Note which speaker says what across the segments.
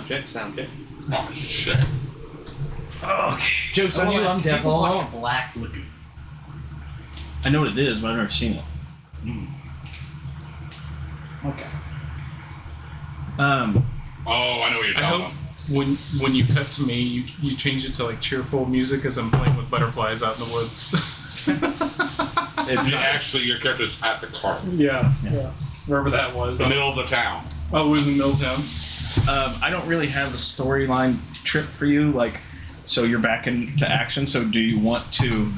Speaker 1: check.
Speaker 2: Oh, shit.
Speaker 3: Okay.
Speaker 1: Joke's on you, I'm deaf all along.
Speaker 4: Black Lagoon.
Speaker 3: I know what it is, but I've never seen it.
Speaker 4: Okay.
Speaker 2: Oh, I know what you're talking about.
Speaker 5: When you cut to me, you change it to like cheerful music as I'm playing with butterflies out in the woods.
Speaker 3: It's
Speaker 2: Actually, your character's at the cart.
Speaker 5: Yeah. Wherever that was.
Speaker 2: The middle of the town.
Speaker 5: Oh, it was in Milltown.
Speaker 3: I don't really have a storyline trip for you, like, so you're back into action. So do you want to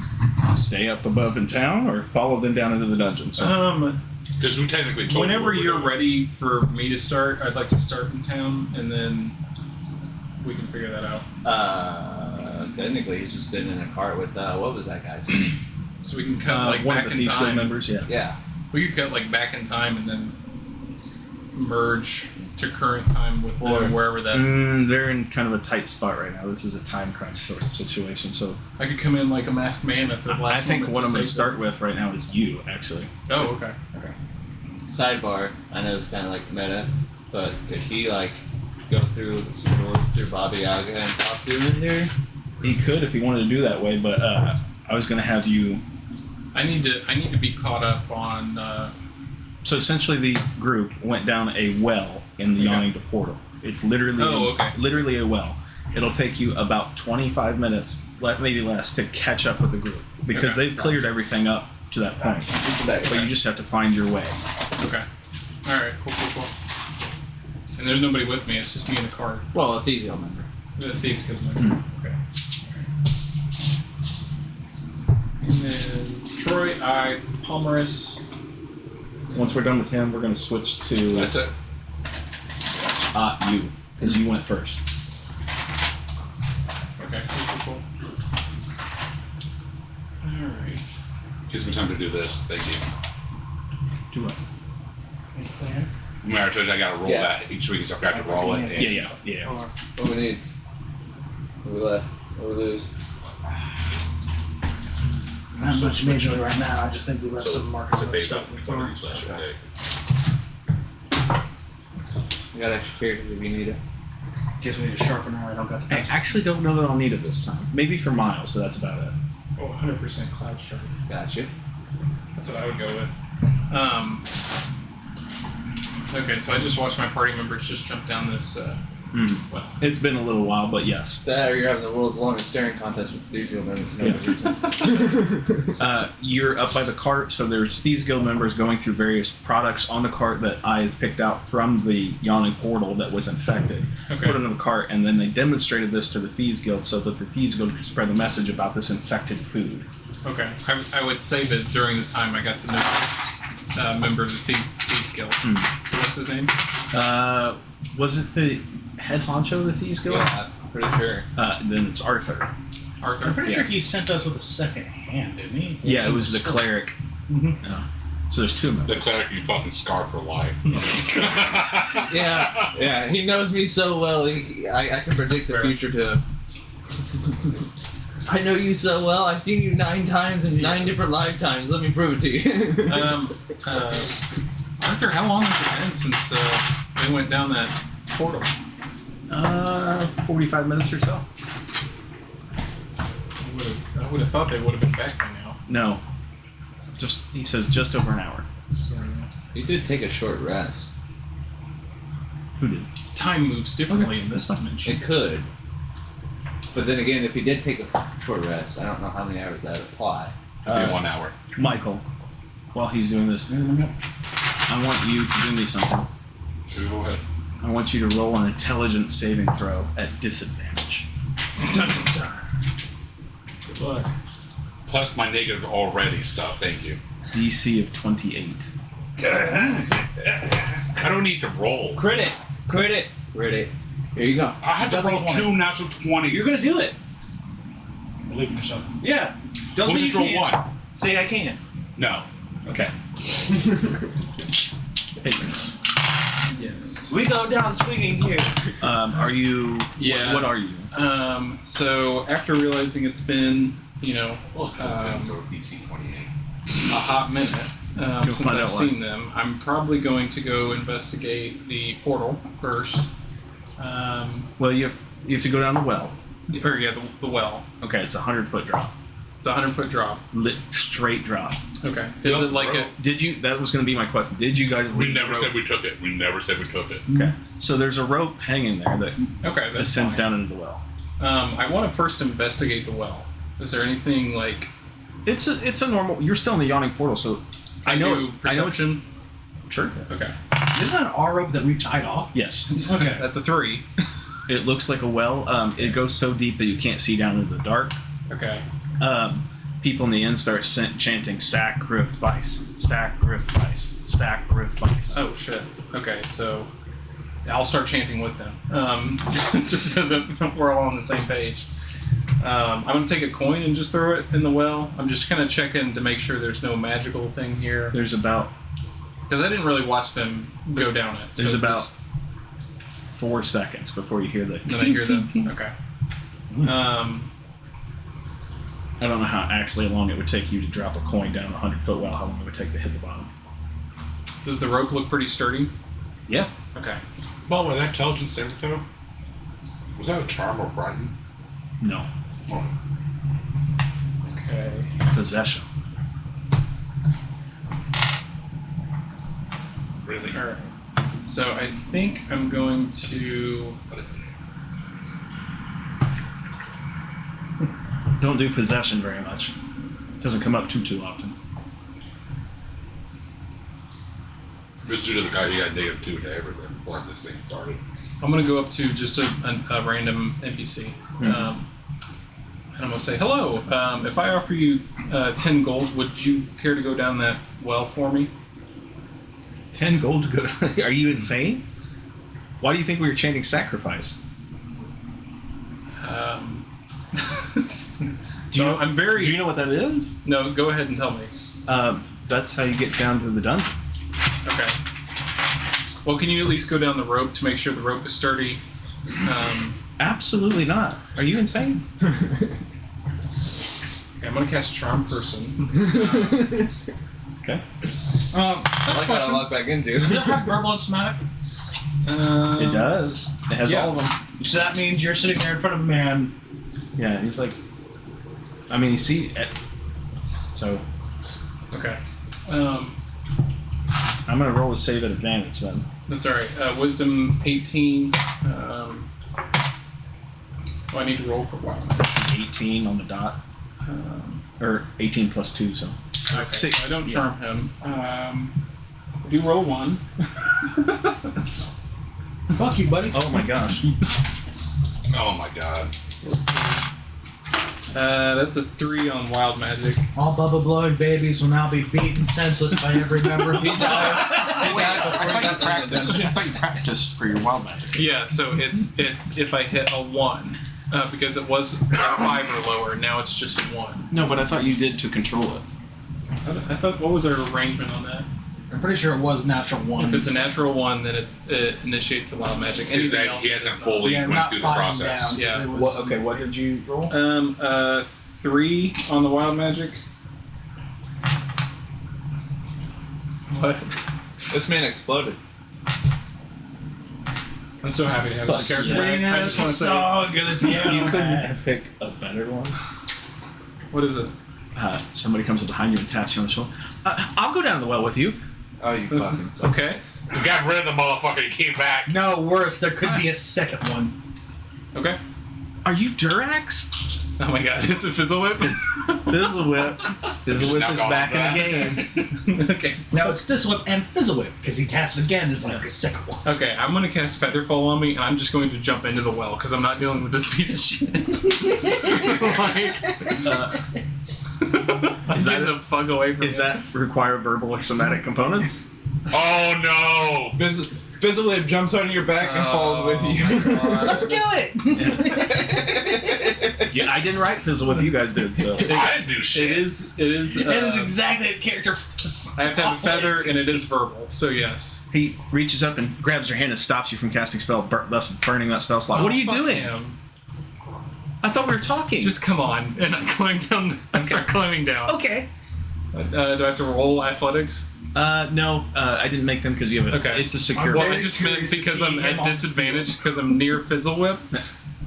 Speaker 3: stay up above in town or follow them down into the dungeons?
Speaker 2: Because we technically told
Speaker 5: Whenever
Speaker 2: you
Speaker 5: you're ready for me to start, I'd like to start in town, and then we can figure that out.
Speaker 1: Technically, he's just sitting in a cart with, what was that guy's name?
Speaker 5: So we can cut like
Speaker 3: one
Speaker 5: back
Speaker 3: of the
Speaker 5: in
Speaker 3: Thieves Guild
Speaker 5: time.
Speaker 3: members, yeah.
Speaker 1: Yeah.
Speaker 5: We could cut like back in time and then merge to current time with them wherever that.
Speaker 3: They're in kind of a tight spot right now. This is a time crunch sort of situation. So
Speaker 5: I could come in like a masked man at the last
Speaker 3: I think
Speaker 5: moment
Speaker 3: what I'm going to
Speaker 5: save
Speaker 3: start
Speaker 5: them.
Speaker 3: with right now is you, actually.
Speaker 5: Oh, okay.
Speaker 1: Sidebar, I know it's kind of like meta, but could he like go through some doors through Baba Yaga and pop through in there?
Speaker 3: He could if he wanted to do that way, but I was going to have you.
Speaker 5: I need to be caught up on.
Speaker 3: So essentially, the group went down a well in the Yawning Portal. It's literally literally a well. It'll take you about 25 minutes, maybe less, to catch up with the group because they've cleared everything up to that point. But you just have to find your way.
Speaker 5: Okay. All right. Cool. And there's nobody with me. It's just me in the car.
Speaker 1: Well, a Thieves Guild member.
Speaker 5: The Thieves Guild member. Okay. And then Troy, Palmaris.
Speaker 3: Once we're done with him, we're going to switch to
Speaker 2: That's it.
Speaker 3: you, because you went first.
Speaker 5: Okay. Cool. All right.
Speaker 2: Gives me time to do this. Thank you.
Speaker 3: Do what?
Speaker 2: Remember, I told you I got to roll that each week, so I got to roll it. And
Speaker 3: Yeah.
Speaker 1: What we need? What we left? What we lose?
Speaker 4: Not much majorly right now. I just think we left some markers
Speaker 2: to
Speaker 4: and
Speaker 2: bait
Speaker 4: stuff
Speaker 2: up
Speaker 4: in the
Speaker 2: which one of
Speaker 4: car.
Speaker 2: these I should take.
Speaker 1: We got extra characters if you need it.
Speaker 4: Guess we need a sharpener. I don't got the
Speaker 3: I
Speaker 4: pencil.
Speaker 3: actually don't know that I'll need it this time. Maybe for Miles, but that's about it.
Speaker 5: Oh, 100% Cloud Strike.
Speaker 1: Gotcha.
Speaker 5: That's what I would go with. Okay, so I just watched my party members just jump down this. Well,
Speaker 3: It's been a little while, but yes.
Speaker 1: That or you're having the world's longest staring contest with Thieves Guild members for no reason.
Speaker 3: You're up by the cart, so there's Thieves Guild members going through various products on the cart that I picked out from the Yawning Portal that was infected.
Speaker 5: Okay.
Speaker 3: Put it in the cart, and then they demonstrated this to the Thieves Guild so that the Thieves Guild could spread the message about this infected food.
Speaker 5: okay. I would say that during the time I got to know this member of the Thieves Guild. So what's his name?
Speaker 3: Was it the head honcho of the Thieves Guild?
Speaker 1: Yeah, I'm pretty sure.
Speaker 3: Then it's Arthur.
Speaker 5: Arthur.
Speaker 4: I'm pretty sure he sent us with a second hand, didn't he?
Speaker 3: Yeah, it was the cleric.
Speaker 4: Mm-hmm.
Speaker 3: So there's two of them.
Speaker 2: The cleric you fucking scarred for life.
Speaker 1: Yeah. He knows me so well. I can predict the future to him. I know you so well. I've seen you 9 times in 9 different lifetimes. Let me prove it to you.
Speaker 5: Arthur, how long has it been since they went down that portal?
Speaker 3: 45 minutes or so.
Speaker 5: I would have thought they would have been back by now.
Speaker 3: No. He says just over an hour.
Speaker 1: He did take a short rest.
Speaker 3: Who did?
Speaker 5: Time moves differently in this dimension.
Speaker 1: It could. But then again, if he did take a short rest, I don't know how many hours that would apply.
Speaker 2: It'd be 1 hour.
Speaker 3: Michael, while he's doing this, I want you to do me something.
Speaker 2: Go ahead.
Speaker 3: I want you to roll an intelligence saving throw at disadvantage.
Speaker 5: Good luck.
Speaker 2: Plus my negative already stuff. Thank you.
Speaker 3: DC of 28.
Speaker 2: I don't need to roll.
Speaker 1: Crit it. Here you go.
Speaker 2: I have to roll 2 natural 20s.
Speaker 4: You're gonna do it. Believe in yourself. Yeah. Don't
Speaker 2: We'll
Speaker 4: say
Speaker 2: just
Speaker 4: you
Speaker 2: roll
Speaker 4: can't.
Speaker 2: 1.
Speaker 4: Say I can.
Speaker 2: No.
Speaker 3: Okay. Hey,
Speaker 5: Yes.
Speaker 1: We go down swinging here.
Speaker 3: are you...
Speaker 5: Yeah.
Speaker 3: What are you?
Speaker 5: So after realizing it's been,
Speaker 2: DC 28.
Speaker 5: a hot minute since
Speaker 3: find
Speaker 5: I've
Speaker 3: out
Speaker 5: seen them, I'm probably going to go investigate the portal first.
Speaker 3: Well, you have to go down the well.
Speaker 5: Or yeah, the well.
Speaker 3: Okay, it's a 100-foot drop.
Speaker 5: It's a 100-foot drop.
Speaker 3: Straight drop.
Speaker 5: Okay. Is it like a?
Speaker 3: Did you? That was going to be my question. Did you guys?
Speaker 2: We
Speaker 3: leave
Speaker 2: never
Speaker 3: the rope?
Speaker 2: said we took it. We never said we took it.
Speaker 3: Okay. So there's a rope hanging there that
Speaker 5: Okay, that's
Speaker 3: descends
Speaker 5: fine.
Speaker 3: down into the well.
Speaker 5: I want to first investigate the well. Is there anything like?
Speaker 3: It's a normal. You're still in the yawning portal, so I know.
Speaker 5: do
Speaker 3: I know it's
Speaker 5: perception.
Speaker 3: sure.
Speaker 5: Okay.
Speaker 6: Isn't that our rope that we tied off?
Speaker 3: Yes.
Speaker 6: Okay.
Speaker 5: That's a 3.
Speaker 3: It looks like a well. It goes so deep that you can't see down into the dark.
Speaker 5: Okay.
Speaker 3: People in the inn start chanting sacrifice, sacrifice, sacrifice.
Speaker 5: Oh shit. Okay, so I'll start chanting with them, just so that we're all on the same page. I'm gonna take a coin and just throw it in the well. I'm just kind of checking to make sure there's no magical thing here,
Speaker 3: There's about
Speaker 5: because I didn't really watch them go down it.
Speaker 3: there's
Speaker 5: so
Speaker 3: about 4 seconds before you hear the.
Speaker 5: Then I hear them. Okay.
Speaker 3: I don't know how actually long it would take you to drop a coin down a 100-foot well. How long it would take to hit the bottom?
Speaker 5: Does the rope look pretty sturdy?
Speaker 3: Yeah.
Speaker 5: Okay.
Speaker 2: Well, with that intelligence saving throw, was that a charm or frighten?
Speaker 3: No.
Speaker 2: Oh.
Speaker 5: Okay.
Speaker 3: Possession.
Speaker 2: Really?
Speaker 5: All right. So I think I'm going to.
Speaker 3: Don't do possession very much. Doesn't come up too often.
Speaker 2: Just due to the guy who got -2 to everything before this thing started.
Speaker 5: I'm gonna go up to just a random NPC, and I'm gonna say, "Hello. If I offer you 10 gold, would you care to go down that well for me?"
Speaker 3: 10 gold to go down. Are you insane? Why do you think we were chanting sacrifice?
Speaker 5: So I'm very.
Speaker 3: Do you know what that is?
Speaker 5: No, go ahead and tell me.
Speaker 3: That's how you get down to the dungeon.
Speaker 5: Okay. Well, can you at least go down the rope to make sure the rope is sturdy?
Speaker 3: Absolutely not. Are you insane?
Speaker 5: Okay, I'm gonna cast Charm Person.
Speaker 3: Okay.
Speaker 1: I like how I log back into.
Speaker 6: Does it have verbal and somatic?
Speaker 3: It does. It has
Speaker 5: yeah.
Speaker 3: all of them.
Speaker 6: So that means you're sitting there in front of a man.
Speaker 3: Yeah, he's like. I mean, you see. So
Speaker 5: Okay.
Speaker 3: I'm gonna roll a save at advantage then.
Speaker 5: That's all right. Wisdom 18. I need to roll for a while.
Speaker 3: That's an 18 on the dot, or 18 plus 2. So.
Speaker 5: Okay,
Speaker 3: Six.
Speaker 5: so I don't charm him. I do roll 1.
Speaker 6: Fuck you, buddy.
Speaker 3: Oh my gosh.
Speaker 2: Oh my god.
Speaker 5: So let's see. That's a 3 on Wild Magic.
Speaker 6: All Bubba Blowing babies will now be beaten senseless by every member of the
Speaker 3: I thought you practiced for your wild magic.
Speaker 5: Yeah, so it's if I hit a 1. Because it was a 5 or lower, now it's just a 1.
Speaker 3: No, but I thought you did to control it.
Speaker 5: I thought, what was our arrangement on that?
Speaker 6: I'm pretty sure it was natural one.
Speaker 5: If it's a natural 1, then it initiates the Wild Magic.
Speaker 2: Is
Speaker 5: Anything
Speaker 2: that
Speaker 5: else
Speaker 2: he
Speaker 5: it
Speaker 2: hasn't
Speaker 5: does not.
Speaker 2: fully
Speaker 6: Yeah,
Speaker 2: went
Speaker 6: not
Speaker 2: through the
Speaker 6: fighting
Speaker 2: process.
Speaker 6: down, 'cause
Speaker 5: Yeah.
Speaker 6: it was-
Speaker 3: Okay, what did you roll?
Speaker 5: 3 on the Wild Magic. What?
Speaker 1: This man exploded.
Speaker 5: I'm so happy to have this character.
Speaker 6: Bring
Speaker 5: I
Speaker 6: us
Speaker 5: just want
Speaker 6: a
Speaker 5: to say,
Speaker 6: song of the piano.
Speaker 3: You couldn't have picked a better one.
Speaker 5: what is it?
Speaker 3: Somebody comes up behind you and taps you on the shoulder. I'll go down to the well with you.
Speaker 1: Oh, you fucking suck.
Speaker 5: Okay.
Speaker 2: We got rid of the motherfucker. He came back.
Speaker 6: No, worse. There could be a second one.
Speaker 5: Okay.
Speaker 3: Are you Durax?
Speaker 5: Oh my god, is it Fizzle Whip?
Speaker 3: Fizzle Whip. Fizzle Whip
Speaker 2: Now
Speaker 3: is
Speaker 2: gone
Speaker 3: back
Speaker 2: back.
Speaker 3: in the game.
Speaker 5: Okay.
Speaker 6: No, it's this whip and Fizzle Whip because he cast it again as like a second one.
Speaker 5: Okay, I'm gonna cast Featherfall on me, and I'm just going to jump into the well because I'm not dealing with this piece of shit. Like, get the fuck away from me.
Speaker 3: Is that require verbal or somatic components?
Speaker 2: Oh no!
Speaker 1: Fizzle Whip jumps on your back and falls with you.
Speaker 6: Let's do it!
Speaker 3: Yeah, I didn't write Fizzle Whip. You guys did. So
Speaker 2: I didn't do shit.
Speaker 5: It is.
Speaker 6: That is exactly the character.
Speaker 5: I have to have a feather, and it is verbal. So yes.
Speaker 3: he reaches up and grabs your hand and stops you from casting spell, thus burning that spell slot. What are you
Speaker 5: Fuck
Speaker 3: doing?
Speaker 5: him.
Speaker 3: I thought we were talking.
Speaker 5: Just come on, and I climb down. I start climbing down.
Speaker 3: okay.
Speaker 5: Do I have to roll athletics?
Speaker 3: No, I didn't make them because you have
Speaker 5: Okay.
Speaker 3: It's a secure.
Speaker 5: Well,
Speaker 6: very
Speaker 5: I just meant
Speaker 6: curious to
Speaker 5: because
Speaker 6: see
Speaker 5: I'm
Speaker 6: him
Speaker 5: at
Speaker 6: on
Speaker 5: disadvantage because I'm near Fizzle Whip.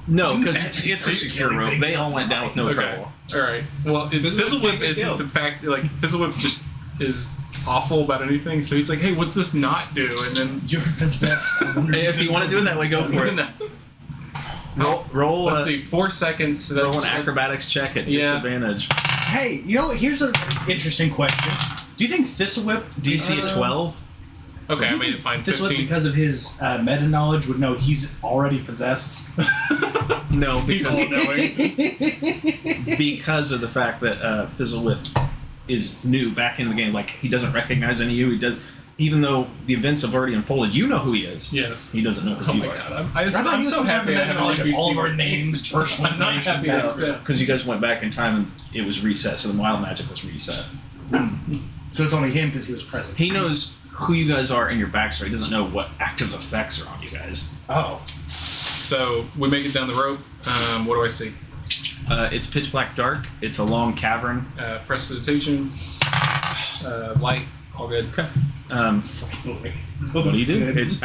Speaker 3: No, because it's a secure rope. They all went down with no
Speaker 5: Okay.
Speaker 3: trouble.
Speaker 5: All right. Well, Fizzle Whip isn't the fact. Like Fizzle Whip just is awful about anything. So he's like, "Hey, what's this not do?" And then
Speaker 6: You're possessed.
Speaker 3: Hey, if you want to do it that way, go for it. Roll.
Speaker 5: Let's see, 4 seconds. So
Speaker 3: Roll
Speaker 5: that's
Speaker 3: an acrobatics check at
Speaker 5: Yeah.
Speaker 3: disadvantage.
Speaker 6: Hey, you know what? Here's an interesting question. Do you think Thistlewhip
Speaker 3: DC at 12.
Speaker 5: Okay, I made it fine.
Speaker 6: Thistlewhip,
Speaker 5: 15.
Speaker 6: because of his meta knowledge, would know he's already possessed?
Speaker 3: No,
Speaker 5: He's
Speaker 3: because
Speaker 5: all knowing.
Speaker 3: because of the fact that Fizzlewhip is new back in the game. Like he doesn't recognize any of you. He does, even though the events have already unfolded. You know who he is.
Speaker 5: Yes.
Speaker 3: He doesn't know who
Speaker 5: Oh
Speaker 3: you
Speaker 5: my
Speaker 3: are.
Speaker 5: god,
Speaker 6: I thought
Speaker 5: I'm
Speaker 6: he was
Speaker 5: so
Speaker 6: supposed to have
Speaker 5: happy I
Speaker 6: meta
Speaker 5: have an
Speaker 6: knowledge of
Speaker 5: NPC
Speaker 6: all of our
Speaker 5: right
Speaker 6: names, personal
Speaker 5: I'm not
Speaker 6: information,
Speaker 5: happy that
Speaker 6: background.
Speaker 5: it's
Speaker 3: Because you guys went back in time and it was reset, so the wild magic was reset.
Speaker 6: So it's only him because he was present.
Speaker 3: He knows who you guys are and your backstory. He doesn't know what active effects are on you guys.
Speaker 6: Oh.
Speaker 5: So we make it down the rope. What do I see?
Speaker 3: It's pitch black dark. It's a long cavern.
Speaker 5: Prestidigitation, light, all good.
Speaker 3: Okay. What do you do? It's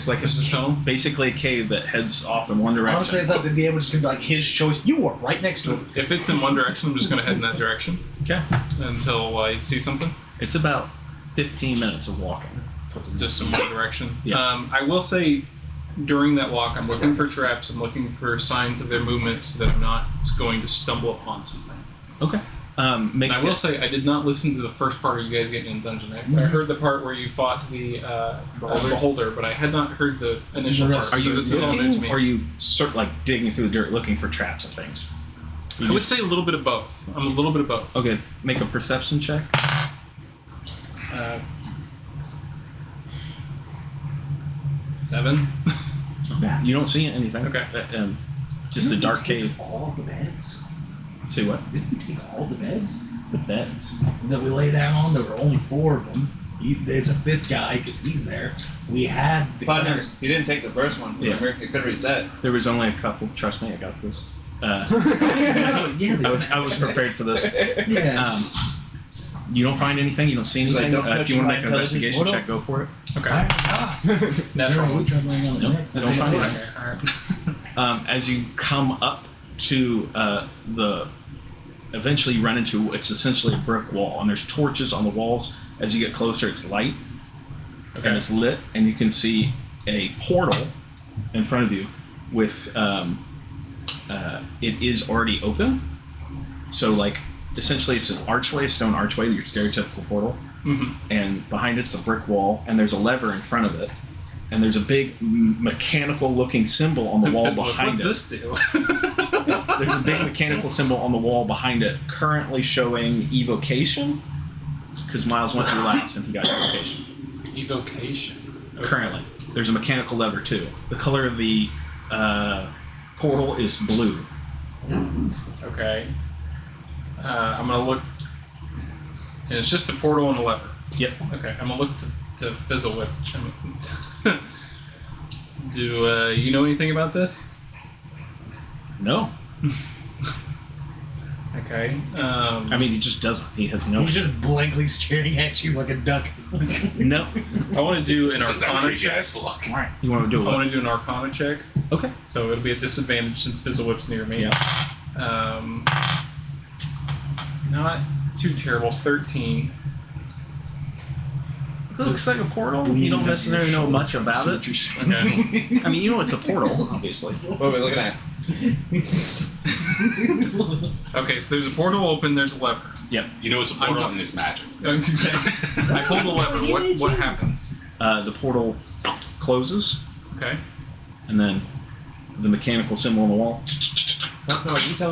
Speaker 3: like
Speaker 5: This is home?
Speaker 3: basically a cave that heads off in one direction.
Speaker 6: Honestly, I thought the DM was just going to be like his choice. You were right next to him.
Speaker 5: If it's in one direction, I'm just going to head in that direction
Speaker 3: Okay.
Speaker 5: until I see something.
Speaker 3: It's about 15 minutes of walking.
Speaker 5: Just in one direction.
Speaker 3: Yeah.
Speaker 5: I will say, during that walk, I'm looking for traps. I'm looking for signs of their movement so that I'm not going to stumble upon something.
Speaker 3: Okay.
Speaker 5: And I will say, I did not listen to the first part of you guys getting in the dungeon. I heard the part where you fought the beholder, but I had not heard the initial part.
Speaker 3: Are
Speaker 5: so
Speaker 3: you
Speaker 5: this is all new to
Speaker 3: looking,
Speaker 5: me.
Speaker 3: or are you sort of like digging through the dirt looking for traps and things?
Speaker 5: I would say a little bit of both. I'm a little bit of both.
Speaker 3: Okay, make a perception check.
Speaker 5: 7.
Speaker 3: You don't see anything.
Speaker 5: Okay.
Speaker 3: Just a dark cave.
Speaker 6: All the beds?
Speaker 3: See what?
Speaker 6: Didn't we take all the beds
Speaker 3: The beds.
Speaker 6: that we lay down on? There were only 4 of them. There's a 5th guy because he's there. We had the
Speaker 1: Partners, you didn't take the first one.
Speaker 3: Yeah.
Speaker 1: Remember? It could reset.
Speaker 3: There was only a couple. Trust me, I got this.
Speaker 6: yeah,
Speaker 3: I was prepared for this.
Speaker 6: yeah.
Speaker 3: You don't find anything. You don't see
Speaker 1: It's like,
Speaker 3: anything.
Speaker 1: don't
Speaker 3: If you want to
Speaker 1: touch
Speaker 3: make an
Speaker 1: my
Speaker 3: investigation
Speaker 1: intelligence
Speaker 3: check, go for it.
Speaker 5: Okay. Natural.
Speaker 6: We tried laying on the
Speaker 3: Nope.
Speaker 6: next.
Speaker 3: Don't find it.
Speaker 5: Okay, alright.
Speaker 3: As you come up to eventually you run into, it's essentially a brick wall, and there's torches on the walls. As you get closer, it's light,
Speaker 5: Okay.
Speaker 3: and it's lit, and you can see a portal in front of you with, it is already open. So, like, essentially it's an archway, a stone archway, your stereotypical portal, and behind it's a brick wall, and there's a lever in front of it, and there's a big mechanical-looking symbol on the wall behind
Speaker 5: What's
Speaker 3: it.
Speaker 5: this do?
Speaker 3: There's a big mechanical symbol on the wall behind it, currently showing evocation, because Miles went through last and he got evocation.
Speaker 5: Evocation. Okay.
Speaker 3: Currently, there's a mechanical lever too. The color of the portal is blue.
Speaker 5: Okay. I'm gonna look. And it's just a portal and a lever.
Speaker 3: Yep.
Speaker 5: Okay, I'm gonna look to Fizzle Whip. Do you know anything about this?
Speaker 3: No.
Speaker 5: Okay.
Speaker 3: I mean, he just doesn't. He has no.
Speaker 6: He's just blankly staring at you like a duck.
Speaker 3: No.
Speaker 5: I want to do an
Speaker 2: Just that
Speaker 5: Arcana
Speaker 2: creepy
Speaker 5: check.
Speaker 2: ass look.
Speaker 3: You want to do
Speaker 5: I
Speaker 3: what?
Speaker 5: want to do an Arcana check.
Speaker 3: Okay.
Speaker 5: So it'll be a disadvantage since Fizzle Whip's near me.
Speaker 3: Yeah.
Speaker 5: Not too terrible. 13.
Speaker 3: It looks like a portal. You don't necessarily know much about it.
Speaker 5: Okay.
Speaker 3: I mean, you know it's a portal, obviously.
Speaker 1: What are we looking at?
Speaker 5: Okay, so there's a portal open. There's a lever.
Speaker 3: Yep.
Speaker 2: You know it's a portal and it's magic.
Speaker 5: I pull the lever. What happens?
Speaker 3: The portal closes,
Speaker 5: Okay.
Speaker 3: and then the mechanical symbol on the wall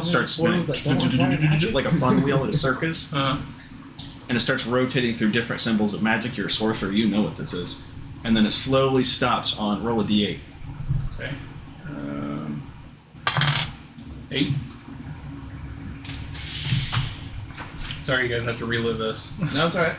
Speaker 3: starts spinning like a fun wheel at a circus, and it starts rotating through different symbols of magic. You're a sorcerer, you know what this is, and then it slowly stops on roll a d8.
Speaker 5: Okay. 8. Sorry, you guys have to relive this.
Speaker 1: No, it's alright.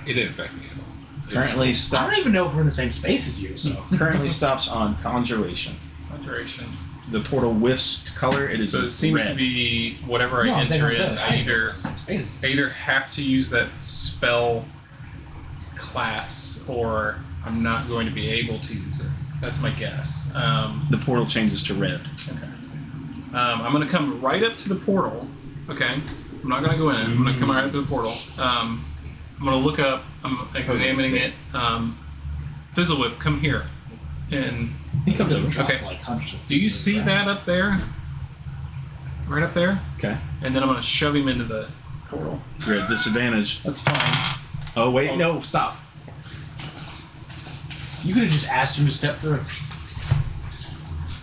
Speaker 2: It didn't affect me at all.
Speaker 3: Currently
Speaker 6: I
Speaker 3: stops.
Speaker 6: don't even know if we're in the same space as you, so.
Speaker 3: Currently stops on conjuration.
Speaker 5: Conjuration.
Speaker 3: the portal whiffs color, it is
Speaker 5: So it seems
Speaker 3: red.
Speaker 5: to be whatever
Speaker 6: No,
Speaker 5: I
Speaker 6: I'm
Speaker 5: enter
Speaker 6: saying-
Speaker 5: in. I either have to use that spell class, or I'm not going to be able to use it. That's my guess.
Speaker 3: The portal changes to red.
Speaker 5: Okay. I'm going to come right up to the portal. Okay. I'm not going to go in. I'm going to come right up to the portal. I'm going to look up. I'm examining it. Fizzle Whip, come here. And
Speaker 6: He comes over.
Speaker 5: Okay.
Speaker 6: Like hundreds of
Speaker 5: do you
Speaker 6: feet
Speaker 5: see
Speaker 6: around.
Speaker 5: that up there? Right up there?
Speaker 3: Okay.
Speaker 5: And then I'm going to shove him into the portal.
Speaker 3: You're at disadvantage.
Speaker 5: That's fine.
Speaker 3: Oh, wait, no, stop.
Speaker 6: You could have just asked him to step through.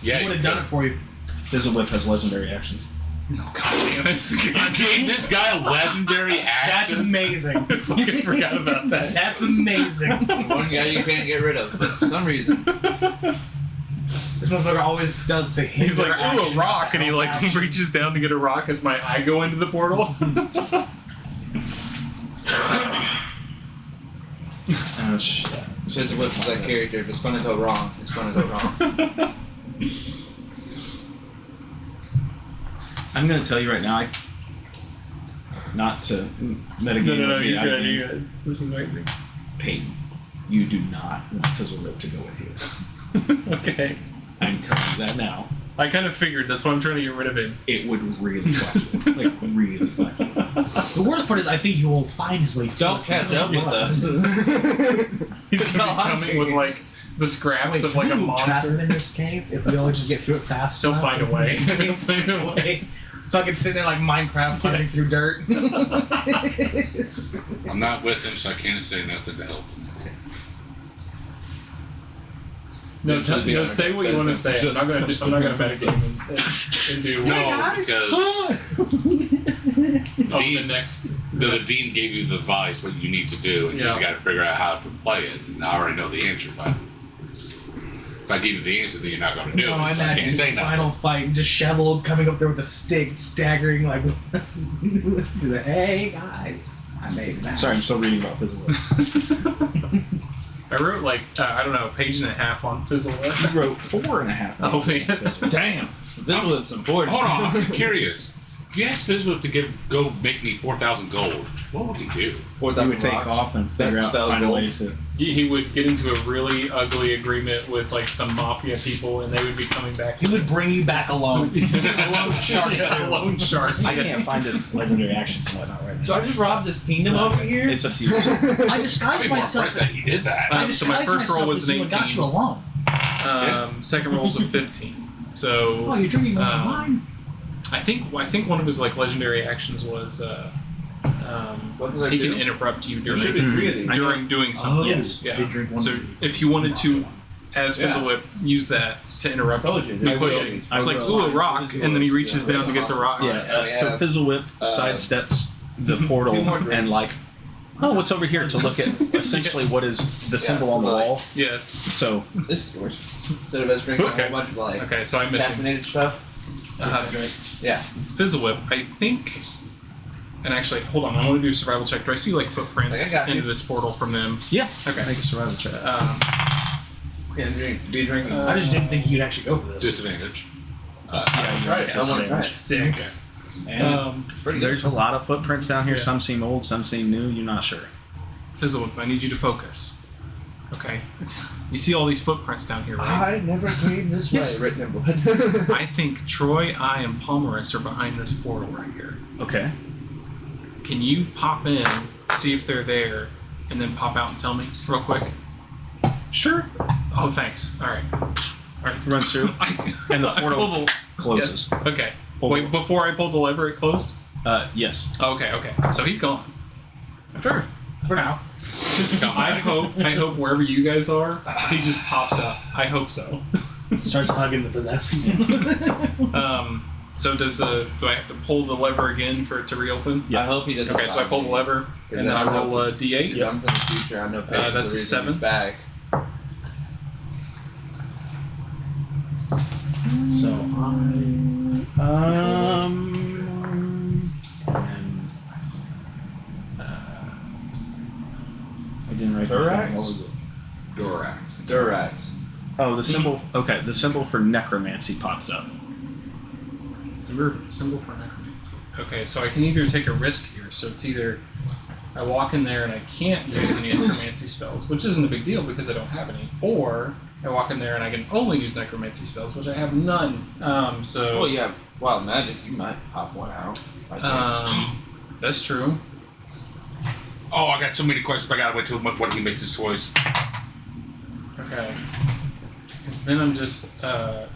Speaker 2: Yeah,
Speaker 6: He would have done it for you.
Speaker 3: Fizzle Whip has legendary actions.
Speaker 5: Oh, God damn it.
Speaker 2: You gave this guy legendary
Speaker 6: That's
Speaker 2: actions.
Speaker 6: amazing.
Speaker 5: I fucking forgot about that.
Speaker 6: That's amazing.
Speaker 1: One guy you can't get rid of, but for some reason.
Speaker 6: This motherfucker always does the
Speaker 5: He's
Speaker 6: hinder
Speaker 5: like, ooh, a
Speaker 6: action,
Speaker 5: rock, and he like
Speaker 6: action.
Speaker 5: reaches down to get a rock as my eye go into the portal.
Speaker 3: Oh, shit.
Speaker 1: Says with that character, if it's gonna go wrong, it's gonna go wrong.
Speaker 3: I'm going to tell you right now, not to metagame.
Speaker 5: No,
Speaker 3: or
Speaker 5: you're
Speaker 3: get out of
Speaker 5: good,
Speaker 3: game.
Speaker 5: you're good. This is amazing.
Speaker 3: Peyton, you do not want Fizzle Whip to go with you.
Speaker 5: Okay.
Speaker 3: I'm telling you that now.
Speaker 5: I kind of figured, that's why I'm trying to get rid of him.
Speaker 3: It would really fuck you. Like, really fuck you.
Speaker 6: The worst part is, I think he will find his way to
Speaker 1: Don't
Speaker 6: us.
Speaker 1: catch up with us.
Speaker 5: He's
Speaker 1: That's all
Speaker 5: gonna be
Speaker 1: I'm
Speaker 5: coming with
Speaker 1: thinking.
Speaker 5: like the scraps
Speaker 6: Wait,
Speaker 5: of
Speaker 6: can
Speaker 5: like a
Speaker 6: we trap him
Speaker 5: monster.
Speaker 6: in this cave if we all just get through it fast
Speaker 5: He'll
Speaker 6: enough?
Speaker 5: find a way. He'll find a way.
Speaker 6: Fucking sitting there like Minecraft punching
Speaker 5: Yes.
Speaker 6: through dirt.
Speaker 2: I'm not with him, so I can't say nothing to help him.
Speaker 5: No,
Speaker 1: Should be on
Speaker 5: say what you want to say. I'm not gonna metagame and do
Speaker 2: No, because
Speaker 5: the next.
Speaker 2: the dean gave you the advice what you need to do, and you just
Speaker 5: Yeah.
Speaker 2: got to figure out how to play it. And I already know the answer, but if I give you the answer, then you're not going to do
Speaker 6: No, I
Speaker 2: it. So I
Speaker 6: imagine
Speaker 2: can't say
Speaker 6: the final
Speaker 2: nothing.
Speaker 6: fight, disheveled, coming up there with a stick, staggering like, hey guys, I made it.
Speaker 3: Sorry, I'm still reading about Fizzle Whip.
Speaker 5: I wrote like I don't know, a page and a half on Fizzle Whip.
Speaker 3: You wrote 4.5
Speaker 5: Oh,
Speaker 3: pages
Speaker 5: yeah.
Speaker 3: of Fizzle.
Speaker 1: Damn. This Whip's important.
Speaker 2: Hold on, I'm curious. If you asked Fizzwood to go make me 4,000 gold, what would he do?
Speaker 3: He would take off and figure out,
Speaker 1: spell
Speaker 3: find a way
Speaker 1: gold.
Speaker 3: to...
Speaker 5: He would get into a really ugly agreement with like some mafia people, and they would be coming back.
Speaker 6: He would bring you back alone.
Speaker 5: Alone
Speaker 6: shark.
Speaker 5: Yeah, alone shark.
Speaker 3: I can't find his legendary actions and whatnot right now.
Speaker 1: So I just robbed this kingdom over here?
Speaker 3: It's up to you.
Speaker 6: I
Speaker 2: I'd
Speaker 6: disguised
Speaker 2: be more
Speaker 6: myself.
Speaker 2: impressed that he did that.
Speaker 6: I
Speaker 5: So my
Speaker 6: disguised
Speaker 5: first roll
Speaker 6: myself
Speaker 5: was
Speaker 6: as
Speaker 5: an
Speaker 6: you and got
Speaker 5: 18.
Speaker 6: you alone.
Speaker 5: Second roll was a 15. So
Speaker 6: Oh, you're drinking one of mine.
Speaker 5: I think one of his like legendary actions was
Speaker 1: What did I
Speaker 5: he
Speaker 1: do?
Speaker 5: can interrupt you
Speaker 1: There should
Speaker 5: during
Speaker 1: be 3 of these.
Speaker 5: during doing something.
Speaker 3: yes.
Speaker 5: Yeah.
Speaker 6: Did drink one
Speaker 5: So
Speaker 6: of these.
Speaker 5: if you wanted to, as Fizzle
Speaker 1: Yeah.
Speaker 5: Whip, use that to interrupt
Speaker 1: Told you,
Speaker 5: you
Speaker 1: there's
Speaker 5: pushing.
Speaker 1: no-
Speaker 5: It's like,
Speaker 1: I
Speaker 5: ooh, a
Speaker 1: will.
Speaker 5: rock, and then he reaches down to get the rock.
Speaker 3: Yeah, so Fizzle Whip sidesteps the portal
Speaker 1: Two more drinks.
Speaker 3: and like, oh, what's over here to look at essentially what is the symbol on the wall.
Speaker 5: Yes.
Speaker 3: So
Speaker 1: This is yours. Instead of us drinking a
Speaker 5: Okay.
Speaker 1: whole bunch of like
Speaker 5: Okay, so I'm missing
Speaker 1: caffeinated stuff. Yeah.
Speaker 5: Fizzle Whip. I think. And actually, hold on. I want to do a survival check. Do I see like footprints
Speaker 1: I got you.
Speaker 5: into this portal from them?
Speaker 3: yeah,
Speaker 5: Okay.
Speaker 3: make a survival check.
Speaker 1: Can't be drinking.
Speaker 6: I just didn't think you'd actually go for this.
Speaker 2: Disadvantage.
Speaker 3: Yeah,
Speaker 1: Try it. Someone try it.
Speaker 5: 6.
Speaker 6: And
Speaker 1: Pretty good.
Speaker 3: There's a lot of footprints down here.
Speaker 5: Yeah.
Speaker 3: Some seem old, some seem new. You're not sure.
Speaker 5: Fizzle Whip. I need you to focus. Okay. You see all these footprints down here, right?
Speaker 1: I never came this way.
Speaker 3: Yes.
Speaker 1: Written in blood.
Speaker 5: I think Troy, I, and Palmerus are behind this portal right here.
Speaker 3: Okay.
Speaker 5: Can you pop in, see if they're there, and then pop out and tell me real quick?
Speaker 3: Sure.
Speaker 5: Oh, thanks. All right.
Speaker 3: Runs through, and the portal
Speaker 5: pull the-
Speaker 3: closes.
Speaker 5: Yeah. Okay.
Speaker 3: Pull
Speaker 5: Wait, before I pulled the lever, it closed?
Speaker 3: Yes.
Speaker 5: Okay, okay. So he's gone.
Speaker 6: sure, for now.
Speaker 5: I hope wherever you guys are, he just pops up. I hope so.
Speaker 6: Starts hugging the possessed.
Speaker 5: So do I have to pull the lever again for it to reopen?
Speaker 1: I hope he doesn't.
Speaker 5: Okay, so I pull the lever, and then I roll a d8.
Speaker 1: Yeah, I'm from the future. I know. Peyton's
Speaker 5: That's
Speaker 1: the
Speaker 5: a
Speaker 1: reason
Speaker 5: 7.
Speaker 1: he's back.
Speaker 6: So
Speaker 3: I didn't write this down. What was it?
Speaker 2: Dorax.
Speaker 1: Durax.
Speaker 3: Oh, the symbol. Okay, the symbol for necromancy pops up.
Speaker 5: Symbol for necromancy. Okay, so I can either take a risk here. So it's either I walk in there and I can't use any necromancy spells, which isn't a big deal because I don't have any, or I walk in there and I can only use necromancy spells, which I have none. So
Speaker 1: Well, you have wild magic. You might pop one out.
Speaker 5: that's true.
Speaker 2: Oh, I got so many questions. I gotta wait till when he makes his choice.
Speaker 5: Okay. Because then I'm just a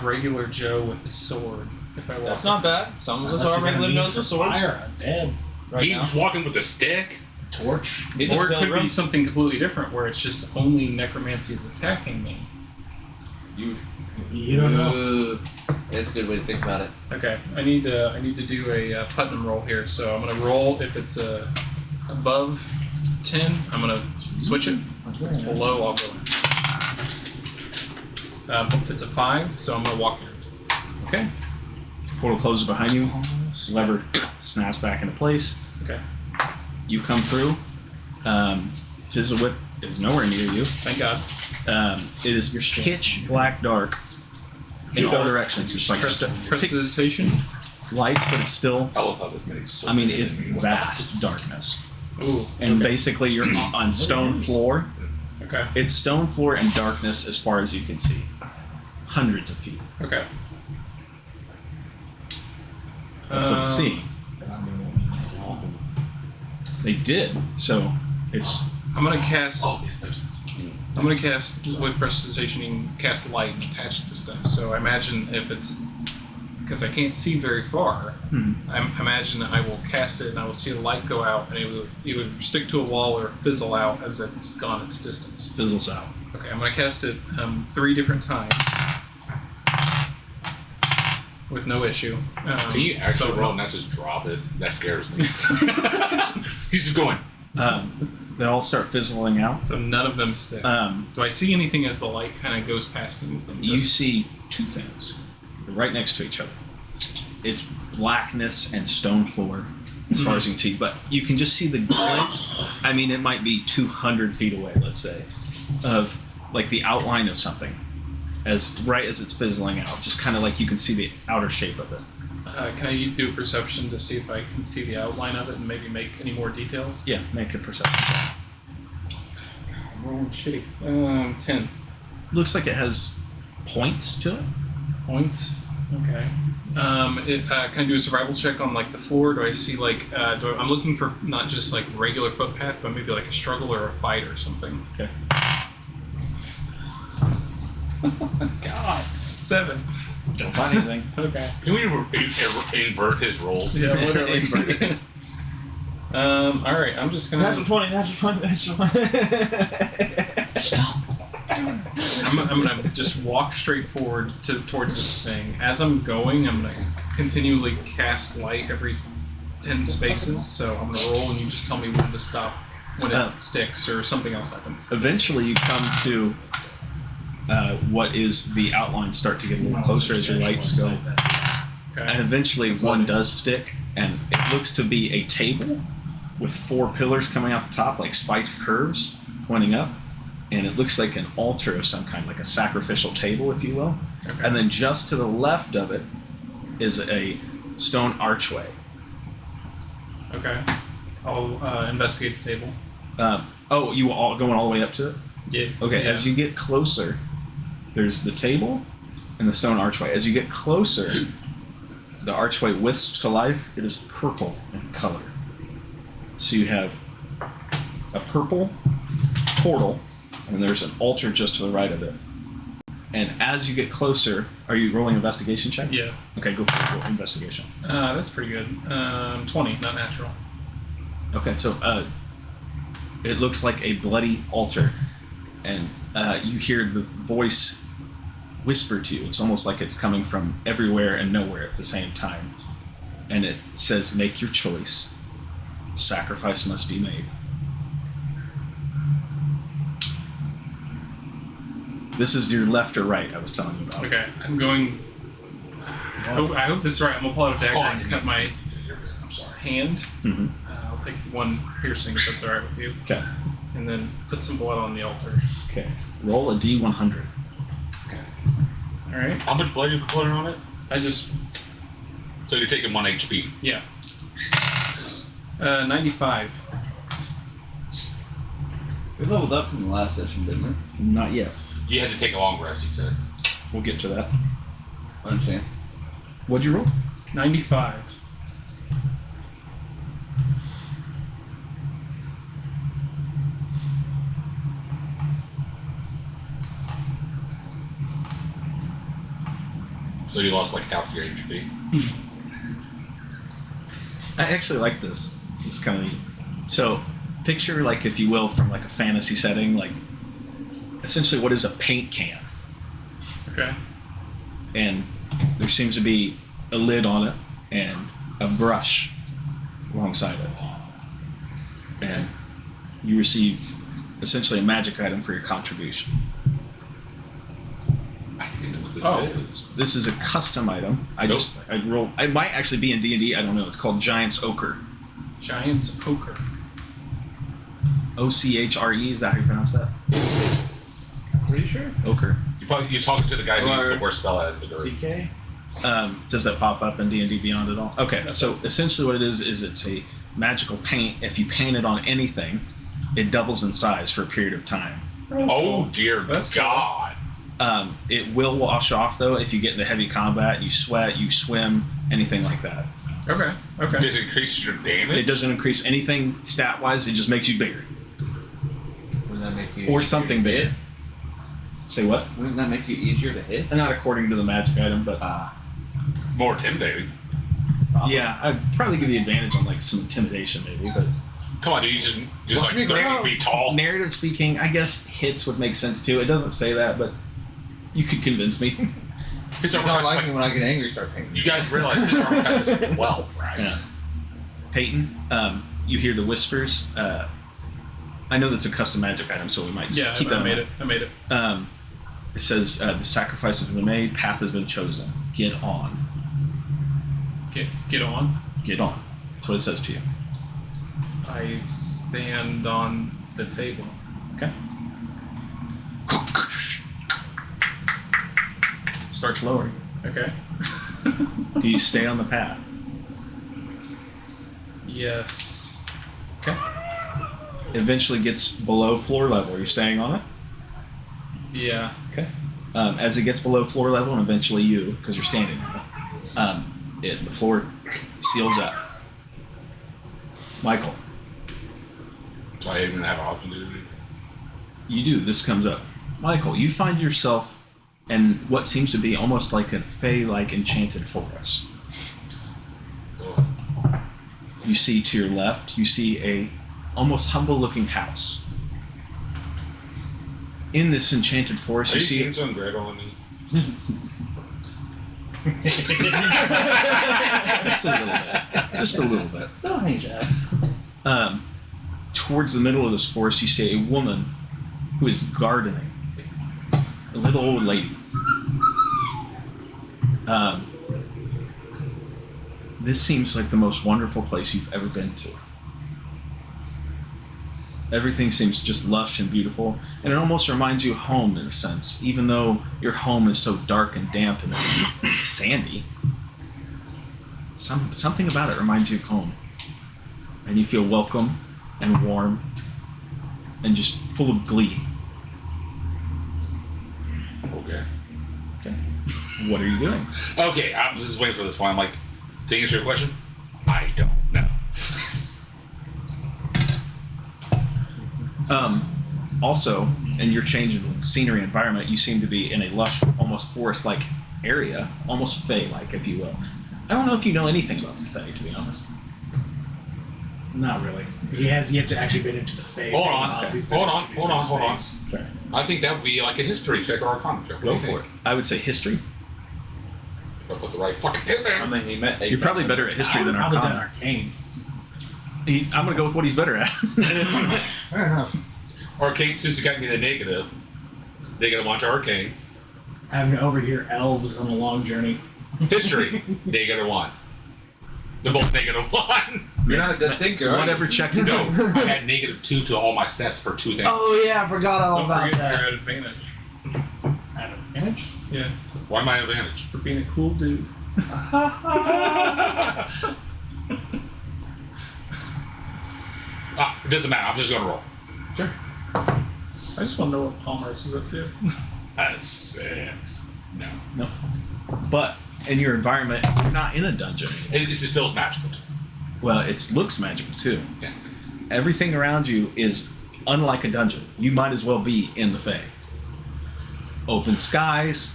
Speaker 5: regular Joe with a sword. If I walk.
Speaker 1: That's not bad. Some of us
Speaker 6: Unless
Speaker 1: are
Speaker 6: you're gonna
Speaker 1: regular
Speaker 6: use
Speaker 1: nose
Speaker 6: for
Speaker 1: with swords.
Speaker 6: fire, I'm dead.
Speaker 1: Right now.
Speaker 2: He's walking with a stick.
Speaker 6: Torch.
Speaker 1: He's
Speaker 5: Or
Speaker 1: a
Speaker 5: it could
Speaker 1: pilgrim.
Speaker 5: be something completely different where it's just only necromancy is attacking me.
Speaker 6: You don't know.
Speaker 1: That's a good way to think about it.
Speaker 5: Okay, I need to do a Putnam roll here. So I'm gonna roll if it's above 10. I'm gonna switch it. If it's below, I'll go in. It's a 5, so I'm gonna walk in.
Speaker 3: Okay. Portal closes behind you. Lever snaps back into place.
Speaker 5: Okay,
Speaker 3: You come through. Fizzlewhip is nowhere near you.
Speaker 5: thank God.
Speaker 3: It is pitch black dark in all directions. It's like
Speaker 5: Prestidigitation.
Speaker 3: lights, but it's still.
Speaker 2: I love how this makes so
Speaker 3: I mean, it's vast darkness.
Speaker 5: Ooh.
Speaker 3: And
Speaker 5: okay.
Speaker 3: basically, you're on stone floor.
Speaker 5: Okay.
Speaker 3: It's stone floor and darkness as far as you can see. Hundreds of feet.
Speaker 5: Okay.
Speaker 3: That's what you see. They did. So it's.
Speaker 5: I'm gonna cast.
Speaker 2: Oh, yes, there's.
Speaker 5: I'm gonna cast with prestidigitation. You can cast light and attach it to stuff. So I imagine if it's because I can't see very far, I imagine I will cast it and I will see the light go out and it will either stick to a wall or fizzle out as it's gone its distance.
Speaker 3: Fizzles out.
Speaker 5: Okay, I'm gonna cast it 3 different times with no issue.
Speaker 2: Can you actually roll and not just drop it? That scares me. He's just going.
Speaker 3: They all start fizzling out.
Speaker 5: So none of them stick. Do I see anything as the light kind of goes past them?
Speaker 3: You see two things. They're right next to each other. It's blackness and stone floor as far as you can see, but you can just see the glint. I mean, it might be 200 feet away, let's say, of like the outline of something as right as it's fizzling out. Just kind of like you can see the outer shape of it.
Speaker 5: Can I do perception to see if I can see the outline of it and maybe make any more details?
Speaker 3: Yeah, make a perception check.
Speaker 5: I'm rolling shitty. 10
Speaker 3: Looks like it has points to it.
Speaker 5: points. Okay. Can I do a survival check on like the floor? Do I see like I'm looking for not just like regular footpath, but maybe like a struggle or a fight or something.
Speaker 3: Okay.
Speaker 5: Oh my God. 7.
Speaker 3: Don't find anything.
Speaker 5: Okay.
Speaker 2: Can we invert his rolls?
Speaker 5: Yeah, whatever. All right. I'm just gonna.
Speaker 1: Natural 20, natural 20, natural 20.
Speaker 6: Stop.
Speaker 5: I'm gonna just walk straight forward towards this thing. As I'm going, I'm gonna continually cast light every 10 spaces. So I'm gonna roll, and you just tell me when to stop when it sticks or something else happens.
Speaker 3: Eventually, you come to what is the outlines start to get a little closer as your lights go.
Speaker 5: Okay.
Speaker 3: And eventually one does stick, and it looks to be a table with 4 pillars coming out the top, like spiked curves pointing up. And it looks like an altar of some kind, like a sacrificial table, if you will.
Speaker 5: Okay.
Speaker 3: And then just to the left of it is a stone archway.
Speaker 5: Okay. I'll investigate the table.
Speaker 3: You all going all the way up to it?
Speaker 5: Yeah.
Speaker 3: Okay,
Speaker 5: Yeah.
Speaker 3: as you get closer, there's the table and the stone archway. As you get closer, the archway wisps to life. It is purple in color. So you have a purple portal, and there's an altar just to the right of it. And as you get closer, are you rolling investigation check?
Speaker 5: Yeah.
Speaker 3: Okay, go for your investigation.
Speaker 5: That's pretty good. 20, not natural.
Speaker 3: Okay, so it looks like a bloody altar, and you hear the voice whisper to you. It's almost like it's coming from everywhere and nowhere at the same time. And it says, "Make your choice. Sacrifice must be made." This is your left or right I was telling you about.
Speaker 5: Okay. I'm going. I hope this is right. I'm gonna pull out a dagger and cut my
Speaker 2: I'm sorry.
Speaker 5: hand.
Speaker 3: Mm-hmm.
Speaker 5: I'll take 1 piercing if that's all right with you,
Speaker 3: Okay.
Speaker 5: and then put some blood on the altar.
Speaker 3: Okay. Roll a D100.
Speaker 5: All right.
Speaker 2: How much blood are you putting on it?
Speaker 5: I just
Speaker 2: So you're taking 1 HP.
Speaker 5: Yeah. 95.
Speaker 1: We leveled up from the last session, didn't we?
Speaker 3: Not yet.
Speaker 2: You had to take a long rest, he said.
Speaker 3: We'll get to that.
Speaker 1: I understand.
Speaker 3: What'd you roll?
Speaker 5: 95.
Speaker 2: So you lost like half your HP.
Speaker 3: I actually like this. It's kind of neat. So, picture, like, if you will, from like a fantasy setting, like essentially what is a paint can,
Speaker 5: Okay.
Speaker 3: and there seems to be a lid on it and a brush alongside it, and you receive essentially a magic item for your contribution.
Speaker 2: I don't know what this
Speaker 3: Oh.
Speaker 2: is.
Speaker 3: This is a custom item. I roll. It might actually be in D&D. I don't know. It's called Giant's Ochre.
Speaker 5: Giant's Ochre.
Speaker 3: O-C-H-R-E. Is that how you pronounce that?
Speaker 6: Pretty sure.
Speaker 3: Ochre.
Speaker 2: You're talking to the guy who used
Speaker 1: Or-
Speaker 2: the worst spell out of the group.
Speaker 6: CK.
Speaker 3: Does that pop up in D&D Beyond at all? Okay,
Speaker 5: That
Speaker 3: so
Speaker 5: does.
Speaker 3: essentially what it is it's a magical paint. If you paint it on anything, it doubles in size for a period of time.
Speaker 2: Oh dear
Speaker 5: That's cool.
Speaker 2: God.
Speaker 3: It will wash off, though, if you get into heavy combat, you sweat, you swim, anything like that.
Speaker 5: Okay. Okay.
Speaker 2: Does it increase your damage?
Speaker 3: It doesn't increase anything stat-wise, it just makes you bigger.
Speaker 1: Wouldn't that make you
Speaker 3: Or
Speaker 1: easier
Speaker 3: something
Speaker 1: to
Speaker 3: bigger.
Speaker 1: hit?
Speaker 3: Say what?
Speaker 1: Wouldn't that make you easier to hit?
Speaker 3: Not according to the magic item, but
Speaker 2: More intimidating.
Speaker 3: yeah, I'd probably give you advantage on like some intimidation maybe, but
Speaker 2: Come on, dude. You just
Speaker 1: Well,
Speaker 2: like
Speaker 1: to be
Speaker 2: 13
Speaker 1: fair-
Speaker 2: feet tall.
Speaker 3: narrative speaking, I guess hits would make sense too. It doesn't say that, but you could convince me.
Speaker 2: His
Speaker 1: I
Speaker 2: armor
Speaker 1: don't
Speaker 2: class is
Speaker 1: like me
Speaker 2: like,
Speaker 1: when I get angry, start painting.
Speaker 2: you guys realize his armor class is 12, right?
Speaker 3: Yeah. Peyton, you hear the whispers. I know that's a custom magic item, so we might just
Speaker 5: Yeah,
Speaker 3: keep that
Speaker 5: I
Speaker 3: in
Speaker 5: made
Speaker 3: mind.
Speaker 5: it.
Speaker 3: It says the sacrifice has been made, path has been chosen. Get on.
Speaker 5: Get on.
Speaker 3: Get on. That's what it says to you.
Speaker 5: I stand on the table.
Speaker 3: Okay. Starts lowering.
Speaker 5: Okay.
Speaker 3: Do you stay on the path?
Speaker 5: Yes.
Speaker 3: Okay. Eventually gets below floor level. Are you staying on it?
Speaker 5: Yeah.
Speaker 3: Okay. As it gets below floor level, and eventually you, because you're standing on it, the floor seals up. Michael,
Speaker 2: Do I even have an option to do it?
Speaker 3: you do. This comes up. Michael, you find yourself in what seems to be almost like a fey-like enchanted forest.
Speaker 2: Oh.
Speaker 3: You see to your left, you see a almost humble-looking house. In this enchanted forest,
Speaker 2: Are
Speaker 3: you
Speaker 2: you
Speaker 3: see
Speaker 2: getting some bread on me?
Speaker 3: just a little bit. Just a little bit.
Speaker 1: No, hey, Jack.
Speaker 3: Towards the middle of this forest, you see a woman who is gardening. A little old lady. This seems like the most wonderful place you've ever been to. Everything seems just lush and beautiful, and it almost reminds you of home in a sense, even though your home is so dark and damp and sandy. Something about it reminds you of home, and you feel welcome and warm and just full of glee.
Speaker 2: Okay.
Speaker 3: Okay. What are you doing?
Speaker 2: Okay, I'm just waiting for this one. I'm like, to answer your question, I don't know.
Speaker 3: Also, in your change of scenery environment, you seem to be in a lush, almost forest-like area, almost fey-like, if you will. I don't know if you know anything about the Fae, to be honest.
Speaker 6: Not really. He has yet to actually been into the phase.
Speaker 2: Hold on. Hold on.
Speaker 3: Okay.
Speaker 2: I think that would be like a history check or a arcana check. What do
Speaker 3: Go
Speaker 2: you
Speaker 3: for
Speaker 2: think?
Speaker 3: it. I would say history.
Speaker 2: If I put the right fucking tip
Speaker 1: I
Speaker 2: in.
Speaker 1: mean, he met.
Speaker 3: You're probably better at history than
Speaker 6: Probably done
Speaker 3: Arcana.
Speaker 6: arcane.
Speaker 3: I'm going to go with what he's better at.
Speaker 1: Fair enough.
Speaker 2: Arcane, since you got me the negative, -1 to arcane.
Speaker 6: Having to overhear elves on a long journey.
Speaker 2: History, -1. They're both -1.
Speaker 1: You're not a good thinker, are
Speaker 3: Whatever
Speaker 1: you?
Speaker 3: check you
Speaker 2: No, I had -2 to all my stats for 2 things.
Speaker 6: Oh yeah, I forgot all
Speaker 5: Don't
Speaker 6: about
Speaker 5: forget
Speaker 6: that.
Speaker 5: you're at advantage.
Speaker 6: At advantage?
Speaker 5: Yeah.
Speaker 2: Why am I advantage?
Speaker 5: For being a cool dude.
Speaker 2: It doesn't matter. I'm just gonna roll.
Speaker 3: Sure.
Speaker 5: I just want to know what Palmaris is up to.
Speaker 2: That's 6. No.
Speaker 3: No. But in your environment, you're not in a dungeon.
Speaker 2: It just feels magical to me.
Speaker 3: Well, it looks magical too.
Speaker 2: Yeah.
Speaker 3: Everything around you is unlike a dungeon. You might as well be in the Fae. Open skies,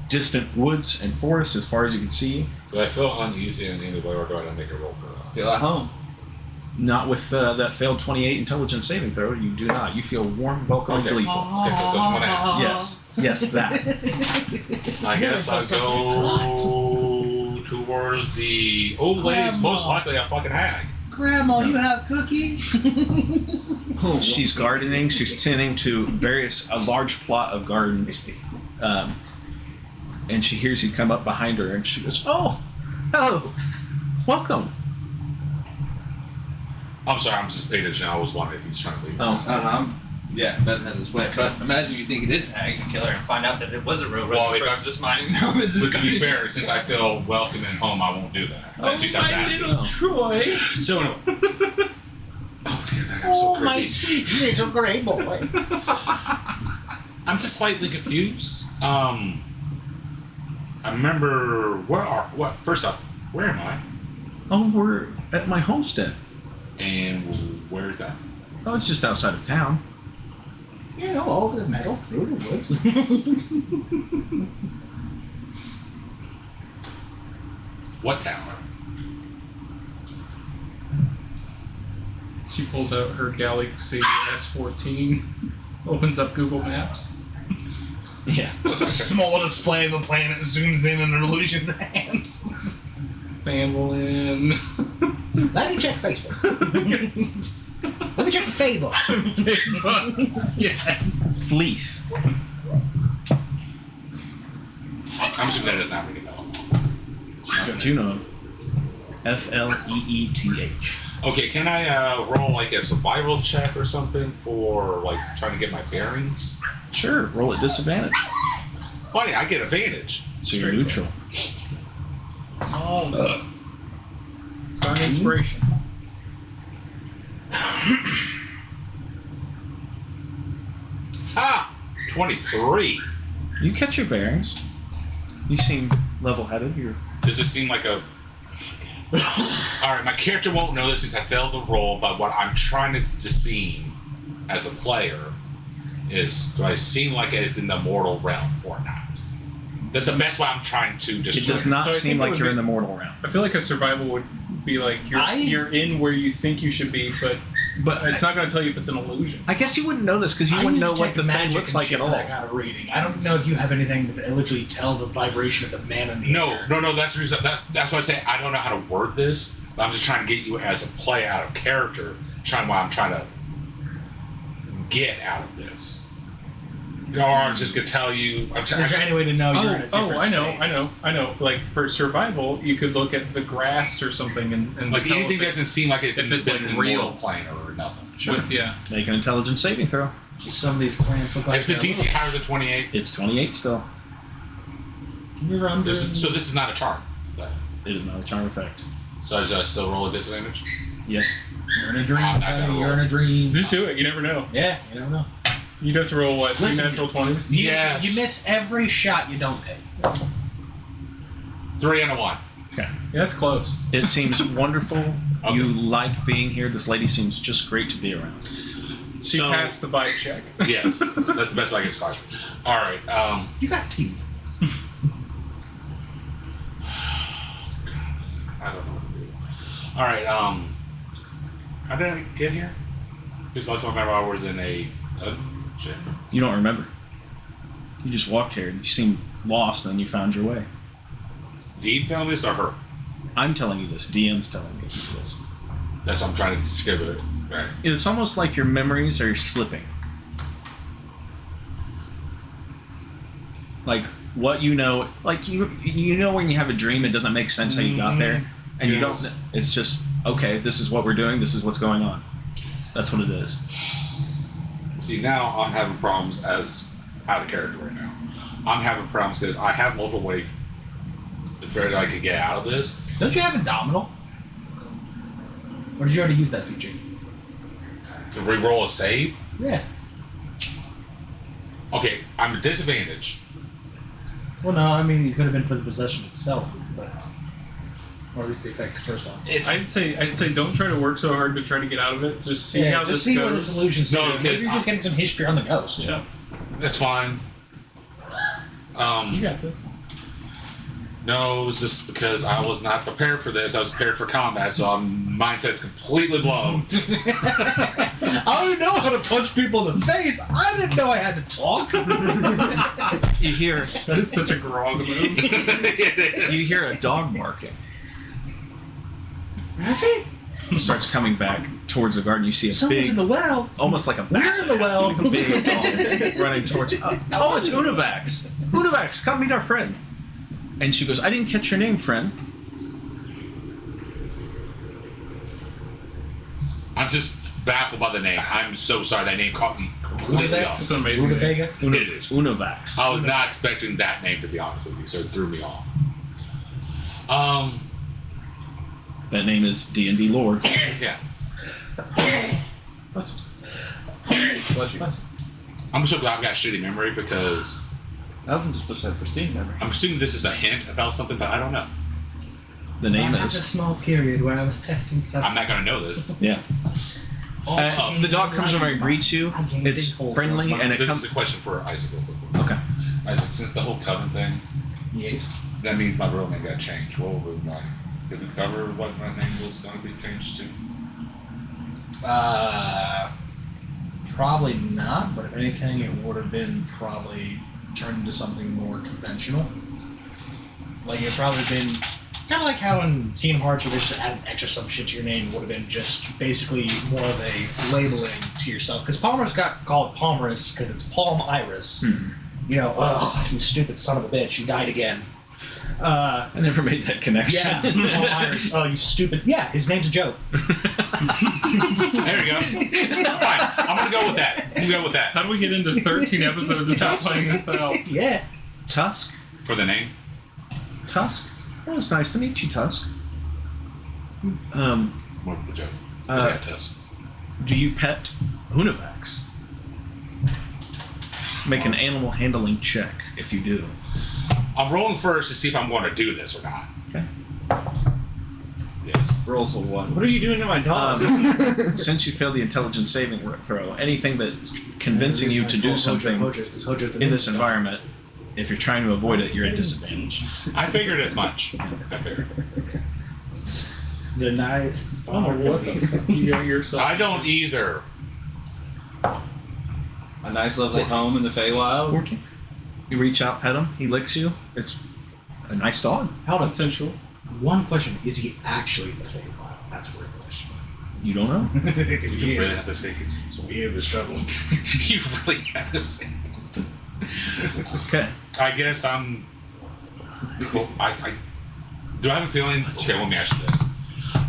Speaker 3: distant woods and forests as far as you can see.
Speaker 2: Do I feel uneasy in any way, or do I make a roll for that?
Speaker 1: Feel at home.
Speaker 3: Not with that failed 28 intelligence saving throw. You do not. You feel warm, welcome, and gleeful.
Speaker 2: Okay, because there's one ass.
Speaker 3: Yes, that.
Speaker 2: I guess I'll go towards the old lady's most likely a fucking hag.
Speaker 6: Grandma, you have cookies?
Speaker 3: She's gardening. She's tending to a large plot of gardens, and she hears you come up behind her, and she goes, "Oh, hello, welcome."
Speaker 2: I'm sorry, I'm just paying attention. I was wondering if he's trying to leave.
Speaker 3: Oh,
Speaker 1: Better head this way. But imagine you think it is a hag and kill her and find out that it was a real
Speaker 2: Well,
Speaker 1: person
Speaker 2: if I'm
Speaker 1: just minding their own business.
Speaker 2: But to be fair, since I feel welcome and home, I won't do that. Unless you start asking.
Speaker 5: little Troy.
Speaker 2: So anyway. Oh dear, that I'm so creepy.
Speaker 6: sweet little gray boy.
Speaker 2: I'm just slightly confused. I remember first off, where am I?
Speaker 3: oh, we're at my homestead.
Speaker 2: And where is that?
Speaker 3: Oh, it's just outside of town.
Speaker 6: You know, over the meadow, through the woods.
Speaker 2: What town?
Speaker 5: She pulls out her Galaxy S14, opens up Google Maps.
Speaker 3: Yeah.
Speaker 4: Small display of a planet zooms in and an illusion hands.
Speaker 5: Famblin.
Speaker 6: Let me check Facebook. Let me check Facebook.
Speaker 5: Yes.
Speaker 3: Fleeth.
Speaker 2: I'm assuming that does not ring a bell.
Speaker 3: That you know of. Fleeth.
Speaker 2: Okay, can I roll like a survival check or something for like trying to get my bearings?
Speaker 3: Sure. Roll at disadvantage.
Speaker 2: Funny, I get advantage.
Speaker 3: So you're neutral.
Speaker 5: Oh. Got an inspiration.
Speaker 2: 23.
Speaker 3: You catch your bearings. You seem level-headed. You're.
Speaker 2: Does it seem like a... Alright, my character won't know this since I failed the roll, but what I'm trying to seem as a player is, do I seem like it's in the mortal realm or not? That's the best way I'm trying to
Speaker 3: It
Speaker 2: describe.
Speaker 3: does not
Speaker 5: So I
Speaker 3: seem
Speaker 5: think it
Speaker 3: like
Speaker 5: would
Speaker 3: you're
Speaker 5: be-
Speaker 3: in the mortal realm.
Speaker 5: I feel like a survival would be like you're in where you think you should be, but it's not going to tell you if it's an illusion.
Speaker 3: I guess you wouldn't know this because you wouldn't know what the thing looks like at all.
Speaker 4: I got a reading. I don't know if you have anything that literally tells the vibration of the man in the air.
Speaker 2: No, that's the reason, that's why I say I don't know how to word this, but I'm just trying to get you as a play out of character, what I'm trying to get out of this. Or I'm just going to tell you...
Speaker 4: Is there any way to know you're in a different
Speaker 5: I know. Like for survival, you could look at the grass or something and
Speaker 2: Like
Speaker 5: tell
Speaker 2: anything
Speaker 5: if
Speaker 2: doesn't seem like it's
Speaker 5: if it's,
Speaker 2: been
Speaker 5: like,
Speaker 2: in
Speaker 5: real.
Speaker 2: mortal plane or nothing.
Speaker 5: Yeah.
Speaker 3: Make an intelligence saving throw.
Speaker 4: Some of these plants look like
Speaker 2: Is the
Speaker 4: they're
Speaker 2: DC higher than 28?
Speaker 3: It's 28 still.
Speaker 4: You're under.
Speaker 2: So this is not a charm.
Speaker 3: It is not a charm effect.
Speaker 2: So I still roll a disadvantage?
Speaker 3: Yes.
Speaker 4: You're in a dream.
Speaker 2: I'm not gonna
Speaker 4: buddy,
Speaker 2: roll.
Speaker 4: You're in a dream.
Speaker 5: Just do it. You never know.
Speaker 4: Yeah, you don't know.
Speaker 5: You'd have to roll what? Two
Speaker 4: Listen.
Speaker 5: natural 20s?
Speaker 2: Yes.
Speaker 4: You miss every shot you don't take.
Speaker 2: 3 and a 1.
Speaker 5: Yeah, that's close.
Speaker 3: It seems wonderful.
Speaker 2: Okay.
Speaker 3: You like being here. This lady seems just great to be around.
Speaker 5: She passed the vibe check.
Speaker 2: Yes, that's the best way I can describe it. All right.
Speaker 6: You got teeth.
Speaker 2: I don't know what to do. All right. How did I get here? Because last time I remember I was in a dungeon.
Speaker 3: You don't remember. You just walked here. You seemed lost, and then you found your way.
Speaker 2: Did tell this or her?
Speaker 3: I'm telling you this. DM's telling me this.
Speaker 2: That's what I'm trying to describe it. Right.
Speaker 3: It's almost like your memories are slipping. Like what you know, like you know when you have a dream, it doesn't make sense how you got there, and you
Speaker 2: Yes.
Speaker 3: don't. It's just okay. This is what we're doing. This is what's going on. That's what it is.
Speaker 2: See, now I'm having problems as out of character right now. I'm having problems because I have multiple ways afraid I could get out of this.
Speaker 4: Don't you have Indomitable? Or did you already use that feature?
Speaker 2: To re-roll a save?
Speaker 4: Yeah.
Speaker 2: Okay, I'm at disadvantage.
Speaker 4: Well, no, I mean, it could have been for the possession itself, but. Or at least the effect first one.
Speaker 5: I'd say don't try to work so hard to try to get out of it. Just see how this
Speaker 4: see
Speaker 5: goes.
Speaker 4: what the solution's
Speaker 2: No,
Speaker 4: to. Maybe
Speaker 2: because
Speaker 4: you're just getting some history on the ghost.
Speaker 5: Yeah,
Speaker 2: That's fine.
Speaker 5: you got this.
Speaker 2: No, it was just because I was not prepared for this. I was prepared for combat, so my mindset's completely blown.
Speaker 4: I don't know how to punch people in the face. I didn't know I had to talk.
Speaker 3: You hear
Speaker 5: That is such a grog move.
Speaker 2: It is.
Speaker 3: you hear a dog barking.
Speaker 4: Has he?
Speaker 3: He starts coming back towards the garden. You see a
Speaker 4: Someone's
Speaker 3: big,
Speaker 4: in the well.
Speaker 3: almost like a
Speaker 4: Where's
Speaker 3: basset
Speaker 4: the well?
Speaker 3: hound, big dog running towards. Oh, it's Unavax. Unavax, come meet our friend. And she goes, I didn't catch your name, friend.
Speaker 2: I'm just baffled by the name. I'm so sorry. That name caught me completely
Speaker 4: Unavax?
Speaker 2: off.
Speaker 5: It's an amazing. name.
Speaker 4: Rutabaga?
Speaker 2: It is.
Speaker 3: Unavax.
Speaker 2: I was not expecting that name, to be honest with you, so it threw me off.
Speaker 3: That name is D&D lore.
Speaker 2: Yeah.
Speaker 5: Bless you. Bless you. Bless you.
Speaker 2: I'm so glad I've got a shitty memory because
Speaker 1: Elfins are supposed to have pristine memory.
Speaker 2: I'm assuming this is a hint about something, but I don't know.
Speaker 3: The name
Speaker 4: I had a
Speaker 3: is.
Speaker 4: small period where I was testing substances.
Speaker 2: I'm not going to know this.
Speaker 3: Yeah. The dog comes over and greets you. It's friendly and it
Speaker 2: This
Speaker 3: comes.
Speaker 2: is a question for Isaac real quick.
Speaker 3: Okay.
Speaker 2: Isaac, since the whole coven thing,
Speaker 4: Yes.
Speaker 2: that means my real name got changed. What would my... Did we cover what my name was going to be changed to?
Speaker 4: Probably not, but if anything, it would have been probably turned into something more conventional. Like, it probably been kind of like how in Kingdom Hearts, where they just add an extra some shit to your name, it would have been just basically more of a labeling to yourself. Because Palmer's got called Palmerus because it's Palm Iris. You know, oh, you stupid son of a bitch, you died again.
Speaker 3: I never made that connection.
Speaker 4: Yeah, Palm Iris. Oh, you stupid. Yeah, his name's a joke.
Speaker 2: There you go. Fine. I'm going to go with that. I'm going to go with that.
Speaker 5: How do we get into 13 episodes without finding this out?
Speaker 4: Yeah.
Speaker 3: Tusk?
Speaker 2: For the name?
Speaker 3: Tusk? Well, it's nice to meet you, Tusk.
Speaker 2: More of the joke. Tusk.
Speaker 3: Do you pet Unavax? Make an animal handling check if you do.
Speaker 2: I'm rolling first to see if I'm going to do this or not.
Speaker 3: Okay.
Speaker 2: Yes.
Speaker 1: Rolls a 1.
Speaker 6: What are you doing to my dog?
Speaker 3: Since you failed the intelligence saving throw, anything that's convincing you to do something in this environment, if you're trying to avoid it, you're at disadvantage.
Speaker 2: I figured as much. I figured.
Speaker 6: They're nice.
Speaker 5: Oh, what the fuck? You got yourself.
Speaker 2: I don't either.
Speaker 1: A nice, lovely home in the Feywild.
Speaker 3: 14. You reach out, pet him, he licks you. It's a nice dog.
Speaker 4: Hold on.
Speaker 5: Consensual.
Speaker 4: One question: is he actually in the Feywild? That's a weird question.
Speaker 3: You don't know?
Speaker 2: You really have to say it's so
Speaker 6: We have the struggle.
Speaker 2: You really have to say that.
Speaker 3: Okay.
Speaker 2: I guess I'm. Cool. I do I have a feeling? Okay, let me ask you this.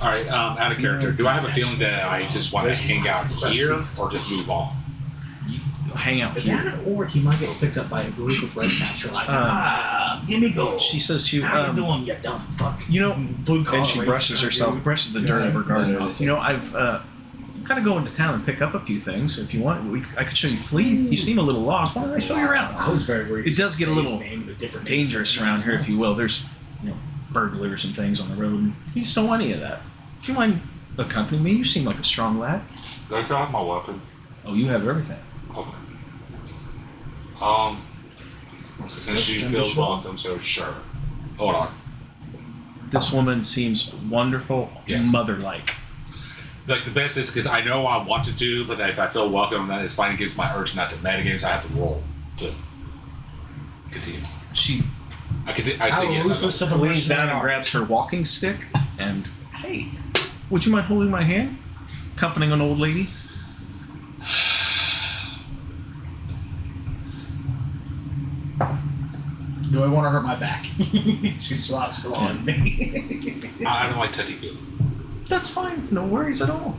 Speaker 2: All right, out of character. Do I have a feeling that I just want to hang out here or just move on?
Speaker 3: Hang out
Speaker 4: If
Speaker 3: here.
Speaker 4: that orc, he might get picked up by a group of red caps. You're like, give me go.
Speaker 3: She says to you,
Speaker 4: How you doing, you dumb fuck?
Speaker 3: you know,
Speaker 4: Blue collar
Speaker 3: and she brushes
Speaker 4: racist,
Speaker 3: herself,
Speaker 4: dude.
Speaker 3: brushes the dirt of her garden off. You know, I've kind of go into town and pick up a few things. If you want, I could show you fleas. You seem a little lost. Why don't I show you around?
Speaker 4: I was very worried.
Speaker 3: It does get a
Speaker 4: to say
Speaker 3: little
Speaker 4: his name, but different
Speaker 3: dangerous around here, if you will. There's, burglars and things on the road. And you just don't want any of that. Would you mind accompanying me? You seem like a strong lad.
Speaker 2: Do I still have my weapons?
Speaker 3: Oh, you have everything.
Speaker 2: Okay. Since she feels welcome, so sure. Hold on.
Speaker 3: This woman seems wonderful,
Speaker 2: Yes.
Speaker 3: mother-like.
Speaker 2: Like, the best is because I know I want to do, but if I feel welcome, that is fighting against my urge not to metagame, so I have to roll to continue.
Speaker 3: She
Speaker 2: I say yes.
Speaker 3: leans down and grabs her walking stick and, hey, would you mind holding my hand? Accompanying an old lady?
Speaker 4: Do I want to hurt my back? She's still on me.
Speaker 2: I don't like touchy feely.
Speaker 3: That's fine. No worries at all.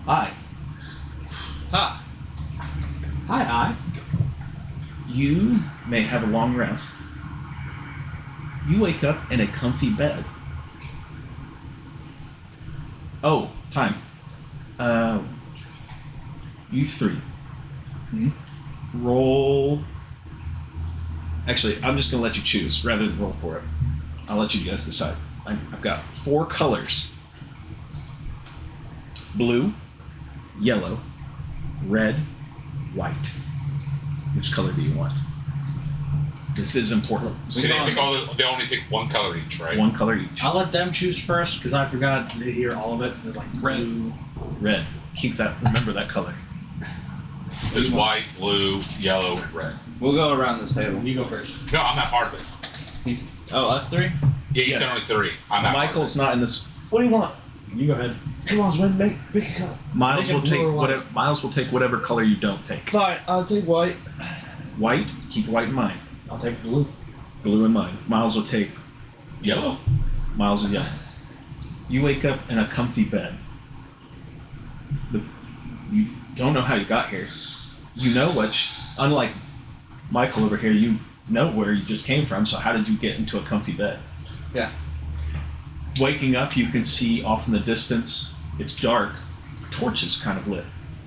Speaker 4: Hi.
Speaker 5: Ha!
Speaker 4: Hi.
Speaker 3: You may have a long rest. You wake up in a comfy bed. Oh, time. You three. Roll. Actually, I'm just going to let you choose rather than roll for it. I'll let you guys decide. I've got 4 colors: blue, yellow, red, white. Which color do you want? This is important.
Speaker 2: So they only pick one color each, right?
Speaker 3: One color each.
Speaker 4: I'll let them choose first because I forgot to hear all of it. It was like blue.
Speaker 3: Red. Keep that. Remember that color.
Speaker 2: There's white, blue, yellow, and red.
Speaker 1: We'll go around this table.
Speaker 4: You go first.
Speaker 2: No, I'm not part of it.
Speaker 1: Us 3?
Speaker 2: Yeah, you said
Speaker 3: Yes.
Speaker 2: only 3. I'm not
Speaker 3: Michael's
Speaker 2: part
Speaker 3: not in this. What do you want?
Speaker 4: You go ahead.
Speaker 6: Come on, Sven, make a color.
Speaker 3: Miles
Speaker 4: Make it
Speaker 3: will
Speaker 4: blue
Speaker 3: take
Speaker 4: or white.
Speaker 3: whatever. Miles will take whatever color you don't take.
Speaker 6: Fine, I'll take white.
Speaker 3: White. Keep white in mind.
Speaker 4: I'll take blue.
Speaker 3: Blue in mind. Miles will take yellow. Miles is yellow. You wake up in a comfy bed. You don't know how you got here. You know which, unlike Michael over here, you know where you just came from, so how did you get into a comfy bed?
Speaker 1: Yeah.
Speaker 3: Waking up, you can see off in the distance, it's dark, torches kind of lit.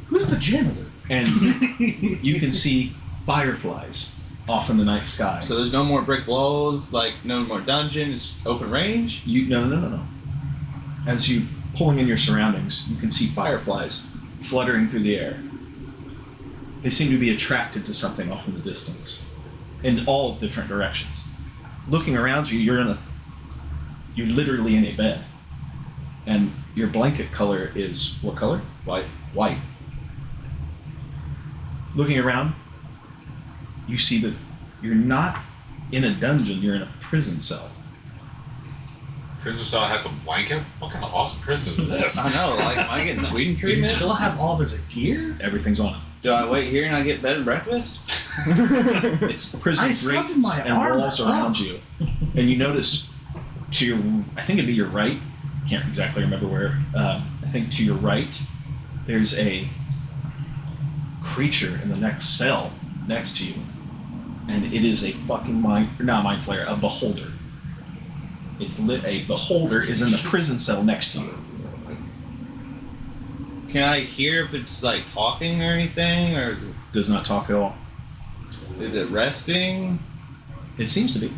Speaker 6: Whose pajamas are
Speaker 3: And you can see fireflies off in the night sky.
Speaker 1: So there's no more brick walls, like no more dungeon, it's open range?
Speaker 3: No. As you pulling in your surroundings, you can see fireflies fluttering through the air. They seem to be attracted to something off in the distance, in all different directions. Looking around you, you're literally in a bed, and your blanket color is what color?
Speaker 1: White.
Speaker 3: White. Looking around, you see that you're not in a dungeon, you're in a prison cell.
Speaker 2: Prison cell has a blanket? What kind of awesome prison is this?
Speaker 1: I know, like, am I getting Sweden
Speaker 4: Does he
Speaker 1: treatment?
Speaker 4: still have all of his gear?
Speaker 3: Everything's on it.
Speaker 1: Do I wait here and I get bed and breakfast?
Speaker 3: It's prison
Speaker 4: I slept in
Speaker 3: grates
Speaker 4: my
Speaker 3: and
Speaker 4: armor.
Speaker 3: walls around you. And you notice to your, I think it'd be your right, can't exactly remember where, I think to your right, there's a creature in the next cell next to you. And it is a fucking mind flayer, a beholder. It's lit, a beholder is in the prison cell next to you.
Speaker 1: Can I hear if it's like talking or anything, or
Speaker 3: Does not talk at all.
Speaker 1: is it resting?
Speaker 3: It seems to be.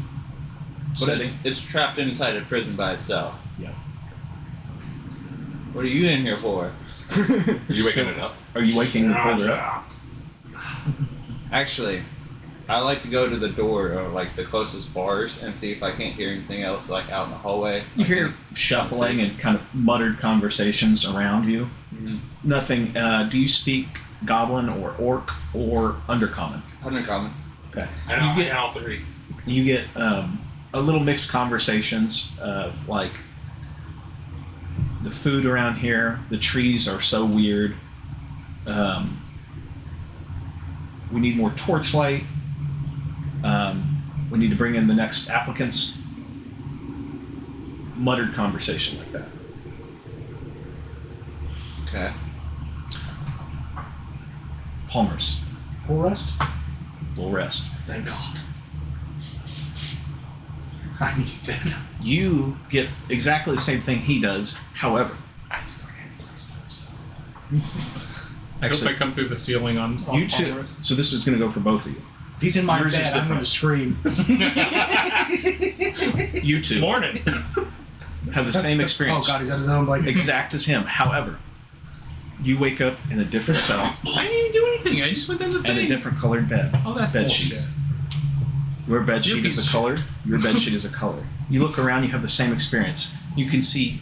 Speaker 1: But
Speaker 3: Sitting.
Speaker 1: it's trapped inside a prison by itself.
Speaker 3: Yeah.
Speaker 1: What are you in here for?
Speaker 2: Are you waking it up?
Speaker 3: Are you waking the beholder up?
Speaker 1: Actually, I like to go to the door or like the closest bars and see if I can't hear anything else like out in the hallway.
Speaker 3: You hear shuffling and kind of muttered conversations around you.
Speaker 1: Mm-hmm.
Speaker 3: Nothing. Do you speak Goblin or Orc or Undercommon?
Speaker 1: Undercommon.
Speaker 3: Okay.
Speaker 2: I know,
Speaker 3: You
Speaker 2: I
Speaker 3: get-
Speaker 2: get all 3.
Speaker 3: You get a little mixed conversations of like the food around here. The trees are so weird. We need more torchlight. We need to bring in the next applicants. Muttered conversation like that.
Speaker 1: Okay.
Speaker 3: Palmer's
Speaker 4: Full rest?
Speaker 3: full rest.
Speaker 4: Thank God. I need that.
Speaker 3: You get exactly the same thing he does. However,
Speaker 5: I
Speaker 3: actually,
Speaker 5: hope I come through the ceiling on
Speaker 3: you two.
Speaker 5: Palmer's.
Speaker 3: So this is going to go for both of you.
Speaker 4: If he's in my
Speaker 3: Yours is
Speaker 4: bed, I'm going
Speaker 3: different.
Speaker 4: to scream.
Speaker 3: You two
Speaker 5: Morning.
Speaker 3: have the same
Speaker 4: Oh
Speaker 3: experience,
Speaker 4: God, he's at his own blanket.
Speaker 3: exact as him. However, you wake up in a different cell
Speaker 5: I didn't even do anything. I just went down the thing.
Speaker 3: and a different colored bed.
Speaker 5: Oh, that's
Speaker 3: bed
Speaker 5: bullshit.
Speaker 3: sheet. Your bed
Speaker 5: You're a
Speaker 3: sheet is
Speaker 5: piece
Speaker 3: a
Speaker 5: of
Speaker 3: color. Your bed sheet is a color. You look around, you have the same experience. You can see,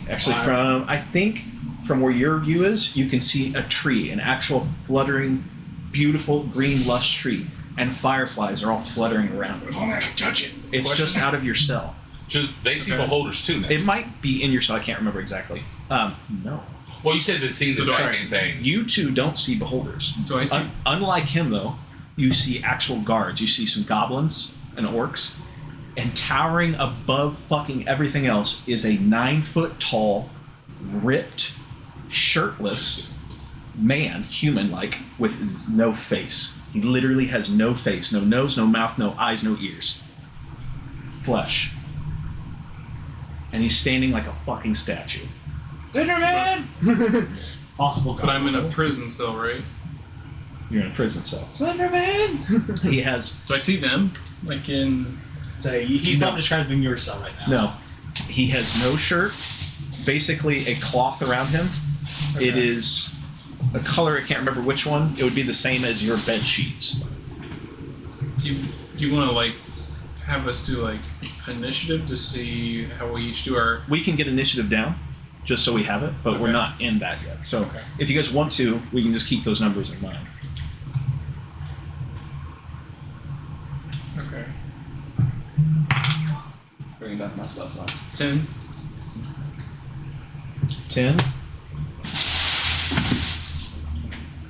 Speaker 3: actually, from where your view is, you can see a tree, an actual fluttering, beautiful green lush tree, and fireflies are all fluttering around. If only I could touch it. It's
Speaker 2: Question.
Speaker 3: just out of your cell.
Speaker 2: So they see
Speaker 5: Okay.
Speaker 2: beholders too now.
Speaker 3: It might be in your cell. I can't remember exactly. No.
Speaker 2: Well, you said they see the
Speaker 5: So do I
Speaker 2: same thing.
Speaker 3: You two don't see beholders.
Speaker 5: Do I see?
Speaker 3: Unlike him, though, you see actual guards. You see some goblins and orcs, and towering above fucking everything else is a 9-foot tall, ripped, shirtless man, human-like, with no face. He literally has no face, no nose, no mouth, no eyes, no ears. flesh. And he's standing like a fucking statue.
Speaker 1: Slenderman!
Speaker 4: Possible.
Speaker 5: But I'm in a prison cell, right?
Speaker 3: You're in a prison cell.
Speaker 1: Slenderman!
Speaker 3: He has
Speaker 5: Do I see them? Like in.
Speaker 4: So he's
Speaker 3: No.
Speaker 4: not describing your cell right now.
Speaker 3: no. He has no shirt. Basically, a cloth around him.
Speaker 5: Okay.
Speaker 3: It is a color. I can't remember which one. It would be the same as your bed sheets.
Speaker 5: Do you want to like have us do like initiative to see how we each do our?
Speaker 3: We can get initiative down, just so we have it, but we're
Speaker 5: Okay.
Speaker 3: not in that yet. So
Speaker 5: Okay.
Speaker 3: if you guys want to, we can just keep those numbers in mind.
Speaker 5: Okay.
Speaker 1: Bringing back my spell slot.
Speaker 5: 10.
Speaker 3: 10.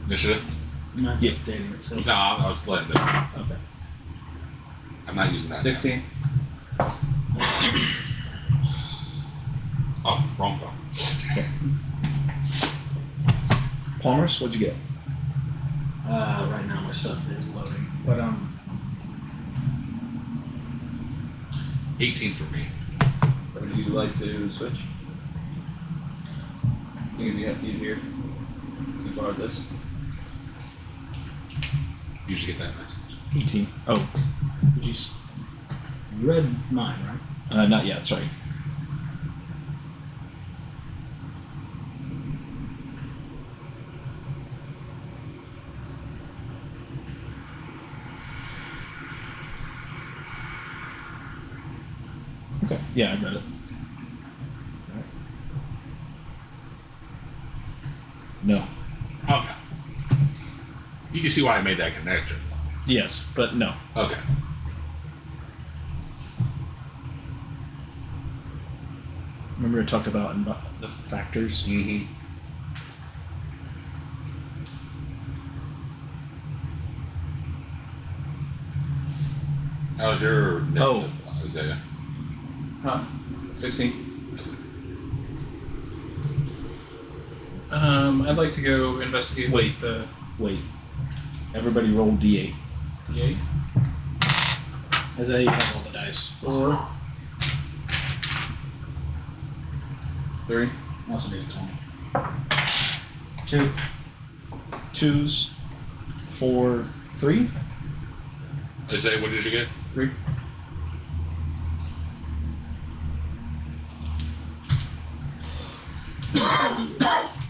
Speaker 2: Initiative?
Speaker 4: Not
Speaker 3: Yeah.
Speaker 4: updating it. So
Speaker 2: No, I was letting them.
Speaker 3: Okay.
Speaker 2: I'm not using that.
Speaker 1: 16.
Speaker 2: Oh, wrong phone.
Speaker 3: Palmer's, what'd you get?
Speaker 4: right now my stuff is loading, but
Speaker 2: 18 for me.
Speaker 1: Would you like to switch? Think it'd be easier if we borrowed this?
Speaker 2: You should get that message.
Speaker 3: 18. Oh,
Speaker 4: you read mine, right?
Speaker 3: not yet, sorry. Okay, yeah, I've read it. No.
Speaker 2: Okay. You can see why I made that connection.
Speaker 3: Yes, but no.
Speaker 2: Okay.
Speaker 3: Remember I talked about the factors?
Speaker 2: Mm-hmm. How's your initiative, Isaiah?
Speaker 1: Huh? 16.
Speaker 5: I'd like to go investigate.
Speaker 3: Wait.
Speaker 5: the
Speaker 3: Wait. Everybody roll D8.
Speaker 5: D8.
Speaker 4: As I have all the dice.
Speaker 5: 4.
Speaker 1: 3.
Speaker 4: I also need a 20. 2.
Speaker 3: 2s. 4. 3.
Speaker 2: Isaiah, what did you get?
Speaker 1: 3.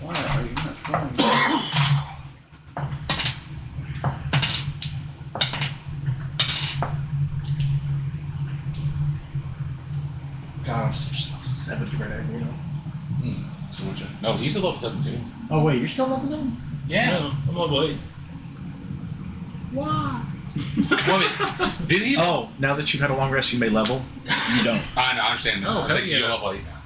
Speaker 1: Why are you not trying?
Speaker 4: God, I'm still just level 70 right now, you know.
Speaker 2: So what's your- No, he's a level 17.
Speaker 4: Oh wait, you're still level 7?
Speaker 5: No, I'm level 8.
Speaker 4: Why?
Speaker 2: Well, did he?
Speaker 3: Oh, now that you've had a long rest, you may level. You don't.
Speaker 2: I know, I understand.
Speaker 5: Oh,
Speaker 2: I was
Speaker 5: hell
Speaker 2: thinking you're
Speaker 5: yeah.
Speaker 2: level 8 now.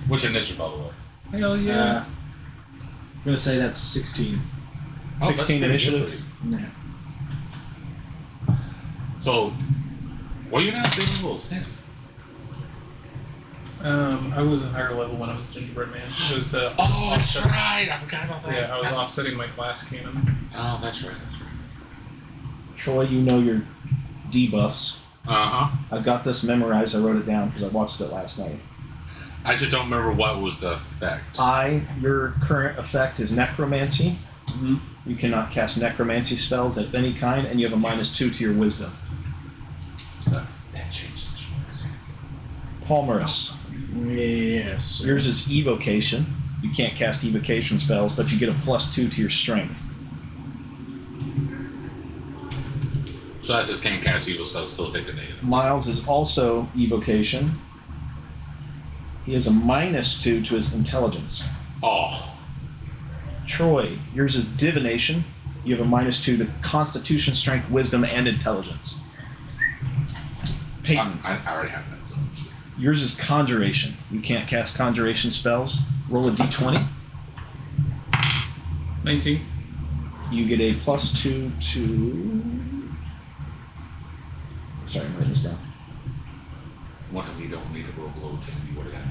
Speaker 2: What's your initiative, by the way?
Speaker 5: Hell yeah.
Speaker 4: I'm gonna say that's 16.
Speaker 2: Oh, that's
Speaker 3: 16
Speaker 2: pretty
Speaker 3: initiative.
Speaker 2: good for you.
Speaker 4: Yeah.
Speaker 2: So, what are you now saying, little Sam?
Speaker 5: I was a higher level when I was a gingerbread man. It was the.
Speaker 2: Oh, that's right. I forgot about that.
Speaker 5: Yeah, I was offsetting my class cannon.
Speaker 2: Oh, that's right. That's right.
Speaker 3: Troy, you know your debuffs.
Speaker 2: Uh-huh.
Speaker 3: I've got this memorized. I wrote it down because I watched it last night.
Speaker 2: I just don't remember what was the effect.
Speaker 3: Your current effect is necromancy.
Speaker 1: Mm-hmm.
Speaker 3: You cannot cast necromancy spells of any kind, and you have a -2 to your wisdom.
Speaker 2: That changed the choice.
Speaker 3: Palmerus.
Speaker 4: Yes.
Speaker 3: Yours is evocation. You can't cast evocation spells, but you get a +2 to your strength.
Speaker 2: So that just can't cast evil spells, still take the negative.
Speaker 3: Miles is also evocation. He has a -2 to his intelligence.
Speaker 2: Oh.
Speaker 3: Troy, yours is divination. You have a -2 to constitution, strength, wisdom, and intelligence. Peyton,
Speaker 2: I already have that. So.
Speaker 3: yours is conjuration. You can't cast conjuration spells. Roll a d20.
Speaker 5: 19.
Speaker 3: You get a +2 to... Sorry, I'm writing this down.
Speaker 2: One of you don't need to roll below 10. You would have got it.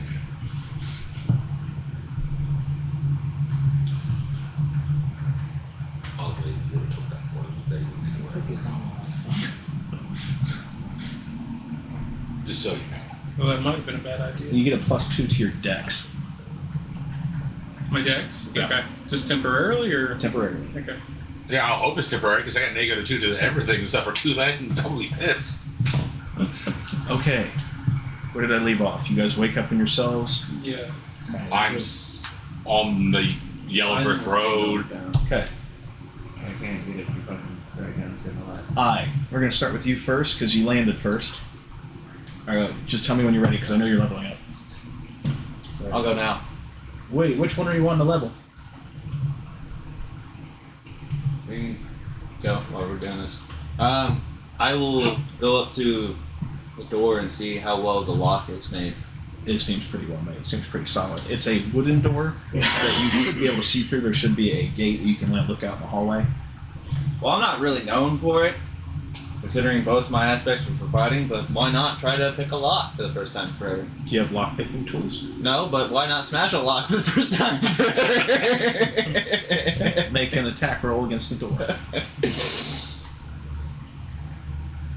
Speaker 2: Ugly, you would have took that one of those days when they were.
Speaker 5: might have been a bad idea.
Speaker 3: You get a +2 to your dex
Speaker 5: My dex?
Speaker 3: Yeah.
Speaker 5: Okay. Just temporarily or?
Speaker 3: temporarily.
Speaker 5: Okay.
Speaker 2: Yeah, I'll hope it's temporary because I got -2 to everything except for 2 things. I'm gonna be pissed.
Speaker 3: Okay. Where did I leave off? You guys wake up in your cells.
Speaker 5: Yes.
Speaker 2: I'm on the yellow brick road.
Speaker 3: Okay.
Speaker 1: I can't get it fucking right down to the line.
Speaker 3: We're gonna start with you first because you landed first. All right. Just tell me when you're ready because I know you're leveling up.
Speaker 1: I'll go now.
Speaker 4: Wait, which one are you wanting to level?
Speaker 1: We can go while we're doing this. I will go up to the door and see how well the lock is made.
Speaker 3: It seems pretty well made. It seems pretty solid. It's a wooden door that you should be able to see through. There should be a gate that you can look out in the hallway.
Speaker 1: Well, I'm not really known for it, considering both my aspects are for fighting, but why not try to pick a lock for the first time forever?
Speaker 3: Do you have lock picking tools?
Speaker 1: No, but why not smash a lock for the first time forever?
Speaker 3: Make an attack roll against the door.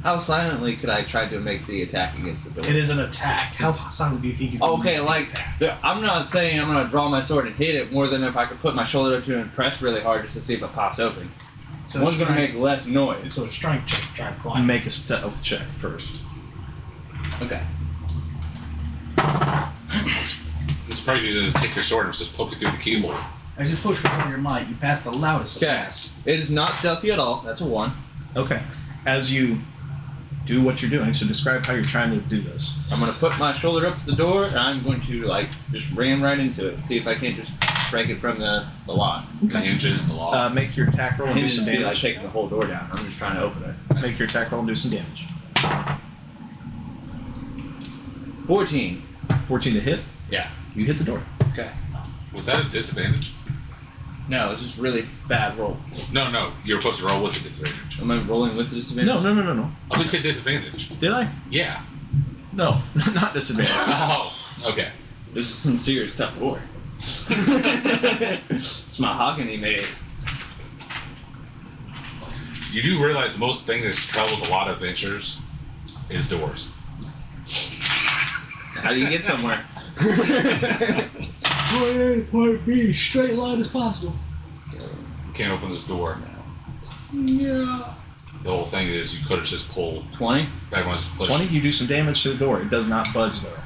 Speaker 1: How silently could I try to make the attack against the door?
Speaker 4: It is an attack. How silent do you think you can
Speaker 1: Okay,
Speaker 4: make
Speaker 1: like, I'm not saying I'm going to draw my sword and hit it more than if I could put my shoulder up to it and press really hard just to see if it pops open.
Speaker 4: So
Speaker 1: One's going to make less noise.
Speaker 4: So strength check, try to climb.
Speaker 3: Make a stealth check first.
Speaker 1: Okay.
Speaker 2: It's probably easy to take your sword and just poke it through the keyboard.
Speaker 6: As you push with all your might, you pass the loudest
Speaker 1: Okay.
Speaker 6: gas.
Speaker 1: It is not stealthy at all. That's a 1.
Speaker 3: Okay. As you do what you're doing, so describe how you're trying to do this.
Speaker 1: I'm going to put my shoulder up to the door and I'm going to, like, just ram right into it. See if I can't just break it from the lock.
Speaker 2: The hinges, the lock.
Speaker 3: Make your attack roll and do
Speaker 1: Hinges
Speaker 3: some
Speaker 1: be like
Speaker 3: damage.
Speaker 1: shaking the whole door down. I'm just trying to open it.
Speaker 3: Make your attack roll and do some damage.
Speaker 1: 14.
Speaker 3: 14 to hit.
Speaker 1: Yeah.
Speaker 3: You hit the door.
Speaker 1: Okay.
Speaker 2: Was that a disadvantage?
Speaker 1: No, it's just really bad roll.
Speaker 2: No, you're supposed to roll with a disadvantage.
Speaker 1: Am I rolling with the disadvantage?
Speaker 3: No.
Speaker 2: Oh, you said disadvantage.
Speaker 3: Did I?
Speaker 2: Yeah.
Speaker 3: No, not disadvantage.
Speaker 2: Oh, okay.
Speaker 1: This is some serious tough door. It's mahogany made.
Speaker 2: You do realize the most thing that travels a lot of adventures is doors.
Speaker 1: How do you get somewhere?
Speaker 6: Point A to point B, straight line as possible.
Speaker 2: You can't open this door.
Speaker 6: Yeah.
Speaker 2: The whole thing is you could have just pulled
Speaker 1: 20?
Speaker 2: back when I was pushing.
Speaker 3: 20, you do some damage to the door. It does not budge though.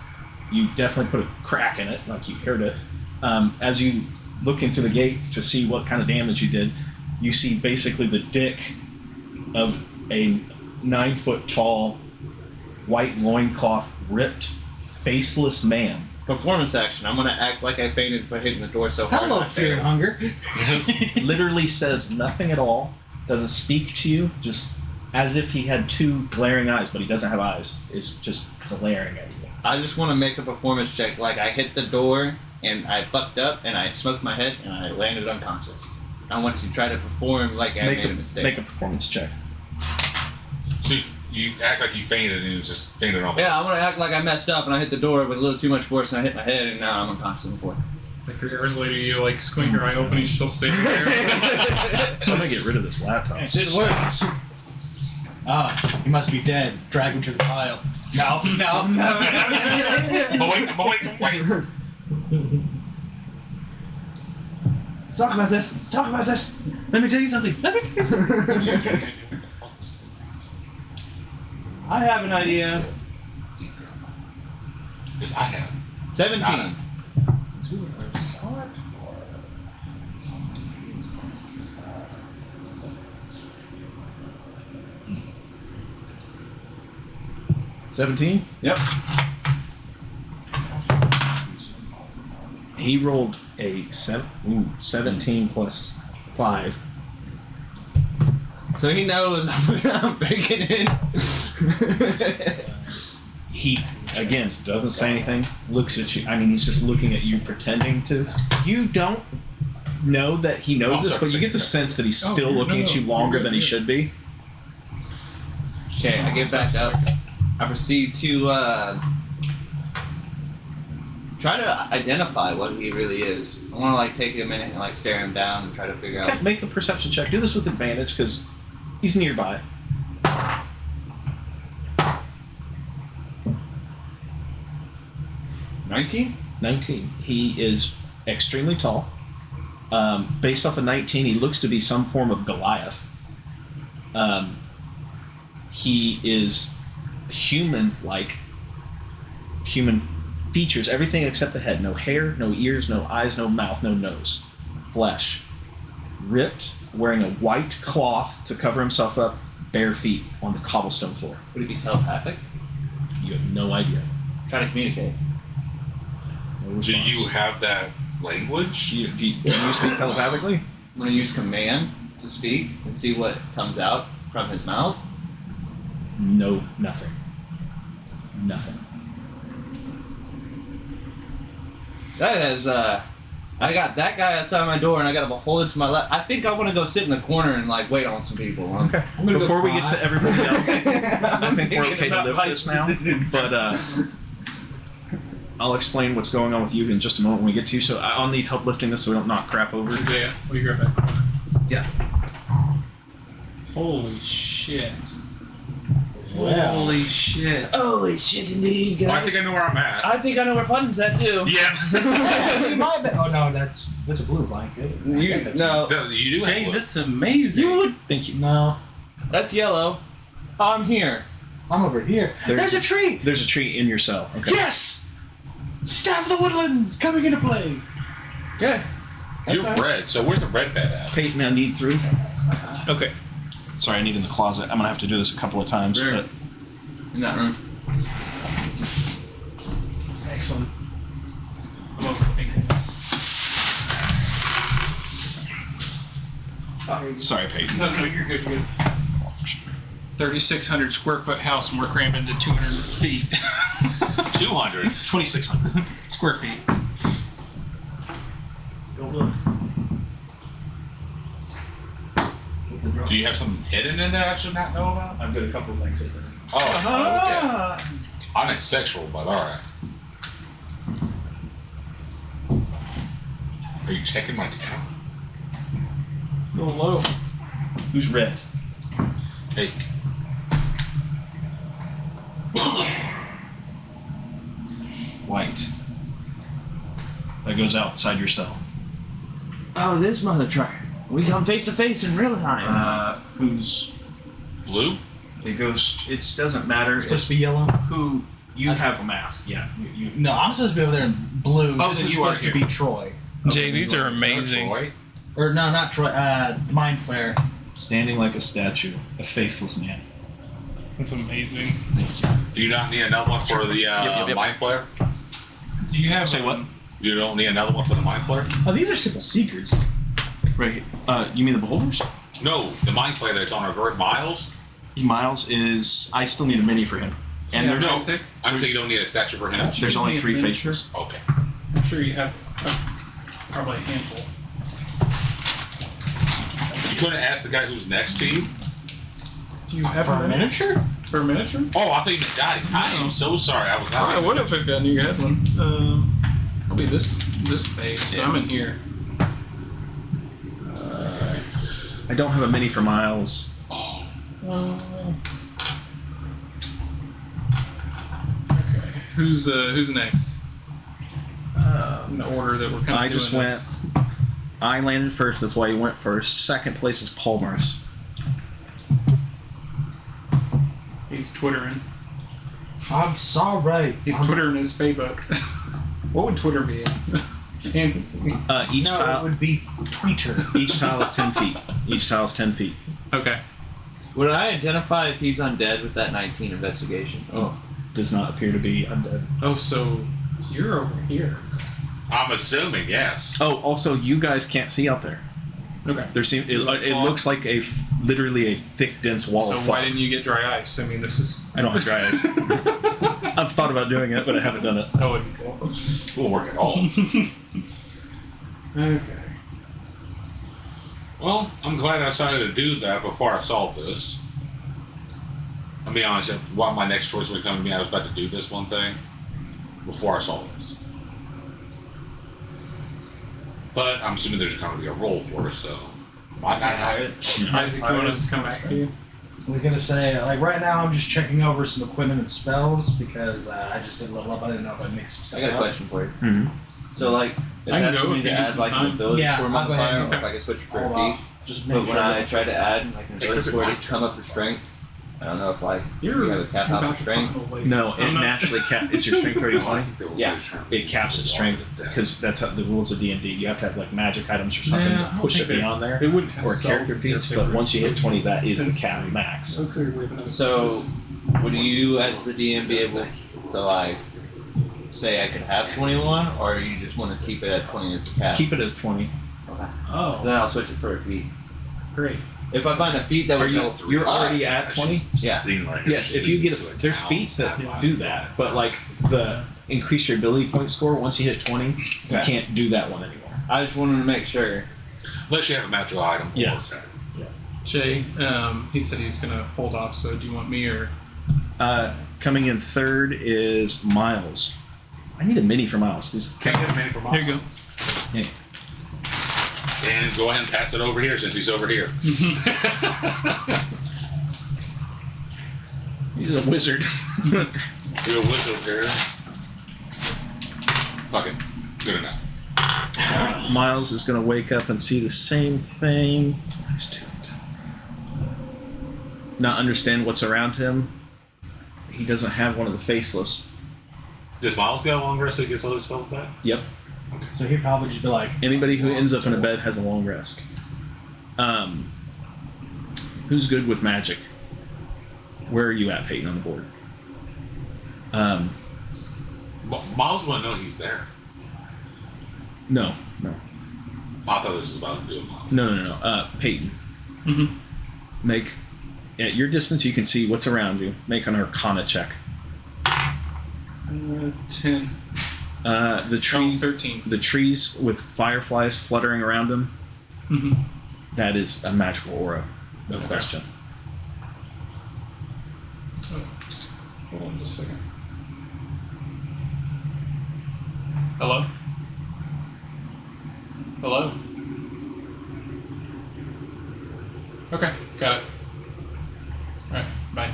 Speaker 3: You definitely put a crack in it, like you heard it. As you look into the gate to see what kind of damage you did, you see basically the dick of a 9-foot tall, white loincloth ripped, faceless man.
Speaker 1: Performance action. I'm gonna act like I fainted by hitting the door so hard.
Speaker 6: Hello,
Speaker 1: I
Speaker 6: fear and
Speaker 1: failed.
Speaker 6: hunger.
Speaker 3: Literally says nothing at all, doesn't speak to you, just as if he had 2 glaring eyes, but he doesn't have eyes, is just glaring at you.
Speaker 1: I just want to make a performance check. Like I hit the door and I fucked up and I smoked my head and I landed unconscious. I want to try to perform like I made a mistake.
Speaker 3: Make a performance check.
Speaker 2: So you act like you fainted and you just fainted on.
Speaker 1: Yeah, I want to act like I messed up and I hit the door with a little too much force and I hit my head and now I'm unconscious on the floor.
Speaker 5: Like 3 hours later, you like squint your eye open, he's still sitting there.
Speaker 3: I'm gonna get rid of this laptop.
Speaker 1: It didn't work.
Speaker 6: Ah, he must be dead. Drag him to the pile. No.
Speaker 2: But wait.
Speaker 6: Let's talk about this. Let me tell you something.
Speaker 1: I have an idea.
Speaker 2: Yes, I have.
Speaker 1: 17.
Speaker 3: $17?
Speaker 1: Yep.
Speaker 3: He rolled a 17 plus 5.
Speaker 1: So he knows I'm breaking in.
Speaker 3: He, again, doesn't say anything, looks at you. I mean, he's just looking at you, pretending to. You don't know that he knows this, but you get the sense that he's still looking at you longer than he should be.
Speaker 1: Okay, I get back up. I proceed to try to identify what he really is. I want to like take a minute and like stare him down and try to figure out.
Speaker 3: Okay, make a perception check. Do this with advantage because he's nearby.
Speaker 1: 19?
Speaker 3: 19. He is extremely tall. Based off of 19, he looks to be some form of Goliath. He is human-like. Human features, everything except the head. No hair, no ears, no eyes, no mouth, no nose. Flesh. Ripped, wearing a white cloth to cover himself up, bare feet on the cobblestone floor.
Speaker 1: Would he be telepathic?
Speaker 3: You have no idea.
Speaker 1: Trying to communicate.
Speaker 3: No
Speaker 2: Do
Speaker 3: response.
Speaker 2: you have that language?
Speaker 3: Do you speak telepathically?
Speaker 1: I'm going to use command to speak and see what comes out from his mouth.
Speaker 3: No, nothing. Nothing.
Speaker 1: That is, I got that guy outside my door and I got a beholder to my left. I think I want to go sit in the corner and, like, wait on some people.
Speaker 3: Okay.
Speaker 4: I'm gonna
Speaker 3: Before
Speaker 4: go
Speaker 3: we get to everybody else, I think we're
Speaker 1: thinking
Speaker 3: okay to
Speaker 1: about
Speaker 3: lift
Speaker 1: my
Speaker 3: this now.
Speaker 1: decisions.
Speaker 3: But I'll explain what's going on with you in just a moment when we get to you. So I'll need help lifting this so we don't knock crap over.
Speaker 5: Isaiah, will you grab that?
Speaker 1: Yeah.
Speaker 5: Holy shit.
Speaker 4: Wow.
Speaker 5: Holy shit.
Speaker 1: Holy shit, indeed,
Speaker 2: Well, I think I know where I'm at.
Speaker 1: I think I know where Putnam's at, too.
Speaker 2: Yeah.
Speaker 4: See, my bad. Oh no, that's a blue blanket. I guess that's
Speaker 1: No,
Speaker 2: No, you do
Speaker 5: Jay,
Speaker 2: have
Speaker 5: this is amazing.
Speaker 1: you would.
Speaker 3: Thank you.
Speaker 4: No,
Speaker 1: That's yellow. I'm here.
Speaker 4: I'm over here.
Speaker 1: There's a tree.
Speaker 3: There's a tree in your cell. Okay.
Speaker 1: Yes!
Speaker 4: Staff of the Woodlands coming into play.
Speaker 1: Okay.
Speaker 2: You're red, so where's the red bed at?
Speaker 3: Peyton, I need 3. Okay. Sorry, I need in the closet. I'm gonna have to do this a couple of times.
Speaker 1: Sure.
Speaker 3: But
Speaker 1: In that room.
Speaker 4: Excellent.
Speaker 5: I'm overthinking this.
Speaker 3: sorry, Peyton.
Speaker 5: No, you're good, you're good. 3,600 square foot house and we're crammed into 200 feet.
Speaker 2: 200.
Speaker 3: 2,600.
Speaker 5: Square feet.
Speaker 4: Don't look.
Speaker 2: Do you have something hidden in there I should not know about?
Speaker 3: I've got a couple of things in there.
Speaker 2: Oh, okay. I'm not sexual, but alright. Are you checking my town?
Speaker 4: Going low.
Speaker 3: Who's red?
Speaker 2: Hey,
Speaker 3: White. That goes outside your cell.
Speaker 1: Oh, this mother trucker. We come face to face in real time.
Speaker 3: Who's
Speaker 2: blue?
Speaker 3: it goes? It doesn't matter.
Speaker 4: It's supposed to be yellow.
Speaker 3: Who you have a mask? Yeah. You
Speaker 4: No, I'm supposed to be over there in blue.
Speaker 3: Oh,
Speaker 4: This
Speaker 3: then
Speaker 4: is
Speaker 3: you are
Speaker 4: supposed to
Speaker 3: here.
Speaker 4: be Troy.
Speaker 5: Jay, these are amazing.
Speaker 2: Troy?
Speaker 4: Or no, not Troy. Mind Flare.
Speaker 3: standing like a statue, a faceless man.
Speaker 5: That's amazing.
Speaker 2: Do you not need another one for the
Speaker 3: yep.
Speaker 2: Mind Flare?
Speaker 5: Do you have
Speaker 3: Say what?
Speaker 2: You don't need another one for the Mind Flare?
Speaker 4: Oh, these are simple secrets.
Speaker 3: Right. You mean the beholders?
Speaker 2: No, the Mind Flare that's on our bird Miles.
Speaker 3: Miles is. I still need a mini for him. And
Speaker 5: Yeah,
Speaker 3: there's
Speaker 2: No,
Speaker 5: Isaac?
Speaker 2: I'm saying you don't need a statue for him.
Speaker 3: there's only
Speaker 5: Need a
Speaker 3: 3
Speaker 5: miniature?
Speaker 3: faces.
Speaker 2: Okay.
Speaker 5: I'm sure you have probably a handful.
Speaker 2: You couldn't ask the guy who's next to you?
Speaker 5: Do you have
Speaker 4: For a miniature?
Speaker 5: For a miniature?
Speaker 2: Oh, I thought you meant guys. I am so sorry. I was not.
Speaker 5: I would have if I knew you had one. Probably this big, so I'm in here.
Speaker 3: I don't have a mini for Miles.
Speaker 5: Okay. Who's next? In the order that we're kind of
Speaker 3: I just
Speaker 5: doing
Speaker 3: went.
Speaker 5: this.
Speaker 3: I landed first. That's why you went first. Second place is Palmer's.
Speaker 5: He's twittering.
Speaker 4: I'm sorry.
Speaker 5: He's twittering his Facebook. What would Twitter be? Fantasy.
Speaker 3: Each
Speaker 4: No, it
Speaker 3: tile.
Speaker 4: would be Twitter.
Speaker 3: Each tile is 10 feet. Each tile is 10 feet.
Speaker 5: Okay.
Speaker 1: Would I identify if he's undead with that 19 investigation?
Speaker 3: Oh, does not appear to be undead.
Speaker 5: Oh, so you're over here.
Speaker 2: I'm assuming, yes.
Speaker 3: Oh, also, you guys can't see out there.
Speaker 5: Okay.
Speaker 3: There it looks like literally a thick, dense wall
Speaker 5: So
Speaker 3: of
Speaker 5: why
Speaker 3: fog.
Speaker 5: didn't you get dry ice? I mean, this is.
Speaker 3: I don't have dry eyes. I've thought about doing it, but I haven't done it.
Speaker 5: That would be cool.
Speaker 2: We'll work it all.
Speaker 5: Okay.
Speaker 2: Well, I'm glad I decided to do that before I solved this. I'll be honest, what my next choice would come to me, I was about to do this one thing before I solved this. But I'm assuming there's going to be a role for it, so might not have it.
Speaker 5: Isaac, you want us to come back to you?
Speaker 4: I was gonna say, like right now, I'm just checking over some equipment and spells because I just didn't level up. I didn't know if I mixed some stuff
Speaker 1: I got a
Speaker 4: up.
Speaker 1: question for you.
Speaker 3: Mm-hmm.
Speaker 1: So like, is
Speaker 5: I can
Speaker 1: that
Speaker 5: go
Speaker 1: for me
Speaker 5: if
Speaker 1: to
Speaker 5: you need
Speaker 1: add
Speaker 5: some
Speaker 1: like an
Speaker 5: time.
Speaker 1: ability
Speaker 4: Yeah,
Speaker 1: score
Speaker 4: I'll go ahead.
Speaker 1: modifier, or
Speaker 5: Okay.
Speaker 1: if I can switch it for
Speaker 4: Hold
Speaker 1: a feat?
Speaker 4: off. Just make
Speaker 1: But when
Speaker 4: sure.
Speaker 1: I try to add like an ability
Speaker 2: Because it
Speaker 1: score,
Speaker 2: might
Speaker 1: does it come up for strength? I don't know if like
Speaker 5: You're
Speaker 1: you have a cap out
Speaker 5: about
Speaker 1: for
Speaker 5: to
Speaker 1: strength.
Speaker 5: find a way.
Speaker 3: No,
Speaker 5: I'm
Speaker 3: it
Speaker 5: not-
Speaker 3: naturally is your strength already 20?
Speaker 1: Yeah.
Speaker 3: It caps its strength because that's how the rules of D&D. You have to have like magic items or something
Speaker 5: Nah, I
Speaker 3: to
Speaker 5: don't
Speaker 3: push
Speaker 5: think
Speaker 3: it
Speaker 5: they-
Speaker 3: beyond there,
Speaker 5: They wouldn't have
Speaker 3: or
Speaker 5: cells
Speaker 3: character
Speaker 5: in their
Speaker 3: feats. But
Speaker 5: figure.
Speaker 3: once you hit 20, that is the
Speaker 5: That's-
Speaker 3: cap max.
Speaker 5: Looks like we have another
Speaker 1: So, would you as the DM be able to like say I could have 21, or you just want to keep it at 20 as the cap?
Speaker 3: Keep it as 20.
Speaker 5: Oh,
Speaker 1: Then I'll switch it for a feat.
Speaker 5: great.
Speaker 1: If I find a feat that
Speaker 3: Are
Speaker 1: would
Speaker 3: you?
Speaker 1: go
Speaker 3: You're already at 20.
Speaker 1: Yeah.
Speaker 3: Yes, if you get there's feats that do that, but like the increase your ability point score once you hit 20, you
Speaker 1: Okay.
Speaker 3: can't do that one anymore.
Speaker 1: I just wanted to make sure.
Speaker 2: Unless you have a magical item.
Speaker 3: Yes.
Speaker 5: Jay, he said he was gonna hold off. So do you want me or?
Speaker 3: Coming in third is Miles. I need a mini for Miles.
Speaker 2: Can I get a minute for
Speaker 5: Here you go.
Speaker 3: Yeah.
Speaker 2: And go ahead and pass it over here since he's over here.
Speaker 3: He's a wizard.
Speaker 2: You're a wizard here. Fuck it. Good enough.
Speaker 3: Miles is going to wake up and see the same thing. Not understand what's around him. He doesn't have one of the faceless.
Speaker 2: Does Miles get a long rest so he gets all his spells back?
Speaker 3: Yep.
Speaker 4: So he'd probably just be like,
Speaker 3: Anybody who ends up in a bed has a long rest. Who's good with magic? Where are you at, Peyton, on the board?
Speaker 2: Miles wouldn't know he's there.
Speaker 3: No.
Speaker 2: I thought this was about to do a Miles.
Speaker 3: No. Peyton.
Speaker 5: Mm-hmm.
Speaker 3: Make at your distance you can see what's around you. Make an Arcana check.
Speaker 5: 10.
Speaker 3: The tree,
Speaker 5: 13.
Speaker 3: the trees with fireflies fluttering around them.
Speaker 5: Mm-hmm.
Speaker 3: That is a magical aura, no
Speaker 5: Okay.
Speaker 3: question.
Speaker 5: Hold on just a second. Hello? Hello? Okay, got it. Alright, bye.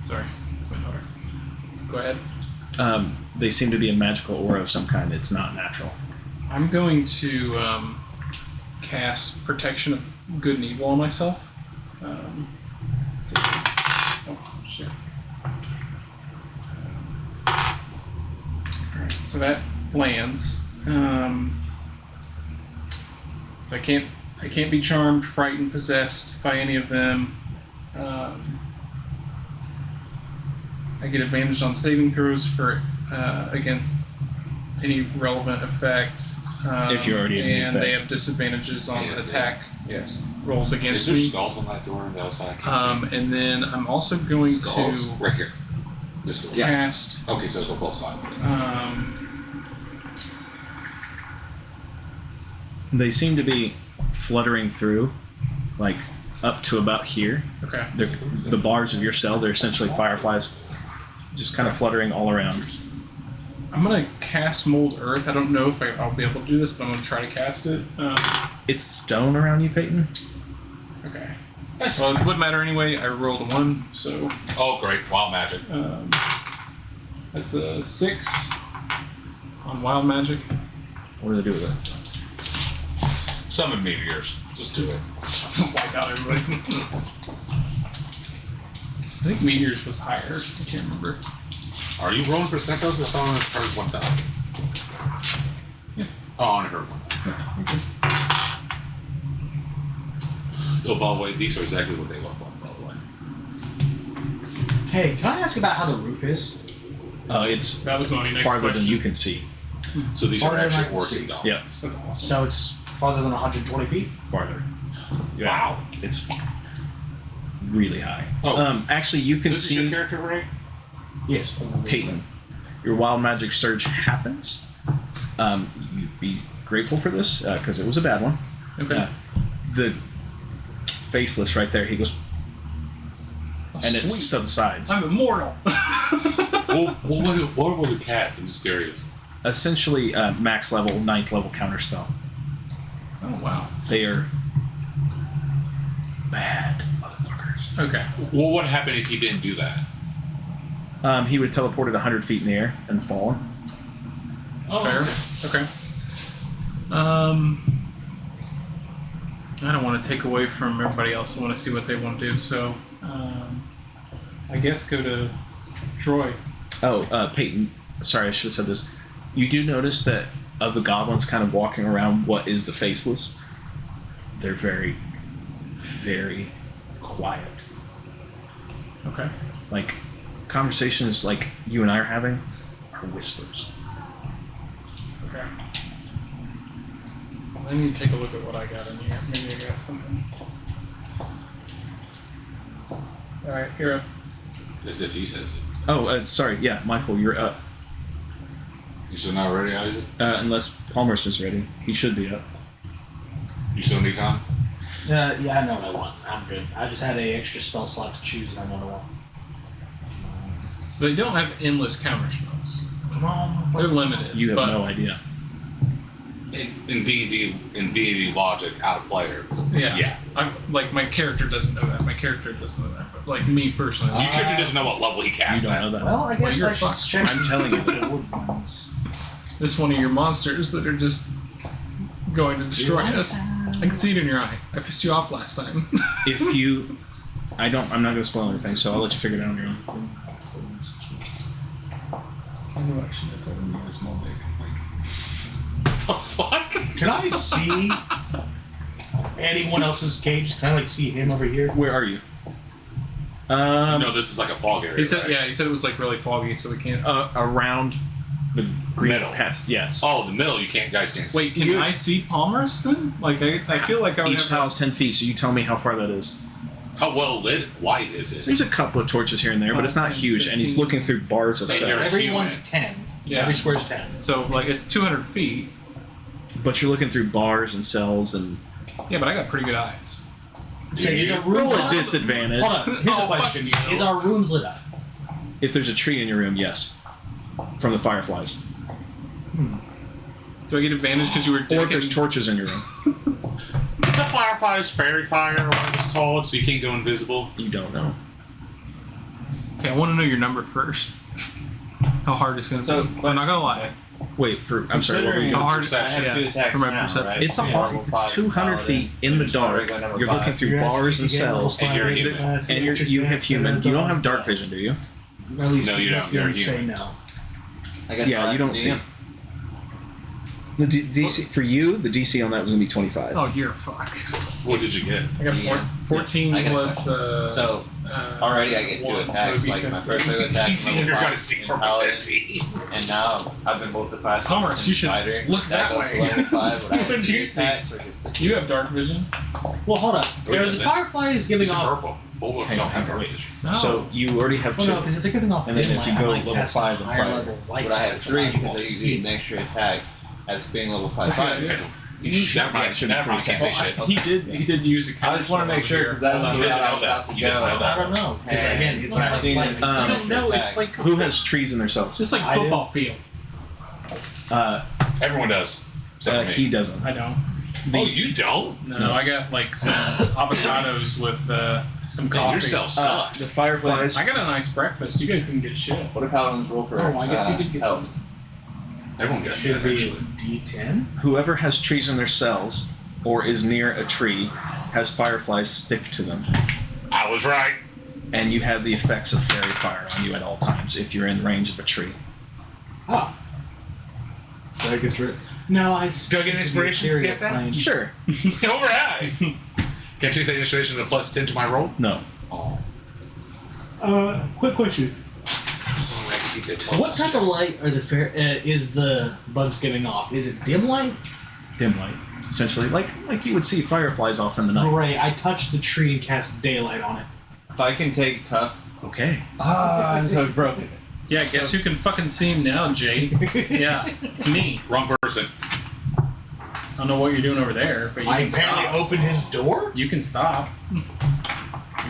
Speaker 5: Sorry, it's my daughter. Go ahead.
Speaker 3: They seem to be a magical aura of some kind. It's not natural.
Speaker 5: I'm going to cast Protection of Good and Evil on myself. Let's see. Oh, shit. Alright, so that lands. So I can't be charmed, frightened, possessed by any of them. I get advantage on saving throws for against any relevant effect.
Speaker 3: If you're already in the
Speaker 5: and
Speaker 3: effect.
Speaker 5: they have disadvantages on
Speaker 2: Yes,
Speaker 5: attack
Speaker 1: Yes.
Speaker 5: rolls
Speaker 2: Is
Speaker 5: against
Speaker 2: there
Speaker 5: me.
Speaker 2: skulls on that door on the outside? I can't see.
Speaker 5: And then I'm also going
Speaker 2: Skulls?
Speaker 5: to
Speaker 2: Right here. This door.
Speaker 5: cast.
Speaker 2: Okay, so it's on both sides then.
Speaker 3: They seem to be fluttering through, like up to about here.
Speaker 5: Okay.
Speaker 3: They're, the bars of your cell, they're essentially fireflies, just kind of fluttering all around.
Speaker 5: I'm gonna cast Mold Earth. I don't know if I'll be able to do this, but I'm gonna try to cast it.
Speaker 3: It's stone around you, Peyton.
Speaker 5: Okay. Well, it wouldn't matter anyway. I rolled a 1, so
Speaker 2: Oh, great. Wild magic.
Speaker 5: that's a 6 on Wild Magic.
Speaker 3: What do they do with it?
Speaker 2: Summon meteors. Just do it.
Speaker 5: Wipe out everybody. I think Meteors was higher. I can't remember.
Speaker 2: Are you rolling percentos? I thought I heard 1,000.
Speaker 5: Yeah.
Speaker 2: Oh, I only heard 1,000. Oh, by the way, these are exactly what they look like, by the way.
Speaker 4: hey, can I ask about how the roof is?
Speaker 3: It's
Speaker 5: That was my next
Speaker 3: farther
Speaker 5: question.
Speaker 3: than you can see.
Speaker 2: So these
Speaker 4: Farther
Speaker 2: are
Speaker 4: than I
Speaker 2: actually
Speaker 4: can
Speaker 2: working
Speaker 4: see.
Speaker 2: dogs.
Speaker 3: Yeah.
Speaker 5: That's awesome.
Speaker 4: So it's farther than 120 feet?
Speaker 3: Farther.
Speaker 4: Wow.
Speaker 3: It's really high.
Speaker 2: Oh.
Speaker 3: Actually, you can
Speaker 2: This is your
Speaker 3: see
Speaker 2: character, right?
Speaker 4: Yes.
Speaker 3: Peyton. Your wild magic surge happens. You'd be grateful for this because it was a bad one.
Speaker 5: Okay.
Speaker 3: The faceless right there, he goes, and it
Speaker 5: Sweet.
Speaker 3: subsides.
Speaker 5: I'm immortal.
Speaker 2: What would it cast? I'm just curious.
Speaker 3: Essentially, max level, 9th level counterspell.
Speaker 5: Oh wow.
Speaker 3: They are
Speaker 5: Okay.
Speaker 2: Well, what happened if you didn't do that?
Speaker 3: He would teleport at 100 feet in the air and fall.
Speaker 5: Fair. Okay. I don't want to take away from everybody else. I want to see what they want to do. So, I guess go to Troy.
Speaker 3: Oh, Peyton. Sorry, I should have said this. You do notice that of the goblins kind of walking around what is the Faceless, they're very, very quiet.
Speaker 5: Okay.
Speaker 3: Like, conversations like you and I are having are whispers.
Speaker 5: Okay. So I need to take a look at what I got in here. Maybe I got something. Alright, you're up.
Speaker 2: As if he says it.
Speaker 3: Oh, sorry. Yeah, Michael, you're up.
Speaker 2: You still not ready, Isaac?
Speaker 3: Unless Palmerston's ready. He should be up.
Speaker 2: You still need time?
Speaker 4: Yeah, I know what I want. I'm good. I just had an extra spell slot to choose, and I know what I want.
Speaker 5: So they don't have endless counter spells.
Speaker 4: Come on,
Speaker 5: They're limited.
Speaker 3: You have
Speaker 5: but,
Speaker 3: no idea.
Speaker 2: In D&D logic, out of player.
Speaker 5: Yeah.
Speaker 2: Yeah.
Speaker 5: I'm like my character doesn't know that. My character doesn't know that. But like me personally,
Speaker 2: Your character doesn't know what level he
Speaker 3: You
Speaker 2: cast
Speaker 3: don't
Speaker 2: at.
Speaker 3: know that.
Speaker 4: Well, I guess
Speaker 5: you're
Speaker 4: I should
Speaker 5: fucked.
Speaker 4: check.
Speaker 3: I'm telling you.
Speaker 4: the wood ones.
Speaker 5: this one of your monsters that are just going to destroy us. I can see it in your eye. I pissed you off last time.
Speaker 3: If you... I'm not going to spoil anything, so I'll let you figure it out on your own.
Speaker 6: I knew I should have told him you had a small dick.
Speaker 2: The fuck?
Speaker 4: Can I see anyone else's cage? Can I like see him over here?
Speaker 3: Where are you?
Speaker 2: No, this is like a fog area.
Speaker 5: He said,
Speaker 2: right?
Speaker 5: yeah, he said it was like really foggy, so we can't.
Speaker 3: Around the green
Speaker 2: Middle.
Speaker 3: path. Yes.
Speaker 2: Oh, the middle. Guys can't see.
Speaker 5: Wait, can I see Palmer's then? Like, I feel like I would
Speaker 3: Each
Speaker 5: have.
Speaker 3: tile's 10 feet, so you tell me how far that is.
Speaker 2: How well lit light is it?
Speaker 3: There's a couple of torches here and there, but it's not huge, and he's looking through bars of
Speaker 2: Say
Speaker 3: stuff.
Speaker 2: there's-
Speaker 4: Everyone's 10.
Speaker 5: Yeah.
Speaker 4: Every square's 10.
Speaker 5: So like it's 200 feet.
Speaker 3: But you're looking through bars and cells, and
Speaker 5: Yeah, but I got pretty good eyes.
Speaker 4: So is our room
Speaker 3: roll
Speaker 4: lit
Speaker 3: a
Speaker 4: up?
Speaker 3: disadvantage.
Speaker 4: Hold on. Here's
Speaker 5: Oh,
Speaker 4: a question.
Speaker 5: fuck you.
Speaker 4: Is our rooms lit up?
Speaker 3: If there's a tree in your room, yes. From the fireflies.
Speaker 5: Do I get advantage because you were
Speaker 3: Or if there's
Speaker 5: dedicating?
Speaker 3: torches in your room.
Speaker 2: Is the fireflies fairy fire or what it's called, so you can't go invisible?
Speaker 3: You don't know.
Speaker 5: Okay, I want to know your number first. How hard it's gonna
Speaker 1: So,
Speaker 5: be? I'm not gonna lie.
Speaker 3: Wait, I'm sorry, what were you
Speaker 5: How
Speaker 3: doing?
Speaker 5: hard?
Speaker 2: Perception.
Speaker 1: I have two
Speaker 5: Yeah,
Speaker 1: attacks
Speaker 5: for my
Speaker 1: now,
Speaker 5: perception.
Speaker 1: right?
Speaker 3: It's a
Speaker 1: Yeah,
Speaker 3: hard.
Speaker 1: level
Speaker 3: It's
Speaker 1: 5
Speaker 3: 200
Speaker 1: paladin,
Speaker 3: feet in the
Speaker 1: and
Speaker 3: dark.
Speaker 1: regular number
Speaker 3: You're
Speaker 1: 5.
Speaker 3: looking through bars and cells.
Speaker 2: And you're human.
Speaker 3: And you have human. You don't have dark vision, do you?
Speaker 4: At least
Speaker 2: No, you don't. You're a
Speaker 4: say
Speaker 2: human.
Speaker 4: no.
Speaker 1: I guess
Speaker 3: Yeah,
Speaker 1: I'll
Speaker 3: you don't
Speaker 1: ask
Speaker 3: see.
Speaker 1: DM.
Speaker 3: The DC for you, the DC on that was gonna be 25.
Speaker 5: Oh, you're a fuck.
Speaker 2: What did you get?
Speaker 5: I got
Speaker 1: Yeah.
Speaker 5: 14
Speaker 1: I got
Speaker 5: plus.
Speaker 1: So already I get 2
Speaker 5: 1, so
Speaker 1: attacks.
Speaker 5: it'd be
Speaker 1: Like my
Speaker 5: 15.
Speaker 1: first attack,
Speaker 2: You think
Speaker 1: level
Speaker 2: you're
Speaker 1: 5
Speaker 2: gonna see
Speaker 1: in
Speaker 2: from
Speaker 1: paladin,
Speaker 2: 15?
Speaker 1: and now I've been both the class.
Speaker 5: Commerce, you should
Speaker 1: fighter.
Speaker 5: look that
Speaker 1: goes to
Speaker 5: way.
Speaker 1: level 5,
Speaker 5: See
Speaker 1: when I
Speaker 5: what
Speaker 1: have
Speaker 5: you
Speaker 1: 2
Speaker 5: see.
Speaker 1: attacks, which is the
Speaker 5: You have dark vision.
Speaker 4: Well, hold up.
Speaker 2: Oh,
Speaker 4: Are
Speaker 2: yes,
Speaker 4: the
Speaker 2: it-
Speaker 4: fireflies giving
Speaker 2: It's
Speaker 4: off?
Speaker 2: purple. Full of
Speaker 3: Hang on,
Speaker 2: don't have dark vision.
Speaker 5: No.
Speaker 3: So you already have
Speaker 4: Well,
Speaker 3: 2.
Speaker 4: no, because if they're giving off
Speaker 3: And then
Speaker 4: dim
Speaker 3: if you
Speaker 4: light,
Speaker 3: go
Speaker 4: I might
Speaker 3: level
Speaker 4: cast
Speaker 3: 5
Speaker 4: a
Speaker 3: and
Speaker 4: higher
Speaker 3: fire.
Speaker 4: level light
Speaker 1: But I have
Speaker 4: source
Speaker 1: 3
Speaker 4: that I
Speaker 1: because I
Speaker 4: won't
Speaker 1: use
Speaker 4: see.
Speaker 1: an extra attack as being level 5
Speaker 5: That's
Speaker 1: fighter.
Speaker 5: it.
Speaker 2: Never mind. Never mind. Can't say shit.
Speaker 5: He did use a
Speaker 1: I just want to make sure because that was
Speaker 2: He doesn't know that. He doesn't know
Speaker 4: I
Speaker 2: that.
Speaker 4: don't know. Because
Speaker 1: And
Speaker 4: again, it's
Speaker 1: when
Speaker 4: not
Speaker 1: I've seen
Speaker 4: like
Speaker 1: it,
Speaker 4: playing.
Speaker 3: You don't know. It's like who has trees in their cells.
Speaker 5: Just like
Speaker 4: I do.
Speaker 5: football field.
Speaker 2: Everyone does. Except for me.
Speaker 3: He doesn't.
Speaker 5: I don't.
Speaker 2: Oh, you don't?
Speaker 5: No,
Speaker 3: No.
Speaker 5: I got like some avocados with some
Speaker 2: Man,
Speaker 5: coffee.
Speaker 2: your cell
Speaker 3: The
Speaker 2: sucks.
Speaker 3: fireflies.
Speaker 5: I got a nice breakfast. You guys didn't get shit.
Speaker 1: What do paladins roll for?
Speaker 5: Oh, I guess you did get
Speaker 1: health?
Speaker 5: some.
Speaker 2: Everyone gets
Speaker 4: Should
Speaker 2: that,
Speaker 4: be
Speaker 2: actually.
Speaker 4: D10.
Speaker 3: Whoever has trees in their cells or is near a tree has fireflies stick to them.
Speaker 2: I was right.
Speaker 3: And you have the effects of fairy fire on you at all times if you're in range of a tree.
Speaker 4: Ah. So that gets rid. No, I
Speaker 2: Still get inspiration to get that?
Speaker 3: Sure.
Speaker 2: Alright. Can't you take inspiration to plus 10 to my roll?
Speaker 3: No.
Speaker 2: Oh.
Speaker 4: Quick question.
Speaker 2: So I can keep that 12.
Speaker 4: What type of light are is the bugs giving off? Is it dim light?
Speaker 3: Dim light. Essentially. Like you would see fireflies off in the night.
Speaker 4: Great. I touched the tree and cast daylight on it.
Speaker 1: If I can take tough.
Speaker 3: Okay.
Speaker 1: I'm so broken.
Speaker 5: Yeah, guess who can fucking see him now, Jay? Yeah, it's me.
Speaker 2: Wrong person.
Speaker 5: I don't know what you're doing over there, but you
Speaker 4: I
Speaker 5: can
Speaker 4: apparently
Speaker 5: stop.
Speaker 4: opened his door?
Speaker 5: You can stop.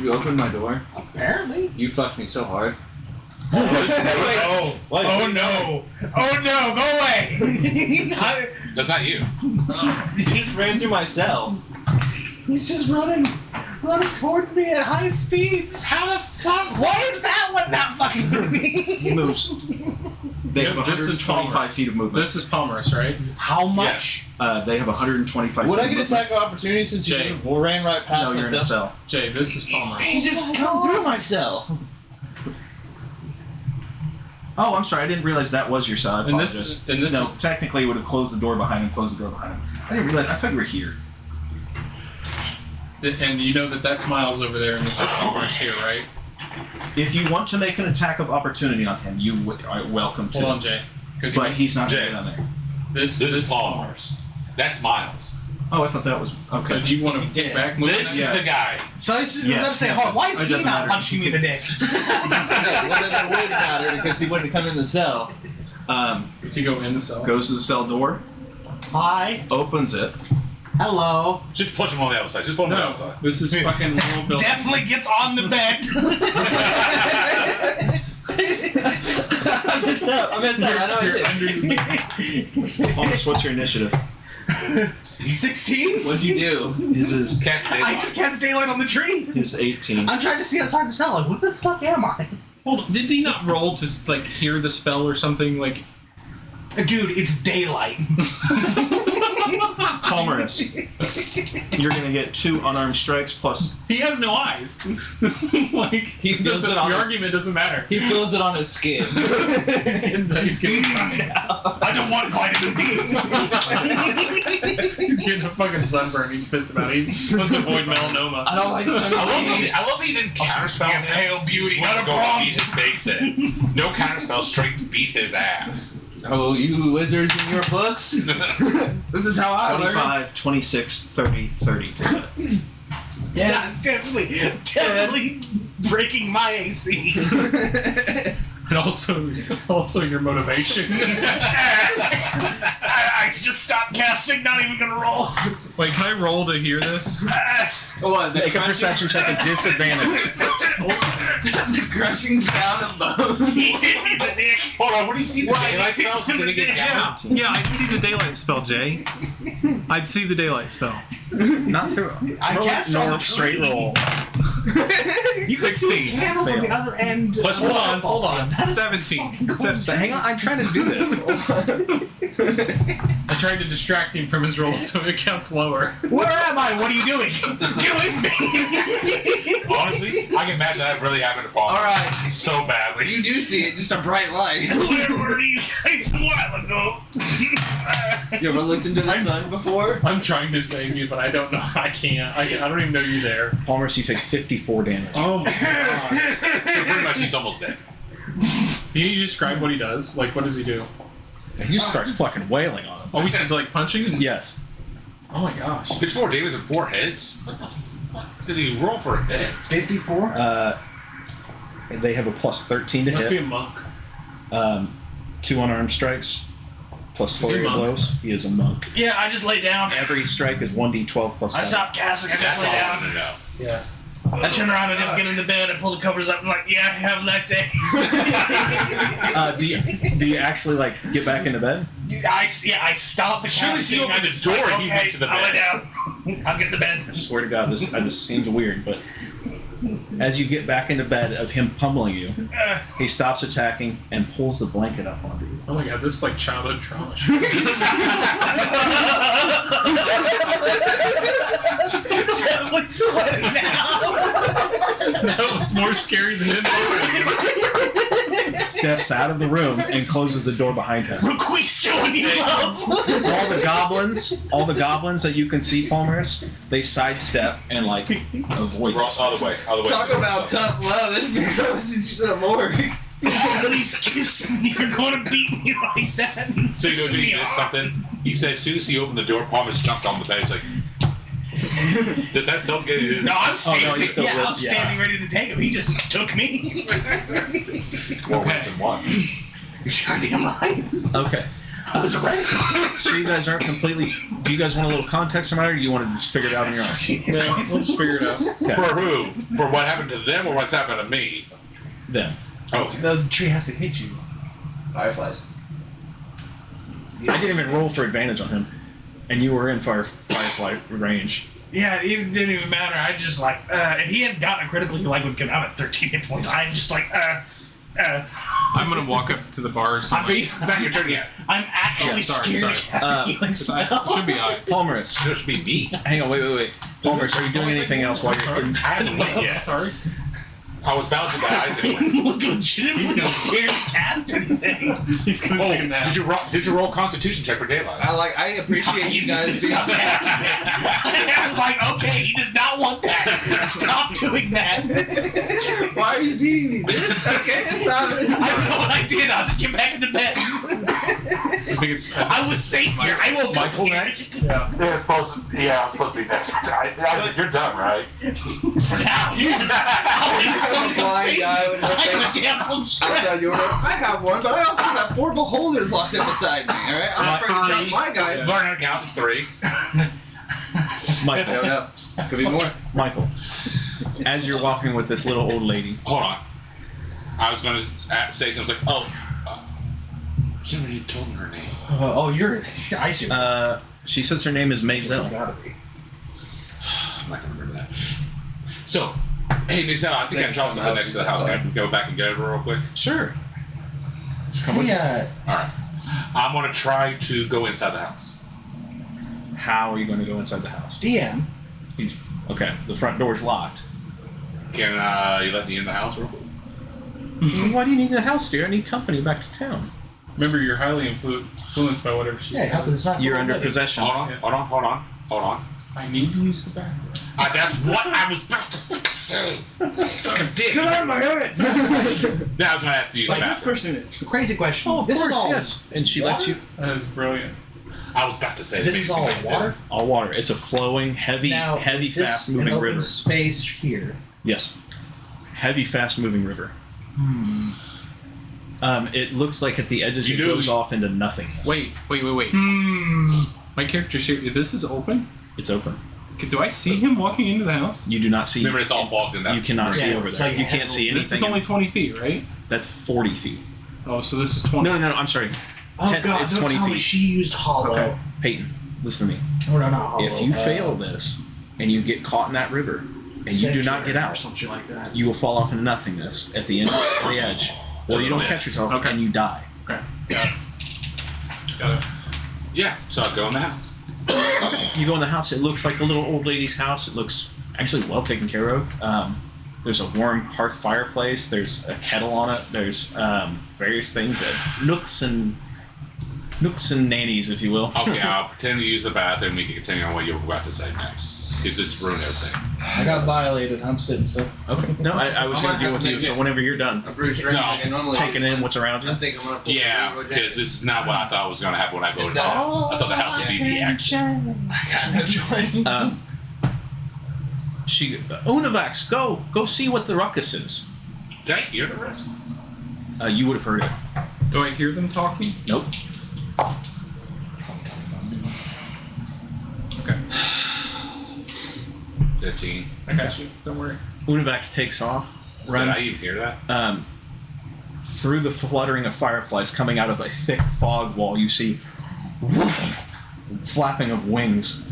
Speaker 1: You opened my door.
Speaker 4: Apparently.
Speaker 1: You fucked me so hard.
Speaker 4: Oh. Oh no. Oh no, go away.
Speaker 2: That's not you.
Speaker 1: You just ran through my cell.
Speaker 4: He's just running
Speaker 6: running towards me at high speeds.
Speaker 2: How the fuck?
Speaker 6: Why is that one not fucking with me?
Speaker 3: He moves. They have
Speaker 5: This is
Speaker 3: 125
Speaker 5: Palmer's.
Speaker 3: feet of movement.
Speaker 5: This is Palmer's, right?
Speaker 6: How much?
Speaker 3: They have 125
Speaker 1: Would
Speaker 3: feet
Speaker 1: I
Speaker 3: of
Speaker 1: get
Speaker 3: movement.
Speaker 1: attack of opportunity since you
Speaker 5: Jay.
Speaker 1: just ran right past
Speaker 3: No, you're in a
Speaker 1: myself?
Speaker 3: cell.
Speaker 5: Jay, this is Palmer's.
Speaker 1: He just come through myself.
Speaker 3: Oh, I'm sorry. I didn't realize that was your cell. I
Speaker 5: And
Speaker 3: apologize.
Speaker 5: this
Speaker 3: no,
Speaker 5: is
Speaker 3: technically, it would have closed the door behind him. Closed the door behind him. I didn't realize. I thought you were here.
Speaker 5: and you know that's Miles over there, and this is Palmer's here, right?
Speaker 3: If you want to make an attack of opportunity on him, you are welcome to.
Speaker 5: Hold on, Jay. Because
Speaker 3: But he's not
Speaker 2: Jay.
Speaker 3: going on there.
Speaker 5: this
Speaker 2: This is Palmer's. That's Miles.
Speaker 3: Oh, I thought that was
Speaker 5: So
Speaker 3: okay.
Speaker 5: do you want to get back?
Speaker 2: This is
Speaker 3: Yes.
Speaker 2: the guy.
Speaker 6: So I was
Speaker 3: Yes.
Speaker 6: about to say, hold on, why is
Speaker 3: It
Speaker 6: he
Speaker 3: doesn't
Speaker 6: not
Speaker 3: matter.
Speaker 6: punching me in the dick?
Speaker 1: Well, then it would matter because he wouldn't come in the cell.
Speaker 5: Does he go in the cell?
Speaker 3: Goes to the cell door,
Speaker 6: Hi.
Speaker 3: opens it.
Speaker 6: Hello.
Speaker 2: Just push him on the outside. Just put him on the
Speaker 5: No,
Speaker 2: outside.
Speaker 5: this is fucking little Bill.
Speaker 6: Definitely gets on the bed.
Speaker 1: I messed up. I know I did.
Speaker 3: Almost. What's your initiative?
Speaker 6: 16?
Speaker 1: What'd you do?
Speaker 3: His is
Speaker 2: Cast it.
Speaker 6: I just cast daylight on the tree.
Speaker 3: his 18.
Speaker 6: I'm trying to see outside the cell. Like, what the fuck am I?
Speaker 5: Hold on, did he not roll to like hear the spell or something? Like
Speaker 6: Dude, it's daylight.
Speaker 3: Palmerus. You're gonna get 2 unarmed strikes plus.
Speaker 5: he has no eyes. Like
Speaker 1: He feels it on
Speaker 5: the
Speaker 1: his-
Speaker 5: argument doesn't matter.
Speaker 1: He feels it on his skin.
Speaker 5: He's getting
Speaker 6: I don't want vitamin D.
Speaker 5: he's getting a fucking sunburn. He's pissed about it. He wants to avoid melanoma.
Speaker 1: I don't like
Speaker 2: I love
Speaker 1: sunlight.
Speaker 2: that he didn't counterspell him.
Speaker 6: pale beauty,
Speaker 2: Just went
Speaker 6: not
Speaker 2: to
Speaker 6: a
Speaker 2: go
Speaker 6: bronze.
Speaker 2: beat his face in. No counterspell, straight beat his ass.
Speaker 1: Oh, you wizards in your books. This is how I learn.
Speaker 3: 25, 26, 30, 30.
Speaker 6: Yeah, definitely breaking my AC.
Speaker 5: And also your motivation.
Speaker 6: I just stopped casting, not even gonna roll.
Speaker 5: Wait, can I roll to hear this?
Speaker 1: What?
Speaker 3: Make a perception check at disadvantage.
Speaker 1: The crushing sound of bone.
Speaker 6: He hit me in the dick.
Speaker 2: Hold on, what do you see? The daylight spell sitting it down?
Speaker 5: Yeah, I'd see the daylight spell, Jay. I'd see the daylight spell.
Speaker 3: Not through.
Speaker 6: I
Speaker 3: roll
Speaker 6: cast on
Speaker 3: nor
Speaker 6: the
Speaker 3: straight
Speaker 6: tree.
Speaker 3: roll.
Speaker 6: You can see a
Speaker 5: 16.
Speaker 6: candle from the
Speaker 3: Fail.
Speaker 6: other end.
Speaker 2: Plus
Speaker 6: of the
Speaker 2: one.
Speaker 6: football
Speaker 5: Hold on.
Speaker 6: field. That is
Speaker 5: 17.
Speaker 3: So hang on, I'm trying to do this.
Speaker 5: I tried to distract him from his roll so it counts lower.
Speaker 6: Where am I? What are you doing? Get with me.
Speaker 2: Honestly, I can imagine that really happened to Paul.
Speaker 1: Alright.
Speaker 2: So badly.
Speaker 1: You do see it, just a bright light.
Speaker 6: Where were you guys a while ago?
Speaker 1: You ever looked into the sun before?
Speaker 5: I'm trying to save you, but I don't know. I can't. I don't even know you're there.
Speaker 3: Palmerus, you take 54 damage.
Speaker 5: Oh my god.
Speaker 2: So pretty much he's almost dead.
Speaker 5: Can you describe what he does? Like, what does he do?
Speaker 3: And he just starts fucking wailing on him.
Speaker 5: Oh, we said like punching? And...
Speaker 3: Yes.
Speaker 5: Oh my gosh.
Speaker 2: It's 4 damage and 4 hits? What the fuck did he roll for a hit?
Speaker 6: 54?
Speaker 3: They have a plus 13 to
Speaker 5: Must be
Speaker 3: hit.
Speaker 5: a monk.
Speaker 3: 2 unarmed strikes plus
Speaker 5: Is he a
Speaker 3: 4
Speaker 5: monk?
Speaker 3: blows. He is a monk.
Speaker 6: Yeah, I just lay down.
Speaker 3: Every strike is 1d12 plus 7.
Speaker 6: I stopped casting. I just
Speaker 2: That's all
Speaker 6: lay
Speaker 2: I
Speaker 6: down.
Speaker 2: wanted to know.
Speaker 5: Yeah.
Speaker 6: I turn around and just get into bed and pull the covers up and like, yeah, have a nice day.
Speaker 3: Do you actually like get back into bed?
Speaker 6: I stopped the
Speaker 2: As soon as
Speaker 6: casting.
Speaker 2: he opened
Speaker 6: I
Speaker 2: the
Speaker 6: just
Speaker 2: door,
Speaker 6: like,
Speaker 2: he
Speaker 6: okay,
Speaker 2: went to the
Speaker 6: I lay
Speaker 2: bed.
Speaker 6: down. I'll get to bed.
Speaker 3: I swear to God, this seems weird, but as you get back into bed of him pummeling you, he stops attacking and pulls the blanket up onto you.
Speaker 5: Oh my god, this is like childhood trauma.
Speaker 6: Definitely sweating now.
Speaker 5: That was more scary than it.
Speaker 3: Steps out of the room and closes the door behind him.
Speaker 6: Request showing you love.
Speaker 3: All the goblins that you can see, Palmerus, they sidestep and like avoid.
Speaker 2: Roll other way.
Speaker 1: Talk about tough love. This goes into the morgue.
Speaker 6: Please kiss me. You're going to beat me like that.
Speaker 2: So you know, did he miss something? He said as soon as he opened the door, Palmer's jumped on the bed. He's like, does that still get his?
Speaker 6: No, I'm standing.
Speaker 3: he's still
Speaker 6: I'm
Speaker 3: with- yeah.
Speaker 6: standing ready to take him. He just took me.
Speaker 2: More ways than one.
Speaker 6: You're goddamn right.
Speaker 3: Okay.
Speaker 6: I was ready.
Speaker 3: So you guys aren't completely. Do you guys want a little context on that, or do you want to just figure it out on your own?
Speaker 5: Yeah, we'll just figure it out.
Speaker 3: Okay.
Speaker 2: For who? For what happened to them or what's happened to me?
Speaker 3: Them.
Speaker 2: Oh,
Speaker 6: The tree has to hit you.
Speaker 1: Fireflies.
Speaker 3: I didn't even roll for advantage on him, and you were in firefly range.
Speaker 6: Yeah, it didn't even matter. I just like, if he hadn't gotten a critical, he like would come out at 13 hit points. I'm just like,
Speaker 5: I'm gonna walk up to the bars.
Speaker 6: I mean,
Speaker 2: It's not your turn yet.
Speaker 6: I'm actually
Speaker 5: sorry.
Speaker 6: scared to cast a healing
Speaker 5: It
Speaker 6: spell.
Speaker 5: should be eyes.
Speaker 3: Palmerus.
Speaker 2: It should be me.
Speaker 3: Hang on, wait. Palmerus, are you doing anything else while you're in?
Speaker 2: I haven't went yet.
Speaker 5: Sorry.
Speaker 2: I was balancing my eyes anyway.
Speaker 6: Look legitimately scared to cast anything.
Speaker 5: He's gonna take a nap.
Speaker 2: Did you roll Constitution check for daylight?
Speaker 1: I appreciate you guys being.
Speaker 6: Stop casting it. I was like, okay, he does not want that. Stop doing that.
Speaker 1: Why are you beating me, bitch? Okay, it's not.
Speaker 6: I don't know what I did. I'll just get back into bed.
Speaker 5: I think it's.
Speaker 6: I was safe here. I will
Speaker 3: Michael next?
Speaker 5: Yeah.
Speaker 2: Yeah, I'm supposed to be next. You're done, right?
Speaker 6: For now, yes. I'll wait for someone to come
Speaker 1: Blind
Speaker 6: save me.
Speaker 1: guy with no
Speaker 6: I am
Speaker 1: face.
Speaker 6: a damsel in
Speaker 1: Outside
Speaker 6: distress.
Speaker 1: your door. I have one, but I also have 4 beholders locked in beside me. All right, I'm afraid to jump my guy.
Speaker 2: Learn how to count. It's 3.
Speaker 1: I
Speaker 3: Michael.
Speaker 1: don't know. Could be more.
Speaker 3: Michael. As you're walking with this little old lady.
Speaker 2: Hold on. I was going to say something. I was like, she already told me her name.
Speaker 6: You're. I see.
Speaker 3: She says her name is Maisel.
Speaker 6: Gotta be.
Speaker 2: I'm not going to remember that. So, hey, Maisel, I think I dropped something next to the house. Can I go back and get it real quick?
Speaker 3: Sure. Come with me.
Speaker 6: Yeah.
Speaker 2: All right. I'm going to try to go inside the house.
Speaker 3: How are you going to go inside the house?
Speaker 6: DM.
Speaker 3: Okay, the front door's locked.
Speaker 2: Can you let me in the house real quick?
Speaker 3: Why do you need the house, dear? I need company back to town.
Speaker 5: Remember, you're highly influenced by whatever she
Speaker 6: Yeah, help
Speaker 5: says.
Speaker 6: is not.
Speaker 3: You're under possession.
Speaker 2: Hold on.
Speaker 5: I need to use the bathroom.
Speaker 2: That's what I was about to say. Suck a dick.
Speaker 6: Get out of my head.
Speaker 2: Now I was going to ask to use the bathroom.
Speaker 1: person is.
Speaker 6: Crazy question.
Speaker 3: Oh, of
Speaker 6: this
Speaker 3: course,
Speaker 6: is all,
Speaker 3: yes. And she lets you
Speaker 5: That is brilliant.
Speaker 2: I was about to say
Speaker 6: This is all water.
Speaker 3: all water. It's a flowing, heavy,
Speaker 6: Now,
Speaker 3: heavy,
Speaker 6: is this
Speaker 3: fast-moving
Speaker 6: an open
Speaker 3: river.
Speaker 6: space here.
Speaker 3: Yes, heavy, fast-moving river. It looks like at the edges
Speaker 2: You
Speaker 3: it
Speaker 2: do-
Speaker 3: goes off into nothingness.
Speaker 5: Wait. My character's here. This is open?
Speaker 3: It's open.
Speaker 5: Do I see him walking into the house?
Speaker 3: You do not see.
Speaker 2: Remember, it's all fogged in that.
Speaker 3: You cannot see
Speaker 6: Yeah,
Speaker 3: over
Speaker 6: it's
Speaker 3: there.
Speaker 6: like
Speaker 3: You can't see anything.
Speaker 5: This is only 20 feet, right?
Speaker 3: That's 40 feet.
Speaker 5: Oh, so this is 20.
Speaker 3: No, I'm sorry.
Speaker 6: Oh
Speaker 3: 10
Speaker 6: God!
Speaker 3: it's
Speaker 6: Don't
Speaker 3: 20
Speaker 6: tell me
Speaker 3: feet.
Speaker 6: she used hollow.
Speaker 5: Okay.
Speaker 3: Peyton, listen to me.
Speaker 6: Oh, no, not hollow.
Speaker 3: If you fail this and you get caught in that river and you do not get
Speaker 6: or
Speaker 3: out,
Speaker 6: something like that.
Speaker 3: you will fall off into nothingness at the end of the edge, or you don't catch yourself
Speaker 5: Okay.
Speaker 3: and you die.
Speaker 5: Okay. Got it.
Speaker 2: Yeah, so I go in the house.
Speaker 3: You go in the house. It looks like a little old lady's house. It looks actually well taken care of. There's a warm hearth fireplace. There's a kettle on it. There's various things, nooks and nannies, if you will.
Speaker 2: Okay, I'll pretend to use the bathroom. We can continue on what you were about to say next. Is this ruin everything?
Speaker 6: I got violated. I'm sitting still.
Speaker 3: Okay. No, I was
Speaker 1: I'm
Speaker 3: going
Speaker 1: gonna
Speaker 3: to deal
Speaker 1: have
Speaker 3: with
Speaker 1: to
Speaker 3: you.
Speaker 1: make
Speaker 3: So
Speaker 1: it-
Speaker 3: whenever you're done,
Speaker 1: A Bruce Ring.
Speaker 2: No.
Speaker 1: Like I normally
Speaker 3: taking in what's around
Speaker 1: I
Speaker 3: you.
Speaker 1: think I'm gonna. Pull
Speaker 2: Yeah,
Speaker 1: the
Speaker 2: because this is not what I thought was going to happen when I go
Speaker 1: Is
Speaker 2: in the
Speaker 1: that-
Speaker 2: house. I thought the house would be the action.
Speaker 1: I got no choice.
Speaker 3: Unavax, go see what the ruckus is.
Speaker 2: Did I hear the rest?
Speaker 3: You would have heard it.
Speaker 5: Do I hear them talking?
Speaker 3: Nope.
Speaker 5: Okay.
Speaker 2: 15.
Speaker 5: I got you. Don't worry.
Speaker 3: Unavax takes off,
Speaker 2: Did
Speaker 3: runs
Speaker 2: I even hear that?
Speaker 3: through the fluttering of fireflies coming out of a thick fog wall. You see flapping of wings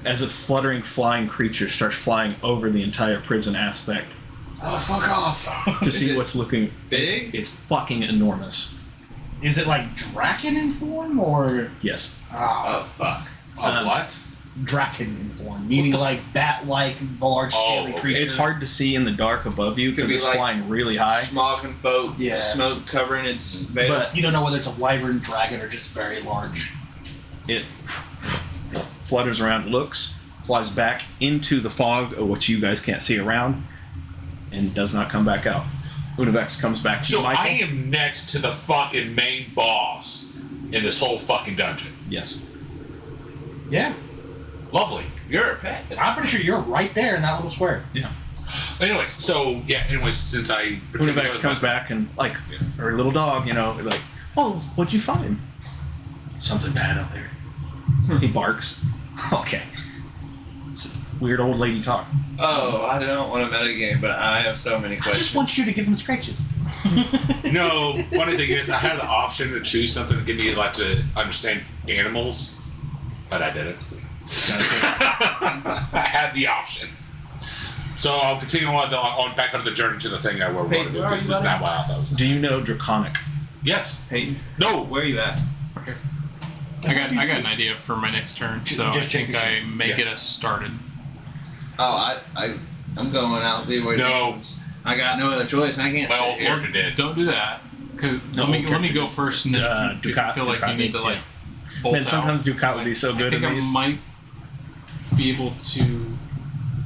Speaker 3: as a fluttering flying creature starts flying over the entire prison aspect
Speaker 1: Oh, fuck off.
Speaker 3: to see what's looking
Speaker 1: big?
Speaker 3: It's fucking enormous.
Speaker 6: Is it like Draken in form or
Speaker 3: Yes.
Speaker 1: Oh, fuck.
Speaker 2: What?
Speaker 6: Draken in form, meaning like bat-like, large, scaly
Speaker 2: okay.
Speaker 6: creature?
Speaker 3: It's hard to see in the dark above you because
Speaker 1: Could be
Speaker 3: it's
Speaker 1: like-
Speaker 3: flying really high.
Speaker 1: Smog and folk.
Speaker 6: Yeah.
Speaker 1: Smoke covering its veil.
Speaker 3: But
Speaker 6: You don't know whether it's a wyvern, dragon, or just very large.
Speaker 3: it flutters around, looks, flies back into the fog of what you guys can't see around, and does not come back out. Unavax comes back to
Speaker 2: So
Speaker 3: Michael.
Speaker 2: I am next to the fucking main boss in this whole fucking dungeon.
Speaker 3: Yes.
Speaker 6: Yeah,
Speaker 2: Lovely.
Speaker 1: You're a pet.
Speaker 6: I'm pretty sure you're right there in that little square.
Speaker 2: Anyways, since I
Speaker 3: Unavax comes back and, like, her little dog, like, oh, what'd you find? Something bad out there. He barks. Okay. It's weird old lady talk.
Speaker 1: Oh, I don't want to metagame, but I have so many
Speaker 6: I
Speaker 1: questions.
Speaker 6: just want you to give him scratches.
Speaker 2: No, funny thing is, I had the option to choose something to give me like to understand animals, but I didn't. I had the option. So I'll continue on back on the journey to the thing that we're going to do, because this is not what I thought it was.
Speaker 3: Do you know Draconic?
Speaker 2: Yes.
Speaker 1: Peyton,
Speaker 2: No.
Speaker 1: where are you at?
Speaker 5: Here. I got an idea for my next turn, so
Speaker 4: Just
Speaker 5: I think
Speaker 4: check
Speaker 5: I may get us started.
Speaker 1: Oh, I'm going out the way.
Speaker 2: No.
Speaker 1: I got no other choice. I can't.
Speaker 2: My old
Speaker 1: sit here.
Speaker 2: character did.
Speaker 5: Don't do that. Cause let me go first, and then if you feel like you need to like bolt
Speaker 3: Man, sometimes
Speaker 5: out,
Speaker 3: Ducat would be so good
Speaker 5: I think
Speaker 3: in
Speaker 5: I
Speaker 3: these.
Speaker 5: might be able to,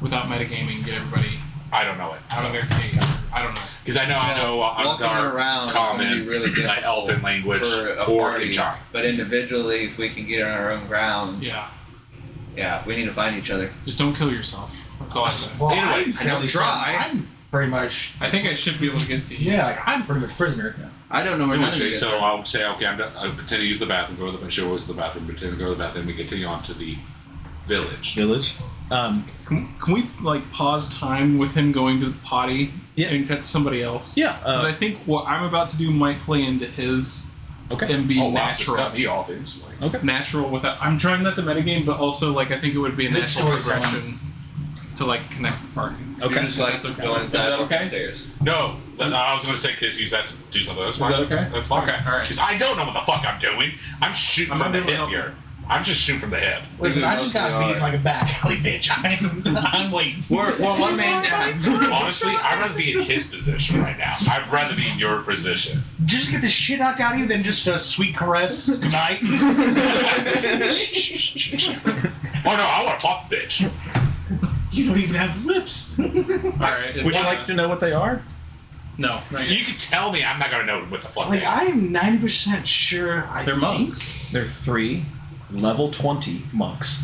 Speaker 5: without metagaming, get everybody
Speaker 2: I don't know it.
Speaker 5: out of their cage. I don't know.
Speaker 2: Because I know
Speaker 1: Walking
Speaker 2: Ungar,
Speaker 1: around is gonna
Speaker 2: common,
Speaker 1: be really
Speaker 2: like elfin language,
Speaker 1: for a
Speaker 2: or
Speaker 1: party,
Speaker 2: a giant.
Speaker 1: but individually, if we can get on our own ground,
Speaker 5: Yeah,
Speaker 1: we need to find each other.
Speaker 5: just don't kill yourself. That's all I say.
Speaker 4: Well,
Speaker 2: Anyways,
Speaker 1: I don't try.
Speaker 4: I'm pretty much.
Speaker 5: I think I should be able to get to you.
Speaker 4: Yeah, like, I'm pretty much prisoner.
Speaker 1: I don't know where none of you
Speaker 2: So
Speaker 1: are.
Speaker 2: I'll say, okay, I'll pretend to use the bathroom, go to the show, the bathroom, pretend to go to the bathroom, we continue on to the village.
Speaker 3: Village.
Speaker 5: Can we like pause time with him going to the potty
Speaker 3: Yeah.
Speaker 5: and cut to somebody else?
Speaker 3: Yeah.
Speaker 5: Because I think what I'm about to do might play into his
Speaker 3: Okay.
Speaker 5: and be
Speaker 2: Oh wow, just
Speaker 5: natural.
Speaker 2: cut me off instantly.
Speaker 3: Okay.
Speaker 5: Natural without. I'm trying not to metagame, but also like I think it would be a
Speaker 4: Good
Speaker 5: natural
Speaker 4: storytelling.
Speaker 5: progression to like connect the party.
Speaker 3: Okay.
Speaker 1: You're just like
Speaker 5: That's okay.
Speaker 1: going
Speaker 5: Is that
Speaker 1: inside
Speaker 5: okay?
Speaker 1: upstairs.
Speaker 2: No, I was going to say because he's about to do something. That's fine.
Speaker 5: that okay?
Speaker 2: That's fine.
Speaker 5: Okay, all right.
Speaker 2: Because I don't know what the fuck I'm doing. I'm shooting
Speaker 5: I'm
Speaker 2: from the
Speaker 5: not able to
Speaker 2: hip
Speaker 5: help
Speaker 2: here. I'm just shooting from the hip.
Speaker 4: Listen, I just
Speaker 1: mostly
Speaker 4: got beat
Speaker 1: are.
Speaker 4: like a back alley bitch. I'm waiting.
Speaker 1: We're one man down.
Speaker 2: Honestly, I'd rather be in his position right now. I'd rather be in your position.
Speaker 4: Just get the shit knocked out of you than just a sweet caress. Good night.
Speaker 2: Oh no, I want to fuck the bitch.
Speaker 4: You don't even have lips.
Speaker 5: All right.
Speaker 3: Would you like to know what they are?
Speaker 5: No, not yet.
Speaker 2: You can tell me I'm not going to know what the fuck
Speaker 4: Like,
Speaker 2: they are.
Speaker 4: I am 90% sure
Speaker 5: They're monks.
Speaker 3: They're 3 level 20 monks.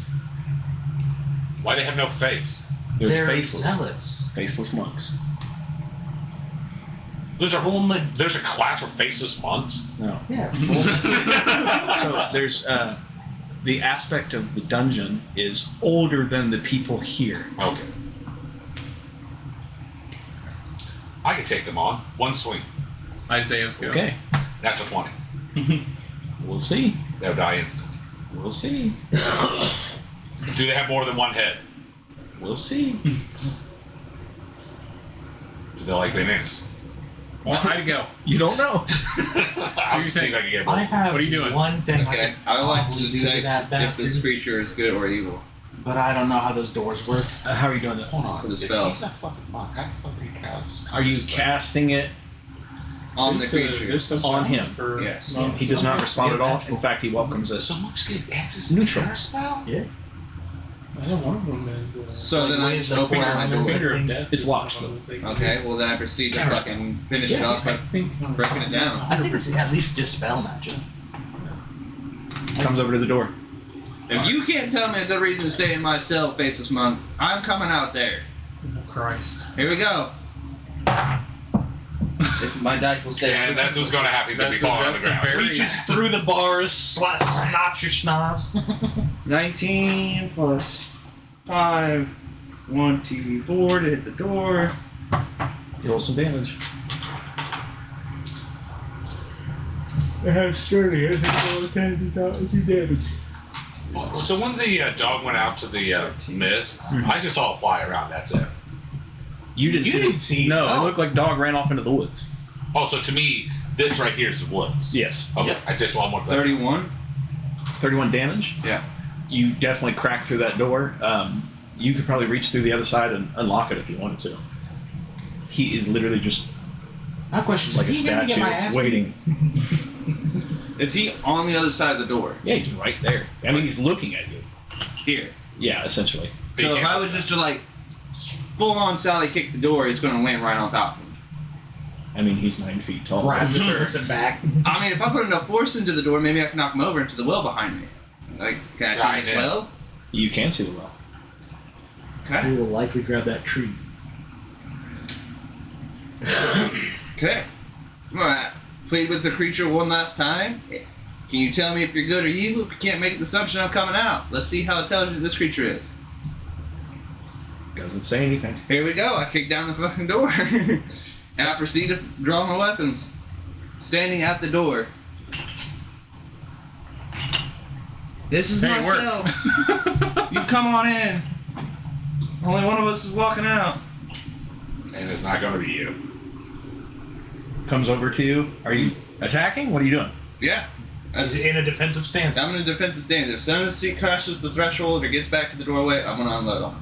Speaker 2: Why they have no face?
Speaker 3: They're faceless.
Speaker 4: zealots.
Speaker 3: Faceless monks.
Speaker 2: There's a
Speaker 4: Full
Speaker 2: there's a class for faceless monks.
Speaker 3: No.
Speaker 4: Yeah, full
Speaker 3: So there's the aspect of the dungeon is older than the people here.
Speaker 2: Okay. I can take them on one swing.
Speaker 5: Isaiah's go.
Speaker 3: Okay.
Speaker 2: Natural 20.
Speaker 3: We'll see.
Speaker 2: They'll die instantly.
Speaker 3: We'll see.
Speaker 2: Do they have more than one head?
Speaker 3: We'll see.
Speaker 2: Do they like bananas?
Speaker 5: Well, I'd go.
Speaker 3: You don't know.
Speaker 2: I'll
Speaker 5: you
Speaker 2: see
Speaker 5: think?
Speaker 2: if I can get
Speaker 4: I
Speaker 2: more.
Speaker 4: have
Speaker 5: What are you doing?
Speaker 4: one thing
Speaker 1: Okay,
Speaker 4: I
Speaker 1: I would like
Speaker 4: probably
Speaker 1: to
Speaker 4: do to
Speaker 1: detect
Speaker 4: that
Speaker 1: if this
Speaker 4: bastard,
Speaker 1: creature is good or evil.
Speaker 4: but I don't know how those doors work.
Speaker 3: How are you doing that?
Speaker 2: Hold on.
Speaker 1: For the
Speaker 2: If
Speaker 1: spell.
Speaker 2: he's a fucking monk, how the fuck do you cast?
Speaker 3: Are you casting it?
Speaker 1: On the creature.
Speaker 5: There's some
Speaker 3: On
Speaker 5: spells
Speaker 3: him.
Speaker 5: for
Speaker 1: Yes.
Speaker 5: monks.
Speaker 3: He does not respond at all. In fact, he welcomes it.
Speaker 2: So monks get access to
Speaker 3: Neutral.
Speaker 2: their spell?
Speaker 5: I know one of them is.
Speaker 1: So then I just open
Speaker 4: four
Speaker 1: my
Speaker 4: elements,
Speaker 1: door.
Speaker 4: I think.
Speaker 3: It's locked.
Speaker 1: Okay, well then I proceed to fucking finish it off by breaking it down.
Speaker 4: I think it's at least dispel magic.
Speaker 3: Comes over to the door.
Speaker 1: If you can't tell me a good reason to stay in my cell, faceless monk, I'm coming out there.
Speaker 5: Oh, Christ.
Speaker 1: Here we go. If my dice will stay.
Speaker 2: Yeah, that's what's going to happen. He's going to be falling on the ground.
Speaker 5: very.
Speaker 4: Reaches through the bars, snot your schnoz.
Speaker 1: 19 plus 5. 1, 2, 4 to hit the door.
Speaker 3: Roll some damage.
Speaker 1: It has sturdy. I think all 10 without do damage.
Speaker 2: So when the dog went out to the mist, I just saw a fly around. That's it.
Speaker 3: You didn't
Speaker 4: You
Speaker 3: see
Speaker 4: didn't see it.
Speaker 3: No,
Speaker 4: Oh.
Speaker 3: it looked like dog ran off into the woods.
Speaker 2: Oh, so to me, this right here is the woods.
Speaker 3: Yes.
Speaker 2: Okay,
Speaker 4: Yep.
Speaker 2: I just want more.
Speaker 1: 31.
Speaker 3: 31 damage.
Speaker 1: Yeah.
Speaker 3: You definitely cracked through that door. You could probably reach through the other side and unlock it if you wanted to. He is literally just
Speaker 4: My question is,
Speaker 3: like a
Speaker 4: is he gonna get my
Speaker 3: statue
Speaker 4: ass
Speaker 3: waiting.
Speaker 1: Is he on the other side of the door?
Speaker 3: Yeah, he's right there. I mean, he's looking at you.
Speaker 1: Here.
Speaker 3: Yeah, essentially.
Speaker 1: So if I was just to like full on Sally kick the door, it's going to land right on top of him.
Speaker 3: I mean, he's 9 feet tall.
Speaker 4: grabs it, puts it back?
Speaker 1: I mean, if I put enough force into the door, maybe I can knock him over into the well behind me. Like, can I see
Speaker 2: Right,
Speaker 1: this
Speaker 2: yeah.
Speaker 1: well?
Speaker 3: You can see the well.
Speaker 1: Okay.
Speaker 6: We will likely grab that tree.
Speaker 1: Okay. Alright. Plead with the creature one last time. Can you tell me if you're good or evil? If you can't make the assumption, I'm coming out. Let's see how intelligent this creature is.
Speaker 3: Doesn't say anything.
Speaker 1: Here we go. I kick down the fucking door. And I proceed to draw my weapons. Standing at the door. This is
Speaker 5: Hey,
Speaker 1: my
Speaker 5: it worked.
Speaker 1: cell. You come on in. Only one of us is walking out.
Speaker 2: And it's not going to be you.
Speaker 3: Comes over to you. Are you attacking? What are you doing?
Speaker 1: Yeah.
Speaker 4: Is it in a defensive stance?
Speaker 1: I'm in a defensive stance. If soon as he crashes the threshold or gets back to the doorway, I'm gonna unload him.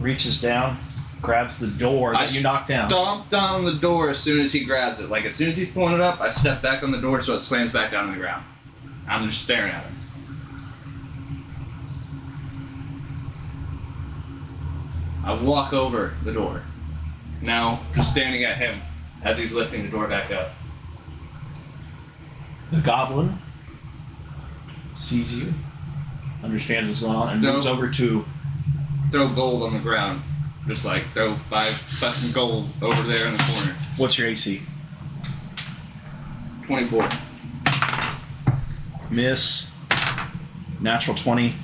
Speaker 3: Reaches down, grabs the door that you knocked down.
Speaker 1: Stomp down the door as soon as he grabs it. Like as soon as he's pulling it up, I step back on the door so it slams back down on the ground. I'm just staring at him. I walk over the door. Now just standing at him as he's lifting the door back up.
Speaker 3: The goblin sees you, understands what's going on, and moves over to.
Speaker 1: Throw gold on the ground. Just like throw 5 fucking gold over there in the corner.
Speaker 3: What's your AC?
Speaker 1: 24.
Speaker 3: Miss. Natural 20.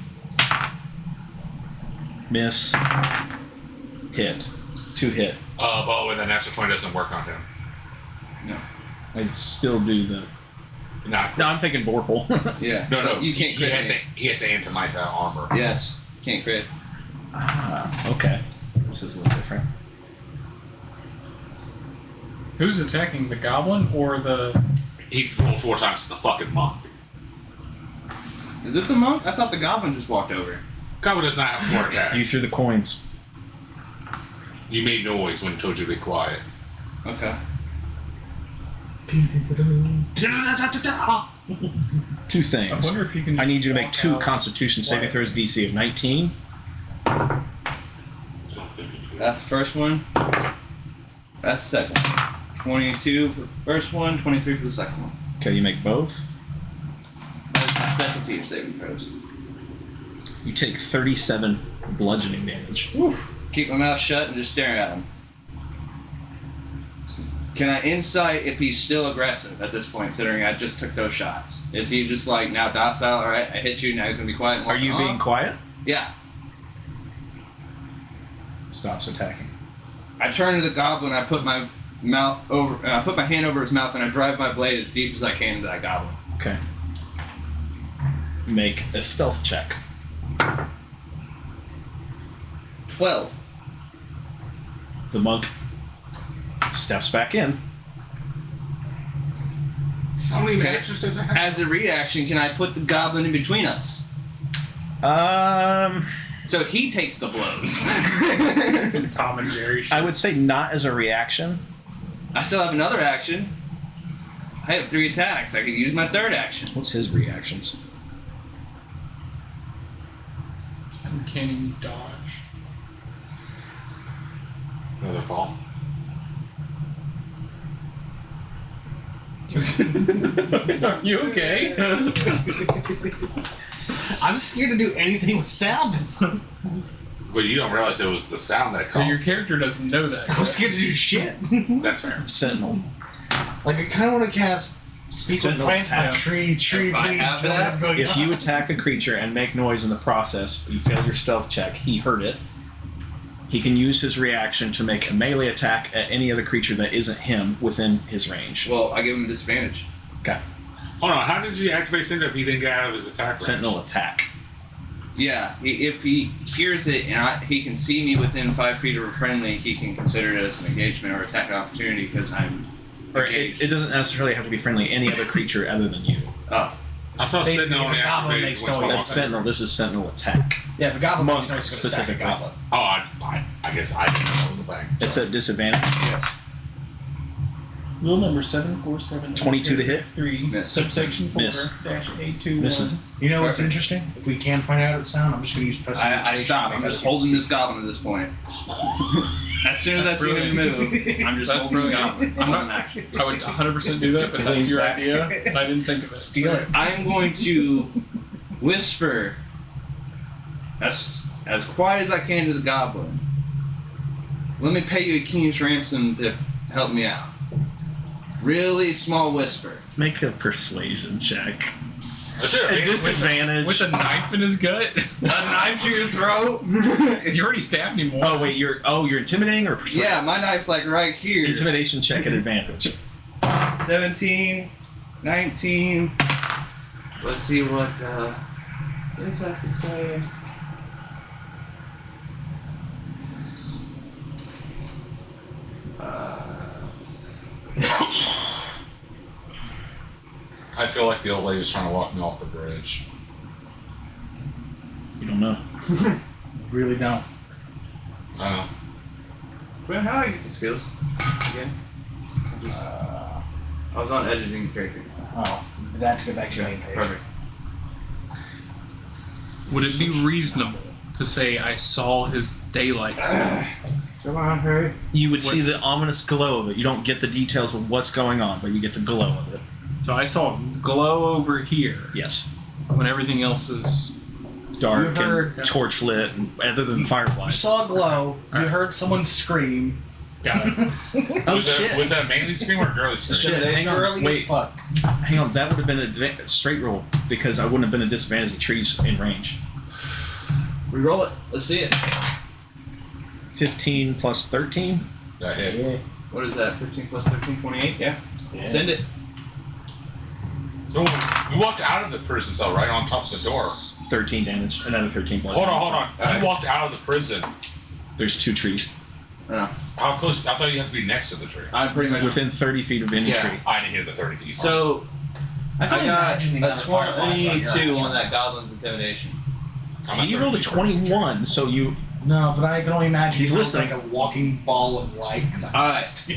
Speaker 3: Miss. Hit. 2 hit.
Speaker 2: But when the natural 20 doesn't work on him.
Speaker 1: No.
Speaker 3: I still do the.
Speaker 2: Not
Speaker 3: No, I'm thinking Vorpal.
Speaker 1: Yeah.
Speaker 2: No.
Speaker 1: You can't crit me.
Speaker 2: He has to aim to my armor.
Speaker 1: Yes. Can't crit.
Speaker 3: Okay. This is a little different.
Speaker 5: Who's attacking, the goblin or the?
Speaker 2: He rolled 4 times to the fucking monk.
Speaker 1: Is it the monk? I thought the goblin just walked over.
Speaker 2: Goblin does not have 4 attacks.
Speaker 3: You threw the coins.
Speaker 2: You made noise when he told you to be quiet.
Speaker 1: Okay.
Speaker 3: 2 things.
Speaker 5: I wonder if you can.
Speaker 3: I need you to make
Speaker 5: walk
Speaker 3: 2
Speaker 5: out
Speaker 3: Constitution saving
Speaker 5: quiet.
Speaker 3: throws DC of 19.
Speaker 1: That's the first one. That's the second one. 22 for the first one, 23 for the second one.
Speaker 3: Okay, you make both.
Speaker 1: That's my specialty of saving throws.
Speaker 3: You take 37 bludgeoning damage.
Speaker 1: Keep my mouth shut and just staring at him. Can I insight if he's still aggressive at this point, considering I just took those shots? Is he just like now docile? All right, I hit you. Now he's gonna be quiet. And
Speaker 3: Are you
Speaker 1: walk
Speaker 3: being
Speaker 1: off?
Speaker 3: quiet?
Speaker 1: Yeah.
Speaker 3: Stops attacking.
Speaker 1: I turn to the goblin. I put my mouth over. I put my hand over his mouth and I drive my blade as deep as I can into that goblin.
Speaker 3: Okay. Make a stealth check.
Speaker 1: 12.
Speaker 3: The monk steps back in.
Speaker 2: How many actions does it have?
Speaker 1: As a reaction, can I put the goblin in between us? So he takes the blows.
Speaker 5: Some Tom and Jerry shit.
Speaker 3: I would say not as a reaction.
Speaker 1: I still have another action. I have 3 attacks. I could use my 3rd action.
Speaker 3: What's his reactions?
Speaker 5: Uncanny dodge.
Speaker 2: Another fall.
Speaker 5: Are you okay?
Speaker 4: I'm scared to do anything with sound.
Speaker 2: But you don't realize it was the sound that
Speaker 5: So your
Speaker 2: caused.
Speaker 5: character doesn't know that.
Speaker 4: I'm scared to do shit.
Speaker 2: That's fair.
Speaker 3: Sentinel.
Speaker 4: Like I kind of want to cast speak with
Speaker 3: Sentinel
Speaker 4: plants on a
Speaker 5: attack.
Speaker 4: tree.
Speaker 1: If I
Speaker 4: Please
Speaker 1: have
Speaker 4: tell me
Speaker 1: that,
Speaker 4: what's going
Speaker 3: If
Speaker 4: on.
Speaker 3: you attack a creature and make noise in the process, you fail your stealth check. He heard it. He can use his reaction to make a melee attack at any other creature that isn't him within his range.
Speaker 1: Well, I give him a disadvantage.
Speaker 3: Okay.
Speaker 2: Hold on, how did you activate Cinder if he didn't get out of his attack range?
Speaker 3: Sentinel attack.
Speaker 1: Yeah, if he hears it and he can see me within 5 feet of a friendly, he can consider it as an engagement or attack opportunity because I'm
Speaker 3: Or
Speaker 1: engaged.
Speaker 3: it doesn't necessarily have to be friendly. Any other creature other than you.
Speaker 1: Oh,
Speaker 2: I thought
Speaker 4: Basically,
Speaker 2: Sentinel only
Speaker 4: if a goblin
Speaker 2: activated
Speaker 4: makes
Speaker 2: when
Speaker 4: noise-
Speaker 2: someone-
Speaker 3: That's Sentinel. This is Sentinel attack.
Speaker 4: Yeah, if a goblin
Speaker 3: Monk
Speaker 4: makes noise, it's gonna stack a
Speaker 3: specifically.
Speaker 4: goblin.
Speaker 2: Oh, I guess I didn't know that was a thing.
Speaker 3: It's a disadvantage.
Speaker 1: yes.
Speaker 5: Rule number 747.
Speaker 3: 22 to hit.
Speaker 5: 3.
Speaker 1: Miss.
Speaker 5: Subsection 4.
Speaker 3: Miss.
Speaker 5: Dash 821.
Speaker 3: Misses.
Speaker 4: You know what's
Speaker 1: Perfect.
Speaker 4: interesting? If we can find out its sound, I'm just gonna use prestidigitation.
Speaker 1: I stop. I'm just holding this goblin at this point. As soon as
Speaker 5: That's
Speaker 1: I see him move, I'm just
Speaker 5: That's
Speaker 1: holding the
Speaker 5: brilliant.
Speaker 1: goblin.
Speaker 5: I'm
Speaker 1: I'm
Speaker 5: not- I would 100% do that, but that's
Speaker 3: Leans
Speaker 5: your
Speaker 3: back.
Speaker 5: idea. I didn't think of it.
Speaker 4: Steal it.
Speaker 1: I'm going to whisper as quiet as I can to the goblin. Let me pay you a king's ransom to help me out. Really small whisper.
Speaker 3: Make a persuasion check.
Speaker 2: Sure.
Speaker 3: A disadvantage.
Speaker 5: With a knife in his gut?
Speaker 1: A knife to your throat?
Speaker 5: You already stabbed him once.
Speaker 3: Oh wait, you're intimidating or persuading?
Speaker 1: Yeah, my knife's like right here.
Speaker 3: Intimidation check at advantage.
Speaker 1: 17, 19. Let's see what this has to say.
Speaker 2: I feel like the old lady was trying to walk me off the bridge.
Speaker 3: You don't know.
Speaker 4: Really don't.
Speaker 2: I don't know.
Speaker 1: Wait, how do I get the skills again? I was on editing character.
Speaker 4: Oh, that to go back to your main page.
Speaker 1: Perfect.
Speaker 5: Would it be reasonable to say I saw his daylight spell?
Speaker 1: Come on, hurry.
Speaker 3: You would see the ominous glow of it. You don't get the details of what's going on, but you get the glow of it.
Speaker 5: So I saw glow over here
Speaker 3: Yes.
Speaker 5: when everything else is.
Speaker 3: Dark
Speaker 4: You heard-
Speaker 3: and torch lit, and other than
Speaker 4: You
Speaker 3: fireflies.
Speaker 4: saw a glow. You heard someone scream.
Speaker 5: Got it.
Speaker 3: Oh,
Speaker 2: was
Speaker 3: shit.
Speaker 2: Was that manly scream or girly scream?
Speaker 3: Shit, hang on.
Speaker 4: Early as
Speaker 3: Wait,
Speaker 4: fuck.
Speaker 3: hang on. That would have been a straight roll because I wouldn't have been a disadvantage. The trees in range.
Speaker 1: Reroll it. Let's see it.
Speaker 3: 15 plus 13.
Speaker 2: That hits.
Speaker 1: What is that? 15 plus 13, 28? Yeah. Send it.
Speaker 2: No, we walked out of the prison cell right on top of the door.
Speaker 3: 13 damage. Another 13 plus.
Speaker 2: Hold on. You walked out of the prison.
Speaker 3: There's 2 trees
Speaker 2: How close? I thought you had to be next to the tree.
Speaker 1: I'm pretty much
Speaker 3: within 30 feet of any
Speaker 1: Yeah.
Speaker 3: tree.
Speaker 2: I didn't hear the 30 feet.
Speaker 1: So
Speaker 4: I
Speaker 1: I
Speaker 4: can
Speaker 1: got
Speaker 4: imagine the
Speaker 1: a
Speaker 4: other fireflies on your
Speaker 1: 22
Speaker 4: arm.
Speaker 1: on that goblin's intimidation.
Speaker 2: I'm at
Speaker 3: He rolled a
Speaker 2: 30 feet.
Speaker 3: 21, so you.
Speaker 4: No, but I can only imagine
Speaker 3: He's
Speaker 4: he looks
Speaker 3: listening.
Speaker 4: like a walking ball of light. 'Cause I'm
Speaker 1: Alright.
Speaker 4: just-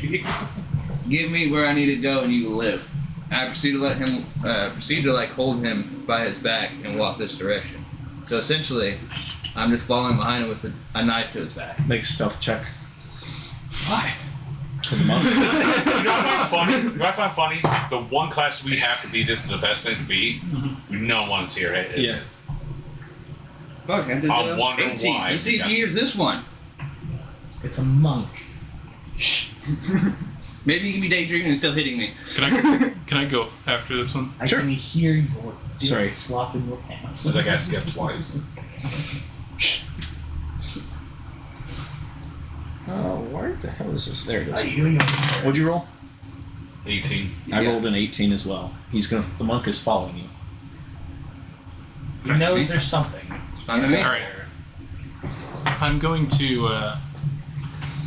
Speaker 1: Give me where I need to go, and you will live. I proceed to let him proceed to like hold him by his back and walk this direction. So essentially, I'm just following behind him with a knife to his back.
Speaker 3: Make a stealth check.
Speaker 1: Why?
Speaker 3: For the monk.
Speaker 2: You know what I find funny? You know what I find funny? The one class we have to be this is the best thing to be. No one's here.
Speaker 3: Yeah.
Speaker 1: Fuck, I did
Speaker 2: I'm wondering
Speaker 1: 18.
Speaker 2: why.
Speaker 1: Let's see if he hears this one.
Speaker 4: It's a monk.
Speaker 1: Maybe you can be daydreaming and still hitting me.
Speaker 5: Can I go after this one?
Speaker 4: I
Speaker 3: Sure.
Speaker 4: can hear your dick
Speaker 3: Sorry.
Speaker 4: flopping your pants.
Speaker 2: So that guy skipped twice.
Speaker 3: Oh, where the hell is this? There it
Speaker 4: I
Speaker 3: is.
Speaker 4: hear you.
Speaker 3: What'd you roll?
Speaker 2: 18.
Speaker 3: I
Speaker 1: Yeah.
Speaker 3: rolled an 18 as well. The monk is following you.
Speaker 4: He knows there's something.
Speaker 1: Fine with me.
Speaker 5: All right. I'm going to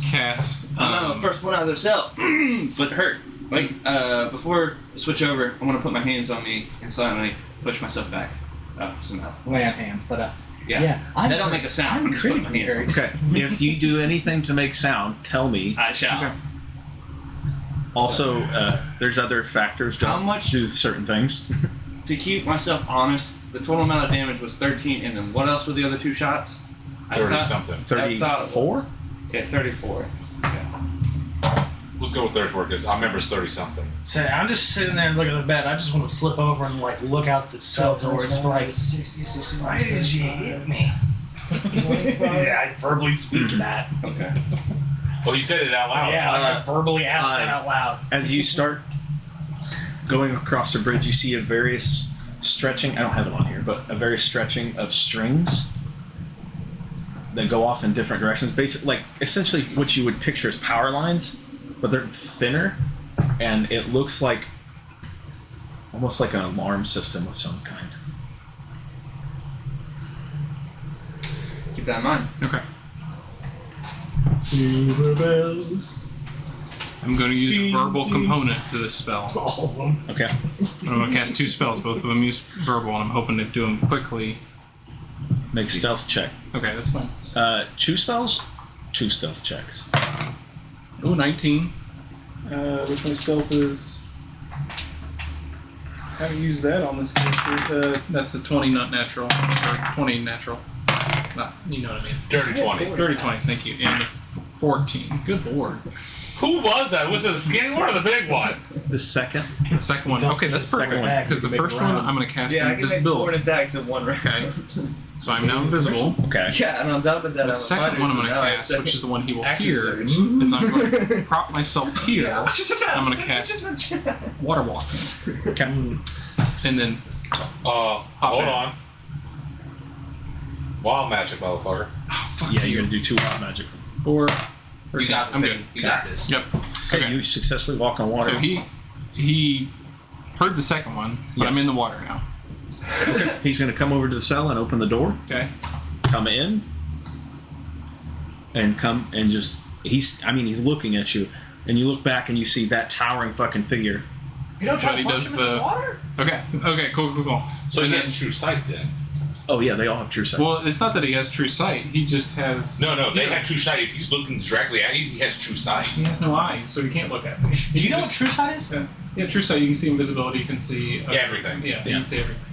Speaker 5: cast.
Speaker 1: I'm the first one out of the cell, but hurt. Wait, before I switch over, I want to put my hands on me and silently push myself back up some health.
Speaker 4: Well, I have hands, but
Speaker 1: Yeah.
Speaker 4: I'm
Speaker 1: They don't make a sound.
Speaker 4: I'm
Speaker 1: I'm just putting my
Speaker 4: critically
Speaker 1: hands
Speaker 4: hurt.
Speaker 3: Okay. If you do anything to make sound, tell me.
Speaker 1: I shall.
Speaker 5: Okay.
Speaker 3: Also, there's other factors. Don't
Speaker 1: How much-
Speaker 3: do certain things.
Speaker 1: To keep myself honest, the total amount of damage was 13, and then what else were the other 2 shots?
Speaker 2: 30 something.
Speaker 3: 34?
Speaker 1: Yeah, 34.
Speaker 2: Let's go with 34 because I remember it's 30 something.
Speaker 4: So I'm just sitting there looking at the bed. I just want to flip over and like look out the cell doors. Like,
Speaker 1: 60, 60,
Speaker 4: why did you hit me? Yeah, I verbally speak that.
Speaker 1: Okay.
Speaker 2: Oh, he said it out loud.
Speaker 4: Yeah, like I verbally asked that out loud.
Speaker 3: As you start going across the bridge, you see a various stretching. I don't have it on here, but a various stretching of strings that go off in different directions. Basically, like essentially what you would picture as power lines, but they're thinner, and it looks like almost like an alarm system of some kind.
Speaker 1: Keep that in mind.
Speaker 5: Okay.
Speaker 4: Silver bells.
Speaker 5: I'm going to use verbal component to this spell.
Speaker 4: All of them.
Speaker 3: Okay.
Speaker 5: I'm going to cast 2 spells. Both of them use verbal, and I'm hoping to do them quickly.
Speaker 3: Make stealth check.
Speaker 5: Okay, that's fine.
Speaker 3: 2 spells, 2 stealth checks.
Speaker 5: Ooh, 19. Which my stealth is. I haven't used that on this character. That's a 20 not natural. Or 20 natural. Not, you know what I mean.
Speaker 2: Dirty 20.
Speaker 5: Dirty 20, thank you. And a 14. Good lord.
Speaker 2: Who was that? Was it the skinny one or the big one?
Speaker 3: The second.
Speaker 5: The second one. Okay, that's
Speaker 3: Second
Speaker 5: perfect.
Speaker 3: one.
Speaker 5: Because the
Speaker 4: Big
Speaker 5: first one,
Speaker 4: round.
Speaker 5: I'm going to cast
Speaker 1: Yeah, I can make 4
Speaker 5: invisibility.
Speaker 1: attacks in 1 round.
Speaker 5: Okay. So I'm now invisible.
Speaker 3: Okay.
Speaker 1: Yeah, and on top of that, I'm
Speaker 5: The
Speaker 1: a
Speaker 5: second
Speaker 1: fighter,
Speaker 5: one I'm
Speaker 1: so
Speaker 5: going to
Speaker 1: now I have
Speaker 5: cast, which is the one he will
Speaker 1: action
Speaker 5: hear,
Speaker 1: surge.
Speaker 5: is I'm going to prop myself here. I'm going to cast Water Walking.
Speaker 3: Okay.
Speaker 5: And then,
Speaker 2: Hold on. Wild magic, motherfucker.
Speaker 5: oh, fuck
Speaker 3: Yeah,
Speaker 5: you.
Speaker 3: you're gonna do 2 wild magic.
Speaker 5: 4.
Speaker 1: You got
Speaker 5: I'm
Speaker 1: this.
Speaker 5: good.
Speaker 1: You got this.
Speaker 5: Yep.
Speaker 3: Okay.
Speaker 5: Okay.
Speaker 3: You successfully walk on water.
Speaker 5: So he heard the second one, but
Speaker 3: Yes.
Speaker 5: I'm in the water now.
Speaker 3: He's gonna come over to the cell and open the door.
Speaker 5: Okay.
Speaker 3: Come in. And come and just he's looking at you, and you look back and you see that towering fucking figure
Speaker 4: You don't try
Speaker 5: But
Speaker 4: to
Speaker 5: he
Speaker 4: punch
Speaker 5: does
Speaker 4: him in the
Speaker 5: the-
Speaker 4: water?
Speaker 5: Okay, cool.
Speaker 2: So
Speaker 5: And
Speaker 2: he
Speaker 5: then-
Speaker 2: has true sight then.
Speaker 3: Oh yeah, they all have true sight.
Speaker 5: Well, it's not that he has true sight. He just has.
Speaker 2: No, they have true sight. If he's looking directly at you, he has true sight.
Speaker 5: He has no eyes, so he can't look at me.
Speaker 4: Do you know what true sight is?
Speaker 5: Yeah, true sight. You can see invisibility. You can see
Speaker 2: Everything.
Speaker 5: Yeah, you
Speaker 3: Yeah.
Speaker 5: can see everything.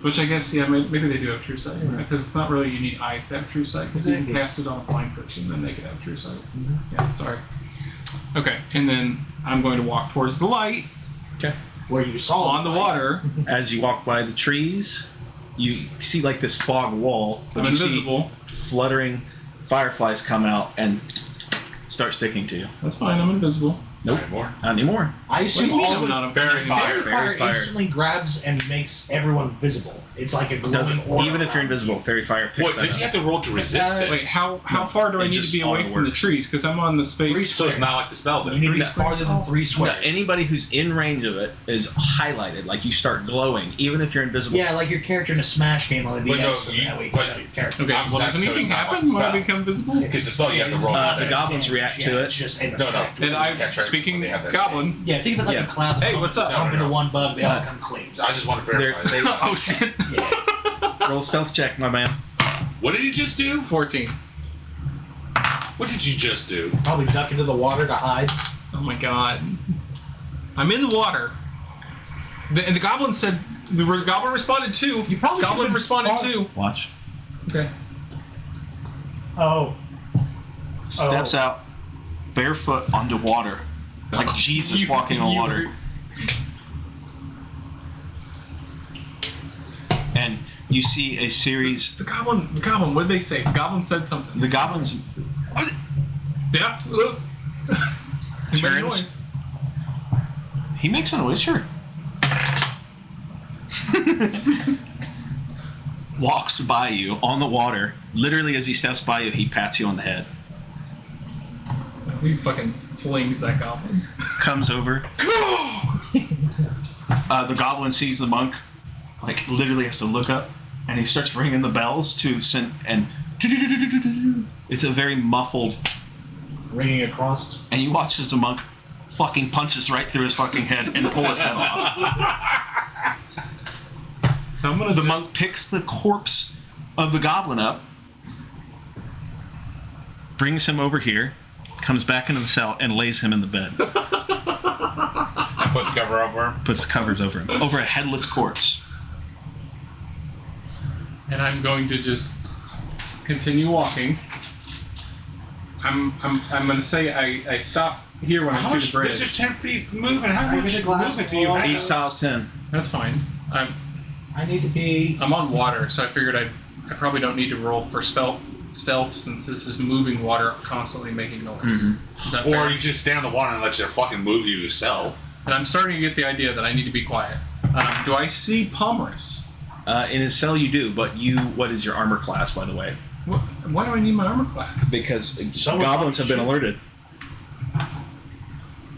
Speaker 5: Which I guess, yeah, maybe they do have true sight, because it's not really you need eyes to have true sight. Because you can
Speaker 4: Exactly.
Speaker 5: cast it on a blind person, then they could have true sight.
Speaker 4: Mhm.
Speaker 5: Yeah, sorry. Okay, and then I'm going to walk towards the light
Speaker 4: Where you saw
Speaker 5: on the water.
Speaker 3: As you walk by the trees, you see like this fog wall, but
Speaker 5: I'm
Speaker 3: you
Speaker 5: invisible.
Speaker 3: see fluttering fireflies come out and start sticking to you.
Speaker 5: That's fine. I'm invisible.
Speaker 3: Nope.
Speaker 2: Not anymore.
Speaker 3: Not anymore.
Speaker 4: I
Speaker 5: What do
Speaker 4: assume
Speaker 5: you mean
Speaker 4: all
Speaker 5: I'm
Speaker 4: of
Speaker 5: not a
Speaker 2: Fairy fire.
Speaker 4: fire
Speaker 3: Fire.
Speaker 4: instantly grabs and makes everyone visible. It's like a glowing
Speaker 3: Doesn't
Speaker 4: aura.
Speaker 3: even if you're invisible, fairy fire picks
Speaker 2: What?
Speaker 3: that
Speaker 2: Does he
Speaker 3: up.
Speaker 2: have to roll to resist it?
Speaker 5: Wait, how
Speaker 3: No,
Speaker 5: far do I
Speaker 3: it
Speaker 5: need to
Speaker 3: just
Speaker 5: be away
Speaker 3: auto
Speaker 5: from the
Speaker 3: works.
Speaker 5: trees? Because I'm on the space.
Speaker 4: Three
Speaker 2: So it's not like the spell
Speaker 4: You
Speaker 2: then.
Speaker 4: need to be
Speaker 5: Three
Speaker 4: farther than 3
Speaker 3: No,
Speaker 4: squares.
Speaker 3: anybody who's in range of it is highlighted. Like you start glowing, even if you're invisible.
Speaker 4: Yeah, like your character in a Smash game on the
Speaker 2: But no,
Speaker 4: DS. So
Speaker 2: you-
Speaker 4: that way you
Speaker 2: but-
Speaker 4: can tell your character.
Speaker 5: Okay,
Speaker 2: I'm
Speaker 5: well, does
Speaker 2: sorry, so
Speaker 5: anything
Speaker 2: it's not
Speaker 5: happen
Speaker 2: like
Speaker 5: when I
Speaker 2: spell.
Speaker 5: become visible?
Speaker 2: Because the spell you have to roll.
Speaker 3: the
Speaker 2: to
Speaker 3: goblins
Speaker 2: save.
Speaker 3: react
Speaker 4: Yeah,
Speaker 3: to
Speaker 4: it's
Speaker 3: it.
Speaker 4: just an
Speaker 2: No, no.
Speaker 4: effect.
Speaker 5: And I,
Speaker 2: Catch right
Speaker 5: speaking
Speaker 2: before they have that
Speaker 5: goblin.
Speaker 4: Yeah, think of it like
Speaker 3: Yeah.
Speaker 4: a cloud.
Speaker 5: Hey, what's up?
Speaker 2: No,
Speaker 4: Bump
Speaker 2: no,
Speaker 4: into
Speaker 2: no.
Speaker 4: one bug, they all
Speaker 3: Yeah.
Speaker 4: come clean.
Speaker 2: I just want to
Speaker 3: They're-
Speaker 2: verify.
Speaker 3: they-
Speaker 5: Oh shit!
Speaker 4: Yeah.
Speaker 3: Roll stealth check, my man.
Speaker 2: What did he just do?
Speaker 5: 14.
Speaker 2: What did you just do?
Speaker 4: Probably duck into the water to hide.
Speaker 5: Oh my god. I'm in the water. And the goblin said. The goblin responded too.
Speaker 4: You probably
Speaker 5: Goblin
Speaker 4: should've
Speaker 5: responded
Speaker 4: fought-
Speaker 5: too.
Speaker 3: Watch.
Speaker 5: Okay.
Speaker 4: Oh.
Speaker 3: Steps out, barefoot onto water, like Jesus walking on water. And you see a series.
Speaker 5: The goblin. What did they say? The goblin said something.
Speaker 3: The goblins
Speaker 5: Yeah. He made a
Speaker 3: Turns.
Speaker 5: noise.
Speaker 3: He makes a noise, sure. Walks by you on the water. Literally, as he steps by you, he pats you on the head.
Speaker 5: He fucking flings that goblin.
Speaker 3: Comes over. The goblin sees the monk, like literally has to look up, and he starts ringing the bells to send. And it's a very muffled.
Speaker 4: Ringing across.
Speaker 3: And you watch as the monk fucking punches right through his fucking head and pull his head off.
Speaker 5: So I'm gonna.
Speaker 3: The
Speaker 5: just,
Speaker 3: monk picks the corpse of the goblin up, brings him over here, comes back into the cell, and lays him in the bed.
Speaker 2: I put the cover over him.
Speaker 3: Puts covers over him. Over a headless corpse.
Speaker 5: And I'm going to just continue walking. I'm gonna say I stop here when I
Speaker 2: How
Speaker 5: see
Speaker 2: much?
Speaker 5: the
Speaker 2: This
Speaker 5: bridge.
Speaker 2: is 10 feet moving. How
Speaker 4: I
Speaker 2: much
Speaker 4: get a glass
Speaker 2: movement
Speaker 4: of
Speaker 2: do you
Speaker 4: water.
Speaker 2: have?
Speaker 3: Each style's 10.
Speaker 5: That's fine.
Speaker 4: I need to be.
Speaker 5: I'm on water, so I figured I probably don't need to roll for stealth since this is moving water constantly making noise.
Speaker 3: Mm-hmm.
Speaker 5: Is that
Speaker 2: Or
Speaker 5: fair?
Speaker 2: you just stand on the water and let you fucking move you yourself.
Speaker 5: And I'm starting to get the idea that I need to be quiet. Do I see Pomerus?
Speaker 3: In his cell, you do, but what is your armor class, by the way?
Speaker 5: Why do I need my armor class?
Speaker 3: Because
Speaker 4: Someone
Speaker 3: goblins have been alerted.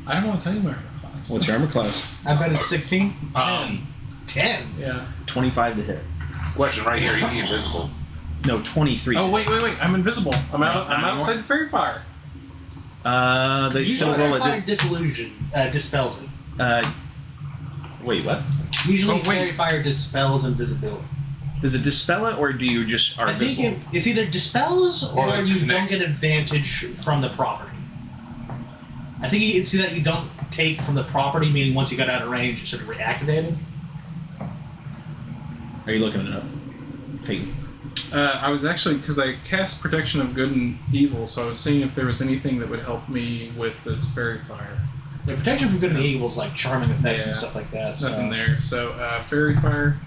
Speaker 5: I don't want to tell you my armor class.
Speaker 3: What's your armor class?
Speaker 4: I bet it's 16.
Speaker 5: It's 10.
Speaker 4: 10.
Speaker 5: Yeah.
Speaker 3: 25 to hit.
Speaker 2: Question right here. You invisible.
Speaker 3: No, 23.
Speaker 5: Oh wait! I'm invisible. I'm
Speaker 3: Not anymore.
Speaker 5: outside the fairy fire.
Speaker 3: They still roll a
Speaker 4: dispels it.
Speaker 3: Wait, what?
Speaker 4: Usually,
Speaker 5: Oh, wait.
Speaker 4: fairy fire dispels invisibility.
Speaker 3: Does it dispel it, or do you just are
Speaker 4: I think
Speaker 3: invisible?
Speaker 4: it's either dispels or
Speaker 2: Or it
Speaker 4: you
Speaker 2: connects.
Speaker 4: don't get advantage from the property. I think it's that you don't take from the property, meaning once you got out of range, it sort of reactivated.
Speaker 3: Are you looking it up? Peyton.
Speaker 5: I was actually because I cast protection of good and evil, so I was seeing if there was anything that would help me with this fairy fire.
Speaker 4: The protection from good and evil is like charming effects and
Speaker 5: Yeah.
Speaker 4: stuff like that. So.
Speaker 5: Nothing there. So fairy fire.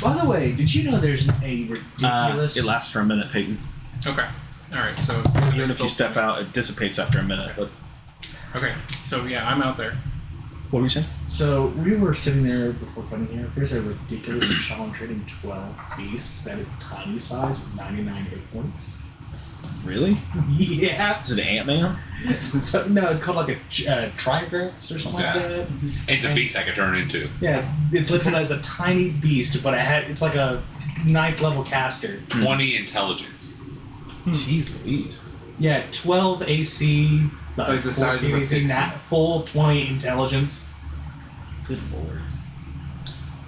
Speaker 4: By the way, did you know there's a ridiculous?
Speaker 3: It lasts for a minute, Peyton.
Speaker 5: Okay. All right. So
Speaker 3: Even if you step out, it dissipates after a minute. But
Speaker 5: Okay. So yeah, I'm out there.
Speaker 3: what were you saying?
Speaker 4: So we were sitting there before coming here. There's a ridiculous Shaman Trading 12 beast that is tiny size with 99 hit points.
Speaker 3: Really?
Speaker 4: Yeah.
Speaker 3: Is it an Ant-Man?
Speaker 4: No, it's called like a Trigrex or something like that.
Speaker 2: It's a beast I could turn into.
Speaker 4: Yeah, it's literally as a tiny beast, but it's like a ninth level caster.
Speaker 2: 20 intelligence.
Speaker 3: Jeez Louise.
Speaker 4: Yeah, 12 AC.
Speaker 5: It's like the size of a
Speaker 4: AC,
Speaker 5: pixie.
Speaker 4: nat full 20 intelligence.
Speaker 3: Good lord.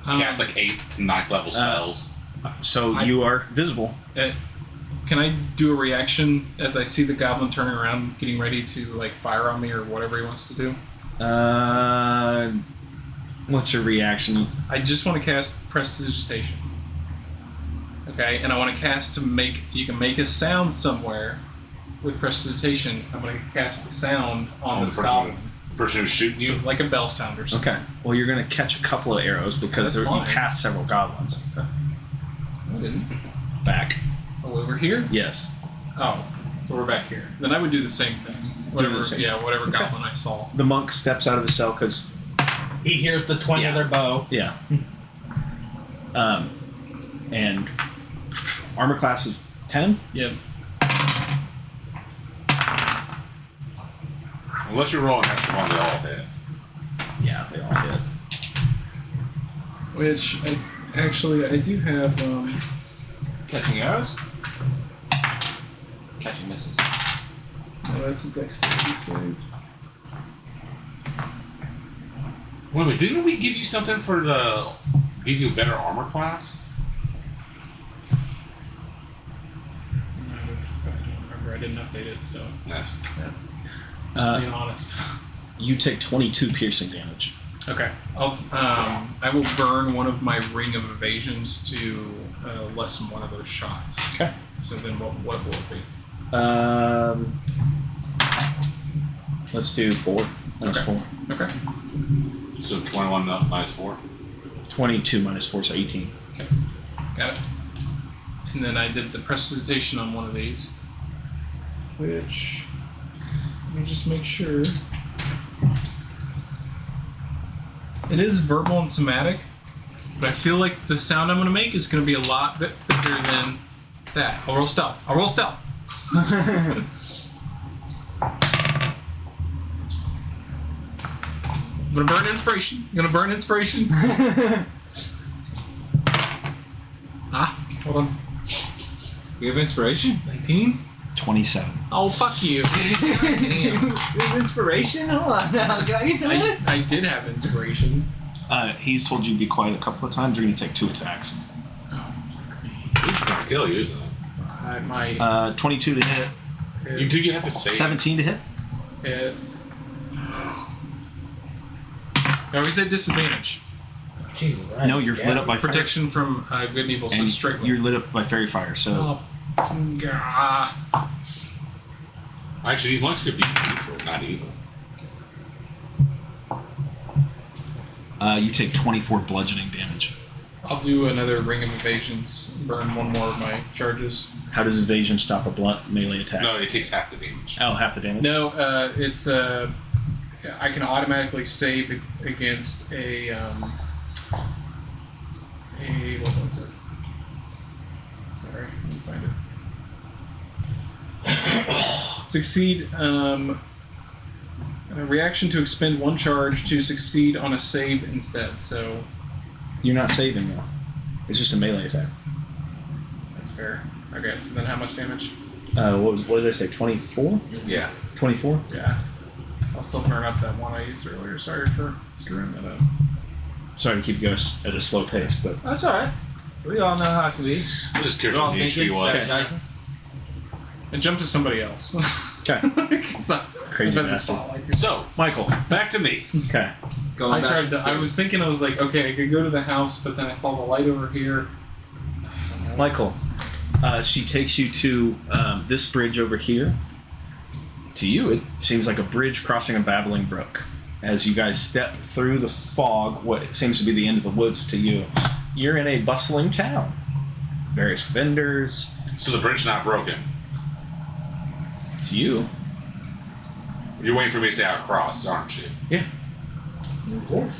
Speaker 2: Cast like 8 ninth level spells.
Speaker 3: So you are visible.
Speaker 5: Can I do a reaction as I see the goblin turning around, getting ready to like fire on me or whatever he wants to do?
Speaker 3: What's your reaction?
Speaker 5: I just want to cast Prestidigitation. Okay, and I want to cast you can make a sound somewhere with Prestidigitation. I'm going to cast the sound on this goblin.
Speaker 2: The person who's shooting you?
Speaker 5: So, like a bell sound or something.
Speaker 3: Okay. Well, you're going to catch a couple of arrows because
Speaker 5: That's
Speaker 3: you
Speaker 5: fine.
Speaker 3: passed several goblins.
Speaker 5: I didn't.
Speaker 3: Back.
Speaker 5: Oh, over here?
Speaker 3: Yes.
Speaker 5: Oh, so we're back here. Then I would do the same thing.
Speaker 3: Do
Speaker 5: Whatever,
Speaker 3: the same
Speaker 5: yeah, whatever
Speaker 3: Okay.
Speaker 5: goblin I saw.
Speaker 3: The monk steps out of his cell because,
Speaker 4: He hears the twang
Speaker 3: Yeah.
Speaker 4: of their bow.
Speaker 3: yeah. And armor class is 10.
Speaker 5: Yep.
Speaker 2: Unless you're rolling extra one, they all hit.
Speaker 3: Yeah, they all hit.
Speaker 5: Which, I do have,
Speaker 1: Catching arrows? Catching missiles.
Speaker 5: oh, that's a dexterity save.
Speaker 2: Wait a minute, didn't we give you something give you a better armor class?
Speaker 5: I don't remember, I didn't update it, so
Speaker 2: That's
Speaker 5: just being honest.
Speaker 3: You take 22 piercing damage.
Speaker 5: Okay, I will burn one of my ring of evasions to lessen one of those shots.
Speaker 3: Okay.
Speaker 5: So then what will it be?
Speaker 3: Let's do 4. Minus
Speaker 5: Okay.
Speaker 3: 4.
Speaker 5: Okay.
Speaker 2: so 21 minus 4.
Speaker 3: 22 minus 4 is 18.
Speaker 5: Okay. Got it. And then I did the prestidigitation on one of these. Which, let me just make sure. It is verbal and somatic, but I feel like the sound I'm going to make is going to be a lot bigger than that. I'll roll stealth. I'm gonna burn inspiration. Hold on.
Speaker 1: You have inspiration?
Speaker 5: 19?
Speaker 3: 27.
Speaker 5: Oh, fuck you. Damn.
Speaker 1: There's inspiration? Hold on now. Can I get some of this?
Speaker 5: I did have inspiration.
Speaker 3: He's told you to be quiet a couple of times. You're going to take 2 attacks.
Speaker 5: Oh, fuck me.
Speaker 2: This is gonna kill you, isn't it?
Speaker 5: My
Speaker 3: 22 to hit.
Speaker 2: You have to save.
Speaker 3: 17 to hit.
Speaker 5: hits. I always say disadvantage.
Speaker 4: Jesus.
Speaker 3: No, you're lit up by fire.
Speaker 5: Protection from good and evil, so
Speaker 3: And
Speaker 5: it's straight
Speaker 3: you're lit up by fairy fire, so...
Speaker 5: Oh, God.
Speaker 2: Actually, these monks could be neutral, not evil.
Speaker 3: You take 24 bludgeoning damage.
Speaker 5: I'll do another ring of evasions, burn one more of my charges.
Speaker 3: How does evasion stop a blunt melee attack?
Speaker 2: No, it takes half the damage.
Speaker 3: Oh, half the damage?
Speaker 5: No, it's I can automatically save against a what was it? Sorry, let me find it. Succeed. A reaction to expend one charge to succeed on a save instead. So
Speaker 3: You're not saving, though. It's just a melee attack.
Speaker 5: that's fair. Okay, so then how much damage?
Speaker 3: What did I say, 24?
Speaker 2: Yeah.
Speaker 3: 24?
Speaker 5: Yeah. I'll still burn up that one I used earlier. Sorry for screwing that up.
Speaker 3: Sorry to keep you guys at a slow pace, but...
Speaker 1: That's alright. We all know how it can be.
Speaker 2: I'm just curious
Speaker 1: We're all
Speaker 2: what the HP
Speaker 1: thinking.
Speaker 2: was.
Speaker 1: That's nice.
Speaker 5: And jump to somebody else.
Speaker 3: Okay. Crazy bastard.
Speaker 2: So,
Speaker 3: Michael.
Speaker 2: back to me.
Speaker 3: Okay.
Speaker 1: Going back
Speaker 5: I was thinking, I was like, okay, I could go to the house, but then I saw the light over here.
Speaker 3: Michael, she takes you to this bridge over here. To you, it seems like a bridge crossing a babbling brook. As you guys step through the fog, what seems to be the end of the woods to you, you're in a bustling town. Various vendors.
Speaker 2: So the bridge's not broken.
Speaker 3: To you,
Speaker 2: You're waiting for me to say I crossed, aren't you?
Speaker 3: yeah.
Speaker 4: Of course.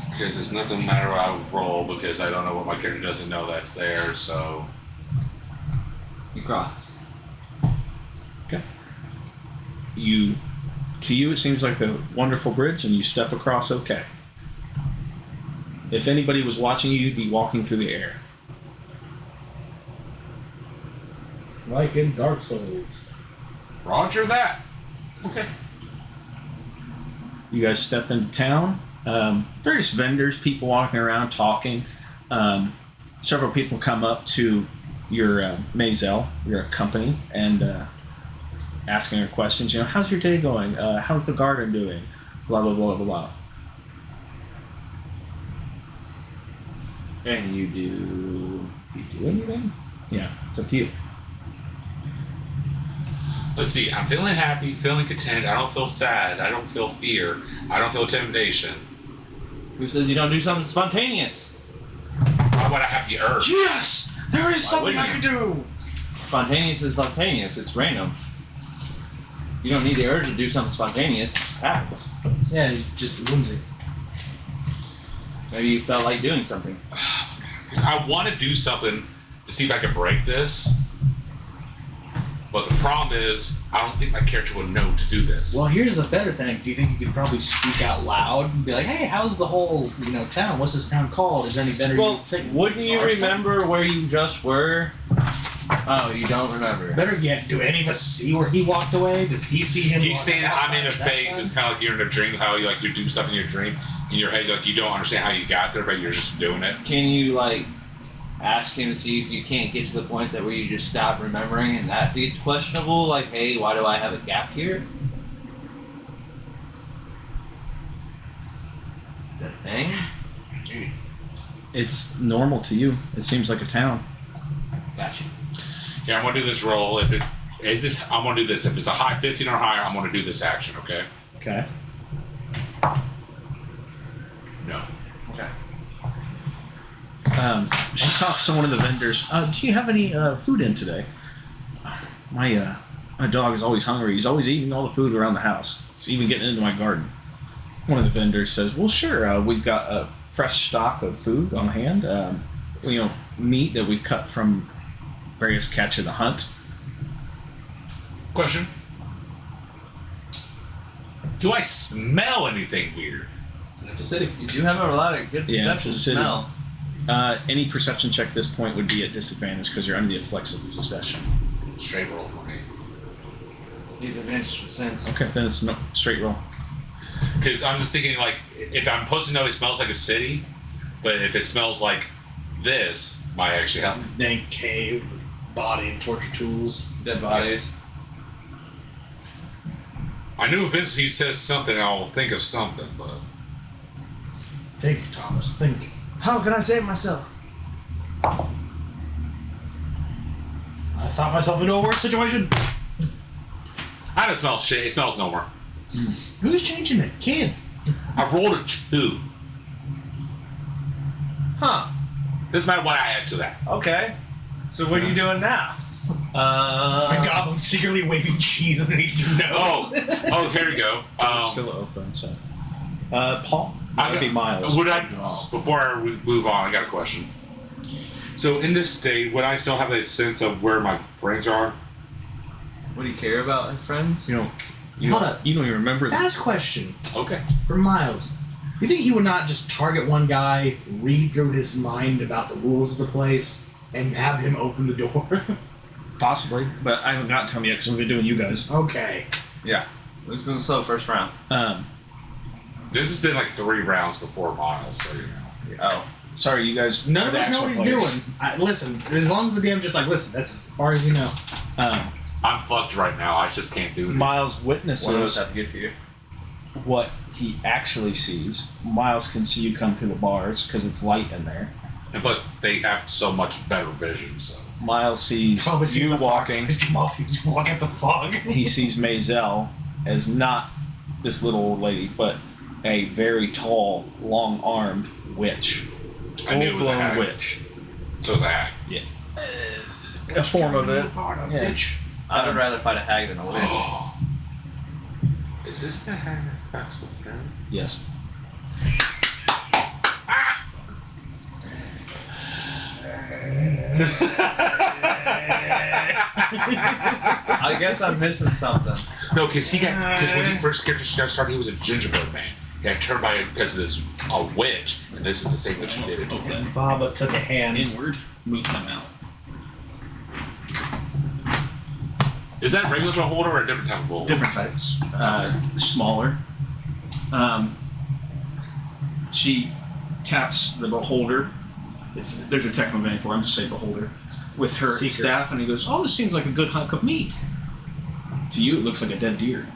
Speaker 2: Because it's not gonna matter how I roll because I don't know what my character doesn't know that's there, so
Speaker 1: You cross.
Speaker 3: Okay. To you, it seems like a wonderful bridge, and you step across okay. If anybody was watching you, you'd be walking through the air.
Speaker 6: Like in Dark Souls.
Speaker 2: Roger that. Okay.
Speaker 3: You guys step into town. Various vendors, people walking around talking. Several people come up to your Maisel, your company, and asking her questions. You know, how's your day going? How's the garden doing? Blah blah blah blah blah.
Speaker 1: And you do
Speaker 3: Anything? Yeah, it's up to you.
Speaker 2: Let's see. I'm feeling happy, feeling content. I don't feel sad. I don't feel fear. I don't feel intimidation.
Speaker 1: Who says you don't do something spontaneous?
Speaker 2: Why would I have the urge?
Speaker 6: Yes! There is something I can do!
Speaker 1: Spontaneous is spontaneous. It's random. You don't need the urge to do something spontaneous. It just happens.
Speaker 6: Yeah, just whimsy.
Speaker 1: Maybe you felt like doing something.
Speaker 2: Because I want to do something to see if I can break this. But the problem is, I don't think my character would know to do this.
Speaker 4: Well, here's the better thing. Do you think you could probably speak out loud and be like, "Hey, how's the whole town? What's this town called? Is there any better?"
Speaker 1: Well, wouldn't you remember where you just were? Oh, you don't remember.
Speaker 4: Better yet, do any of us see where he walked away? Does he see him?
Speaker 2: He's saying that I'm in a
Speaker 4: outside that
Speaker 2: phase.
Speaker 4: time?
Speaker 2: It's kind of like you're in a dream. How you do stuff in your dream in your head, like you don't understand how you got there, but you're just doing it.
Speaker 1: Can you ask him to see if you can't get to the point that where you just stop remembering and that be questionable? Like, hey, why do I have a gap here? The thing?
Speaker 3: It's normal to you. It seems like a town.
Speaker 1: Gotcha.
Speaker 2: Yeah, I'm gonna do this roll. I'm gonna do this. If it's a high 15 or higher, I'm gonna do this action. Okay.
Speaker 3: Okay.
Speaker 2: No.
Speaker 1: Okay.
Speaker 3: She talks to one of the vendors. Do you have any food in today? My dog is always hungry. He's always eating all the food around the house. It's even getting into my garden. One of the vendors says, "Well, sure. We've got a fresh stock of food on hand. Meat that we've cut from various catch of the hunt."
Speaker 2: Question. Do I smell anything weird?
Speaker 1: It's a city. You do have a lot of good
Speaker 3: Yeah, it's a
Speaker 1: perception
Speaker 3: city.
Speaker 1: smell.
Speaker 3: Any perception check at this point would be at disadvantage because you're under the effects of possession.
Speaker 2: Straight roll for me.
Speaker 1: He's advantage with sense.
Speaker 3: Okay, then it's no straight roll.
Speaker 2: Because I'm just thinking, if I'm supposed to know it smells like a city, but if it smells like this, might actually help.
Speaker 4: Dank cave with body and torture tools.
Speaker 1: Dead bodies.
Speaker 2: I knew Vince, he says something, I'll think of something, but...
Speaker 6: Think, Thomas, think.
Speaker 1: How can I save myself?
Speaker 4: I thought myself into a worse situation.
Speaker 2: I don't smell shit, it smells no more.
Speaker 4: Who's changing it? Kid.
Speaker 2: I rolled a 2.
Speaker 1: Huh.
Speaker 2: Doesn't matter what I add to that.
Speaker 1: Okay. So what are you doing now?
Speaker 4: A goblin secretly waving cheese underneath your nose.
Speaker 2: Oh, here we go.
Speaker 3: It's still open, so. Paul? That would be Miles.
Speaker 2: Before we move on, I got a question. So in this state, would I still have that sense of where my friends are?
Speaker 1: What do you care about his friends?
Speaker 3: You don't
Speaker 4: Hold up.
Speaker 3: even remember that.
Speaker 4: Fast question
Speaker 2: Okay.
Speaker 4: for Miles. You think he would not just target one guy, read through his mind about the rules of the place, and have him open the door?
Speaker 3: Possibly, but I haven't gotten to him yet because we've been doing you guys.
Speaker 4: Okay.
Speaker 1: Yeah. It's been a slow first round.
Speaker 2: This has been 3 rounds before Miles, so you know.
Speaker 1: Oh.
Speaker 3: Sorry, you guys.
Speaker 4: None
Speaker 3: are
Speaker 4: of
Speaker 3: the
Speaker 4: us know
Speaker 3: actual
Speaker 4: what he's
Speaker 3: players.
Speaker 4: doing. Listen, as long as the DM just listen, that's as far as you know.
Speaker 2: I'm fucked right now. I just can't do it.
Speaker 3: Miles
Speaker 1: One of us
Speaker 3: witnesses
Speaker 1: have to get to you.
Speaker 3: what he actually sees. Miles can see you come through the bars because it's light in there.
Speaker 2: And plus, they have so much better vision, so.
Speaker 3: Miles sees
Speaker 4: Probably sees
Speaker 3: you
Speaker 4: the fog
Speaker 3: walking.
Speaker 4: first come off, you just walk at the fog.
Speaker 3: He sees Maisel as not this little old lady, but a very tall, long-armed witch.
Speaker 2: I knew it was a
Speaker 3: Full-blown
Speaker 2: hag.
Speaker 3: witch.
Speaker 2: So it's a hack.
Speaker 3: Yeah. A form of it. Yeah.
Speaker 4: Bitch.
Speaker 1: I would rather fight a hag than a witch.
Speaker 2: Is this the hag that fucks with her?
Speaker 3: Yes.
Speaker 1: I guess I'm missing something.
Speaker 2: No, because when he first got started, he was a gingerbread man. He got turned by because of this witch, This is the same that you did it to him.
Speaker 4: Baba took a hand.
Speaker 3: Inward, move them out.
Speaker 2: Is that regular beholder or a different type of beholder?
Speaker 3: Different types. Smaller. She taps the beholder. There's a technical name for it. I'm just saying beholder. With her
Speaker 4: Seeker.
Speaker 3: staff, and he goes, "Oh, this seems like a good hunk of meat." To you, it looks like a dead deer.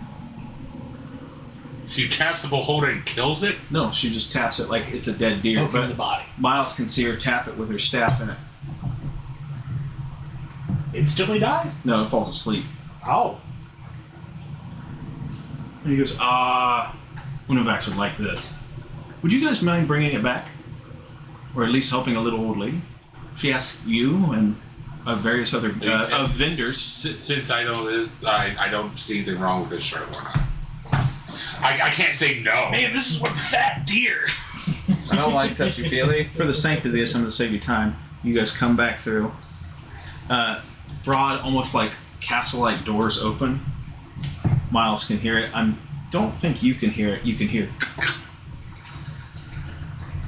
Speaker 2: She taps the beholder and kills it?
Speaker 3: No, she just taps it like it's a dead deer.
Speaker 4: Poking in the
Speaker 3: But
Speaker 4: body.
Speaker 3: Miles can see her tap it with her staff in it.
Speaker 4: Instantly dies?
Speaker 3: No, it falls asleep.
Speaker 4: Oh.
Speaker 3: And he goes, Unovax would like this. Would you guys mind bringing it back? Or at least helping a little old lady? She asks you and various other vendors.
Speaker 2: Since I know this, I don't see anything wrong with this shirt or not. I can't say no.
Speaker 4: Man, this is one fat deer.
Speaker 1: I don't like touchy-feely.
Speaker 3: For the sanctity of this, I'm going to save you time. You guys come back through. Broad, almost like castle-like doors open. Miles can hear it. I don't think you can hear it. You can hear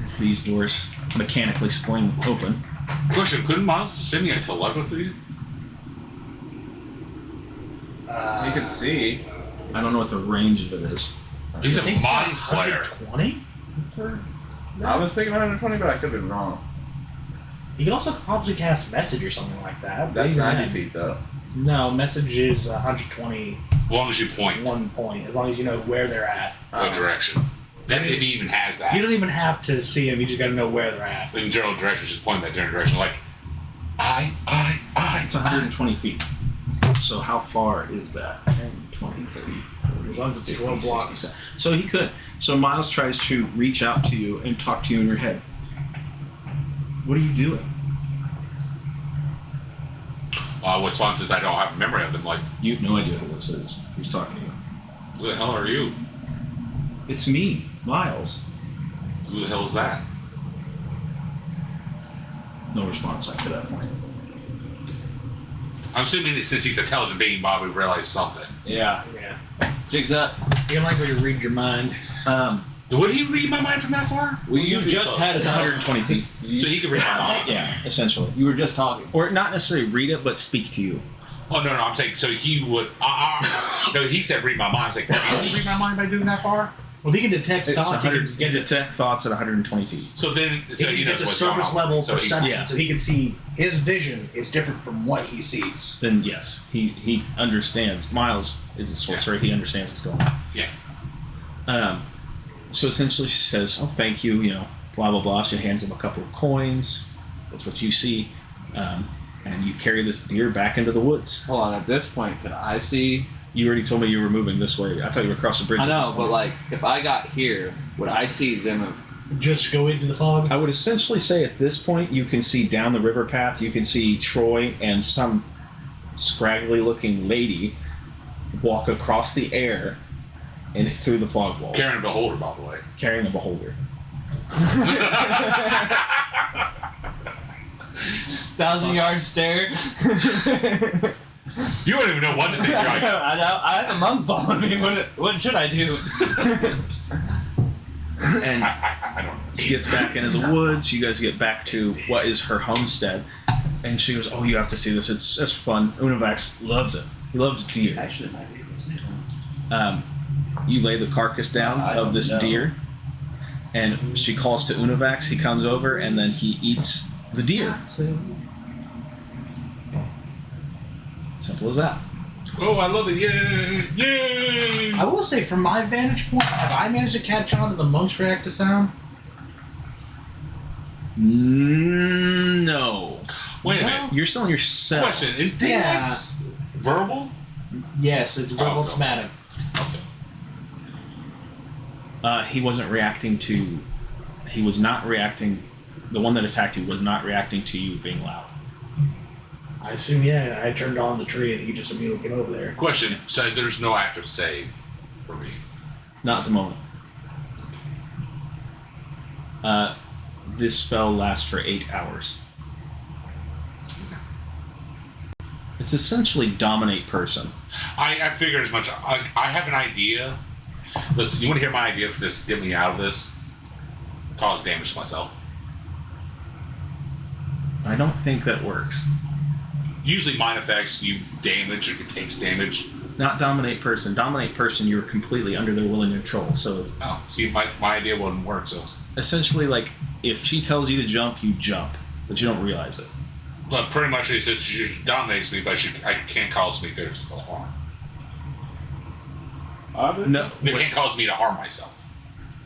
Speaker 3: it's these doors mechanically spring open.
Speaker 2: Question, couldn't Miles send me a telepathy?
Speaker 1: You can see.
Speaker 3: I don't know what the range of it is.
Speaker 2: He's a
Speaker 4: Think it's
Speaker 2: mind
Speaker 4: got
Speaker 2: flayer.
Speaker 4: 120?
Speaker 1: I was thinking 120, but I could have been wrong.
Speaker 4: You can also probably cast message or something like that.
Speaker 1: That's
Speaker 4: Even
Speaker 1: 90
Speaker 4: then.
Speaker 1: feet, though.
Speaker 4: No, message is 120
Speaker 2: As long as you point.
Speaker 4: 1 point, as long as you know where they're at.
Speaker 2: What direction? That's if he even has that.
Speaker 4: You don't even have to see them, you just gotta know where they're at.
Speaker 2: In general direction, just point that general direction. Like,
Speaker 3: It's 120 feet. So how far is that? 10, 20, 30, 40,
Speaker 4: As long as it's
Speaker 3: 50,
Speaker 4: 12 blocks.
Speaker 3: 60, 70. So he could. So Miles tries to reach out to you and talk to you in your head. What are you doing?
Speaker 2: What's fun since I don't have a memory of them. Like,
Speaker 3: You have no idea who this is. Who's talking to you?
Speaker 2: who the hell are you?
Speaker 3: It's me, Miles.
Speaker 2: Who the hell is that?
Speaker 3: No response after that point.
Speaker 2: I'm assuming that since he's an intelligent being, Bob, we realized something.
Speaker 3: Yeah.
Speaker 4: Yeah.
Speaker 1: Jigs up.
Speaker 4: You can like when you read your mind.
Speaker 2: Would he read my mind from that far?
Speaker 1: Well, you just had
Speaker 3: It's 120 feet.
Speaker 2: So he could read my mind.
Speaker 3: Yeah, essentially.
Speaker 1: You were just talking.
Speaker 3: Or not necessarily read it, but speak to you.
Speaker 2: Oh, no, I'm saying, so he would. No, he said read my mind. I was like, can he read my mind by doing that far?
Speaker 4: Well, he can detect
Speaker 3: It's
Speaker 4: thoughts. He
Speaker 3: 100,
Speaker 4: can get
Speaker 3: detect thoughts at 120 feet.
Speaker 2: So then,
Speaker 4: he
Speaker 2: so
Speaker 4: can
Speaker 2: he
Speaker 4: get
Speaker 2: knows
Speaker 4: the
Speaker 2: what's going
Speaker 4: surface
Speaker 2: on.
Speaker 4: level
Speaker 2: So he's-
Speaker 4: perception,
Speaker 3: yeah.
Speaker 4: so he can see his vision is different from what he sees.
Speaker 3: Then yes, he understands. Miles is a sorcerer. He understands what's going on.
Speaker 2: Yeah.
Speaker 3: So essentially, she says, "Oh, thank you." You know, blah blah blah. She hands him a couple of coins. That's what you see, and you carry this deer back into the woods.
Speaker 1: Hold on, at this point, can I see?
Speaker 3: You already told me you were moving this way. I thought you were across the bridge.
Speaker 1: I
Speaker 3: at
Speaker 1: know,
Speaker 3: this
Speaker 1: but
Speaker 3: point.
Speaker 1: like, if I got here, would I see them?
Speaker 4: Just go into the fog.
Speaker 3: I would essentially say at this point you can see down the river path. You can see Troy and some scraggly-looking lady walk across the air and through the fog wall,
Speaker 2: Karen Beholder, by the way.
Speaker 3: carrying a beholder.
Speaker 1: 1,000-yard stare.
Speaker 2: You don't even know what to think. You're like,
Speaker 1: I know. I have a monk following me. What should I do?
Speaker 3: And
Speaker 2: I don't know.
Speaker 3: he gets back into the woods. You guys get back to what is her homestead, and she goes, "Oh, you have to see this. It's fun." Unovax loves it. He loves deer.
Speaker 1: Actually, it might be this.
Speaker 3: You lay the carcass down
Speaker 1: I
Speaker 3: of this
Speaker 1: don't know.
Speaker 3: deer, and she calls to Unovax. He comes over, and then he eats the deer. Simple as that.
Speaker 2: Oh, I love it. Yay! Yay!
Speaker 4: I will say, from my vantage point, have I managed to catch on to the monks react to sound?
Speaker 3: No.
Speaker 2: Wait a minute.
Speaker 3: You're still in your cell.
Speaker 2: Question: is dance verbal?
Speaker 4: Yes, it's verbal
Speaker 2: okay.
Speaker 4: somatic.
Speaker 2: Okay.
Speaker 3: He wasn't reacting to. He was not reacting. The one that attacked you was not reacting to you being loud.
Speaker 4: I assume, yeah, I turned on the tree and he just immediately came over there.
Speaker 2: Question: so there's no active save for me.
Speaker 3: Not at the moment. This spell lasts for 8 hours. It's essentially dominate person.
Speaker 2: I figured as much. I have an idea. Listen, you want to hear my idea for this? Get me out of this. cause damage to myself.
Speaker 3: I don't think that works.
Speaker 2: Usually mine effects, you damage or it takes damage.
Speaker 3: Not dominate person. Dominate person, you're completely under their will and control. So
Speaker 2: Oh, see, my idea wouldn't work, so.
Speaker 3: essentially, like, if she tells you to jump, you jump, but you don't realize it.
Speaker 2: But pretty much it's just she dominates me, but I can't cause me physical harm.
Speaker 3: No,
Speaker 2: It can't cause me to harm myself.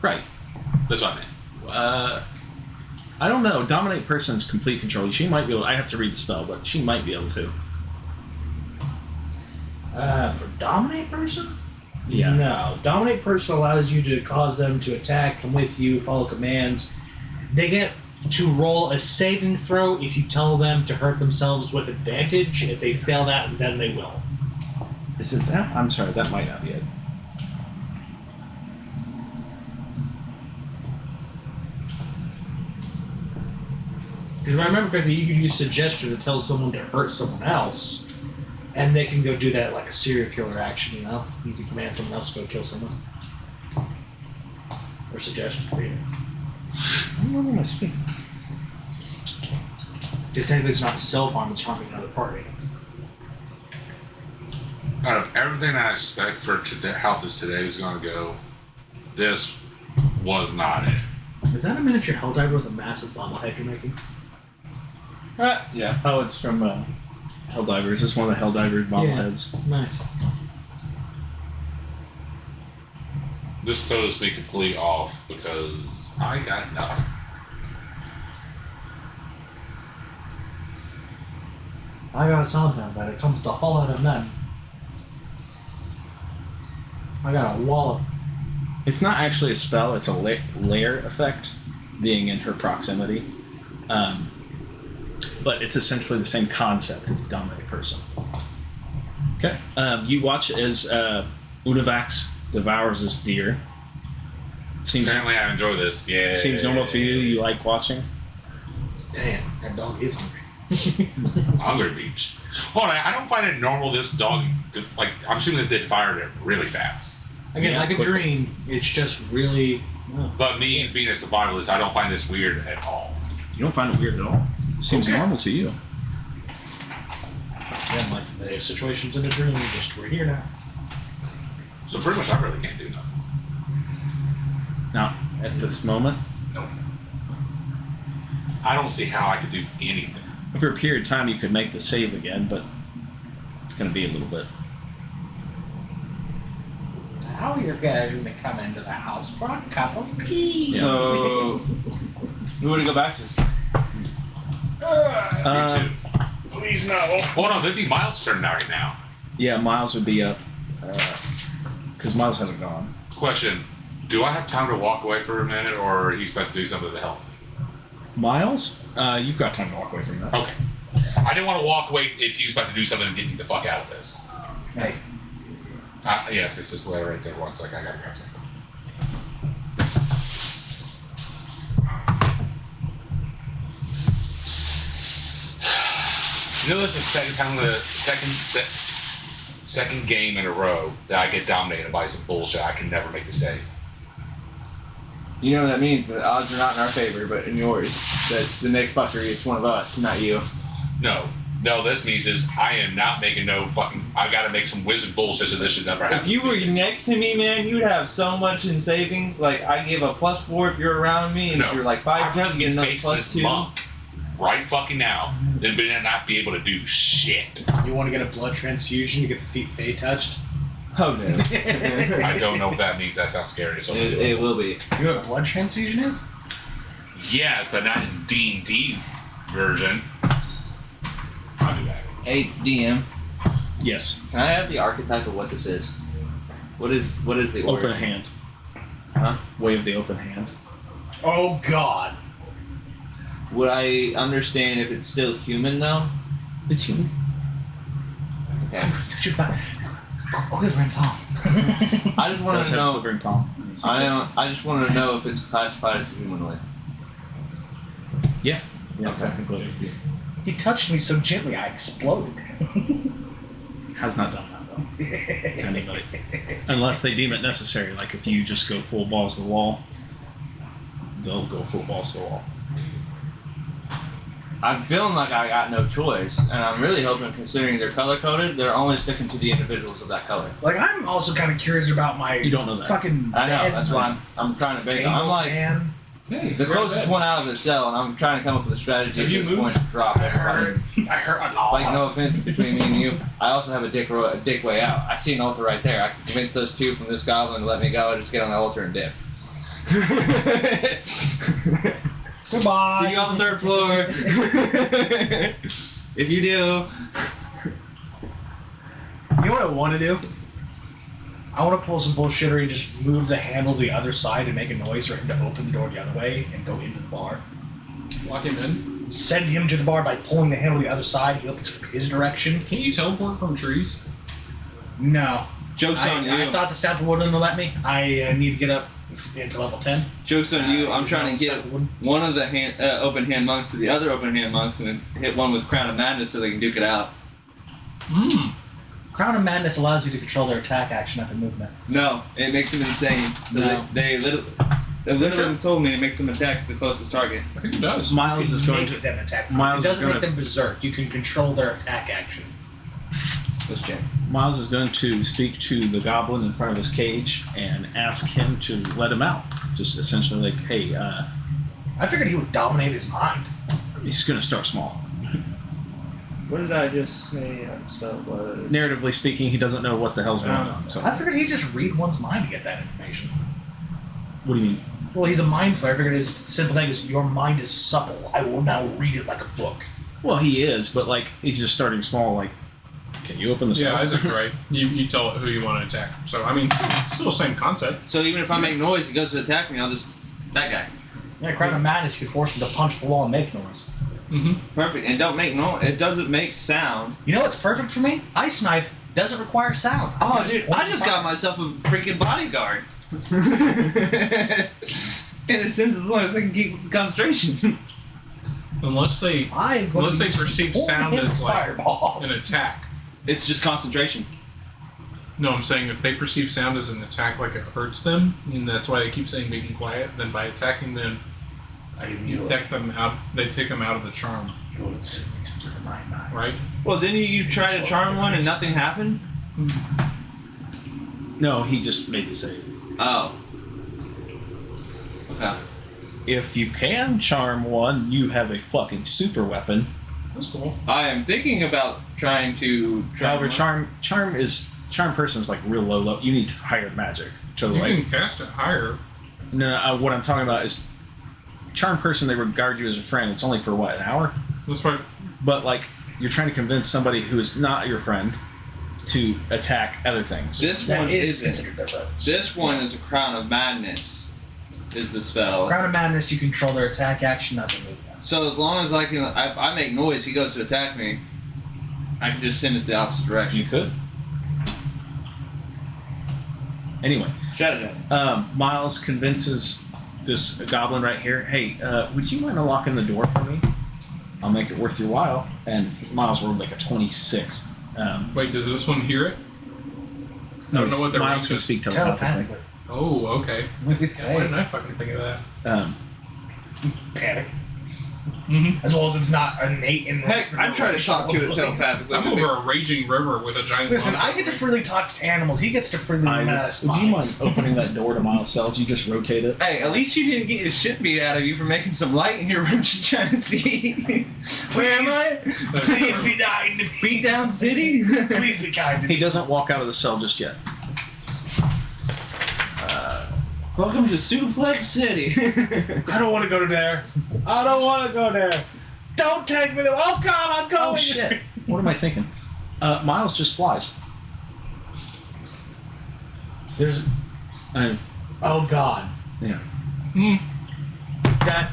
Speaker 3: right.
Speaker 2: That's what I meant.
Speaker 3: I don't know. Dominate person's complete control. She might be able. I have to read the spell, but she might be able to.
Speaker 6: For dominate person?
Speaker 3: Yeah.
Speaker 6: No. Dominate person allows you to cause them to attack, come with you, follow commands. They get to roll a saving throw if you tell them to hurt themselves with advantage. If they fail that, then they will.
Speaker 3: Is it that? I'm sorry. That might not be it.
Speaker 6: Because if I remember correctly, you could use suggestion to tell someone to hurt someone else, and they can go do that like a serial killer action, you know? You can command someone else to go kill someone. Or suggestion.
Speaker 3: I don't know when I speak.
Speaker 6: Because technically it's not self-harm, it's harming another party.
Speaker 2: Out of everything I expect for today, how this today is going to go, this was not it.
Speaker 6: Is that a miniature Helldiver with a massive bobblehead you're making?
Speaker 5: Yeah.
Speaker 3: Oh, it's from Helldivers. It's one of the Helldivers bobbleheads.
Speaker 6: Nice.
Speaker 2: This throws me completely off because I got nothing.
Speaker 6: I got something, but it comes to haul out of men. I got a wallop.
Speaker 3: It's not actually a spell. It's a layer effect, being in her proximity. But it's essentially the same concept as dominate person.
Speaker 5: Okay.
Speaker 3: You watch as Unavax devours this deer. Seems
Speaker 2: Apparently I enjoy this. Yeah.
Speaker 3: seems normal to you. You like watching.
Speaker 6: Damn, that dog is hungry.
Speaker 2: Hungry Beach. Hold on, I don't find it normal this dog, like, I'm assuming that they fired it really fast.
Speaker 6: Again,
Speaker 3: Yeah,
Speaker 6: like a
Speaker 3: quickly.
Speaker 6: dream, it's just really...
Speaker 2: But me being a survivalist, I don't find this weird at all.
Speaker 3: You don't find it weird at all. Seems
Speaker 2: Okay.
Speaker 3: normal to you.
Speaker 6: Again, like the situation's in a dream, just we're here now.
Speaker 2: So pretty much I really can't do nothing.
Speaker 3: Now, at this moment,
Speaker 2: I don't see how I could do anything.
Speaker 3: for a period of time, you could make the save again, but it's going to be a little bit.
Speaker 6: How are you going to come into the house for a cup of tea?
Speaker 1: So, who would it go back to?
Speaker 2: Me too.
Speaker 6: Please no.
Speaker 2: Hold on, that'd be Miles' turn now right now.
Speaker 3: Yeah, Miles would be up. Because Miles hasn't gone.
Speaker 2: Question, do I have time to walk away for a minute, or are you supposed to do something to help?
Speaker 3: Miles? You've got time to walk away from that.
Speaker 2: Okay. I didn't want to walk away if he was about to do something to get me the fuck out of this.
Speaker 6: Hey.
Speaker 2: Yes, it's this letter right there. One second, I gotta grab something. You know, this is the second time, second game in a row that I get dominated by some bullshit. I can never make the save.
Speaker 1: You know what that means? The odds are not in our favor, but in yours. That the next fucker is one of us, not you.
Speaker 2: No, this means is I am not making no fucking. I gotta make some wizard bullshit so this should never happen.
Speaker 1: If you were next to me, man, you'd have so much in savings. Like, I give a +4 if you're around me, and
Speaker 2: No,
Speaker 1: if you're like 5,
Speaker 2: I'd rather
Speaker 1: you
Speaker 2: be
Speaker 1: get another
Speaker 2: facing this
Speaker 1: +2.
Speaker 2: monk right fucking now than not be able to do shit.
Speaker 6: You want to get a blood transfusion to get the feet fey touched?
Speaker 1: Oh no.
Speaker 2: I don't know what that means. That sounds scary. So
Speaker 1: It will be.
Speaker 6: You know what a blood transfusion is?
Speaker 2: Yes, but not in D&D version. I'll do that.
Speaker 1: Hey, DM,
Speaker 3: Yes.
Speaker 1: can I have the archetype of what this is? What is the order?
Speaker 3: Open hand.
Speaker 1: Huh?
Speaker 3: Way of the open hand.
Speaker 6: Oh God.
Speaker 1: Would I understand if it's still human though?
Speaker 3: It's human.
Speaker 1: Okay.
Speaker 6: Quivering palm.
Speaker 1: I just want
Speaker 3: Does
Speaker 1: to
Speaker 3: have
Speaker 1: know.
Speaker 3: quivering palm.
Speaker 1: I just want to know if it's classified as a humanoid.
Speaker 3: Yeah,
Speaker 1: Okay.
Speaker 3: technically.
Speaker 6: He touched me so gently, I exploded.
Speaker 3: Has not done that though. To anybody. Unless they deem it necessary. Like if you just go full balls to the wall, they'll go full balls to the wall.
Speaker 1: I'm feeling like I got no choice, and I'm really hoping, considering they're color coded, they're only sticking to the individuals of that color.
Speaker 6: Like, I'm also kind of curious about my
Speaker 3: You don't know that.
Speaker 6: fucking
Speaker 1: I know,
Speaker 6: bed,
Speaker 1: that's why I'm trying to base. I'm like
Speaker 6: fan.
Speaker 5: Hey,
Speaker 1: the closest one out of their cell, and I'm trying to come up with a strategy
Speaker 5: Have
Speaker 1: at
Speaker 5: you
Speaker 1: this
Speaker 5: moved?
Speaker 1: point to drop
Speaker 6: I
Speaker 1: everybody.
Speaker 6: heard a lot.
Speaker 1: Like, no offense between me and you, I also have a dick way out. I see an altar right there. I can convince those two from this goblin to let me go and just get on the altar and dip.
Speaker 6: Goodbye.
Speaker 1: See you on the 3rd floor. If you do.
Speaker 6: You know what I want to do? I want to pull some bullshittery and just move the handle to the other side and make a noise for him to open the door the other way and go into the bar.
Speaker 5: Lock him in.
Speaker 6: Send him to the bar by pulling the handle the other side. He opens from his direction.
Speaker 5: Can't you teleport from trees?
Speaker 6: No.
Speaker 1: Joke's on you.
Speaker 6: I thought the staff wouldn't let me. I need to get up into level 10.
Speaker 1: Joke's on you. I'm trying to get one of the open hand monks to the other open hand monks and then hit one with Crown of Madness so they can duke it out.
Speaker 6: Crown of Madness allows you to control their attack action at the movement.
Speaker 1: No, it makes them insane. So
Speaker 6: No.
Speaker 1: they literally told me it makes them attack the closest target.
Speaker 5: I think it does.
Speaker 3: Miles
Speaker 6: You
Speaker 3: is
Speaker 6: can
Speaker 3: going
Speaker 6: make
Speaker 3: to.
Speaker 6: them attack.
Speaker 3: Miles
Speaker 6: It
Speaker 3: is
Speaker 6: doesn't
Speaker 3: gonna-
Speaker 6: make them berserk. You can control their attack action.
Speaker 1: Let's check.
Speaker 3: Miles is going to speak to the goblin in front of his cage and ask him to let him out. Just essentially like, hey,
Speaker 6: I figured he would dominate his mind.
Speaker 3: he's going to start small.
Speaker 7: What did I just say?
Speaker 3: Narratively speaking, he doesn't know what the hell's going on. So,
Speaker 6: I figured he'd just read one's mind to get that information.
Speaker 3: what do you mean?
Speaker 6: Well, he's a mind flayer. I figured his simple thing is, your mind is supple. I will now read it like a book.
Speaker 3: Well, he is, but like he's just starting small. Like, can you open the
Speaker 5: Yeah,
Speaker 3: door?
Speaker 5: Isaac's right. You tell it who you want to attack. So, I mean, still the same concept.
Speaker 1: So even if I make noise, he goes to attack me, I'll just... That guy.
Speaker 6: Yeah, Crown of Madness, you could force him to punch the wall and make noise.
Speaker 1: Perfect. And don't make noise. It doesn't make sound.
Speaker 6: You know what's perfect for me? Ice Knife doesn't require sound.
Speaker 1: Oh, dude, I just got myself a freaking bodyguard. In a sense, as long as I can keep the concentration.
Speaker 5: Unless they
Speaker 6: Unless
Speaker 5: perceive sound as like
Speaker 6: fireball.
Speaker 5: an attack.
Speaker 1: It's just concentration.
Speaker 5: No, I'm saying if they perceive sound as an attack, like it hurts them, and that's why they keep saying "be quiet." Then by attacking them, you take them out. They take them out of the charm, right?
Speaker 1: Well, didn't you try to charm one and nothing happened?
Speaker 3: No, he just made the save.
Speaker 1: Oh. Okay.
Speaker 3: If you can charm one, you have a fucking super weapon.
Speaker 5: That's cool.
Speaker 1: I am thinking about trying to...
Speaker 3: However, charm person is like real low. You need higher magic to
Speaker 5: You
Speaker 3: like.
Speaker 5: can cast it higher.
Speaker 3: No, what I'm talking about is charm person. They regard you as a friend. It's only for what, an hour?
Speaker 5: That's right.
Speaker 3: But like you're trying to convince somebody who is not your friend to attack other things.
Speaker 1: This
Speaker 6: That
Speaker 1: one
Speaker 6: is
Speaker 1: isn't.
Speaker 6: considered their friends.
Speaker 1: This one is a Crown of Madness. Is the spell.
Speaker 6: Crown of Madness, you control their attack action, not their movement.
Speaker 1: So as long as I can... If I make noise, he goes to attack me. I can just send it the opposite direction.
Speaker 3: You could. Anyway,
Speaker 1: Strategize.
Speaker 3: Miles convinces this goblin right here, hey, would you mind unlocking the door for me? I'll make it worth your while. And Miles rolled like a 26.
Speaker 5: Wait, does this one hear it? I don't know what their
Speaker 3: Miles
Speaker 5: range
Speaker 3: can
Speaker 5: is.
Speaker 3: speak telepathically.
Speaker 6: Telepathically.
Speaker 5: Oh, okay.
Speaker 6: What did it
Speaker 5: Yeah, why didn't
Speaker 6: say?
Speaker 5: I fucking think of that?
Speaker 6: Panic.
Speaker 5: Mm-hmm.
Speaker 6: As well as it's not innate in.
Speaker 1: Heck, I'm trying to talk to it telepathically.
Speaker 5: I'm over a raging river with a giant.
Speaker 6: Listen,
Speaker 5: monster.
Speaker 6: I get to freely talk to animals. He gets to freely
Speaker 3: Would
Speaker 6: mess
Speaker 3: you mind opening that door to Miles' cells? You just rotate it.
Speaker 1: Hey, at least you didn't get the shit beat out of you for making some light in your room just trying to see. Where am I?
Speaker 6: Please be kind to me.
Speaker 1: Beat down city?
Speaker 6: Please be kind to
Speaker 3: He
Speaker 6: me.
Speaker 3: doesn't walk out of the cell just yet.
Speaker 1: Welcome to Suplex City.
Speaker 6: I don't want to go there. I don't want to go there. Don't take me there. Oh God, I'm going.
Speaker 3: Oh shit! What am I thinking? Miles just flies.
Speaker 6: There's.
Speaker 3: I,
Speaker 6: Oh God.
Speaker 3: yeah.
Speaker 6: That.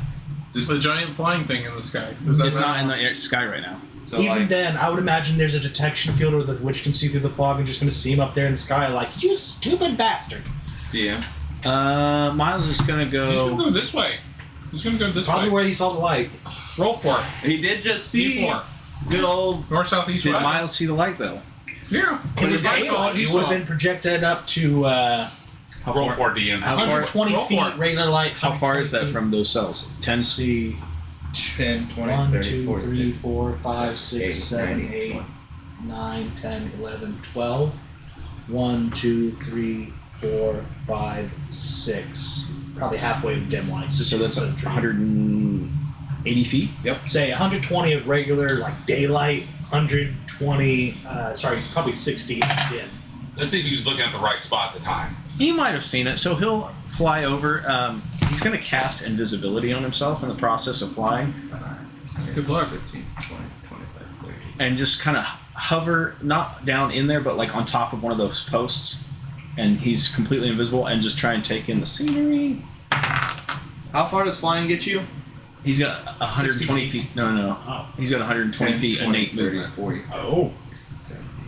Speaker 5: There's the giant flying thing in the sky. Does that
Speaker 3: It's not in the sky right now.
Speaker 1: So
Speaker 6: Even
Speaker 1: like,
Speaker 6: then, I would imagine there's a detection field where the witch can see through the fog and just going to see him up there in the sky, like, you stupid bastard.
Speaker 1: yeah.
Speaker 3: Miles is gonna
Speaker 5: He's gonna
Speaker 3: go.
Speaker 5: go this way. He's gonna go this
Speaker 6: Probably
Speaker 5: way.
Speaker 6: where he saw the light.
Speaker 5: Roll for it.
Speaker 1: He did just see
Speaker 5: D4.
Speaker 1: good old.
Speaker 5: North, south, east,
Speaker 3: Did
Speaker 5: west.
Speaker 3: Miles see the light though?
Speaker 5: Yeah.
Speaker 6: It was
Speaker 5: I saw it.
Speaker 6: He
Speaker 5: He
Speaker 6: would
Speaker 5: saw
Speaker 6: have been
Speaker 5: it.
Speaker 6: projected up to
Speaker 3: How
Speaker 2: Roll
Speaker 3: far?
Speaker 2: for DM.
Speaker 3: How far-
Speaker 6: 120
Speaker 5: roll for
Speaker 6: feet,
Speaker 5: it.
Speaker 6: regular light.
Speaker 3: How far is that
Speaker 6: 120
Speaker 3: from those cells? 10
Speaker 4: See,
Speaker 1: 10, 20,
Speaker 6: 1,
Speaker 1: 30,
Speaker 6: 2,
Speaker 1: 40,
Speaker 6: 3,
Speaker 1: 50,
Speaker 6: 4, 5, 6,
Speaker 1: 80,
Speaker 6: 7,
Speaker 1: 90,
Speaker 6: 8,
Speaker 1: 20.
Speaker 6: 9, 10, 11, 12. 1, 2, 3, 4, 5, 6. Probably halfway to dim lights.
Speaker 3: So that's 180 feet?
Speaker 6: Say 120 of regular, like daylight, 120, sorry, it's probably 60 dim.
Speaker 2: Let's see if he was looking at the right spot at the time.
Speaker 3: He might have seen it, so he'll fly over. He's going to cast invisibility on himself in the process of flying
Speaker 5: Good luck.
Speaker 1: 15, 20, 25, 30.
Speaker 3: and just kind of hover, not down in there, but like on top of one of those posts. And he's completely invisible and just try and take in the scenery.
Speaker 1: How far does flying get you?
Speaker 3: He's got 120 feet. No.
Speaker 6: Oh.
Speaker 3: He's got 120
Speaker 1: 10,
Speaker 3: feet and
Speaker 1: 20,
Speaker 3: 8
Speaker 1: 30,
Speaker 3: movement.
Speaker 1: 40.
Speaker 6: Oh.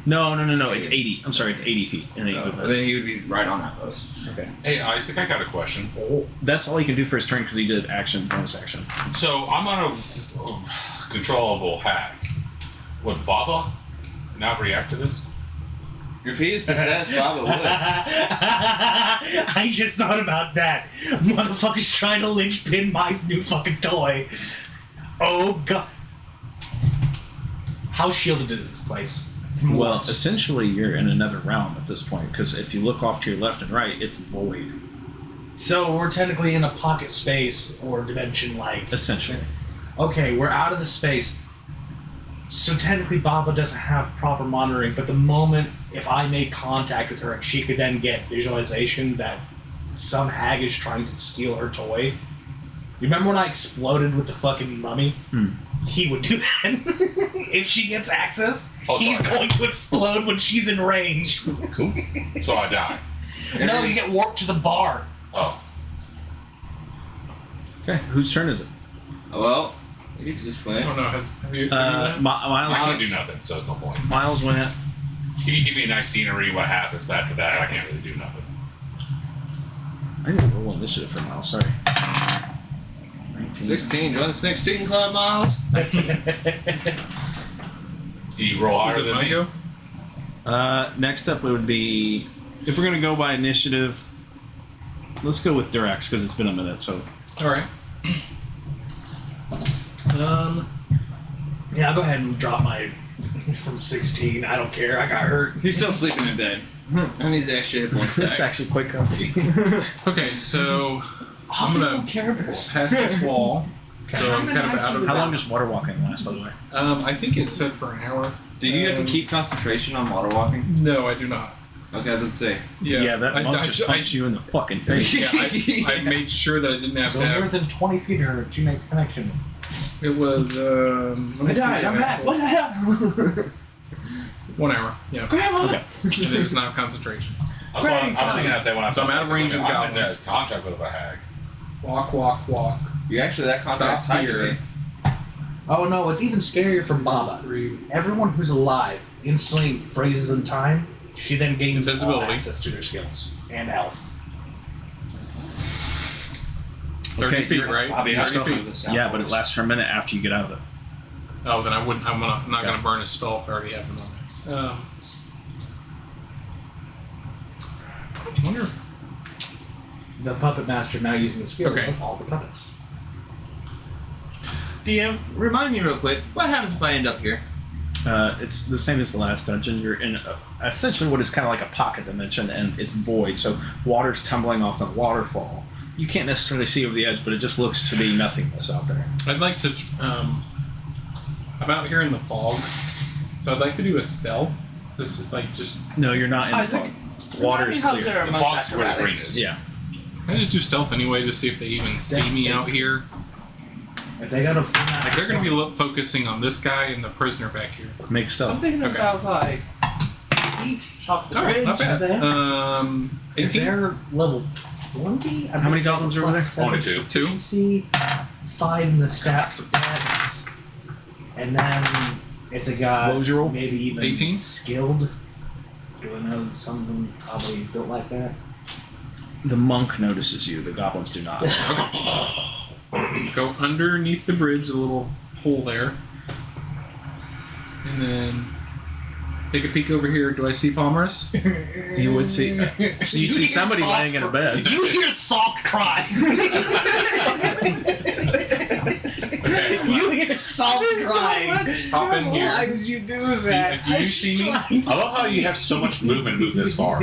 Speaker 3: No. It's 80. I'm sorry, it's 80 feet and 8 movement.
Speaker 1: Then he would be right on that post.
Speaker 2: Hey, Isaac, I got a question.
Speaker 3: That's all he can do for his turn because he did bonus action.
Speaker 2: So I'm on a controllable hag. Would Baba not react to this?
Speaker 1: If he is possessed, Baba would.
Speaker 6: I just thought about that. Motherfucker's trying to linchpin my new fucking toy. Oh god. How shielded is this place? From
Speaker 3: Well,
Speaker 6: what?
Speaker 3: essentially, you're in another realm at this point because if you look off to your left and right, it's void.
Speaker 6: So we're technically in a pocket space or dimension like.
Speaker 3: Essentially.
Speaker 6: Okay, we're out of the space. So technically Baba doesn't have proper monitoring, but the moment if I made contact with her and she could then get visualization that some hag is trying to steal her toy. You remember when I exploded with the fucking mummy? He would do that. If she gets access,
Speaker 2: Oh,
Speaker 6: he's
Speaker 2: sorry.
Speaker 6: going to explode when she's in range.
Speaker 2: So I die.
Speaker 6: No, you get warped to the bar.
Speaker 2: Oh.
Speaker 3: Okay, whose turn is it?
Speaker 1: Well, you could just
Speaker 5: I
Speaker 1: play.
Speaker 5: don't know. Have you?
Speaker 2: I
Speaker 3: Miles.
Speaker 2: can't do nothing, so it's no point.
Speaker 3: Miles went.
Speaker 2: You can give me a nice scenery, what happens, but after that, I can't really do nothing.
Speaker 3: I didn't roll initiative for Miles. Sorry. 19.
Speaker 1: 16. Join the 16 club, Miles.
Speaker 2: You roll
Speaker 5: Is
Speaker 2: higher
Speaker 5: it
Speaker 2: than
Speaker 5: my
Speaker 2: me.
Speaker 5: go?
Speaker 3: Next up, it would be if we're gonna go by initiative. Let's go with Durex because it's been a minute. So
Speaker 5: All right.
Speaker 6: Yeah, I'll go ahead and drop my from 16. I don't care. I got hurt.
Speaker 1: He's still sleeping in bed. I need the extra hit points
Speaker 3: this is
Speaker 1: back.
Speaker 3: actually quite comfy.
Speaker 5: Okay, so I'm
Speaker 6: Be
Speaker 5: gonna
Speaker 6: so careful.
Speaker 5: pass this wall. So I'm kind of out of.
Speaker 3: How long does water walking last, by the way?
Speaker 5: I think it's set for an hour.
Speaker 1: Do you have to keep concentration on water walking?
Speaker 5: No, I do not.
Speaker 1: Okay, let's see.
Speaker 5: Yeah,
Speaker 3: That monk just punched you in the fucking face.
Speaker 5: Yeah, I made sure that I didn't have
Speaker 6: So
Speaker 5: to
Speaker 6: you're
Speaker 5: have.
Speaker 6: within 20 feet of her. Did you make a connection?
Speaker 5: It was. Let me see.
Speaker 6: I'm back.
Speaker 5: actually.
Speaker 6: What the hell?
Speaker 5: 1 hour. Yeah.
Speaker 6: Grandma!
Speaker 3: Okay.
Speaker 5: And it's not concentration.
Speaker 2: That's what I'm thinking out there when I'm
Speaker 5: So I'm out of range of the
Speaker 2: I'm in
Speaker 5: goblins.
Speaker 2: contact with a hag.
Speaker 5: Walk, walk, walk.
Speaker 1: You actually, that contact's
Speaker 5: Stop
Speaker 1: high to
Speaker 5: here.
Speaker 1: me.
Speaker 6: Oh no, it's even scarier for Baba.
Speaker 5: 3.
Speaker 6: Everyone who's alive instantly freezes in time. She then gains all
Speaker 5: Invisibility.
Speaker 6: access to their skills and health.
Speaker 5: 30
Speaker 3: Okay,
Speaker 5: feet,
Speaker 3: you're-
Speaker 5: right?
Speaker 1: Bobby,
Speaker 5: 30
Speaker 1: you're
Speaker 5: feet.
Speaker 1: still-
Speaker 3: Yeah, but it lasts for a minute after you get out of it.
Speaker 5: Oh, then I wouldn't. I'm not
Speaker 3: Okay.
Speaker 5: gonna burn a spell if I already have them on there. I wonder if.
Speaker 6: The puppet master now using the skill
Speaker 5: Okay.
Speaker 6: of all the puppets.
Speaker 1: DM, remind me real quick. What happens if I end up here?
Speaker 3: It's the same as the last dungeon. You're in essentially what is kind of like a pocket dimension, and it's void. So water's tumbling off a waterfall. You can't necessarily see over the edge, but it just looks to be nothingness out there.
Speaker 5: I'd like to. I'm out here in the fog, so I'd like to do a stealth. Just
Speaker 3: No, you're not in the fog. Water is clear.
Speaker 2: The fog's where the green is.
Speaker 3: Yeah.
Speaker 5: I just do stealth anyway to see if they even see me out here.
Speaker 6: If they got a full
Speaker 5: Like they're gonna be focusing on this guy and the prisoner back here.
Speaker 3: Make
Speaker 1: I'm
Speaker 3: stealth.
Speaker 1: thinking
Speaker 5: Okay.
Speaker 1: about like eat off the
Speaker 5: All right,
Speaker 1: bridge.
Speaker 5: not bad.
Speaker 6: If
Speaker 5: 18.
Speaker 6: they're level 20,
Speaker 3: How many goblins are over there?
Speaker 2: Only 2.
Speaker 5: 2.
Speaker 6: Efficiency, 5 in the stat for dex, and then if they got
Speaker 3: What was your roll?
Speaker 6: maybe even
Speaker 5: 18?
Speaker 6: skilled, do I know some of them probably built like that?
Speaker 3: The monk notices you. The goblins do not.
Speaker 5: Go underneath the bridge, the little hole there, and then Take a peek over here. Do I see Palmerus?
Speaker 3: You would see. So you see somebody laying in a bed.
Speaker 6: You hear soft cry. You hear soft crying.
Speaker 5: Hop in here.
Speaker 6: Why did you do that?
Speaker 5: Do you see me?
Speaker 2: I love how you have so much movement to move this far.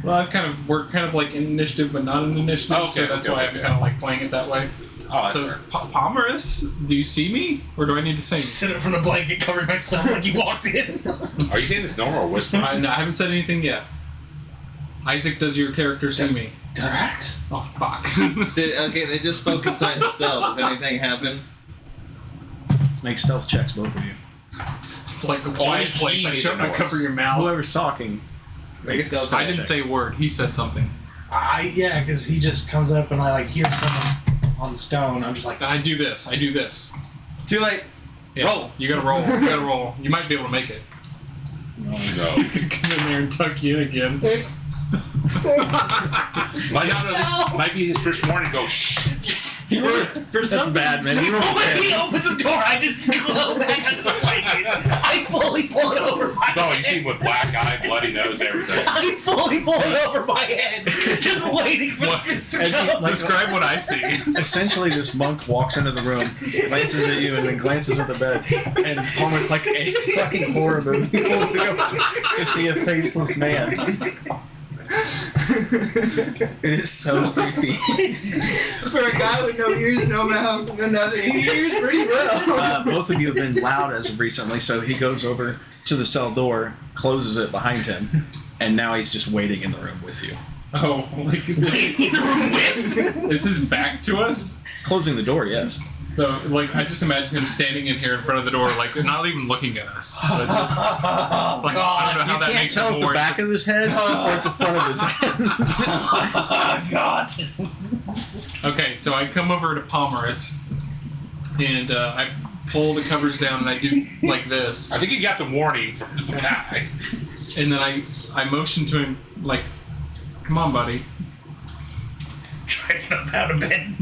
Speaker 5: Well, we're kind of like in initiative, but not in initiative,
Speaker 2: Oh, okay,
Speaker 5: so that's
Speaker 2: okay,
Speaker 5: why
Speaker 2: okay.
Speaker 5: I'm kind of like playing it that way.
Speaker 2: Oh, that's
Speaker 5: So,
Speaker 2: fair.
Speaker 5: Palmerus, do you see me, or do I need to sing?
Speaker 6: Sit up from the blanket, covering myself like you walked in.
Speaker 2: Are you saying this normal or whisper?
Speaker 5: I haven't said anything yet. Isaac, does your character see me?
Speaker 6: Darax?
Speaker 5: Oh, fuck.
Speaker 1: Okay, they just spoke inside the cell. Does anything happen?
Speaker 3: Make stealth checks, both of you.
Speaker 5: It's like a quiet
Speaker 2: Only
Speaker 5: place.
Speaker 2: he
Speaker 5: I
Speaker 2: made
Speaker 5: shouldn't
Speaker 2: the
Speaker 5: have covered
Speaker 2: noise.
Speaker 5: your mouth.
Speaker 3: Whoever's talking. Make a stealth
Speaker 5: I didn't
Speaker 3: check.
Speaker 5: say a word. He said something.
Speaker 6: Yeah, because he just comes up and I like hear someone's on the stone. I'm just like,
Speaker 5: I do this.
Speaker 1: Too late.
Speaker 5: Yeah.
Speaker 1: Roll.
Speaker 5: You gotta roll. You gotta roll. You might be able to make it.
Speaker 2: No.
Speaker 5: He's gonna come in there and tuck you in again.
Speaker 6: 6.
Speaker 2: Might not know this might be his first morning. Go shh.
Speaker 3: That's bad, man. You rolled
Speaker 6: When he
Speaker 3: 10.
Speaker 6: opens the door, I just go back under the blanket. I fully pull it over my
Speaker 2: No,
Speaker 6: head.
Speaker 2: you see him with black eye, bloody nose, everything.
Speaker 6: I fully pull it over my head, just waiting for
Speaker 5: What?
Speaker 6: the fist to
Speaker 3: As he-
Speaker 6: come.
Speaker 3: like-
Speaker 5: Describe what I see.
Speaker 3: Essentially, this monk walks into the room, glances at you, and then glances at the bed. And Palmer's like a fucking horror movie. He pulls it over to see a faceless man. It is so creepy.
Speaker 1: For a guy with no ears, no mouth, no nothing, he hears pretty well.
Speaker 3: Both of you have been loud as of recently, so he goes over to the cell door, closes it behind him, and now he's just waiting in the room with you.
Speaker 5: Oh, like is his back to us?
Speaker 3: Closing the door, yes.
Speaker 5: So, like, I just imagine him standing in here in front of the door, like, not even looking at us. But just, like, I don't know how
Speaker 3: You
Speaker 5: that
Speaker 3: can't
Speaker 5: makes
Speaker 3: tell
Speaker 5: it
Speaker 3: if the
Speaker 5: more.
Speaker 3: back of his head or it's the front of his head.
Speaker 6: Oh, God.
Speaker 5: Okay, so I come over to Palmerus, and I pull the covers down, and I do like this.
Speaker 2: I think you got the warning from the guy.
Speaker 5: And then I motion to him, like, come on, buddy.
Speaker 6: Try to get up out of bed.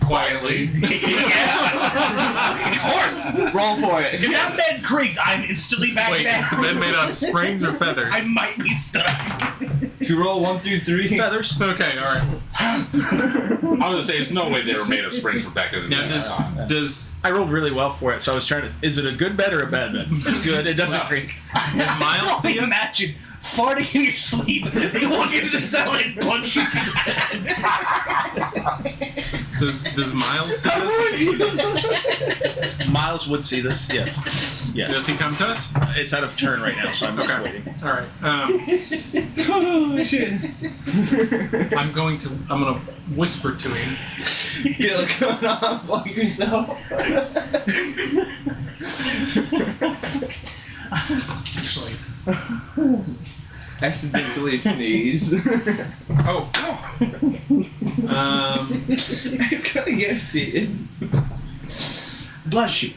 Speaker 5: Quietly.
Speaker 6: Yeah. Of course.
Speaker 1: Roll for it.
Speaker 6: If that bed creaks, I'm instantly back
Speaker 5: Wait,
Speaker 6: down.
Speaker 5: is the bed made out of springs or feathers?
Speaker 6: I might be stuck.
Speaker 1: If you roll 1 through 3.
Speaker 3: Feathers.
Speaker 5: Okay, alright.
Speaker 2: I was gonna say there's no way they were made of springs from back in the
Speaker 5: Now,
Speaker 2: day.
Speaker 5: does
Speaker 3: I rolled really well for it, so I was trying to. Is it a good bed or a bad bed? It's good. It doesn't creak.
Speaker 5: Miles see us?
Speaker 6: Imagine farting in your sleep. They walk into the cell and punch you.
Speaker 5: Does Miles see us?
Speaker 3: Miles would see this. Yes.
Speaker 5: Does
Speaker 3: Yes.
Speaker 5: he come to us?
Speaker 3: It's out of turn right now, so I'm just
Speaker 5: Okay.
Speaker 3: waiting.
Speaker 5: Alright.
Speaker 1: Oh, shit.
Speaker 5: I'm gonna whisper to him.
Speaker 1: Feel it going off like yourself.
Speaker 5: Actually.
Speaker 1: Accidentally sneeze.
Speaker 5: Oh.
Speaker 1: It's gonna get it.
Speaker 6: Bless you.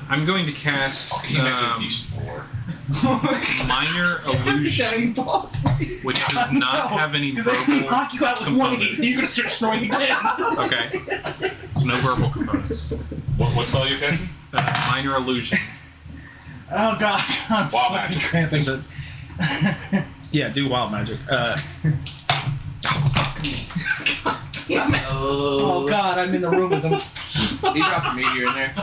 Speaker 5: I'm going to cast
Speaker 2: Can you imagine if you snore?
Speaker 5: Minor Illusion,
Speaker 1: Shiny balls.
Speaker 5: which does not have any
Speaker 6: Because I can
Speaker 5: verbal
Speaker 6: knock you out with one.
Speaker 5: components.
Speaker 6: You're gonna start snoring again.
Speaker 5: Okay. So no verbal components.
Speaker 2: What spell are you casting?
Speaker 5: Minor Illusion.
Speaker 6: Oh God. I'm
Speaker 2: Wild
Speaker 6: fucking
Speaker 2: magic.
Speaker 6: cramping.
Speaker 3: Is it? Yeah, do wild magic.
Speaker 6: Damn it. Oh God, I'm in the room with him.
Speaker 1: He dropped a meteor in there.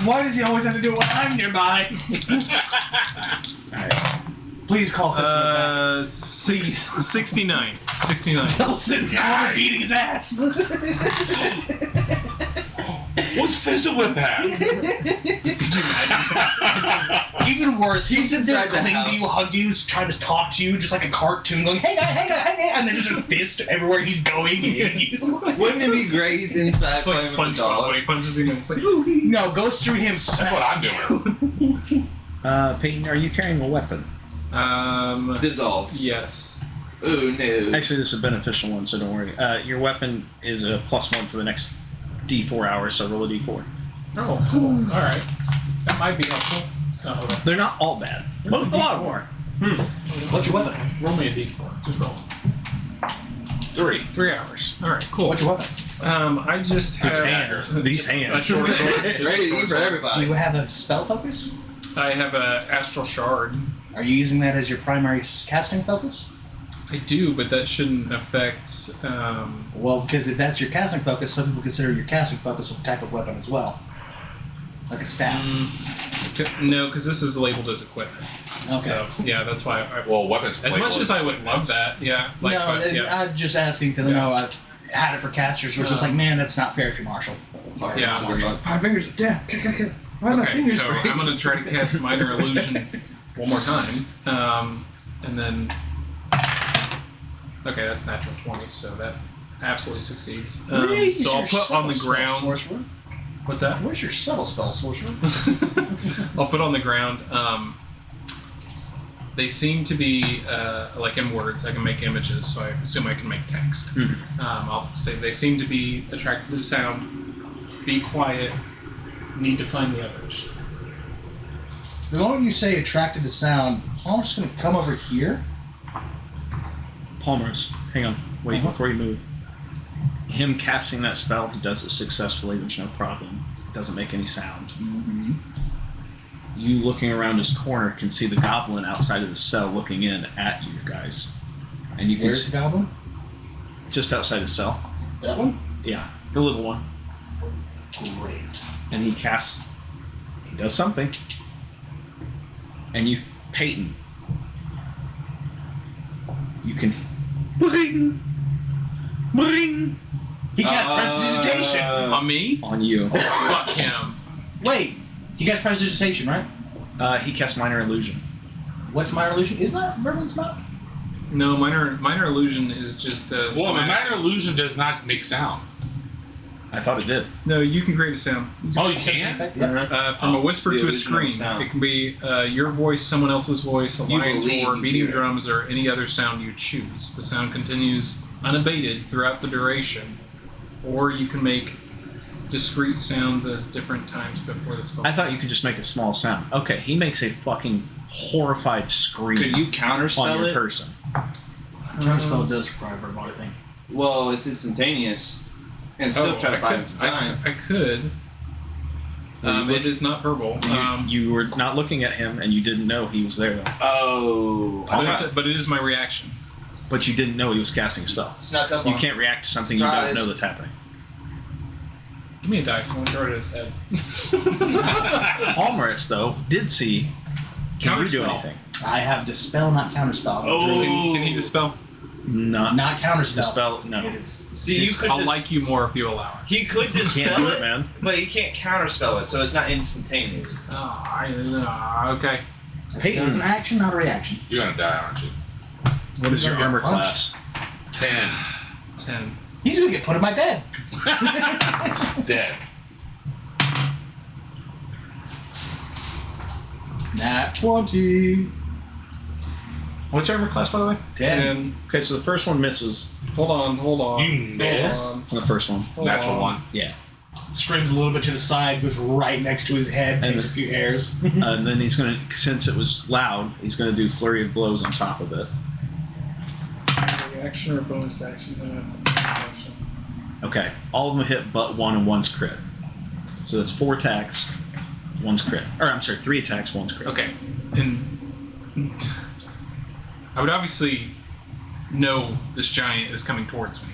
Speaker 6: Why does he always have to do it when I'm nearby? Please call this
Speaker 5: 69. 69.
Speaker 6: Nelson, I'm beating his ass.
Speaker 2: What's Fizzle Whip at?
Speaker 6: Even worse, he's sitting there
Speaker 1: inside the
Speaker 6: clinging to you,
Speaker 1: house.
Speaker 6: hugged you, trying to talk to you, just like a cartoon, going, hey guy, hey guy, hey guy, and then just a fist everywhere he's going, hitting you.
Speaker 1: Wouldn't it be great he's inside
Speaker 5: It's like
Speaker 1: playing with the
Speaker 5: SpongeBob when
Speaker 1: dog?
Speaker 5: he punches him and it's like,
Speaker 6: No, goes through him,
Speaker 2: That's what I'm doing.
Speaker 3: Peyton, are you carrying a weapon?
Speaker 1: Dissolves.
Speaker 5: yes.
Speaker 1: Ooh, no.
Speaker 3: Actually, this is a beneficial one, so don't worry. Your weapon is a +1 for the next D4 hours, so roll a D4.
Speaker 5: Oh, cool. Alright. That might be helpful. Oh, that's
Speaker 3: They're not all bad, but a lot of them are.
Speaker 6: What's your weapon?
Speaker 5: roll me a d4. Just roll.
Speaker 2: 3.
Speaker 5: 3 hours. Alright, cool.
Speaker 6: What's your weapon?
Speaker 5: I just
Speaker 3: His
Speaker 5: have
Speaker 3: hands. These hands.
Speaker 5: a short sword. Just a
Speaker 1: Ready to
Speaker 5: short
Speaker 1: eat for
Speaker 5: sword.
Speaker 6: Do
Speaker 1: everybody.
Speaker 6: you have a spell focus?
Speaker 5: I have a astral shard.
Speaker 6: Are you using that as your primary casting focus?
Speaker 5: I do, but that shouldn't affect.
Speaker 6: Well, because if that's your casting focus, some people consider your casting focus a type of weapon as well, like a staff.
Speaker 5: No, because this is labeled as equipment.
Speaker 6: Okay.
Speaker 5: So yeah, that's why.
Speaker 2: Well, weapons.
Speaker 5: As much as I would love that, yeah. Like,
Speaker 6: no,
Speaker 5: but, yeah.
Speaker 6: I'm just asking because I know I've had it for casters, which is like, man, that's not fair if you're Marshall.
Speaker 5: Yeah.
Speaker 1: 5 fingers of death.
Speaker 5: Okay, so I'm gonna try to cast minor illusion one more time, and then. Okay, that's natural 20, so that absolutely succeeds. So I'll put on the ground.
Speaker 6: Sorcerer?
Speaker 5: What's that?
Speaker 6: Where's your subtle spell, sorcerer?
Speaker 5: I'll put on the ground. They seem to be like in words. I can make images, so I assume I can make text. I'll say they seem to be attracted to sound. Be quiet. Need to find the others.
Speaker 6: The moment you say attracted to sound, Palmer's going to come over here.
Speaker 3: Palmer's. Hang on. Wait before you move. Him casting that spell, he does it successfully. There's no problem. It doesn't make any sound.
Speaker 6: Mm-hmm.
Speaker 3: You looking around his corner can see the goblin outside of the cell looking in at you guys. And you can
Speaker 6: Where's the goblin?
Speaker 3: just outside the cell.
Speaker 6: That one?
Speaker 3: Yeah, the little one.
Speaker 6: Great.
Speaker 3: And he does something. And you, Peyton, you can bring
Speaker 6: He cast prestidigitation.
Speaker 5: On me?
Speaker 3: on you.
Speaker 5: Fuck him.
Speaker 6: Wait, he cast prestidigitation, right?
Speaker 3: He casts minor illusion.
Speaker 6: What's minor illusion? Isn't that Merlin's not?
Speaker 5: No, minor illusion is just.
Speaker 2: Well, the
Speaker 5: schematic.
Speaker 2: minor illusion does not make sound.
Speaker 3: I thought it did.
Speaker 5: No, you can create a sound.
Speaker 2: Oh, you can?
Speaker 5: From a whisper
Speaker 1: The
Speaker 5: to a
Speaker 1: illusion of
Speaker 5: scream.
Speaker 1: sound.
Speaker 5: It can be your voice, someone else's voice, a
Speaker 1: You
Speaker 5: lion's
Speaker 1: believe
Speaker 5: roar,
Speaker 1: you
Speaker 5: beating
Speaker 1: hear it.
Speaker 5: drums, or any other sound you choose. The sound continues unabated throughout the duration, or you can make discrete sounds as different times before the spell.
Speaker 3: I thought you could just make a small sound. Okay, he makes a fucking horrified scream
Speaker 1: Could you
Speaker 3: on
Speaker 1: counterspell
Speaker 3: your
Speaker 1: it?
Speaker 3: person.
Speaker 6: Counterspell does require verbal, I think.
Speaker 1: Well, it's instantaneous. And still try to buy him some time.
Speaker 5: I could. It is not verbal.
Speaker 3: You were not looking at him, and you didn't know he was there, though.
Speaker 1: Oh.
Speaker 5: But it is my reaction.
Speaker 3: But you didn't know he was casting a spell.
Speaker 1: Snuck up
Speaker 3: You
Speaker 1: on
Speaker 3: can't react to something you don't
Speaker 1: Surprise.
Speaker 3: know that's happening.
Speaker 5: Give me a dice. I want to throw it at his head.
Speaker 3: Palmerus, though, did see. Can you do
Speaker 5: Counterspell.
Speaker 3: anything?
Speaker 6: I have dispel, not counterspell.
Speaker 1: Oh.
Speaker 5: Can he dispel?
Speaker 3: Not
Speaker 6: Not counterspell.
Speaker 3: dispel. No.
Speaker 6: It is
Speaker 1: See, you could
Speaker 5: I'll like you more if you allow it.
Speaker 1: He could
Speaker 3: Can't
Speaker 1: dispel
Speaker 3: do
Speaker 1: it,
Speaker 3: it, man.
Speaker 1: but he can't counterspell it, so it's not instantaneous.
Speaker 5: Okay.
Speaker 6: It's an
Speaker 3: Peyton,
Speaker 6: action, not a reaction.
Speaker 2: You're gonna die, aren't you?
Speaker 3: what is your
Speaker 6: You're
Speaker 3: armor
Speaker 6: gonna get
Speaker 3: class?
Speaker 2: 10.
Speaker 5: 10.
Speaker 6: He's gonna get put in my bed.
Speaker 2: Dead.
Speaker 6: Nat 20.
Speaker 3: What's your armor class, by the way?
Speaker 5: 10.
Speaker 3: Okay, so the first one misses.
Speaker 5: Hold on.
Speaker 2: You miss?
Speaker 3: On the first one.
Speaker 5: Hold
Speaker 2: Natural
Speaker 5: on.
Speaker 2: one.
Speaker 3: Yeah.
Speaker 6: Screams a little bit to the side, goes right next to his head,
Speaker 3: And
Speaker 6: takes a few airs.
Speaker 3: And then he's going to, since it was loud, he's going to do flurry of blows on top of it.
Speaker 5: Action or bonus action? No, that's a bonus action.
Speaker 3: Okay. All of them hit but one, and one's crit. So that's 4 attacks, one's crit. Or, I'm sorry, 3 attacks, one's crit.
Speaker 5: Okay. And I would obviously know this giant is coming towards me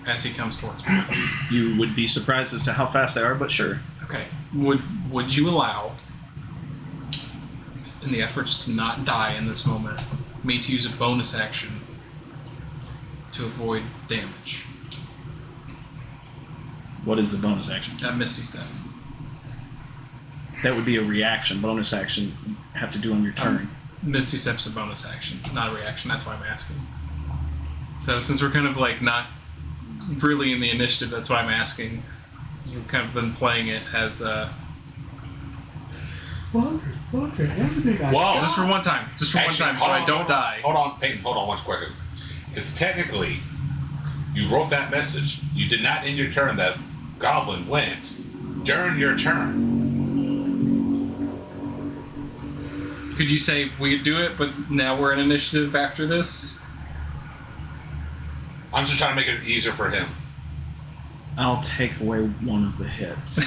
Speaker 5: as he comes towards me.
Speaker 3: You would be surprised as to how fast they are, but sure.
Speaker 5: Okay. Would you allow, in the efforts to not die in this moment, me to use a bonus action to avoid damage?
Speaker 3: What is the bonus action?
Speaker 5: That Misty Step.
Speaker 3: That would be a reaction. Bonus action you have to do on your turn.
Speaker 5: Misty Step's a bonus action, not a reaction. That's why I'm asking. So since we're kind of like not really in the initiative, that's why I'm asking. Since we've kind of been playing it as
Speaker 2: Whoa!
Speaker 5: just for one time, so I don't die.
Speaker 2: Hold on, Peyton, hold on one second. Because technically, you wrote that message. You did not end your turn. That goblin went during your turn.
Speaker 5: Could you say we could do it, but now we're in initiative after this?
Speaker 2: I'm just trying to make it easier for him.
Speaker 3: I'll take away one of the hits,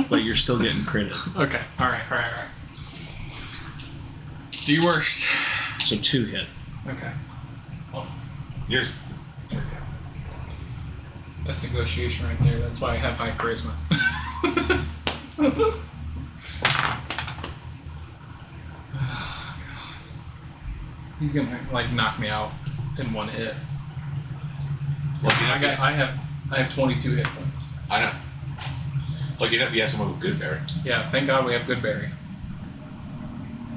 Speaker 3: but you're still getting critted.
Speaker 5: Okay. All right. Do your worst.
Speaker 3: So 2 hit.
Speaker 5: Okay.
Speaker 2: Yours.
Speaker 5: That's negotiation right there. That's why I have high charisma. He's gonna like knock me out in 1 hit.
Speaker 2: Lucky enough,
Speaker 5: I have 22 hit points.
Speaker 2: I know. Lucky enough, you have someone with good berry.
Speaker 5: Yeah, thank God we have good berry.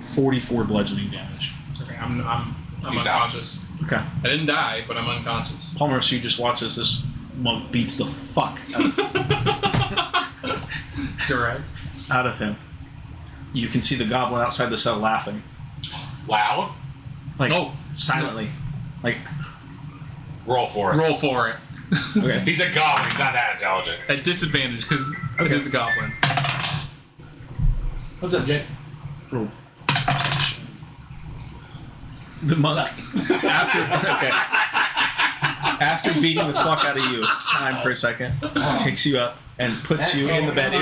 Speaker 3: 44 bludgeoning damage.
Speaker 5: Okay, I'm
Speaker 2: He's out.
Speaker 5: unconscious.
Speaker 3: Okay.
Speaker 5: I didn't die, but I'm unconscious.
Speaker 3: Palmer, so you just watch as this monk beats the fuck out of him. You can see the goblin outside the cell laughing.
Speaker 2: Loud?
Speaker 3: Like,
Speaker 5: Oh.
Speaker 3: silently. Like,
Speaker 2: Roll for it.
Speaker 5: Roll for it.
Speaker 3: okay.
Speaker 2: He's a goblin. He's not that intelligent.
Speaker 5: At disadvantage, because he's a goblin.
Speaker 6: What's up, Jay?
Speaker 3: Roll. The monk, after beating the fuck out of you, time for a second, picks you up and puts you in the bed.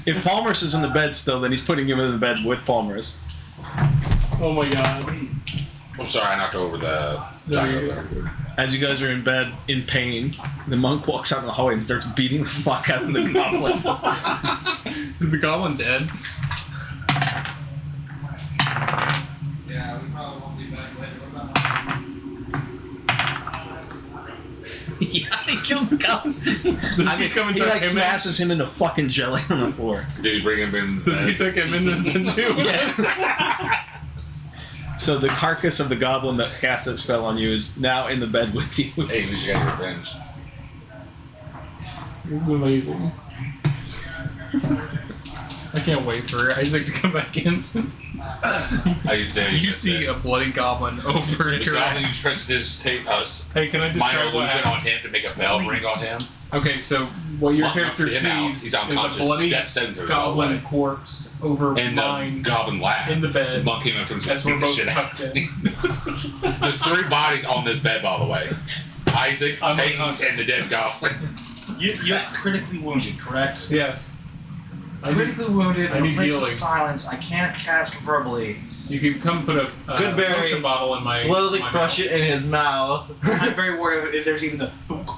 Speaker 3: If Palmer's is in the bed still, then he's putting him in the bed with Palmer's.
Speaker 5: Oh my God.
Speaker 2: I'm sorry, I knocked over the giant there.
Speaker 3: As you guys are in bed in pain, the monk walks out in the hallway and starts beating the fuck out of the goblin.
Speaker 5: Is the goblin dead?
Speaker 1: Yeah, we probably won't be back later.
Speaker 3: Yeah, he killed the goblin.
Speaker 5: Does he come and
Speaker 3: He
Speaker 5: tuck
Speaker 3: like
Speaker 5: him in?
Speaker 3: smashes him into fucking jelly on the floor.
Speaker 2: Did he bring him in?
Speaker 5: Does he tuck him in this bed too?
Speaker 3: Yes. So the carcass of the goblin that cast that spell on you is now in the bed with you.
Speaker 2: Hey, at least you got your revenge.
Speaker 5: This is amazing. I can't wait for Isaac to come back in.
Speaker 2: I can say
Speaker 5: You see a bloody goblin over
Speaker 2: the
Speaker 5: a
Speaker 2: goblin
Speaker 5: giraffe.
Speaker 2: you pressed his
Speaker 5: Hey, can I just
Speaker 2: minor
Speaker 5: try what
Speaker 2: illusion
Speaker 5: happened?
Speaker 2: on him to make a bell ring on him.
Speaker 5: Okay, so what your
Speaker 2: Monk
Speaker 5: character
Speaker 2: knocked him out.
Speaker 5: sees
Speaker 2: He's
Speaker 5: is a
Speaker 2: unconscious.
Speaker 5: bloody
Speaker 2: Death sentence
Speaker 5: goblin
Speaker 2: all the way.
Speaker 5: corpse over
Speaker 2: And the
Speaker 5: mine
Speaker 2: goblin laughed.
Speaker 5: in the bed.
Speaker 2: Monk came up to him and
Speaker 5: as
Speaker 2: just
Speaker 5: we're
Speaker 2: beat the
Speaker 5: both
Speaker 2: shit out
Speaker 5: tucked
Speaker 2: of
Speaker 5: in.
Speaker 2: him. There's 3 bodies on this bed, by the way. Isaac,
Speaker 5: I'm
Speaker 2: Peyton's,
Speaker 5: unconscious.
Speaker 2: and the dead goblin.
Speaker 8: You're critically wounded, correct?
Speaker 5: Yes. I need,
Speaker 8: Critically wounded
Speaker 5: I
Speaker 8: in a
Speaker 5: need
Speaker 8: place of
Speaker 5: healing.
Speaker 8: silence. I can't cast verbally.
Speaker 5: you can come put a
Speaker 9: Good berry.
Speaker 5: potion bottle in my
Speaker 9: Slowly
Speaker 5: my
Speaker 9: crush
Speaker 5: mouth.
Speaker 9: it in his mouth.
Speaker 8: I'm very worried if there's even the thunk.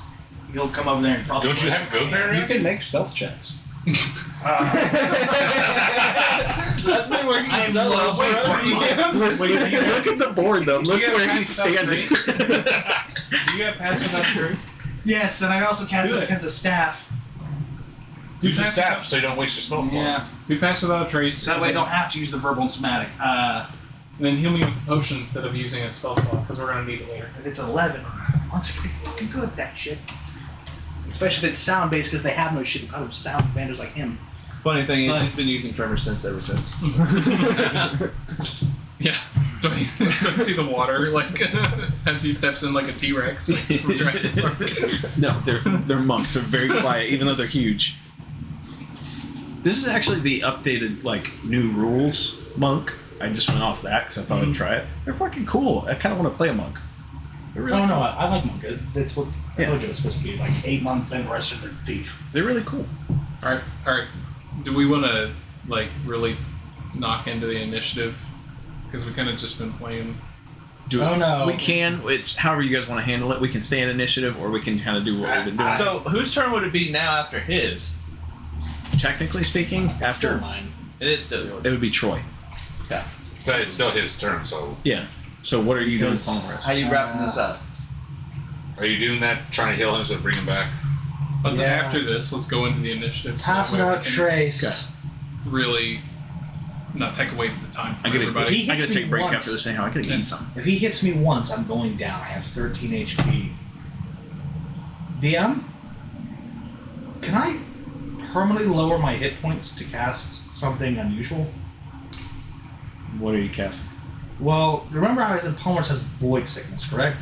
Speaker 8: He'll come over there and probably.
Speaker 2: Don't you have a good berry?
Speaker 3: You can make stealth checks.
Speaker 9: That's been working
Speaker 8: I am
Speaker 9: solo
Speaker 8: low
Speaker 9: for us.
Speaker 3: Wait, if you look at the board though. Look
Speaker 5: You
Speaker 3: where
Speaker 5: have
Speaker 3: he's
Speaker 5: passed without
Speaker 3: standing.
Speaker 5: Do you have pass without trace?
Speaker 8: Yes, and I also cast it because of the staff.
Speaker 2: Use the staff so you don't waste your spell slot.
Speaker 8: Yeah,
Speaker 5: Do pass without trace.
Speaker 8: so that way I don't have to use the verbal and somatic.
Speaker 5: Then heal me with a potion instead of using a spell slot because we're gonna need it later.
Speaker 8: It's 11. Monk's pretty fucking good at that shit. Especially if it's sound based because they have no shit out of sound vendors like him.
Speaker 9: Funny thing is, he's been using Tremor Sense ever since.
Speaker 5: Yeah. Do I see the water like as he steps in like a T-Rex from Jurassic Park?
Speaker 3: No, they're monks. They're very quiet, even though they're huge. This is actually the updated like new rules monk. I just went off that because I thought I'd try it. They're fucking cool. I kind of want to play a monk. They're really
Speaker 6: Oh no,
Speaker 3: cool.
Speaker 6: I like monk. That's what
Speaker 3: Yeah.
Speaker 6: Hojo is supposed to be like 8 months, then the rest of the thief.
Speaker 3: They're really cool.
Speaker 5: All right. Do we want to like really knock into the initiative because we kind of just been playing?
Speaker 6: Oh no,
Speaker 3: We can. It's however you guys want to handle it. We can stay in initiative, or we can kind of do what we've been doing.
Speaker 9: So, whose turn would it be now after his?
Speaker 3: Technically speaking,
Speaker 6: Still
Speaker 3: after
Speaker 6: mine.
Speaker 9: It is still yours.
Speaker 3: it would be Troy.
Speaker 2: But it's still his turn, so
Speaker 3: Yeah. So what are you doing,
Speaker 6: Because-
Speaker 3: Palmer?
Speaker 9: How you wrapping this up?
Speaker 2: are you doing that? Trying to heal him so bring him back?
Speaker 5: Let's
Speaker 6: Yeah.
Speaker 5: after this. Let's go into the initiative. so
Speaker 6: Pass
Speaker 5: that way we
Speaker 6: without
Speaker 5: can
Speaker 6: trace.
Speaker 5: Really, not take away the time from
Speaker 3: I gotta,
Speaker 5: everybody.
Speaker 6: He
Speaker 3: I
Speaker 6: hits
Speaker 3: gotta take a
Speaker 6: me
Speaker 3: break
Speaker 6: once.
Speaker 3: after this anyhow. I gotta eat something.
Speaker 6: If he hits me once, I'm going down. I have 13 HP. DM, can I permanently lower my hit points to cast something unusual?
Speaker 3: What are you casting?
Speaker 6: Well, remember how I said Palmer has void sickness, correct?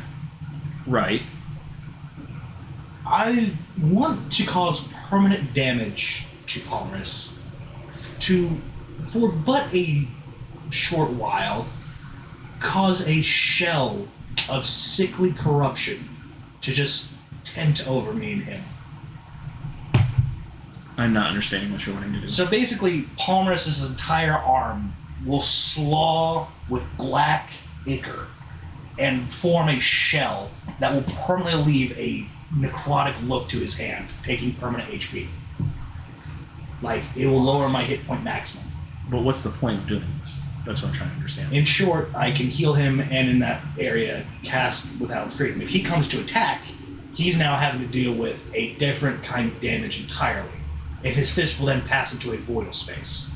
Speaker 3: Right.
Speaker 6: I want to cause permanent damage to Palmerus for but a short while, cause a shell of sickly corruption to just tent over me and him.
Speaker 3: I'm not understanding what you're wanting to do.
Speaker 6: So basically, Palmerus' entire arm will slaw with black ichor and form a shell that will permanently leave a necrotic look to his hand, taking permanent HP. Like, it will lower my hit point maximum.
Speaker 3: But what's the point of doing this? That's what I'm trying to understand.
Speaker 6: In short, I can heal him and in that area cast without freedom. If he comes to attack, he's now having to deal with a different kind of damage entirely. And his fist will then pass into a voidal space.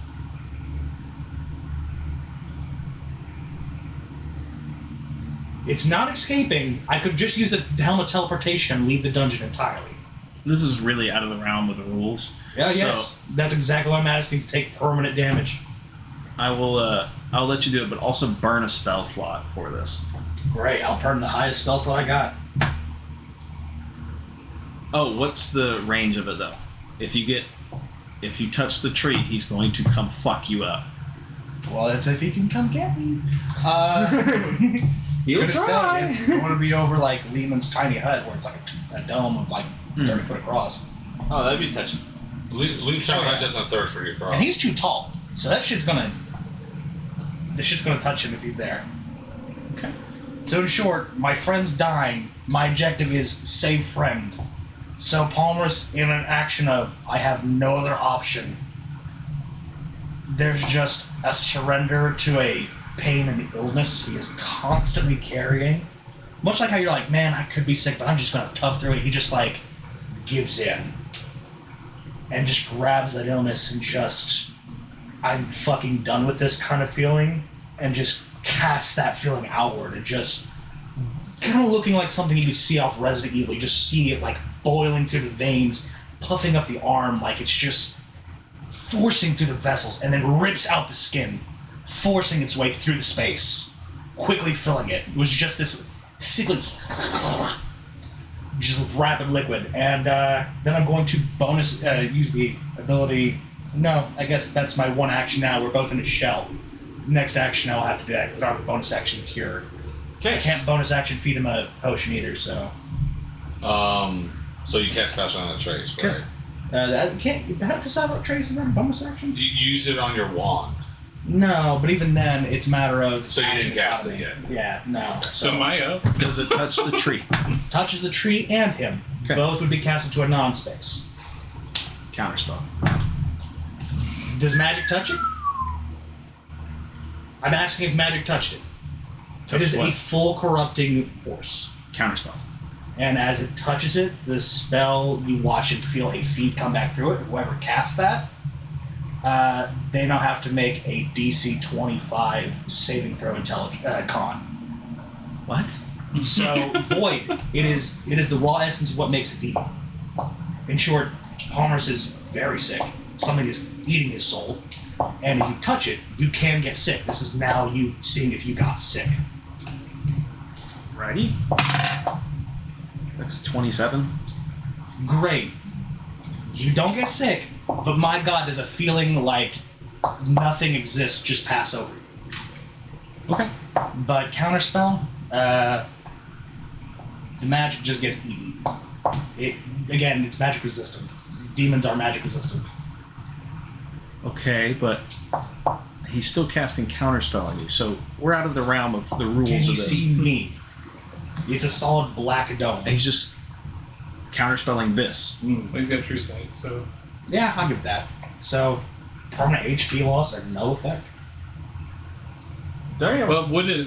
Speaker 6: It's not escaping. I could just use the helmet teleportation and leave the dungeon entirely.
Speaker 3: This is really out of the realm of the rules.
Speaker 6: Yeah,
Speaker 3: So-
Speaker 6: yes. That's exactly what I'm asking, to take permanent damage.
Speaker 3: I will. I'll let you do it, but also burn a spell slot for this.
Speaker 6: Great, I'll burn the highest spell slot I got.
Speaker 3: Oh, what's the range of it though? If you touch the tree, he's going to come fuck you up.
Speaker 6: Well, that's if he can come get me.
Speaker 9: He'll
Speaker 6: Gonna say
Speaker 9: try.
Speaker 6: It's going to be over like Lehman's tiny hut, where it's like a dome of like 30 foot across.
Speaker 9: Oh, that'd be touching.
Speaker 2: Luke Shotgun doesn't thirst for your cross.
Speaker 6: And he's too tall, so that shit's gonna. The shit's gonna touch him if he's there.
Speaker 3: Okay.
Speaker 6: So in short, my friend's dying. My objective is save friend. So Palmer's in an action of I have no other option. There's just a surrender to a pain and illness he is constantly carrying. Much like how you're like, man, I could be sick, but I'm just gonna tough through it. He just like gives in. And just grabs that illness and just, I'm fucking done with this kind of feeling, and just casts that feeling outward and just kind of looking like something you see off Resident Evil. You just see it like boiling through the veins, puffing up the arm like it's just forcing through the vessels, and then rips out the skin, forcing its way through the space, quickly filling it. It was just this sickly, just rapid liquid. And then I'm going to bonus use the ability. No, I guess that's my one action now. We're both in a shell. Next action I'll have to do that because I don't have a bonus action cure. I can't bonus action feed him a potion either, so.
Speaker 2: So you cast Passion on a trace, right?
Speaker 6: That can't you have to have a trace in that bonus action?
Speaker 2: You use it on your wand.
Speaker 6: No, but even then, it's a matter of.
Speaker 2: So you didn't
Speaker 6: action
Speaker 2: cast it
Speaker 6: economy.
Speaker 2: yet?
Speaker 6: Yeah, no.
Speaker 5: So Maya,
Speaker 3: Does it touch the tree?
Speaker 6: Touches the tree and him.
Speaker 3: Okay.
Speaker 6: Both would be cast into a non-space.
Speaker 3: Counterspell.
Speaker 6: Does magic touch it? I'm asking if magic touched it. It is a full corrupting force.
Speaker 3: Counterspell.
Speaker 6: And as it touches it, the spell, you watch it feel a feed come back through it. Whoever casts that, they now have to make a DC 25 saving throw con.
Speaker 3: What?
Speaker 6: So void. It is the raw essence of what makes a demon. In short, Palmer's is very sick. Something is eating his soul. And if you touch it, you can get sick. This is now you seeing if you got sick.
Speaker 3: Righty. That's 27.
Speaker 6: Great. You don't get sick, but my god, there's a feeling like nothing exists, just pass over you.
Speaker 3: Okay.
Speaker 6: But counterspell, the magic just gets eaten. It's magic resistant. Demons are magic resistant.
Speaker 3: Okay, but he's still casting counterspell on you, so we're out of the realm of the rules
Speaker 6: Can
Speaker 3: of
Speaker 6: you
Speaker 3: this.
Speaker 6: see me? It's a solid black dome.
Speaker 3: And he's just counterspelling this.
Speaker 5: well, he's got true sight, so
Speaker 6: Yeah, I'll give it that. So, permanent HP loss and no effect.
Speaker 9: Damn.
Speaker 5: well, would it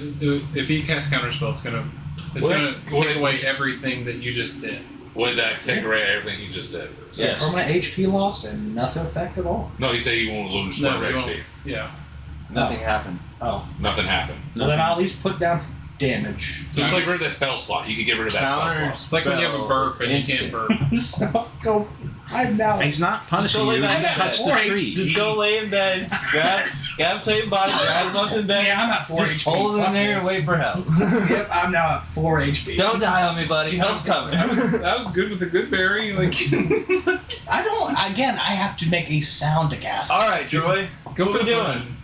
Speaker 5: if he casts counterspell? It's gonna take away everything that you just did.
Speaker 2: Would that take away everything you just did?
Speaker 6: So
Speaker 3: Yes.
Speaker 6: permanent HP loss and nothing effect at all.
Speaker 2: No, he said he won't lose
Speaker 5: No,
Speaker 2: square
Speaker 5: he
Speaker 2: XP.
Speaker 5: won't. Yeah.
Speaker 9: Nothing happened.
Speaker 6: Oh.
Speaker 2: Nothing happened.
Speaker 6: Well, then I'll at least put down damage.
Speaker 2: So you get rid of that spell slot. You can get rid of that spell slot.
Speaker 5: It's like when you have a burp and you can't burp.
Speaker 6: So go. I'm now.
Speaker 3: He's not punishing
Speaker 9: Just go
Speaker 3: you.
Speaker 9: lay
Speaker 3: He
Speaker 9: back
Speaker 3: touched
Speaker 9: down.
Speaker 3: the tree.
Speaker 9: Just go lay in bed, grab a plate body, grab him up in bed,
Speaker 6: Yeah, I'm at 4
Speaker 9: just
Speaker 6: HP.
Speaker 9: hold in
Speaker 6: Fuck
Speaker 9: there and
Speaker 6: this.
Speaker 9: wait for help.
Speaker 6: Yep, I'm now at 4 HP.
Speaker 9: Don't die on me, buddy. Help's coming.
Speaker 5: That was good with a good berry. Like,
Speaker 6: I don't. Again, I have to make a sound to cast.
Speaker 9: All right, Troy.
Speaker 5: go
Speaker 9: What
Speaker 5: for
Speaker 9: we
Speaker 5: the
Speaker 9: doing?
Speaker 5: potion.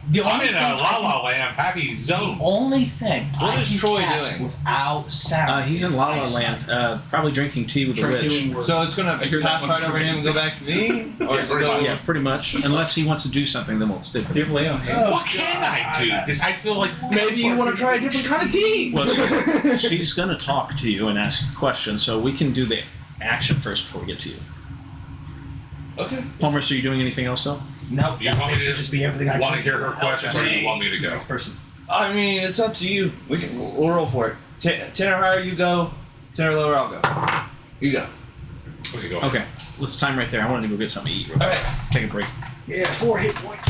Speaker 6: The
Speaker 2: I'm
Speaker 6: only
Speaker 2: in a
Speaker 6: thing
Speaker 2: La La Land. I'm happy zone.
Speaker 6: The only thing
Speaker 1: What
Speaker 6: I
Speaker 1: is
Speaker 6: can
Speaker 1: Troy
Speaker 6: cast
Speaker 1: doing?
Speaker 6: without sound.
Speaker 3: He's in
Speaker 6: is
Speaker 3: La La
Speaker 6: Ice
Speaker 3: Land,
Speaker 6: Knife.
Speaker 3: probably drinking tea with the
Speaker 5: Try
Speaker 3: witch.
Speaker 5: healing word.
Speaker 1: So it's gonna
Speaker 5: I hear that
Speaker 1: pass
Speaker 5: one's
Speaker 1: right over
Speaker 5: great.
Speaker 1: him and go back to me, or
Speaker 2: Yeah,
Speaker 1: is it
Speaker 2: pretty
Speaker 1: go?
Speaker 2: much.
Speaker 3: Yeah, pretty much. Unless he wants to do something, then we'll stick with
Speaker 5: Do you
Speaker 3: it.
Speaker 5: have lay on hand?
Speaker 2: What can I do? Because I feel like
Speaker 1: Maybe you want to try a different kind of tea.
Speaker 3: Well, so she's going to talk to you and ask questions, so we can do the action first before we get to you.
Speaker 2: Okay.
Speaker 3: Palmer, so you doing anything else, though?
Speaker 6: Nope.
Speaker 2: Do you
Speaker 6: that
Speaker 2: want me
Speaker 6: basically
Speaker 2: to
Speaker 6: just be everything I
Speaker 2: want to
Speaker 6: can
Speaker 2: hear
Speaker 6: do
Speaker 2: her
Speaker 6: to help
Speaker 2: questions, or do you want me to go?
Speaker 6: next person.
Speaker 1: I mean, it's up to you. We'll roll for it. 10 or higher, you go. 10 or lower, I'll go. You go.
Speaker 2: Okay, go ahead.
Speaker 3: Okay, let's time right there. I wanted to go get something to eat. Real quick.
Speaker 1: All right.
Speaker 3: Take a break.
Speaker 6: Yeah, 4 hit points.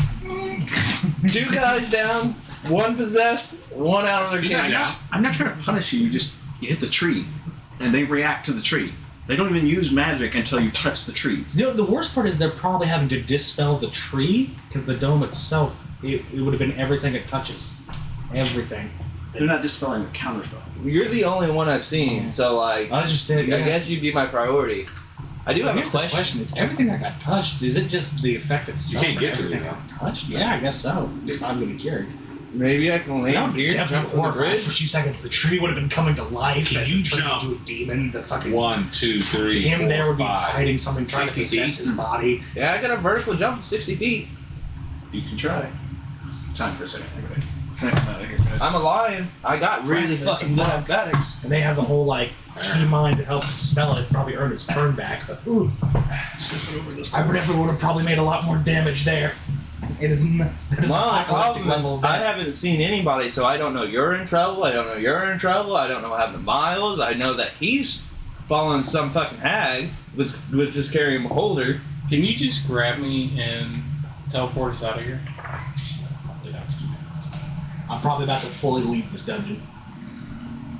Speaker 1: 2 guys down, 1 possessed, 1 out of their
Speaker 2: He's
Speaker 1: camp.
Speaker 2: not down.
Speaker 3: I'm not trying to punish you. You hit the tree, and they react to the tree. They don't even use magic until you touch the trees.
Speaker 6: You know, the worst part is they're probably having to dispel the tree because the dome itself, it would have been everything it touches. Everything.
Speaker 3: They're not dispelling the counterspell.
Speaker 1: You're the only one I've seen, so like,
Speaker 6: I was just
Speaker 1: I guess you'd be my priority. I do have a
Speaker 6: Here's the
Speaker 1: question.
Speaker 6: question. It's everything that got touched. Is it just the effect itself?
Speaker 2: can't get to
Speaker 6: everything
Speaker 2: me,
Speaker 6: that got touched? Yeah, I guess so. If I'm going to be cured.
Speaker 1: Maybe I can
Speaker 6: That
Speaker 1: land
Speaker 6: would
Speaker 1: here,
Speaker 6: definitely
Speaker 1: jump from the
Speaker 6: horrifying
Speaker 1: bridge.
Speaker 6: for 2 seconds. The tree would have been coming to life
Speaker 2: Can
Speaker 6: as
Speaker 2: you
Speaker 6: it turns
Speaker 2: jump?
Speaker 6: into a demon. The fucking
Speaker 2: 1, 2, 3,
Speaker 6: him
Speaker 2: 4,
Speaker 6: there would be
Speaker 2: 5.
Speaker 6: fighting something trying to
Speaker 2: 60
Speaker 6: possess
Speaker 2: feet.
Speaker 6: his body.
Speaker 1: Yeah, I got a vertical jump of 60 feet.
Speaker 3: You can try. Time for a second. Okay. Can I come out of here, guys?
Speaker 1: I'm a lion. I got really
Speaker 6: Right,
Speaker 1: fucking good athletics.
Speaker 6: And they have the whole like key mind to help spell it. Probably earn his turn back. But ooh, I definitely would have probably made a lot more damage there. It is that is
Speaker 1: Well,
Speaker 6: a
Speaker 1: the problem
Speaker 6: level
Speaker 1: is
Speaker 6: of
Speaker 1: I
Speaker 6: that.
Speaker 1: haven't seen anybody, so I don't know you're in trouble. I don't know you're in trouble. I don't know what happened to Miles. I know that he's following some fucking hag with just carrying a holder.
Speaker 5: Can you just grab me and teleport us out of here?
Speaker 6: I'm probably about to fully leave this dungeon.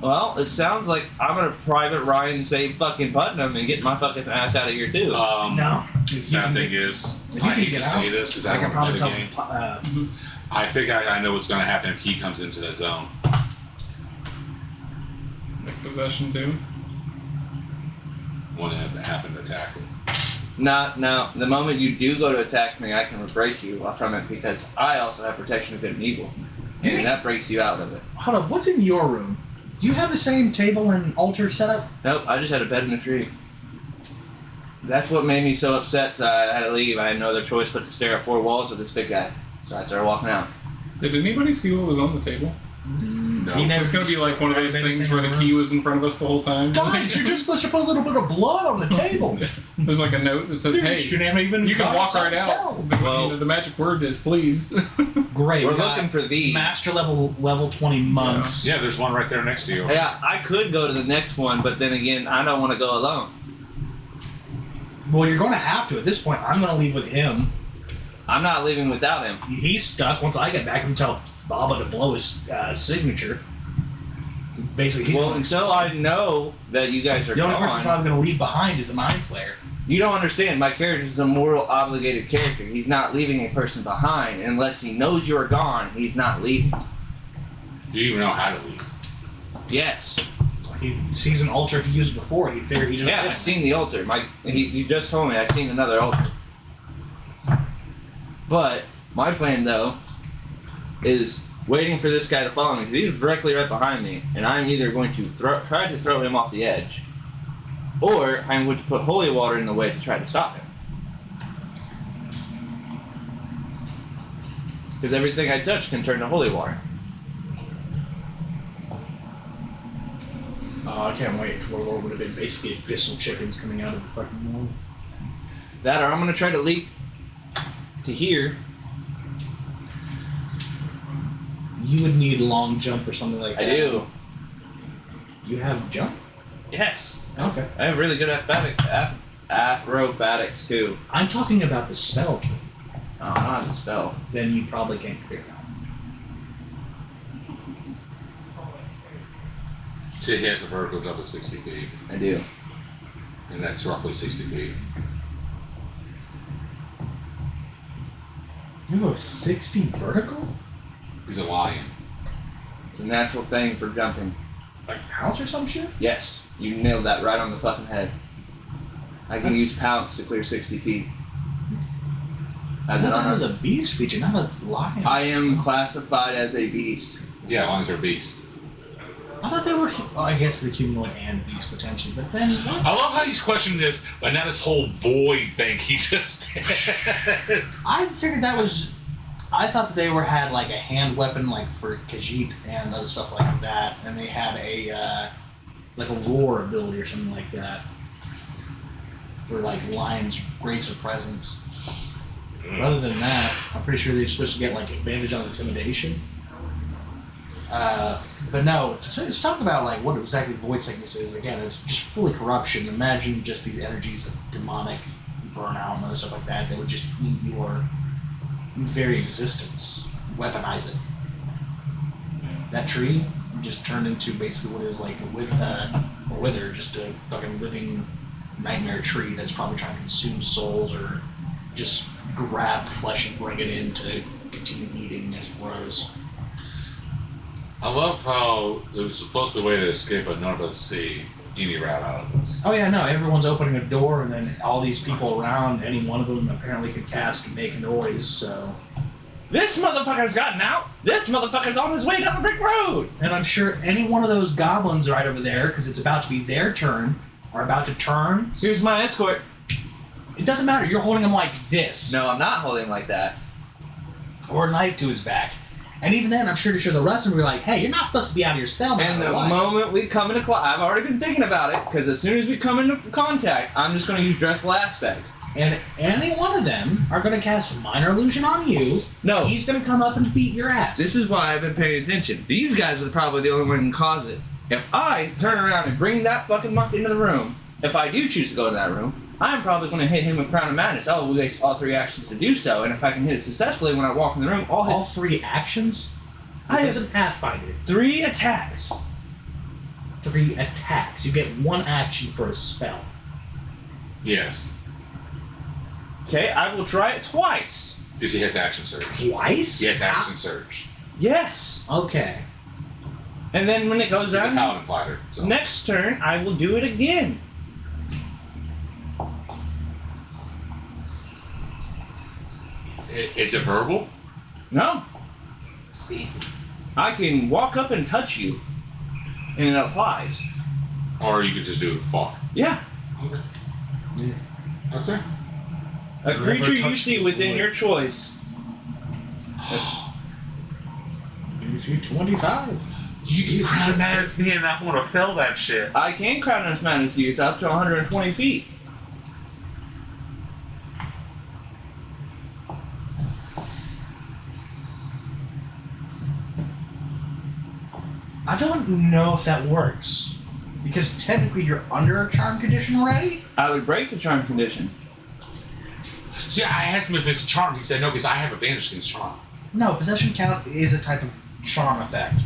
Speaker 1: Well, it sounds like I'm gonna private Ryan save fucking Putnam and get my fucking ass out of here too.
Speaker 6: No.
Speaker 2: Sad thing is,
Speaker 6: If you
Speaker 2: I
Speaker 6: can
Speaker 2: hate to
Speaker 6: get
Speaker 2: say
Speaker 6: out,
Speaker 2: this because
Speaker 6: I
Speaker 2: I
Speaker 6: can
Speaker 2: don't
Speaker 6: probably
Speaker 2: know
Speaker 6: tell.
Speaker 2: the game. I think I know what's going to happen if he comes into that zone.
Speaker 5: Like possession too?
Speaker 2: When it happened to attack him.
Speaker 1: No. The moment you do go to attack me, I can break you from it because I also have protection of good and evil, and that breaks you out of it.
Speaker 6: Hold on. What's in your room? Do you have the same table and altar set up?
Speaker 1: Nope, I just had a bed in a tree. That's what made me so upset. So I had to leave. I had no other choice but to stare at 4 walls with this big guy. So I started walking out.
Speaker 5: Did anybody see what was on the table?
Speaker 2: No.
Speaker 6: He never-
Speaker 5: It's gonna be like one of those
Speaker 6: Grab
Speaker 5: things
Speaker 6: anything
Speaker 5: where the
Speaker 6: around.
Speaker 5: key was in front of us the whole time.
Speaker 6: Guys, you're just supposed to put a little bit of blood on the table.
Speaker 5: There's like a note that says, "Hey,
Speaker 6: shouldn't have even
Speaker 5: you can
Speaker 6: got
Speaker 5: walk right
Speaker 6: himself
Speaker 5: out."
Speaker 6: out.
Speaker 5: The,
Speaker 1: Well-
Speaker 5: the magic word is please.
Speaker 6: Great.
Speaker 1: We're
Speaker 6: we got
Speaker 1: looking for these.
Speaker 6: master level 20 monks.
Speaker 2: Yeah, there's one right there next to you.
Speaker 1: Yeah, I could go to the next one, but then again, I don't want to go alone.
Speaker 6: Well, you're going to have to at this point. I'm going to leave with him.
Speaker 1: I'm not leaving without him.
Speaker 6: He's stuck. Once I get back, I'm tell Baba to blow his signature. Basically, he's
Speaker 1: Well,
Speaker 6: gonna
Speaker 1: until I know that you guys are
Speaker 6: the only person
Speaker 1: gone,
Speaker 6: probably going to leave behind is the mind flayer.
Speaker 1: you don't understand. My character is a moral obligated character. He's not leaving a person behind unless he knows you're gone. He's not leaving.
Speaker 2: You even know how to leave.
Speaker 1: Yes.
Speaker 6: He sees an altar he used before. He'd figure he just
Speaker 1: Yeah, I've seen the altar. You just told me I've seen another altar. But my plan, though, is waiting for this guy to follow me because he's directly right behind me, and I'm either going to try to throw him off the edge, or I'm going to put holy water in the way to try to stop him. Because everything I touch can turn to holy water.
Speaker 6: Oh, I can't wait. War would have been basically abyssal chickens coming out of the fucking wall.
Speaker 1: That, or I'm going to try to leap to here.
Speaker 6: You would need long jump or something like that.
Speaker 1: I do.
Speaker 6: You have jump?
Speaker 1: Yes.
Speaker 6: Okay.
Speaker 1: I have really good acrobatics too.
Speaker 6: I'm talking about the spell tree.
Speaker 1: Oh, not the spell.
Speaker 6: Then you probably can't clear that.
Speaker 2: So he has a vertical jump of 60 feet,
Speaker 1: I do.
Speaker 2: and that's roughly 60 feet.
Speaker 6: You have a 60 vertical?
Speaker 2: He's a lion.
Speaker 1: It's a natural thing for jumping.
Speaker 6: Like pounce or some shit?
Speaker 1: Yes, you nailed that right on the fucking head. I can use pounce to clear 60 feet.
Speaker 6: I thought that was a beast feature, not a lion.
Speaker 1: I am classified as a beast.
Speaker 2: Yeah, lions are beast.
Speaker 6: I thought they were. I guess the humanoid and beast potentially, but then what?
Speaker 2: I love how he's questioning this, but now this whole void thing he just did.
Speaker 6: I figured that was. I thought that they had like a hand weapon, like for Khajiit and other stuff like that, and they had a like a roar ability or something like that for like lions' grace or presence. But other than that, I'm pretty sure they're supposed to get like advantage on intimidation. But no, let's talk about like what exactly void sickness is. Again, it's just fully corruption. Imagine just these energies of demonic burnout and other stuff like that that would just eat your very existence, weaponize it. That tree just turned into basically what is like a wither, just a fucking living nightmare tree that's probably trying to consume souls or just grab flesh and bring it in to continue eating as it grows.
Speaker 2: I love how it was supposed to be a way to escape, but none of us see any route out of this.
Speaker 6: Oh yeah, no, everyone's opening a door and then all these people around, any one of them apparently could cast and make noise, so...
Speaker 9: This motherfucker's gotten out! This motherfucker's on his way down the brick road!
Speaker 6: And I'm sure any one of those goblins right over there, because it's about to be their turn, are about to turn.
Speaker 9: Here's my escort.
Speaker 6: It doesn't matter, you're holding him like this.
Speaker 9: No, I'm not holding him like that.
Speaker 6: Or a knife to his back. And even then, I'm sure the rest of them will be like, hey, you're not supposed to be out of your cell.
Speaker 9: And the moment we come into I've already been thinking about it, because as soon as we come into contact, I'm just going to use Dressful Aspect.
Speaker 6: And any one of them are going to cast Minor Illusion on you.
Speaker 9: No.
Speaker 6: He's going to come up and beat your ass.
Speaker 1: This is why I've been paying attention. These guys are probably the only one who can cause it. If I turn around and bring that fucking monkey into the room, if I do choose to go to that room, I'm probably going to hit him with Crown of Madness. Oh, we waste all 3 actions to do so, and if I can hit it successfully when I walk in the room,
Speaker 6: all 3 actions? This isn't Pathfinder.
Speaker 1: 3 attacks.
Speaker 6: 3 attacks. You get 1 action for a spell.
Speaker 2: Yes.
Speaker 1: Okay, I will try it twice.
Speaker 2: Because he has action surge.
Speaker 6: Twice?
Speaker 2: He has action surge.
Speaker 1: Yes.
Speaker 6: Okay.
Speaker 1: And then when it goes
Speaker 2: He's a
Speaker 1: down,
Speaker 2: paladin fighter. So.
Speaker 1: next turn, I will do it again.
Speaker 2: It's a verbal?
Speaker 1: No. See, I can walk up and touch you, and it applies.
Speaker 2: Or you could just do it far.
Speaker 1: Yeah.
Speaker 2: Okay. Yeah. That's fair.
Speaker 1: A creature you see within your choice.
Speaker 6: You see 25.
Speaker 2: You can Crown of Madness me and I want to fill that shit.
Speaker 1: I can Crown of Madness you. It's up to 120 feet.
Speaker 6: I don't know if that works. Because technically you're under a charm condition already?
Speaker 1: I would break the charm condition.
Speaker 2: See, I asked him if it's charm. He said no, because I have advantage against charm.
Speaker 6: No, possession count is a type of charm effect.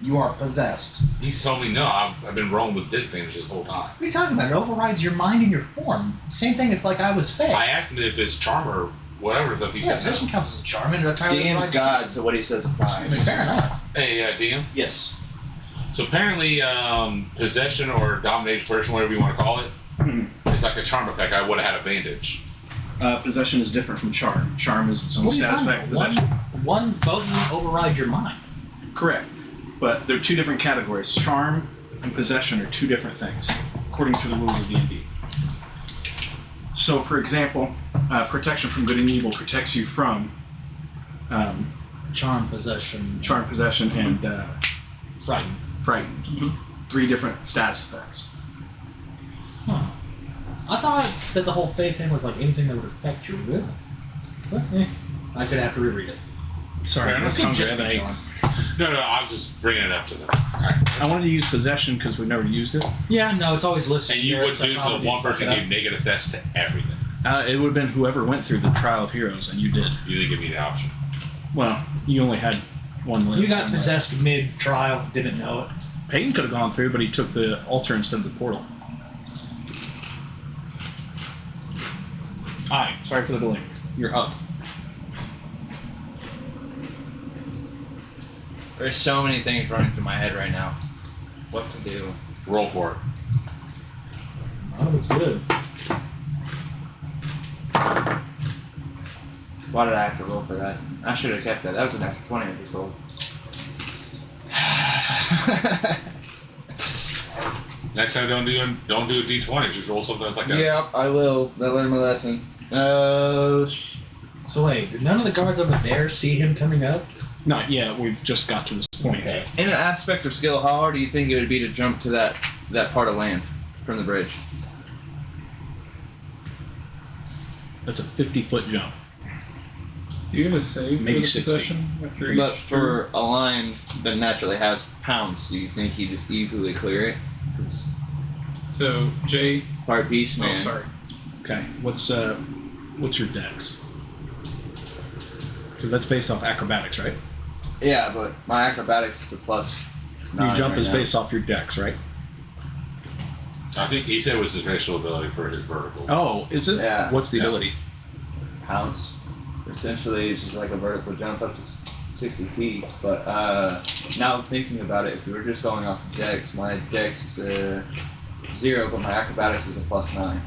Speaker 6: You are possessed.
Speaker 2: He's told me no. I've been rolling with disadvantage this whole time.
Speaker 6: What are you talking about? It overrides your mind and your form. Same thing if like I was fake.
Speaker 2: I asked him if it's charm or whatever stuff. He said
Speaker 6: possession
Speaker 2: no.
Speaker 6: counts as a charm and it entirely
Speaker 1: DM's
Speaker 6: overrides
Speaker 1: God,
Speaker 6: your-
Speaker 1: so what he says
Speaker 6: I
Speaker 1: applies.
Speaker 6: mean, fair enough.
Speaker 2: Hey, DM.
Speaker 3: Yes.
Speaker 2: So apparently, possession or domination, person, whatever you want to call it, it's like a charm effect. I would have had advantage.
Speaker 3: Possession is different from charm. Charm is its own
Speaker 6: What are you
Speaker 3: status
Speaker 6: talking
Speaker 3: effect.
Speaker 6: about?
Speaker 3: Possession.
Speaker 6: Both of them override your mind.
Speaker 3: Correct. But they're 2 different categories. Charm and possession are 2 different things, according to the rules of D&D. So, for example, protection from good and evil protects you from
Speaker 6: Charm, possession,
Speaker 3: charm, possession, and
Speaker 6: frightened.
Speaker 3: frightened. 3 different status effects.
Speaker 6: Huh. I thought that the whole fate thing was like anything that would affect your will. But, I could have to reread it.
Speaker 3: Sorry,
Speaker 2: Fair
Speaker 3: I was
Speaker 2: enough.
Speaker 3: hungry.
Speaker 6: Just
Speaker 3: I
Speaker 6: be
Speaker 3: ate.
Speaker 6: John.
Speaker 2: No, I was just bringing it up to them. All right.
Speaker 3: I wanted to use possession because we've never used it.
Speaker 6: Yeah, no, it's always listed.
Speaker 2: And you
Speaker 6: here,
Speaker 2: would
Speaker 6: so I
Speaker 2: do it so
Speaker 6: probably
Speaker 2: the one
Speaker 6: didn't
Speaker 2: person
Speaker 6: fuck it
Speaker 2: gave negative stats to everything.
Speaker 3: It would have been whoever went through the Trial of Heroes, and you did.
Speaker 2: You didn't give me the option.
Speaker 3: Well, you only had 1
Speaker 6: up.
Speaker 3: live.
Speaker 6: You got possessed mid-trial, didn't know it.
Speaker 3: Peyton could have gone through, but he took the altar instead of the portal. Alright, sorry for the delay. You're up.
Speaker 1: There's so many things running through my head right now. What to do?
Speaker 2: Roll for it.
Speaker 6: Oh, it's good.
Speaker 9: Why did I have to roll for that? I should have kept that. That was an extra 20 I just rolled.
Speaker 2: Next time, don't do a D20. Just roll something that's like that.
Speaker 9: Yep, I will. I learned my lesson.
Speaker 6: So wait, did none of the guards over there see him coming up?
Speaker 3: Not yet. We've just got to this point.
Speaker 6: Okay.
Speaker 9: In an aspect of skill, how hard do you think it would be to jump to that part of land from the bridge?
Speaker 3: That's a 50-foot jump.
Speaker 5: Do you have a save
Speaker 3: Maybe
Speaker 5: for the
Speaker 3: 60.
Speaker 5: possession after
Speaker 9: But
Speaker 5: each
Speaker 9: for a line that naturally has pounds, do you think he just easily clear it? 'Cause
Speaker 5: So Jay.
Speaker 9: part beast man.
Speaker 5: Oh, sorry.
Speaker 3: Okay. What's your dex? Because that's based off acrobatics, right?
Speaker 9: Yeah, but my acrobatics is a plus.
Speaker 3: Your
Speaker 9: 9
Speaker 3: jump
Speaker 9: right
Speaker 3: is
Speaker 9: now.
Speaker 3: based off your dex, right?
Speaker 2: I think he said it was his racial ability for his vertical.
Speaker 3: Oh, is it?
Speaker 9: Yeah.
Speaker 3: What's the
Speaker 2: Yeah.
Speaker 3: ability?
Speaker 9: Pounds. Essentially, it's just like a vertical jump up to 60 feet. But now thinking about it, if we were just going off of dex, my dex is a 0, but my acrobatics is a plus 9.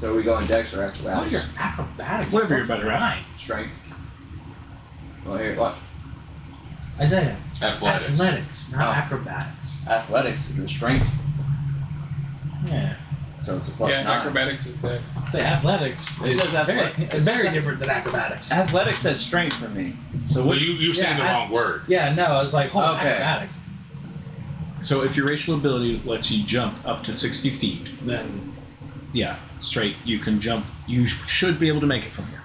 Speaker 9: So are we going dex or
Speaker 6: How's
Speaker 9: acrobatics?
Speaker 6: your acrobatics?
Speaker 3: Whatever you're
Speaker 6: plus
Speaker 3: better at.
Speaker 6: 9?
Speaker 9: Strength. Well, here, what?
Speaker 6: Isaiah.
Speaker 2: Athletics.
Speaker 6: Athletics, not
Speaker 9: Oh.
Speaker 6: acrobatics.
Speaker 9: Athletics is a strength,
Speaker 6: Yeah.
Speaker 9: so it's a plus
Speaker 5: Yeah,
Speaker 9: 9.
Speaker 5: acrobatics is dex.
Speaker 6: Say athletics
Speaker 9: It
Speaker 6: is
Speaker 9: says
Speaker 6: it's very different than acrobatics.
Speaker 9: Athletics has strength for me. So
Speaker 2: Well,
Speaker 9: what?
Speaker 2: you're saying the
Speaker 6: Yeah,
Speaker 2: wrong word.
Speaker 6: Yeah, no, I was like, hold on,
Speaker 9: Okay.
Speaker 6: acrobatics.
Speaker 3: So if your racial ability lets you jump up to 60 feet,
Speaker 6: Then
Speaker 3: yeah, straight, you can jump. You should be able to make it from here.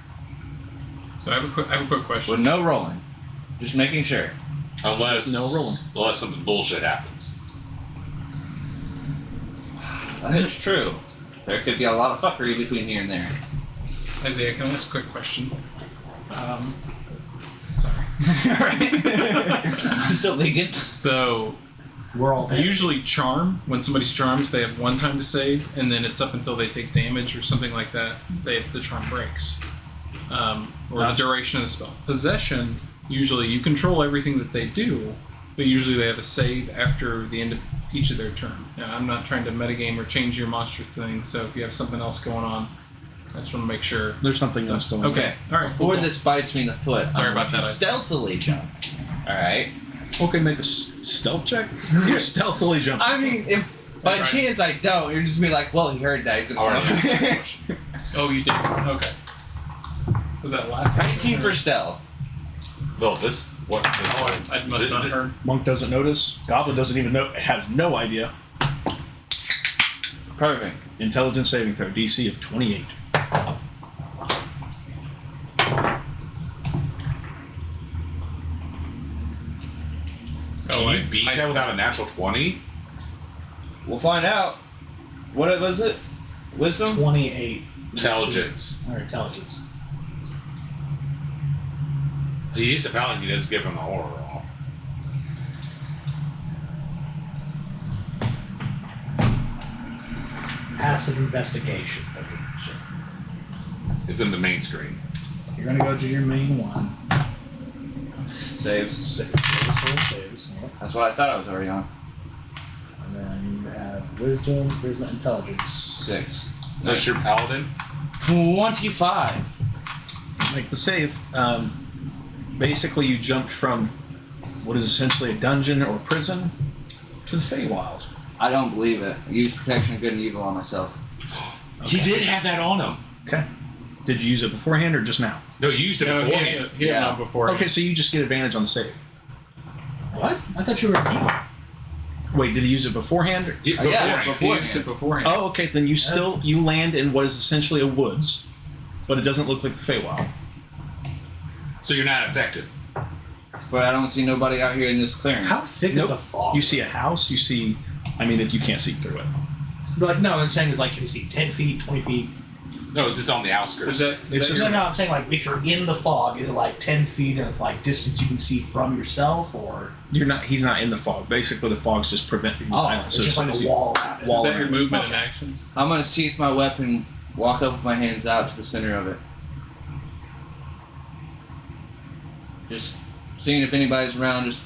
Speaker 5: So I have a quick question.
Speaker 9: With no rolling, just making sure.
Speaker 2: Unless
Speaker 3: rolling.
Speaker 2: something bullshit happens.
Speaker 9: That is true. There could be a lot of fuckery between here and there.
Speaker 5: Isaiah, can I ask a quick question? Sorry.
Speaker 9: I'm still thinking.
Speaker 5: So
Speaker 6: we're all
Speaker 5: I usually charm. When somebody's charmed, they have one time to save, and then it's up until they take damage or something like that. The charm breaks, or the
Speaker 3: Gotcha.
Speaker 5: duration of the spell. Possession. Usually, you control everything that they do, but usually they have a save after the end of each of their turn. Now, I'm not trying to metagame or change your monster thing, so if you have something else going on, I just want to make sure.
Speaker 3: There's something else going on.
Speaker 5: Okay, all right.
Speaker 9: Before
Speaker 5: cool.
Speaker 9: this bites me in the foot,
Speaker 5: Sorry
Speaker 9: I'm
Speaker 5: about
Speaker 9: going
Speaker 5: that,
Speaker 9: to stealthily jump. All right.
Speaker 3: Okay, make a stealth check. You stealthily jump.
Speaker 9: I mean, if by
Speaker 5: Right.
Speaker 9: chance I don't, you're just be like, well, he heard that. He's
Speaker 2: I already asked that
Speaker 9: gonna.
Speaker 2: question.
Speaker 5: Oh, you did. Okay. Was that last?
Speaker 9: 19 for stealth.
Speaker 2: No, this what this
Speaker 5: Oh, I must not have heard.
Speaker 3: Monk doesn't notice. Goblin doesn't even know. Has no idea.
Speaker 9: Perfect.
Speaker 3: Intelligence saving throw. DC of 28.
Speaker 2: Can you beat that without a natural 20?
Speaker 9: We'll find out. What was it? Wisdom?
Speaker 6: 28.
Speaker 2: Intelligence.
Speaker 6: Or intelligence.
Speaker 2: He is a paladin. He does give him the horror off.
Speaker 6: Passive investigation.
Speaker 2: It's in the main screen.
Speaker 6: You're gonna go to your main one.
Speaker 9: Saves.
Speaker 6: Saves.
Speaker 9: That's what I thought I was already on.
Speaker 6: And then you have wisdom, charisma, intelligence.
Speaker 9: 6.
Speaker 2: Unless you're paladin.
Speaker 9: 25.
Speaker 3: Make the save. Basically, you jumped from what is essentially a dungeon or prison to the Feywild.
Speaker 9: I don't believe it. I used protection of good and evil on myself.
Speaker 2: He did have that on him.
Speaker 3: Okay. Did you use it beforehand or just now?
Speaker 2: No, you used it
Speaker 5: No,
Speaker 2: beforehand.
Speaker 5: he had one before.
Speaker 3: Okay, so you just get advantage on the save.
Speaker 6: What? I thought you were a healer.
Speaker 3: Wait, did he use it beforehand? Or?
Speaker 2: Yeah,
Speaker 9: Yeah,
Speaker 2: beforehand.
Speaker 5: He used it beforehand.
Speaker 3: Oh, okay. Then you land in what is essentially a woods, but it doesn't look like the Feywild.
Speaker 2: So you're not affected.
Speaker 9: But I don't see nobody out here in this clearing.
Speaker 6: How thick is
Speaker 3: Nope.
Speaker 6: the fog?
Speaker 3: You see a house. You see. I mean, you can't see through it.
Speaker 6: Like, no, I'm saying is like, can you see 10 feet, 20 feet?
Speaker 2: No, it's just on the outskirts.
Speaker 3: It's just-
Speaker 6: No, I'm saying like, if you're in the fog, is it like 10 feet and it's like distance you can see from yourself, or?
Speaker 3: You're not. He's not in the fog. Basically, the fog's just preventing violence.
Speaker 6: it's just
Speaker 3: as
Speaker 6: like
Speaker 3: soon as
Speaker 6: a
Speaker 3: you-
Speaker 6: wall.
Speaker 5: Is that your
Speaker 3: around.
Speaker 5: movement and
Speaker 6: Okay.
Speaker 5: actions?
Speaker 9: I'm gonna sheath my weapon, walk up with my hands out to the center of it. Just seeing if anybody's around, just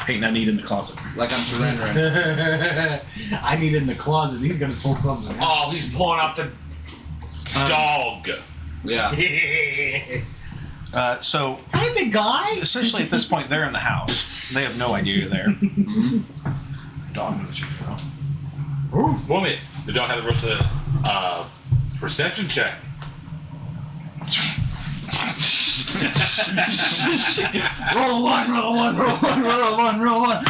Speaker 3: Ain't no need in the closet.
Speaker 9: like I'm surrendering.
Speaker 6: I need it in the closet. He's gonna pull something out.
Speaker 2: Oh, he's pulling out the dog.
Speaker 1: Yeah.
Speaker 3: So
Speaker 6: Hey, big guy.
Speaker 3: essentially, at this point, they're in the house. They have no idea you're there. Dog knows you're there.
Speaker 2: Woman, the dog has a perception check.
Speaker 1: Roll a one, roll a one, roll a one, roll a one, roll a one.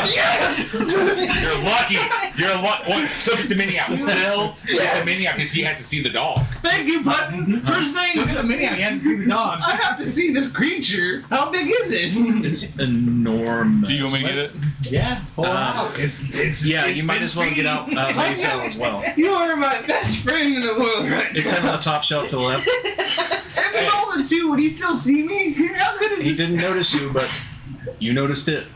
Speaker 2: You're lucky. You're lucky. Well, still get the mini out. Still get the mini out because he has to see the dog.
Speaker 1: Thank you, Button. First thing,
Speaker 6: Look at the mini. He has to see the dog.
Speaker 1: I have to see this creature. How big is it?
Speaker 3: It's enormous.
Speaker 5: Do you want me to get it?
Speaker 6: Yeah, it's pulling out. It's
Speaker 3: Yeah, you might as well get out Lazel as well.
Speaker 1: You are my best friend in the world right
Speaker 3: It's
Speaker 1: now.
Speaker 3: on the top shelf to the left.
Speaker 1: If he rolled a 2, would he still see me? How good is
Speaker 3: He
Speaker 1: this?
Speaker 3: didn't notice you, but you noticed it.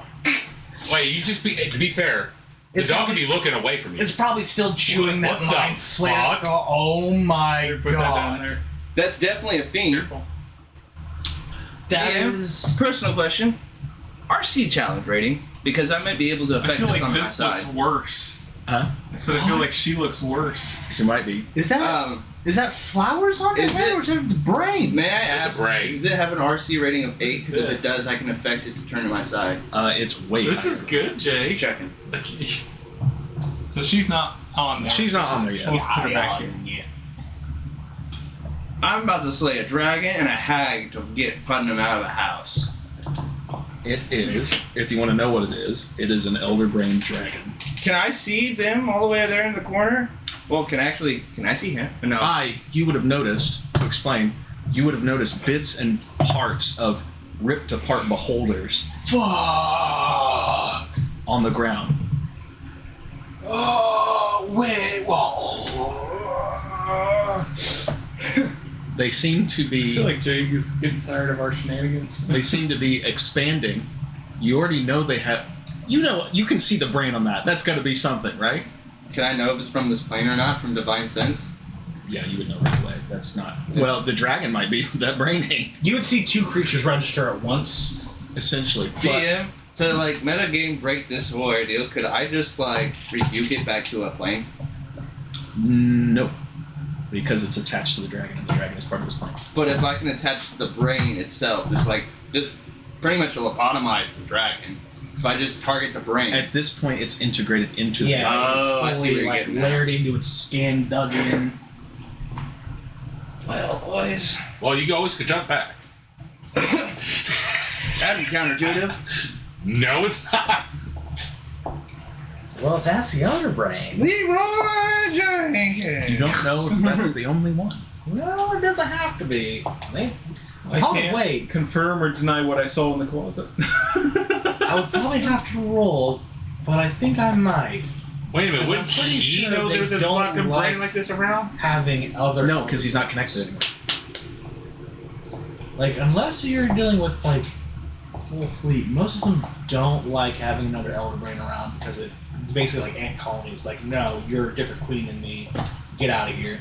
Speaker 2: Wait, you just be. To be fair, the
Speaker 6: It's
Speaker 2: dog could be
Speaker 6: probably-
Speaker 2: looking away from you.
Speaker 6: It's probably still chewing that
Speaker 2: What the
Speaker 6: mind flask.
Speaker 2: fuck?
Speaker 6: Oh my
Speaker 5: Put that down
Speaker 6: god.
Speaker 5: there.
Speaker 1: That's definitely a theme.
Speaker 5: Careful.
Speaker 6: That
Speaker 1: And
Speaker 6: is.
Speaker 1: personal question. RC challenge rating, because I might be able to
Speaker 5: I
Speaker 1: affect
Speaker 5: feel
Speaker 1: this
Speaker 5: like
Speaker 1: on
Speaker 5: this
Speaker 1: my
Speaker 5: looks
Speaker 1: side.
Speaker 5: worse.
Speaker 3: Huh?
Speaker 5: I said I feel like she looks worse.
Speaker 3: You might be.
Speaker 6: Is that
Speaker 1: Is
Speaker 6: flowers on
Speaker 1: is
Speaker 6: his head
Speaker 1: it-
Speaker 6: or is that its brain?
Speaker 1: May I
Speaker 2: It's a
Speaker 1: ask,
Speaker 2: brain.
Speaker 1: does it have an RC rating of 8? Because if it
Speaker 5: Yes.
Speaker 1: does, I can affect it to turn to my side.
Speaker 3: It's way
Speaker 5: This
Speaker 3: higher.
Speaker 5: is good, Jay.
Speaker 1: Checking.
Speaker 5: Like, so she's not on there.
Speaker 3: She's not on there yet.
Speaker 5: Let's put her back here.
Speaker 1: I'm about to slay a dragon and a hag to get Putnam out of the house.
Speaker 3: It is, if you want to know what it is an elder brain dragon.
Speaker 1: Can I see them all the way there in the corner? Well, can I see him? No.
Speaker 3: You would have noticed, to explain, you would have noticed bits and parts of ripped apart beholders
Speaker 6: Fuck.
Speaker 3: on the ground.
Speaker 6: Oh, wait, well.
Speaker 3: They seem to
Speaker 5: I feel
Speaker 3: be
Speaker 5: like Jay is getting tired of our shenanigans.
Speaker 3: they seem to be expanding. You already know they have you can see the brain on that. That's gotta be something, right?
Speaker 1: Can I know if it's from this plane or not from Divine Sense?
Speaker 3: Yeah, you would know right away. That's not well, the dragon might be, that brain ain't.
Speaker 6: You would see two creatures register at once.
Speaker 3: Essentially. But
Speaker 1: DM, to like metagame break this whole ordeal, could I just like rebuke it back to a plane?
Speaker 3: no. Because it's attached to the dragon and the dragon is part of this plane.
Speaker 1: But if I can attach the brain itself, just pretty much lobotomize the dragon. If I just target the brain.
Speaker 3: At this point it's integrated into
Speaker 6: Yeah,
Speaker 1: Oh, I
Speaker 6: it's
Speaker 1: see
Speaker 6: fully
Speaker 1: where you're
Speaker 6: like
Speaker 1: getting at.
Speaker 6: layered into its skin, dug in.
Speaker 1: Well, boys,
Speaker 2: Well, you always could jump back.
Speaker 1: that'd be counterintuitive.
Speaker 2: No, it's not.
Speaker 6: Well, if that's the other brain.
Speaker 1: Leroy Jenkins.
Speaker 3: You don't know if that's the only one.
Speaker 6: Well, it doesn't have to be.
Speaker 5: I
Speaker 6: Oh,
Speaker 5: can't
Speaker 6: wait.
Speaker 5: confirm or deny what I saw in the closet.
Speaker 6: I would probably have to roll, but I think I might.
Speaker 2: Wait a minute,
Speaker 6: I'm
Speaker 2: wouldn't
Speaker 6: pretty
Speaker 2: he
Speaker 6: sure
Speaker 2: know
Speaker 6: they
Speaker 2: there's a
Speaker 6: don't
Speaker 2: fucking
Speaker 6: like-
Speaker 2: brain like this around?
Speaker 6: Having other.
Speaker 3: No, because he's not connected anymore.
Speaker 6: Like, unless you're dealing with, like, full fleet, most of them don't like having another Elder Brain around because it basically like ant colonies. Like, no, you're a different queen than me. Get out of here.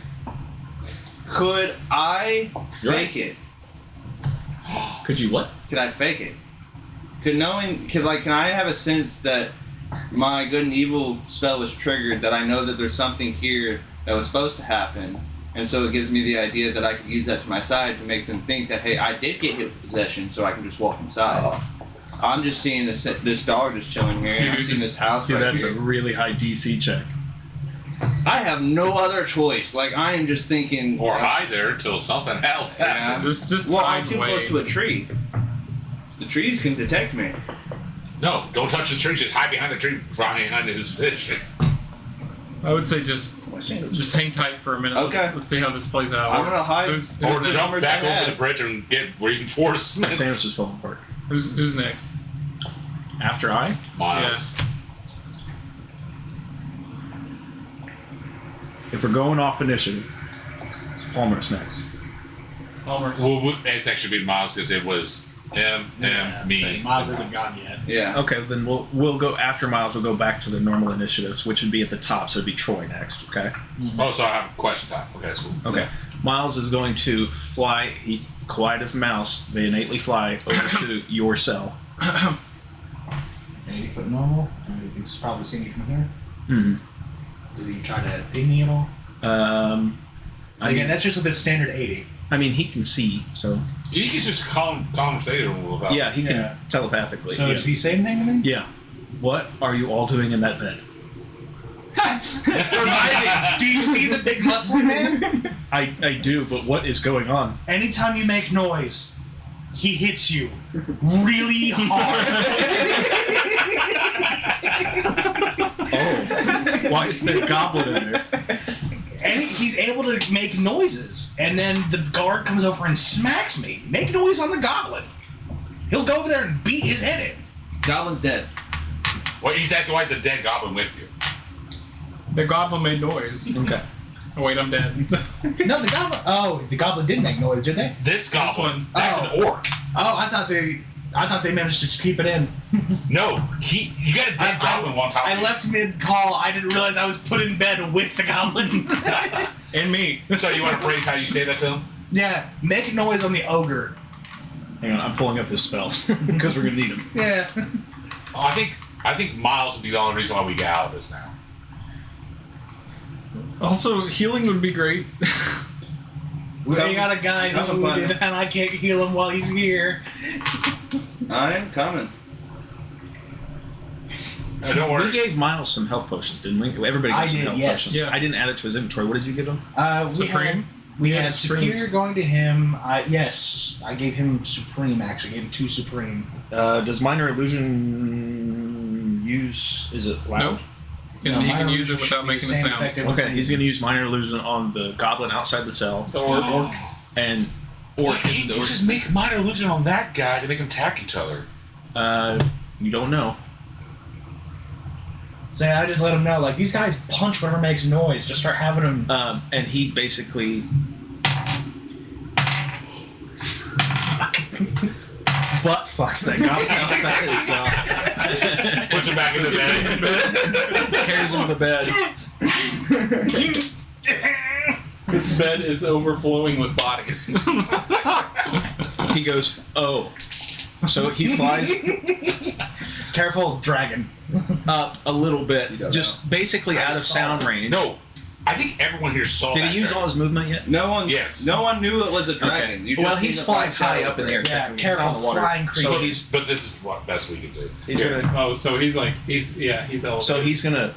Speaker 1: Could I fake it?
Speaker 3: Could you what?
Speaker 1: Could I fake it? Can I have a sense that my good and evil spell was triggered, that I know that there's something here that was supposed to happen, and so it gives me the idea that I could use that to my side to make them think that, hey, I did get hit with possession, so I can just walk inside. I'm just seeing this dog just chilling here, and I'm
Speaker 5: Dude,
Speaker 1: seeing this house
Speaker 3: Dude,
Speaker 1: right
Speaker 3: that's
Speaker 1: here.
Speaker 3: a really high DC check.
Speaker 1: I have no other choice. Like, I am just thinking...
Speaker 2: Or hide there until something else happens.
Speaker 5: just
Speaker 1: Well,
Speaker 5: hide
Speaker 1: I'm too
Speaker 5: away.
Speaker 1: close to a tree. The trees can detect me.
Speaker 2: No, don't touch the tree. Just hide behind the tree, behind his vision.
Speaker 5: I would say just hang tight for a minute.
Speaker 1: Okay.
Speaker 5: Let's see how this plays out.
Speaker 1: I'm gonna hide.
Speaker 5: Who's
Speaker 2: Or
Speaker 5: next?
Speaker 2: jump
Speaker 1: numbers
Speaker 2: back
Speaker 1: I have.
Speaker 2: over the bridge and get reinforcements.
Speaker 3: My sandwich is falling apart.
Speaker 5: Who's next?
Speaker 3: After I?
Speaker 2: Miles.
Speaker 3: If we're going off initiative, it's Palmer's next.
Speaker 5: Palmer's.
Speaker 2: Well, it's actually be Miles because it was him, me.
Speaker 6: Miles isn't gone yet.
Speaker 1: Yeah.
Speaker 3: Okay, then we'll go after Miles. We'll go back to the normal initiatives, which would be at the top. So it'd be Troy next. Okay.
Speaker 2: Oh, so I have question time. Okay, that's cool.
Speaker 3: Okay. Miles is going to fly. He's quiet as a mouse. They innately fly over to your cell.
Speaker 6: 80-foot normal. I mean, you can probably see me from here.
Speaker 3: Mm-hmm.
Speaker 6: Does he try to ping me at all? Again, that's just with a standard 80.
Speaker 3: I mean, he can see, so
Speaker 2: You can just conversate without.
Speaker 3: yeah, he can
Speaker 6: Yeah.
Speaker 3: telepathically.
Speaker 6: So
Speaker 3: yeah.
Speaker 6: does he say anything to me?
Speaker 3: Yeah. What are you all doing in that bed?
Speaker 8: Surviving. Do you see the big muscly man?
Speaker 3: I do, but what is going on?
Speaker 8: Anytime you make noise, he hits you really hard.
Speaker 3: Oh, why is there a goblin in there?
Speaker 8: And he's able to make noises. And then the guard comes over and smacks me. Make noise on the goblin. He'll go over there and beat his head in.
Speaker 1: Goblin's dead.
Speaker 2: Well, he's asking why is the dead goblin with you?
Speaker 5: The goblin made noise.
Speaker 3: Okay.
Speaker 5: Oh, wait, I'm dead.
Speaker 6: No, the goblin. Oh, the goblin did make noise, did they?
Speaker 2: This goblin,
Speaker 5: one.
Speaker 2: that's an orc.
Speaker 6: Oh, I thought they managed to keep it in.
Speaker 2: No, you got a dead goblin one time.
Speaker 6: I left mid-call. I didn't realize I was put in bed with the goblin.
Speaker 5: And me.
Speaker 2: So you want to phrase how you say that to him?
Speaker 6: Yeah, make noise on the ogre.
Speaker 3: Hang on, I'm pulling up his spells because we're gonna need them.
Speaker 6: Yeah.
Speaker 2: Oh, I think Miles would be the only reason why we get out of this now.
Speaker 5: Also, healing would be great.
Speaker 6: We got a guy
Speaker 1: Have
Speaker 6: who's
Speaker 1: fun.
Speaker 6: wounded, and I can't heal him while he's here.
Speaker 1: I am coming.
Speaker 2: Don't worry.
Speaker 3: We gave Miles some health potions, didn't we? Everybody got
Speaker 6: I
Speaker 3: some
Speaker 6: did,
Speaker 3: health
Speaker 6: yes.
Speaker 3: potions.
Speaker 5: Yeah.
Speaker 3: I didn't add it to his inventory. What did you give him?
Speaker 5: Supreme?
Speaker 6: We
Speaker 5: Yeah,
Speaker 6: had
Speaker 5: Supreme.
Speaker 6: Superior going to him. Yes, I gave him Supreme, actually. I gave him 2 Supreme.
Speaker 3: Does minor illusion use? Is it loud?
Speaker 5: Nope. And he can use it without making a sound.
Speaker 3: Okay, he's gonna use minor illusion on the goblin outside the cell,
Speaker 5: Or
Speaker 3: and orc is
Speaker 2: You
Speaker 3: the
Speaker 2: just make minor illusion on that guy to make them attack each other.
Speaker 3: you don't know.
Speaker 6: So I just let him know, like, these guys punch whatever makes noise. Just start having them.
Speaker 3: And he basically butt fucks that goblin outside his cell.
Speaker 2: Puts him back in the bed.
Speaker 3: Carries him to bed.
Speaker 5: this bed is overflowing with bodies.
Speaker 3: He goes, oh. So he flies
Speaker 6: Careful, dragon.
Speaker 3: up a little bit,
Speaker 1: You don't
Speaker 3: just basically out of sound range.
Speaker 2: No, I think everyone here saw
Speaker 3: Did
Speaker 2: that.
Speaker 3: he use all his movement yet?
Speaker 1: No one.
Speaker 2: Yes.
Speaker 1: No one knew it was a dragon. You just
Speaker 3: Well,
Speaker 1: seen
Speaker 3: he's
Speaker 1: the
Speaker 3: flying
Speaker 1: black
Speaker 3: high
Speaker 1: shadow
Speaker 3: up in the air.
Speaker 6: Yeah,
Speaker 3: technically.
Speaker 6: careful,
Speaker 3: He's on the water.
Speaker 6: flying
Speaker 3: So
Speaker 6: creature.
Speaker 3: he's
Speaker 2: But this is what best we can do.
Speaker 3: he's gonna
Speaker 5: Oh, so he's elevated.
Speaker 3: so he's gonna.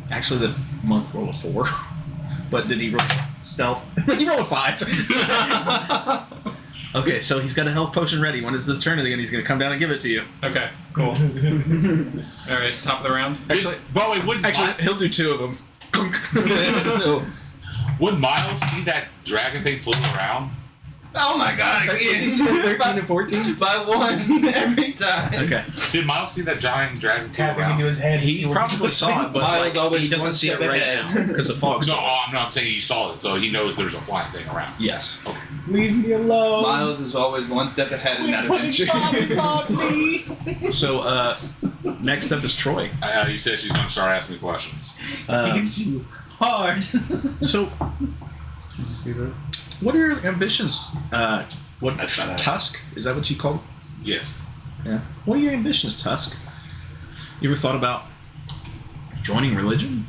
Speaker 3: Actually, the monk rolled a 4, but did he roll stealth? He rolled a 5. Okay, so he's got a health potion ready. When it's his turn again, he's gonna come down and give it to you.
Speaker 5: Okay, cool. All right, top of the round.
Speaker 3: Actually,
Speaker 2: But wait,
Speaker 3: he'll do 2 of them.
Speaker 2: would Miles see that dragon thing floating around?
Speaker 1: Oh my god!
Speaker 3: Is it 13 and 14?
Speaker 1: By 1 every time.
Speaker 3: Okay.
Speaker 2: Did Miles see that giant dragon floating
Speaker 6: Tapping into
Speaker 2: around?
Speaker 6: his head.
Speaker 3: He probably saw it, but
Speaker 1: Miles always
Speaker 3: he doesn't
Speaker 1: one
Speaker 3: see it
Speaker 1: step
Speaker 3: right
Speaker 1: ahead.
Speaker 3: now because the fog's.
Speaker 2: No, I'm saying he saw it, so he knows there's a flying thing around.
Speaker 3: Yes.
Speaker 6: Leave me alone.
Speaker 1: Miles is always one step ahead in that adventure.
Speaker 3: So, next up is Troy.
Speaker 2: You said she's going to start asking me questions.
Speaker 6: Hits you hard.
Speaker 3: So,
Speaker 5: Did you see this?
Speaker 3: what are your ambitions? What
Speaker 1: That's not it.
Speaker 3: Tusk? Is that what you call?
Speaker 2: Yes.
Speaker 3: Yeah. What are your ambitions, Tusk? You ever thought about joining religion?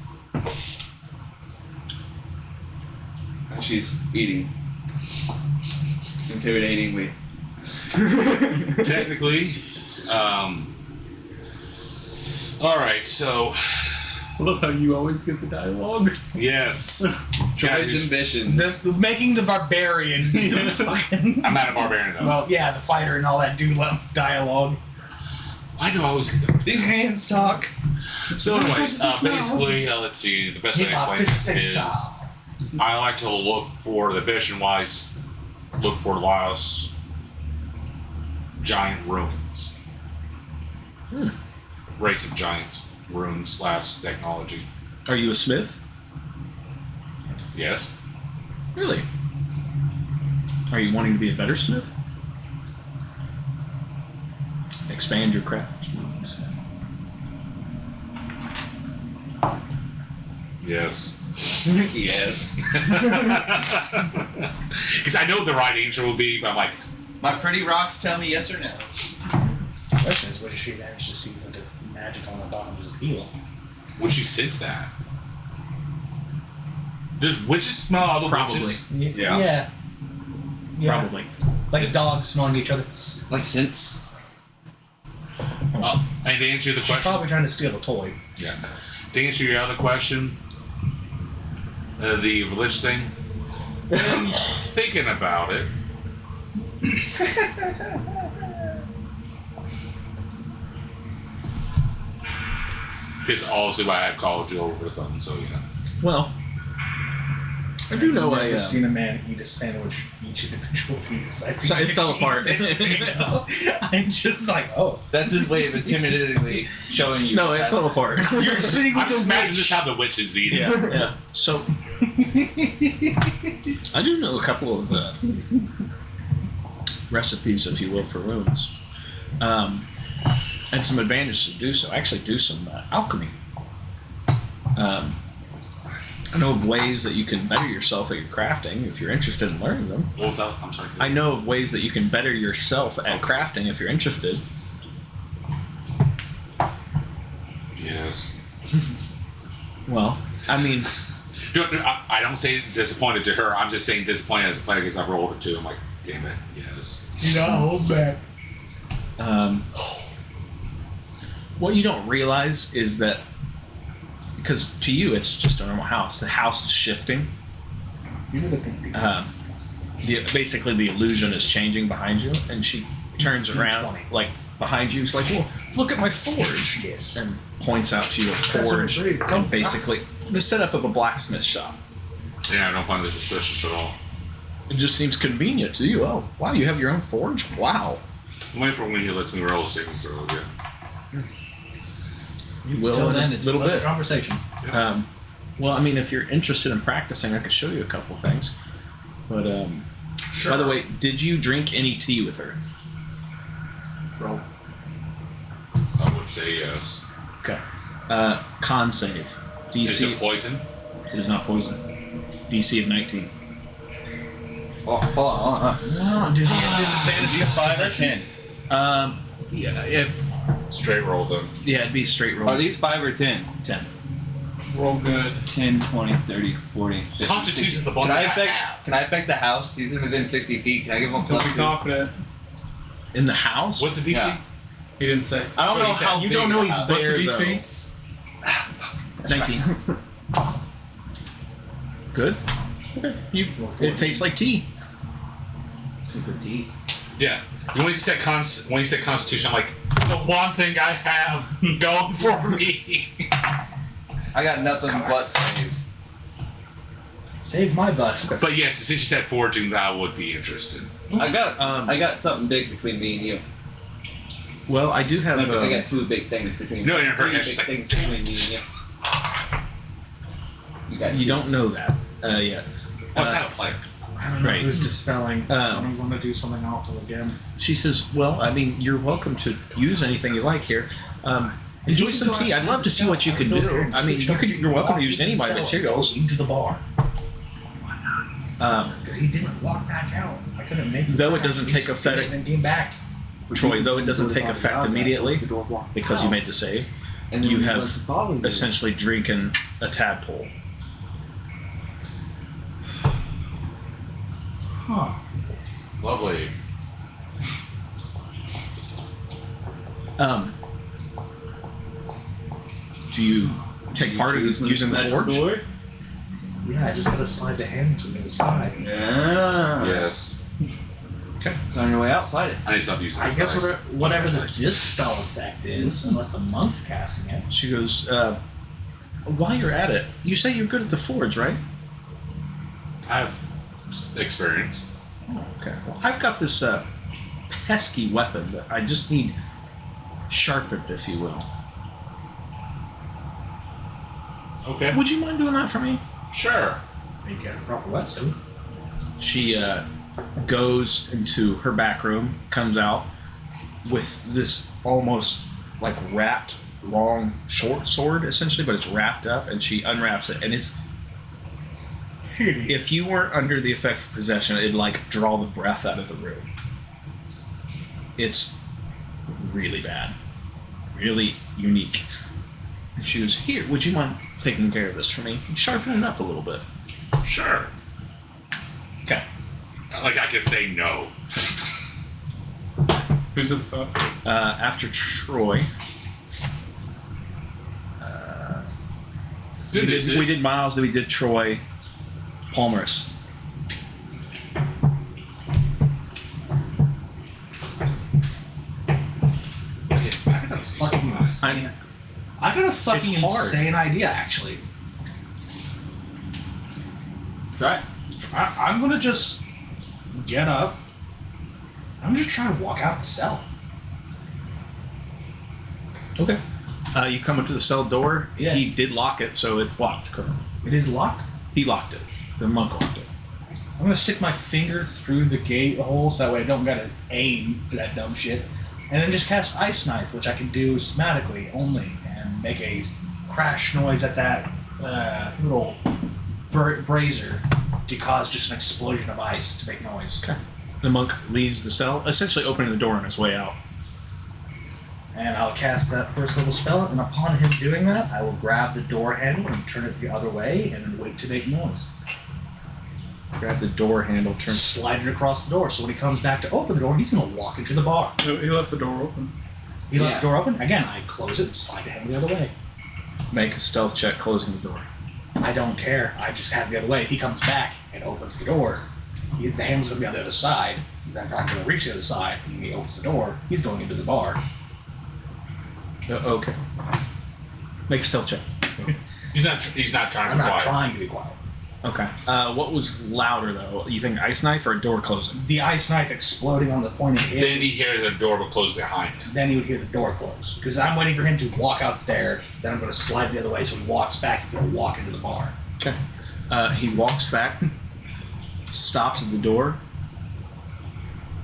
Speaker 1: She's eating. Intimidating me.
Speaker 2: Technically, all right, so
Speaker 5: I love how you always get the dialogue.
Speaker 2: yes.
Speaker 1: Troy's
Speaker 2: Guys,
Speaker 1: ambitions.
Speaker 6: Making the barbarian. Fucking.
Speaker 2: I'm not a barbarian though.
Speaker 6: Well, yeah, the fighter and all that dialogue.
Speaker 2: Why do I always get the
Speaker 1: These hands talk.
Speaker 2: So anyways, basically, let's see, the best way to explain this is I like to look for the mission-wise, look for lost giant ruins. Race of giants, ruins, / technology.
Speaker 3: Are you a smith?
Speaker 2: Yes.
Speaker 3: Really? Are you wanting to be a better smith? Expand your craft.
Speaker 2: Yes.
Speaker 1: Yes.
Speaker 2: Because I know what the right answer will be, but I'm like,
Speaker 1: My pretty rocks tell me yes or no.
Speaker 6: The question is, what did she manage to see with the magic on the bottom of his heel?
Speaker 2: Would she sense that? Does witches smell other
Speaker 3: Probably.
Speaker 2: witches?
Speaker 6: Yeah.
Speaker 3: Probably.
Speaker 6: Like dogs smelling each other.
Speaker 9: Like since.
Speaker 2: And to answer the
Speaker 6: She's
Speaker 2: question,
Speaker 6: probably trying to steal a toy.
Speaker 2: yeah. To answer your other question, the religious thing. Been thinking about it. It's obviously why I have college over with them, so you know.
Speaker 3: Well, I do know
Speaker 6: I've never
Speaker 3: I.
Speaker 6: seen a man eat a sandwich each individual piece. I
Speaker 3: So it fell apart.
Speaker 6: You know? I'm just like, oh.
Speaker 9: That's his way of intimidatingly showing you.
Speaker 3: No, it fell apart.
Speaker 6: You're sitting
Speaker 2: I'm
Speaker 6: with
Speaker 2: just
Speaker 6: the
Speaker 2: imagining this
Speaker 6: witch.
Speaker 2: how the witches eat it.
Speaker 3: Yeah, yeah. So I do know a couple of recipes, if you will, for runes, and some advantages to do so. I actually do some alchemy. I know of ways that you can better yourself at your crafting if you're interested in learning them.
Speaker 2: What was that? I'm sorry.
Speaker 3: I know of ways that you can better yourself at crafting if you're interested.
Speaker 2: Yes.
Speaker 3: Well, I mean,
Speaker 2: I don't say disappointed to her. I'm just saying disappointed as a player because I rolled a 2. I'm like, damn it, yes.
Speaker 6: You know, hold back.
Speaker 3: what you don't realize is that because to you it's just a normal house. The house is shifting.
Speaker 6: You know the big deal.
Speaker 3: Basically the illusion is changing behind you, and she turns around like behind you. She's like, "Well, look at my forge,"
Speaker 6: Yes.
Speaker 3: and points out to you a
Speaker 6: That's what
Speaker 3: forge,
Speaker 6: I'm saying.
Speaker 3: and basically the setup of a blacksmith shop.
Speaker 2: Yeah, I don't find this suspicious at all.
Speaker 3: It just seems convenient to you. Oh, wow, you have your own forge? Wow.
Speaker 2: I'm waiting for when he lets me roll a saving throw again.
Speaker 3: You will
Speaker 6: Until
Speaker 3: in
Speaker 6: then,
Speaker 3: a
Speaker 6: it's
Speaker 3: little
Speaker 6: a pleasant
Speaker 3: bit.
Speaker 6: conversation.
Speaker 3: Well, I mean, if you're interested in practicing, I could show you a couple things. But
Speaker 6: Sure.
Speaker 3: by the way, did you drink any tea with her?
Speaker 6: Roll.
Speaker 2: I would say yes.
Speaker 3: Okay. Con save.
Speaker 2: Is
Speaker 3: DC.
Speaker 2: it poison?
Speaker 3: It is not poison. DC of 19.
Speaker 9: Oh, hold on.
Speaker 6: No, does he have disadvantage?
Speaker 9: 5 or 10?
Speaker 3: Yeah, if
Speaker 2: Straight roll them.
Speaker 3: yeah, it'd be straight roll.
Speaker 9: Are these 5 or 10?
Speaker 3: 10.
Speaker 5: Roll good.
Speaker 9: 10, 20, 30, 40, 50.
Speaker 2: Constitution's the one
Speaker 9: Can I
Speaker 2: that I
Speaker 9: affect?
Speaker 2: have.
Speaker 9: Can I affect the house? He's within 60 feet. Can I give him a
Speaker 5: Don't
Speaker 9: plus
Speaker 5: be
Speaker 9: 2?
Speaker 5: confident.
Speaker 3: In the house?
Speaker 2: What's the DC?
Speaker 9: Yeah.
Speaker 5: He didn't say.
Speaker 3: I don't
Speaker 2: What
Speaker 3: know
Speaker 2: he said.
Speaker 3: how
Speaker 5: You
Speaker 3: big
Speaker 5: don't know
Speaker 3: the
Speaker 5: he's
Speaker 3: house-
Speaker 5: What's the
Speaker 3: there,
Speaker 5: DC?
Speaker 3: though. 19. Good. Okay. It tastes like tea.
Speaker 9: Super deep.
Speaker 2: Yeah. When you said Constitution, I'm like, the one thing I have going for me.
Speaker 9: I got nothing but saves.
Speaker 6: Save my butt.
Speaker 2: But yes, since you said forging, I would be interested.
Speaker 9: I got
Speaker 3: Um,
Speaker 9: something big between me and you.
Speaker 3: Well, I do have.
Speaker 9: I got 2 big things between
Speaker 2: No,
Speaker 9: me.
Speaker 2: in her
Speaker 9: 3
Speaker 2: head,
Speaker 9: big
Speaker 2: she's like,
Speaker 9: things between me and you. You got
Speaker 3: you don't know that yet.
Speaker 2: What's that like?
Speaker 6: I don't know
Speaker 3: Right.
Speaker 6: who's dispelling.
Speaker 3: Um,
Speaker 6: I'm going to do something awful again.
Speaker 3: She says, "Well, I mean, you're welcome to use anything you like here. Enjoy
Speaker 6: You
Speaker 3: some
Speaker 6: can go
Speaker 3: tea. I'd love to see what you can
Speaker 6: outside and
Speaker 3: do.
Speaker 6: go
Speaker 3: I mean,
Speaker 6: there and
Speaker 3: you're welcome to use
Speaker 6: walk
Speaker 3: any of my
Speaker 6: into the cellar,
Speaker 3: materials.
Speaker 6: go into the bar.
Speaker 3: Um,
Speaker 6: Because he didn't walk back out. I couldn't make
Speaker 3: Though it doesn't take effect-
Speaker 6: and then came back.
Speaker 3: Troy, though it doesn't take effect immediately because you made the save,
Speaker 9: And then
Speaker 3: you
Speaker 9: when he
Speaker 3: have
Speaker 9: wants to follow you.
Speaker 3: essentially drinking a tadpole.
Speaker 6: Huh.
Speaker 2: Lovely.
Speaker 3: Do you take part in using the forge?
Speaker 6: Yeah, I just gotta slide the hand from the other side.
Speaker 9: Yeah.
Speaker 2: Yes.
Speaker 3: Okay.
Speaker 9: It's on your way outside it.
Speaker 2: I need to stop using
Speaker 6: I
Speaker 2: this
Speaker 6: guess
Speaker 2: dice.
Speaker 6: whatever the
Speaker 2: Dice.
Speaker 6: dispel effect is, unless the monk's casting it.
Speaker 3: She goes, while you're at it, you say you're good at the forge, right?
Speaker 2: I have experience.
Speaker 3: Oh, okay. Well, I've got this pesky weapon that I just need sharpened, if you will.
Speaker 2: Okay.
Speaker 3: Would you mind doing that for me?
Speaker 2: Sure.
Speaker 6: If you have the proper whetstone.
Speaker 3: She goes into her back room, comes out with this almost like wrapped long short sword, essentially, but it's wrapped up, and she unwraps it, and it's. If you weren't under the effects of possession, it'd like draw the breath out of the room. It's really bad, really unique, And she goes, "Here, would you mind taking care of this for me? Sharpen it up a little bit."
Speaker 2: Sure.
Speaker 3: Okay.
Speaker 2: Like I could say no.
Speaker 5: Who's at the top?
Speaker 3: After Troy,
Speaker 2: Good news
Speaker 3: we
Speaker 2: is-
Speaker 3: did Miles, then we did Troy, Palmerus.
Speaker 6: Fucking insane. I got a fucking
Speaker 3: It's hard.
Speaker 6: insane idea, actually.
Speaker 9: Try it.
Speaker 6: I'm gonna just get up. I'm just trying to walk out the cell.
Speaker 3: Okay. You come up to the cell door.
Speaker 6: Yeah.
Speaker 3: He did lock it, so it's locked currently.
Speaker 6: It is locked.
Speaker 3: He locked it. The monk locked it.
Speaker 6: I'm gonna stick my finger through the gate hole so that way I don't gotta aim for that dumb shit. And then just cast Ice Knife, which I can do somatically only, and make a crash noise at that little brazier to cause just an explosion of ice to make noise.
Speaker 3: Okay. The monk leaves the cell, essentially opening the door on his way out.
Speaker 6: And I'll cast that first level spell, and upon him doing that, I will grab the door handle and turn it the other way, and then wait to make noise.
Speaker 3: Grab the door handle, turn.
Speaker 6: Slide it across the door, so when he comes back to open the door, he's gonna walk into the bar.
Speaker 5: He left the door open.
Speaker 6: He left the door open. Again, I close it and slide the handle the other way.
Speaker 3: Make a stealth check closing the door.
Speaker 6: I don't care. I just have it the other way. If he comes back and opens the door, the handle's gonna be on the other side. He's not gonna reach the other side. And when he opens the door, he's going into the bar.
Speaker 3: Okay. Make a stealth check.
Speaker 2: He's not trying to
Speaker 6: I'm
Speaker 2: be
Speaker 6: not
Speaker 2: quiet.
Speaker 6: trying to be quiet.
Speaker 3: Okay. What was louder though? You think ice knife or a door closing?
Speaker 6: The ice knife exploding on the point of hit.
Speaker 2: Then he hears the door will close behind him.
Speaker 6: Then he would hear the door close. Because I'm waiting for him to walk out there, then I'm going to slide the other way so he walks back, he's going to walk into the bar.
Speaker 3: Okay. He walks back, stops at the door,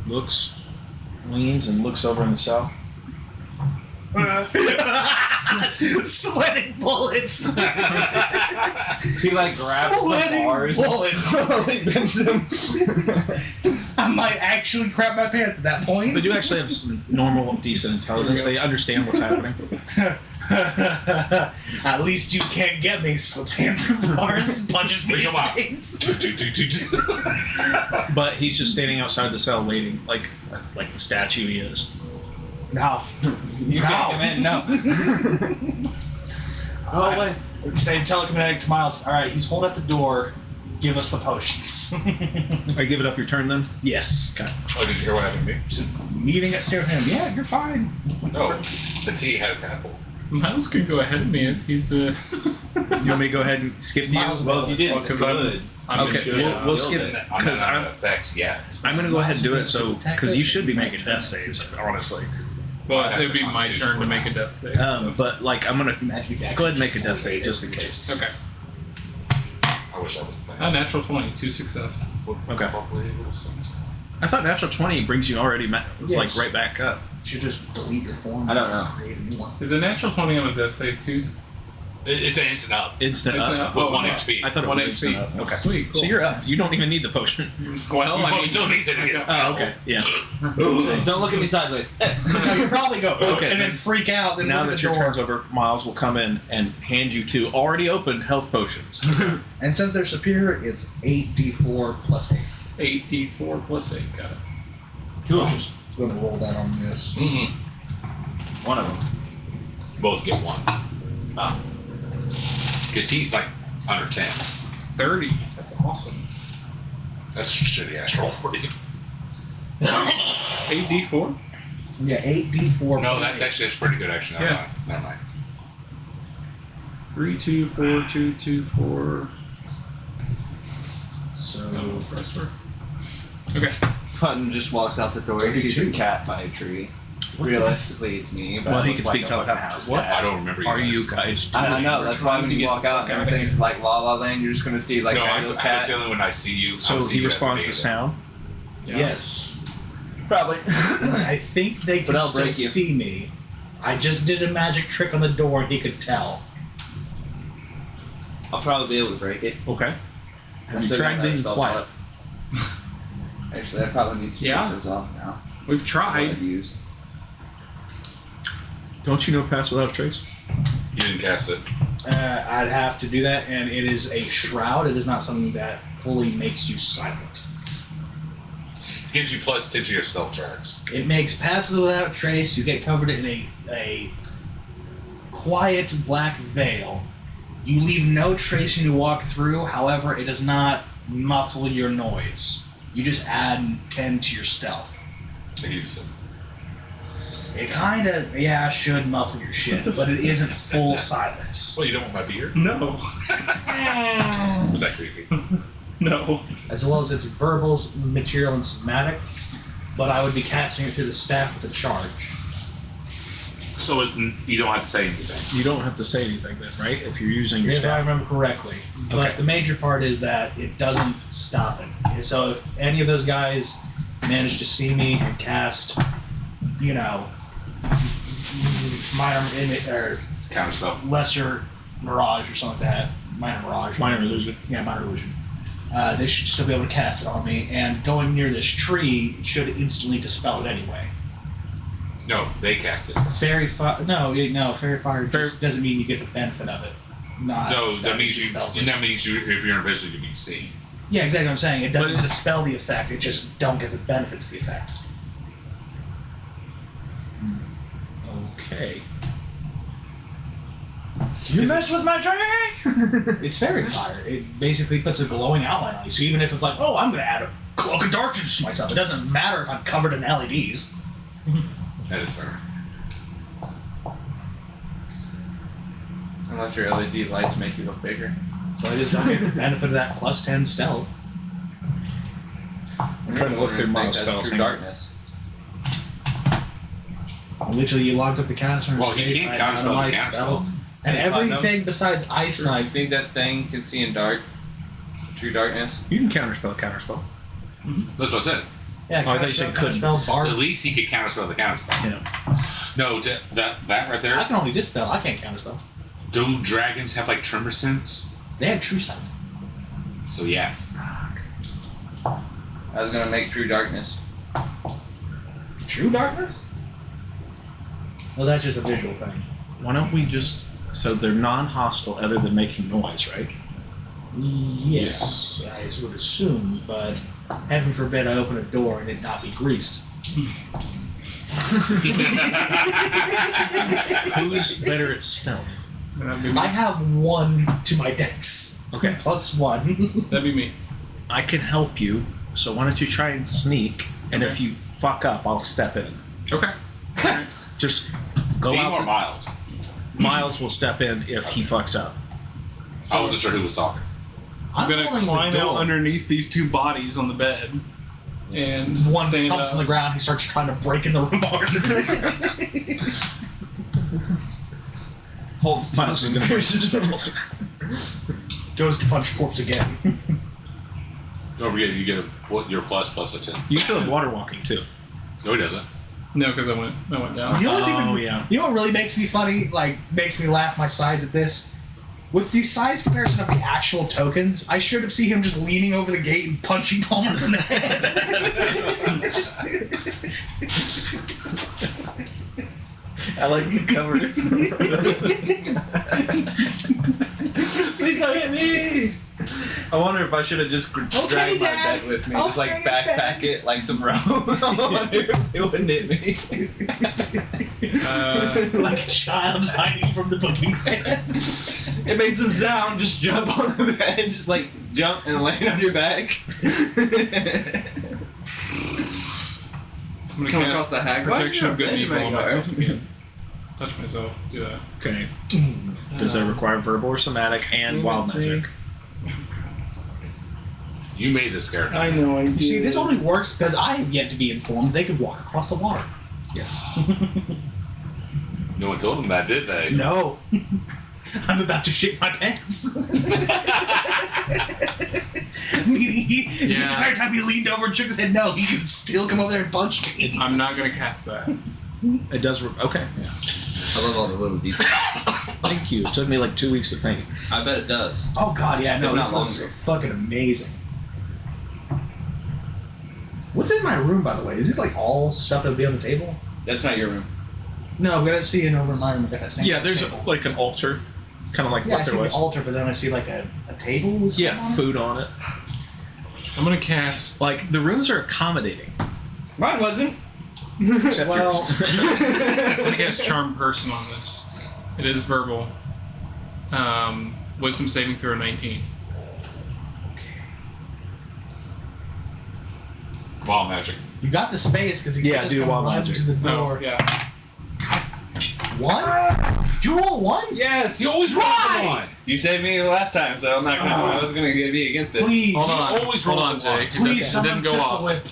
Speaker 3: looks, leans, and looks over in the cell.
Speaker 6: Sweating bullets!
Speaker 9: He like grabs the
Speaker 6: Sweating
Speaker 9: bars
Speaker 6: bullets.
Speaker 9: and bends him.
Speaker 6: I might actually crap my pants at that point.
Speaker 3: They do actually have some normal, decent intelligence. They understand what's happening.
Speaker 6: At least you can't get me. Slips hand through bars, punches me in
Speaker 2: Come
Speaker 6: the
Speaker 2: on.
Speaker 6: face.
Speaker 3: But he's just standing outside the cell waiting, like the statue he is.
Speaker 6: No.
Speaker 9: You can't come in, no.
Speaker 6: Oh, wait. Say telekinetic to Miles. Alright, he's holding at the door. Give us the potions.
Speaker 3: Are you giving up your turn then?
Speaker 6: Yes.
Speaker 3: Okay.
Speaker 2: Oh, did you hear what happened to me?
Speaker 6: Just meeting at stare at him. Yeah, you're fine.
Speaker 2: No. The T had a apple.
Speaker 5: Miles could go ahead of me if he's
Speaker 3: You want me to go ahead and skip you?
Speaker 6: Miles,
Speaker 9: Well, if you didn't,
Speaker 5: because
Speaker 9: good.
Speaker 5: I'm
Speaker 3: Okay,
Speaker 5: sure, yeah.
Speaker 3: we'll skip
Speaker 2: I'm not
Speaker 3: because
Speaker 2: out of effects yet.
Speaker 3: I'm gonna go ahead and do it. So because you should be making death saves, honestly.
Speaker 5: Well,
Speaker 2: That's
Speaker 5: it would
Speaker 2: the
Speaker 5: be my
Speaker 2: Constitution
Speaker 5: turn to
Speaker 2: for
Speaker 5: make
Speaker 2: now.
Speaker 5: a death save.
Speaker 3: But like I'm gonna
Speaker 6: Imagine if you
Speaker 3: go ahead and make a
Speaker 6: actually
Speaker 3: death save just in case.
Speaker 5: Okay.
Speaker 2: I wish I was the
Speaker 5: A natural 20, 2 success.
Speaker 3: Okay. I thought natural 20 brings you already like
Speaker 6: Yes.
Speaker 3: right back up.
Speaker 6: You should just delete your form.
Speaker 9: I don't know.
Speaker 6: And create a new one.
Speaker 5: Is a natural 20 on a death save 2?
Speaker 2: It's an instant up
Speaker 3: Instant
Speaker 5: Instant
Speaker 3: up.
Speaker 5: up?
Speaker 2: with
Speaker 5: Oh,
Speaker 2: 1
Speaker 5: wow.
Speaker 2: HP.
Speaker 3: I thought it
Speaker 5: 1
Speaker 3: was
Speaker 5: HP.
Speaker 3: instant up. Okay.
Speaker 5: Sweet, cool.
Speaker 3: So you're up. You don't even need the potion.
Speaker 5: Well,
Speaker 2: You
Speaker 5: I mean,
Speaker 2: still needs it to get
Speaker 3: Oh, okay. Yeah.
Speaker 9: Don't look at me sideways.
Speaker 6: No, you probably go.
Speaker 3: Okay.
Speaker 6: And then freak out. Then
Speaker 3: Now
Speaker 6: look
Speaker 3: that
Speaker 6: at
Speaker 3: your
Speaker 6: the door.
Speaker 3: turn's over, Miles will come in and hand you 2 already opened health potions.
Speaker 6: And since they're superior, it's 8d4 plus 8.
Speaker 5: 8d4 plus 8. Got it.
Speaker 9: Cool.
Speaker 6: I'm going to roll that on this.
Speaker 2: Mm-mm.
Speaker 9: One of them.
Speaker 2: Both get 1.
Speaker 9: Ah.
Speaker 2: Because he's like under 10.
Speaker 5: 30. That's awesome.
Speaker 2: That's a shitty ass roll for you.
Speaker 5: 8d4?
Speaker 6: Yeah, 8d4
Speaker 2: No,
Speaker 6: plus
Speaker 2: that's
Speaker 6: 8.
Speaker 2: actually pretty good action. Never
Speaker 5: Yeah.
Speaker 2: mind. Never mind.
Speaker 5: 3, 2, 4, 2, 2, 4.
Speaker 6: So,
Speaker 5: No, press work. Okay.
Speaker 9: Putnam just walks out the door. He sees a
Speaker 6: 32.
Speaker 9: cat by a tree. Realistically, it's me. But
Speaker 3: Well,
Speaker 9: I
Speaker 3: he
Speaker 9: look
Speaker 3: can
Speaker 9: like
Speaker 3: speak
Speaker 9: a
Speaker 3: telepathy.
Speaker 9: fucking house
Speaker 3: What
Speaker 9: cat.
Speaker 2: I don't remember you
Speaker 3: Are
Speaker 2: guys.
Speaker 3: you guys doing?
Speaker 9: I don't know.
Speaker 5: We're
Speaker 9: That's why
Speaker 5: trying
Speaker 9: when
Speaker 5: to
Speaker 9: you
Speaker 5: get
Speaker 9: walk
Speaker 5: the
Speaker 9: out
Speaker 5: fuck
Speaker 9: and
Speaker 5: out of
Speaker 9: everything's
Speaker 5: here.
Speaker 9: like La La Land, you're just gonna see like
Speaker 2: No,
Speaker 9: a
Speaker 2: I
Speaker 9: little
Speaker 2: have a
Speaker 9: cat.
Speaker 2: feeling when I see you,
Speaker 3: So
Speaker 2: I'll see
Speaker 3: he
Speaker 2: you as a
Speaker 3: responds to
Speaker 2: beta.
Speaker 3: sound.
Speaker 5: Yeah.
Speaker 6: yes.
Speaker 9: Probably.
Speaker 6: I think they
Speaker 9: But
Speaker 6: can
Speaker 9: I'll
Speaker 6: still
Speaker 9: break you.
Speaker 6: see me. I just did a magic trick on the door and he could tell.
Speaker 9: I'll probably be able to break it.
Speaker 3: Okay. Have
Speaker 9: I
Speaker 3: you
Speaker 9: still got
Speaker 3: tried
Speaker 9: another
Speaker 3: being
Speaker 9: spell
Speaker 3: quiet?
Speaker 9: slot. Actually, I probably need to
Speaker 5: Yeah.
Speaker 9: take those off now.
Speaker 5: We've
Speaker 9: What
Speaker 5: tried.
Speaker 9: I've used.
Speaker 3: Don't you know pass without a trace?
Speaker 2: didn't cast it.
Speaker 6: I'd have to do that, and it is a shroud. It is not something that fully makes you silent.
Speaker 2: Gives you plus 10 to your stealth checks.
Speaker 6: It makes passes without trace. You get covered in a quiet black veil. You leave no trace when you walk through. However, it does not muffle your noise. You just add 10 to your stealth.
Speaker 2: I give you some.
Speaker 6: It kind of, should muffle your shit, but it isn't full silence.
Speaker 2: Well, you don't want my beard?
Speaker 5: No.
Speaker 2: Was that creepy?
Speaker 5: No.
Speaker 6: As well as its verbals, material, and somatic, but I would be casting it through the staff with the charge.
Speaker 2: So you don't have to say anything.
Speaker 3: You don't have to say anything then, right? If you're using your
Speaker 6: If I
Speaker 3: staff.
Speaker 6: remember correctly. But
Speaker 3: Okay.
Speaker 6: the major part is that it doesn't stop it. So if any of those guys manage to see me and cast, minor or
Speaker 2: Counterspell.
Speaker 6: lesser mirage or something like that, minor mirage.
Speaker 3: Minor illusion.
Speaker 6: Yeah, minor illusion. They should still be able to cast it on me, and going near this tree should instantly dispel it anyway.
Speaker 2: No, they cast this.
Speaker 6: Fairy fire. No, fairy fire just doesn't mean you get the benefit of it.
Speaker 2: No, that means you.
Speaker 6: dispels it.
Speaker 2: That means you. If you're invisible, you can be seen.
Speaker 6: Yeah, exactly what I'm saying. It doesn't
Speaker 3: But it-
Speaker 6: dispel the effect. It just don't get the benefits of the effect.
Speaker 3: Okay.
Speaker 6: You mess with my tree! It's fairy fire. It basically puts a glowing outline on you. So even if it's like, oh, I'm going to add a cloak of darkness to myself, it doesn't matter if I'm covered in LEDs.
Speaker 2: That is fair.
Speaker 9: Unless your LED lights make you look bigger.
Speaker 6: So I just don't get the benefit of that plus 10 stealth.
Speaker 3: I'm trying to look through my spells.
Speaker 9: True darkness.
Speaker 6: Literally, you locked up the caster in
Speaker 2: Well, he
Speaker 6: space,
Speaker 2: can't
Speaker 6: I
Speaker 2: counterspell the
Speaker 6: analyzed
Speaker 2: counterspell.
Speaker 6: spells, and
Speaker 9: If I know-
Speaker 6: everything besides Ice
Speaker 9: You
Speaker 6: Knife.
Speaker 9: think that thing can see in dark? True darkness?
Speaker 3: You can counterspell.
Speaker 2: That's what I said.
Speaker 6: Yeah,
Speaker 3: Oh, I thought you said couldn't.
Speaker 6: spell bar.
Speaker 2: At least he could counterspell the counterspell.
Speaker 3: Yeah.
Speaker 2: No, that right
Speaker 6: I
Speaker 2: there.
Speaker 6: can only dispel. I can't counterspell.
Speaker 2: Do dragons have like tremor sense?
Speaker 6: They have true sight.
Speaker 2: So yes.
Speaker 9: I was gonna make true darkness.
Speaker 6: True darkness? Well, that's just a visual thing.
Speaker 3: Why don't we just... So they're non-hostile other than making noise, right?
Speaker 6: Yes, I would assume, but heaven forbid I open a door and it not be greased.
Speaker 3: Who's better at stealth?
Speaker 5: That'd be
Speaker 6: I
Speaker 5: me.
Speaker 6: have 1 to my dex.
Speaker 3: Okay.
Speaker 6: Plus 1.
Speaker 5: That'd be me.
Speaker 3: I can help you, so why don't you try and sneak, and if you fuck up, I'll step in.
Speaker 5: Okay.
Speaker 3: Just go
Speaker 2: Dean
Speaker 3: out.
Speaker 2: or Miles?
Speaker 3: Miles will step in if he fucks up.
Speaker 2: I wasn't sure who was talking.
Speaker 5: I'm gonna
Speaker 6: holding the
Speaker 5: climb out
Speaker 6: door.
Speaker 5: underneath these 2 bodies on the bed, and
Speaker 6: One
Speaker 5: stand
Speaker 6: thumps
Speaker 5: up.
Speaker 6: on the ground, he starts trying to break in the room.
Speaker 3: Miles is gonna push his spells.
Speaker 6: Goes to punch corpse again.
Speaker 2: Don't forget, you get your plus a 10.
Speaker 3: You still have water walking too.
Speaker 2: No, he doesn't.
Speaker 5: No, because I went down.
Speaker 6: You know what's
Speaker 3: Oh,
Speaker 6: even,
Speaker 3: yeah.
Speaker 6: You know what really makes me funny? Like, makes me laugh my sides at this? With the size comparison of the actual tokens, I should have seen him just leaning over the gate and punching Palmer's in the head.
Speaker 9: I like the covers.
Speaker 6: Please don't hit me!
Speaker 9: I wonder if I should have just dragged my
Speaker 6: Dad.
Speaker 9: bed with me,
Speaker 6: I'll
Speaker 9: just like
Speaker 6: stay in
Speaker 9: backpack
Speaker 6: bed.
Speaker 9: it like some rope. I wonder if they wouldn't hit me.
Speaker 6: Like a child hiding from the booking van.
Speaker 9: It made some sound. Just jump on the bed, just like jump and land on your back.
Speaker 5: I'm gonna
Speaker 9: Come
Speaker 5: cast
Speaker 9: across the hack.
Speaker 5: Protection of
Speaker 9: Why is
Speaker 5: good and
Speaker 9: there a
Speaker 5: evil on
Speaker 9: bed
Speaker 5: myself
Speaker 9: in my
Speaker 5: again. Touch myself. Do that.
Speaker 3: Okay. Does that require verbal or somatic and wild magic?
Speaker 2: You made this character.
Speaker 7: I know I do.
Speaker 6: See, this only works because I have yet to be informed they could walk across the water.
Speaker 3: Yes.
Speaker 2: No one told him that, did they?
Speaker 6: No. I'm about to shit my pants. Meaning the
Speaker 5: Yeah.
Speaker 6: entire time he leaned over and shook his head, no, he could still come over there and punch me.
Speaker 5: I'm not gonna cast that.
Speaker 3: It does. Okay.
Speaker 9: I love all the little details.
Speaker 3: Thank you. It took me like 2 weeks to paint.
Speaker 9: I bet it does.
Speaker 6: Oh god, yeah, no,
Speaker 9: If not
Speaker 6: this looks
Speaker 9: longer.
Speaker 6: fucking amazing. What's in my room, by the way? Is it like all stuff that would be on the table?
Speaker 9: That's not your room.
Speaker 6: No, we gotta see an over in my room. We got that same.
Speaker 3: Yeah, there's
Speaker 6: table.
Speaker 3: like an altar, kind of like
Speaker 6: Yeah, I
Speaker 3: what
Speaker 6: see
Speaker 3: there
Speaker 6: the
Speaker 3: was.
Speaker 6: altar, but then I see like a table. With stuff
Speaker 3: Yeah,
Speaker 6: on it.
Speaker 3: food on it.
Speaker 5: I'm gonna cast.
Speaker 3: Like the rooms are accommodating.
Speaker 1: Mine wasn't.
Speaker 3: Except
Speaker 5: Well,
Speaker 3: yours.
Speaker 5: I'm gonna cast Charm Person on this. It is verbal. Wisdom saving throw 19.
Speaker 2: Wild magic.
Speaker 6: You got the space because
Speaker 3: Yeah,
Speaker 6: just
Speaker 3: do
Speaker 6: gonna
Speaker 3: wild
Speaker 6: run
Speaker 3: magic.
Speaker 6: to the door.
Speaker 5: Oh, yeah.
Speaker 6: One? Did you roll one?
Speaker 1: Yes.
Speaker 2: You always roll
Speaker 6: Why?
Speaker 1: You saved me last time, so I'm not gonna. I was gonna be against it.
Speaker 6: Please.
Speaker 5: Hold on.
Speaker 2: always
Speaker 5: Hold
Speaker 2: rolls
Speaker 5: on,
Speaker 2: a one.
Speaker 5: Jake.
Speaker 6: Please,
Speaker 5: It
Speaker 6: someone
Speaker 5: didn't go
Speaker 6: pistol
Speaker 5: off.
Speaker 6: whip.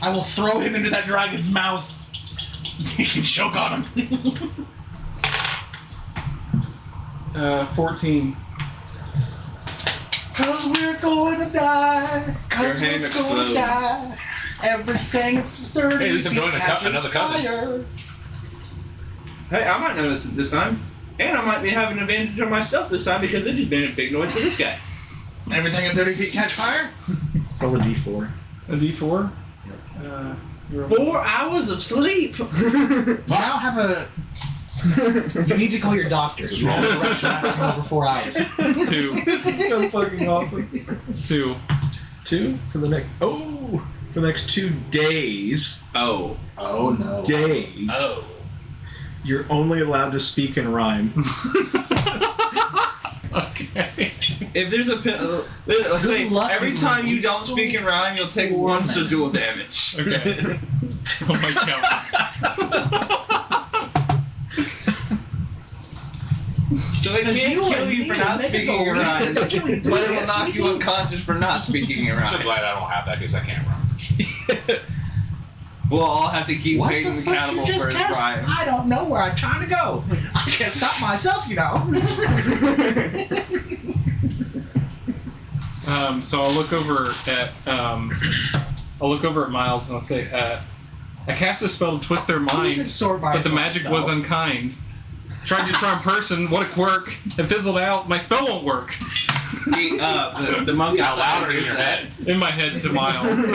Speaker 6: I will throw him into that dragon's mouth. You can choke on him.
Speaker 5: 14.
Speaker 6: Cause we're going to die. Cause
Speaker 1: Your hand
Speaker 6: we're going to
Speaker 1: explodes.
Speaker 6: die. Everything at 30
Speaker 2: Hey, at least I'm
Speaker 6: feet
Speaker 2: doing
Speaker 6: catches
Speaker 2: another coven.
Speaker 6: fire.
Speaker 1: Hey, I might notice it this time, and I might be having an advantage on my stealth this time because it just made a big noise for this guy.
Speaker 6: Everything at 30 feet catch fire?
Speaker 3: Roll a d4.
Speaker 5: A D4? You're
Speaker 1: 4 hours of sleep.
Speaker 6: You now have a... You need to call your doctor.
Speaker 2: Just
Speaker 6: You
Speaker 2: roll.
Speaker 6: have a erection lasting over 4 hours.
Speaker 5: 2.
Speaker 3: This is so fucking awesome.
Speaker 5: 2.
Speaker 3: 2 for the next. Oh, for the next 2 days.
Speaker 1: Oh.
Speaker 6: Oh no.
Speaker 3: Days.
Speaker 1: Oh.
Speaker 3: You're only allowed to speak in rhyme.
Speaker 5: Okay.
Speaker 1: If there's a let's say
Speaker 6: luck,
Speaker 1: every
Speaker 6: you
Speaker 1: time you don't
Speaker 6: wasted
Speaker 1: speak in rhyme, you'll take 1 dual damage.
Speaker 5: Okay. Oh my god.
Speaker 1: So they can't
Speaker 6: you
Speaker 1: kill
Speaker 6: and
Speaker 1: you
Speaker 6: me
Speaker 1: for
Speaker 6: will
Speaker 1: not
Speaker 6: make it
Speaker 1: speaking
Speaker 6: go
Speaker 1: in rhyme, but
Speaker 6: weak.
Speaker 1: it will knock you unconscious for not speaking in
Speaker 2: I'm so
Speaker 1: rhyme.
Speaker 2: glad I don't have that because I can't run for shit.
Speaker 1: We'll all have to keep
Speaker 6: What
Speaker 1: Peyton
Speaker 6: the fuck you
Speaker 1: accountable
Speaker 6: just
Speaker 1: for his
Speaker 6: cast?
Speaker 1: rhymes.
Speaker 6: I don't know where I'm trying to go. I can't stop myself, you know.
Speaker 5: So I'll look over at Miles and I'll say, I cast a spell to twist their mind, but the magic was unkind. Tried to charm person, what a quirk. It fizzled out, my spell won't work.
Speaker 1: The monkey
Speaker 2: Out louder in your head.
Speaker 5: In my head to Miles.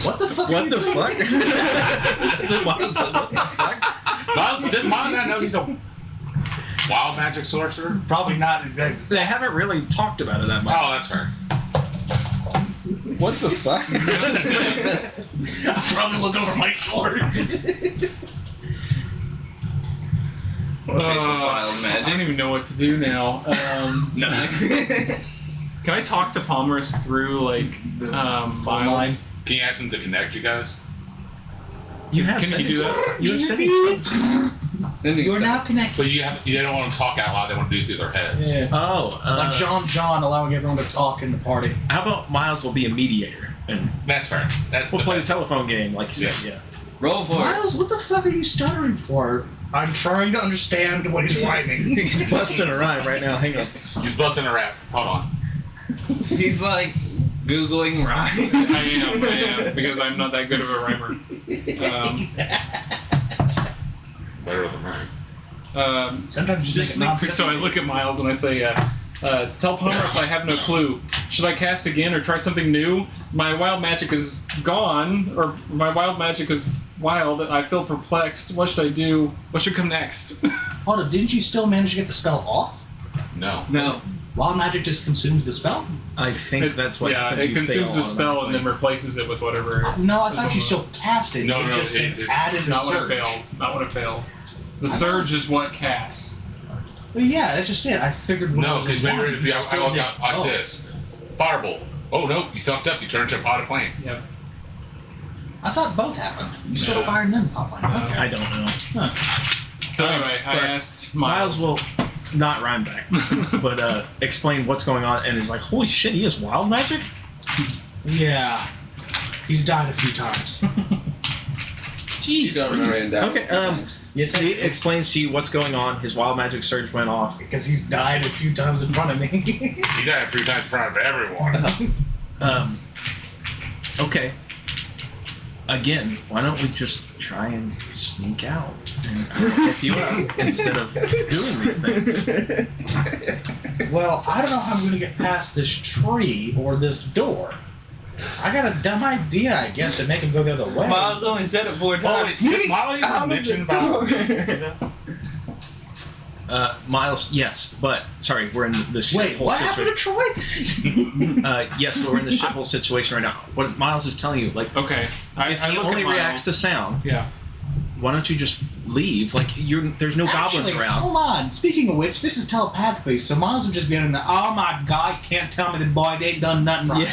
Speaker 6: What the fuck?
Speaker 3: What the fuck? That's what Miles said. What the fuck?
Speaker 2: Miles, does Miles not know he's a wild magic sorcerer?
Speaker 6: Probably not.
Speaker 3: They haven't really talked about it that much.
Speaker 2: Oh, that's fair.
Speaker 3: What the fuck?
Speaker 6: I probably look over my shoulder.
Speaker 1: Wild
Speaker 5: I
Speaker 1: magic.
Speaker 5: don't even know what to do now.
Speaker 1: No.
Speaker 5: Can I talk to Palmer's through like Miles?
Speaker 2: Can you ask him to connect you guys?
Speaker 3: You have
Speaker 5: Can you do that?
Speaker 3: You have sending stones.
Speaker 1: Sending
Speaker 6: You are now
Speaker 1: stuff.
Speaker 6: connected.
Speaker 2: But they don't want to talk out loud. They want to do it through their heads.
Speaker 6: Yeah.
Speaker 3: Oh,
Speaker 6: Like John allowing everyone to talk in the party.
Speaker 3: how about Miles will be a mediator and
Speaker 2: That's fair. That's
Speaker 3: we'll
Speaker 2: the
Speaker 3: play the
Speaker 2: best.
Speaker 3: telephone game like you said. Yeah.
Speaker 1: Roll for it.
Speaker 6: Miles, what the fuck are you stuttering for? I'm trying to understand what he's rhyming.
Speaker 3: He's busting a rhyme right now. Hang on.
Speaker 2: He's busting a rap. Hold on.
Speaker 1: He's like Googling rhyme.
Speaker 5: I am, because I'm not that good of a rhymer.
Speaker 2: Better than mine.
Speaker 6: Sometimes you just make it nonsense.
Speaker 5: So I look at Miles and I say, tell Palmer's I have no clue. Should I cast again or try something new? My wild magic is gone, or my wild magic is wild, and I feel perplexed. What should I do? What should come next?
Speaker 6: Hold on, didn't you still manage to get the spell off?
Speaker 2: No.
Speaker 1: No.
Speaker 6: Wild magic just consumes the spell?
Speaker 3: I think that's what.
Speaker 5: Yeah,
Speaker 3: happens.
Speaker 5: it
Speaker 3: You
Speaker 5: consumes
Speaker 3: fail
Speaker 5: the spell and then
Speaker 3: automatically.
Speaker 5: replaces it with whatever.
Speaker 6: No, I thought you still cast it.
Speaker 2: No,
Speaker 6: You
Speaker 2: no,
Speaker 6: just
Speaker 2: it is
Speaker 6: added the
Speaker 5: Not when
Speaker 6: surge.
Speaker 5: it fails. Not when it fails. The surge is what casts.
Speaker 6: Well, yeah, that's just it. I figured. when I
Speaker 2: No,
Speaker 6: was
Speaker 2: because
Speaker 6: in
Speaker 2: maybe
Speaker 6: one,
Speaker 2: if
Speaker 6: you
Speaker 2: you I
Speaker 6: still
Speaker 2: walk
Speaker 6: did
Speaker 2: out like
Speaker 6: both.
Speaker 2: this. Firebolt. Oh no, you fucked up. You turned into a pot of flame.
Speaker 5: Yep.
Speaker 6: I thought both happened. You still fired and then pop on. Okay.
Speaker 3: I don't know.
Speaker 5: So anyway, I
Speaker 3: But
Speaker 5: asked
Speaker 3: Miles will not rhyme back, but explain what's going on, and is like, "Holy shit, he has wild magic."
Speaker 6: Yeah. He's died a few times.
Speaker 3: Jeez.
Speaker 1: don't remember it down.
Speaker 3: Okay.
Speaker 6: Yes,
Speaker 3: He explains to you what's going on. His wild magic surge went off.
Speaker 6: because he's died a few times in front of me.
Speaker 2: You died 3 times in front of everyone.
Speaker 3: Okay. Again, why don't we just try and sneak out and help you out instead of doing these things?
Speaker 6: Well, I don't know how I'm going to get past this tree or this door. I got a dumb idea, I guess, to make him go the other way.
Speaker 1: Miles only said it 4
Speaker 2: Oh,
Speaker 1: times.
Speaker 2: is Molly mentioned about?
Speaker 3: Miles, yes, but sorry, we're in the
Speaker 6: Wait,
Speaker 3: shithole
Speaker 6: what happened to
Speaker 3: situation.
Speaker 6: Troy?
Speaker 3: Yes, but we're in the shithole situation right now. What Miles is telling you, like,
Speaker 5: Okay.
Speaker 3: if he
Speaker 5: look at
Speaker 3: only
Speaker 5: Miles.
Speaker 3: reacts to sound,
Speaker 5: Yeah.
Speaker 3: why don't you just leave? Like, there's no goblins
Speaker 6: Actually,
Speaker 3: around.
Speaker 6: hold on. Speaking of which, this is telepathically, so Miles would just be in the, oh my god, can't tell me the boy ain't done nothing wrong.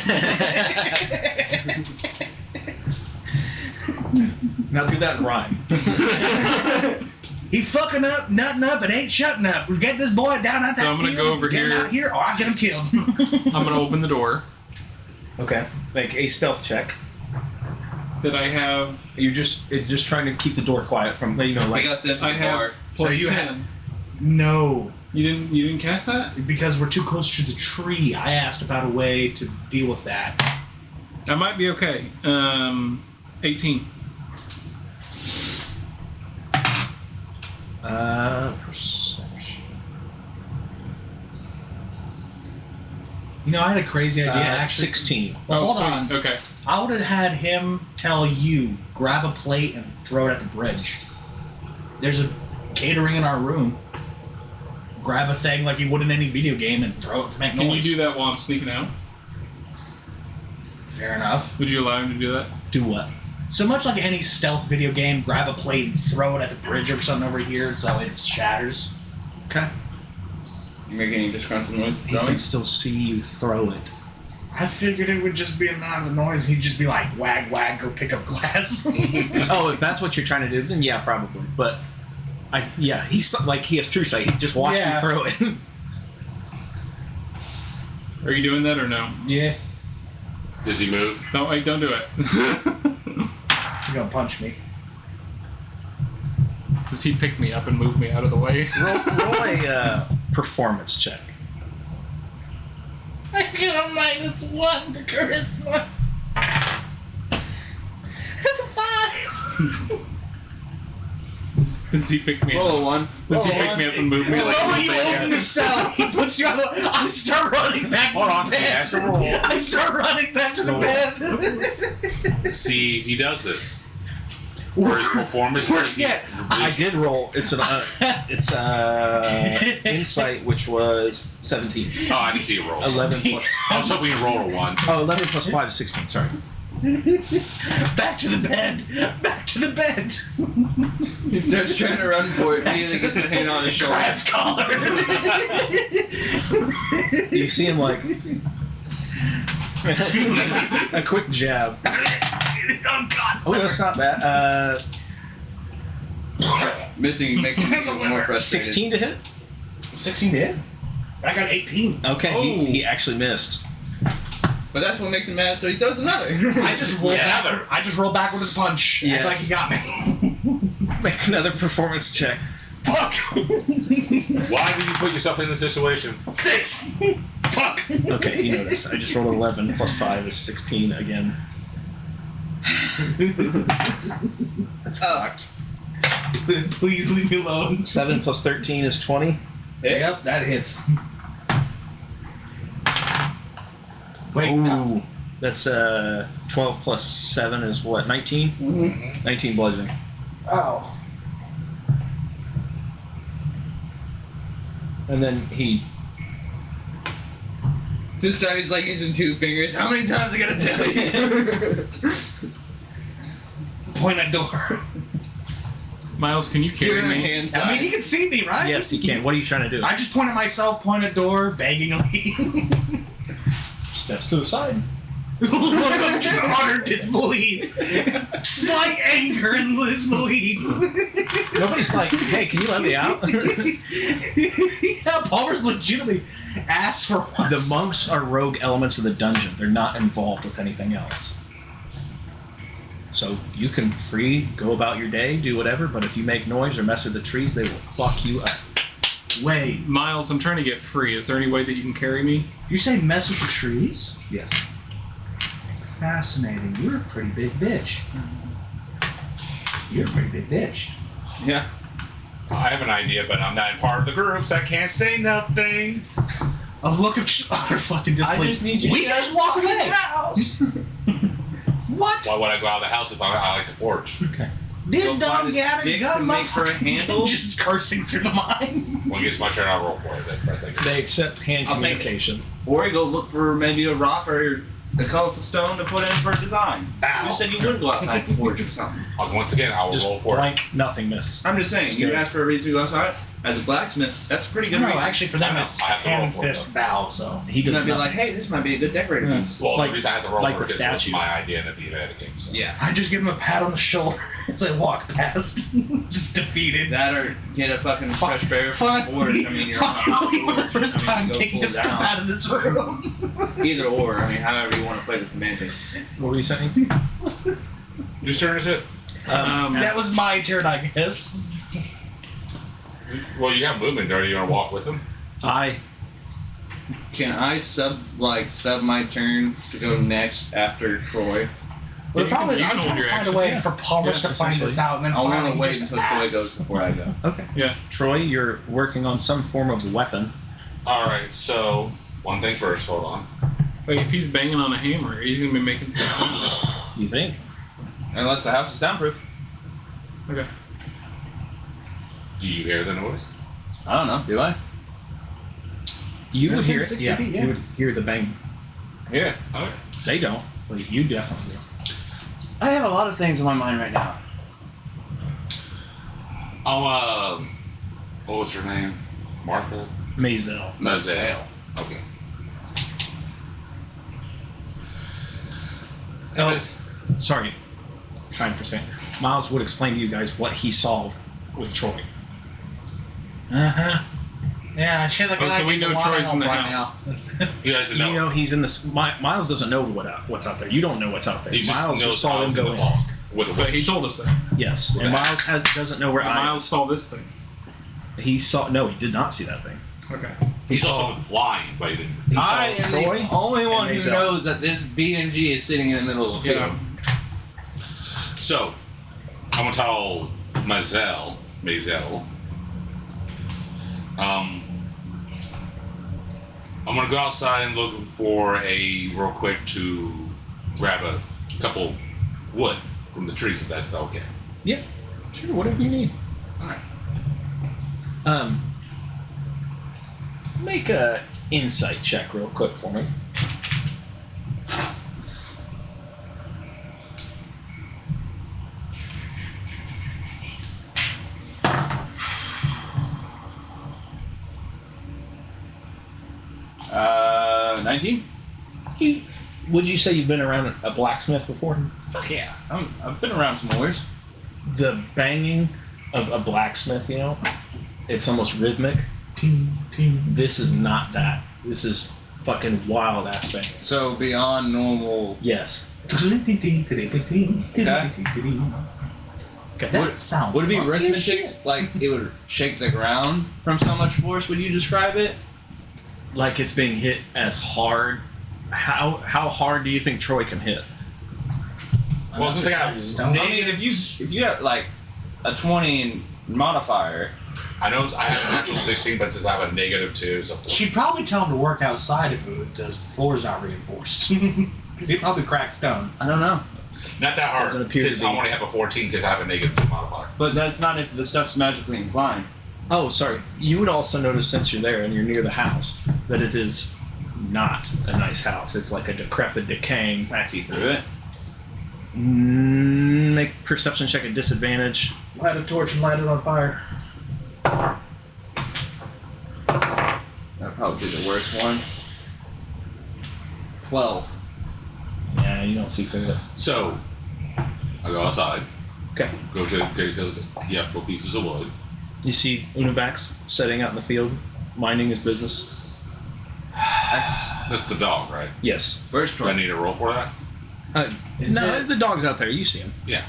Speaker 3: Now do that in rhyme.
Speaker 6: He fucking up, nutting up, and ain't shutting up. We get this boy down out
Speaker 5: So
Speaker 6: that
Speaker 5: I'm gonna
Speaker 6: field,
Speaker 5: go over
Speaker 6: get him
Speaker 5: here.
Speaker 6: out here, or I get him killed.
Speaker 5: I'm gonna open the door
Speaker 3: Okay. Make a stealth check.
Speaker 5: that I have.
Speaker 3: It's just trying to keep the door quiet from,
Speaker 1: I
Speaker 3: like,
Speaker 1: got sent to
Speaker 5: I
Speaker 1: the
Speaker 5: have
Speaker 1: bar.
Speaker 5: plus
Speaker 6: you
Speaker 5: 10.
Speaker 6: No,
Speaker 5: You didn't cast that?
Speaker 6: because we're too close to the tree. I asked about a way to deal with that.
Speaker 5: I might be okay. 18.
Speaker 3: Perception.
Speaker 6: You know, I had a crazy idea, actually.
Speaker 3: 16.
Speaker 6: Well, hold
Speaker 5: sweet.
Speaker 6: on.
Speaker 5: Okay.
Speaker 6: I would have had him tell you, grab a plate and throw it at the bridge. There's a catering in our room. Grab a thing like you would in any video game and throw it to make
Speaker 5: Can you
Speaker 6: noise.
Speaker 5: do that while I'm sneaking out?
Speaker 6: Fair enough.
Speaker 5: Would you allow him to do that?
Speaker 3: Do what?
Speaker 6: So much like any stealth video game, grab a plate and throw it at the bridge or something over here so it shatters.
Speaker 3: Okay.
Speaker 1: You make any disgruntled noise
Speaker 3: He can
Speaker 1: throwing?
Speaker 3: still see you throw it.
Speaker 6: I figured it would just be a amount of noise. He'd just be like, wag, wag, go pick up glass.
Speaker 3: Oh, if that's what you're trying to do, then yeah, probably. But he's like, he has true sight. He just watched
Speaker 6: Yeah.
Speaker 3: you throw it.
Speaker 5: Are you doing that or no?
Speaker 6: Yeah.
Speaker 2: Does he move?
Speaker 5: Don't do it.
Speaker 6: You're gonna punch me.
Speaker 5: Does he pick me up and move me out of the way?
Speaker 3: roll a performance check.
Speaker 6: I get a -1 to charisma. That's a 5.
Speaker 5: Does he pick me up?
Speaker 1: Roll a 1.
Speaker 5: Does he pick me up and move me like
Speaker 6: Oh,
Speaker 5: a
Speaker 6: you
Speaker 5: big
Speaker 6: open the cell. He puts you on the. I start running back
Speaker 2: Hold
Speaker 6: to
Speaker 2: on,
Speaker 6: the bed.
Speaker 2: that's a roll.
Speaker 6: I start running back to the bed.
Speaker 2: See, he does this. For his performance.
Speaker 6: Worse yet,
Speaker 3: I did roll. It's insight, which was 17.
Speaker 2: Oh, I didn't see a roll.
Speaker 3: 11 plus.
Speaker 2: I was hoping you rolled a 1.
Speaker 3: Oh, 11 plus 5 is 16. Sorry.
Speaker 6: Back to the bed. Back to the bed.
Speaker 1: He starts trying to run for it, immediately gets a hand on his shoulder.
Speaker 6: Crab's collar.
Speaker 3: You see him like a quick jab.
Speaker 6: Oh God.
Speaker 3: Oh, that's not bad.
Speaker 1: Missing makes him even more frustrated.
Speaker 3: 16 to hit.
Speaker 6: 16 to hit. I got 18.
Speaker 3: Okay,
Speaker 5: Oh.
Speaker 3: he actually missed.
Speaker 1: But that's what makes him mad, so he does another.
Speaker 6: I just roll
Speaker 2: Yeah,
Speaker 6: back. I just roll back with his punch. Act
Speaker 3: Yes.
Speaker 6: like he got me.
Speaker 3: Make another performance check.
Speaker 6: Fuck.
Speaker 2: Why did you put yourself in this situation?
Speaker 6: 6. Fuck.
Speaker 3: Okay, you know this. I just rolled 11 plus 5 is 16 again. That's cocked.
Speaker 6: Please leave me alone.
Speaker 3: 7 plus 13 is 20.
Speaker 6: Yep, that hits. Wait,
Speaker 3: Ooh,
Speaker 6: no.
Speaker 3: that's 12 plus 7 is what? 19?
Speaker 6: Mm-hmm.
Speaker 3: 19 bludgeoning.
Speaker 6: Oh.
Speaker 3: And then he.
Speaker 1: This time he's like using 2 fingers. How many times I gotta tell you?
Speaker 6: Point at door.
Speaker 5: Miles, can you
Speaker 1: Give
Speaker 5: carry
Speaker 1: him a
Speaker 5: me?
Speaker 1: hand
Speaker 6: I mean,
Speaker 1: sign.
Speaker 6: he can see me, right?
Speaker 3: Yes, he can. What are you trying to do?
Speaker 6: I just point at myself, point at door, beggingly.
Speaker 3: Steps to the side.
Speaker 6: Look of utter disbelief. Slight anger and disbelief.
Speaker 3: Nobody's like, hey, can you let me out?
Speaker 6: Yeah, Palmer's legitimately asked for once.
Speaker 3: The monks are rogue elements of the dungeon. They're not involved with anything else. So you can go about your day, do whatever, but if you make noise or mess with the trees, they will fuck you up.
Speaker 6: Wait,
Speaker 5: Miles, I'm trying to get free. Is there any way that you can carry me?
Speaker 6: you say mess with the trees?
Speaker 3: Yes.
Speaker 6: Fascinating. You're a pretty big bitch. You're a pretty big bitch.
Speaker 1: Yeah.
Speaker 2: I have an idea, but I'm not in part of the group, so I can't say nothing.
Speaker 6: A look of utter fucking disbelief.
Speaker 7: I just need you
Speaker 6: We
Speaker 7: to
Speaker 6: can just walk away. What?
Speaker 2: Why would I go out of the house if I like to forge?
Speaker 3: Okay.
Speaker 6: This
Speaker 1: Go
Speaker 6: dumb
Speaker 1: find a
Speaker 6: got a
Speaker 1: stick
Speaker 6: gun,
Speaker 1: to make for a
Speaker 6: motherfucker.
Speaker 1: handle.
Speaker 6: Just cursing through the mine.
Speaker 2: When it's my turn, I'll roll for it. That's the best I can do.
Speaker 3: They accept hand
Speaker 1: I'll take it.
Speaker 3: communication.
Speaker 1: Or you go look for maybe a rock or a colorful stone to put in for a design.
Speaker 6: Ow.
Speaker 1: You said you wouldn't go outside to forge or something.
Speaker 2: Once again, I will
Speaker 3: Just
Speaker 2: roll for it.
Speaker 3: blank nothingness.
Speaker 1: I'm just saying, you
Speaker 3: Scary.
Speaker 1: asked for a reason to go outside. As a blacksmith, that's a pretty good
Speaker 6: No,
Speaker 1: reason.
Speaker 6: actually, for them
Speaker 2: I know,
Speaker 6: it's
Speaker 2: I have to roll
Speaker 6: hand,
Speaker 2: for it,
Speaker 6: fist, bow. So
Speaker 3: He
Speaker 1: You
Speaker 3: does
Speaker 1: might be
Speaker 3: nothing.
Speaker 1: like, hey, this might be a good decorator piece.
Speaker 2: Well,
Speaker 3: Like-
Speaker 2: the reason I have to roll
Speaker 3: like
Speaker 2: for
Speaker 3: the
Speaker 2: it is it was
Speaker 3: statue.
Speaker 2: my idea and the beat game. So.
Speaker 1: Yeah.
Speaker 6: I just give him a pat on the shoulder as I walk past, just defeated.
Speaker 1: That or get a fucking
Speaker 6: Fun-
Speaker 1: fresh bear from the forge. I mean, you're on
Speaker 6: Finally,
Speaker 1: the
Speaker 6: my
Speaker 1: forge.
Speaker 6: first
Speaker 1: I
Speaker 6: time
Speaker 1: mean, go
Speaker 6: taking
Speaker 1: full
Speaker 6: a step
Speaker 1: down.
Speaker 6: out of this room.
Speaker 1: Either or, I mean, however you want to play the semantic.
Speaker 3: What were you saying?
Speaker 2: Whose turn is it?
Speaker 6: That was my turn, I guess.
Speaker 2: Well, you got movement. Are you going to walk with him?
Speaker 1: Can I sub my turn to go next after Troy?
Speaker 6: Well, the
Speaker 5: you
Speaker 6: problem
Speaker 5: can-
Speaker 6: is
Speaker 5: you
Speaker 6: I'm
Speaker 5: can
Speaker 6: trying to
Speaker 5: hold
Speaker 6: find a
Speaker 5: your
Speaker 6: way
Speaker 5: action.
Speaker 6: for Palmer's
Speaker 5: Yeah,
Speaker 6: to find this
Speaker 5: essentially.
Speaker 6: out, and then
Speaker 1: I want
Speaker 6: finally
Speaker 1: to
Speaker 6: he
Speaker 1: wait
Speaker 6: just
Speaker 1: until Troy
Speaker 6: asks.
Speaker 1: goes before I go.
Speaker 3: Okay.
Speaker 5: Yeah.
Speaker 3: Troy, you're working on some form of weapon.
Speaker 2: All right. So one thing first. Hold on.
Speaker 5: Like if he's banging on a hammer, he's gonna be making some sound.
Speaker 3: You think?
Speaker 1: Unless the house is soundproof.
Speaker 5: Okay.
Speaker 2: Do you hear the noise?
Speaker 1: I don't know. Do I?
Speaker 3: You would
Speaker 6: Within
Speaker 3: hear it.
Speaker 6: 60
Speaker 3: Yeah.
Speaker 6: feet, yeah.
Speaker 3: You would hear the bang.
Speaker 1: Here.
Speaker 2: Okay.
Speaker 3: They don't. Well, you definitely do.
Speaker 9: I have a lot of things on my mind right now.
Speaker 2: Oh, what was your name? Martha?
Speaker 3: Mazel.
Speaker 2: Mazel. Okay.
Speaker 3: Oh,
Speaker 2: Miss-
Speaker 3: sorry. Time for saying. Miles would explain to you guys what he solved with Troy.
Speaker 6: Uh-huh. Yeah, shit like
Speaker 5: Oh, so we know Troy's in the house.
Speaker 2: You guys
Speaker 3: You
Speaker 2: know.
Speaker 3: know he's in this. Miles doesn't know what's out there. You don't know what's out there.
Speaker 2: He just
Speaker 3: Miles
Speaker 2: knows
Speaker 3: just saw
Speaker 2: Miles
Speaker 3: them
Speaker 2: in
Speaker 3: go
Speaker 2: the
Speaker 3: in.
Speaker 2: fog with a
Speaker 5: But he
Speaker 2: witch.
Speaker 5: told us that.
Speaker 3: Yes, and Miles doesn't know where I.
Speaker 5: Miles saw this thing.
Speaker 3: He saw. No, he did not see that thing.
Speaker 5: Okay.
Speaker 2: He saw something flying, but he didn't.
Speaker 3: He saw
Speaker 1: I am
Speaker 3: Troy.
Speaker 1: the only one
Speaker 3: and
Speaker 1: who
Speaker 3: Mazel.
Speaker 1: knows that this BMG is sitting in the middle of the field.
Speaker 5: Yeah.
Speaker 2: So, I'm gonna tell Mazel. I'm gonna go outside and look for real quick to grab a couple wood from the trees if that's okay.
Speaker 3: Yeah, sure. Whatever you need.
Speaker 2: All right.
Speaker 3: Make a insight check real quick for me.
Speaker 1: Uh, 19?
Speaker 3: Would you say you've been around a blacksmith before?
Speaker 1: Fuck yeah. I've been around some wars.
Speaker 3: The banging of a blacksmith, you know, it's almost rhythmic.
Speaker 6: Ting, ting.
Speaker 3: This is not that. This is fucking wild ass banging.
Speaker 1: So beyond normal.
Speaker 3: Yes. Okay.
Speaker 6: That sounds
Speaker 1: Would it be
Speaker 6: funky as
Speaker 1: arithmetic?
Speaker 6: shit.
Speaker 1: Like it would shake the ground from so much force? Would you describe it?
Speaker 3: Like it's being hit as hard. How hard do you think Troy can hit?
Speaker 2: Well, since I got
Speaker 6: Stone.
Speaker 1: I mean, if you got like a 20 in modifier,
Speaker 2: I know I have a natural 16, but since I have a -2, so
Speaker 6: She'd probably tell him to work outside if the floor's not reinforced. Because he'd probably crack stone.
Speaker 1: I don't know.
Speaker 2: not that hard.
Speaker 3: Doesn't appear to
Speaker 2: Because
Speaker 3: be.
Speaker 2: I only have a 14 because I have a -2 modifier.
Speaker 1: But that's not if the stuff's magically inclined.
Speaker 3: Oh, sorry. You would also notice since you're there and you're near the house that it is not a nice house. It's like a decrepit, decaying.
Speaker 1: I see through it.
Speaker 3: Make perception check at disadvantage.
Speaker 6: Light a torch and light it on fire.
Speaker 1: That'd probably be the worst one. 12.
Speaker 3: Yeah, you don't see through it.
Speaker 2: So, I go outside,
Speaker 3: Okay.
Speaker 2: go to get a couple pieces of wood.
Speaker 3: You see Univax setting out in the field, minding his business.
Speaker 2: That's the dog, right?
Speaker 3: Yes.
Speaker 1: Where's
Speaker 2: Do I
Speaker 1: Troy?
Speaker 2: need a roll for that?
Speaker 3: No, the dog's out there. You see him.
Speaker 2: Yeah.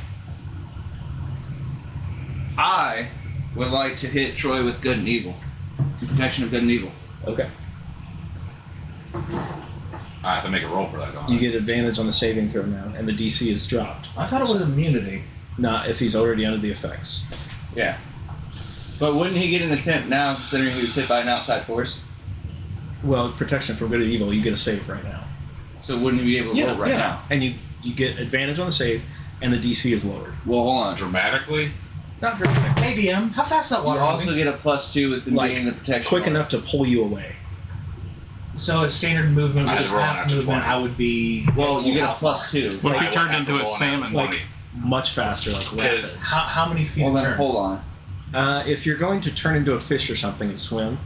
Speaker 1: I would like to hit Troy with good and evil. Protection of good and evil.
Speaker 3: Okay.
Speaker 2: I have to make a roll for that, don't I?
Speaker 3: You get advantage on the saving throw now, and the DC is dropped.
Speaker 6: I thought it was immunity.
Speaker 3: Not if he's already under the effects.
Speaker 1: Yeah. But wouldn't he get an attempt now, considering he was hit by an outside force?
Speaker 3: Well, protection from good and evil, you get a save right now.
Speaker 1: So wouldn't he be able to roll right now?
Speaker 3: And you you get advantage on the save, and the DC is lowered.
Speaker 9: Well, hold on.
Speaker 2: Dramatically?
Speaker 3: Not dramatic.
Speaker 6: Hey, DM, how fast is that
Speaker 9: You
Speaker 6: water
Speaker 9: also
Speaker 6: moving?
Speaker 9: get a +2 with them
Speaker 3: Like,
Speaker 9: being the protection.
Speaker 3: Quick
Speaker 9: order.
Speaker 3: enough to pull you away.
Speaker 6: So a standard movement,
Speaker 2: I
Speaker 6: which
Speaker 2: just
Speaker 6: is
Speaker 2: roll
Speaker 6: half
Speaker 2: natural
Speaker 6: movement,
Speaker 2: 20.
Speaker 6: I would be.
Speaker 9: Well, you get a
Speaker 6: how far?
Speaker 9: +2.
Speaker 5: What if
Speaker 2: I
Speaker 5: he
Speaker 2: would
Speaker 5: turned
Speaker 2: have
Speaker 5: into
Speaker 2: to
Speaker 5: a
Speaker 2: roll
Speaker 5: salmon?
Speaker 2: natural 20.
Speaker 3: Much faster, like rapid.
Speaker 2: Because
Speaker 6: How many feet
Speaker 9: Well,
Speaker 6: a
Speaker 9: then
Speaker 6: turn?
Speaker 9: hold on.
Speaker 3: If you're going to turn into a fish or something and swim,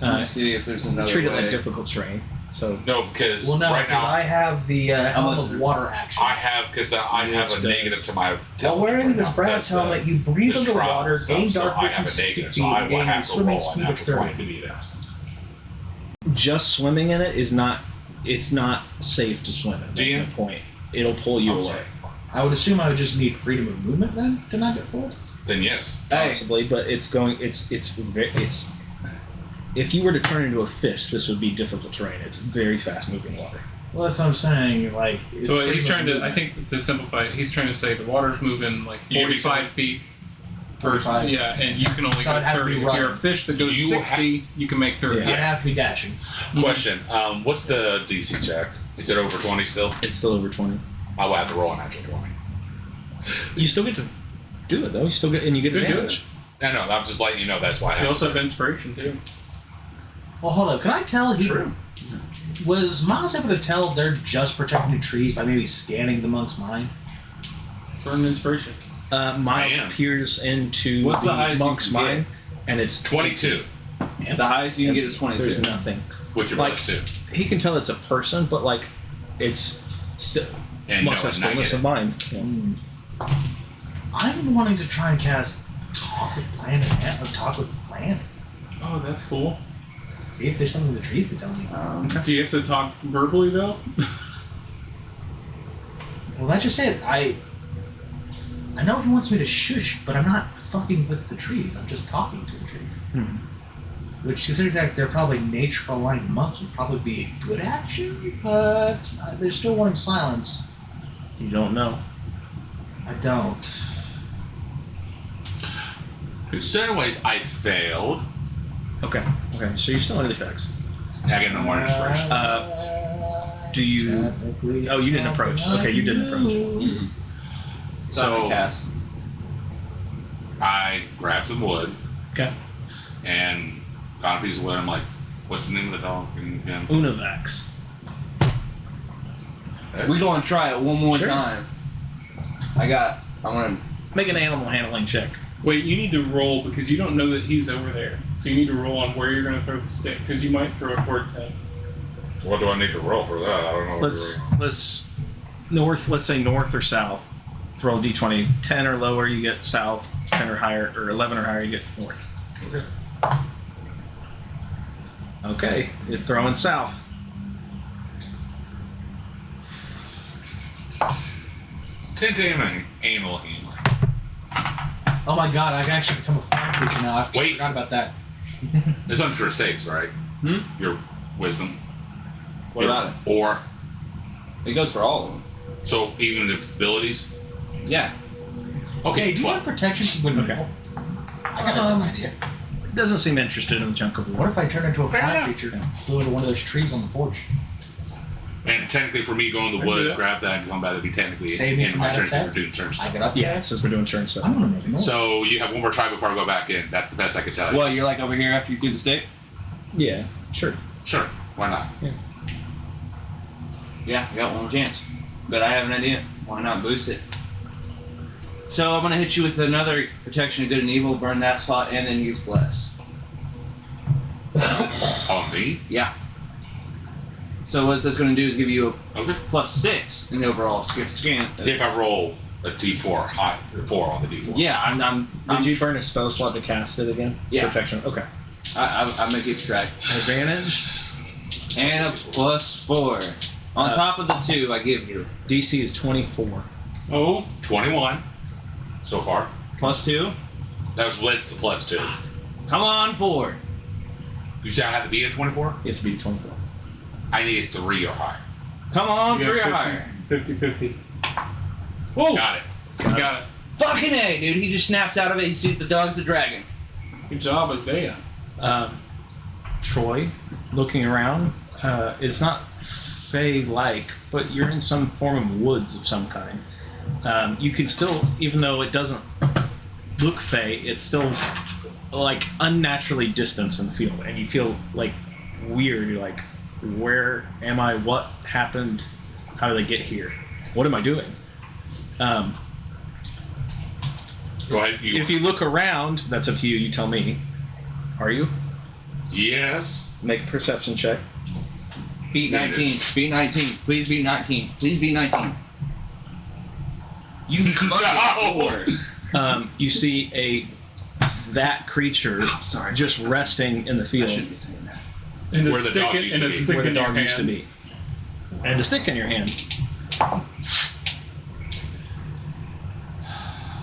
Speaker 9: Let me see if there's another
Speaker 3: treat it
Speaker 9: way.
Speaker 3: like difficult terrain. So
Speaker 2: no, because
Speaker 6: Well, no,
Speaker 2: right
Speaker 6: because
Speaker 2: now
Speaker 6: I have the element
Speaker 9: Unless-
Speaker 6: of water action.
Speaker 2: I have I have
Speaker 3: Which
Speaker 2: a
Speaker 3: does.
Speaker 2: negative to my.
Speaker 6: While wearing
Speaker 2: right
Speaker 6: this
Speaker 2: now,
Speaker 6: brass
Speaker 2: because
Speaker 6: helmet, you breathe
Speaker 2: this
Speaker 6: under the
Speaker 2: travel
Speaker 6: water,
Speaker 2: stuff,
Speaker 6: gain
Speaker 2: so
Speaker 6: dark
Speaker 2: I
Speaker 6: vision
Speaker 2: have a
Speaker 6: 60
Speaker 2: negative,
Speaker 6: feet,
Speaker 2: so I
Speaker 6: and
Speaker 2: will
Speaker 6: gain a
Speaker 2: have to
Speaker 6: swimming
Speaker 2: roll a
Speaker 6: speed of
Speaker 2: natural 20
Speaker 6: 30
Speaker 2: to beat it.
Speaker 3: just swimming in it is not. It's not safe to swim in. That's
Speaker 2: DM?
Speaker 3: the point. It'll pull you
Speaker 2: I'm
Speaker 3: away.
Speaker 2: sorry.
Speaker 6: I would assume I would just need freedom of movement then to not get pulled.
Speaker 2: Then yes.
Speaker 9: Hey,
Speaker 3: Possibly, but it's going. It's. If you were to turn into a fish, this would be difficult terrain. It's very fast-moving water.
Speaker 6: Well, that's what I'm saying. Like,
Speaker 5: So
Speaker 6: freedom
Speaker 5: he's
Speaker 6: of
Speaker 5: trying to.
Speaker 6: movement.
Speaker 5: I think to simplify it, he's trying to say the water's moving like
Speaker 2: You give me
Speaker 5: 45
Speaker 2: some-
Speaker 5: feet. Per,
Speaker 6: 45.
Speaker 5: yeah, and you can only
Speaker 6: So
Speaker 5: go
Speaker 6: I'd have to be
Speaker 5: 30. If you're a
Speaker 6: running.
Speaker 5: fish that goes
Speaker 2: You
Speaker 5: 60, you can make 30.
Speaker 6: I'd have to be dashing.
Speaker 2: Question: what's the DC check? Is it over 20 still?
Speaker 3: It's still over 20.
Speaker 2: I will have to roll a natural 20.
Speaker 3: You still get to do it though. You still get and you get
Speaker 5: You can do
Speaker 3: advantage.
Speaker 2: No, I'm just letting you know that's why I
Speaker 5: You
Speaker 2: have
Speaker 5: also
Speaker 2: to.
Speaker 5: have inspiration too.
Speaker 6: Well, hold up. Can I tell he
Speaker 2: True.
Speaker 6: was Miles able to tell they're just protecting the trees by maybe scanning the monk's mind?
Speaker 5: Burn inspiration.
Speaker 2: I
Speaker 3: Miles
Speaker 2: am.
Speaker 3: peers into
Speaker 9: What's the highest you
Speaker 3: monk's
Speaker 9: can get?
Speaker 3: mind, and it's
Speaker 2: 22
Speaker 9: the highest you can get is 22.
Speaker 3: There's nothing.
Speaker 2: with your
Speaker 3: Like-
Speaker 2: plus 2.
Speaker 3: He can tell it's a person, but like, it's still
Speaker 2: And
Speaker 3: must
Speaker 2: no,
Speaker 3: have
Speaker 2: it's not
Speaker 3: stillness
Speaker 2: yet.
Speaker 3: of mind. Yeah.
Speaker 6: I'm wanting to try and cast talk with plant and talk with plant.
Speaker 5: Oh, that's cool.
Speaker 6: See if there's something the trees can tell me.
Speaker 5: Do you have to talk verbally though?
Speaker 6: Well, that's just it. I know he wants me to shush, but I'm not fucking with the trees. I'm just talking to the trees.
Speaker 3: Hmm.
Speaker 6: Which, considering that they're probably nature-aligned monks, would probably be a good action, but they're still wanting silence.
Speaker 3: You don't know.
Speaker 6: I don't.
Speaker 2: So, anyways, I failed.
Speaker 3: Okay. Okay. So you're still under the effects.
Speaker 2: Now I get no more inspiration.
Speaker 3: Do you?
Speaker 6: Technically,
Speaker 3: Oh, you didn't approach. Okay, you didn't approach.
Speaker 9: Mm-hmm.
Speaker 2: So-
Speaker 9: cast.
Speaker 2: I grabbed some wood
Speaker 3: Okay.
Speaker 2: and found a piece of wood. I'm like, what's the name of the dog again?
Speaker 3: Unavax.
Speaker 9: We're going to try it one more
Speaker 3: Sure.
Speaker 9: time. I want to.
Speaker 3: Make an animal handling check.
Speaker 5: Wait, you need to roll because you don't know that he's over there. So you need to roll on where you're going to throw the stick because you might throw it towards him.
Speaker 2: What do I need to roll for that? I don't know.
Speaker 3: Let's north. Let's say north or south. Throw a d20. 10 or lower, you get south. 10 or higher, or 11 or higher, you get north.
Speaker 2: Okay.
Speaker 3: Okay, you're throwing south.
Speaker 2: Tintin anal handling.
Speaker 6: Oh my god, I can actually become a fire creature now. I
Speaker 2: Wait.
Speaker 6: forgot about that.
Speaker 2: This one's your saves, right?
Speaker 9: Hmm?
Speaker 2: Your wisdom.
Speaker 9: What
Speaker 2: Your-
Speaker 9: about it?
Speaker 2: Or
Speaker 9: It goes for all of them.
Speaker 2: so even its abilities.
Speaker 9: Yeah.
Speaker 2: Okay,
Speaker 6: Hey, do you
Speaker 2: 12.
Speaker 6: have protection from good
Speaker 3: Okay.
Speaker 6: people? I got a dumb idea.
Speaker 3: Doesn't seem interested in the chunk of wood.
Speaker 6: What if I turn into a
Speaker 2: Fair
Speaker 6: fire
Speaker 2: enough.
Speaker 6: creature and flew into one of those trees on the porch?
Speaker 2: And technically, for me, going to the
Speaker 5: I can do
Speaker 2: woods,
Speaker 5: that.
Speaker 2: grab that, and come back, that'd be technically
Speaker 6: Save me
Speaker 2: in
Speaker 6: from
Speaker 2: my
Speaker 6: that
Speaker 2: turn since
Speaker 6: effect?
Speaker 2: we're doing turn
Speaker 6: I
Speaker 2: stuff.
Speaker 6: get up
Speaker 3: Yeah,
Speaker 6: there.
Speaker 3: since we're doing turn stuff.
Speaker 6: I'm gonna make a noise.
Speaker 2: So you have one more try before I go back in. That's the best I could tell you.
Speaker 9: Well, you're like over here after you threw the stick?
Speaker 3: Yeah, sure.
Speaker 2: Sure, why not?
Speaker 9: Yeah, I got one chance. But I have an idea. Why not boost it? So I'm going to hit you with another protection of good and evil, burn that spot, and then use bless.
Speaker 2: On me?
Speaker 9: Yeah. So what that's going to do is give you a
Speaker 2: Okay.
Speaker 9: +6 in the overall scan.
Speaker 2: If I roll a D4 high, 4 on the D4.
Speaker 9: Yeah, I'm
Speaker 3: Did you burn a spell slot to cast it again?
Speaker 9: Yeah.
Speaker 3: Protection. Okay.
Speaker 9: I'm going to keep track.
Speaker 3: Advantage.
Speaker 9: And a +4. On top of the 2 I give you.
Speaker 3: DC is 24.
Speaker 5: Oh,
Speaker 2: 21 so far.
Speaker 9: +2.
Speaker 2: That was with the +2.
Speaker 9: Come on, 4.
Speaker 2: You said I have to be at 24?
Speaker 3: You have to beat 24.
Speaker 2: I need a 3 or higher.
Speaker 9: Come on,
Speaker 5: you
Speaker 9: 3 or
Speaker 5: got
Speaker 9: higher.
Speaker 5: 50-50. Whoa!
Speaker 2: Got it.
Speaker 5: You got it.
Speaker 9: Fucking A, dude. He just snaps out of it. He sees the dog's a dragon.
Speaker 5: Good job, Isaiah.
Speaker 3: Troy, looking around, it's not Fey-like, but you're in some form of woods of some kind. You can still, even though it doesn't look Fey, it's still like unnaturally distant in the field, and you feel like weird. You're like, where am I? What happened? How did I get here? What am I doing?
Speaker 2: Go ahead.
Speaker 3: If you look around, that's up to you. You tell me. Are you?
Speaker 2: Yes.
Speaker 3: Make a perception check.
Speaker 1: Beat 19. Beat 19. Please beat 19. Please beat 19. You fucking
Speaker 2: No.
Speaker 3: You see that creature
Speaker 1: sorry.
Speaker 3: just resting in the
Speaker 1: I
Speaker 3: field
Speaker 1: shouldn't be saying that.
Speaker 5: And a
Speaker 2: Where the
Speaker 5: stick,
Speaker 2: dog used
Speaker 5: and
Speaker 2: to
Speaker 5: a
Speaker 2: be.
Speaker 5: stick
Speaker 3: where the
Speaker 5: in your
Speaker 3: dog used to
Speaker 5: hand.
Speaker 3: be. And a stick in your hand.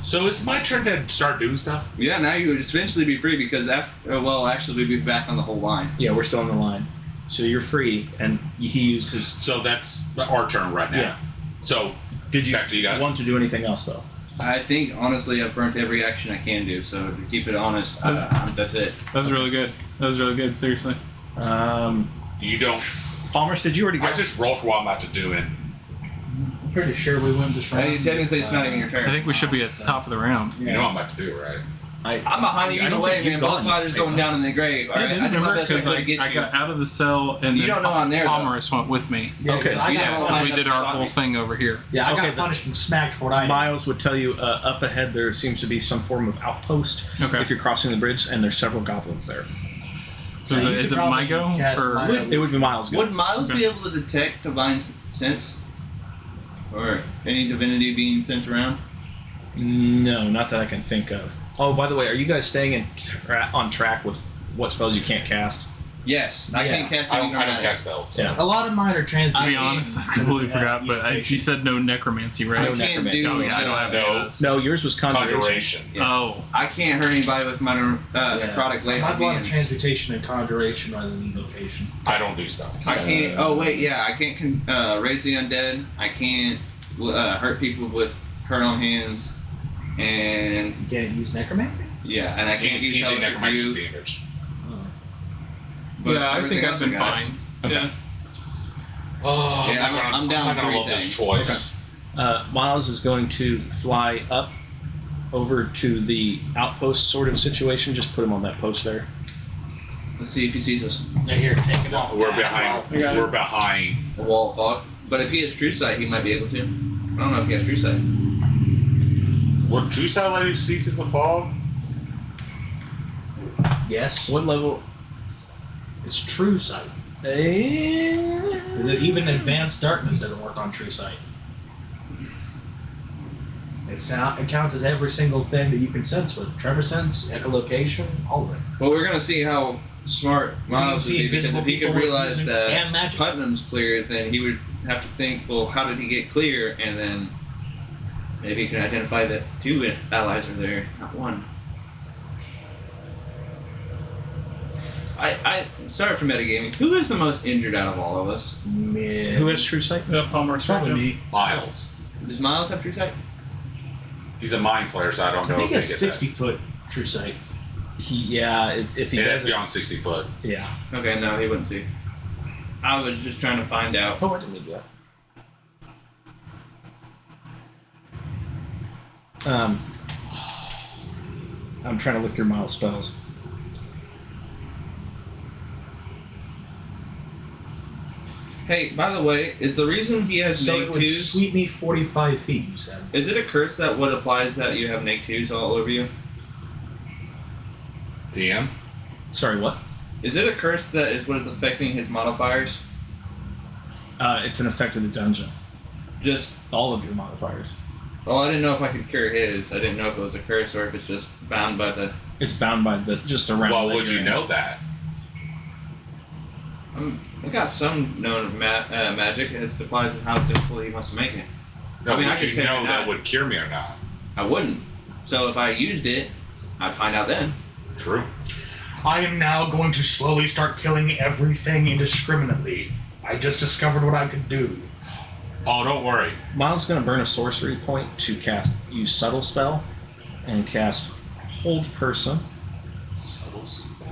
Speaker 2: So it's my turn to start doing stuff?
Speaker 1: Yeah, now you would eventually be free because actually we'd be back on the whole line.
Speaker 3: Yeah, we're still on the line. So you're free, and he used his...
Speaker 2: So that's our turn right now.
Speaker 3: Yeah.
Speaker 2: So,
Speaker 3: Did you
Speaker 2: back to you guys.
Speaker 3: want to do anything else, though?
Speaker 1: I think, honestly, I've burnt every action I can do, so to keep it honest, that's it.
Speaker 5: That was really good. That was really good. Seriously.
Speaker 2: You don't.
Speaker 3: Palmer's, did you already go?
Speaker 2: I just roll for what I'm about to do, and
Speaker 6: I'm pretty sure we win this round.
Speaker 1: Technically, it's not even your turn.
Speaker 5: I think we should be at the top of the round.
Speaker 2: you know what I'm about to do, right?
Speaker 1: I'm behind you
Speaker 3: I
Speaker 1: either
Speaker 3: don't
Speaker 1: way,
Speaker 3: think you've
Speaker 1: man. Both
Speaker 3: gone.
Speaker 1: fighters going down in the grave. All
Speaker 5: I
Speaker 1: right,
Speaker 5: didn't
Speaker 1: I did my
Speaker 5: remember
Speaker 1: best I
Speaker 5: because
Speaker 1: could to get
Speaker 5: I
Speaker 1: you.
Speaker 5: got out of the cell and
Speaker 1: You
Speaker 5: then
Speaker 1: don't know I'm there, though.
Speaker 5: Palmerus went with me.
Speaker 6: Yeah,
Speaker 3: Okay.
Speaker 6: 'cause I got
Speaker 1: Yeah,
Speaker 5: As we
Speaker 1: that's
Speaker 5: did our
Speaker 1: what
Speaker 5: whole
Speaker 1: me.
Speaker 5: thing over here.
Speaker 6: Yeah, I
Speaker 3: Okay,
Speaker 6: got
Speaker 3: but-
Speaker 6: punished and smacked for what I did.
Speaker 3: Miles would tell you up ahead there seems to be some form of outpost
Speaker 5: Okay.
Speaker 3: if you're crossing the bridge, and there's several goblins there.
Speaker 5: So
Speaker 6: Yeah, you
Speaker 5: is
Speaker 6: could
Speaker 5: it my
Speaker 6: probably
Speaker 5: go?
Speaker 6: cast
Speaker 5: Or
Speaker 6: my-
Speaker 3: It would be Miles' go.
Speaker 1: Would Miles
Speaker 5: Okay.
Speaker 1: be able to detect divine sense? Or any divinity being sent around?
Speaker 3: No, not that I can think of. Oh, by the way, are you guys staying on track with what spells you can't cast?
Speaker 1: Yes. I
Speaker 3: Yeah.
Speaker 1: can't cast
Speaker 2: I
Speaker 1: any
Speaker 2: don't
Speaker 1: dramatic.
Speaker 2: cast spells. So.
Speaker 3: Yeah.
Speaker 6: A lot of mine are
Speaker 5: to
Speaker 6: transmutation.
Speaker 5: be honest, I completely forgot. But you said no necromancy,
Speaker 1: I
Speaker 5: right?
Speaker 3: No
Speaker 1: can't
Speaker 3: necromancy.
Speaker 1: do.
Speaker 5: Oh yeah, I don't have any
Speaker 2: No.
Speaker 5: of those.
Speaker 3: No, yours was conjuration.
Speaker 2: Conjuration.
Speaker 1: Yeah.
Speaker 5: Oh,
Speaker 1: I can't hurt anybody with my necrotic
Speaker 6: I have a lot of
Speaker 1: beings.
Speaker 6: transmutation and conjuration rather than evocation.
Speaker 2: I don't do spells.
Speaker 1: I can't. Oh wait, yeah. I can't raise the undead. I can't hurt people with hurt on hands, and
Speaker 6: You can't use necromancy?
Speaker 1: yeah, and I can't use
Speaker 2: Easy
Speaker 1: Hellish
Speaker 2: necromancy
Speaker 1: Rebuke.
Speaker 2: damage.
Speaker 1: But
Speaker 5: yeah, I
Speaker 1: everything
Speaker 5: think I've
Speaker 1: else
Speaker 5: been
Speaker 1: got.
Speaker 5: fine.
Speaker 3: Okay.
Speaker 5: Yeah.
Speaker 2: Oh,
Speaker 1: Yeah, I'm down
Speaker 2: I'm not gonna
Speaker 1: three
Speaker 2: love this
Speaker 1: things.
Speaker 2: choice.
Speaker 3: Miles is going to fly up over to the outpost sort of situation. Just put him on that post there.
Speaker 1: Let's see if he sees us.
Speaker 6: Yeah, here, take it off.
Speaker 2: We're behind.
Speaker 5: I got it.
Speaker 2: We're behind.
Speaker 1: The wall of fog. But if he has true sight, he might be able to. I don't know if he has true sight.
Speaker 2: Would True Sight let you see through the fog?
Speaker 6: Yes.
Speaker 3: What level?
Speaker 6: It's true sight.
Speaker 3: Eh,
Speaker 6: Because even advanced darkness doesn't work on true sight. It counts as every single thing that you can sense with. Tremor sense, echolocation, all of it.
Speaker 1: Well, we're gonna see how smart Miles
Speaker 6: see
Speaker 1: would be, because
Speaker 6: invisible
Speaker 1: if he could
Speaker 6: people with
Speaker 1: realize
Speaker 6: music
Speaker 1: that
Speaker 6: and magic.
Speaker 1: Putnam's clear, then he would have to think, well, how did he get clear? And then maybe he can identify that two allies are there, not one. Sorry for metagaming. Who is the most injured out of all of us?
Speaker 3: who has true sight?
Speaker 5: Yeah, Palmer's
Speaker 6: Probably me.
Speaker 2: Miles.
Speaker 1: Does Miles have true sight?
Speaker 2: He's a mind flayer, so I don't
Speaker 6: I
Speaker 2: know
Speaker 6: think
Speaker 2: if
Speaker 6: it's
Speaker 2: they get
Speaker 6: 60-foot true sight.
Speaker 3: Yeah, if he
Speaker 2: that. It
Speaker 3: does
Speaker 2: is beyond 60 foot.
Speaker 3: yeah.
Speaker 1: Okay, no, he wouldn't see. I was just trying to find out.
Speaker 3: Oh, I didn't need that. I'm trying to look through Miles' spells.
Speaker 1: Hey, by the way, is the reason he has
Speaker 6: So it
Speaker 1: neg
Speaker 6: would
Speaker 1: twos?
Speaker 6: sweep me 45 feet, you said.
Speaker 1: Is it a curse that what applies that you have neg twos all over you?
Speaker 2: DM?
Speaker 3: Sorry, what?
Speaker 1: Is it a curse that is what is affecting his modifiers?
Speaker 3: It's an effect of the dungeon.
Speaker 1: Just,
Speaker 3: All of your modifiers.
Speaker 1: oh, I didn't know if I could cure his. I didn't know if it was a curse or if it's just bound by the.
Speaker 3: It's bound by the just around.
Speaker 2: Well,
Speaker 3: that
Speaker 2: would
Speaker 3: you're
Speaker 2: you
Speaker 3: in.
Speaker 2: know that?
Speaker 1: I got some known magic. It applies to how difficult he wants to make it.
Speaker 2: No,
Speaker 1: I mean, I
Speaker 2: would
Speaker 1: could
Speaker 2: you
Speaker 1: say
Speaker 2: know
Speaker 1: right
Speaker 2: that
Speaker 1: now.
Speaker 2: would cure me or not?
Speaker 1: I wouldn't. So if I used it, I'd find out then.
Speaker 2: True.
Speaker 6: I am now going to slowly start killing everything indiscriminately. I just discovered what I could do.
Speaker 2: Oh, don't worry.
Speaker 3: Miles is going to burn a sorcery point to use subtle spell, and cast hold person.
Speaker 2: Subtle spell.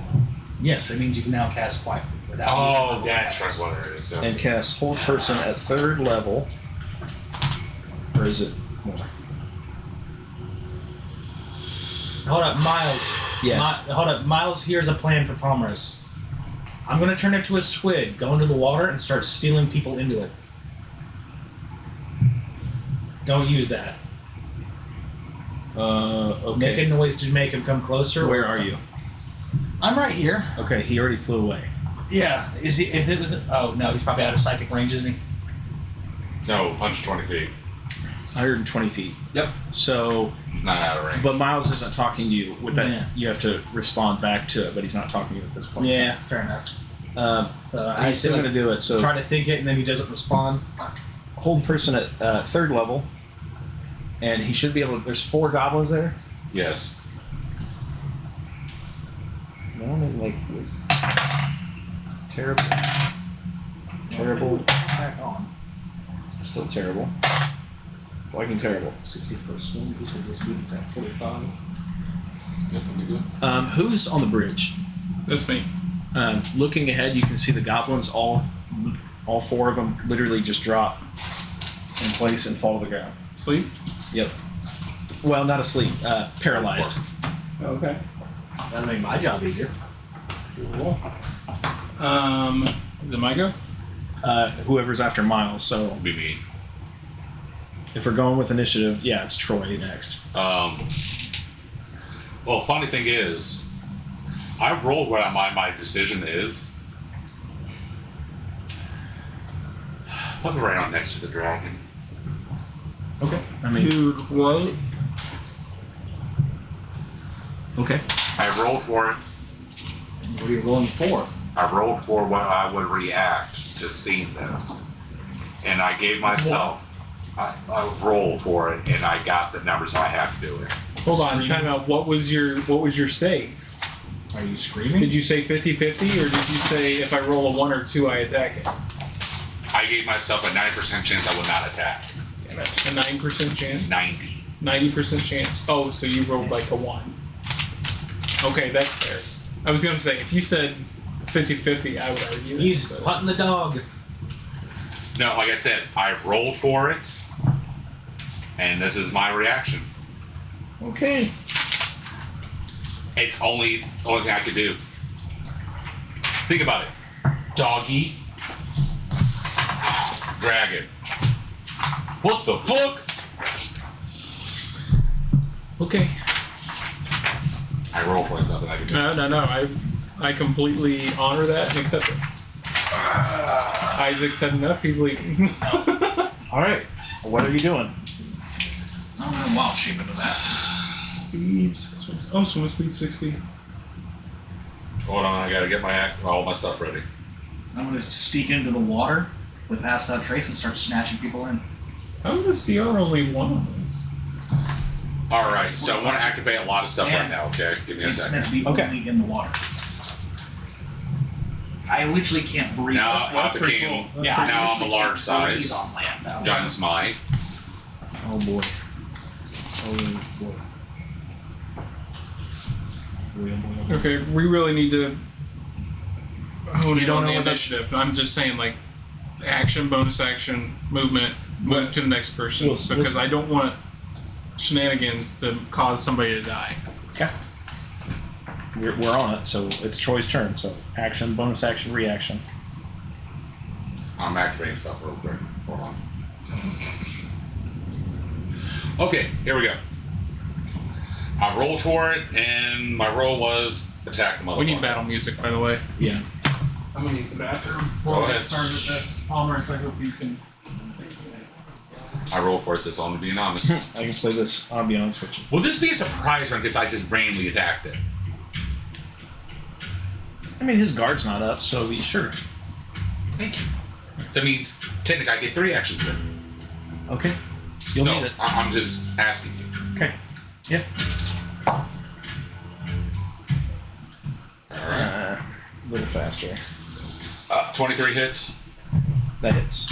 Speaker 6: Yes, it means you can now cast quietly. without
Speaker 2: Oh,
Speaker 6: using
Speaker 2: that's
Speaker 6: level
Speaker 2: right. What it is. Okay.
Speaker 3: And cast hold person at 3rd level. Or is it more?
Speaker 6: Hold up, Miles.
Speaker 3: Yes.
Speaker 6: Hold up, Miles. Here's a plan for Palmerus. I'm gonna turn it into a squid, go into the water, and start stealing people into it. Don't use that.
Speaker 3: Okay.
Speaker 6: Make a noise to make him come closer.
Speaker 3: Where are you?
Speaker 6: I'm right here.
Speaker 3: Okay, he already flew away.
Speaker 6: Yeah. Is he? Is it? Was it? Oh no, he's probably out of psychic range, isn't he?
Speaker 2: No, 120 feet.
Speaker 3: 120 feet.
Speaker 6: Yep.
Speaker 3: So,
Speaker 2: He's not out of range.
Speaker 3: but Miles isn't talking to you. With that,
Speaker 6: Yeah.
Speaker 3: you have to respond back to it, but he's not talking to you at this point.
Speaker 6: Yeah. Fair enough.
Speaker 3: So
Speaker 6: I
Speaker 3: he's still
Speaker 6: feel
Speaker 3: going to do it. So
Speaker 6: Try to think it, and then he doesn't respond.
Speaker 3: hold person at 3rd level, and he should be able to. There's 4 goblins there.
Speaker 2: Yes.
Speaker 3: No one was terrible. Terrible.
Speaker 6: Back on.
Speaker 3: Still terrible. Fucking terrible.
Speaker 6: 61st one. He said this meeting's at 45.
Speaker 2: Definitely good.
Speaker 3: Who's on the bridge?
Speaker 5: That's me.
Speaker 3: Looking ahead, you can see the goblins. All 4 of them literally just drop in place and fall to the ground.
Speaker 5: Sleep?
Speaker 3: Yep. Well, not asleep. Paralyzed.
Speaker 5: Okay.
Speaker 6: That'll make my job easier.
Speaker 5: Cool. Is it my go?
Speaker 3: Whoever's after Miles. So
Speaker 2: Be me.
Speaker 3: if we're going with initiative, yeah, it's Troy next.
Speaker 2: Well, funny thing is, I rolled what my decision is. Put me right on next to the dragon.
Speaker 3: Okay. I mean,
Speaker 5: Dude, what?
Speaker 3: okay.
Speaker 2: I rolled for it.
Speaker 6: What are you rolling for?
Speaker 2: I rolled for what I would react to seeing this. And I gave myself a roll for it, and I got the number, so I have to do it.
Speaker 5: Hold on, time out. What was your stakes?
Speaker 6: Are you screaming?
Speaker 5: Did you say 50-50, or did you say if I roll a 1 or 2, I attack it?
Speaker 2: I gave myself a 90% chance I would not attack.
Speaker 5: Damn it. A 9% chance?
Speaker 2: 90.
Speaker 5: 90% chance. Oh, so you rolled like a 1. Okay, that's fair. I was gonna say, if you said 50-50, I would argue.
Speaker 6: He's
Speaker 5: but-
Speaker 6: putting the dog.
Speaker 2: No, like I said, I rolled for it, and this is my reaction.
Speaker 3: Okay.
Speaker 2: It's only thing I could do. Think about it. Doggy. Dragon. What the fuck?
Speaker 5: Okay.
Speaker 2: I roll for it, there's nothing I can do.
Speaker 5: No. I completely honor that and accept it. Isaac said enough, he's leaving.
Speaker 3: All right. What are you doing?
Speaker 8: I'm gonna wild shape into that.
Speaker 5: Speed. Swim speed 60.
Speaker 2: Hold on, I gotta get all my stuff ready.
Speaker 8: I'm gonna sneak into the water with Pass Without Trace and start snatching people in.
Speaker 5: How is the CR only 1 on this?
Speaker 2: Alright, so I want to activate a lot of stuff right
Speaker 8: And
Speaker 2: now, okay? Give me a
Speaker 8: It's
Speaker 2: second.
Speaker 8: meant to be
Speaker 3: Okay.
Speaker 8: only in the water. I literally can't breathe.
Speaker 2: Now
Speaker 5: That's
Speaker 2: I
Speaker 5: pretty
Speaker 2: became,
Speaker 5: cool.
Speaker 8: yeah, I
Speaker 2: now I'm a
Speaker 8: literally
Speaker 2: large
Speaker 8: can't breathe
Speaker 2: size.
Speaker 8: on land now.
Speaker 2: Giant Smite.
Speaker 3: Oh boy. Oh boy.
Speaker 5: Okay, we really need to hone
Speaker 3: You
Speaker 5: in
Speaker 3: don't
Speaker 5: on
Speaker 3: know
Speaker 5: the
Speaker 3: what that's-
Speaker 5: initiative. I'm just saying, like, action, bonus action, movement, move to the next person.
Speaker 3: We'll-
Speaker 5: Because I don't want shenanigans to cause somebody to die.
Speaker 3: Okay. We're on it, so it's Troy's turn. So action, bonus action, reaction.
Speaker 2: I'm activating stuff real quick. Hold on. Okay, here we go. I rolled for it, and my roll was attack the motherfucker.
Speaker 5: We need battle music, by the way.
Speaker 3: Yeah.
Speaker 5: I'm gonna use the bathroom
Speaker 2: Go
Speaker 5: before we
Speaker 2: ahead.
Speaker 5: get started with this. Palmer, so I hope you can.
Speaker 2: I rolled for it, so I'm to be anonymous.
Speaker 3: I can play this ambiance with you.
Speaker 2: Will this be a surprise run because I just randomly attacked it?
Speaker 3: I mean, his guard's not up, so sure.
Speaker 2: Thank you. That means technically I get 3 actions then.
Speaker 3: Okay. You'll
Speaker 2: No,
Speaker 3: need it.
Speaker 2: I'm just asking you.
Speaker 3: Okay. Yeah.
Speaker 2: Alright.
Speaker 3: A little faster.
Speaker 2: 23 hits.
Speaker 3: That hits.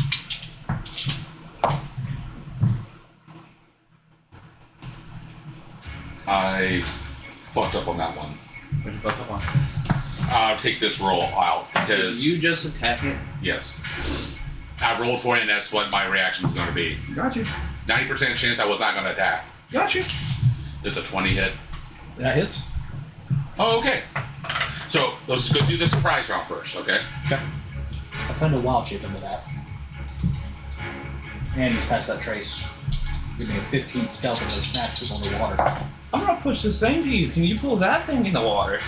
Speaker 2: I fucked up on that one.
Speaker 9: What you fuck up on?
Speaker 2: I'll take this roll out because
Speaker 1: You just attack it.
Speaker 2: yes, I rolled for it, and that's what my reaction was going to be.
Speaker 1: Got you.
Speaker 2: 90% chance I was not going to attack.
Speaker 1: Got you.
Speaker 2: It's a 20 hit.
Speaker 3: That hits.
Speaker 2: Oh, okay. So let's just go through the surprise round first, okay?
Speaker 3: Okay.
Speaker 4: I plan to wild shape into that. And he's past that trace. Give me a 15 stealth and a snatch this underwater.
Speaker 1: I'm gonna push this thing to you. Can you pull that thing in the water?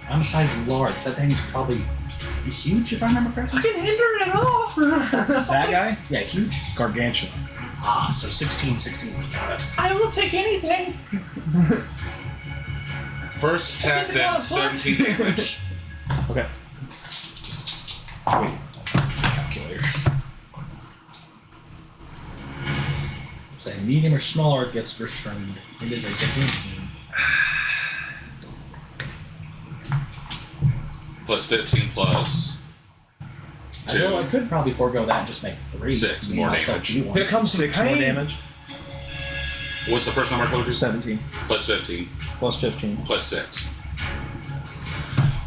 Speaker 4: I'm a size large. That thing's probably huge, if I remember correctly.
Speaker 1: I can hinder it at all.
Speaker 3: That guy?
Speaker 4: Yeah, huge.
Speaker 3: Gargantuan.
Speaker 4: Ah, so 16. Got it.
Speaker 1: I will take anything.
Speaker 2: First attack,
Speaker 1: That's a lot
Speaker 2: then
Speaker 1: of
Speaker 2: 17 damage.
Speaker 3: Okay. Wait. Calculator.
Speaker 4: Say medium or smaller gets returned. It is a 15.
Speaker 2: Plus 15 plus
Speaker 4: Although I
Speaker 2: 2.
Speaker 4: could probably forego that and just make 3.
Speaker 2: 6
Speaker 4: Me,
Speaker 2: more
Speaker 4: myself,
Speaker 2: damage.
Speaker 4: you one.
Speaker 1: Here comes
Speaker 3: 6
Speaker 1: some
Speaker 3: more
Speaker 1: pain.
Speaker 3: damage.
Speaker 2: What's the first number code?
Speaker 3: 17
Speaker 2: Plus 15.
Speaker 3: plus 15.
Speaker 2: Plus 6.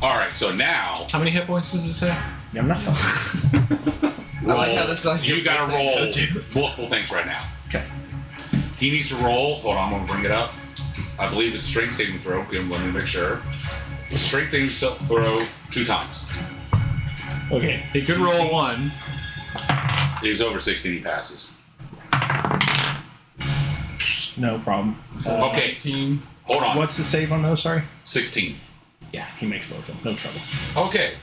Speaker 2: Alright, so now
Speaker 5: How many hit points does it say?
Speaker 3: Yeah, I'm not.
Speaker 1: I like how that's like
Speaker 2: you
Speaker 1: your
Speaker 2: gotta
Speaker 1: first
Speaker 2: roll
Speaker 1: thing.
Speaker 2: multiple things right now.
Speaker 3: Okay.
Speaker 2: He needs to roll. Hold on, I'm gonna bring it up. I believe it's strength saving throw. Okay, let me make sure. Strength saving throw 2 times.
Speaker 3: Okay.
Speaker 5: He could roll 1.
Speaker 2: He's over 16, he passes.
Speaker 3: No problem.
Speaker 2: Okay,
Speaker 5: 18.
Speaker 2: hold on.
Speaker 3: What's the save on those? Sorry.
Speaker 2: 16.
Speaker 3: Yeah, he makes both of them. No trouble.
Speaker 2: Okay.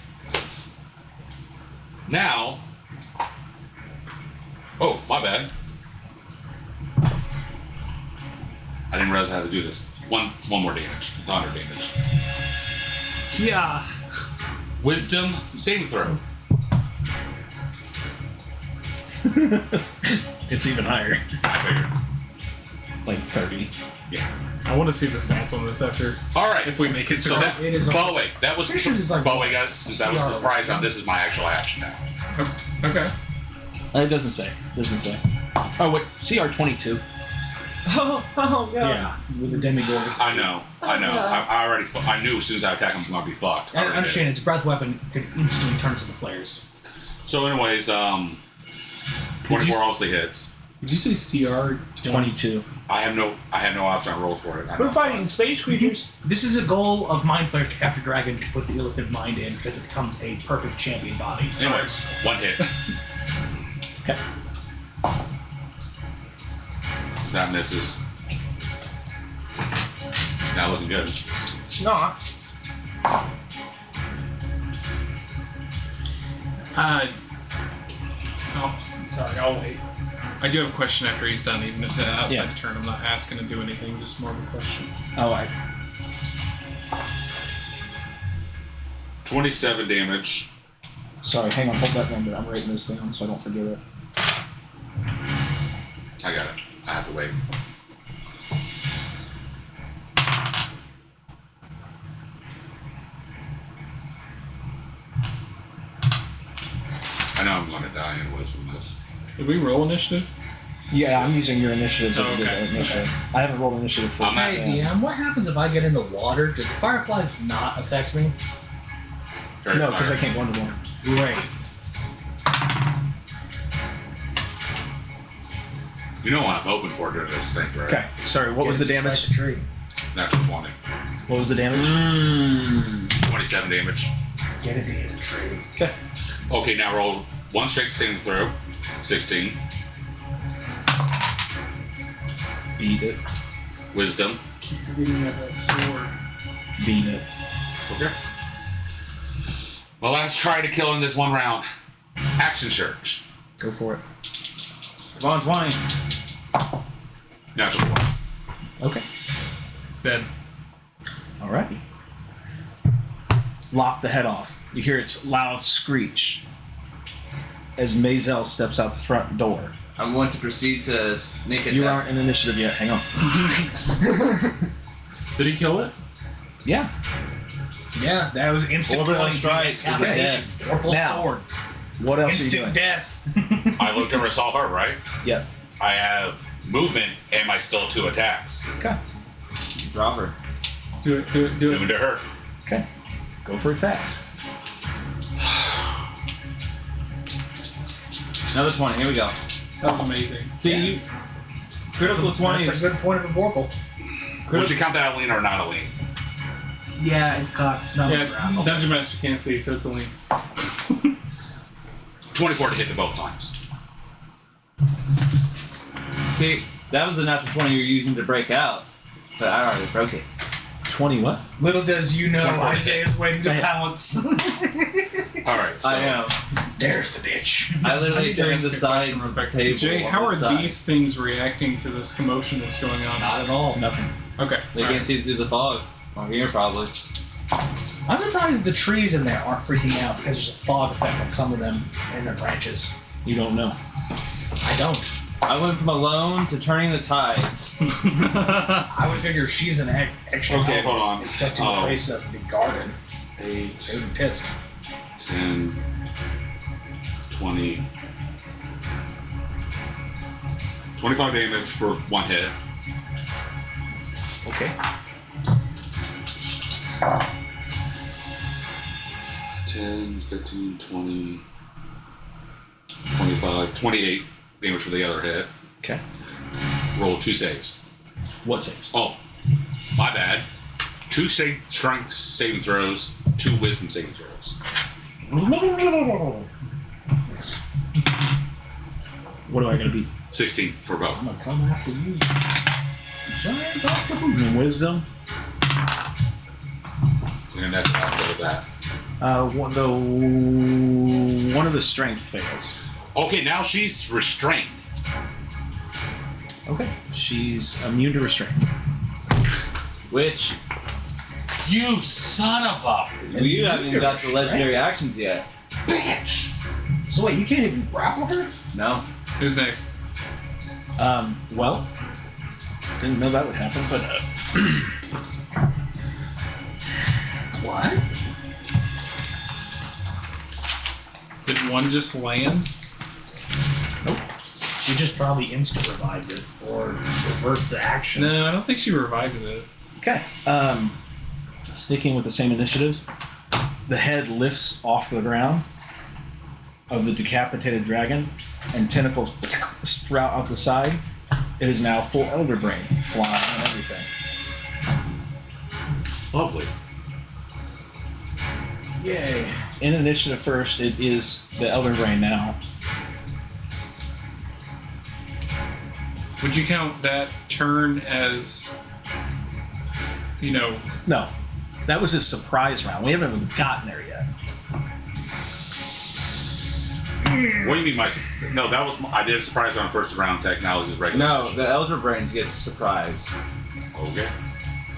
Speaker 2: Now. Oh, my bad. I didn't realize I had to do this. One more damage. Thunder damage.
Speaker 5: Yeah.
Speaker 2: Wisdom saving throw.
Speaker 3: It's even higher.
Speaker 2: I figured.
Speaker 3: Like 30.
Speaker 2: Yeah.
Speaker 5: I want to see the stats on this after.
Speaker 2: All right.
Speaker 5: If we make it
Speaker 2: So
Speaker 5: through.
Speaker 2: that,
Speaker 4: It is
Speaker 2: by the way, that was
Speaker 4: Pretty sure it's like
Speaker 2: by the way, guys. Since that was the
Speaker 4: CR.
Speaker 2: surprise round, this is my actual action now.
Speaker 5: Okay.
Speaker 3: It doesn't say. Doesn't say. Oh wait, CR 22.
Speaker 1: Oh god.
Speaker 4: Yeah, with the demigorgon.
Speaker 2: I know. I already. I knew as soon as I attack him, I'm gonna be fucked. I
Speaker 4: And
Speaker 2: already
Speaker 4: understand,
Speaker 2: did.
Speaker 4: its breath weapon could instantly turn into flares.
Speaker 2: So, anyways, 24 obviously hits.
Speaker 5: Did you say CR
Speaker 3: 22.
Speaker 2: I have no option. I rolled for it. I know.
Speaker 1: We're fighting space creatures.
Speaker 4: This is a goal of Mind Flares to capture dragon to put the illithid mind in because it becomes a perfect champion body.
Speaker 2: Anyways, 1 hit.
Speaker 3: Okay.
Speaker 2: That misses. Not looking good.
Speaker 1: No.
Speaker 5: Oh, sorry. I'll wait. I do have a question after he's done. Even at the outside
Speaker 3: Yeah.
Speaker 5: turn, I'm not asking to do anything. Just more of a question.
Speaker 3: Oh, I.
Speaker 2: 27 damage.
Speaker 3: Sorry, hang on. Hold that number. I'm writing this down so I don't forget it.
Speaker 2: I got it. I have to wait. I know I'm gonna die anyways from this.
Speaker 5: Did we roll initiative?
Speaker 3: Yeah, I'm using your initiative to
Speaker 5: Oh,
Speaker 3: do
Speaker 5: okay,
Speaker 3: the initiative. I haven't rolled initiative for
Speaker 2: I'm not-
Speaker 4: Hey, DM, what happens if I get in the water? Do the fireflies not affect me?
Speaker 2: Fairy
Speaker 3: No, because
Speaker 2: fire.
Speaker 3: I can't go underwater.
Speaker 4: Great.
Speaker 2: You know what I'm hoping for during this thing, right?
Speaker 3: Okay. Sorry, what was the damage?
Speaker 4: Strike a tree.
Speaker 2: Natural 20.
Speaker 3: What was the damage?
Speaker 2: 27 damage.
Speaker 4: Get it in a tree.
Speaker 3: Okay.
Speaker 2: Okay, now roll 1 strength saving throw. 16.
Speaker 3: Beat it.
Speaker 2: Wisdom.
Speaker 5: Keep forgetting you have that sword.
Speaker 3: Beat it.
Speaker 2: Okay. Well, let's try to kill in this one round. Action search.
Speaker 3: Go for it.
Speaker 1: Come on, 20.
Speaker 2: Natural 1.
Speaker 3: Okay.
Speaker 5: It's dead.
Speaker 3: Alrighty. Lop the head off. You hear its loud screech as Mazel steps out the front door.
Speaker 1: I'm going to proceed to sneak attack.
Speaker 3: You aren't in initiative yet. Hang on.
Speaker 5: Did he kill it?
Speaker 3: Yeah.
Speaker 4: Yeah, that was instant
Speaker 1: Orbital
Speaker 4: 20
Speaker 1: strike.
Speaker 4: decapitation. Orbital
Speaker 3: Now.
Speaker 4: sword.
Speaker 3: What else are you
Speaker 4: Instant
Speaker 3: doing?
Speaker 4: death.
Speaker 2: I looked over and saw her, right?
Speaker 3: Yeah.
Speaker 2: I have movement and I still 2 attacks.
Speaker 3: Okay.
Speaker 1: Drop her.
Speaker 5: Do it.
Speaker 2: Moving to her.
Speaker 3: Okay. Go for attacks.
Speaker 9: Another 20. Here we go.
Speaker 5: That was amazing.
Speaker 9: See, you critical 20
Speaker 6: That's
Speaker 9: is
Speaker 6: a good point of a Vorpal.
Speaker 2: Would you count that a lean or not a lean?
Speaker 6: Yeah, it's cocked. It's not a
Speaker 5: Yeah,
Speaker 6: grapple.
Speaker 5: Dungeon Master can't see, so it's a lean.
Speaker 2: 24 to hit them both times.
Speaker 9: See, that was the natural 20 you're using to break out, but I already broke it.
Speaker 3: 20 what?
Speaker 6: Little does you know,
Speaker 2: 24.
Speaker 6: Isaiah's waiting to
Speaker 3: Go ahead.
Speaker 6: pounce.
Speaker 2: All right. So
Speaker 9: I am.
Speaker 6: There's the bitch.
Speaker 9: I
Speaker 5: I
Speaker 9: literally
Speaker 5: need to
Speaker 9: turned
Speaker 5: ask
Speaker 9: the
Speaker 5: a
Speaker 9: side
Speaker 5: question real quick.
Speaker 9: table.
Speaker 5: Jay,
Speaker 9: on
Speaker 5: how
Speaker 9: the
Speaker 5: are
Speaker 9: side.
Speaker 5: these things reacting to this commotion that's going on?
Speaker 6: Not at all.
Speaker 3: Nothing.
Speaker 5: Okay.
Speaker 9: They can't see through the fog. Or here, probably.
Speaker 6: I'm surprised the trees in there aren't freaking out because there's a fog effect on some of them in their branches.
Speaker 3: You don't know.
Speaker 6: I don't.
Speaker 9: I went from alone to turning the tides.
Speaker 6: I would figure if she's an extra.
Speaker 2: Okay, hold on.
Speaker 6: Affecting the place of the garden.
Speaker 2: 8,
Speaker 6: They would be pissed.
Speaker 2: 10, 20, 25 damage for one hit.
Speaker 3: Okay.
Speaker 2: 10, 15, 20, 25, 28 damage for the other hit.
Speaker 3: Okay.
Speaker 2: Roll 2 saves.
Speaker 3: What saves?
Speaker 2: Oh, my bad. 2 strength saving throws, 2 wisdom saving throws.
Speaker 3: What am I going to be?
Speaker 2: 16 for both.
Speaker 6: I'm gonna come after you. Giant Dr. Boo.
Speaker 3: And wisdom.
Speaker 2: And that's with that.
Speaker 3: One of the strength fails.
Speaker 2: Okay, now she's restrained.
Speaker 3: Okay. She's immune to restraint.
Speaker 9: Which,
Speaker 2: You son of a
Speaker 9: you haven't even got the legendary actions yet.
Speaker 2: bitch!
Speaker 6: So wait, you can't even grapple her?
Speaker 9: No.
Speaker 5: Who's next?
Speaker 3: Well, didn't know that would happen, but
Speaker 6: What?
Speaker 5: Did one just land?
Speaker 6: She just probably insta revived it or reversed the action.
Speaker 5: No, I don't think she revives it.
Speaker 3: okay. Sticking with the same initiatives, the head lifts off the ground of the decapitated dragon, and tentacles sprout out the side. It is now full elder brain, flying and everything.
Speaker 2: Lovely.
Speaker 3: Yay! In initiative first, it is the elder brain now.
Speaker 5: Would you count that turn as, you know,
Speaker 3: No, that was his surprise round. We haven't even gotten there yet.
Speaker 2: What do you mean my... No, that was... I did a surprise round first round attack, now it's just regular.
Speaker 9: No, the Elder Brains gets a surprise.
Speaker 2: Okay.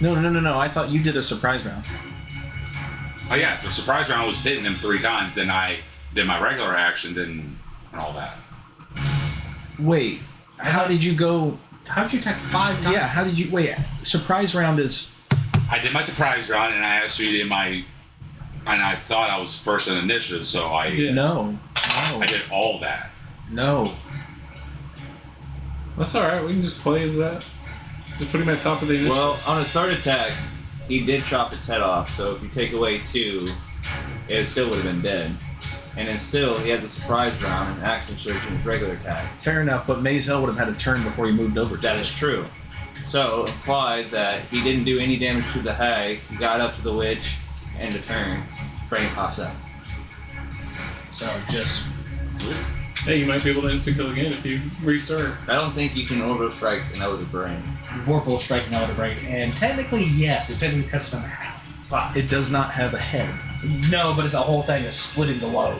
Speaker 3: No. I thought you did a surprise round.
Speaker 2: Oh yeah, the surprise round was hitting him 3 times, then I did my regular action, then... and all that.
Speaker 3: Wait, how did you go?
Speaker 6: How'd you attack 5 times?
Speaker 3: Yeah, how did you wait? Surprise round is
Speaker 2: I did my surprise round, and I actually did my... And I thought I was first in initiative, so I...
Speaker 5: Yeah.
Speaker 3: no.
Speaker 2: I did all that.
Speaker 3: No.
Speaker 5: that's all right. We can just play as that. Just put him at top of the initiative.
Speaker 9: Well, on a start attack, he did chop its head off, so if you take away 2, it still would have been dead. And then still, he had the surprise round and action surge in his regular attack.
Speaker 3: Fair enough, but Mazel would have had a turn before he moved over.
Speaker 9: That is true. So, implied that he didn't do any damage to the hag, he got up to the witch, and a turn, brain pops up.
Speaker 6: So just
Speaker 5: Hey, you might be able to insta kill again if you restart.
Speaker 9: I don't think you can auto strike an Elder Brain.
Speaker 6: Vorpal striking out of the brain. And technically, yes, it technically cuts them in half. Fuck.
Speaker 3: It does not have a head.
Speaker 6: No, but it's the whole thing is split into low.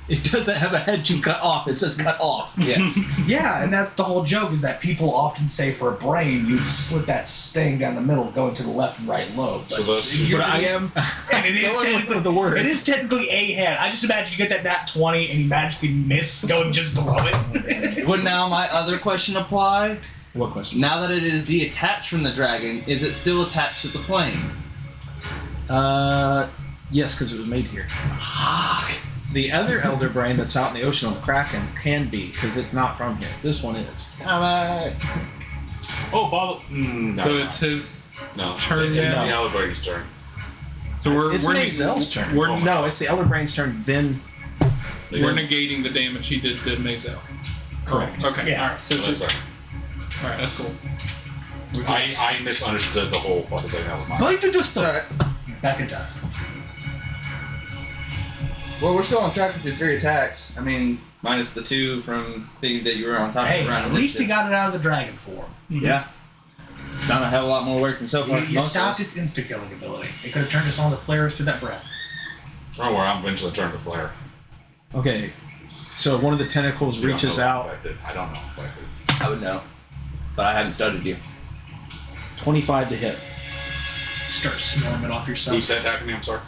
Speaker 3: It doesn't have a head to cut off. It says cut off.
Speaker 9: Yes.
Speaker 6: Yeah, and that's the whole joke is that people often say for a brain, you'd slit that sting down the middle, going to the left and right lobe.
Speaker 2: So those...
Speaker 6: You're
Speaker 3: But I
Speaker 6: the-
Speaker 3: am.
Speaker 6: and it is
Speaker 3: Going with
Speaker 6: technically
Speaker 3: the word.
Speaker 6: It is technically a hand. I just imagine you get that nat 20 and you magically miss going just below it.
Speaker 9: Would now my other question apply?
Speaker 3: What question?
Speaker 9: Now that it is detached from the dragon, is it still attached to the plane?
Speaker 3: Yes, because it was made here. The other elder brain that's out in the ocean on the Kraken can be, because it's not from here. This one is.
Speaker 2: Oh, bother...
Speaker 5: So it's his
Speaker 2: No.
Speaker 5: turn
Speaker 2: It's
Speaker 5: now.
Speaker 2: the Elevator's turn.
Speaker 5: So
Speaker 3: It's Mazel's turn.
Speaker 5: We're,
Speaker 3: No, it's the Elder Brain's turn. Then
Speaker 5: we're negating the damage he did to Mazel.
Speaker 3: correct.
Speaker 5: Okay.
Speaker 7: Yeah.
Speaker 5: All right. So
Speaker 2: So
Speaker 5: it's
Speaker 2: that's
Speaker 5: just,
Speaker 2: right.
Speaker 5: all right. That's cool.
Speaker 2: I misunderstood the whole fucking thing. That was my.
Speaker 8: Going to do stuff.
Speaker 1: Alright.
Speaker 8: Back in time.
Speaker 9: Well, we're still on track with your 3 attacks. I mean, minus the 2 from thinking that you were on top
Speaker 8: Hey,
Speaker 9: of the round.
Speaker 8: at least you got it out of the dragon form.
Speaker 9: Yeah. Done a hell of a lot more work than so far.
Speaker 8: You
Speaker 9: most of
Speaker 8: stopped
Speaker 9: us.
Speaker 8: its insta-killing ability. It could have turned us on to flares through that breath.
Speaker 2: Don't worry, I'm eventually turning to flare.
Speaker 3: Okay. So one of the tentacles
Speaker 2: You don't
Speaker 3: reaches
Speaker 2: know
Speaker 3: out.
Speaker 2: Infected. I don't know infected.
Speaker 9: I would know. But I haven't studied you.
Speaker 3: 25 to hit.
Speaker 8: Start smelling it off yourself.
Speaker 2: Who said attacking me? I'm sorry.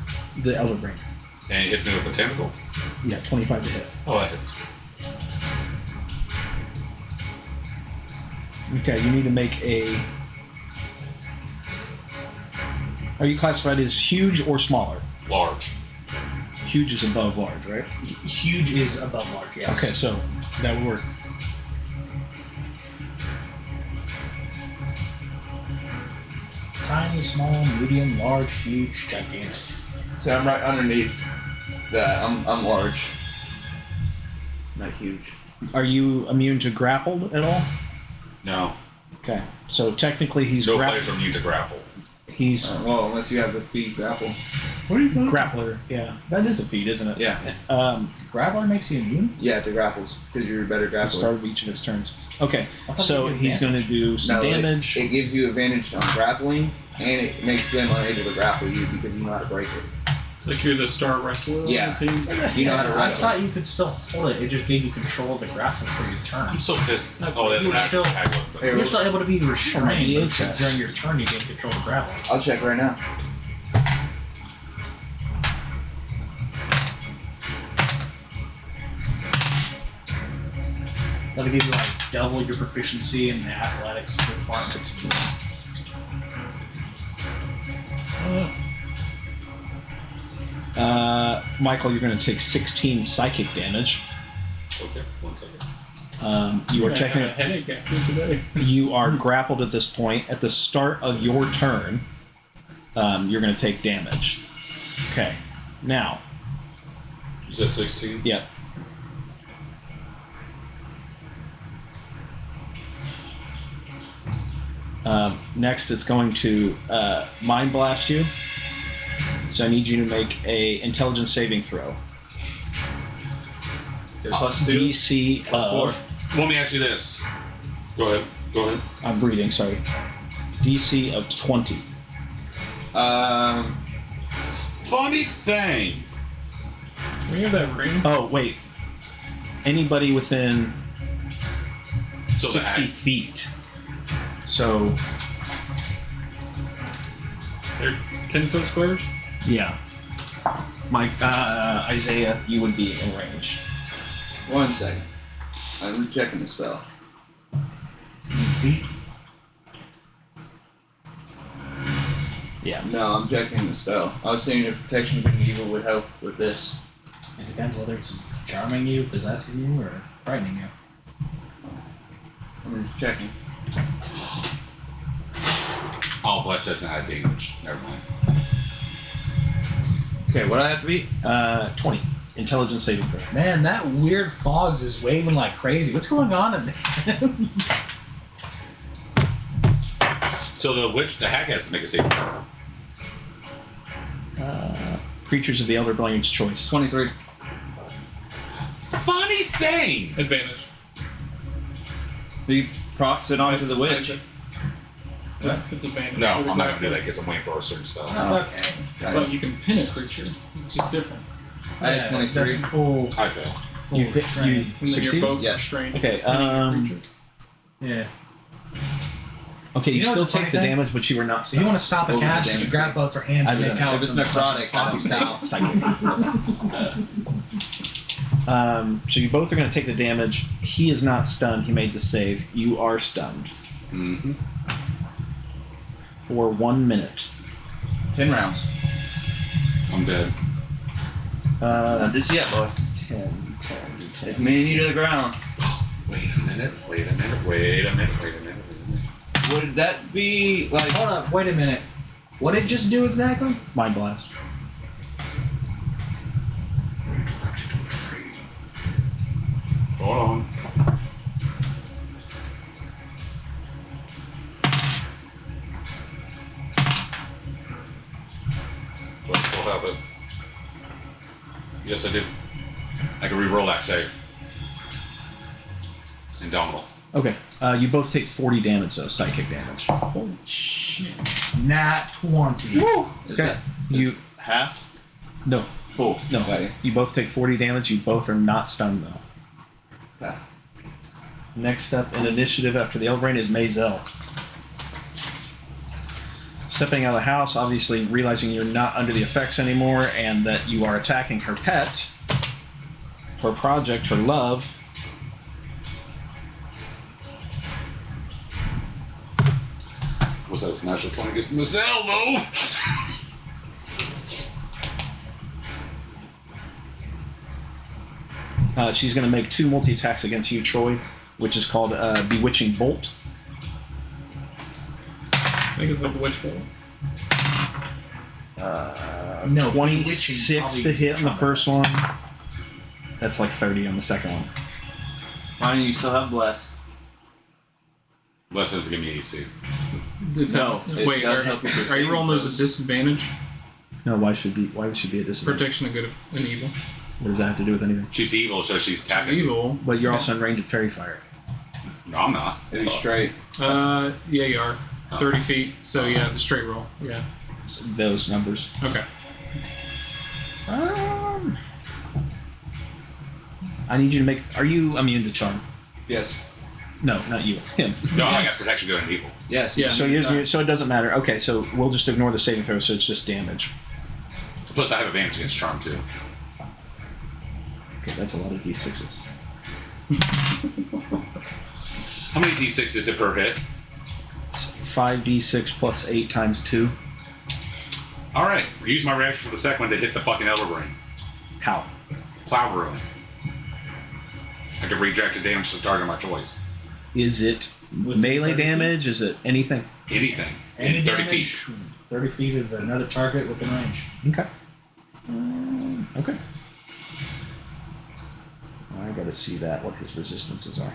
Speaker 3: The Elder Brain.
Speaker 2: And he hits me with a tentacle.
Speaker 3: Yeah, 25 to hit.
Speaker 2: Oh, that hits.
Speaker 3: Okay, you need to make a. Are you classified as huge or smaller?
Speaker 2: Large.
Speaker 3: Huge is above large, right?
Speaker 8: Huge is above large, yes.
Speaker 3: Okay, so that would work.
Speaker 8: Tiny, small, medium, large, huge, gigantic.
Speaker 9: So I'm right underneath that. I'm large. Not huge.
Speaker 3: Are you immune to grappled at all?
Speaker 2: No.
Speaker 3: Okay, so technically he's
Speaker 2: No players are immune to grapple.
Speaker 3: he's
Speaker 9: Well, unless you have the feed grapple.
Speaker 8: What are you doing?
Speaker 3: grappler. Yeah, that is a feat, isn't it?
Speaker 9: Yeah.
Speaker 8: Grappler makes you immune?
Speaker 9: Yeah, to grapples. Because you're a better
Speaker 3: At the
Speaker 9: grappler.
Speaker 3: start of each of his turns. Okay,
Speaker 8: I thought
Speaker 3: so
Speaker 8: they did
Speaker 3: he's going to do some
Speaker 9: No,
Speaker 3: damage.
Speaker 9: It gives you advantage on grappling, and it makes them unable to grapple you because you know how to break it.
Speaker 5: It's like you're the star wrestler
Speaker 9: Yeah.
Speaker 5: on the team.
Speaker 9: You know how to
Speaker 8: I
Speaker 9: wrestle.
Speaker 8: thought you could still hold it. It just gave you control of the grapple for your turn.
Speaker 2: I'm so pissed. Oh, that's
Speaker 8: You
Speaker 2: an
Speaker 8: were
Speaker 2: active
Speaker 8: still-
Speaker 2: attack weapon.
Speaker 9: Here,
Speaker 8: You're still able to be restrained,
Speaker 3: Yeah.
Speaker 8: but during your turn you gain control of the grapple.
Speaker 9: I'll check right now.
Speaker 8: That'll give you like double your proficiency in the athletics requirement.
Speaker 3: 16. Michael, you're going to take 16 psychic damage.
Speaker 2: Okay, 1 second.
Speaker 3: You are
Speaker 5: I had a
Speaker 3: technically
Speaker 5: headache after today.
Speaker 3: you are grappled at this point. At the start of your turn, you're going to take damage. Okay, now,
Speaker 2: You said 16?
Speaker 3: yeah. Next, it's going to mind blast you. So I need you to make a intelligence saving throw. DC of
Speaker 2: Let me ask you this. Go ahead. Go ahead.
Speaker 3: I'm breathing. Sorry. DC of 20.
Speaker 2: Funny thing.
Speaker 5: We have that ring.
Speaker 3: Oh wait. Anybody within
Speaker 2: So
Speaker 3: 60
Speaker 2: the
Speaker 3: feet. So
Speaker 5: They're 10-foot squares.
Speaker 3: yeah. Mike, Isaiah, you would be in range.
Speaker 9: 1 second. I'm checking the spell.
Speaker 8: Feet?
Speaker 3: Yeah.
Speaker 9: No, I'm checking the spell. I was saying if protection from evil would help with this.
Speaker 8: It depends whether it's charming you, possessing you, or frightening you.
Speaker 9: I'm just checking.
Speaker 2: Oh, bless, that's not damage. Never mind.
Speaker 9: Okay, what do I have to beat?
Speaker 3: 20. Intelligence saving throw.
Speaker 8: Man, that weird fogs is waving like crazy. What's going on in there?
Speaker 2: So the hag has to make a saving throw.
Speaker 3: Creatures of the Elder Blade's choice.
Speaker 9: 23.
Speaker 2: Funny thing.
Speaker 5: Advantage.
Speaker 9: He procs it onto the witch.
Speaker 5: It's advantage.
Speaker 2: No, I'm not gonna do that because I'm waiting for a certain spell.
Speaker 8: Okay.
Speaker 5: But you can pin a creature, which is different.
Speaker 9: I had 23.
Speaker 8: That's full,
Speaker 2: I fail.
Speaker 8: full
Speaker 3: You fit-
Speaker 8: restraint.
Speaker 3: you-
Speaker 5: And then
Speaker 3: Succeed?
Speaker 5: you're both
Speaker 9: Yeah.
Speaker 5: restrained.
Speaker 3: Okay,
Speaker 5: pinning your creature.
Speaker 8: Yeah.
Speaker 3: Okay, you
Speaker 8: You know
Speaker 3: still
Speaker 8: what's the
Speaker 3: take
Speaker 8: funny
Speaker 3: the
Speaker 8: thing?
Speaker 3: damage, but you were not
Speaker 8: So you want to stop a
Speaker 9: What was the
Speaker 8: cast, you
Speaker 9: damage?
Speaker 8: grab both their hands and
Speaker 3: I've
Speaker 8: make
Speaker 3: done it.
Speaker 8: out.
Speaker 9: If it's
Speaker 8: from the
Speaker 9: necrotic, I'll
Speaker 8: stop.
Speaker 9: be
Speaker 3: psychic. So you both are going to take the damage. He is not stunned. He made the save. You are stunned
Speaker 2: Mm-hmm.
Speaker 3: for 1 minute.
Speaker 9: 10 rounds.
Speaker 2: I'm dead.
Speaker 9: Not just yet, boy.
Speaker 3: 10.
Speaker 9: It's me and you to the ground.
Speaker 2: Wait a minute. Wait a minute. Wait a minute. Wait a minute.
Speaker 9: Would that be like.
Speaker 8: Hold up, wait a minute. What did it just do exactly?
Speaker 3: Mind blast.
Speaker 2: Hold on. Do I still have it? Yes, I do. I can re-roll that save. Indomitable.
Speaker 3: Okay. You both take 40 damage, though, psychic damage.
Speaker 5: Holy shit.
Speaker 6: Nat 20.
Speaker 1: Is
Speaker 3: Okay.
Speaker 1: that
Speaker 3: You-
Speaker 1: half?
Speaker 3: No.
Speaker 1: Full.
Speaker 3: No.
Speaker 1: Okay.
Speaker 3: You both take 40 damage. You both are not stunned, though.
Speaker 1: Ah.
Speaker 3: Next up in initiative after the Elbrain is Mazel. Stepping out of the house, obviously realizing you're not under the effects anymore and that you are attacking her pet, her project, her love.
Speaker 2: Was that natural 20 against Mazel, though?
Speaker 3: She's going to make 2 multi-attacks against you, Troy, which is called Bewitching Bolt.
Speaker 5: I think it's like the witch bolt.
Speaker 6: No,
Speaker 3: 26 to hit on the first one. That's like 30 on the second one.
Speaker 1: Fine, you still have bless.
Speaker 2: Bless doesn't give me AC.
Speaker 1: No, it
Speaker 5: Wait,
Speaker 1: does help with your
Speaker 5: are you
Speaker 1: saving
Speaker 5: rolling those
Speaker 1: throws.
Speaker 5: at disadvantage?
Speaker 3: No, why should be a disadvantage?
Speaker 5: Protection of good and evil.
Speaker 3: What does that have to do with anything?
Speaker 2: She's evil, so she's
Speaker 5: It's
Speaker 2: attacking.
Speaker 5: evil.
Speaker 3: But you're also in range of fairy fire.
Speaker 2: No, I'm not.
Speaker 1: It'd be straight.
Speaker 5: Yeah, you are. 30 feet. So yeah, the straight roll. Yeah.
Speaker 3: So those numbers.
Speaker 5: Okay.
Speaker 3: I need you to make. Are you immune to charm?
Speaker 1: Yes.
Speaker 3: No, not you. Him.
Speaker 2: No, I got protection good and evil.
Speaker 1: Yes.
Speaker 5: Yeah.
Speaker 3: So so it doesn't matter. Okay, so we'll just ignore the saving throw. So it's just damage.
Speaker 2: Plus, I have advantage against charm too.
Speaker 3: Okay, that's a lot of d6s.
Speaker 2: How many d6 is it per hit?
Speaker 3: 5d6 plus 8 times 2.
Speaker 2: All right, use my reaction for the second one to hit the fucking Elder Brain.
Speaker 3: How?
Speaker 2: Plow ruin. I can reject a damage to the target of my choice.
Speaker 3: Is it
Speaker 6: Was it
Speaker 3: melee
Speaker 6: 30 feet?
Speaker 3: damage? Is it anything?
Speaker 2: Anything.
Speaker 6: Any
Speaker 2: in 30
Speaker 6: damage,
Speaker 2: feet.
Speaker 6: 30 feet of another target within range.
Speaker 3: Okay. Okay. I gotta see that, what his resistances are.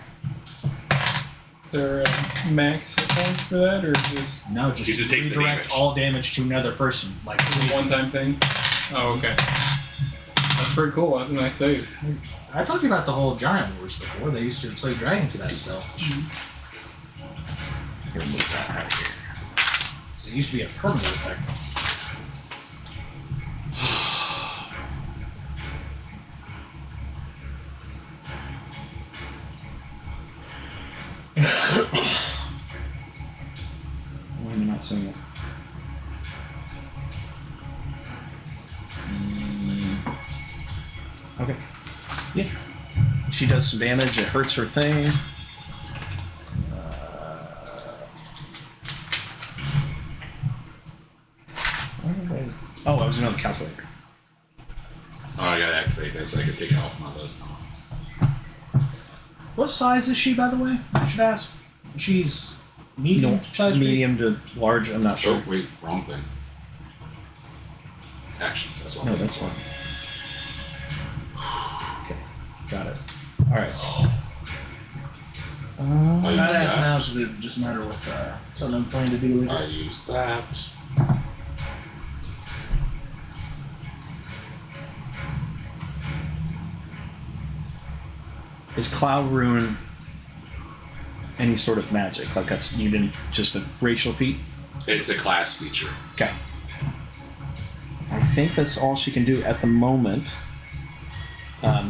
Speaker 5: Is there a max hit points for that, or just
Speaker 6: No,
Speaker 2: He
Speaker 6: just
Speaker 2: just takes the
Speaker 6: redirect
Speaker 2: damage.
Speaker 6: all damage to another person. Like
Speaker 5: is it a one-time thing? Oh, okay. That's pretty cool. That's a nice save.
Speaker 6: I told you about the whole giant wars before. They used to enslave dragons to that spell.
Speaker 3: Here, move that out of here.
Speaker 6: So it used to be a permanent effect.
Speaker 3: Why am I not seeing it? Okay. Yeah. She does some damage. It hurts her thing. Oh, I was another calculator.
Speaker 2: Oh, I gotta activate that so I can take it off my list.
Speaker 6: What size is she, by the way? I should ask. She's medium size.
Speaker 3: Medium to large. I'm not sure.
Speaker 2: Oh, wait, wrong thing. Actions, that's what
Speaker 3: No,
Speaker 2: I'm
Speaker 3: that's
Speaker 2: looking
Speaker 3: fine. Okay, got it. All right.
Speaker 2: for. I
Speaker 6: I'm
Speaker 2: use
Speaker 6: not asking
Speaker 2: that.
Speaker 6: now because it just matter with something I'm planning to do later.
Speaker 2: I use that.
Speaker 3: Is Cloud Rune any sort of magic? Like that's you didn't just a racial feat?
Speaker 2: It's a class feature.
Speaker 3: Okay. I think that's all she can do at the moment.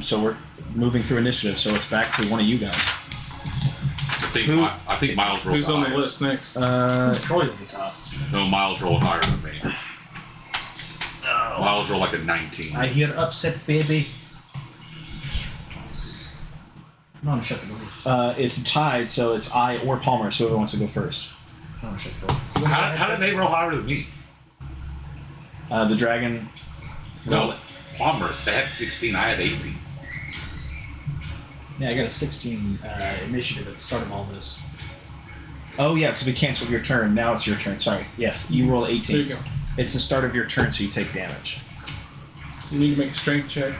Speaker 3: So we're moving through initiative, so it's back to one of you guys.
Speaker 2: I think Miles rolled
Speaker 5: Who's on the
Speaker 2: highest.
Speaker 5: list next?
Speaker 6: Troy's at the top.
Speaker 2: No, Miles rolled higher than me. Miles rolled like a 19.
Speaker 6: I hear upset, baby. I'm gonna shut the door.
Speaker 3: It's tied, so it's I or Palmer, so whoever wants to go first.
Speaker 6: I'm gonna shut the door.
Speaker 2: How did they roll higher than me?
Speaker 3: The dragon.
Speaker 2: No, Plumbers. They had 16. I had 18.
Speaker 6: Yeah, I got a 16 initiative at the start of all this.
Speaker 3: Oh yeah, because we canceled your turn. Now it's your turn. Sorry. Yes, you roll 18.
Speaker 5: There you go.
Speaker 3: It's the start of your turn, so you take damage.
Speaker 5: So you need to make a strength check.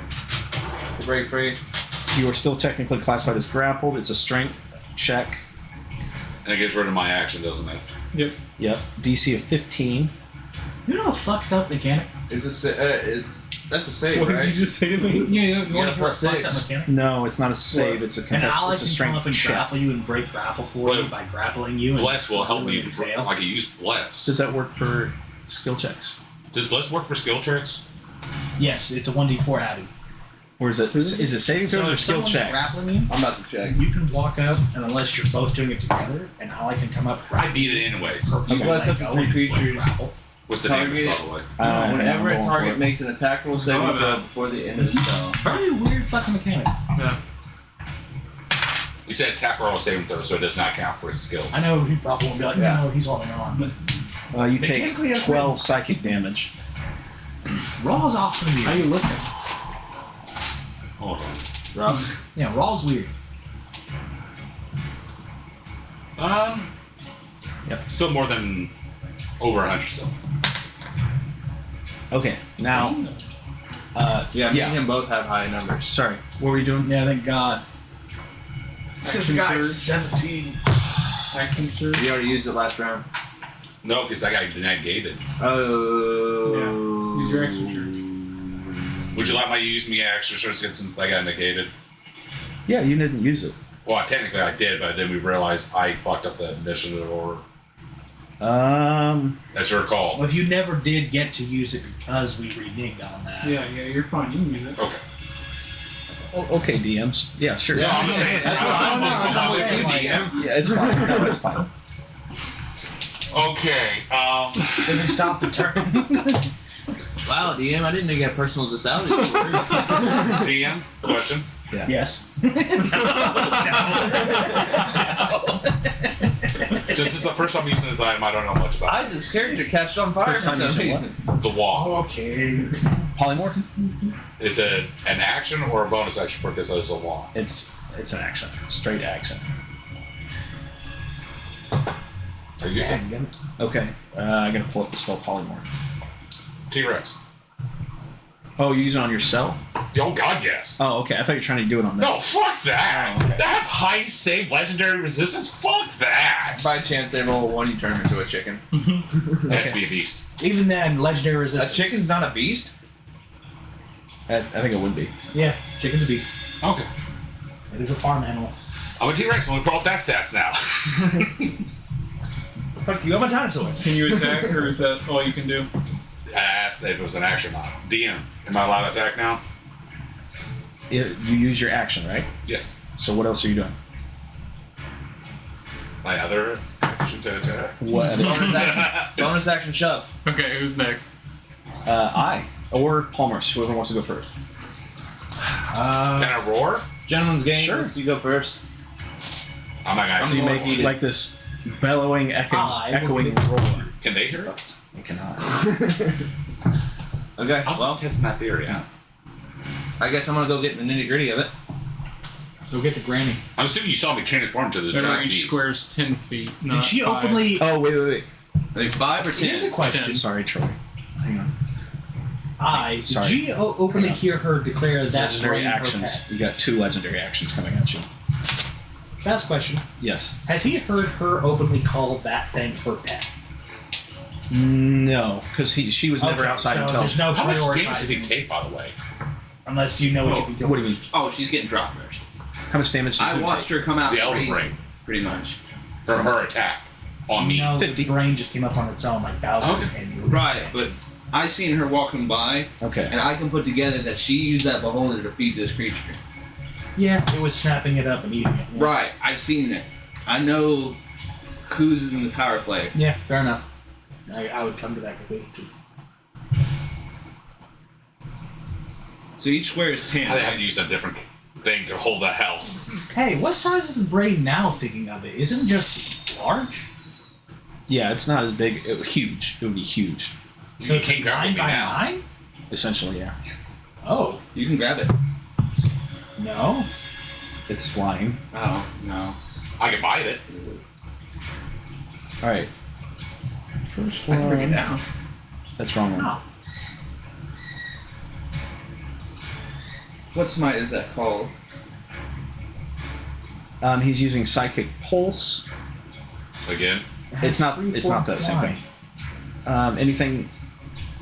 Speaker 1: To break free.
Speaker 3: You are still technically classified as grappled. It's a strength check.
Speaker 2: And it gets rid of my action, doesn't it?
Speaker 5: Yep.
Speaker 3: Yep. DC of 15.
Speaker 6: You know a fucked up mechanic?
Speaker 1: That's a save,
Speaker 5: What
Speaker 1: right?
Speaker 5: did you just say to me?
Speaker 6: You want
Speaker 1: got
Speaker 6: to hear a
Speaker 1: plus
Speaker 6: fucked up
Speaker 1: 6.
Speaker 6: mechanic?
Speaker 3: No, it's not a save. It's a
Speaker 6: And
Speaker 3: contest.
Speaker 6: Alex
Speaker 3: It's a
Speaker 6: can come up
Speaker 3: strength
Speaker 6: and
Speaker 3: check.
Speaker 6: grapple you and break grapple for
Speaker 2: Well,
Speaker 6: you by grappling you. And
Speaker 2: Bless will help me.
Speaker 6: when you fail.
Speaker 2: Like, you use Bless.
Speaker 3: Does that work for skill checks?
Speaker 2: Does Bless work for skill checks?
Speaker 6: Yes, it's a 1d4 added.
Speaker 3: Or is it saving
Speaker 6: So
Speaker 3: throws or
Speaker 6: if
Speaker 3: skill
Speaker 6: someone's
Speaker 3: checks?
Speaker 6: grappling you,
Speaker 1: I'm about to check.
Speaker 6: you can walk up, and unless you're both doing it together, and Alex can come up.
Speaker 2: I beat it anyways.
Speaker 1: You bless up to 3 creatures.
Speaker 6: Grapple.
Speaker 2: What's the
Speaker 1: Target.
Speaker 2: damage, by the way?
Speaker 1: Whenever a
Speaker 3: I'm going
Speaker 1: target
Speaker 3: for it.
Speaker 1: makes an attack roll saving
Speaker 5: Oh,
Speaker 1: throw
Speaker 5: no.
Speaker 1: before the end of the spell.
Speaker 6: Very weird fucking mechanic.
Speaker 5: Yeah.
Speaker 2: You said attack roll saving throw, so it does not count for his skills.
Speaker 6: I know he probably won't be like,
Speaker 1: Yeah.
Speaker 6: no, he's holding on. But
Speaker 3: You take
Speaker 1: Mechanically, that's
Speaker 3: 12 psychic damage.
Speaker 6: Raw's awesome
Speaker 5: How
Speaker 6: weird.
Speaker 5: you looking?
Speaker 2: Hold on.
Speaker 1: Rough.
Speaker 6: Yeah, Raw's weird.
Speaker 3: Yep.
Speaker 2: Still more than over 100 still.
Speaker 3: Okay, now.
Speaker 1: Yeah, me and him both have high numbers.
Speaker 3: Sorry, what were you doing?
Speaker 6: Yeah, thank God.
Speaker 5: This guy's
Speaker 6: 17.
Speaker 5: action surge.
Speaker 1: We already used it last round.
Speaker 2: No, because I got negated.
Speaker 1: Oh.
Speaker 5: Yeah. Use your action
Speaker 2: Would you like my use me action surge since I got negated?
Speaker 3: Yeah, you didn't use it.
Speaker 2: Well, technically I did, but then we realized I fucked up the initiative order. That's your call.
Speaker 6: Well, if you never did get to use it because we reneged on that.
Speaker 5: Yeah, you're fine. You can use it.
Speaker 2: Okay.
Speaker 3: Okay, DMs. Yeah, sure.
Speaker 2: No, I'm just saying.
Speaker 1: That's
Speaker 2: I'm-
Speaker 1: what I'm-
Speaker 2: I'm
Speaker 1: I'm
Speaker 2: with
Speaker 1: saying,
Speaker 2: you,
Speaker 1: like-
Speaker 2: DM.
Speaker 3: Yeah, it's fine. No, it's fine.
Speaker 2: Okay.
Speaker 6: Then we stop the turn.
Speaker 9: Wow, DM, I didn't know you had personal disability.
Speaker 2: DM, question.
Speaker 6: Yes.
Speaker 2: Since this is the first time using this item, I don't know much about
Speaker 9: Isaac's character catched on fire
Speaker 3: First
Speaker 9: for
Speaker 3: time
Speaker 9: some
Speaker 3: using what?
Speaker 9: reason.
Speaker 2: the wall.
Speaker 6: Okay.
Speaker 3: Polymorph?
Speaker 2: Is it an action or a bonus action because it's a wall?
Speaker 3: It's an action. Straight action.
Speaker 2: Are you using
Speaker 3: Okay, I gotta pull up the spell Polymorph.
Speaker 2: T-Rex?
Speaker 3: Oh, you use it on yourself?
Speaker 2: Oh God, yes.
Speaker 3: Oh, okay. I thought you were trying to do it on that.
Speaker 2: No, fuck that.
Speaker 3: Oh, okay.
Speaker 2: That have high save legendary resistance. Fuck that.
Speaker 1: By chance they roll a 1, you turn him into a chicken.
Speaker 2: It has to be a beast.
Speaker 6: Even then, legendary
Speaker 1: A
Speaker 6: resistance.
Speaker 1: chicken's not a beast?
Speaker 3: I think it would be.
Speaker 6: Yeah, chicken's a beast.
Speaker 2: Okay.
Speaker 6: It is a farm animal.
Speaker 2: I'm a T-Rex. When we pull up that stats now.
Speaker 1: Fuck you, I'm a dinosaur.
Speaker 5: Can you attack, or is that all you can do?
Speaker 2: I asked if it was an action or not. DM, am I allowed to attack now?
Speaker 3: You use your action, right?
Speaker 2: Yes.
Speaker 3: So what else are you doing?
Speaker 2: My other action to attack.
Speaker 3: What?
Speaker 1: Bonus action shove.
Speaker 5: Okay, who's next?
Speaker 3: I or Palmer's, whoever wants to go first.
Speaker 2: Can I roar?
Speaker 1: Gentleman's game.
Speaker 3: Sure.
Speaker 1: You go first.
Speaker 2: I'm not gonna
Speaker 3: So you
Speaker 2: actually
Speaker 3: make
Speaker 2: roar.
Speaker 3: like this bellowing,
Speaker 6: I will
Speaker 3: echoing
Speaker 6: give
Speaker 3: roar.
Speaker 2: Can they hear it?
Speaker 3: You cannot.
Speaker 1: Okay,
Speaker 2: I'm
Speaker 1: well,
Speaker 2: just testing that theory out.
Speaker 1: I guess I'm gonna go get in the nitty gritty of it.
Speaker 6: Go get the granny.
Speaker 2: I'm assuming you saw me transform to this
Speaker 5: Every
Speaker 2: giant
Speaker 5: inch
Speaker 2: beast.
Speaker 5: square's 10 feet.
Speaker 6: Did
Speaker 5: Not
Speaker 6: she
Speaker 5: 5.
Speaker 6: openly?
Speaker 3: Oh wait.
Speaker 1: Are they 5 or
Speaker 6: Here's a
Speaker 1: 10?
Speaker 6: question.
Speaker 3: Sorry, Troy. Hang on.
Speaker 6: Did
Speaker 3: Sorry.
Speaker 6: you openly hear her declare that
Speaker 3: Legendary
Speaker 6: brain her
Speaker 3: actions.
Speaker 6: pet?
Speaker 3: You got 2 legendary actions coming at you.
Speaker 6: Last question.
Speaker 3: Yes.
Speaker 6: Has he heard her openly call that thing her pet?
Speaker 3: No, because she was never
Speaker 6: Okay,
Speaker 3: outside
Speaker 6: so
Speaker 3: until.
Speaker 6: there's no
Speaker 2: How much damage did he
Speaker 6: prioritizing
Speaker 2: take, by the way?
Speaker 6: unless you know what you can do.
Speaker 3: What do you mean?
Speaker 1: Oh, she's getting dropped first.
Speaker 3: How much damage did
Speaker 1: I
Speaker 3: you
Speaker 1: watched
Speaker 3: take?
Speaker 1: her come out
Speaker 2: The Elder
Speaker 1: crazy,
Speaker 2: Brain.
Speaker 1: pretty much.
Speaker 2: For her attack on me.
Speaker 6: No,
Speaker 3: 50.
Speaker 6: the brain just came up on its own like Bowser
Speaker 2: Okay.
Speaker 6: and moved.
Speaker 1: Right, but I seen her walking by,
Speaker 3: Okay.
Speaker 1: and I can put together that she used that beholder to feed this creature.
Speaker 6: Yeah, it was snapping it up and eating it. Yeah.
Speaker 1: Right, I've seen it. I know Kuz is in the power play.
Speaker 6: Yeah, fair enough. I would come to that conclusion too.
Speaker 1: So each square is 10.
Speaker 2: I have to use a different thing to hold the health.
Speaker 6: Hey, what size is the brain now? Thinking of it, isn't it just large?
Speaker 3: Yeah, it's not as big. Huge. It would be huge.
Speaker 6: So
Speaker 2: You
Speaker 6: it's
Speaker 2: can't
Speaker 6: a
Speaker 2: grab
Speaker 6: 9
Speaker 2: me
Speaker 6: by
Speaker 2: now.
Speaker 6: 9?
Speaker 3: Essentially, yeah.
Speaker 6: Oh
Speaker 1: You can grab it.
Speaker 6: no.
Speaker 3: It's flying.
Speaker 1: Oh, no.
Speaker 2: I can bite it.
Speaker 3: All right. First
Speaker 1: I can bring it
Speaker 3: one.
Speaker 1: down.
Speaker 3: That's wrong one.
Speaker 6: No.
Speaker 1: What smite is that called?
Speaker 3: He's using Psychic Pulse.
Speaker 2: Again.
Speaker 3: It's not that same thing. Anything,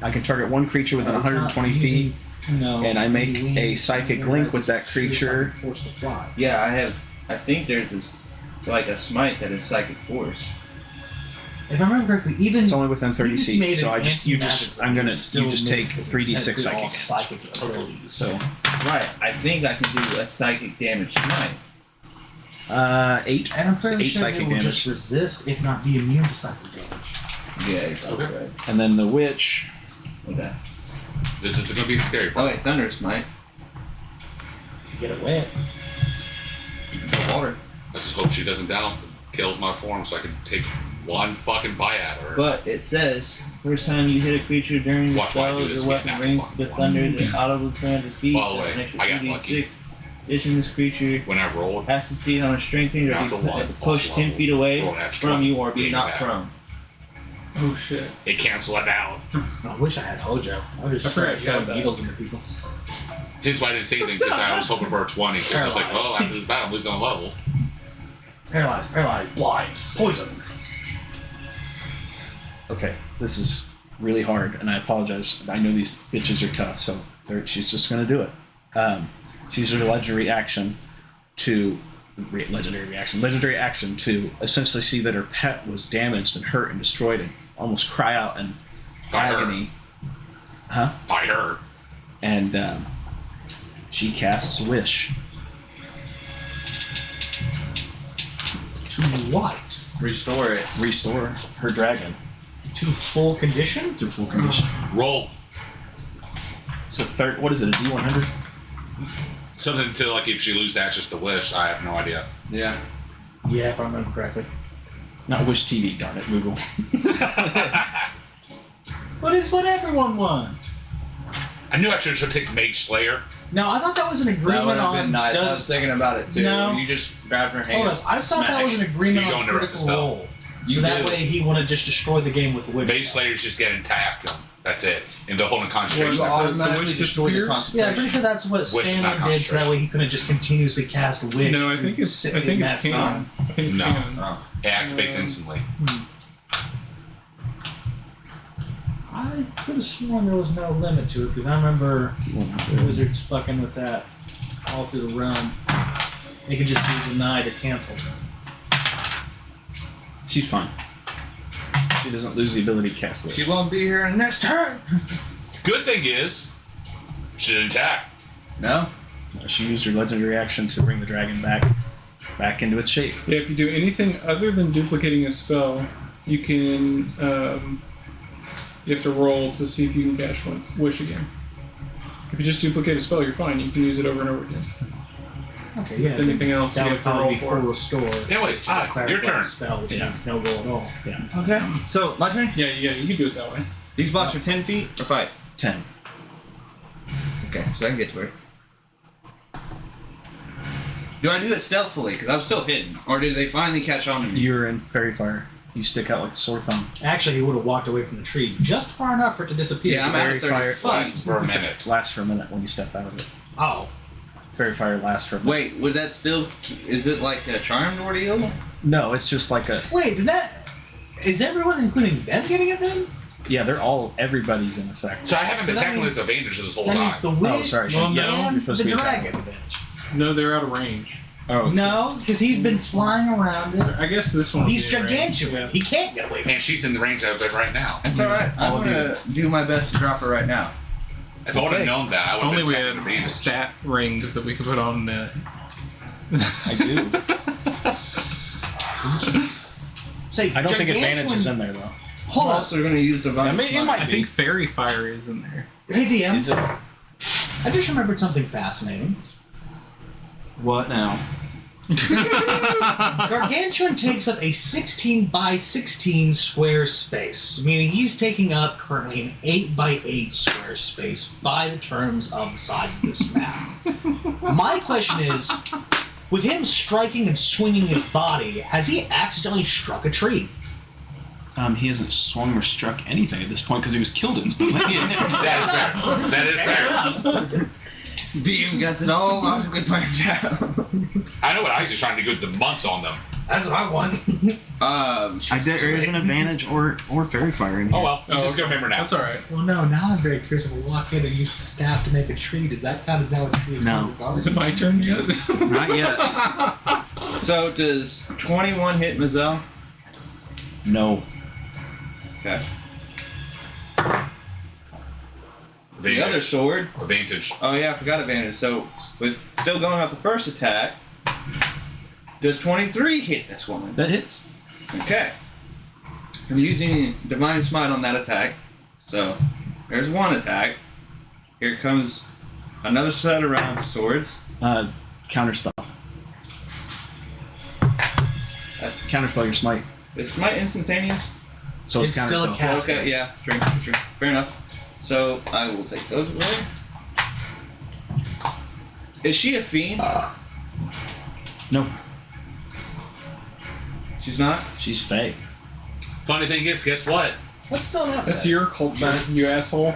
Speaker 3: I can target one creature within 120 feet, and I make a psychic link with that creature.
Speaker 9: Yeah, I think there's this, like a smite that is psychic force.
Speaker 6: If I remember correctly, even
Speaker 3: It's only within 30
Speaker 6: you
Speaker 3: feet, so
Speaker 6: made an
Speaker 3: you
Speaker 6: anti-magic
Speaker 3: just take
Speaker 6: because
Speaker 3: 3d6
Speaker 6: it's all
Speaker 3: psychic.
Speaker 6: psychic abilities.
Speaker 3: So
Speaker 9: Right, I think I can do a psychic damage smite.
Speaker 3: 8.
Speaker 6: And I'm fairly
Speaker 3: 8
Speaker 6: sure
Speaker 3: psychic
Speaker 6: they will
Speaker 3: damage.
Speaker 6: just resist, if not be immune to psychic damage.
Speaker 9: Yeah, exactly
Speaker 2: Okay.
Speaker 9: right.
Speaker 3: And then the witch.
Speaker 9: Okay.
Speaker 2: This is going to be the scary
Speaker 9: Oh
Speaker 2: part.
Speaker 9: wait, thunder smite.
Speaker 6: If you get it wet.
Speaker 9: No water.
Speaker 2: I just hope she doesn't down, kills my form so I can take one fucking bite at her.
Speaker 9: But it says, first time you hit a creature during the
Speaker 2: Watch while I
Speaker 9: spell,
Speaker 2: do this,
Speaker 9: your weapon
Speaker 2: get
Speaker 9: rings
Speaker 2: natural
Speaker 9: the
Speaker 2: one.
Speaker 9: thunder that auto 300 feet.
Speaker 2: By the way,
Speaker 9: That's an extra
Speaker 2: I got
Speaker 9: 2d6.
Speaker 2: lucky.
Speaker 9: Addition, this creature
Speaker 2: When I rolled,
Speaker 9: has to succeed on a strength or be
Speaker 2: Natural one,
Speaker 9: pushed
Speaker 2: plus
Speaker 9: 10
Speaker 2: level.
Speaker 9: feet away
Speaker 2: Roll an extra
Speaker 9: from you or be
Speaker 2: gain
Speaker 9: knocked
Speaker 2: back.
Speaker 9: prone.
Speaker 5: Oh shit.
Speaker 2: it canceled it out.
Speaker 6: I wish I had Hojo. I would
Speaker 5: I
Speaker 6: just
Speaker 5: forgot
Speaker 6: start
Speaker 5: you had
Speaker 6: throwing
Speaker 5: that.
Speaker 6: needles into people.
Speaker 2: Hence why I didn't say anything because I was hoping for a 20. Because I was like, well, after this battle, I'm losing a level.
Speaker 6: Paralyzed, blind, poison.
Speaker 3: Okay, this is really hard, and I apologize. I know these bitches are tough, so she's just going to do it. She uses her legendary action to essentially see that her pet was damaged and hurt and destroyed and almost cry out in
Speaker 2: By her.
Speaker 3: agony. Huh?
Speaker 2: By her.
Speaker 3: And she casts Wish.
Speaker 6: To what?
Speaker 9: Restore it.
Speaker 3: Restore her dragon
Speaker 6: To full condition?
Speaker 3: to full condition.
Speaker 2: Roll
Speaker 3: So what is it, a D100?
Speaker 2: something to, like, if she loses access to Wish, I have no idea.
Speaker 9: Yeah.
Speaker 6: Yeah, if I remember correctly.
Speaker 3: Not Wish TV, darn it, Google.
Speaker 6: But it's what everyone wants.
Speaker 2: I knew I should take Mage Slayer.
Speaker 6: No, I thought that was an
Speaker 9: That would
Speaker 6: agreement
Speaker 9: have
Speaker 6: on.
Speaker 9: been nice. I was thinking about it too.
Speaker 6: No.
Speaker 9: You just grabbed her hand.
Speaker 6: Hold up, I thought that was an agreement
Speaker 2: You
Speaker 6: on
Speaker 2: don't interrupt the
Speaker 6: critical
Speaker 2: spell.
Speaker 6: role. So
Speaker 9: You
Speaker 6: that
Speaker 9: do.
Speaker 6: way he want to just destroy the game with Wish.
Speaker 2: Mage Slayer's just getting attacked. That's it. And they're holding
Speaker 9: You
Speaker 2: concentration.
Speaker 9: automatically
Speaker 5: Wish
Speaker 9: destroy the
Speaker 5: disappears?
Speaker 9: concentration.
Speaker 6: Yeah, I'm pretty sure that's what
Speaker 2: Wish is not
Speaker 6: Stanley did, so that
Speaker 2: concentration.
Speaker 6: way he couldn't just continuously cast Wish.
Speaker 5: No, I think it's canon. I think it's
Speaker 2: No.
Speaker 5: canon.
Speaker 9: Oh.
Speaker 2: It activates instantly.
Speaker 6: I could have sworn there was no limit to it, because I remember the Wizards fucking with that all through the realm. They could just be denied or canceled.
Speaker 3: She's fine. She doesn't lose the ability to cast Wish.
Speaker 9: She won't be here in the next turn.
Speaker 2: Good thing is, she didn't attack.
Speaker 9: No.
Speaker 3: She used her legendary action to bring the dragon back into its shape.
Speaker 5: Yeah, if you do anything other than duplicating a spell, you can. You have to roll to see if you can cast Wish again. If you just duplicate a spell, you're fine. You can use it over and over again.
Speaker 6: Okay,
Speaker 5: If it's anything else, you
Speaker 6: that
Speaker 5: have
Speaker 6: would
Speaker 5: to roll
Speaker 6: probably be
Speaker 5: for
Speaker 6: full
Speaker 5: it.
Speaker 6: restore.
Speaker 2: Anyways, your turn.
Speaker 6: Spell, which
Speaker 3: Yeah.
Speaker 6: means no roll at all.
Speaker 9: Okay. So my turn.
Speaker 5: Yeah, you can do it that way.
Speaker 9: These blocks are 10 feet or 5.
Speaker 3: 10.
Speaker 9: Okay, so I can get to her. Do I do it stealthily? Because I'm still hidden. Or did they finally catch on to me?
Speaker 3: You're in Fairy Fire. You stick out like a sore thumb.
Speaker 6: Actually, he would have walked away from the tree just far enough for it to disappear.
Speaker 9: Yeah, I'm
Speaker 3: Fairy
Speaker 9: at 30
Speaker 3: fire.
Speaker 2: Lasts for a minute.
Speaker 3: Lasts for a minute when you step out of it.
Speaker 6: Oh.
Speaker 3: Fairy Fire lasts for a minute.
Speaker 9: Wait, would that still... Is it like a charmed ordeal?
Speaker 3: No, it's just like a...
Speaker 6: Wait, did that... Is everyone, including them, getting it then?
Speaker 3: Yeah, everybody's in effect.
Speaker 2: So I haven't
Speaker 6: So
Speaker 2: been
Speaker 6: that
Speaker 2: tackling
Speaker 6: means-
Speaker 2: this advantage this whole
Speaker 6: That
Speaker 2: time.
Speaker 6: means the witch
Speaker 3: Oh, sorry.
Speaker 5: Well,
Speaker 3: Yes,
Speaker 6: and
Speaker 3: you're supposed
Speaker 6: the
Speaker 3: to be
Speaker 6: dragon.
Speaker 3: attacking.
Speaker 5: No, they're out of range.
Speaker 3: Oh, okay.
Speaker 6: No, because he'd been flying around it.
Speaker 5: I guess this one. will
Speaker 6: He's
Speaker 5: be in range.
Speaker 6: gigantuan.
Speaker 5: Yeah.
Speaker 6: He can't get away from it.
Speaker 2: And she's in the range of it right now.
Speaker 9: That's alright. I'm
Speaker 3: All of
Speaker 9: gonna do my best to drop her right now.
Speaker 2: If I would have known that, I
Speaker 5: If
Speaker 2: would
Speaker 5: only
Speaker 2: have
Speaker 5: we
Speaker 2: been
Speaker 5: had
Speaker 2: taking advantage.
Speaker 5: stat rings that we could put on the.
Speaker 3: I do.
Speaker 6: Say,
Speaker 3: I don't think advantage is
Speaker 6: Gargantuan-
Speaker 3: in there, though.
Speaker 9: I'm
Speaker 6: Hold on.
Speaker 9: also gonna use Divine
Speaker 3: I mean, it
Speaker 9: Smite.
Speaker 3: might
Speaker 5: I think Fairy Fire is in there.
Speaker 6: Hey, DM.
Speaker 3: Is it?
Speaker 6: I just remembered something fascinating.
Speaker 3: What now?
Speaker 6: Gargantuan takes up a 16 by 16 square space, meaning he's taking up currently an 8 by 8 square space by the terms of the size of this map. My question is, with him striking and swinging his body, has he accidentally struck a tree?
Speaker 3: He hasn't swung or struck anything at this point because he was killed instantly.
Speaker 2: That is fair. That is fair.
Speaker 1: DM gets it all logically planned out.
Speaker 2: I know what I was trying to get the months on them.
Speaker 6: That's what I want.
Speaker 3: There is an advantage or fairy fire in here.
Speaker 2: Oh well, let's just go remember now.
Speaker 5: That's all right.
Speaker 6: Well, no. Now I'm very curious. If we walk in and use the staff to make a tree, does that count as now a tree?
Speaker 3: No.
Speaker 5: Is it my turn yet?
Speaker 3: Not yet.
Speaker 1: So does 21 hit Mazel?
Speaker 3: No.
Speaker 1: Okay. The other sword.
Speaker 2: Advantage.
Speaker 1: Oh yeah, I forgot advantage. So with still going off the first attack, does 23 hit this woman?
Speaker 3: That hits.
Speaker 1: Okay. I'm using Divine Smite on that attack. So there's one attack. Here comes another set of rounds of swords.
Speaker 3: Counterspell. Counterspell your smite.
Speaker 1: Is Smite instantaneous?
Speaker 3: So it's
Speaker 6: It's still a
Speaker 3: counterspell.
Speaker 6: cast.
Speaker 1: Okay, yeah, sure. Fair enough. So I will take those away. Is she a fiend?
Speaker 3: No,
Speaker 1: She's not?
Speaker 3: she's fey.
Speaker 2: Funny thing is, guess what?
Speaker 6: What's still not
Speaker 5: That's
Speaker 6: said?
Speaker 5: your culture, you asshole.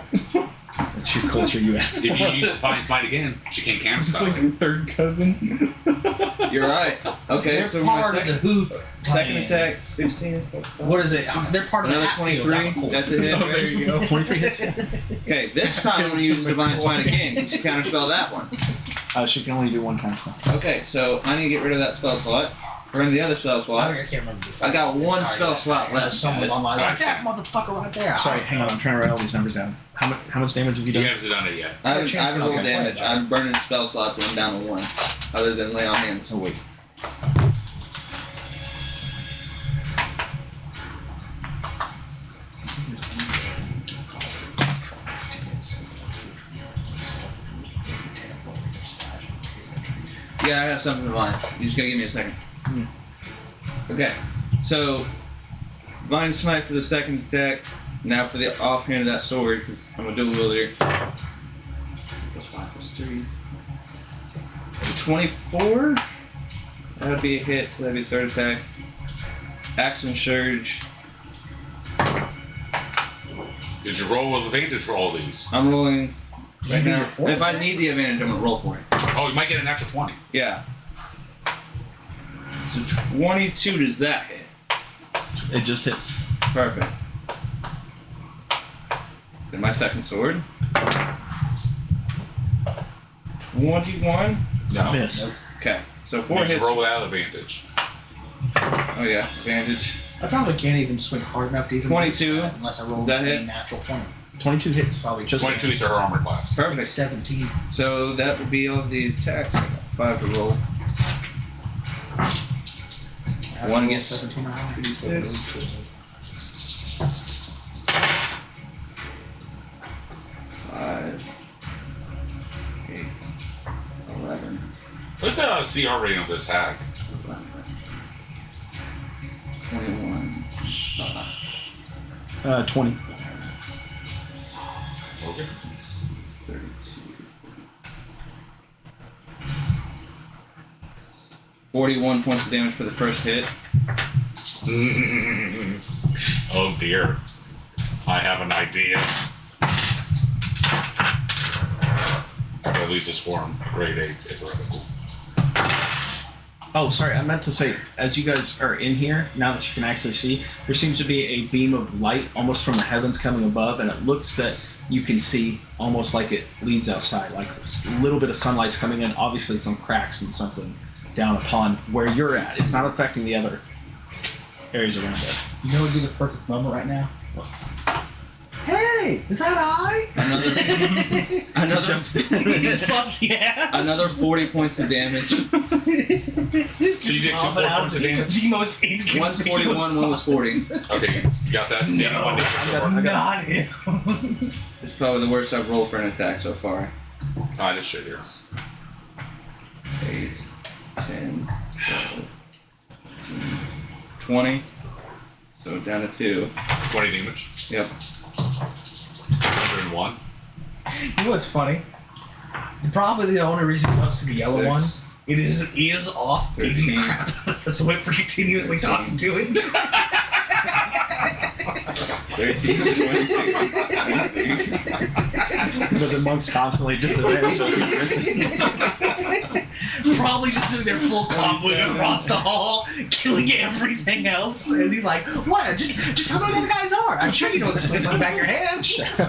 Speaker 3: That's your culture, you asked.
Speaker 2: If you use Divine Smite again, she can't
Speaker 5: Is this
Speaker 2: cancel
Speaker 5: like
Speaker 2: it.
Speaker 5: your third cousin?
Speaker 1: You're right. Okay,
Speaker 6: They're
Speaker 1: so my
Speaker 6: part of the
Speaker 1: second,
Speaker 6: Who.
Speaker 1: second
Speaker 6: clan.
Speaker 1: attack, 16.
Speaker 6: What is it? They're part of
Speaker 1: Another
Speaker 6: the Hatfield.
Speaker 1: 23. That's a hit.
Speaker 5: Oh, there you go.
Speaker 3: 23 hits.
Speaker 1: Okay, this time I'm going to use Divine Smite again. Just counterspell that one.
Speaker 3: She can only do one counterspell.
Speaker 1: Okay, so I need to get rid of that spell slot. We're in the other spell slot.
Speaker 6: I can't remember.
Speaker 1: I got one spell slot left.
Speaker 6: Someone
Speaker 1: guys.
Speaker 6: online like that motherfucker right there.
Speaker 3: Sorry, hang on. I'm trying to write all these numbers down. How much damage have you
Speaker 2: You
Speaker 3: done?
Speaker 2: haven't done it yet.
Speaker 1: I
Speaker 6: Chance
Speaker 1: have
Speaker 6: for
Speaker 1: rolled
Speaker 6: okay.
Speaker 1: damage. I'm burning spell slots and I'm down to one. Other than lay on hands.
Speaker 3: Oh wait.
Speaker 1: Yeah, I have something in mind. You just gotta give me a second. Okay, so Divine Smite for the second attack. Now for the offhand of that sword, because I'm a dual wielder. Plus 5 plus 3. 24? That would be a hit, so that'd be third attack. Action Surge.
Speaker 2: Did you roll with advantage for all these?
Speaker 1: I'm rolling right
Speaker 6: do
Speaker 1: now.
Speaker 6: your fourth
Speaker 1: If I
Speaker 6: attack?
Speaker 1: need the advantage, I'm gonna roll for it.
Speaker 2: Oh, you might get an extra 20.
Speaker 1: Yeah. So 22 does that hit?
Speaker 3: It just hits.
Speaker 1: Perfect. Then my second sword. 21.
Speaker 2: No.
Speaker 3: Miss.
Speaker 1: Okay, so 4
Speaker 2: You
Speaker 1: hits.
Speaker 2: roll without advantage.
Speaker 1: Oh yeah, advantage.
Speaker 6: I probably can't even swing hard enough to even
Speaker 1: 22.
Speaker 6: unless I roll
Speaker 1: That
Speaker 6: a
Speaker 1: hit?
Speaker 6: natural 20.
Speaker 3: 22 hits.
Speaker 6: Probably
Speaker 3: Just
Speaker 2: 22 is her armor class.
Speaker 6: Like
Speaker 1: Perfect.
Speaker 6: 17.
Speaker 1: So that would be all of the attacks. I got 5 to roll.
Speaker 6: I
Speaker 1: One
Speaker 6: roll
Speaker 1: gets
Speaker 6: 17 around.
Speaker 1: 5, 8, 11,
Speaker 2: What's the CR rating of this hack?
Speaker 1: 21.
Speaker 3: 20.
Speaker 2: Okay.
Speaker 1: 32. 41 points of damage for the first hit.
Speaker 2: Oh dear. I have an idea. I can lose this form. Grade 8 theoretical.
Speaker 3: Oh, sorry. I meant to say, as you guys are in here, now that you can actually see, there seems to be a beam of light almost from the heavens coming above, and it looks that you can see almost like it leads outside, like a little bit of sunlight's coming in, obviously from cracks and something down upon where you're at. It's not affecting the other areas around it.
Speaker 6: You know what would be the perfect moment right now? Hey, is that I?
Speaker 1: Another
Speaker 6: Fuck yeah!
Speaker 1: another 40 points of damage.
Speaker 2: So you get 2 4 points of damage?
Speaker 6: The most
Speaker 1: One's 41, one was 40.
Speaker 2: Okay, you got that?
Speaker 6: No,
Speaker 2: 81 damage so far.
Speaker 6: Not him.
Speaker 1: It's probably the worst I've rolled for an attack so far.
Speaker 2: I just shit here.
Speaker 1: 8, 10, 12, 15, 20. So down to 2.
Speaker 2: 20 damage.
Speaker 1: Yep.
Speaker 2: 101.
Speaker 6: You know what's funny? Probably the only reason you don't see the yellow
Speaker 1: 6,
Speaker 6: one, it is off beating
Speaker 1: 13,
Speaker 6: crap out of us away for continuously
Speaker 1: 13.
Speaker 6: talking to it.
Speaker 1: 13, 22, 23.
Speaker 3: But the monk's constantly just there, so he's missing.
Speaker 8: Probably just sitting there full conflict across the hall, killing everything else. As he's like, what? Just tell me where the guys are. I'm sure you know this place on the back of your hand.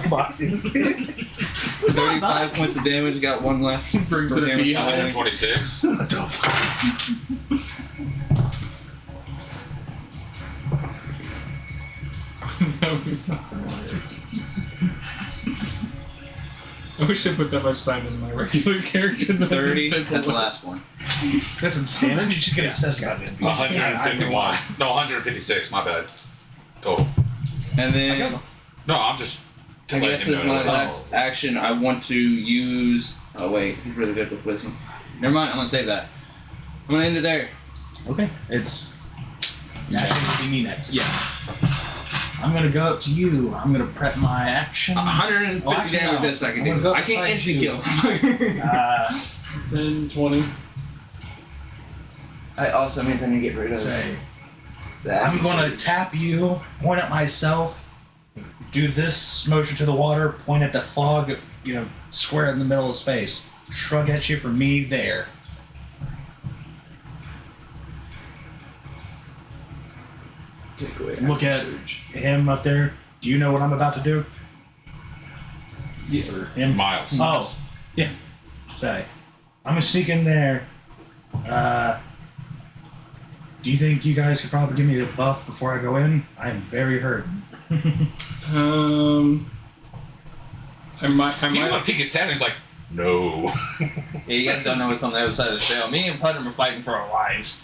Speaker 3: Boxing.
Speaker 1: 35 points of damage, got one left.
Speaker 5: Brings
Speaker 1: For
Speaker 5: it a
Speaker 1: damage
Speaker 5: beat.
Speaker 1: rolling.
Speaker 2: 126.
Speaker 5: That would be fucking hilarious. I wish I put that much time into my regular character.
Speaker 1: 30, that's the last one.
Speaker 8: Listen, standard, you just get assessed about it.
Speaker 2: 151. No, 156. My bad. Go.
Speaker 1: And then,
Speaker 2: No, I'm just
Speaker 1: I guess
Speaker 2: letting
Speaker 1: as
Speaker 2: him know.
Speaker 1: my last action, I want to use. Oh, wait, he's really good with whistling. Never mind, I'm gonna save that. I'm gonna end it there.
Speaker 3: Okay. It's.
Speaker 8: That's gonna be me next.
Speaker 3: Yeah.
Speaker 8: I'm gonna go up to you. I'm gonna prep my action.
Speaker 1: 150
Speaker 8: Oh, actually,
Speaker 1: damage
Speaker 8: no.
Speaker 1: best I can
Speaker 8: I'm gonna
Speaker 1: do.
Speaker 8: go
Speaker 1: I can't
Speaker 8: beside
Speaker 1: instant
Speaker 8: you.
Speaker 1: kill.
Speaker 5: 10, 20.
Speaker 9: That also means I need to get rid of
Speaker 8: Say,
Speaker 9: that.
Speaker 8: I'm gonna tap you, point at myself, do this motion to the water, point at the fog, square in the middle of space. Shrug at you for me there.
Speaker 9: Take away
Speaker 8: Look at him up there. Do you know what I'm about to do?
Speaker 9: Yeah.
Speaker 8: Or him?
Speaker 2: Miles.
Speaker 8: Oh,
Speaker 3: Yeah.
Speaker 8: say, I'm gonna sneak in there. Do you think you guys could probably give me a buff before I go in? I am very hurt.
Speaker 5: I might.
Speaker 2: He's gonna peek his head and he's like, no.
Speaker 1: Yeah, you guys don't know what's on the other side of the trail. Me and Putnam are fighting for our lives.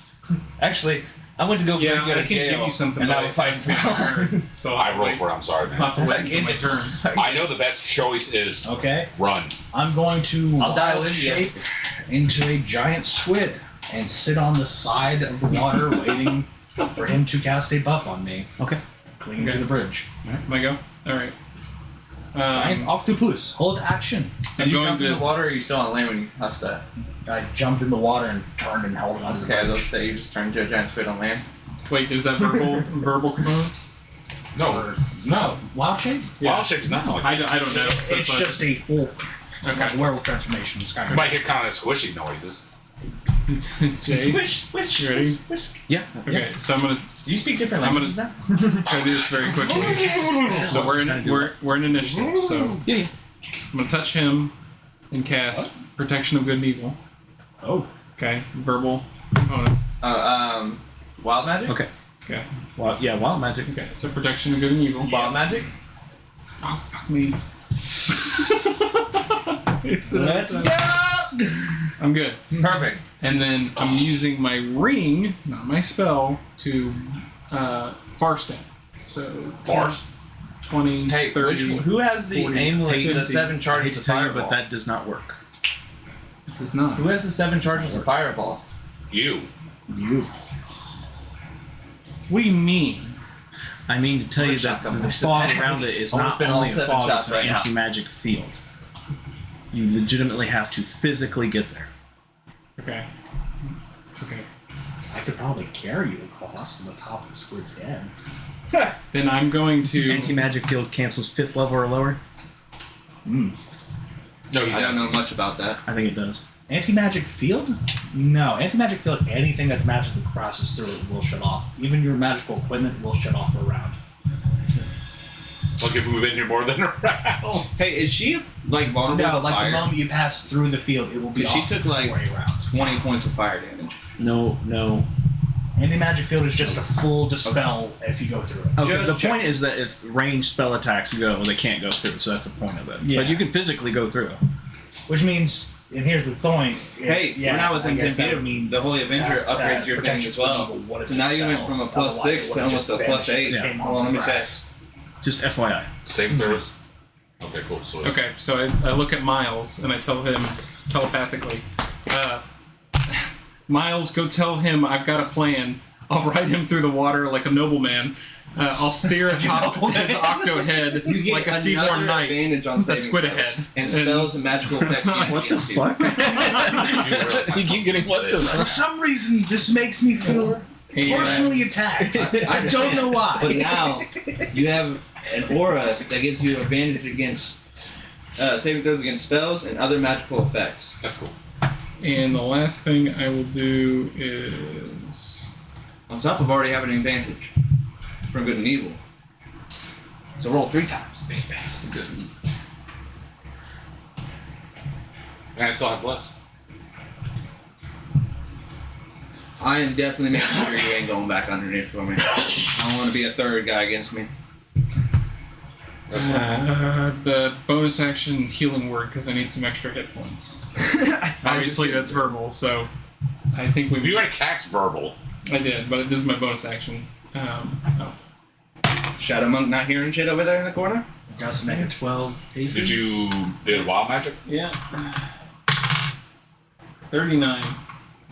Speaker 1: Actually, I went to go
Speaker 5: Yeah,
Speaker 1: break you out
Speaker 5: I
Speaker 1: of
Speaker 5: can
Speaker 1: jail,
Speaker 5: give you something.
Speaker 1: and
Speaker 5: but
Speaker 1: now
Speaker 5: I
Speaker 1: we're fighting for
Speaker 5: passed my
Speaker 1: our
Speaker 5: turn, so
Speaker 2: I roll for it. I'm sorry,
Speaker 5: I'll have
Speaker 2: man.
Speaker 5: to wait until my turn.
Speaker 2: I know the best choice is
Speaker 8: Okay,
Speaker 2: run.
Speaker 8: I'm going to
Speaker 1: I'll dial
Speaker 8: wild
Speaker 1: in,
Speaker 8: shape into a giant squid and sit on the side of the water waiting for him to cast a buff on me.
Speaker 3: Okay.
Speaker 8: Clinging
Speaker 5: Okay.
Speaker 8: to the bridge.
Speaker 5: Am I go? All right.
Speaker 8: Giant octopus. Hold action.
Speaker 1: Did
Speaker 5: I'm
Speaker 1: you
Speaker 5: going
Speaker 1: jump in
Speaker 5: to.
Speaker 1: the water, or are you still on land when you tossed that?
Speaker 8: I jumped in the water and turned and held onto the
Speaker 1: Okay,
Speaker 8: bridge.
Speaker 1: let's say you just turned into a giant squid on land.
Speaker 5: Wait, is that verbal components?
Speaker 2: No.
Speaker 8: No, wild shape?
Speaker 2: Wild shape's nothing like that.
Speaker 5: I don't know. So
Speaker 8: It's just a full
Speaker 5: okay.
Speaker 8: werewolf transformation. It's kind
Speaker 2: You
Speaker 8: of
Speaker 2: might hear kind of squishy noises.
Speaker 5: Jay,
Speaker 8: swish,
Speaker 5: you ready?
Speaker 3: Yeah.
Speaker 5: Okay, so I'm gonna
Speaker 1: Do you speak different
Speaker 5: I'm
Speaker 1: languages now?
Speaker 5: try to do this very quickly. So we're in initiative. So
Speaker 3: Yeah.
Speaker 5: I'm gonna touch him and cast Protection of Good and Evil.
Speaker 8: Oh.
Speaker 5: Okay, verbal component.
Speaker 1: Wild magic?
Speaker 3: Okay.
Speaker 5: Okay,
Speaker 3: Well, yeah. Wild magic.
Speaker 5: okay. So Protection of Good and Evil.
Speaker 1: Wild magic?
Speaker 5: Oh fuck me.
Speaker 1: Let's go!
Speaker 5: I'm good.
Speaker 1: Perfect.
Speaker 5: And then I'm using my ring, not my spell, to far step. So
Speaker 2: Farce?
Speaker 5: 20,
Speaker 1: Hey,
Speaker 5: 30.
Speaker 1: who has the
Speaker 5: 40,
Speaker 1: amulet, the
Speaker 5: 50.
Speaker 1: 7
Speaker 3: I hate
Speaker 1: charges
Speaker 3: to
Speaker 1: of
Speaker 3: tell you,
Speaker 1: fireball?
Speaker 3: but that does not work.
Speaker 5: It does not.
Speaker 1: Who has the 7 charges of fireball?
Speaker 2: You.
Speaker 8: You.
Speaker 5: What do you mean?
Speaker 3: I mean to tell you that
Speaker 1: Shotgun
Speaker 3: the
Speaker 1: versus
Speaker 3: fog
Speaker 1: magic.
Speaker 3: around it is
Speaker 1: Almost
Speaker 3: not
Speaker 1: been all
Speaker 3: only a
Speaker 1: 7
Speaker 3: fog;
Speaker 1: shots
Speaker 3: it's an
Speaker 1: right now.
Speaker 3: anti-magic field. You legitimately have to physically get there.
Speaker 5: Okay. Okay.
Speaker 8: I could probably carry you across on the top of the squid's head.
Speaker 5: Then I'm going to.
Speaker 3: Anti-magic field cancels 5th level or lower.
Speaker 2: No, he's
Speaker 1: I don't know
Speaker 2: asking.
Speaker 1: much about that.
Speaker 3: I think it does.
Speaker 8: Anti-magic field? No. Anti-magic field, anything that's magically crosses through it will shut off. Even your magical equipment will shut off for a round.
Speaker 2: Look, if we've been here more than a round.
Speaker 1: Hey, is she like vulnerable
Speaker 8: No,
Speaker 1: to
Speaker 8: like
Speaker 1: fire?
Speaker 8: the moment you pass through the field, it will be
Speaker 1: She
Speaker 8: off
Speaker 1: took,
Speaker 8: for
Speaker 1: like,
Speaker 8: a round.
Speaker 1: 20 points of fire damage.
Speaker 3: No.
Speaker 8: Anti-magic field is just a full dispel if you go through it.
Speaker 3: Okay,
Speaker 1: Just
Speaker 3: the
Speaker 1: check.
Speaker 3: point is that it's ranged spell attacks go, they can't go through, so that's the point of it.
Speaker 8: Yeah.
Speaker 3: But you can physically go through.
Speaker 8: Which means, and here's the point.
Speaker 1: Hey, we're not within 10 feet of me. The Holy Avenger
Speaker 8: that's-
Speaker 1: upgrades
Speaker 8: that
Speaker 1: your thing
Speaker 8: protection
Speaker 1: as well.
Speaker 8: from evil would have
Speaker 1: So now you went
Speaker 8: dispelled.
Speaker 1: from a plus
Speaker 8: Otherwise,
Speaker 1: 6
Speaker 8: it
Speaker 1: to
Speaker 8: would have
Speaker 1: almost
Speaker 8: just
Speaker 1: a plus
Speaker 8: vanished.
Speaker 1: 8.
Speaker 8: It came
Speaker 1: Hold on,
Speaker 8: on
Speaker 1: let me check.
Speaker 8: grass.
Speaker 3: Just FYI.
Speaker 2: Save throws. Okay, cool. So
Speaker 5: Okay, so I look at Miles and I tell him telepathically, Miles, go tell him I've got a plan. I'll ride him through the water like a nobleman. I'll steer atop his octo head
Speaker 1: You get
Speaker 5: like a
Speaker 1: another
Speaker 5: seaborn knight.
Speaker 1: advantage on
Speaker 5: The
Speaker 1: saving
Speaker 5: squid
Speaker 1: throws.
Speaker 5: ahead.
Speaker 1: And spells and magical effects.
Speaker 3: What the fuck? You keep getting what the
Speaker 8: For some reason, this makes me feel personally attacked. I don't know why.
Speaker 1: But now you have an aura that gives you advantage against saving throws against spells and other magical effects.
Speaker 2: That's cool.
Speaker 5: And the last thing I will do is
Speaker 1: On top of already having an advantage from good and evil. So roll 3 times. Bang, bang. It's a good one.
Speaker 2: And I still have bless.
Speaker 1: I am definitely making sure you ain't going back underneath for me. I don't want to be a third guy against me.
Speaker 5: the bonus action healing word because I need some extra hit points. Obviously, that's verbal, so I think
Speaker 2: You already cast verbal.
Speaker 5: I did, but this is my bonus action.
Speaker 1: Shadow Monk not hearing shit over there in the corner?
Speaker 4: Got to make a 12 AC.
Speaker 2: Did you do wild magic?
Speaker 5: Yeah. 39.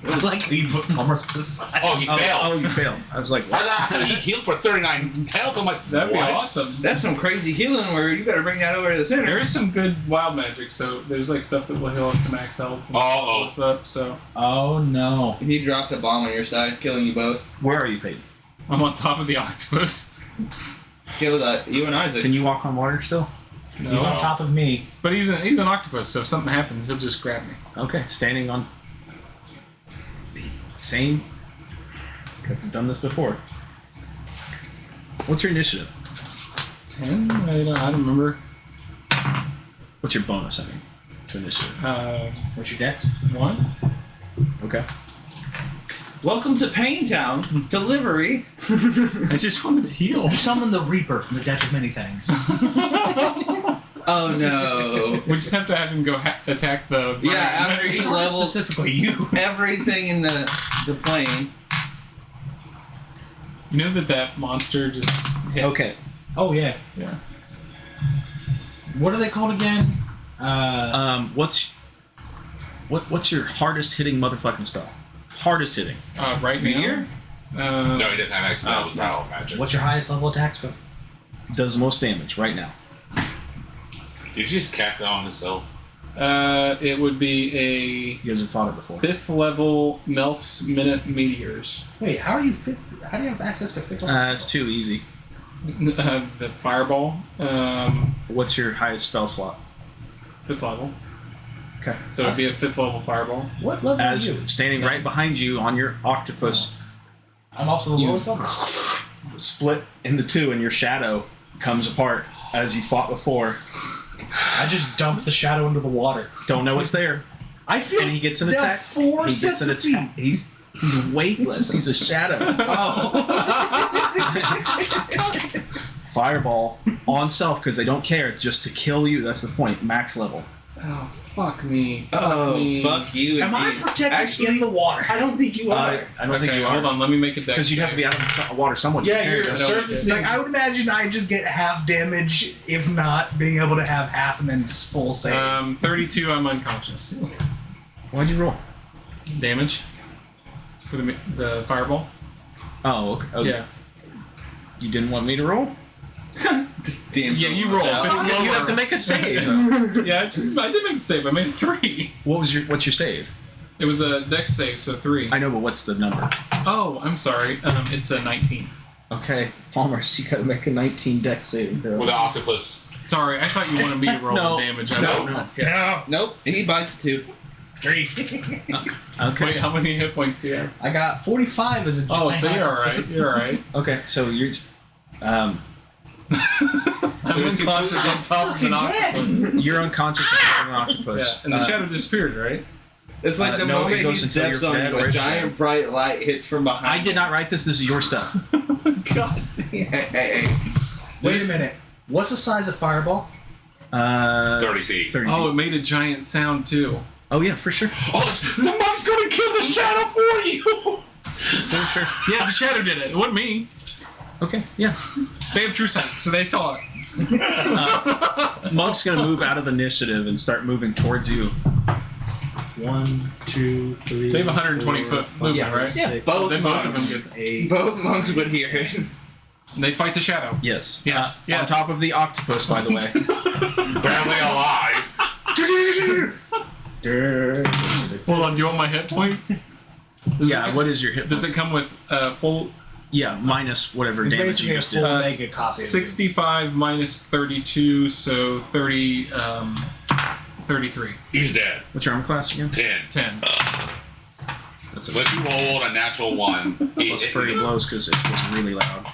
Speaker 4: I like you put Palmer's beside.
Speaker 2: Oh, you failed.
Speaker 3: Oh, you failed. I was like,
Speaker 2: Why not? He healed for 39 health. I'm like,
Speaker 5: That'd be
Speaker 2: what?
Speaker 5: awesome.
Speaker 1: That's some crazy healing word. You better bring that over to the center.
Speaker 5: There is some good wild magic, so there's like stuff that will heal us to max health and
Speaker 2: Uh-oh.
Speaker 5: heal us up, so
Speaker 4: Oh no.
Speaker 1: He dropped a bomb on your side, killing you both.
Speaker 3: where are you, Peyton?
Speaker 5: I'm on top of the octopus.
Speaker 1: Killed you and Isaac.
Speaker 3: Can you walk on water still?
Speaker 5: No.
Speaker 4: He's on top of me.
Speaker 5: But he's an octopus, so if something happens, he'll just grab me.
Speaker 3: Okay, standing on the same, because I've done this before. What's your initiative?
Speaker 5: 10? I don't remember.
Speaker 3: What's your bonus, I mean, to initiative?
Speaker 4: What's your dex?
Speaker 5: 1?
Speaker 3: Okay.
Speaker 1: Welcome to Paintown Delivery.
Speaker 5: I just wanted to heal.
Speaker 4: Summon the Reaper from the deck of many things.
Speaker 1: Oh no.
Speaker 5: We just have to have him go attack the...
Speaker 1: Yeah, after he levels
Speaker 4: Specifically you.
Speaker 1: everything in the plane.
Speaker 5: You know that monster just hits.
Speaker 3: Okay.
Speaker 4: Oh yeah.
Speaker 5: Yeah.
Speaker 4: What are they called again?
Speaker 3: What's your hardest hitting motherfucking spell? Hardest hitting.
Speaker 5: Right
Speaker 1: Meteor?
Speaker 5: now?
Speaker 2: No, he doesn't have access to wild magic.
Speaker 4: What's your highest level attack spell?
Speaker 3: Does the most damage right now.
Speaker 2: Did you just cast it on himself?
Speaker 5: It would be
Speaker 3: You guys have fought it before.
Speaker 5: 5th level Melf's Minute Meteors.
Speaker 4: Wait, how are you fifth? How do you have access to fifth level?
Speaker 3: It's too easy.
Speaker 5: The Fireball.
Speaker 3: What's your highest spell slot?
Speaker 5: 5th level.
Speaker 3: Okay.
Speaker 5: So it'd be a 5th level Fireball.
Speaker 4: What level
Speaker 3: As
Speaker 4: are you?
Speaker 3: standing right behind you on your octopus,
Speaker 4: I'm also the
Speaker 3: You-
Speaker 4: lowest level.
Speaker 3: split into two, and your shadow comes apart as you fought before.
Speaker 4: I just dump the shadow into the water.
Speaker 3: Don't know what's there.
Speaker 4: I feel
Speaker 3: And he gets an
Speaker 4: now
Speaker 3: attack.
Speaker 4: 4
Speaker 3: He
Speaker 4: sets
Speaker 3: gets an
Speaker 4: of feet.
Speaker 3: attack. He's weightless. He's a shadow. Fireball on self because they don't care, just to kill you. That's the point. Max level.
Speaker 5: Oh, fuck me. Fuck
Speaker 1: Oh,
Speaker 5: me.
Speaker 1: fuck you.
Speaker 4: Am I
Speaker 1: indeed.
Speaker 4: protected
Speaker 1: Actually,
Speaker 4: in the water?
Speaker 1: I don't think you are.
Speaker 3: I don't
Speaker 5: Okay,
Speaker 3: think you
Speaker 5: hold
Speaker 3: are.
Speaker 5: on. Let me make a dex
Speaker 3: Because you'd have to be out of the water somewhat.
Speaker 4: Yeah,
Speaker 3: to carry
Speaker 4: you're
Speaker 3: it.
Speaker 5: surfacing.
Speaker 4: Like, I would imagine I just get half damage, if not being able to have half and then full save.
Speaker 5: 32, I'm unconscious.
Speaker 3: Why'd you roll?
Speaker 5: Damage. For the Fireball?
Speaker 3: Oh, okay.
Speaker 5: Yeah.
Speaker 3: You didn't want me to roll?
Speaker 1: Damn.
Speaker 5: Yeah, you roll. If it's
Speaker 3: You
Speaker 5: lower-
Speaker 3: have to make a save.
Speaker 5: Yeah, I did make a save. I made a 3.
Speaker 3: What's your save?
Speaker 5: It was a dex save, so 3.
Speaker 3: I know, but what's the number?
Speaker 5: Oh, I'm sorry. It's a 19.
Speaker 3: Okay, Palmer, so you gotta make a 19 dex saving throw.
Speaker 2: With the octopus.
Speaker 5: Sorry, I thought you wanted me to roll
Speaker 3: No.
Speaker 5: the damage.
Speaker 3: No.
Speaker 5: Yeah.
Speaker 1: Nope. He bites too.
Speaker 4: 3.
Speaker 3: Okay.
Speaker 5: Wait, how many hit points do you have?
Speaker 4: I got 45 as a
Speaker 5: Oh,
Speaker 4: giant
Speaker 5: so you're
Speaker 4: octopus.
Speaker 5: alright. You're alright.
Speaker 3: Okay, so you're
Speaker 5: I'm unconscious on top of an octopus.
Speaker 3: you're unconscious of an octopus.
Speaker 5: Yeah, and the shadow disappears, right?
Speaker 1: It's like the
Speaker 3: no, it
Speaker 1: moment he
Speaker 3: goes until
Speaker 1: steps
Speaker 3: you're
Speaker 1: on
Speaker 3: dead
Speaker 1: you,
Speaker 3: or
Speaker 1: a
Speaker 3: it's
Speaker 1: giant
Speaker 3: dead.
Speaker 1: bright light hits from behind.
Speaker 3: I did not write this. This is your stuff.
Speaker 1: God damn. Hey.
Speaker 4: Wait a minute. What's the size of Fireball?
Speaker 2: 30 feet.
Speaker 3: 30
Speaker 5: Oh,
Speaker 3: feet.
Speaker 5: it made a giant sound too.
Speaker 3: Oh yeah, for sure.
Speaker 2: Oh, the monk's gonna kill the shadow for you!
Speaker 3: For sure.
Speaker 5: Yeah, the shadow did it. It wasn't me.
Speaker 3: Okay, yeah.
Speaker 5: They have true sight, so they saw it.
Speaker 3: Monk's gonna move out of initiative and start moving towards you.
Speaker 4: 1, 2, 3.
Speaker 5: They have 120 foot movement,
Speaker 3: Yeah,
Speaker 5: right?
Speaker 1: Yeah, both
Speaker 5: Then both of
Speaker 1: monks.
Speaker 5: them get.
Speaker 4: 8.
Speaker 1: Both monks would hear it.
Speaker 5: And they fight the shadow.
Speaker 3: Yes.
Speaker 5: Yes,
Speaker 3: On
Speaker 5: yes.
Speaker 3: top of the octopus, by the way.
Speaker 2: Barely alive.
Speaker 5: Hold on, do you want my hit points?
Speaker 3: Yeah. What is your hit?
Speaker 5: Does it come with full
Speaker 3: Yeah, minus whatever
Speaker 6: It's
Speaker 3: damage you
Speaker 6: basically a
Speaker 3: just
Speaker 6: full
Speaker 3: did.
Speaker 6: mega copy.
Speaker 5: 65 minus 32, so 33.
Speaker 2: He's dead.
Speaker 3: What's your armor class again?
Speaker 2: 10.
Speaker 5: 10.
Speaker 3: That's a
Speaker 2: Unless you rolled a natural 1.
Speaker 3: plus 30 blows because it was really loud.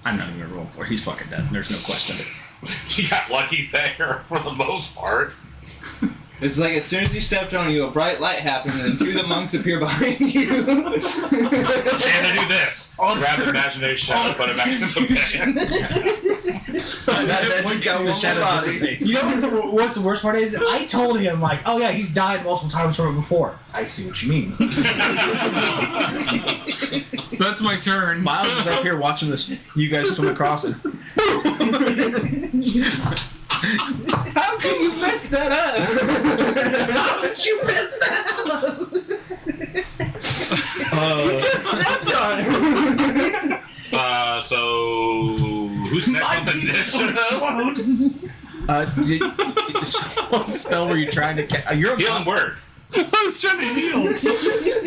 Speaker 3: I'm not even gonna roll for it. He's fucking dead. There's no question.
Speaker 2: He got lucky there for the most part.
Speaker 1: It's like as soon as you stepped on you, a bright light happened, and then 2 of the monks appear behind you.
Speaker 2: And I do this. Grab the imagination shadow, put it back in the pen.
Speaker 1: That
Speaker 3: Once
Speaker 1: got
Speaker 3: the
Speaker 1: one
Speaker 3: shadow
Speaker 1: more body.
Speaker 3: dissipates.
Speaker 6: You know what's the worst part is? I told him, like, oh yeah, he's died multiple times from it before. I see what you mean.
Speaker 5: So that's my turn.
Speaker 3: Miles is up here watching this. You guys swim across and
Speaker 1: How can you mess that up? How did you mess that up? You just snapped on him.
Speaker 2: So who's next on the initiative?
Speaker 3: what spell were you trying to cast? You're
Speaker 2: Healing word.
Speaker 5: I was trying to heal.
Speaker 2: He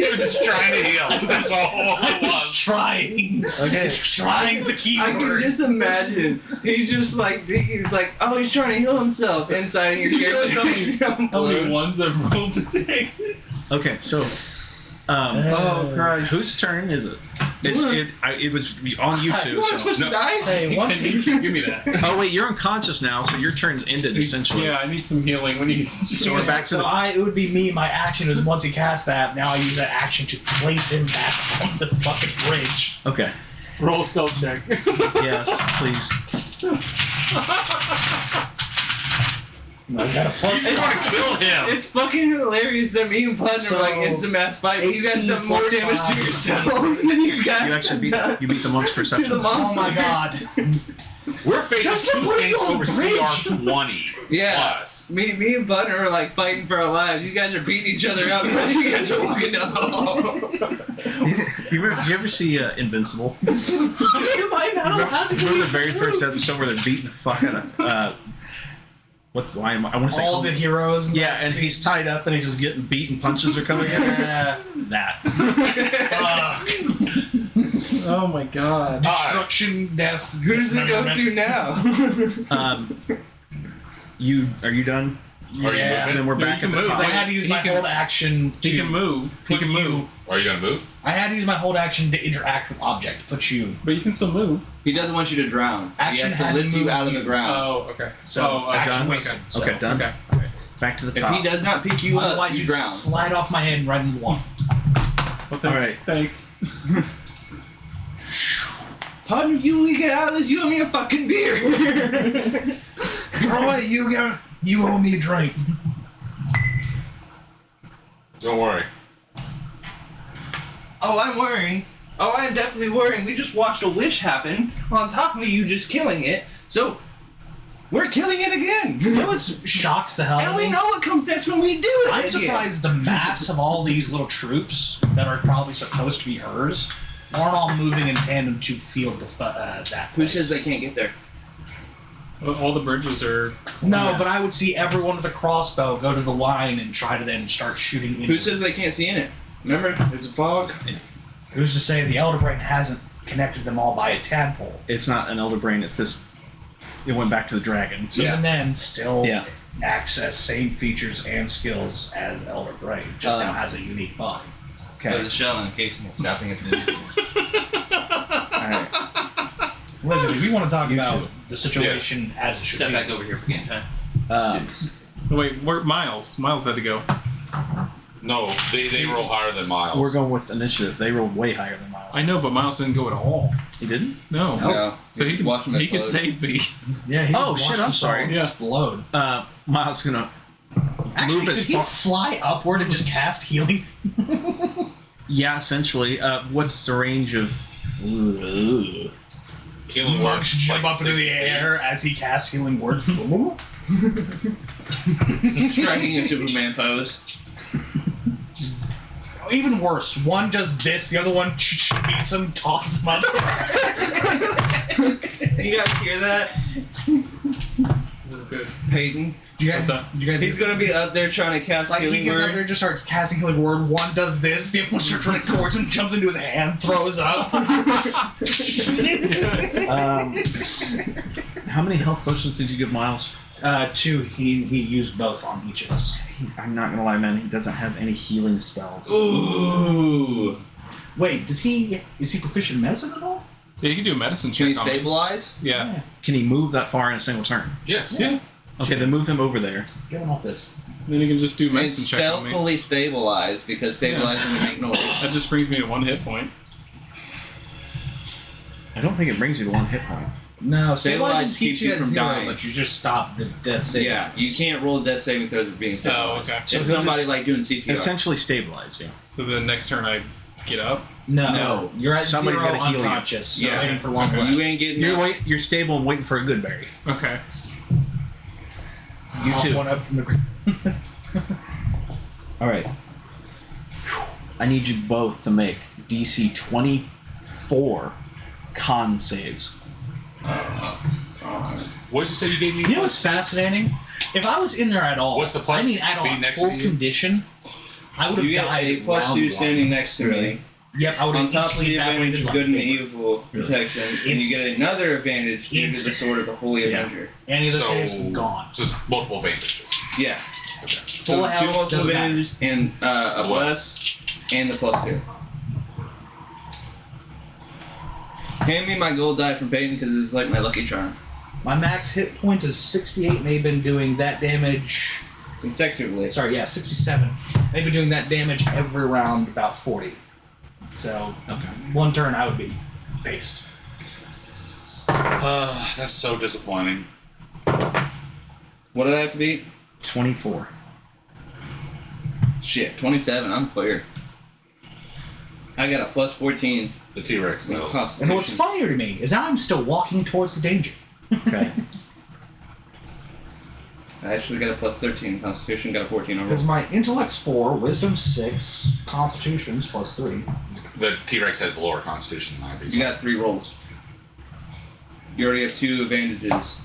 Speaker 2: was just trying to heal. That's all it was.
Speaker 6: Trying.
Speaker 3: okay.
Speaker 6: Trying's the key
Speaker 1: I can
Speaker 6: word.
Speaker 1: just imagine. He's just like digging. He's like, oh, he's trying to heal himself inside of your character.
Speaker 5: How many ones I've rolled today?
Speaker 3: Okay, so
Speaker 5: Oh, Christ.
Speaker 3: whose turn is it? It was on you two.
Speaker 1: You weren't
Speaker 3: So.
Speaker 1: supposed to
Speaker 2: No.
Speaker 1: die?
Speaker 6: Hey, once
Speaker 5: Can you give me that?
Speaker 3: Oh wait, you're unconscious now, so your turn's ended essentially.
Speaker 5: Yeah, I need some healing. When you
Speaker 3: So we're back to
Speaker 6: so
Speaker 3: the.
Speaker 6: it would be me. My action is once he casts that. Now I use that action to place him back on the fucking bridge.
Speaker 3: Okay.
Speaker 5: roll a stealth check.
Speaker 3: Yes, please.
Speaker 6: I got a plus.
Speaker 2: You want to kill him.
Speaker 1: It's fucking hilarious that me and Putnam are like
Speaker 6: So,
Speaker 1: instant mass fight. You guys
Speaker 6: 18
Speaker 1: done more
Speaker 6: plus
Speaker 1: damage to
Speaker 6: 5.
Speaker 1: yourselves than you guys
Speaker 3: You actually
Speaker 1: have
Speaker 3: beat the monk's
Speaker 1: to the
Speaker 3: perception.
Speaker 1: monster.
Speaker 6: Oh my god.
Speaker 2: We're facing
Speaker 6: Justin,
Speaker 2: 2
Speaker 6: what are
Speaker 2: things
Speaker 6: you on
Speaker 2: over
Speaker 6: the bridge?
Speaker 2: CR20
Speaker 1: Yeah.
Speaker 2: plus.
Speaker 1: Me and Putnam are like fighting for our lives. You guys are beating each other up as you guys are walking down the hall.
Speaker 3: You ever see Invincible?
Speaker 6: Am I not allowed to
Speaker 3: Remember the very first episode where they're beating the fuck out of what? Why am I want to say
Speaker 6: all the heroes?
Speaker 3: Yeah, and he's tied up and he's just getting beat and punches are coming in. That.
Speaker 5: Oh my god.
Speaker 6: Destruction, death.
Speaker 1: Who does it go
Speaker 6: dismemberment.
Speaker 1: to now?
Speaker 3: Are you done?
Speaker 2: Are you
Speaker 6: Yeah.
Speaker 3: And
Speaker 2: moving?
Speaker 3: then we're
Speaker 5: No,
Speaker 3: back
Speaker 5: you
Speaker 3: at
Speaker 5: can
Speaker 3: the
Speaker 5: move.
Speaker 3: top.
Speaker 6: I had to use my hold action to.
Speaker 5: He can move. He
Speaker 6: put
Speaker 5: can move.
Speaker 2: Are you going to move?
Speaker 6: I had to use my hold action to interact with object. Put you.
Speaker 5: But you can still move.
Speaker 1: He doesn't want you to drown. He
Speaker 6: Action
Speaker 1: has to
Speaker 6: had
Speaker 1: lift
Speaker 6: to
Speaker 1: you
Speaker 6: move
Speaker 1: out of the
Speaker 6: you.
Speaker 1: ground.
Speaker 5: Oh, okay.
Speaker 6: So action
Speaker 3: done?
Speaker 6: wasted.
Speaker 5: Okay.
Speaker 6: So.
Speaker 3: Okay, done.
Speaker 5: Okay.
Speaker 3: Back to the
Speaker 1: If
Speaker 3: top.
Speaker 1: he does not pick you up,
Speaker 6: Otherwise,
Speaker 1: you
Speaker 6: you
Speaker 1: drown.
Speaker 6: slide off my head and right into the wall.
Speaker 5: Well,
Speaker 3: All right.
Speaker 5: Thanks.
Speaker 1: Pardon if you get out of this, you owe me a fucking beer.
Speaker 6: Throw it, you owe me a drink.
Speaker 2: Don't worry.
Speaker 1: Oh, I'm worrying. Oh, I'm definitely worrying. We just watched a wish happen on top of you just killing it. So, we're killing it again.
Speaker 6: You know what shocks the hell out
Speaker 1: And
Speaker 6: of
Speaker 1: we
Speaker 6: me?
Speaker 1: know what comes next when we do it.
Speaker 6: I'm
Speaker 1: again.
Speaker 6: surprised the mass of all these little troops that are probably supposed to be hers aren't all moving in tandem to field that
Speaker 1: Who
Speaker 6: place.
Speaker 1: says they can't get there?
Speaker 5: Well, all the bridges are.
Speaker 6: No, but I would see everyone with a crossbow go to the line and try to then start shooting in.
Speaker 1: Who says they can't see in it? Remember, there's a fog.
Speaker 6: Who's to say the Elder Brain hasn't connected them all by a tadpole?
Speaker 3: It's not an elder brain at this. It went back to the dragon. So
Speaker 6: Even then, still
Speaker 3: Yeah.
Speaker 6: access same features and skills as Elder Brain, just now has a unique body.
Speaker 1: There's
Speaker 3: okay.
Speaker 1: a shell and a casing that's stopping at the
Speaker 3: All right.
Speaker 6: Elizabeth, we want to talk
Speaker 3: You
Speaker 6: about
Speaker 3: too.
Speaker 6: the situation as it should
Speaker 1: Step
Speaker 6: be.
Speaker 1: back over here for game time.
Speaker 5: Wait, where Miles? Miles had to go.
Speaker 2: No, they roll higher than Miles.
Speaker 3: We're going with initiative. They rolled way higher than Miles.
Speaker 5: I know, but Miles didn't go at all.
Speaker 3: He didn't?
Speaker 5: No.
Speaker 1: No.
Speaker 5: So he could save me.
Speaker 6: Yeah, he
Speaker 3: Oh,
Speaker 6: just
Speaker 3: shit,
Speaker 6: watched
Speaker 3: I'm
Speaker 6: himself
Speaker 3: sorry.
Speaker 5: Yeah.
Speaker 6: explode.
Speaker 3: Miles gonna
Speaker 6: Actually,
Speaker 3: move as
Speaker 6: could he
Speaker 3: far.
Speaker 6: fly upward and just cast healing?
Speaker 3: Yeah, essentially. What's the range of?
Speaker 2: Healing
Speaker 6: Monks
Speaker 2: works
Speaker 6: jump
Speaker 2: like
Speaker 6: up into
Speaker 2: 60
Speaker 6: the
Speaker 2: feet.
Speaker 6: air as he casts healing word.
Speaker 1: Striking a Superman pose.
Speaker 6: Even worse, one does this, the other one beats him, tosses him up.
Speaker 1: You guys hear that?
Speaker 5: This is good.
Speaker 1: Peyton,
Speaker 6: You guys,
Speaker 5: What's that?
Speaker 6: you guys.
Speaker 1: He's gonna be up there trying to cast
Speaker 6: Like he
Speaker 1: healing
Speaker 6: gets up
Speaker 1: word.
Speaker 6: there, and just starts casting healing word. One does this, the other one starts running towards him, jumps into his hand, throws up.
Speaker 3: How many health potions did you give Miles?
Speaker 6: 2. He used both on each of us.
Speaker 3: I'm not gonna lie, man. He doesn't have any healing spells.
Speaker 1: Ooh.
Speaker 6: Wait, is he proficient in medicine at all?
Speaker 5: Yeah, you can do a medicine
Speaker 1: Can he
Speaker 5: check on it.
Speaker 1: stabilize?
Speaker 5: Yeah.
Speaker 3: Can he move that far in a single turn?
Speaker 2: Yes.
Speaker 5: Yeah.
Speaker 3: Okay, then move him over there.
Speaker 6: Get him off this.
Speaker 5: Then you can just do
Speaker 1: And
Speaker 5: medicine check on me.
Speaker 1: stealthily stabilize because stabilizing would make noise.
Speaker 5: That just brings me to 1 hit point.
Speaker 3: I don't think it brings you to 1 hit point.
Speaker 6: No,
Speaker 1: Stabilize
Speaker 6: stabilizing
Speaker 1: keeps you
Speaker 6: at
Speaker 1: from
Speaker 6: 0,
Speaker 1: dying.
Speaker 6: but you just stop the death save.
Speaker 1: Yeah, you can't roll death saving throws of being stabilized.
Speaker 5: Oh, okay.
Speaker 1: If
Speaker 3: So
Speaker 1: somebody
Speaker 3: just-
Speaker 1: like doing CPR.
Speaker 3: Essentially stabilize, yeah.
Speaker 5: So the next turn I get up.
Speaker 6: No, you're at
Speaker 3: Somebody's
Speaker 6: 0
Speaker 3: gotta heal you.
Speaker 6: unconscious. So
Speaker 1: Yeah.
Speaker 6: waiting for long
Speaker 5: Okay.
Speaker 6: rest.
Speaker 1: You ain't getting up.
Speaker 3: You're stable and waiting for a good berry.
Speaker 5: Okay.
Speaker 3: You
Speaker 6: Hop
Speaker 3: too.
Speaker 6: one up from the ground.
Speaker 3: All right. I need you both to make DC 24 con saves.
Speaker 2: What did you say you gave me?
Speaker 6: You know what's fascinating? If I was in there at all,
Speaker 2: What's the plus
Speaker 6: I mean, at all,
Speaker 2: being next
Speaker 6: full
Speaker 2: to you?
Speaker 6: condition, I would have
Speaker 1: You get
Speaker 6: died.
Speaker 1: a plus
Speaker 6: round
Speaker 1: 2
Speaker 6: one.
Speaker 1: standing next to me.
Speaker 6: Yep, I would
Speaker 1: On
Speaker 6: have
Speaker 1: top of
Speaker 6: instantly
Speaker 1: the advantage
Speaker 6: evaporated
Speaker 1: of
Speaker 6: like
Speaker 1: good and
Speaker 6: vapor.
Speaker 1: evil protection, and
Speaker 6: Inst-
Speaker 1: you get another advantage due to the
Speaker 6: Instant.
Speaker 1: sword of the Holy
Speaker 6: Yeah.
Speaker 1: Avenger.
Speaker 6: Any of the
Speaker 2: So-
Speaker 6: saves gone.
Speaker 2: So it's multiple advantages.
Speaker 1: Yeah.
Speaker 2: Okay.
Speaker 6: Full
Speaker 1: So
Speaker 6: health,
Speaker 1: 2 multiple
Speaker 6: doesn't matter.
Speaker 1: advantages and a bless and the plus 2. Hand me my gold die from Peyton because it's like my lucky charm.
Speaker 6: My max hit points is 68, and they've been doing that damage.
Speaker 1: Consecutively.
Speaker 6: Sorry, yeah, 67. They've been doing that damage every round about 40. So, one turn I would be based.
Speaker 2: That's so disappointing.
Speaker 1: What did I have to beat?
Speaker 3: 24.
Speaker 1: Shit, 27. I'm clear. I got a plus 14.
Speaker 2: The T-Rex fails.
Speaker 6: And what's funnier to me is I'm still walking towards the danger.
Speaker 3: Okay.
Speaker 1: I actually got a plus 13. Constitution got a 14 overall.
Speaker 6: Because my intellect's 4, wisdom 6, constitution's plus 3.
Speaker 2: The T-Rex has the lower constitution than I do.
Speaker 1: You got 3 rolls. You already have 2 advantages.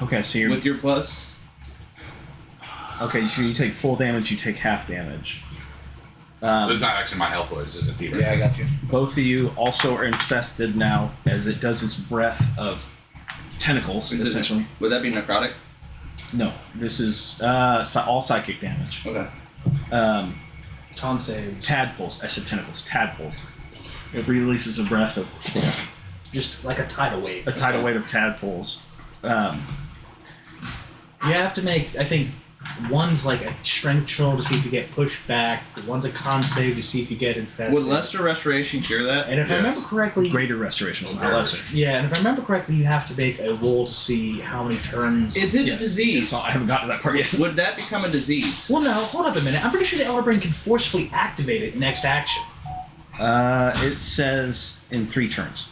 Speaker 3: Okay, so you're
Speaker 1: With your plus,
Speaker 3: okay. So you take full damage. You take half damage.
Speaker 2: This is not actually my health wood, it's just a T-Rex.
Speaker 1: yeah, I got you.
Speaker 3: Both of you also are infested now, as it does its breath of tentacles.
Speaker 1: Is it-
Speaker 3: Essentially,
Speaker 1: Would that be necrotic?
Speaker 3: no. This is all psychic damage.
Speaker 1: Okay.
Speaker 6: Con saves.
Speaker 3: Tadpoles. I said tentacles. Tadpoles. It releases a breath of
Speaker 6: Just like a tidal wave.
Speaker 3: a tidal wave of tadpoles.
Speaker 6: You have to make, I think, one's like a strength roll to see if you get pushed back. One's a con save to see if you get infested.
Speaker 1: Would lesser restoration cure that?
Speaker 6: And if I remember correctly,
Speaker 3: Greater restoration, not lesser.
Speaker 6: yeah, and if I remember correctly, you have to make a roll to see how many turns.
Speaker 1: Is it a
Speaker 3: Yes.
Speaker 1: disease?
Speaker 3: So I haven't gotten to that part yet.
Speaker 1: Would that become a disease?
Speaker 6: Well, no, hold up a minute. I'm pretty sure the Elder Brain can forcefully activate it next action.
Speaker 3: It says in 3 turns.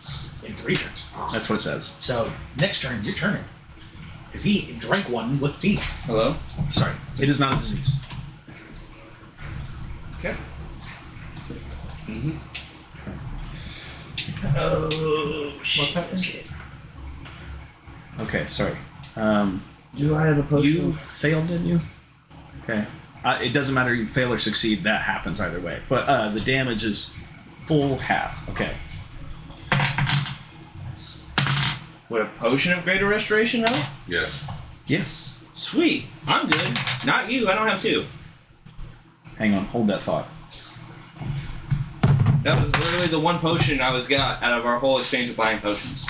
Speaker 6: In 3 turns.
Speaker 3: That's what it says.
Speaker 6: So, next turn, you're turning. Because he drank one with teeth.
Speaker 1: Hello?
Speaker 3: Sorry. It is not a disease.
Speaker 1: Okay.
Speaker 6: Oh,
Speaker 5: What's happening?
Speaker 3: Okay, sorry.
Speaker 9: Do I have a potion?
Speaker 3: You failed, didn't you? Okay. It doesn't matter you fail or succeed, that happens either way. But the damage is full half. Okay.
Speaker 1: Would a potion of greater restoration help?
Speaker 2: Yes.
Speaker 3: Yeah.
Speaker 1: Sweet. I'm good. Not you. I don't have 2.
Speaker 3: Hang on, hold that thought.
Speaker 1: That was literally the one potion I was got out of our whole exchange of buying potions.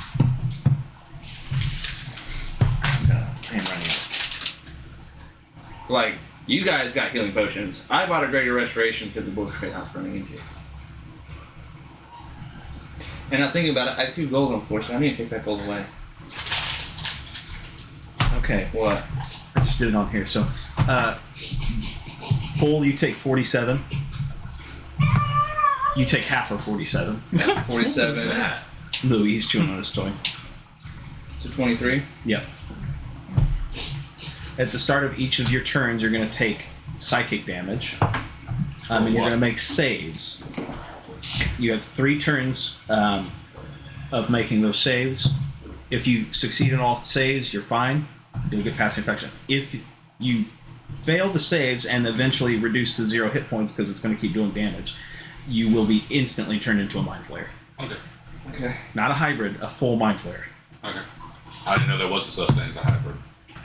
Speaker 3: I am running out.
Speaker 1: Like, you guys got healing potions. I bought a greater restoration because the bullshit I was running into. And I'm thinking about it, I have 2 gold, unfortunately. I need to take that gold away.
Speaker 3: Okay.
Speaker 1: What?
Speaker 3: I just did it on here. So, full, you take 47. You take half of 47.
Speaker 1: 47
Speaker 3: Louis, he's chewing on his toy.
Speaker 1: to 23.
Speaker 3: Yep. At the start of each of your turns, you're going to take psychic damage. And you're going to make saves. You have 3 turns of making those saves. If you succeed in all saves, you're fine. You'll get passive infection. If you fail the saves and eventually reduce to 0 hit points because it's going to keep doing damage, you will be instantly turned into a Mind Flayer.
Speaker 2: Okay.
Speaker 1: Okay.
Speaker 3: Not a hybrid, a full Mind Flayer.
Speaker 2: Okay. I didn't know there was a such thing as a hybrid.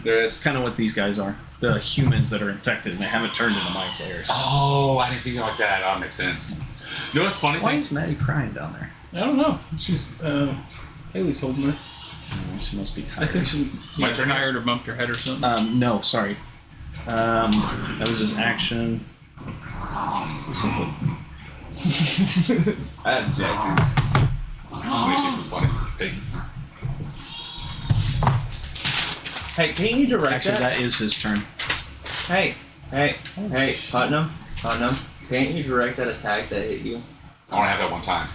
Speaker 1: There
Speaker 3: It's
Speaker 1: is.
Speaker 3: kind of what these guys are. The humans that are infected and they haven't turned into Mind Flayers.
Speaker 2: Oh, I didn't think like that. That makes sense. You know what's funny
Speaker 3: Why
Speaker 2: thing?
Speaker 3: is Maddie crying down there?
Speaker 5: I don't know. She's Haley's holding her.
Speaker 3: Oh, she must be
Speaker 5: I
Speaker 3: tired.
Speaker 5: think she
Speaker 2: My
Speaker 5: got
Speaker 2: turn?
Speaker 5: tired or bumped her head or something.
Speaker 3: No, sorry. That was his action.
Speaker 1: I have jacked.
Speaker 2: Let me see some funny. Hey,
Speaker 1: Hey, can you direct
Speaker 3: Actually,
Speaker 1: that?
Speaker 3: that is his turn.
Speaker 1: Hey, Putnam, can't you direct that attack that hit you?
Speaker 2: I want to have that one time.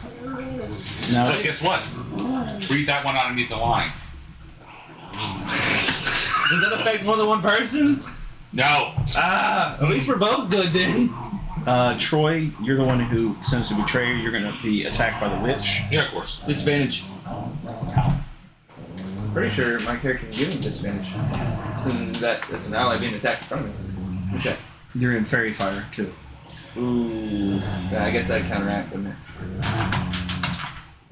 Speaker 3: No,
Speaker 2: But guess what? Read that one underneath the line.
Speaker 1: Does that affect more than one person?
Speaker 2: No.
Speaker 1: At least we're both good then.
Speaker 3: Troy, you're the one who sends to betray. You're going to be attacked by the witch.
Speaker 2: Yeah, of course.
Speaker 1: Disadvantage.
Speaker 3: How?
Speaker 1: Pretty sure my character can give him disadvantage. Since that's an ally being attacked in front of me. Okay.
Speaker 3: You're in fairy fire too.
Speaker 1: Ooh. Yeah, I guess that'd counteract, wouldn't it?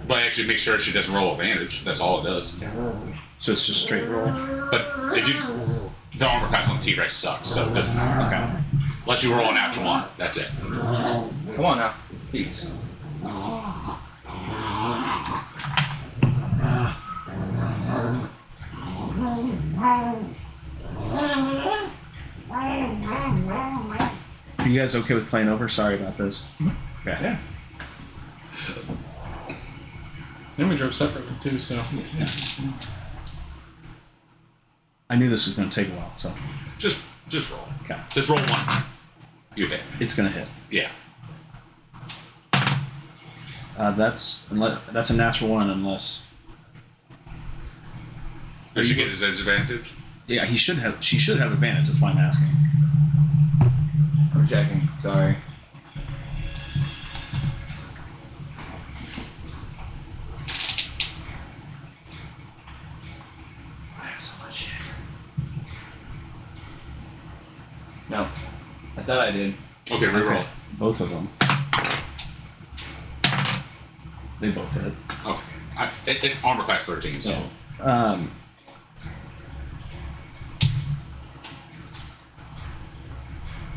Speaker 2: But actually, make sure she doesn't roll advantage. That's all it does.
Speaker 3: So it's just straight roll.
Speaker 2: But if you, the armor class on T-Rex sucks, so it doesn't matter.
Speaker 3: Okay.
Speaker 2: Unless you roll an natural one, that's it.
Speaker 1: Come on now. Feet.
Speaker 3: Are you guys okay with playing over? Sorry about this. Okay.
Speaker 1: Yeah.
Speaker 5: Then we drove separately too, so
Speaker 3: I knew this was going to take a while, so
Speaker 2: Just roll.
Speaker 3: okay.
Speaker 2: Just roll one. You hit.
Speaker 3: It's going to hit.
Speaker 2: Yeah.
Speaker 3: That's a natural one unless.
Speaker 2: Does she get his advantage?
Speaker 3: Yeah, she should have advantage. That's why I'm asking.
Speaker 1: I'm checking. Sorry. I have so much shit. No. I thought I did.
Speaker 2: Okay, reroll.
Speaker 3: Both of them. They both hit.
Speaker 2: Okay. It's armor class 13, so.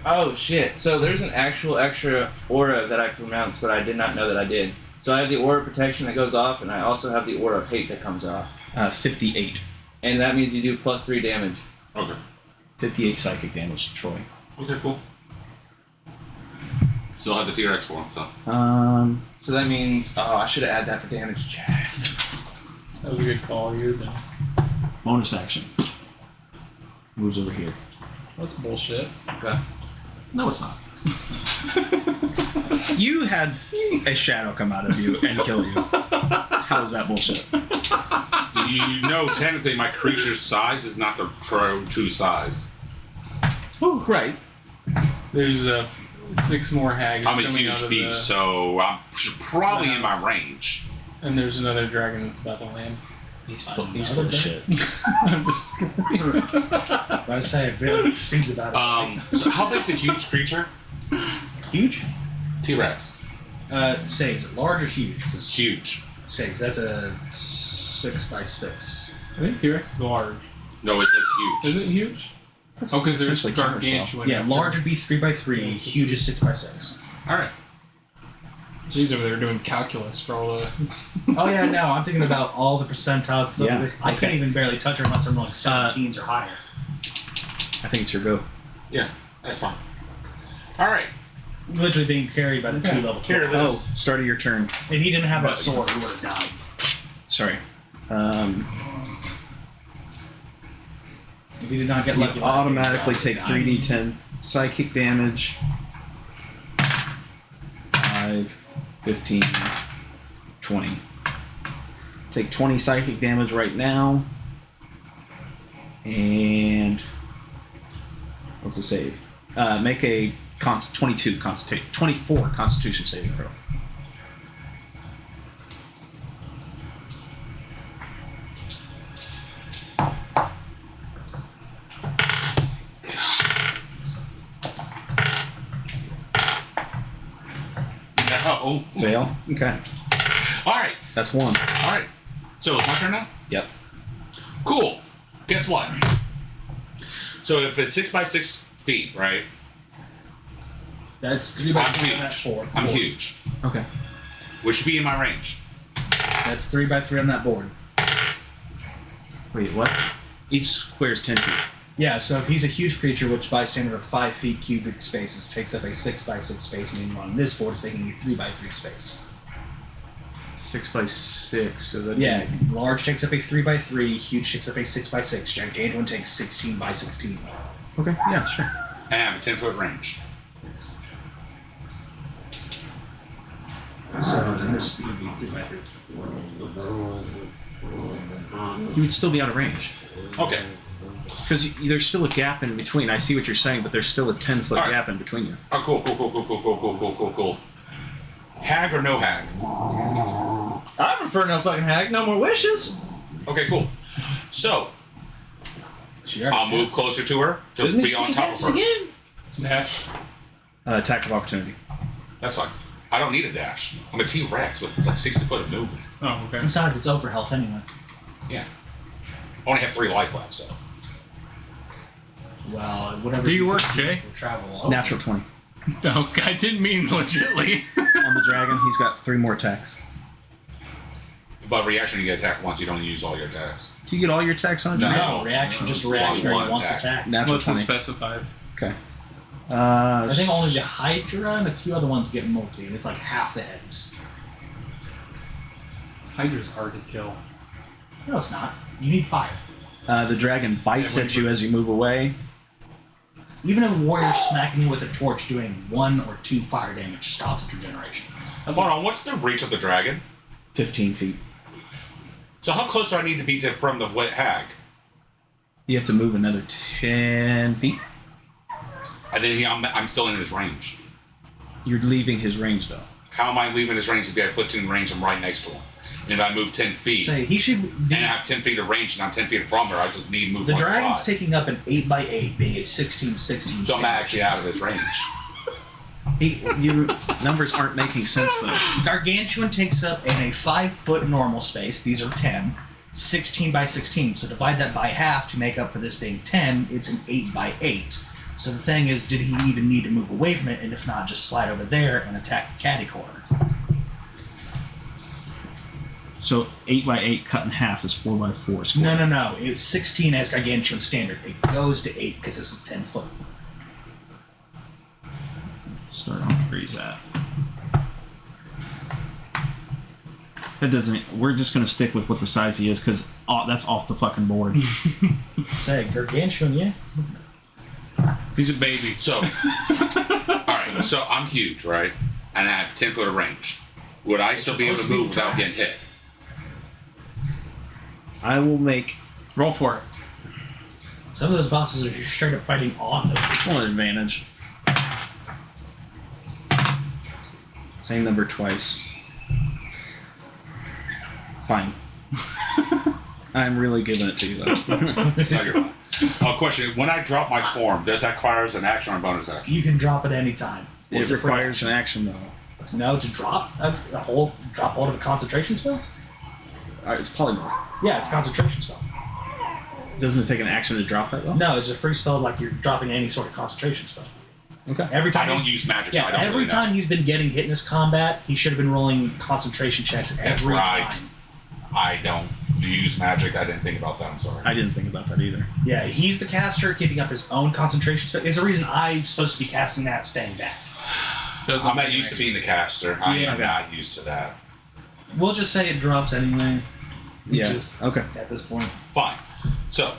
Speaker 1: Oh shit. So there's an actual extra aura that I pronounced, but I did not know that I did. So I have the aura of protection that goes off, and I also have the aura of hate that comes off.
Speaker 3: 58.
Speaker 1: And that means you do +3 damage.
Speaker 2: Okay.
Speaker 3: 58 psychic damage to Troy.
Speaker 2: Okay, cool. Still have the T-Rex form, so.
Speaker 1: So that means, I should have added that for damage check.
Speaker 5: that was a good call. You're done.
Speaker 3: Bonus action. Moves over here.
Speaker 5: That's bullshit.
Speaker 1: Okay.
Speaker 3: No, it's not. You had a shadow come out of you and kill you. How is that bullshit?
Speaker 2: You know, technically, my creature's size is not the true size.
Speaker 3: Oh, right.
Speaker 5: There's 6 more hags
Speaker 2: I'm a
Speaker 5: coming out
Speaker 2: huge
Speaker 5: of
Speaker 2: beast, so I'm probably in my
Speaker 5: house.
Speaker 2: range.
Speaker 5: And there's another dragon that's about to land.
Speaker 3: He's full of shit.
Speaker 5: I'm just
Speaker 6: I say, it seems about it.
Speaker 2: So how big's a huge creature?
Speaker 6: Huge?
Speaker 2: T-Rex.
Speaker 6: Say, is it large or huge? 'Cause
Speaker 2: Huge.
Speaker 6: say, 'cause that's a 6x6.
Speaker 5: I think T-Rex is large.
Speaker 2: No, it says huge.
Speaker 5: Is it huge? Oh, because there's
Speaker 3: essentially
Speaker 5: gargantuan.
Speaker 6: Yeah, large would be 3x3, huge is 6x6.
Speaker 2: All right.
Speaker 5: She's over there doing calculus for all the.
Speaker 6: Oh yeah, no, I'm thinking about all the percentiles and stuff
Speaker 3: Yeah,
Speaker 6: like this. I couldn't even barely touch her unless I'm like 17s or higher.
Speaker 3: I think it's your go.
Speaker 2: Yeah, that's fine. All right.
Speaker 6: Literally being carried by the 2 level
Speaker 2: Here,
Speaker 6: 12.
Speaker 3: Oh, start of your turn.
Speaker 6: If he didn't have that sword, he would have died.
Speaker 3: Sorry.
Speaker 6: If he did not get lucky,
Speaker 3: You automatically take 3d10 psychic damage. 5, 15, 20. Take 20 psychic damage right now. And what's the save? Make a 24 Constitution saving throw.
Speaker 2: No.
Speaker 3: Fail. Okay.
Speaker 2: All right.
Speaker 3: That's one.
Speaker 2: All right. So it's my turn now?
Speaker 3: Yep.
Speaker 2: Cool. Guess what? So if it's 6 by 6 feet, right?
Speaker 6: That's 3 by
Speaker 2: I'm
Speaker 6: 3 on that
Speaker 2: huge.
Speaker 6: board.
Speaker 2: I'm huge.
Speaker 3: Okay.
Speaker 2: Which should be in my range.
Speaker 6: That's 3 by 3 on that board.
Speaker 3: Wait, what? Each square is 10 feet.
Speaker 6: Yeah, so if he's a huge creature, which by standard of 5 feet cubic spaces takes up a 6 by 6 space, meaning on this board it's taking a 3 by 3 space.
Speaker 3: 6 by 6. So that
Speaker 6: Yeah, large takes up a 3 by 3, huge takes up a 6 by 6, gigantuan takes 16 by 16.
Speaker 3: Okay. Yeah. Sure.
Speaker 2: And I have a 10-foot range.
Speaker 6: So then this would be 3 by 3.
Speaker 3: You would still be out of range
Speaker 2: Okay.
Speaker 3: because there's still a gap in between. I see what you're saying, but there's still a 10-foot
Speaker 2: All right.
Speaker 3: gap in between you.
Speaker 2: Oh, cool. Hag or no hag?
Speaker 8: I prefer no fucking hag. No more wishes.
Speaker 2: Okay, cool. So,
Speaker 6: She already
Speaker 2: I'll move
Speaker 6: has-
Speaker 2: closer to her to
Speaker 8: Doesn't
Speaker 2: be
Speaker 8: she
Speaker 2: on top of
Speaker 8: cast
Speaker 2: her.
Speaker 8: again?
Speaker 5: Dash.
Speaker 3: Attack of opportunity.
Speaker 2: That's fine. I don't need a dash. I'm a T-Rex with like 60 foot of movement.
Speaker 5: Oh, okay.
Speaker 6: Besides, it's over health anyway.
Speaker 2: Yeah. I only have 3 life left, so.
Speaker 6: Well, whatever.
Speaker 5: Do you work, Jay?
Speaker 6: will travel over.
Speaker 3: Natural 20.
Speaker 5: No, I didn't mean legitly.
Speaker 3: On the dragon, he's got 3 more attacks.
Speaker 2: But reaction, you get attacked once. You don't use all your attacks.
Speaker 3: Do you get all your attacks on a
Speaker 2: No.
Speaker 3: dragon?
Speaker 6: No, reaction, just reactionary
Speaker 2: One
Speaker 6: once
Speaker 2: attack.
Speaker 6: attack.
Speaker 3: Natural
Speaker 5: Unless it
Speaker 3: 20.
Speaker 5: specifies.
Speaker 3: Okay.
Speaker 6: I think only the Hydra and a few other ones get multi, and it's like half the heads.
Speaker 5: Hydra's hard to kill.
Speaker 6: No, it's not. You need fire.
Speaker 3: The dragon bites
Speaker 5: Yeah,
Speaker 3: at you as you move away.
Speaker 6: Even a warrior smacking you with a torch doing 1 or 2 fire damage stops its regeneration.
Speaker 2: Hold on, what's the reach of the dragon?
Speaker 3: 15 feet.
Speaker 2: So how close do I need to be from the wet hag?
Speaker 3: You have to move another 10 feet.
Speaker 2: And then I'm still in his range.
Speaker 3: You're leaving his range, though.
Speaker 2: How am I leaving his range if you have 15 range? I'm right next to him. And if I move 10 feet,
Speaker 6: Say he should.
Speaker 2: and I have 10 feet of range, and I'm 10 feet from her, I just need to move
Speaker 6: The
Speaker 2: one
Speaker 6: dragon's
Speaker 2: spot.
Speaker 6: taking up an 8 by 8, being a 16/16.
Speaker 2: So I'm actually out of his range.
Speaker 3: You numbers aren't making sense, though.
Speaker 6: Gargantuan takes up in a 5-foot normal space. These are 10. 16 by 16. So divide that by half to make up for this being 10. It's an 8 by 8. So the thing is, did he even need to move away from it? And if not, just slide over there and attack a catty corner.
Speaker 3: So 8 by 8 cut in half is 4 by 4 square.
Speaker 6: No. It's 16 as Gargantuan standard. It goes to 8 because this is 10 foot.
Speaker 3: Start on where he's at. That doesn't. We're just gonna stick with what the size he is because that's off the fucking board.
Speaker 6: Say, Gargantuan, yeah?
Speaker 5: He's a baby.
Speaker 2: So, alright, so I'm huge, right? And I have 10 foot of range. Would I still be able to move without getting hit?
Speaker 3: I will make
Speaker 5: Roll for it.
Speaker 6: Some of those bosses are just straight up fighting on those.
Speaker 3: one advantage. Same number twice. Fine. I'm really giving it to you though.
Speaker 2: No, you're fine. Question: when I drop my form, does that require an action or a bonus action?
Speaker 6: You can drop at any time.
Speaker 3: It
Speaker 6: It's a free
Speaker 3: requires an action though.
Speaker 6: No, to drop a whole drop hold of a concentration spell?
Speaker 3: It's polymorph.
Speaker 6: Yeah, it's a concentration spell.
Speaker 3: Doesn't it take an action to drop that though?
Speaker 6: No, it's a free spell like you're dropping any sort of concentration spell.
Speaker 3: Okay.
Speaker 6: Every
Speaker 2: I
Speaker 6: time
Speaker 2: don't use magic,
Speaker 6: yeah,
Speaker 2: so I don't
Speaker 6: every
Speaker 2: really know.
Speaker 6: time he's been getting hit in this combat, he should have been rolling concentration checks
Speaker 2: That's
Speaker 6: every
Speaker 2: right.
Speaker 6: time.
Speaker 2: I don't use magic. I didn't think about that. I'm sorry.
Speaker 3: I didn't think about that either.
Speaker 6: Yeah, he's the caster keeping up his own concentration spell. There's a reason I'm supposed to be casting that staying back.
Speaker 5: Doesn't
Speaker 2: I'm not
Speaker 5: take
Speaker 2: used to
Speaker 5: action.
Speaker 2: being the caster. I
Speaker 6: Yeah.
Speaker 2: am not used to that.
Speaker 6: We'll just say it drops anyway.
Speaker 3: Yeah.
Speaker 6: Just
Speaker 3: Okay.
Speaker 6: at this point.
Speaker 2: Fine. So,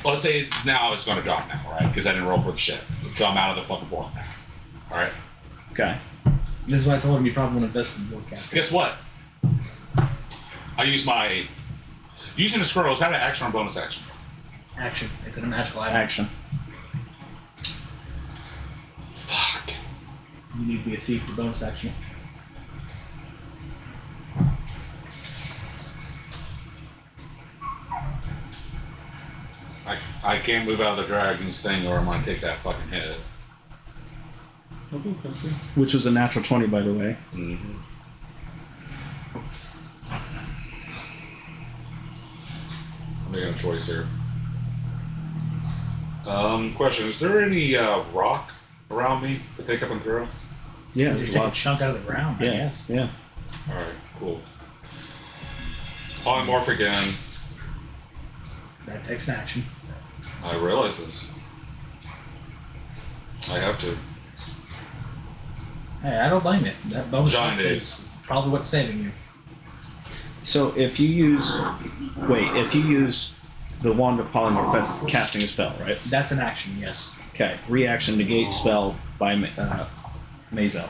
Speaker 2: let's say now it's going to drop now, right? Because I didn't roll for the shit. So I'm out of the fucking form now. All right.
Speaker 3: Okay.
Speaker 6: This is why I told him you probably want to invest in board casting.
Speaker 2: Guess what? I use my using the scroll. Is that an action or a bonus action?
Speaker 6: Action. It's in a magical item.
Speaker 3: Action.
Speaker 2: Fuck.
Speaker 6: You need to be a thief to bonus action.
Speaker 2: I can't move out of the dragon's thing, or I'm gonna take that fucking hit.
Speaker 5: Okay, let's see.
Speaker 3: which was a natural 20, by the way.
Speaker 2: Mm-hmm. I'm making a choice here. Question: is there any rock around me to pick up and throw?
Speaker 3: Yeah,
Speaker 6: You
Speaker 3: there's
Speaker 6: just take a
Speaker 3: lots.
Speaker 6: chunk out of the ground, I
Speaker 3: Yeah,
Speaker 6: guess.
Speaker 3: yeah.
Speaker 2: All right, cool. Polymorph again.
Speaker 6: That takes an action.
Speaker 2: I realize this. I have to.
Speaker 6: Hey, I don't blame you. That bonus
Speaker 2: Giant
Speaker 6: check
Speaker 2: Ace.
Speaker 6: is probably what's saving you.
Speaker 3: So if you use the Wand of Polymorph, that's casting a spell, right?
Speaker 6: That's an action, yes.
Speaker 3: Okay. Reaction negate spell by Mazel.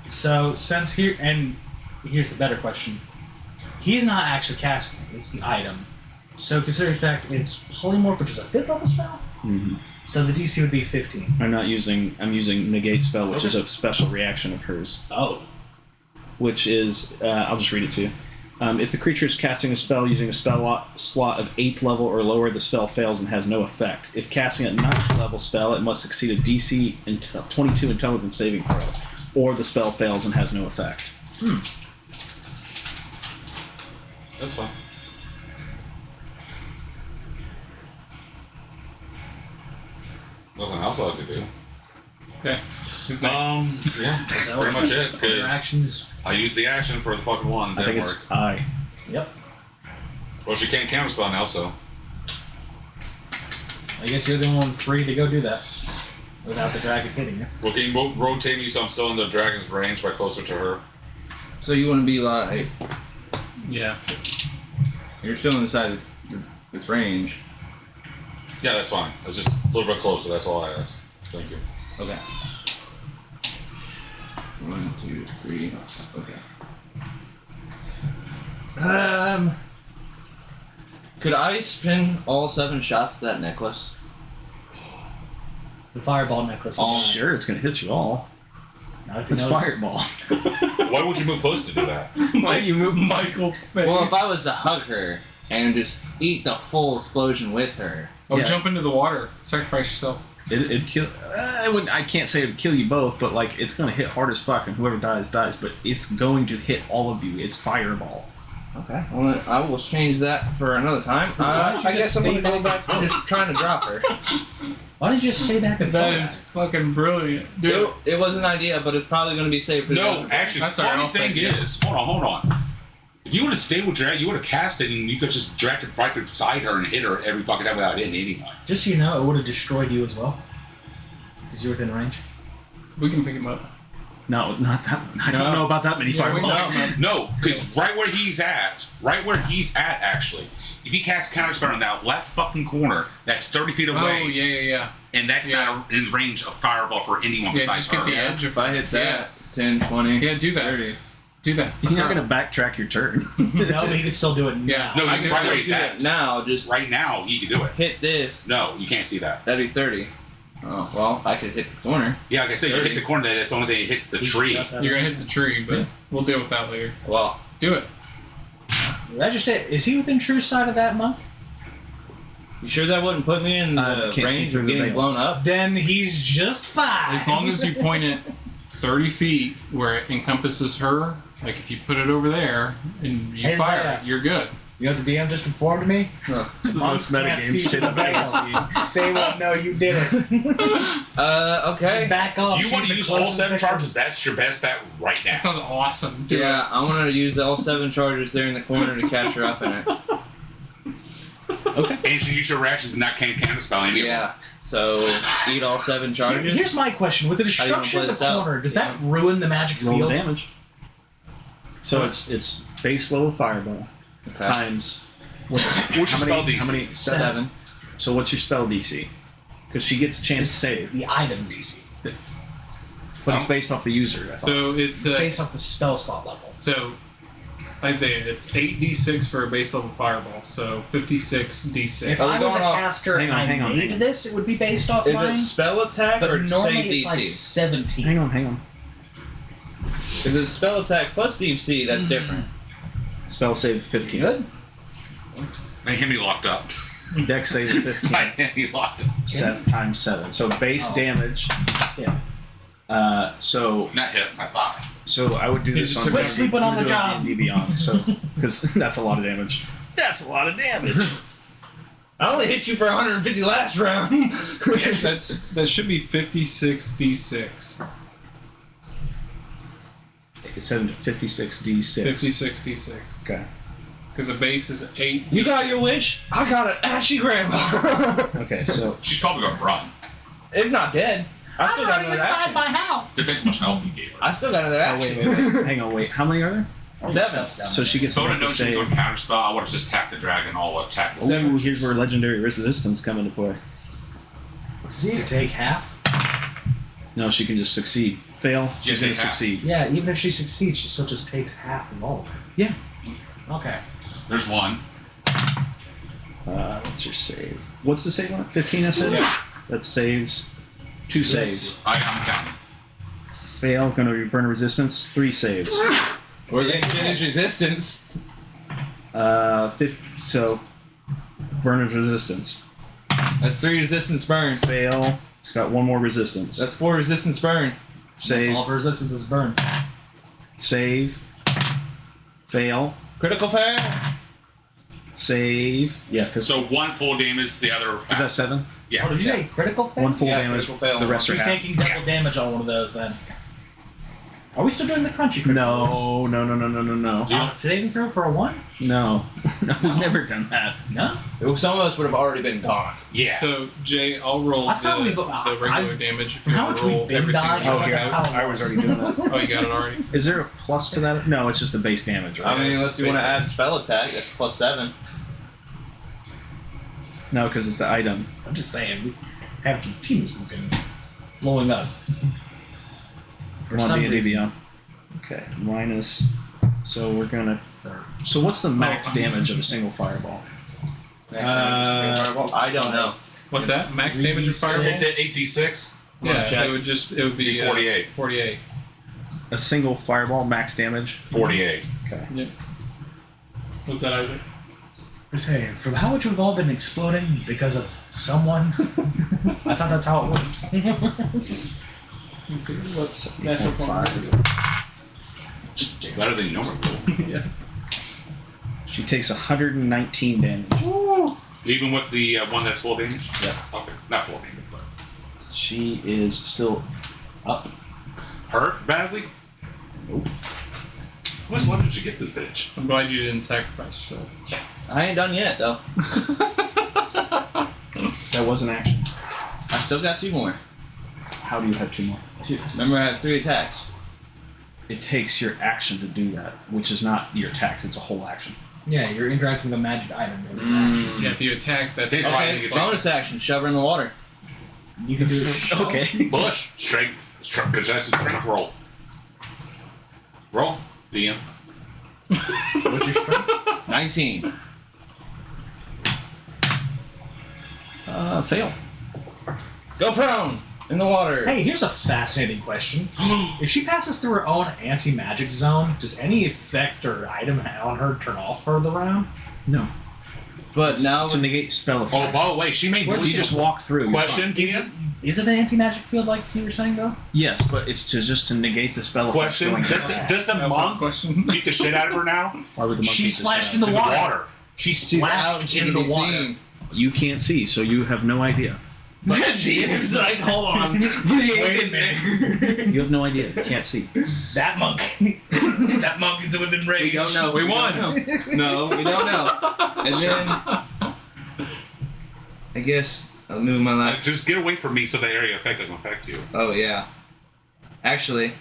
Speaker 6: So since here's the better question. He's not actually casting it, it's the item. So consider the fact it's polymorph, which is a 5th level spell.
Speaker 3: Mm-hmm.
Speaker 6: So the DC would be 15.
Speaker 3: I'm using negate spell, which is a special reaction of hers.
Speaker 6: Oh.
Speaker 3: Which is, I'll just read it to you. If the creature is casting a spell using a spell slot of 8th level or lower, the spell fails and has no effect. If casting a 9th level spell, it must succeed a DC 22 intelligence saving throw, or the spell fails and has no effect.
Speaker 2: That's fine. Nothing else I could do.
Speaker 5: Okay. Who's next?
Speaker 2: Yeah, that's pretty much it.
Speaker 6: Your
Speaker 2: Because
Speaker 6: actions.
Speaker 2: I used the action for the fucking one.
Speaker 3: I think
Speaker 2: Didn't
Speaker 3: it's
Speaker 2: work.
Speaker 3: I.
Speaker 6: Yep.
Speaker 2: Well, she can't counterspell now, so.
Speaker 6: I guess you're the only one free to go do that without the dragon hitting you.
Speaker 2: Well, can you rotate me so I'm still in the dragon's range by closer to her?
Speaker 9: So you want to be like,
Speaker 5: Yeah.
Speaker 9: you're still inside its range.
Speaker 2: Yeah, that's fine. It's just a little bit closer. That's all I ask. Thank you.
Speaker 9: Okay. 1, 2, 3. Okay. Could I spin all 7 shots to that necklace?
Speaker 6: The fireball necklace.
Speaker 9: Oh,
Speaker 3: Sure, it's going to hit you all.
Speaker 6: Now, if you
Speaker 3: It's
Speaker 6: notice-
Speaker 3: fireball.
Speaker 2: Why would you move close to do that?
Speaker 5: Why you move Michael's face?
Speaker 9: Well, if I was to hug her and just eat the full explosion with her.
Speaker 5: Or
Speaker 3: Yeah.
Speaker 5: jump into the water. Sacrifice yourself.
Speaker 3: It'd kill. I can't say it'd kill you both, but like it's going to hit hard as fuck, and whoever dies dies. But it's going to hit all of you. It's fireball.
Speaker 9: Okay. Well, then I will change that for another time.
Speaker 6: Why don't you
Speaker 9: I guess
Speaker 6: just
Speaker 9: I'm gonna
Speaker 6: stay
Speaker 9: go
Speaker 6: back?
Speaker 9: back. I'm just trying to drop her.
Speaker 6: Why don't you just stay back and
Speaker 5: That
Speaker 6: throw
Speaker 5: is fucking brilliant. Dude.
Speaker 9: It was an idea, but it's probably going to be safe for the
Speaker 2: No,
Speaker 9: other-
Speaker 2: actually,
Speaker 5: That's
Speaker 2: the
Speaker 5: all right,
Speaker 2: funny
Speaker 5: I'll
Speaker 2: thing
Speaker 5: say, yeah.
Speaker 2: is, hold on. If you would have stayed with Drag, you would have cast it and you could just direct it right beside her and hit her every fucking time without hitting anyone.
Speaker 6: Just so you know, it would have destroyed you as well. Because you're within range.
Speaker 5: We can pick him up.
Speaker 3: No, not that. I don't
Speaker 9: No.
Speaker 3: know about that many
Speaker 5: Yeah, we
Speaker 3: fireballs.
Speaker 5: know.
Speaker 2: No, because right where he's at, actually, if he casts counterspell in that left fucking corner, that's 30 feet away,
Speaker 5: Oh, yeah.
Speaker 2: and that's
Speaker 5: Yeah.
Speaker 2: not in range of fireball for anyone
Speaker 5: Yeah,
Speaker 2: besides
Speaker 5: just get
Speaker 2: her.
Speaker 5: the edge
Speaker 9: If I hit that, 10, 20,
Speaker 5: Yeah, do that.
Speaker 9: 30.
Speaker 5: Do that.
Speaker 3: You're not going to backtrack your turn.
Speaker 6: No, but you can still do it now.
Speaker 5: Yeah.
Speaker 2: No,
Speaker 5: I
Speaker 2: you
Speaker 5: can
Speaker 2: right where
Speaker 5: do
Speaker 2: he's
Speaker 9: Do
Speaker 2: at.
Speaker 9: that now, just
Speaker 2: Right now, he can do it.
Speaker 9: hit this.
Speaker 2: No, you can't see that.
Speaker 9: That'd be 30. Oh, well, I could hit the corner.
Speaker 2: Yeah, like I said, you
Speaker 9: 30.
Speaker 2: hit the corner, that's the only thing that hits the tree.
Speaker 6: Just have
Speaker 5: You're
Speaker 6: it.
Speaker 5: gonna hit the tree, but we'll deal with that later.
Speaker 9: Well,
Speaker 5: Do it.
Speaker 6: Is he within true sight of that monk?
Speaker 9: you sure that wouldn't put me in
Speaker 3: Can't see
Speaker 9: range
Speaker 3: through
Speaker 9: of
Speaker 3: the
Speaker 9: getting
Speaker 3: veil.
Speaker 9: blown up?
Speaker 6: Then he's just fine.
Speaker 5: As long as you point it 30 feet where it encompasses her, like if you put it over there and you
Speaker 6: Hey,
Speaker 5: fire
Speaker 6: Zaya.
Speaker 5: it, you're good.
Speaker 6: You know what the DM just informed me?
Speaker 3: It's the most
Speaker 6: Can't see
Speaker 3: metagame shit
Speaker 6: the
Speaker 3: I've ever
Speaker 6: veil.
Speaker 3: seen.
Speaker 6: They won't know you did it.
Speaker 9: Okay.
Speaker 6: Just back off.
Speaker 2: If you want
Speaker 6: She's
Speaker 2: to
Speaker 6: the
Speaker 2: use all
Speaker 6: closest
Speaker 2: 7
Speaker 6: victim.
Speaker 2: charges, that's your best bet right now.
Speaker 5: That sounds awesome. Do
Speaker 9: Yeah, I want to use all 7 charges there in the corner to catch her up in it.
Speaker 3: Okay.
Speaker 2: And you use your reaction to not can't counterspell any of them.
Speaker 9: Yeah. So, eat all 7 charges.
Speaker 6: Here's my question: with the
Speaker 9: How do you wanna
Speaker 6: destruction
Speaker 9: play
Speaker 6: of the
Speaker 9: this out?
Speaker 6: corner, does that ruin the magic
Speaker 3: Roll the
Speaker 6: field?
Speaker 3: damage. So it's base level fireball
Speaker 9: Okay.
Speaker 3: times
Speaker 2: What's
Speaker 3: how
Speaker 2: your
Speaker 3: many?
Speaker 2: spell DC?
Speaker 3: How many?
Speaker 9: 7.
Speaker 3: So what's your spell DC? Because she gets a chance to save,
Speaker 6: the item DC.
Speaker 3: but it's based off the user. I thought.
Speaker 5: So it's
Speaker 6: It's based off the spell slot level.
Speaker 5: so Isaiah, it's 8d6 for a base level fireball, so 56d6.
Speaker 6: If
Speaker 9: Are we
Speaker 6: I was a
Speaker 9: going off-
Speaker 6: caster
Speaker 3: Hang
Speaker 6: and
Speaker 3: on,
Speaker 6: I
Speaker 3: hang on,
Speaker 6: made
Speaker 3: hang on.
Speaker 6: this, it would be based off
Speaker 9: Is
Speaker 6: mine.
Speaker 9: it spell attack
Speaker 6: But
Speaker 9: or
Speaker 6: normally
Speaker 9: save
Speaker 6: it's like
Speaker 9: DC?
Speaker 6: 17.
Speaker 3: hang on.
Speaker 9: If it's spell attack plus DC, that's different.
Speaker 3: Spell save 15.
Speaker 9: Good.
Speaker 2: My Hemi locked up.
Speaker 3: Dex save 15.
Speaker 2: My Hemi locked up.
Speaker 3: 7 times 7. So base damage.
Speaker 6: Yeah.
Speaker 3: So
Speaker 2: Not hip, my thigh.
Speaker 3: So I would do this on
Speaker 6: Quit sleeping on the job.
Speaker 3: D&D Beyond, so because that's a lot of damage. That's a lot of damage.
Speaker 9: I only hit you for 150 last round.
Speaker 5: That should be 56 d6.
Speaker 3: It said 56d6.
Speaker 5: 56 d6.
Speaker 3: Okay.
Speaker 5: Because the base is 8.
Speaker 9: You got your wish. I got an ashy grandma.
Speaker 3: Okay, so
Speaker 2: She's probably gonna run.
Speaker 9: If not dead, I still got another action.
Speaker 6: my house.
Speaker 2: Depends how much health you gave her.
Speaker 9: I still got another
Speaker 3: oh,
Speaker 9: action.
Speaker 3: wait. Hang on, wait. How many are there?
Speaker 9: 7.
Speaker 3: So she gets
Speaker 2: If I would
Speaker 3: to
Speaker 2: have known she was
Speaker 3: save.
Speaker 2: going to counter spell, I would have just attacked the dragon all attack.
Speaker 3: Ooh, here's where legendary resistance come into play.
Speaker 6: To take half?
Speaker 3: No, she can just succeed. Fail, she's
Speaker 2: Yeah,
Speaker 3: gonna
Speaker 2: take half.
Speaker 3: succeed.
Speaker 6: Yeah, even if she succeeds, she still just takes half and all.
Speaker 3: Yeah.
Speaker 6: Okay.
Speaker 2: There's one.
Speaker 3: What's your save? What's the save on it? 15, I said?
Speaker 2: Yeah.
Speaker 3: That saves. 2 saves.
Speaker 2: I'm counting.
Speaker 3: Fail, gonna burn resistance. 3 saves.
Speaker 9: We're getting finish resistance.
Speaker 3: So burn of resistance.
Speaker 9: That's 3 resistance burn.
Speaker 3: Fail. It's got 1 more resistance.
Speaker 9: That's 4 resistance burn.
Speaker 3: Save.
Speaker 6: That's all of resistance is burned.
Speaker 3: Save. Fail.
Speaker 9: Critical fail.
Speaker 3: Save. Yeah, because
Speaker 2: So one full damage, the other.
Speaker 3: is that 7?
Speaker 2: Yeah.
Speaker 6: Oh, did you say critical fail?
Speaker 3: 1 full
Speaker 9: Yeah,
Speaker 3: damage.
Speaker 9: critical fail.
Speaker 3: The rest are
Speaker 6: She's
Speaker 3: half.
Speaker 6: taking double damage on one of those then. Are we still doing the crunchy critical?
Speaker 3: No, no, no, no, no, no, no.
Speaker 6: Saving throw for a 1?
Speaker 3: No. No, we've never done that.
Speaker 6: No.
Speaker 9: Some of us would have already been gone.
Speaker 2: Yeah.
Speaker 5: So, Jay, I'll roll
Speaker 6: I thought
Speaker 5: the
Speaker 6: we've-
Speaker 5: regular damage. If you
Speaker 6: how
Speaker 5: wanna
Speaker 6: much we've
Speaker 5: roll
Speaker 6: been
Speaker 5: everything
Speaker 6: dying?
Speaker 5: you
Speaker 3: Oh,
Speaker 5: got.
Speaker 3: here,
Speaker 6: That's how it
Speaker 3: I was
Speaker 6: was.
Speaker 3: already doing that.
Speaker 5: Oh, you got it already?
Speaker 3: Is there a plus to that? No, it's just the base damage, right?
Speaker 9: I mean,
Speaker 5: it's
Speaker 9: unless you want to
Speaker 5: basically-
Speaker 9: add spell attack, that's plus 7.
Speaker 3: No, because it's the item.
Speaker 6: I'm just saying, we have continuous looking blowing up. For
Speaker 3: Come on,
Speaker 6: some
Speaker 3: D&D
Speaker 6: reason.
Speaker 3: Beyond. Okay, minus. So we're gonna. So what's the max damage of a single fireball?
Speaker 9: I don't know.
Speaker 5: What's that? Max damage of fireball?
Speaker 2: Is it 8d6?
Speaker 5: Yeah,
Speaker 9: check.
Speaker 5: it would be
Speaker 2: 48.
Speaker 5: 48.
Speaker 3: A single fireball max damage.
Speaker 2: 48.
Speaker 3: Okay.
Speaker 5: Yep. What's that, Isaac?
Speaker 6: Say, from how much we've all been exploding because of someone, I thought that's how it worked.
Speaker 5: Let's see. What's natural
Speaker 3: 5.
Speaker 2: Better than you normally roll.
Speaker 5: Yes.
Speaker 3: She takes 119 damage.
Speaker 2: Even with the one that's full damage?
Speaker 3: Yeah.
Speaker 2: Okay. Not full damage, but.
Speaker 3: She is still up.
Speaker 2: Hurt badly?
Speaker 3: Nope.
Speaker 2: How much love did you get this bitch?
Speaker 5: I'm glad you didn't sacrifice yourself.
Speaker 9: I ain't done yet, though.
Speaker 3: That was an action.
Speaker 9: I still got 2 more.
Speaker 3: How do you have 2 more?
Speaker 9: Remember, I have 3 attacks.
Speaker 3: It takes your action to do that, which is not your attacks, it's a whole action.
Speaker 6: Yeah, you're interacting with a magic item. It was an action.
Speaker 5: Yeah, if you attack, that's
Speaker 2: Takes why I
Speaker 9: Okay,
Speaker 2: think
Speaker 9: bonus action, shove her in the water.
Speaker 6: You can do it.
Speaker 3: Okay.
Speaker 2: Bush. Strength. Contested strength roll. Roll. DM.
Speaker 6: What's your strength?
Speaker 9: 19.
Speaker 3: Fail.
Speaker 9: Go prone in the water.
Speaker 6: Hey, here's a fascinating question. If she passes through her own anti-magic zone, does any effect or item on her turn off for the round?
Speaker 3: No.
Speaker 9: But now
Speaker 3: to negate spell
Speaker 2: Oh,
Speaker 3: effects.
Speaker 2: by the way, she made
Speaker 3: If you just walk through. you're
Speaker 2: Question,
Speaker 3: fine.
Speaker 2: DM?
Speaker 6: Is it an anti-magic field like you were saying though?
Speaker 3: Yes, but it's just to negate the spell effects.
Speaker 2: Question.
Speaker 3: going
Speaker 2: Does the
Speaker 5: That's a
Speaker 2: monk
Speaker 5: question.
Speaker 2: beat the shit out of her now?
Speaker 3: Why would the monkey
Speaker 6: She
Speaker 3: just
Speaker 6: splashed
Speaker 3: die?
Speaker 6: in the
Speaker 2: In
Speaker 6: water.
Speaker 2: the water.
Speaker 6: She
Speaker 9: she's
Speaker 6: splashed
Speaker 9: out and she
Speaker 6: in
Speaker 9: can
Speaker 6: the
Speaker 9: be
Speaker 6: water.
Speaker 9: seen.
Speaker 3: You can't see, so you have no idea.
Speaker 9: It's like, hold on.
Speaker 6: Wait a minute.
Speaker 3: You have no idea. You can't see.
Speaker 6: That monkey. That monkey's within range.
Speaker 9: We don't know.
Speaker 5: We won.
Speaker 9: No, we don't know. And then, I guess I'll move my last.
Speaker 2: Just get away from me so the area effect doesn't affect you.
Speaker 9: Oh yeah. Actually,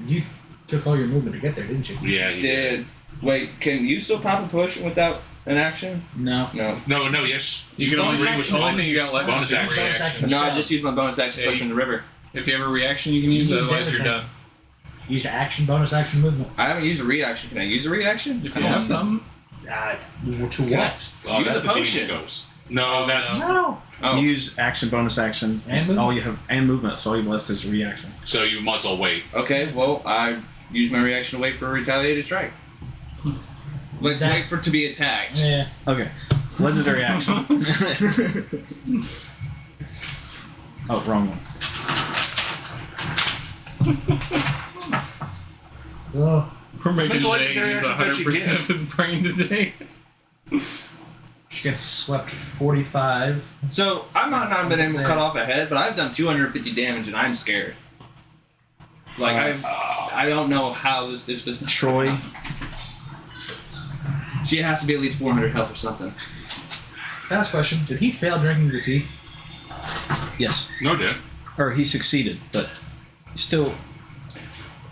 Speaker 6: You took all your movement to get there, didn't you?
Speaker 2: Yeah, he did.
Speaker 9: Wait, can you still pop a push without an action?
Speaker 6: No.
Speaker 9: No.
Speaker 2: No, yes.
Speaker 5: You can only
Speaker 6: Bonus
Speaker 5: the only
Speaker 6: action.
Speaker 5: thing you got left
Speaker 2: Bonus
Speaker 5: is
Speaker 2: action.
Speaker 5: reaction.
Speaker 9: No, I just used my bonus action
Speaker 5: Yeah,
Speaker 9: push in the river.
Speaker 5: If you have a reaction, you can use it.
Speaker 6: Use
Speaker 5: Otherwise, you're
Speaker 6: everything.
Speaker 5: done.
Speaker 6: Use action, bonus action, movement.
Speaker 9: I haven't used a reaction. Can I use a reaction?
Speaker 5: If you have some,
Speaker 6: To what?
Speaker 2: Oh,
Speaker 9: Use
Speaker 2: that's
Speaker 9: a
Speaker 2: the
Speaker 9: potion.
Speaker 2: demon's ghost. No, that's
Speaker 6: No.
Speaker 9: Oh.
Speaker 3: Use action, bonus action,
Speaker 6: And movement.
Speaker 3: all you have, and movement. So all you have left is reaction.
Speaker 2: so you must all wait.
Speaker 9: Okay, well, I use my reaction to wait for a retaliated strike. Wait for it to be attacked.
Speaker 6: Yeah.
Speaker 3: Okay. Legendary action. Oh, wrong one.
Speaker 6: Ugh.
Speaker 5: We're making
Speaker 1: Which
Speaker 5: Jay
Speaker 1: legendary
Speaker 5: use
Speaker 1: action does she
Speaker 5: 100%
Speaker 1: get?
Speaker 5: of his brain today.
Speaker 4: She gets swept 45.
Speaker 1: So I might not have been able to cut off a head, but I've done 250 damage and I'm scared. Like I don't know how this bitch does.
Speaker 3: Troy.
Speaker 1: She has to be at least 400 health or something.
Speaker 4: Last question. Did he fail drinking the tea?
Speaker 3: Yes.
Speaker 2: No, dude.
Speaker 3: Or he succeeded, but still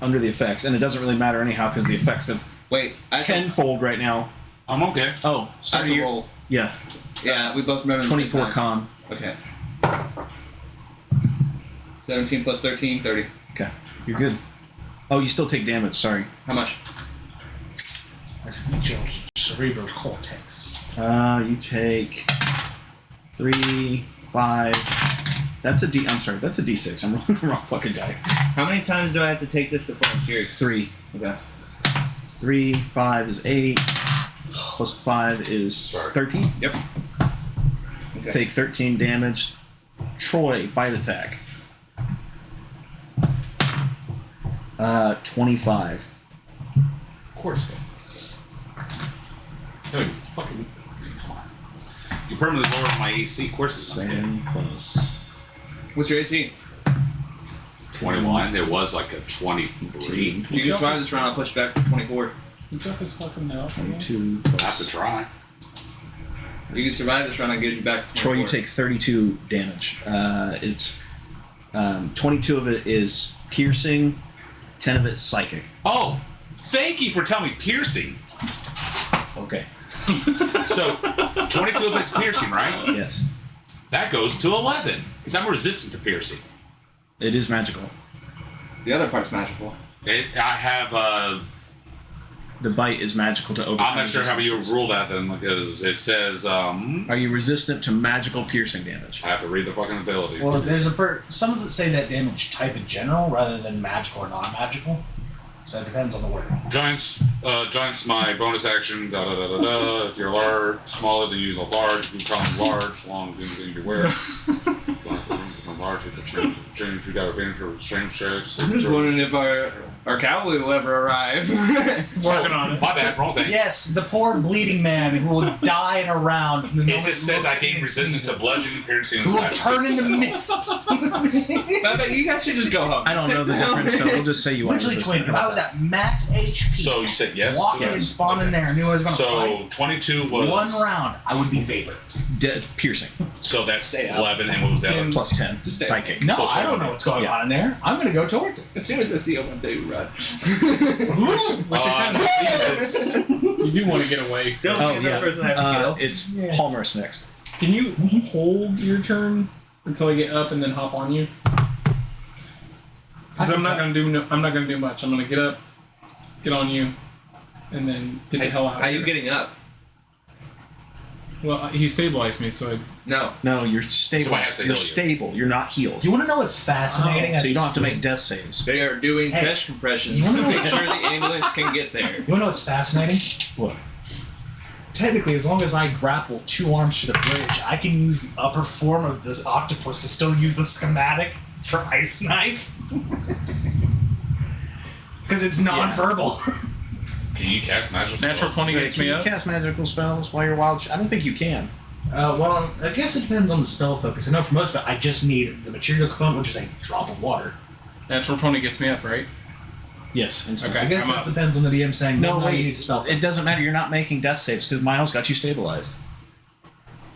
Speaker 3: under the effects. And it doesn't really matter anyhow because the effects have
Speaker 1: Wait, I
Speaker 3: tenfold right now.
Speaker 2: I'm okay.
Speaker 3: Oh,
Speaker 1: I
Speaker 3: sorry.
Speaker 1: have to
Speaker 3: You're,
Speaker 1: roll.
Speaker 3: yeah.
Speaker 1: Yeah, we both remember the same
Speaker 3: 24
Speaker 1: time.
Speaker 3: con.
Speaker 1: Okay. 17 plus 13, 30.
Speaker 3: Okay. You're good. Oh, you still take damage. Sorry.
Speaker 1: How much?
Speaker 4: That's Joe's cerebral cortex.
Speaker 3: You take 3, 5. That's a D. I'm sorry. That's a D6. I'm rolling the wrong fucking guy.
Speaker 1: How many times do I have to take this before I'm cured?
Speaker 3: 3.
Speaker 1: Okay.
Speaker 3: 3, 5 is 8. Plus 5 is
Speaker 2: Sorry.
Speaker 3: 13.
Speaker 1: Yep. Okay.
Speaker 3: Take 13 damage. Troy, bite attack. 25.
Speaker 2: Of course. No, you fucking. Come on. You permanently lowered my AC. Of course it's not good.
Speaker 3: Same plus
Speaker 1: What's your AC?
Speaker 2: 21. It was like a 23.
Speaker 3: 18.
Speaker 1: You can survive this round. I'll push back to 24.
Speaker 5: He took his fucking mouth.
Speaker 3: 22
Speaker 2: I have to
Speaker 3: plus.
Speaker 2: try.
Speaker 1: You can survive this round. I'll get you back to 24.
Speaker 3: Troy, you take 32 damage. It's 22 of it is piercing, 10 of it's psychic.
Speaker 2: Oh, thank you for telling me piercing.
Speaker 3: Okay.
Speaker 2: So, 22 of it's piercing, right?
Speaker 3: Yes.
Speaker 2: That goes to 11. Because I'm resistant to piercing.
Speaker 3: It is magical.
Speaker 1: The other part's magical.
Speaker 2: I have,
Speaker 3: The bite is magical to overcome.
Speaker 2: I'm not sure how you
Speaker 3: resistances.
Speaker 2: rule that then, because it says,
Speaker 3: Are you resistant to magical piercing damage?
Speaker 2: I have to read the fucking ability.
Speaker 4: Well, there's some of it say that damage type in general rather than magical or non-magical. So it depends on the word.
Speaker 2: Giants, my bonus action, da da da da da. If you're large, smaller than you, large. If you become large, long as you beware. Large with the change, you got advantage of strength checks.
Speaker 1: I'm just wondering if our cavalry will ever arrive.
Speaker 5: Working on it.
Speaker 2: My bad, wrong thing.
Speaker 6: Yes, the poor bleeding man who will die in a round. From the
Speaker 2: It
Speaker 6: moment
Speaker 2: just says I
Speaker 6: Loki
Speaker 2: gain resistance to
Speaker 6: sneezes.
Speaker 2: bludgeoning, piercing, and
Speaker 6: Who will
Speaker 2: slashing.
Speaker 6: turn into mist.
Speaker 1: I bet you guys should just go home.
Speaker 3: I don't know the difference, so we'll just say you are
Speaker 6: Literally,
Speaker 3: resistant.
Speaker 6: twin. If I was at max HP,
Speaker 2: So you said yes?
Speaker 6: walk in,
Speaker 3: Yes.
Speaker 6: spawn in there, I knew I was going to
Speaker 2: So
Speaker 6: fight.
Speaker 2: 22 was...
Speaker 6: One round, I would be vapor.
Speaker 3: Piercing.
Speaker 2: So that's
Speaker 1: Stay out.
Speaker 2: 11, and what was that?
Speaker 1: Tim.
Speaker 3: Plus 10.
Speaker 1: Just stay-
Speaker 3: Psychic.
Speaker 6: No,
Speaker 2: So
Speaker 6: I don't know what's going
Speaker 3: Yeah.
Speaker 6: on in there. I'm going to go towards it.
Speaker 1: As soon as I see open, say run.
Speaker 5: You do want to get away.
Speaker 1: Don't
Speaker 3: Oh,
Speaker 1: be another
Speaker 3: yeah.
Speaker 1: person have to kill.
Speaker 3: It's Palmer's next.
Speaker 5: Can you hold your turn until I get up and then hop on you? Because I'm not gonna do much. I'm gonna get up, get on you, and then get the hell out.
Speaker 1: How
Speaker 5: of
Speaker 1: you
Speaker 5: here.
Speaker 1: getting up?
Speaker 5: Well, he stabilized me, so
Speaker 1: No.
Speaker 3: No, you're stable.
Speaker 2: Somebody has to
Speaker 3: You're
Speaker 2: heal you.
Speaker 3: stable. You're not healed.
Speaker 6: Do you want to know what's fascinating?
Speaker 3: So you don't have to make death saves.
Speaker 1: They are doing
Speaker 6: Hey,
Speaker 1: chest compressions
Speaker 6: you
Speaker 1: to
Speaker 6: wanna know
Speaker 1: make
Speaker 6: what's-
Speaker 1: sure the ambulance can get there.
Speaker 6: You want to know what's fascinating?
Speaker 3: What?
Speaker 6: Technically, as long as I grapple 2 arms to the bridge, I can use the upper form of this octopus to still use the schematic for ice knife. Because it's non-verbal.
Speaker 2: Can you cast magic
Speaker 5: natural
Speaker 2: spells?
Speaker 5: 20 gets
Speaker 3: Can
Speaker 5: me
Speaker 3: you
Speaker 5: up.
Speaker 3: cast magical spells while you're wild? I don't think you can.
Speaker 6: Well, I guess it depends on the spell focus. I know for most of it, I just need the material component, which is a drop of water.
Speaker 5: Natural 20 gets me up, right?
Speaker 3: Yes. Instant.
Speaker 5: Okay.
Speaker 6: I guess
Speaker 5: I'm
Speaker 6: that
Speaker 5: up.
Speaker 6: depends on the DM saying,
Speaker 3: No,
Speaker 6: you
Speaker 3: wait.
Speaker 6: need spell
Speaker 3: It doesn't matter. You're not making death saves because Miles got you stabilized.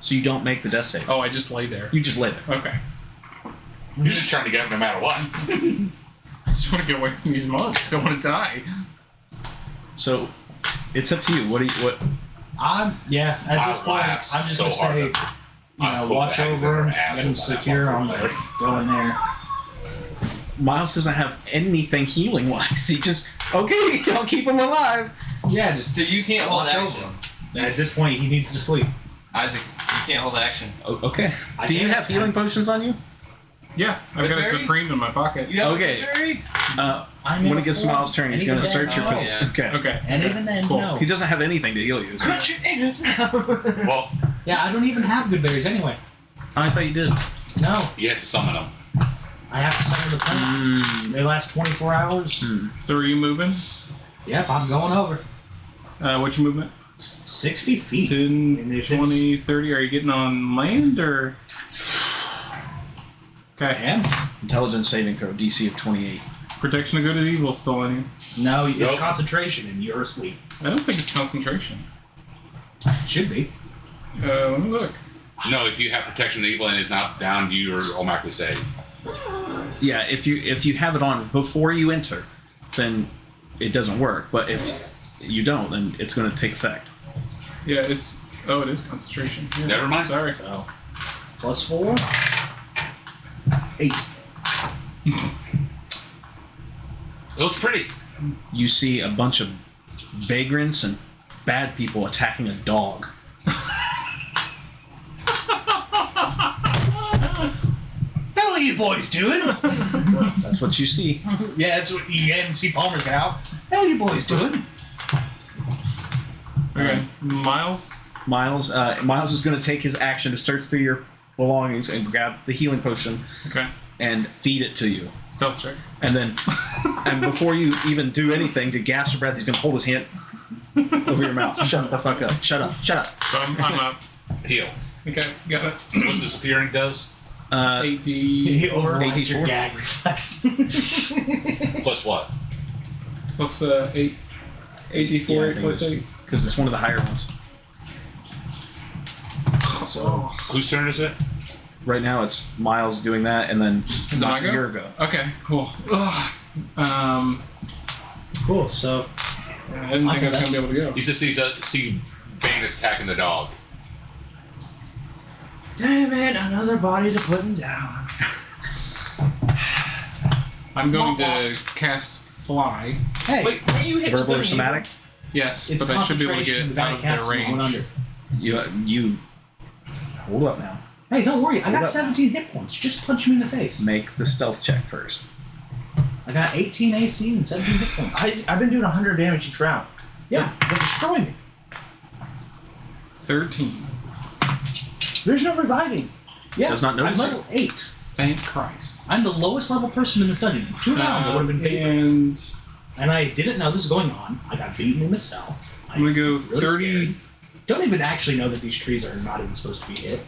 Speaker 3: So you don't make the death save.
Speaker 5: Oh, I just lay there.
Speaker 3: You just lay there.
Speaker 5: Okay.
Speaker 2: You're just trying to get him no matter what.
Speaker 5: I just want to get away from these monks. Don't want to die.
Speaker 3: So it's up to you. What do you what?
Speaker 6: at this
Speaker 2: I
Speaker 6: point, I'm
Speaker 2: laughed
Speaker 6: just
Speaker 2: so
Speaker 6: going to
Speaker 2: hard
Speaker 6: say,
Speaker 2: that-
Speaker 6: you
Speaker 2: I
Speaker 6: know,
Speaker 2: hope
Speaker 6: watch
Speaker 2: that
Speaker 6: over
Speaker 2: never
Speaker 6: him,
Speaker 2: asked
Speaker 6: get him
Speaker 2: about that
Speaker 6: secure on
Speaker 2: motherfucker.
Speaker 6: the, go in there.
Speaker 3: Miles doesn't have anything healing wise. He just okay. I'll keep him alive.
Speaker 6: Yeah, just
Speaker 1: So you can't hold
Speaker 6: watch over
Speaker 1: action.
Speaker 6: him. And at this point, he needs to sleep.
Speaker 1: Isaac, you can't hold action.
Speaker 3: Okay.
Speaker 6: I
Speaker 3: Do you
Speaker 6: can.
Speaker 3: have healing potions on you?
Speaker 5: Yeah, I've got a
Speaker 1: Berry?
Speaker 5: Supreme in my pocket.
Speaker 1: You have
Speaker 3: Okay.
Speaker 1: a berry?
Speaker 6: I'm
Speaker 3: When
Speaker 6: in
Speaker 3: it gets
Speaker 6: a form.
Speaker 3: Miles' turn, he's
Speaker 6: And
Speaker 3: going to
Speaker 6: even
Speaker 3: search
Speaker 6: then,
Speaker 3: your
Speaker 6: no.
Speaker 3: position.
Speaker 1: Yeah.
Speaker 3: Okay.
Speaker 5: Okay.
Speaker 6: And even then,
Speaker 5: Cool.
Speaker 6: no.
Speaker 3: He doesn't have anything to heal you. so-
Speaker 1: Crunch it in his mouth.
Speaker 2: Well,
Speaker 6: Yeah, I don't even have good berries anyway.
Speaker 3: I thought you did.
Speaker 6: No,
Speaker 2: he has to summon them.
Speaker 6: I have to summon the plant. They last 24 hours.
Speaker 5: So are you moving?
Speaker 6: Yep, I'm going over.
Speaker 5: What's your movement?
Speaker 6: 60 feet.
Speaker 5: 10, 20, 30. Are you getting on land or? Okay.
Speaker 6: And?
Speaker 3: Intelligence saving throw, DC of 28.
Speaker 5: Protection of good and evil still on you.
Speaker 6: No, it's
Speaker 2: Nope.
Speaker 6: concentration and you're asleep.
Speaker 5: I don't think it's concentration.
Speaker 6: Should be.
Speaker 5: Let me look.
Speaker 2: No, if you have protection of evil and it's not down, you are automatically saved.
Speaker 3: Yeah, if you have it on before you enter, then it doesn't work. But if you don't, then it's going to take effect.
Speaker 5: Yeah, it's. Oh, it is concentration. Yeah.
Speaker 2: Never mind.
Speaker 5: Sorry.
Speaker 6: So, +4. 8.
Speaker 2: It looks pretty.
Speaker 3: You see a bunch of vagrants and bad people attacking a dog.
Speaker 6: Hell are you boys doing?
Speaker 3: That's what you see.
Speaker 6: Yeah, that's what you can see Palmer's get out. Hell are you boys doing?
Speaker 5: Okay. Miles.
Speaker 3: Miles is going to take his action to search through your belongings and grab the healing potion
Speaker 5: Okay.
Speaker 3: and feed it to you.
Speaker 5: Stealth check.
Speaker 3: And then, and before you even do anything to gas your breath, he's going to hold his hand over your mouth. Shut the fuck up. Shut up. Shut up.
Speaker 5: So I'm up.
Speaker 2: Heal.
Speaker 5: Okay, got it.
Speaker 2: What's disappearing does?
Speaker 5: 8D.
Speaker 6: He overrides your
Speaker 3: 84.
Speaker 6: gag reflex.
Speaker 2: Plus what?
Speaker 5: Plus 8. 8D4 plus 8.
Speaker 3: Because it's one of the higher ones. So
Speaker 2: Whose turn is it?
Speaker 3: right now it's Miles doing that, and then
Speaker 5: Is it my
Speaker 3: a
Speaker 5: go?
Speaker 3: year ago.
Speaker 5: Okay, cool. Ugh.
Speaker 6: Cool, so
Speaker 5: I didn't think I was gonna be able to go.
Speaker 2: He just see bandits attacking the dog.
Speaker 8: Damn it, another body to put him down.
Speaker 5: I'm going to cast Fly.
Speaker 6: hey,
Speaker 8: Wait, when you hit
Speaker 3: Verbal
Speaker 8: the
Speaker 3: or somatic?
Speaker 5: Yes,
Speaker 6: it's
Speaker 5: but I should be able to
Speaker 6: concentration,
Speaker 5: get
Speaker 6: the guy
Speaker 5: out of their
Speaker 6: casts it going
Speaker 5: range.
Speaker 6: under.
Speaker 3: You hold up now.
Speaker 6: Hey, don't worry, I got
Speaker 3: Hold up.
Speaker 6: 17 hit points. Just punch me in the face.
Speaker 3: Make the stealth check first.
Speaker 6: I got 18 AC and 17 hit points.
Speaker 8: I've been doing 100 damage each round.
Speaker 6: Yeah, they're destroying me.
Speaker 5: 13.
Speaker 8: There's no reviving.
Speaker 6: Yeah,
Speaker 3: Does not notice
Speaker 6: I'm
Speaker 3: it.
Speaker 6: level 8.
Speaker 5: Thank Christ.
Speaker 6: I'm the lowest level person in this dungeon. 2 rounds, I would have been favored.
Speaker 5: And
Speaker 6: And I didn't know this was going on. I got beaten in the cell.
Speaker 5: I'm gonna go
Speaker 6: really
Speaker 5: 30.
Speaker 6: scared. Don't even actually know that these trees are not even supposed to be hit.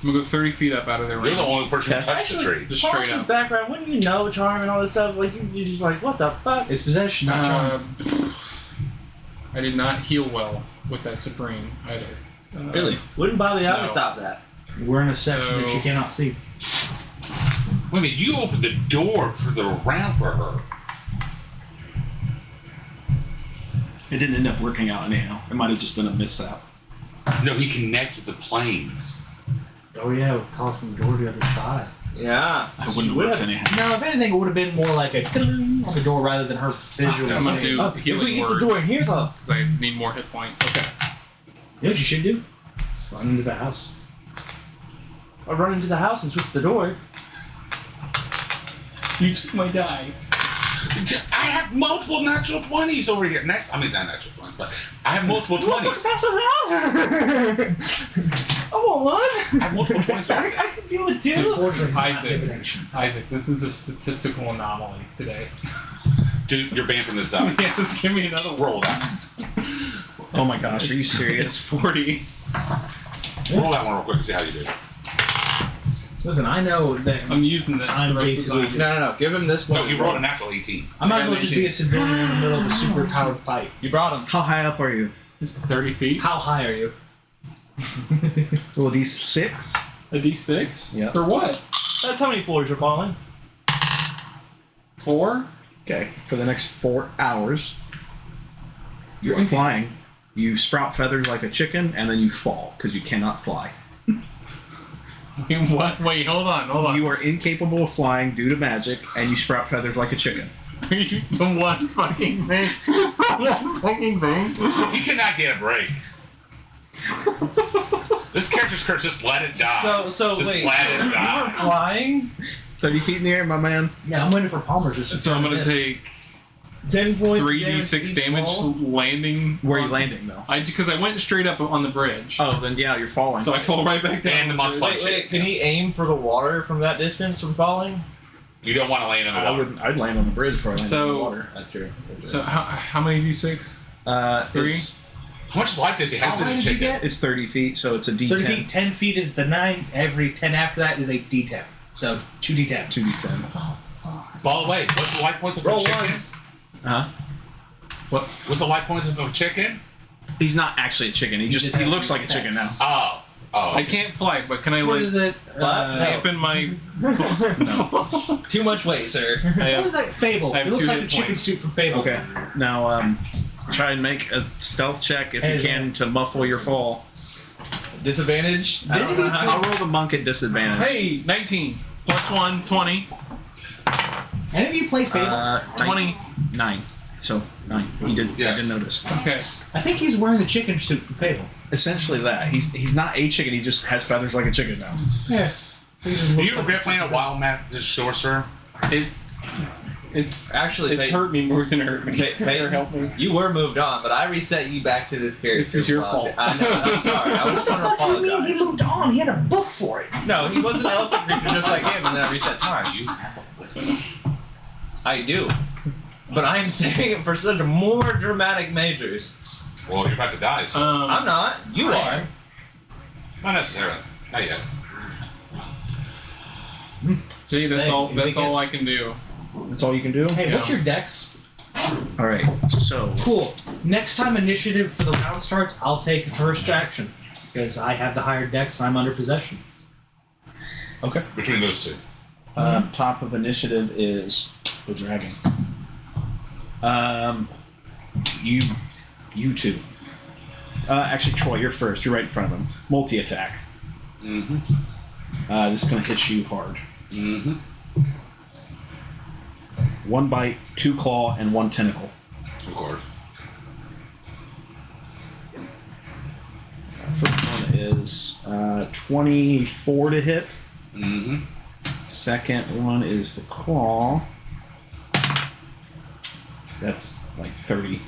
Speaker 5: I'm gonna go 30 feet up out of their range.
Speaker 2: You're the only person who
Speaker 3: Okay.
Speaker 2: touched the tree.
Speaker 5: Just straight
Speaker 8: Fox's
Speaker 5: up.
Speaker 8: background, wouldn't you know charm and all this stuff? Like you just like, what the fuck?
Speaker 6: It's possession, not charm.
Speaker 5: I did not heal well with that Supreme either.
Speaker 3: Really?
Speaker 8: Wouldn't Bobby Allen
Speaker 5: No.
Speaker 8: stop that?
Speaker 6: We're in a section that
Speaker 5: So-
Speaker 6: you cannot see.
Speaker 2: Wait a minute, you opened the door for the ramp for her.
Speaker 3: It didn't end up working out anyhow. It might have just been a mishap.
Speaker 2: No, he connected the planes.
Speaker 6: Oh yeah, with tossing the door to the other side.
Speaker 8: Yeah.
Speaker 3: It wouldn't have worked anyhow.
Speaker 6: No, if anything, it would have been more like a on the door rather than her visually.
Speaker 5: I'm gonna
Speaker 6: seeing.
Speaker 5: do
Speaker 8: If we
Speaker 5: healing
Speaker 8: get the
Speaker 5: word
Speaker 8: door in here, though.
Speaker 5: because I need more hit points. Okay.
Speaker 6: You know what you should do? Run into the house.
Speaker 8: I'll run into the house and switch the door.
Speaker 5: You took my die.
Speaker 2: I have multiple natural 20s over here. I mean, not natural 20s, but I have multiple 20s.
Speaker 8: I want one.
Speaker 2: I have multiple 20s over here.
Speaker 8: I can deal with two.
Speaker 6: Unfortunately, it's not
Speaker 5: Isaac.
Speaker 6: divination.
Speaker 5: Isaac, this is a statistical anomaly today.
Speaker 2: Dude, you're banned from this stuff.
Speaker 5: Yeah, just give me another
Speaker 2: Roll that.
Speaker 3: Oh my gosh, are you
Speaker 5: It's
Speaker 3: serious?
Speaker 5: 40.
Speaker 2: Roll that one real quick to see how you do.
Speaker 6: Listen, I know that
Speaker 5: I'm using this
Speaker 6: I'm
Speaker 5: the rest of
Speaker 6: basically
Speaker 5: the time.
Speaker 8: No. Give him this one.
Speaker 2: No, you rolled a natural 18.
Speaker 6: I might as
Speaker 5: Yeah,
Speaker 6: well just
Speaker 5: 19.
Speaker 6: be a civilian in the middle of a super powered fight.
Speaker 8: You brought him.
Speaker 3: How high up are you?
Speaker 5: Just 30 feet.
Speaker 6: How high are you?
Speaker 3: Well, these 6?
Speaker 5: A D6?
Speaker 3: Yeah.
Speaker 5: For what?
Speaker 8: That's how many floors you're falling.
Speaker 5: 4?
Speaker 3: Okay. For the next 4 hours, you are flying. You sprout feathers like a chicken, and then you fall because you cannot fly.
Speaker 5: What? Wait, hold on.
Speaker 3: You are incapable of flying due to magic, and you sprout feathers like a chicken.
Speaker 5: The one fucking thing. One fucking thing.
Speaker 2: You cannot get a break. This character's curse, just let it die.
Speaker 8: So
Speaker 2: just
Speaker 8: wait.
Speaker 2: let it
Speaker 8: You were
Speaker 2: die.
Speaker 8: flying.
Speaker 3: 30 feet in the air, my man.
Speaker 6: Yeah, I'm waiting for Palmer's just.
Speaker 5: So I'm gonna
Speaker 6: this.
Speaker 5: take
Speaker 6: 10 points.
Speaker 5: 3d6
Speaker 6: each
Speaker 5: damage
Speaker 6: fall.
Speaker 5: landing.
Speaker 3: Where are you landing though?
Speaker 5: Because I went straight up on the bridge.
Speaker 3: Oh, then yeah, you're falling.
Speaker 5: So I fall right back down.
Speaker 2: And the monk's
Speaker 5: bridge.
Speaker 2: like,
Speaker 10: Can he aim for the water from that distance from falling?
Speaker 2: you don't want to land in the
Speaker 3: I
Speaker 2: water.
Speaker 3: wouldn't. I'd land on the bridge before I land in the
Speaker 5: So-
Speaker 3: water.
Speaker 10: That's true.
Speaker 5: So how many d6? 3?
Speaker 2: How much life does he have to
Speaker 6: How
Speaker 2: the
Speaker 6: high did you
Speaker 2: chicken?
Speaker 6: get?
Speaker 3: It's 30 feet, so it's a D10.
Speaker 6: 30 feet, 10 feet is the 9. Every 10 after that is a D10. So 2D10.
Speaker 3: 2D10.
Speaker 2: By the way, what's the life points of a
Speaker 10: Roll
Speaker 2: chicken?
Speaker 10: ones.
Speaker 3: Huh?
Speaker 2: What's the life points of a chicken?
Speaker 3: He's not actually a chicken. He
Speaker 6: just
Speaker 3: he
Speaker 6: has
Speaker 3: looks like a chicken now.
Speaker 2: Oh.
Speaker 5: I can't fly, but can I
Speaker 6: What
Speaker 5: like
Speaker 6: is it?
Speaker 5: dampen my?
Speaker 10: Too much weight, sir.
Speaker 5: I
Speaker 6: What
Speaker 5: have,
Speaker 6: was that? Fable.
Speaker 5: I have
Speaker 6: It looks
Speaker 5: 2
Speaker 6: like the
Speaker 5: hit
Speaker 6: chicken
Speaker 5: points.
Speaker 6: suit from Fable.
Speaker 3: Okay. Now, try and make a stealth check if
Speaker 6: Hey,
Speaker 3: you can to muffle your fall.
Speaker 10: Disadvantage? I don't
Speaker 6: Didn't
Speaker 10: know
Speaker 6: he
Speaker 10: how-
Speaker 3: I'll roll the monk at disadvantage.
Speaker 5: hey, 19 plus 1, 20.
Speaker 6: Any of you play Fable?
Speaker 5: 20.
Speaker 3: 9. So 9. He did.
Speaker 2: Yes.
Speaker 3: I didn't notice.
Speaker 5: Okay.
Speaker 6: I think he's wearing the chicken suit from Fable.
Speaker 3: Essentially that. He's not a chicken. He just has feathers like a chicken now.
Speaker 6: Yeah. He just
Speaker 2: Do
Speaker 6: looks
Speaker 2: you
Speaker 6: like
Speaker 2: regret playing a wild map as a sorcerer?
Speaker 5: It's
Speaker 10: Actually,
Speaker 5: it's
Speaker 10: Peyton,
Speaker 5: hurt me more than it hurt me.
Speaker 10: Peyton,
Speaker 5: Better help me.
Speaker 10: you were moved on, but I reset you back to this character.
Speaker 5: This is your fault.
Speaker 10: I know. I'm sorry. I was
Speaker 6: What the
Speaker 10: trying to
Speaker 6: fuck do you mean he
Speaker 10: apologize.
Speaker 6: moved on? He had a book for it.
Speaker 10: No, he was an elephant creature just like him, and then I reset time. I do. But I am saving it for such more dramatic measures.
Speaker 2: Well, you're about to die, so
Speaker 10: I'm not. You
Speaker 6: I
Speaker 10: are.
Speaker 6: am.
Speaker 2: not necessarily. Not yet.
Speaker 5: See, that's
Speaker 6: Say,
Speaker 5: all.
Speaker 6: you
Speaker 5: That's
Speaker 6: think
Speaker 5: all I
Speaker 6: it's-
Speaker 5: can do.
Speaker 3: That's all you can do.
Speaker 6: Hey,
Speaker 5: Yeah.
Speaker 6: what's your dex?
Speaker 3: All right. So
Speaker 6: Cool. Next time initiative for the round starts, I'll take the first action because I have the higher dex and I'm under possession.
Speaker 3: okay.
Speaker 2: Between those two.
Speaker 3: Top of initiative is the dragon. You two. Actually, Troy, you're first. You're right in front of him. Multi attack.
Speaker 2: Mm-hmm.
Speaker 3: This is gonna hit you hard.
Speaker 2: Mm-hmm.
Speaker 3: 1 bite, 2 claw, and 1 tentacle.
Speaker 2: Of course.
Speaker 3: First one is 24 to hit.
Speaker 2: Mm-hmm.
Speaker 3: Second one is the claw. That's like 30.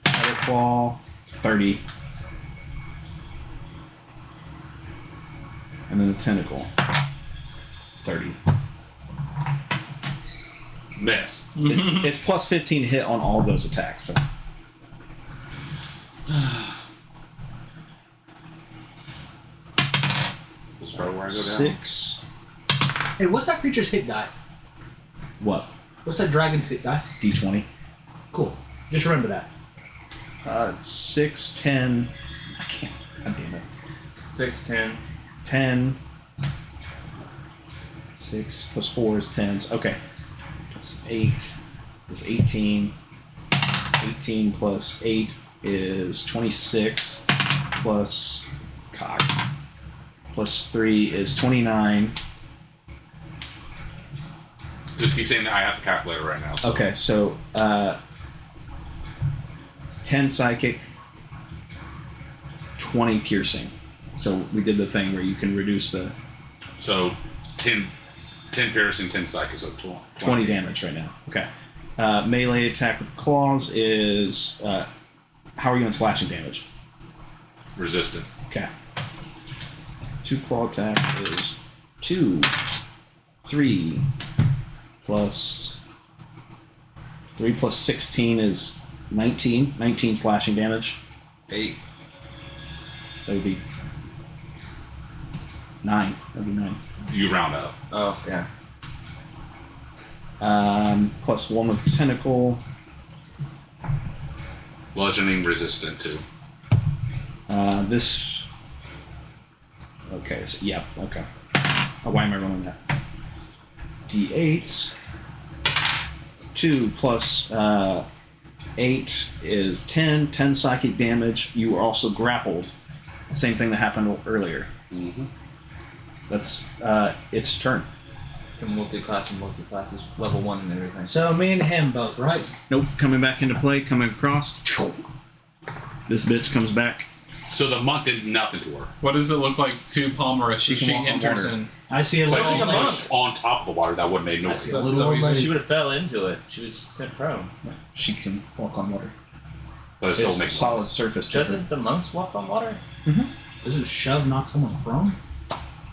Speaker 3: Other claw, 30. And then the tentacle, 30.
Speaker 2: Miss.
Speaker 3: It's plus 15 hit on all of those attacks. So.
Speaker 2: This is probably where I go down.
Speaker 3: 6.
Speaker 6: Hey, what's that creature's hit die?
Speaker 3: What?
Speaker 6: What's that dragon's hit die?
Speaker 3: D20.
Speaker 6: Cool. Just remember that.
Speaker 3: 6, 10. I can't. God damn it.
Speaker 10: 6, 10.
Speaker 3: 10. 6 plus 4 is 10s. Okay. Plus 8 is 18. 18 plus 8 is 26. Plus, it's cocked. Plus 3 is 29.
Speaker 2: Just keep saying that I have the calculator right now. So.
Speaker 3: Okay, so 10 psychic, 20 piercing. So we did the thing where you can reduce the
Speaker 2: So 10 piercing, 10 psychic, so
Speaker 3: 20 damage right now. Okay. Melee attack with claws is how are you on slashing damage?
Speaker 2: Resistant.
Speaker 3: Okay. 2 claw attacks is 2, 3 plus 3 plus 16 is 19. 19 slashing damage.
Speaker 10: 8.
Speaker 3: That would be 9. That would be 9.
Speaker 2: You round up.
Speaker 10: Oh, yeah.
Speaker 3: Plus 1 with tentacle.
Speaker 2: Bludgeoning resistant too.
Speaker 3: This. Okay. So, yeah. Okay. Oh, why am I rolling that? D8s. 2 plus 8 is 10. 10 psychic damage. You are also grappled. Same thing that happened earlier.
Speaker 2: Mm-hmm.
Speaker 3: That's its turn.
Speaker 10: Can multi-class and multi-classes, level 1 and everything.
Speaker 6: So me and him both, right?
Speaker 3: Nope. Coming back into play. Coming across. This bitch comes back.
Speaker 2: So the monk did nothing to her.
Speaker 5: What does it look like to Palmer
Speaker 3: She
Speaker 5: as
Speaker 3: can
Speaker 5: she
Speaker 3: walk on
Speaker 5: enters
Speaker 3: water.
Speaker 5: in?
Speaker 6: I see a
Speaker 2: But
Speaker 6: little
Speaker 2: she
Speaker 6: old lady.
Speaker 2: was on top of the water. That wouldn't have made
Speaker 6: I
Speaker 2: noise.
Speaker 6: see a little old
Speaker 10: She
Speaker 6: lady.
Speaker 10: would have fell into it. She was sent prone.
Speaker 3: She can walk on water.
Speaker 2: But it still
Speaker 3: It's
Speaker 2: makes
Speaker 3: solid
Speaker 2: noise.
Speaker 3: surface. to her.
Speaker 10: Doesn't the monks walk on water?
Speaker 6: Doesn't shove knock someone prone?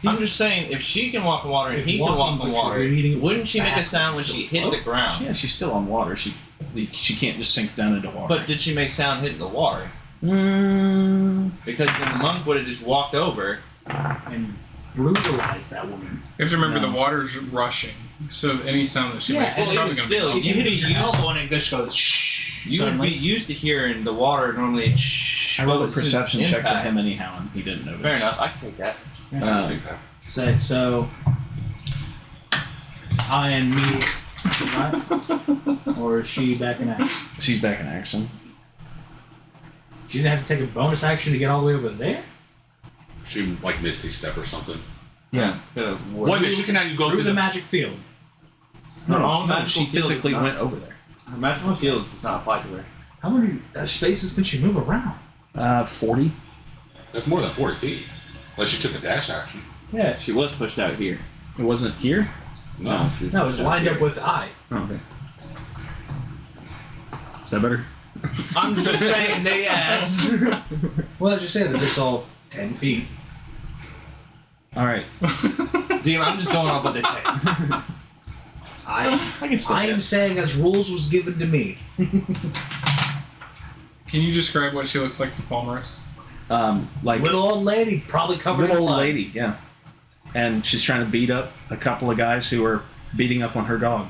Speaker 10: I'm just saying, if she can walk on water and he can
Speaker 6: Walking,
Speaker 10: walk
Speaker 6: but
Speaker 10: on
Speaker 6: you're
Speaker 10: water,
Speaker 6: eating it
Speaker 10: wouldn't she make a
Speaker 6: backwards,
Speaker 10: sound when
Speaker 6: still
Speaker 10: she hit
Speaker 6: float?
Speaker 10: the ground?
Speaker 3: Yeah, she's still on water. She can't just sink down into water.
Speaker 10: But did she make sound hitting the water?
Speaker 3: Mm,
Speaker 10: Because then the monk would have just walked over.
Speaker 6: And brutalize that woman.
Speaker 5: You have to remember
Speaker 3: No.
Speaker 5: the water's rushing, so any sound that she makes is
Speaker 10: well,
Speaker 5: probably
Speaker 10: even
Speaker 5: going to be
Speaker 10: still,
Speaker 5: loud.
Speaker 10: if you hit a
Speaker 6: elbow and it just goes shh.
Speaker 10: You would be used to hearing the water normally. Shh,
Speaker 3: I rolled a
Speaker 10: but as soon as
Speaker 3: perception
Speaker 10: it's
Speaker 3: check for
Speaker 10: impact-
Speaker 3: him anyhow, and he didn't notice.
Speaker 10: Fair enough, I can take that.
Speaker 2: I can
Speaker 3: Uh,
Speaker 2: take that.
Speaker 6: So I and me, right? Or is she back in action?
Speaker 3: She's back in action.
Speaker 6: She didn't have to take a bonus action to get all the way over there?
Speaker 2: She like Misty Step or something.
Speaker 10: Yeah.
Speaker 2: One day she can have you go
Speaker 6: Through
Speaker 2: through
Speaker 6: the
Speaker 2: the
Speaker 6: magic field.
Speaker 10: all
Speaker 3: she
Speaker 10: magical field
Speaker 3: physically
Speaker 10: is not-
Speaker 3: went over there.
Speaker 10: Her magical field does not apply to her.
Speaker 6: How many spaces can she move around?
Speaker 3: 40.
Speaker 2: That's more than 40 feet. Unless she took a dash action.
Speaker 6: Yeah.
Speaker 10: She was pushed out here.
Speaker 3: It wasn't here?
Speaker 2: No.
Speaker 10: she was
Speaker 6: No,
Speaker 10: pushed
Speaker 6: it's
Speaker 10: out
Speaker 6: lined
Speaker 10: here.
Speaker 6: up with I.
Speaker 3: Oh, okay. Is that better?
Speaker 10: I'm just saying they asked.
Speaker 6: Well, as you said, if it's all 10 feet.
Speaker 3: All right.
Speaker 10: Damn, I'm just going off what they say.
Speaker 6: I
Speaker 3: can still
Speaker 6: I am
Speaker 3: hit.
Speaker 6: saying as rules was given to me.
Speaker 5: Can you describe what she looks like to Palmerus?
Speaker 3: Like
Speaker 6: Little old lady, probably covered
Speaker 3: little
Speaker 6: in
Speaker 3: old
Speaker 6: blood.
Speaker 3: lady, yeah. And she's trying to beat up a couple of guys who are beating up on her dog.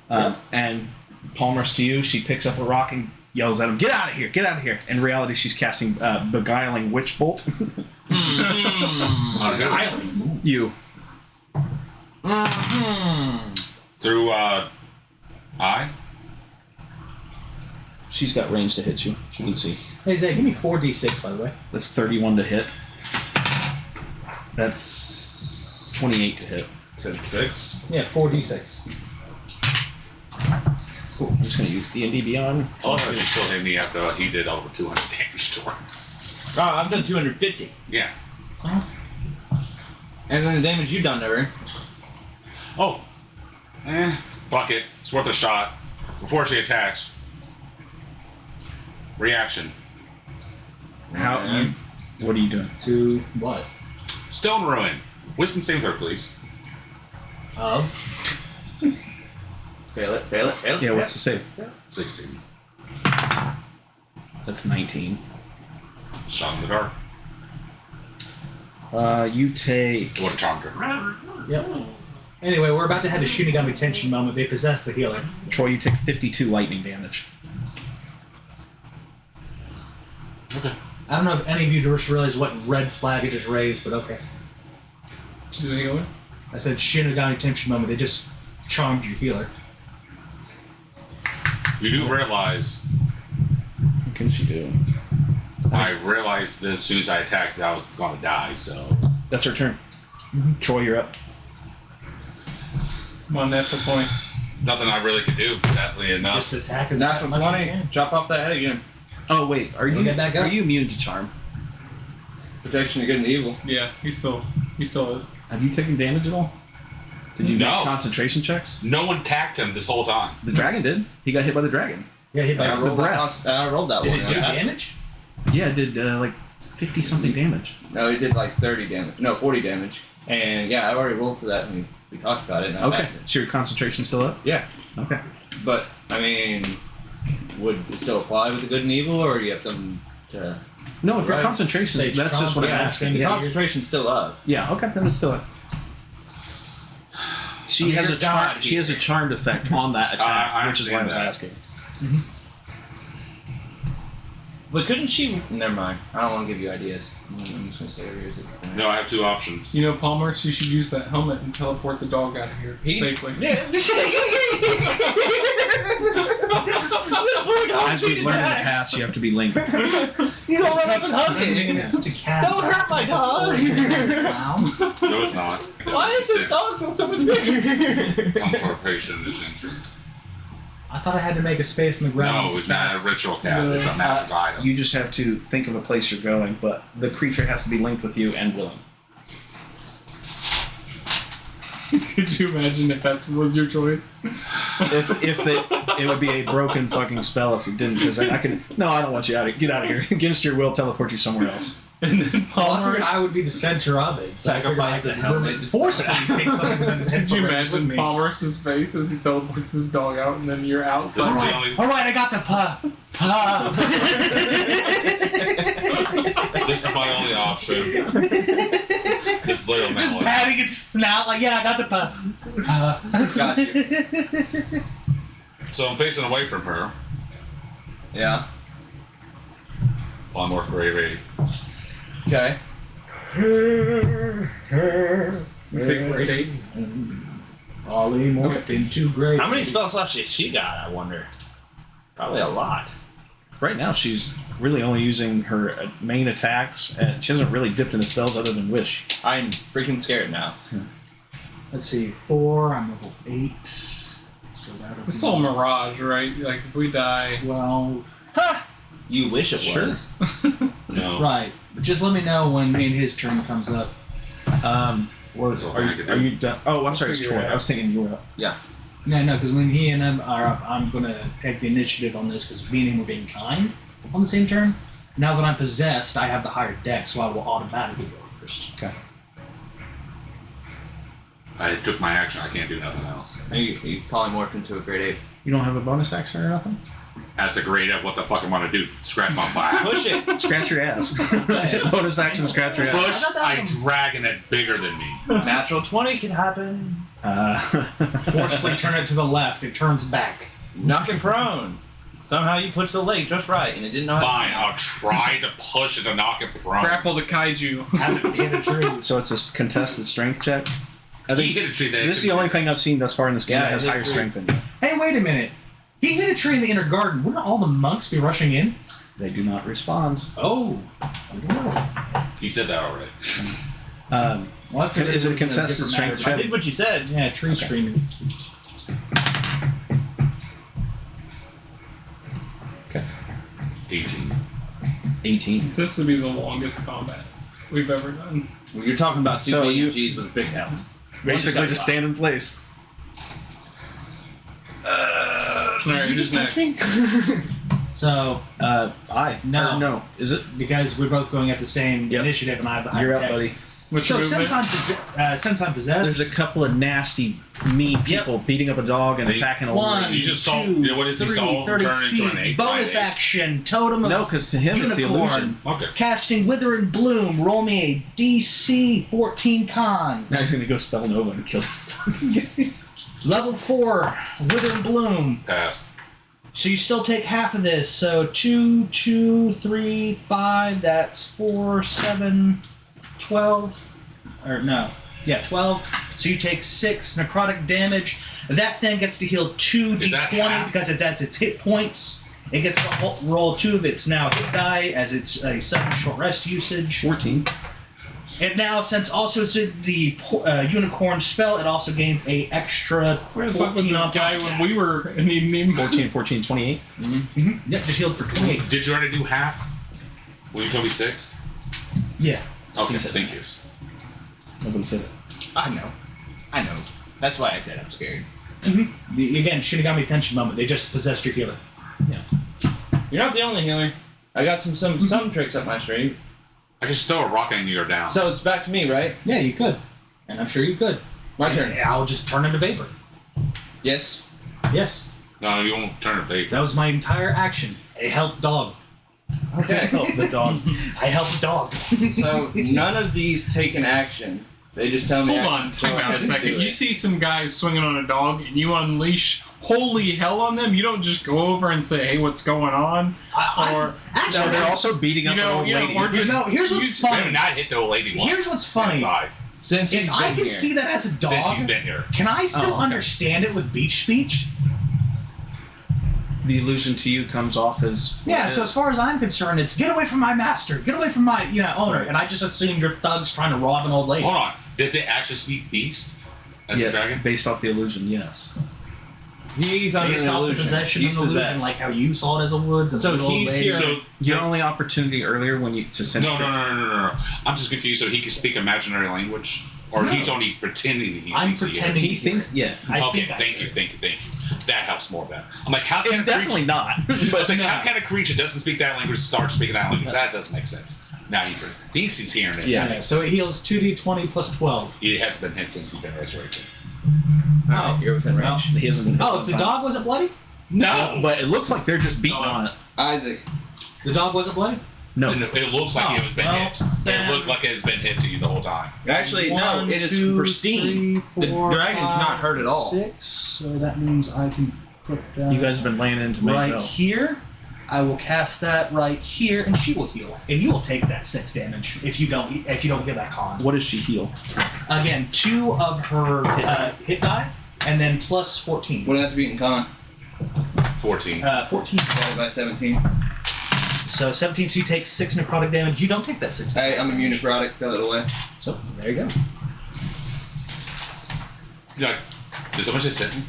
Speaker 3: And Palmer's to you, she picks up a rock and yells at him, "Get out of here! Get out of here!" In reality, she's casting Beguiling Witch Bolt.
Speaker 2: On who?
Speaker 3: You.
Speaker 2: Through I?
Speaker 3: She's got range to hit you. She can see.
Speaker 6: Hey, Zach, give me 4d6, by the way.
Speaker 3: That's 31 to hit. That's 28 to hit.
Speaker 2: 6.
Speaker 6: Yeah, 4d6.
Speaker 3: Cool. I'm just gonna use D&D Beyond.
Speaker 2: Also, she still hit me after he did over 200 damage to her.
Speaker 10: Oh, I've done 250.
Speaker 2: Yeah.
Speaker 10: And then the damage you've done to her.
Speaker 2: Oh. Fuck it. It's worth a shot. Before she attacks. Reaction.
Speaker 3: How you? What are you doing?
Speaker 6: To what?
Speaker 2: Stone Ruin. Wisdom save throw, please.
Speaker 6: Of?
Speaker 10: Fail it, fail it, fail it.
Speaker 3: Yeah. What's the save?
Speaker 2: 16.
Speaker 3: That's 19.
Speaker 2: Shot in the dark.
Speaker 3: You take.
Speaker 2: Would have charmed her.
Speaker 6: Yep. Anyway, we're about to have a Shinigami tension moment. They possess the healer.
Speaker 3: Troy, you take 52 lightning damage.
Speaker 2: Okay.
Speaker 6: I don't know if any of you just realized what red flag I just raised, but okay.
Speaker 5: She's a healer?
Speaker 6: I said Shinigami tension moment. They just charmed your healer.
Speaker 2: You do realize,
Speaker 3: What can she do?
Speaker 2: I realized this as soon as I attacked that I was going to die, so.
Speaker 3: That's her turn. Troy, you're up.
Speaker 5: One natural point.
Speaker 2: Nothing I really could do, sadly enough.
Speaker 6: Just attack as
Speaker 10: Natural
Speaker 6: much as you
Speaker 10: 20.
Speaker 6: can.
Speaker 10: Chop off that head again.
Speaker 3: Oh wait, are
Speaker 6: We'll
Speaker 3: you
Speaker 6: get back up.
Speaker 3: are you immune to charm?
Speaker 10: Protection of good and evil.
Speaker 5: Yeah, he still is.
Speaker 3: Have you taken damage at all? Did you
Speaker 2: No.
Speaker 3: make concentration checks?
Speaker 2: No one attacked him this whole time.
Speaker 3: The dragon did. He got hit by the dragon.
Speaker 6: Yeah, hit by
Speaker 10: I
Speaker 3: the
Speaker 10: rolled
Speaker 3: breath.
Speaker 10: that, I rolled that
Speaker 6: Did
Speaker 10: one.
Speaker 6: it do
Speaker 10: yeah.
Speaker 6: damage?
Speaker 3: Yeah, it did like 50 something damage.
Speaker 10: No, he did like 30 damage. No, 40 damage. And yeah, I already rolled for that and we talked about it and I
Speaker 3: Okay,
Speaker 10: passed it.
Speaker 3: so your concentration still up?
Speaker 10: Yeah.
Speaker 3: Okay.
Speaker 10: But, I mean, would it still apply with the good and evil or do you have something to...
Speaker 3: No, if your
Speaker 10: Right.
Speaker 3: concentration,
Speaker 6: Sage
Speaker 3: that's just what I'm
Speaker 6: trauma,
Speaker 3: asking.
Speaker 10: The
Speaker 6: Yeah.
Speaker 10: concentration's still up.
Speaker 3: Yeah, okay, then it's still up. She
Speaker 10: I mean,
Speaker 3: has a
Speaker 10: you're God
Speaker 3: she has a charmed effect on that attack,
Speaker 2: I
Speaker 3: which is why I was
Speaker 2: understand
Speaker 3: asking.
Speaker 10: But couldn't she... Never mind. I don't want to give you ideas. I'm just going to stay over here.
Speaker 2: No, I have two options.
Speaker 5: You know, Palmerus, you should use that helmet and teleport the dog out of here safely.
Speaker 3: As we've learned in the past, you have to be linked.
Speaker 10: You don't run up and hug it.
Speaker 6: Minutes to cast.
Speaker 10: Don't hurt my dog.
Speaker 6: Wow.
Speaker 2: No, it's not. It's
Speaker 10: Why does this dog feel so much bigger?
Speaker 2: Contemplation is injured.
Speaker 6: I thought I had to make a space in the ground.
Speaker 2: No, it's not a ritual cast. It's a magic item.
Speaker 3: You just have to think of a place you're going, but the creature has to be linked with you and willing.
Speaker 5: Could you imagine if that was your choice?
Speaker 3: It would be a broken fucking spell if it didn't, because I could. No, I don't want you out. Get out of here. Against your will, teleport you somewhere else.
Speaker 5: And then
Speaker 6: Well, I
Speaker 5: Palmer.
Speaker 6: figured I would be the center of it. So I figured I
Speaker 10: Sacrifice the
Speaker 6: could
Speaker 10: helmet.
Speaker 6: force it to take something within 10
Speaker 5: Could you
Speaker 6: foot range with
Speaker 5: imagine
Speaker 6: me.
Speaker 5: Palmer's face as he teleports his dog out, and then you're
Speaker 2: This is
Speaker 5: outside?
Speaker 2: the only.
Speaker 6: All right, I got the pa.
Speaker 2: This is my only option. It's Leo
Speaker 6: Just
Speaker 2: Mallet.
Speaker 6: patting its snout like, yeah, I got the pa.
Speaker 10: Got you.
Speaker 2: So I'm facing away from her.
Speaker 10: Yeah.
Speaker 2: Polymorph Grave 8.
Speaker 10: Okay.
Speaker 5: You say grade 8?
Speaker 6: Ollie morphed into great.
Speaker 10: How many spell slots has she got, I wonder? Probably a lot.
Speaker 3: Right now, she's really only using her main attacks, and she hasn't really dipped into spells other than Wish.
Speaker 10: I'm freaking scared now.
Speaker 6: Let's see, 4. I'm level 8. So that'll
Speaker 5: It's
Speaker 6: be
Speaker 5: all Mirage, right? Like, if we die.
Speaker 6: 12.
Speaker 10: You wish it
Speaker 3: Sure.
Speaker 10: was.
Speaker 2: No.
Speaker 6: Right, but just let me know when me and his turn comes up.
Speaker 3: What is
Speaker 2: So
Speaker 3: are you done? Oh, I'm sorry, it's
Speaker 5: Figure it
Speaker 3: Troy.
Speaker 5: out.
Speaker 3: I was thinking you were up.
Speaker 6: Yeah, no, because when he and him are up, I'm gonna take the initiative on this because me and him were being kind on the same turn. Now that I'm possessed, I have the higher deck, so I will automatically go first.
Speaker 3: Okay.
Speaker 2: I took my action. I can't do nothing else.
Speaker 10: You polymorphed into a grade 8.
Speaker 3: You don't have a bonus action or nothing?
Speaker 2: That's a great at what the fuck I'm gonna do. Scrap my back.
Speaker 10: Push it.
Speaker 3: Scratch your ass. Bonus action, scratch your ass.
Speaker 2: Push a dragon that's bigger than me.
Speaker 10: Natural 20 can happen.
Speaker 6: Forcefully turn it to the left, it turns back.
Speaker 10: Knock him prone. Somehow you pushed the leg just right, and it didn't know how
Speaker 2: Fine, I'll try to push it to knock it prone.
Speaker 5: Grapple the kaiju.
Speaker 6: Have it hit a tree.
Speaker 3: So it's a contested strength check. I
Speaker 2: He
Speaker 3: think
Speaker 2: hit a tree that
Speaker 3: this is the only thing I've seen thus far in this game
Speaker 10: Yeah,
Speaker 3: that has
Speaker 10: I did
Speaker 3: higher
Speaker 10: too.
Speaker 3: strength than you.
Speaker 6: Hey, wait a minute. He hit a tree in the inner garden. Wouldn't all the monks be rushing in?
Speaker 3: They do not respond.
Speaker 6: Oh.
Speaker 2: He said that already.
Speaker 6: Well, I figured
Speaker 3: Is it a
Speaker 6: was gonna
Speaker 3: contested
Speaker 6: different
Speaker 3: strength
Speaker 10: I
Speaker 6: matter.
Speaker 10: did what you said.
Speaker 6: Yeah, tree screaming.
Speaker 3: Okay.
Speaker 2: 18.
Speaker 3: 18.
Speaker 5: This has to be the longest combat we've ever done.
Speaker 10: Well, you're talking about two
Speaker 3: So
Speaker 10: BMGs with a big health.
Speaker 3: Basically, just stand in place.
Speaker 5: Alright, who's next?
Speaker 6: So,
Speaker 3: I.
Speaker 6: No.
Speaker 3: Or no. Is it?
Speaker 6: because we're both going at the same
Speaker 3: Yep.
Speaker 6: initiative and I have the higher
Speaker 3: You're up,
Speaker 6: dex.
Speaker 3: buddy.
Speaker 5: Which
Speaker 6: So
Speaker 5: movement?
Speaker 6: since I'm possessed,
Speaker 3: There's a couple of nasty, mean people beating up a dog and
Speaker 2: They-
Speaker 3: attacking a
Speaker 6: one,
Speaker 3: lady.
Speaker 2: You just saw-
Speaker 6: two,
Speaker 2: yeah, what is he,
Speaker 6: three,
Speaker 2: saw
Speaker 6: 30
Speaker 2: turn into an
Speaker 6: feet,
Speaker 2: 8
Speaker 6: bonus
Speaker 2: by 8?
Speaker 6: action, totem of
Speaker 3: No, because to him it's the
Speaker 6: unicorn.
Speaker 3: illusion.
Speaker 2: Okay.
Speaker 6: Casting Wither and Bloom. Roll me a DC 14 con.
Speaker 3: Now he's gonna go spell Nova and kill him.
Speaker 6: Level 4, Wither and Bloom.
Speaker 2: Pass.
Speaker 6: So you still take half of this. So 2, 2, 3, 5. That's 4, 7, 12. Or no. Yeah, 12. So you take 6 necrotic damage. That thing gets to heal 2
Speaker 2: Is that
Speaker 6: d20
Speaker 2: half?
Speaker 6: because that's its hit points. It gets to roll 2 of its now hit die as it's a 7 short rest usage.
Speaker 3: 14.
Speaker 6: And now, since also it's the unicorn spell, it also gains a extra
Speaker 5: Where the fuck was
Speaker 6: 14 on
Speaker 5: this
Speaker 6: top
Speaker 5: guy
Speaker 6: of
Speaker 5: when
Speaker 6: that.
Speaker 5: we were needing him?
Speaker 3: 14, 14, 28.
Speaker 6: Yep, just healed for 28.
Speaker 2: Did you already do half? When you told me 6?
Speaker 6: Yeah.
Speaker 2: Okay,
Speaker 3: He said
Speaker 2: thank you.
Speaker 3: Nobody said it.
Speaker 10: I know. That's why I said I'm scared.
Speaker 6: Again, Shinigami Tension moment. They just possessed your healer.
Speaker 10: You're not the only healer. I got some tricks up my stream.
Speaker 2: I can just throw a rock and you're down.
Speaker 10: So it's back to me, right?
Speaker 6: Yeah, you could. And I'm sure you could.
Speaker 10: My turn.
Speaker 6: And I'll just turn into vapor.
Speaker 10: Yes.
Speaker 6: Yes.
Speaker 2: No, you won't turn it big.
Speaker 6: That was my entire action. I helped dog.
Speaker 10: Okay.
Speaker 3: Oh, the dog.
Speaker 6: I helped dog.
Speaker 10: So none of these take an action. They just tell me.
Speaker 5: Hold
Speaker 10: I
Speaker 5: on,
Speaker 10: can go
Speaker 5: time out
Speaker 10: ahead
Speaker 5: a
Speaker 10: and
Speaker 5: second.
Speaker 10: do
Speaker 5: You
Speaker 10: it.
Speaker 5: see some guys swinging on a dog and you unleash holy hell on them? You don't just go over and say, hey, what's going on? Or,
Speaker 6: Actually,
Speaker 3: No, they're also beating up
Speaker 5: you
Speaker 3: an
Speaker 5: know,
Speaker 3: old lady.
Speaker 5: or just...
Speaker 6: No, here's what's
Speaker 2: We have
Speaker 6: funny.
Speaker 2: not hit the old lady once.
Speaker 6: Here's what's funny.
Speaker 2: In its eyes.
Speaker 10: Since he's
Speaker 6: If
Speaker 10: been
Speaker 6: I can
Speaker 10: here.
Speaker 6: see that as a
Speaker 2: Since
Speaker 6: dog,
Speaker 2: he's been here.
Speaker 6: can I still
Speaker 3: Oh, okay.
Speaker 6: understand it with beach speech?
Speaker 3: The illusion to you comes off as.
Speaker 6: Yeah, so as far as I'm concerned, it's get away from my master, get away from my owner, and I just assume you're thugs trying to rob an old lady.
Speaker 2: Hold on. Does it actually speak beast? As a
Speaker 3: Yeah,
Speaker 2: dragon?
Speaker 3: based off the illusion, yes.
Speaker 9: He's under
Speaker 6: Based
Speaker 9: an
Speaker 6: off the
Speaker 9: illusion.
Speaker 6: possession
Speaker 9: He's
Speaker 6: of an illusion,
Speaker 9: possessed.
Speaker 6: like how you saw it as a woods. as a
Speaker 9: So
Speaker 6: little
Speaker 9: he's
Speaker 6: lady.
Speaker 9: here-
Speaker 2: So
Speaker 3: Your only opportunity earlier when you to sense.
Speaker 2: no. I'm just confused. So he can speak imaginary language, or
Speaker 6: No.
Speaker 2: he's only pretending that he
Speaker 6: I'm
Speaker 2: thinks
Speaker 6: pretending.
Speaker 3: He thinks, yeah.
Speaker 6: I
Speaker 2: Okay,
Speaker 6: think I
Speaker 2: thank
Speaker 6: hear.
Speaker 2: you. That helps more then. I'm like, how can
Speaker 3: It's
Speaker 2: a creature,
Speaker 3: definitely not.
Speaker 2: I was
Speaker 3: But
Speaker 2: like, how can a creature doesn't speak that language start speaking that language? That doesn't make sense. Now he thinks he's hearing it.
Speaker 3: Yeah.
Speaker 6: Yeah, so it heals 2d20 plus 12.
Speaker 2: It has been hit since he's been resurrected.
Speaker 9: Alright, you're within range.
Speaker 3: he hasn't been hit
Speaker 6: Oh,
Speaker 3: one
Speaker 6: if the
Speaker 3: time.
Speaker 6: dog wasn't bloody?
Speaker 3: No, but it looks like they're just beating on it.
Speaker 9: Isaac.
Speaker 6: The dog wasn't bloody?
Speaker 3: No.
Speaker 2: And it looks like it has been
Speaker 6: well,
Speaker 2: hit. It
Speaker 6: then-
Speaker 2: looked like it has been hit to you the whole time.
Speaker 9: Actually, no,
Speaker 6: One,
Speaker 9: it is
Speaker 6: two,
Speaker 9: pristine.
Speaker 6: 3, 4,
Speaker 9: The dragon's not hurt at all.
Speaker 6: 6. So that means I can put that
Speaker 3: You guys have been laying into
Speaker 6: right
Speaker 3: Mazel.
Speaker 6: here. I will cast that right here, and she will heal, and you will take that 6 damage if you don't get that con.
Speaker 3: What does she heal?
Speaker 6: Again, 2 of her hit die, and then plus 14.
Speaker 9: What have to beat in con?
Speaker 2: 14.
Speaker 6: 14.
Speaker 9: Divided by 17.
Speaker 6: So 17. So you take 6 necrotic damage. You don't take that 6.
Speaker 9: Hey, I'm immune to necrotic. Throw it away.
Speaker 6: So there you go.
Speaker 2: You're like, did someone just hit me?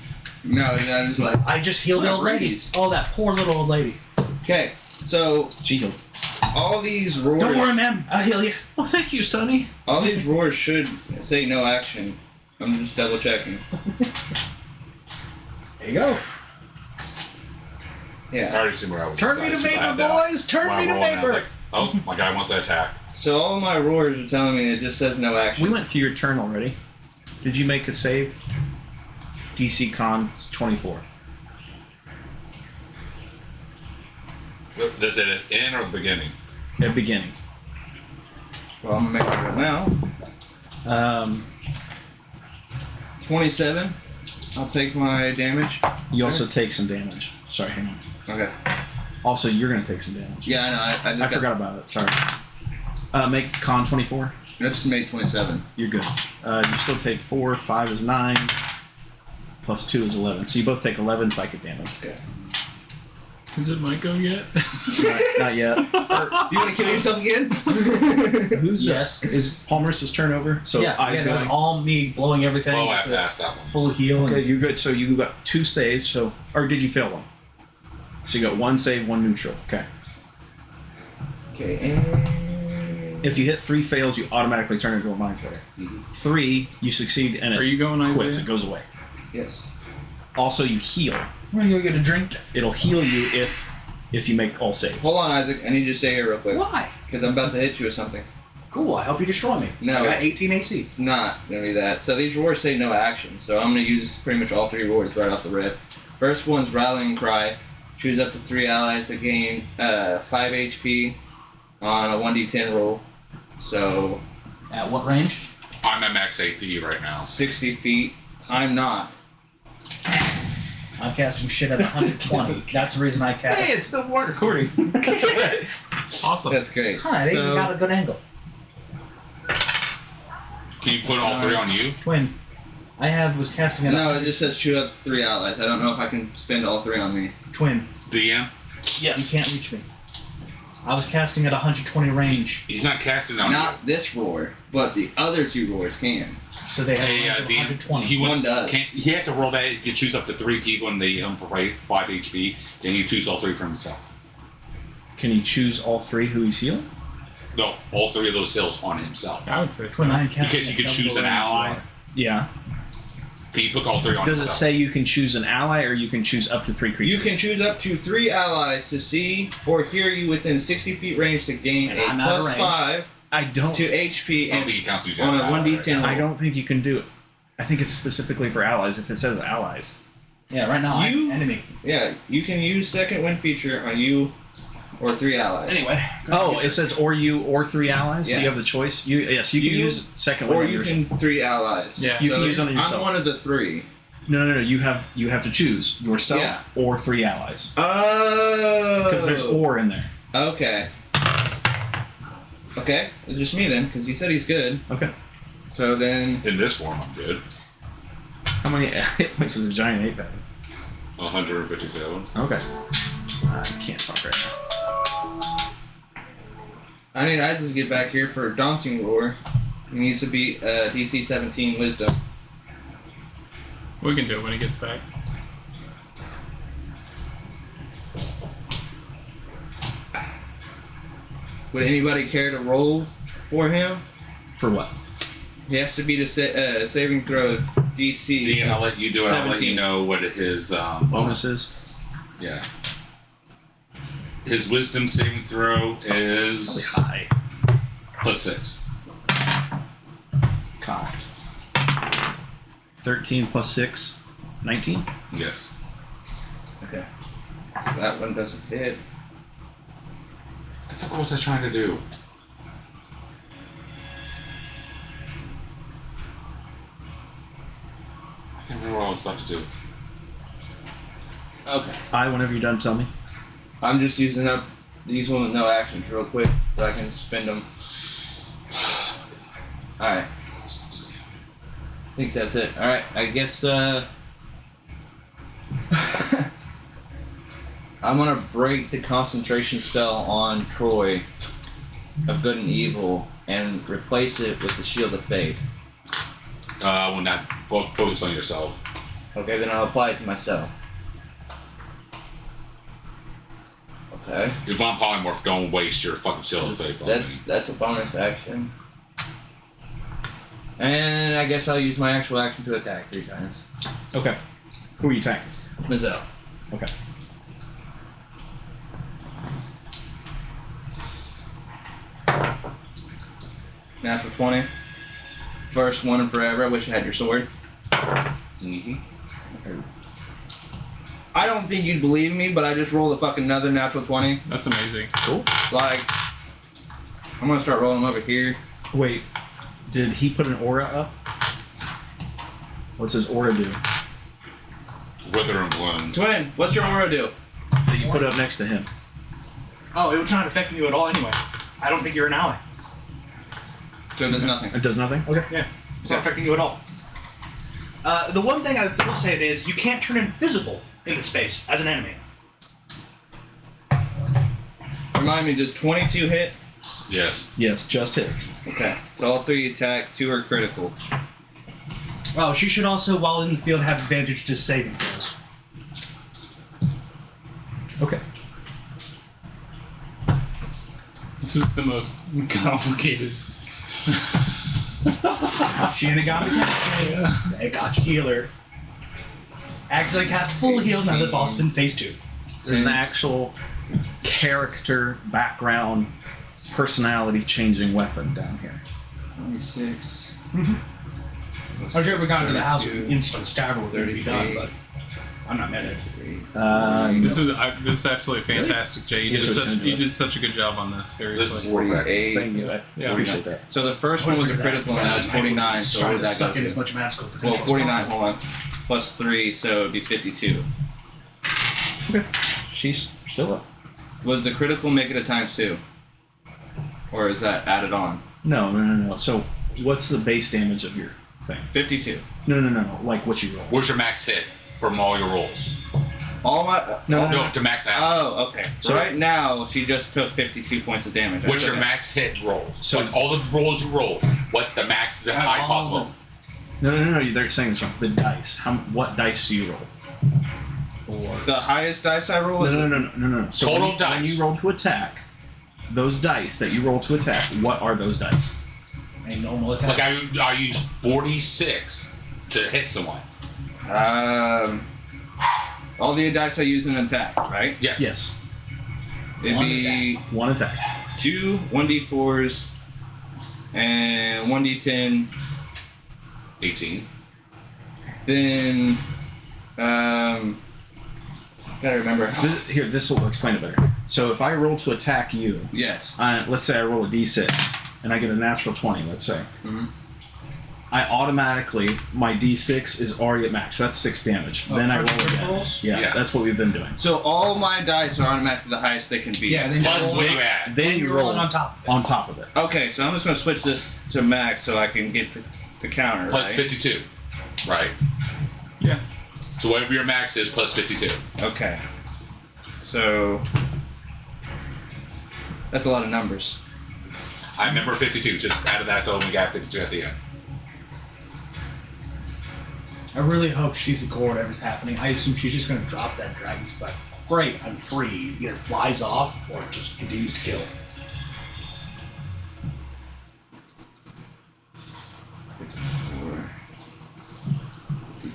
Speaker 9: No, that is like.
Speaker 6: I just healed the
Speaker 9: What a
Speaker 6: old lady.
Speaker 9: breeze.
Speaker 6: Oh, that poor little old lady.
Speaker 9: Okay, so
Speaker 3: She healed.
Speaker 9: all these roars.
Speaker 6: Don't worry, ma'am. I'll heal you.
Speaker 3: Well, thank you, Sonny.
Speaker 9: All these roars should say no action. I'm just double checking.
Speaker 6: There you go.
Speaker 2: I
Speaker 9: Yeah.
Speaker 2: already seen where I was.
Speaker 6: Turn me to
Speaker 2: Since I
Speaker 6: vapor,
Speaker 2: had that.
Speaker 6: boys. Turn
Speaker 2: When I
Speaker 6: me to
Speaker 2: rolled, and I was
Speaker 6: vapor.
Speaker 2: like, oh, my guy wants to attack.
Speaker 9: So all my roars are telling me it just says no action.
Speaker 3: We went through your turn already. Did you make a save? DC con 24.
Speaker 2: Does it end or the beginning?
Speaker 3: At beginning.
Speaker 9: Well, I'm gonna make it right now. 27. I'll take my damage.
Speaker 3: You also take some damage. Sorry, hang on.
Speaker 9: Okay.
Speaker 3: Also, you're going to take some damage.
Speaker 9: Yeah, I know. I just
Speaker 3: I forgot about it. Sorry. Make con 24.
Speaker 9: I just made 27.
Speaker 3: You're good. You still take 4. 5 is 9. Plus 2 is 11. So you both take 11 psychic damage.
Speaker 9: Okay.
Speaker 5: Is it my go yet?
Speaker 3: Not yet.
Speaker 9: Do you want to kill yourself again?
Speaker 3: Who's
Speaker 6: Yes.
Speaker 3: Is Palmer's turn over? So
Speaker 6: yeah,
Speaker 3: eyes
Speaker 6: that was
Speaker 3: going.
Speaker 6: all me blowing everything.
Speaker 2: Oh, I
Speaker 6: just
Speaker 2: passed that one.
Speaker 6: full heal.
Speaker 3: Okay,
Speaker 6: And
Speaker 3: you're good. So you got 2 saves. So or did you fail one? So you got 1 save, 1 neutral. Okay.
Speaker 9: Okay, and.
Speaker 3: If you hit 3 fails, you automatically turn into a mind flayer. 3, you succeed and
Speaker 5: Are
Speaker 3: it
Speaker 5: you going,
Speaker 3: quits.
Speaker 5: Isaiah?
Speaker 3: It goes away.
Speaker 9: Yes.
Speaker 3: Also, you heal.
Speaker 6: we're gonna go get a drink.
Speaker 3: It'll heal you if you make all saves.
Speaker 9: Hold on, Isaac. I need you to stay here real quick.
Speaker 6: Why?
Speaker 9: Because I'm about to hit you with something.
Speaker 6: Cool. I hope you destroy me.
Speaker 9: No,
Speaker 6: I got
Speaker 9: it's-
Speaker 6: 18 AC.
Speaker 9: It's not going to be that. So these roars say no action. So I'm going to use pretty much all 3 roars right off the rip. First one's Rallying Cry. Choose up to 3 allies that gain 5 HP on a 1d10 roll. So
Speaker 6: At what range?
Speaker 2: I'm at max AP right now.
Speaker 9: 60 feet. I'm not.
Speaker 6: I'm casting shit at 120. That's the reason I cast.
Speaker 3: Hey, it's still recording.
Speaker 5: Awesome.
Speaker 9: That's great.
Speaker 6: Huh, they even got a good angle.
Speaker 2: Can you put all 3 on you?
Speaker 6: Twin. Was casting at
Speaker 9: No, it just says shoot up to 3 allies. I don't know if I can spend all 3 on me.
Speaker 6: Twin.
Speaker 2: DM?
Speaker 6: You can't reach me. I was casting at 120 range,
Speaker 2: He's not casting on
Speaker 9: Not this roar, but the other 2 roars can.
Speaker 6: so they have
Speaker 2: you.
Speaker 6: a
Speaker 2: Hey,
Speaker 6: range of
Speaker 2: DM,
Speaker 6: 120.
Speaker 2: he wants,
Speaker 9: One does.
Speaker 2: He has to roll that. He can choose up to 3 people and they for 5 HP. Then he choose all 3 for himself.
Speaker 3: Can you choose all 3 who he's healing?
Speaker 2: No, all 3 of those hills on himself.
Speaker 5: I would say so.
Speaker 6: Twin, I am casting
Speaker 2: Because you
Speaker 6: at
Speaker 2: can
Speaker 6: double
Speaker 2: choose an
Speaker 6: range.
Speaker 2: ally.
Speaker 3: Yeah.
Speaker 2: Can you put all 3 on
Speaker 3: Does it
Speaker 2: himself?
Speaker 3: say you can choose an ally or you can choose up to 3 creatures?
Speaker 9: You can choose up to 3 allies to see or hear you within 60 feet range to gain
Speaker 6: And
Speaker 9: a
Speaker 6: I'm out of
Speaker 9: plus
Speaker 6: range.
Speaker 9: 5
Speaker 3: I don't.
Speaker 9: to HP
Speaker 2: I don't
Speaker 9: and
Speaker 2: think he counts each
Speaker 9: on
Speaker 2: other
Speaker 9: a
Speaker 2: out,
Speaker 9: 1d10 roll.
Speaker 2: right?
Speaker 3: I don't think you can do it. I think it's specifically for allies if it says allies.
Speaker 6: Yeah, right now
Speaker 9: You-
Speaker 6: I'm enemy.
Speaker 9: Yeah, you can use second wind feature on you or 3 allies.
Speaker 6: Anyway.
Speaker 3: Oh, it says or you or 3 allies, so
Speaker 9: Yeah.
Speaker 3: you have the choice. You can
Speaker 9: You-
Speaker 3: use second
Speaker 9: Or
Speaker 3: one on
Speaker 9: you
Speaker 3: yours.
Speaker 9: can 3 allies.
Speaker 5: Yeah.
Speaker 3: You can use it on yourself.
Speaker 9: I'm one of the 3.
Speaker 3: No. You have to choose yourself
Speaker 9: Yeah.
Speaker 3: or 3 allies
Speaker 9: Oh.
Speaker 3: because there's or in there.
Speaker 9: Okay. Okay, it's just me then, because he said he's good.
Speaker 3: Okay.
Speaker 9: So then,
Speaker 2: In this form, I'm good.
Speaker 3: How many hit points is a giant 8 bag?
Speaker 2: 157.
Speaker 3: Okay. I can't talk right now.
Speaker 9: I need Isaac to get back here for a daunting roar. He needs to beat DC 17 Wisdom.
Speaker 5: We can do it when he gets back.
Speaker 1: Would anybody care to roll for him?
Speaker 3: For what?
Speaker 1: He has to beat a saving throw DC.
Speaker 2: Dean, I'll let you do it. I'll let
Speaker 1: 17.
Speaker 2: you know what his
Speaker 3: Bonuses?
Speaker 2: yeah. His wisdom saving throw
Speaker 3: Probably
Speaker 2: is
Speaker 3: high.
Speaker 2: +6.
Speaker 3: Cocked. 13 plus 6, 19?
Speaker 2: Yes.
Speaker 1: Okay. So that one doesn't hit.
Speaker 2: What the fuck was I trying to do? I can't remember what I was about to do.
Speaker 1: Okay.
Speaker 3: Whenever you're done, tell me.
Speaker 1: I'm just using up these ones with no actions real quick so I can spend them. Alright. I think that's it. Alright, I guess I'm gonna break the concentration spell on Troy of good and evil and replace it with the Shield of Faith.
Speaker 2: When not focus on yourself.
Speaker 1: Okay, then I'll apply it to myself. Okay.
Speaker 2: If I'm polymorph, don't waste your fucking shield of faith on me.
Speaker 1: That's a bonus action. And I guess I'll use my actual action to attack 3 times.
Speaker 3: Okay. Who are you attacking?
Speaker 1: Mizzelle.
Speaker 3: Okay.
Speaker 1: Natural 20. First one and forever. I wish I had your sword.
Speaker 2: Mm-hmm.
Speaker 1: I don't think you'd believe me, but I just rolled a fucking another natural 20.
Speaker 5: That's amazing.
Speaker 3: Cool.
Speaker 1: Like, I'm gonna start rolling them over here.
Speaker 3: Wait, did he put an aura up? What's his aura do?
Speaker 2: Wither and bloom.
Speaker 1: Twin, what's your aura do?
Speaker 3: That you put up next to him.
Speaker 8: Oh, it would not affect you at all anyway. I don't think you're an ally.
Speaker 1: So it does nothing.
Speaker 3: It does nothing? Okay.
Speaker 8: Yeah, it's not affecting you at all. The one thing I will say is you can't turn invisible into space as an enemy.
Speaker 1: Remind me, does 22 hit?
Speaker 2: Yes.
Speaker 3: Yes, just hits.
Speaker 1: Okay. So all 3 attack, 2 are critical.
Speaker 8: Oh, she should also, while in the field, have advantage to saving throws.
Speaker 3: Okay.
Speaker 5: This is the most complicated.
Speaker 8: Shinigami Katsumi. They got you healer. Accidentally cast full heal, now the boss is in phase 2.
Speaker 3: There's an actual character, background, personality changing weapon down here.
Speaker 1: 26.
Speaker 8: I'm sure if we got into the house, we could instant stab her with it, it'd be done, but I'm not mad at it.
Speaker 5: This is absolutely fantastic, Jay. You did such a good job on this. Seriously.
Speaker 2: This is perfect.
Speaker 1: 48.
Speaker 3: Thank you. I
Speaker 5: Yeah.
Speaker 3: appreciate that.
Speaker 1: So the first one was a critical, and that was 49. So
Speaker 8: trying
Speaker 1: what
Speaker 8: to
Speaker 1: did that
Speaker 8: suck
Speaker 1: go
Speaker 8: in as
Speaker 1: to?
Speaker 8: much magical potential
Speaker 1: Well, 49,
Speaker 8: as possible.
Speaker 1: hold on. Plus 3, so it'd be 52.
Speaker 3: She's still up.
Speaker 1: Was the critical make it a times 2? Or is that added on?
Speaker 3: No. So, what's the base damage of your thing?
Speaker 1: 52.
Speaker 3: No. Like what you roll.
Speaker 2: Where's your max hit from all your rolls?
Speaker 1: All my...
Speaker 3: No.
Speaker 2: To max out.
Speaker 1: Oh, okay. So right now, she just took 52 points of damage.
Speaker 2: What's your
Speaker 1: Okay.
Speaker 2: max hit rolls?
Speaker 3: So-
Speaker 2: So like all the rolls you roll, what's the max, the high
Speaker 8: all
Speaker 2: possible?
Speaker 3: No. They're saying this wrong. The dice. What dice do you roll?
Speaker 1: The highest dice I roll is...
Speaker 3: No. So
Speaker 2: Total
Speaker 3: when
Speaker 2: dice.
Speaker 3: you roll to attack, those dice that you roll to attack, what are those dice?
Speaker 8: A normal attack.
Speaker 2: Like I use 46 to hit someone.
Speaker 1: All the dice I use in attack, right?
Speaker 2: Yes.
Speaker 3: Yes.
Speaker 1: It'd be
Speaker 3: One attack.
Speaker 1: 2 1d4s and 1d10.
Speaker 2: 18.
Speaker 1: Then, gotta remember.
Speaker 3: This will explain it better. So if I roll to attack you,
Speaker 1: Yes.
Speaker 3: let's say I roll a d6 and I get a natural 20, let's say.
Speaker 1: Mhm.
Speaker 3: I automatically, my d6 is already at max. That's 6 damage. Then I roll
Speaker 8: critical
Speaker 3: again.
Speaker 8: rolls?
Speaker 3: Yeah, that's what we've been doing.
Speaker 1: So all my dice are automatically the highest they can be.
Speaker 8: Yeah, then
Speaker 2: Plus
Speaker 8: you roll,
Speaker 2: what you add.
Speaker 3: Then you
Speaker 8: you're
Speaker 3: roll
Speaker 8: rolling on top of it.
Speaker 3: on top of it.
Speaker 1: Okay, so I'm just gonna switch this to max so I can get the counter,
Speaker 2: Plus
Speaker 1: right?
Speaker 2: 52. Right.
Speaker 5: Yeah.
Speaker 2: So whatever your max is plus 52.
Speaker 1: Okay. So that's a lot of numbers.
Speaker 2: I remember 52. Just added that to when we got 52 at the end.
Speaker 8: I really hope she's the core of whatever's happening. I assume she's just going to drop that dragon, but great, I'm free. Either flies off or just continues to kill.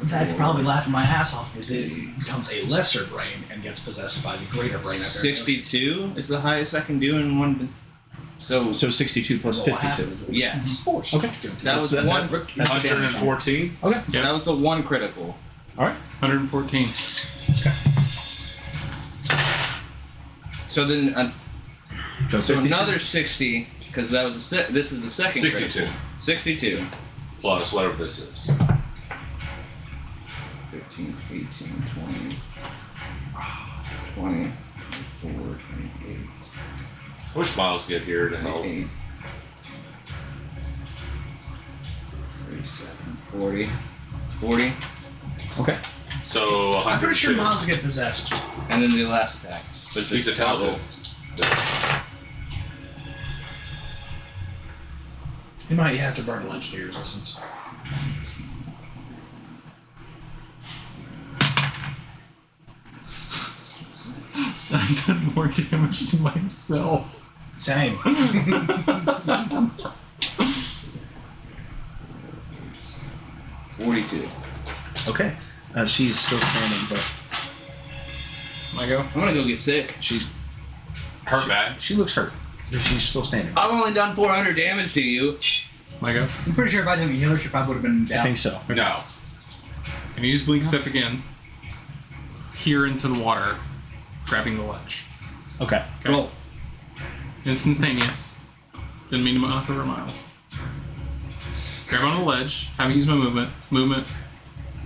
Speaker 6: In fact, probably laughing my ass off is it becomes a lesser brain and gets possessed by the greater brain. After
Speaker 9: 62 is the highest I can do in one. So,
Speaker 3: So 62 plus
Speaker 6: What
Speaker 3: 52.
Speaker 6: happens?
Speaker 9: yes.
Speaker 6: Force.
Speaker 3: Okay.
Speaker 9: That was
Speaker 3: That's-
Speaker 9: one.
Speaker 3: that's the damage.
Speaker 2: 114.
Speaker 5: Yep.
Speaker 9: That was the one critical.
Speaker 5: 114.
Speaker 9: So then,
Speaker 3: So
Speaker 9: so
Speaker 3: 52.
Speaker 9: another 60, because that was this is the second
Speaker 2: 62
Speaker 9: critical. 62.
Speaker 2: plus whatever this is.
Speaker 9: 15, 18, 20, 24, 28,
Speaker 2: I wish Miles get here to help.
Speaker 9: 28, 37, 40, 40,
Speaker 3: Okay.
Speaker 2: So 102.
Speaker 6: I'm pretty sure Miles will get possessed.
Speaker 9: and then the last attack. But
Speaker 2: He's
Speaker 9: just
Speaker 2: intelligent.
Speaker 6: You might have to burn legendary resistance.
Speaker 5: I've done more damage to myself.
Speaker 6: Same.
Speaker 9: 42.
Speaker 3: Okay. She's still standing, but
Speaker 5: I go.
Speaker 1: I'm gonna go get sick.
Speaker 3: she's
Speaker 2: Hurt bad.
Speaker 3: she looks hurt. She's still standing.
Speaker 1: I've only done 400 damage to you.
Speaker 5: I go.
Speaker 8: I'm pretty sure if I didn't heal her, she probably would have been down.
Speaker 3: I think so.
Speaker 2: No.
Speaker 5: Can you use Blink Step again? Here into the water, grabbing the ledge.
Speaker 3: Okay.
Speaker 5: Okay.
Speaker 1: Roll.
Speaker 5: Instantaneous. Didn't mean to knock over Miles. Grab on the ledge. Haven't used my movement. Movement.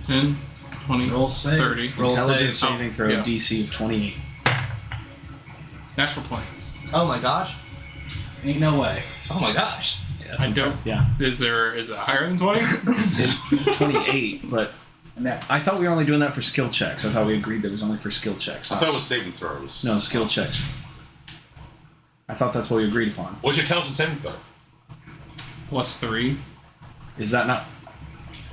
Speaker 5: 10, 20,
Speaker 6: Roll save.
Speaker 5: 30.
Speaker 9: Roll
Speaker 3: Intelligence
Speaker 5: save.
Speaker 3: saving throw
Speaker 5: Yeah.
Speaker 3: DC of 28.
Speaker 5: Natural 20.
Speaker 9: Oh my gosh.
Speaker 6: Ain't no way.
Speaker 9: Oh my gosh.
Speaker 3: Yeah,
Speaker 5: I don't.
Speaker 3: Yeah.
Speaker 5: Is it higher than 20?
Speaker 3: 28, but I thought we were only doing that for skill checks. I thought we agreed that was only for skill checks.
Speaker 2: I thought it was saving throws.
Speaker 3: No, skill checks. I thought that's what we agreed upon.
Speaker 2: What's your intelligence saving throw?
Speaker 5: Plus 3.
Speaker 3: Is that not?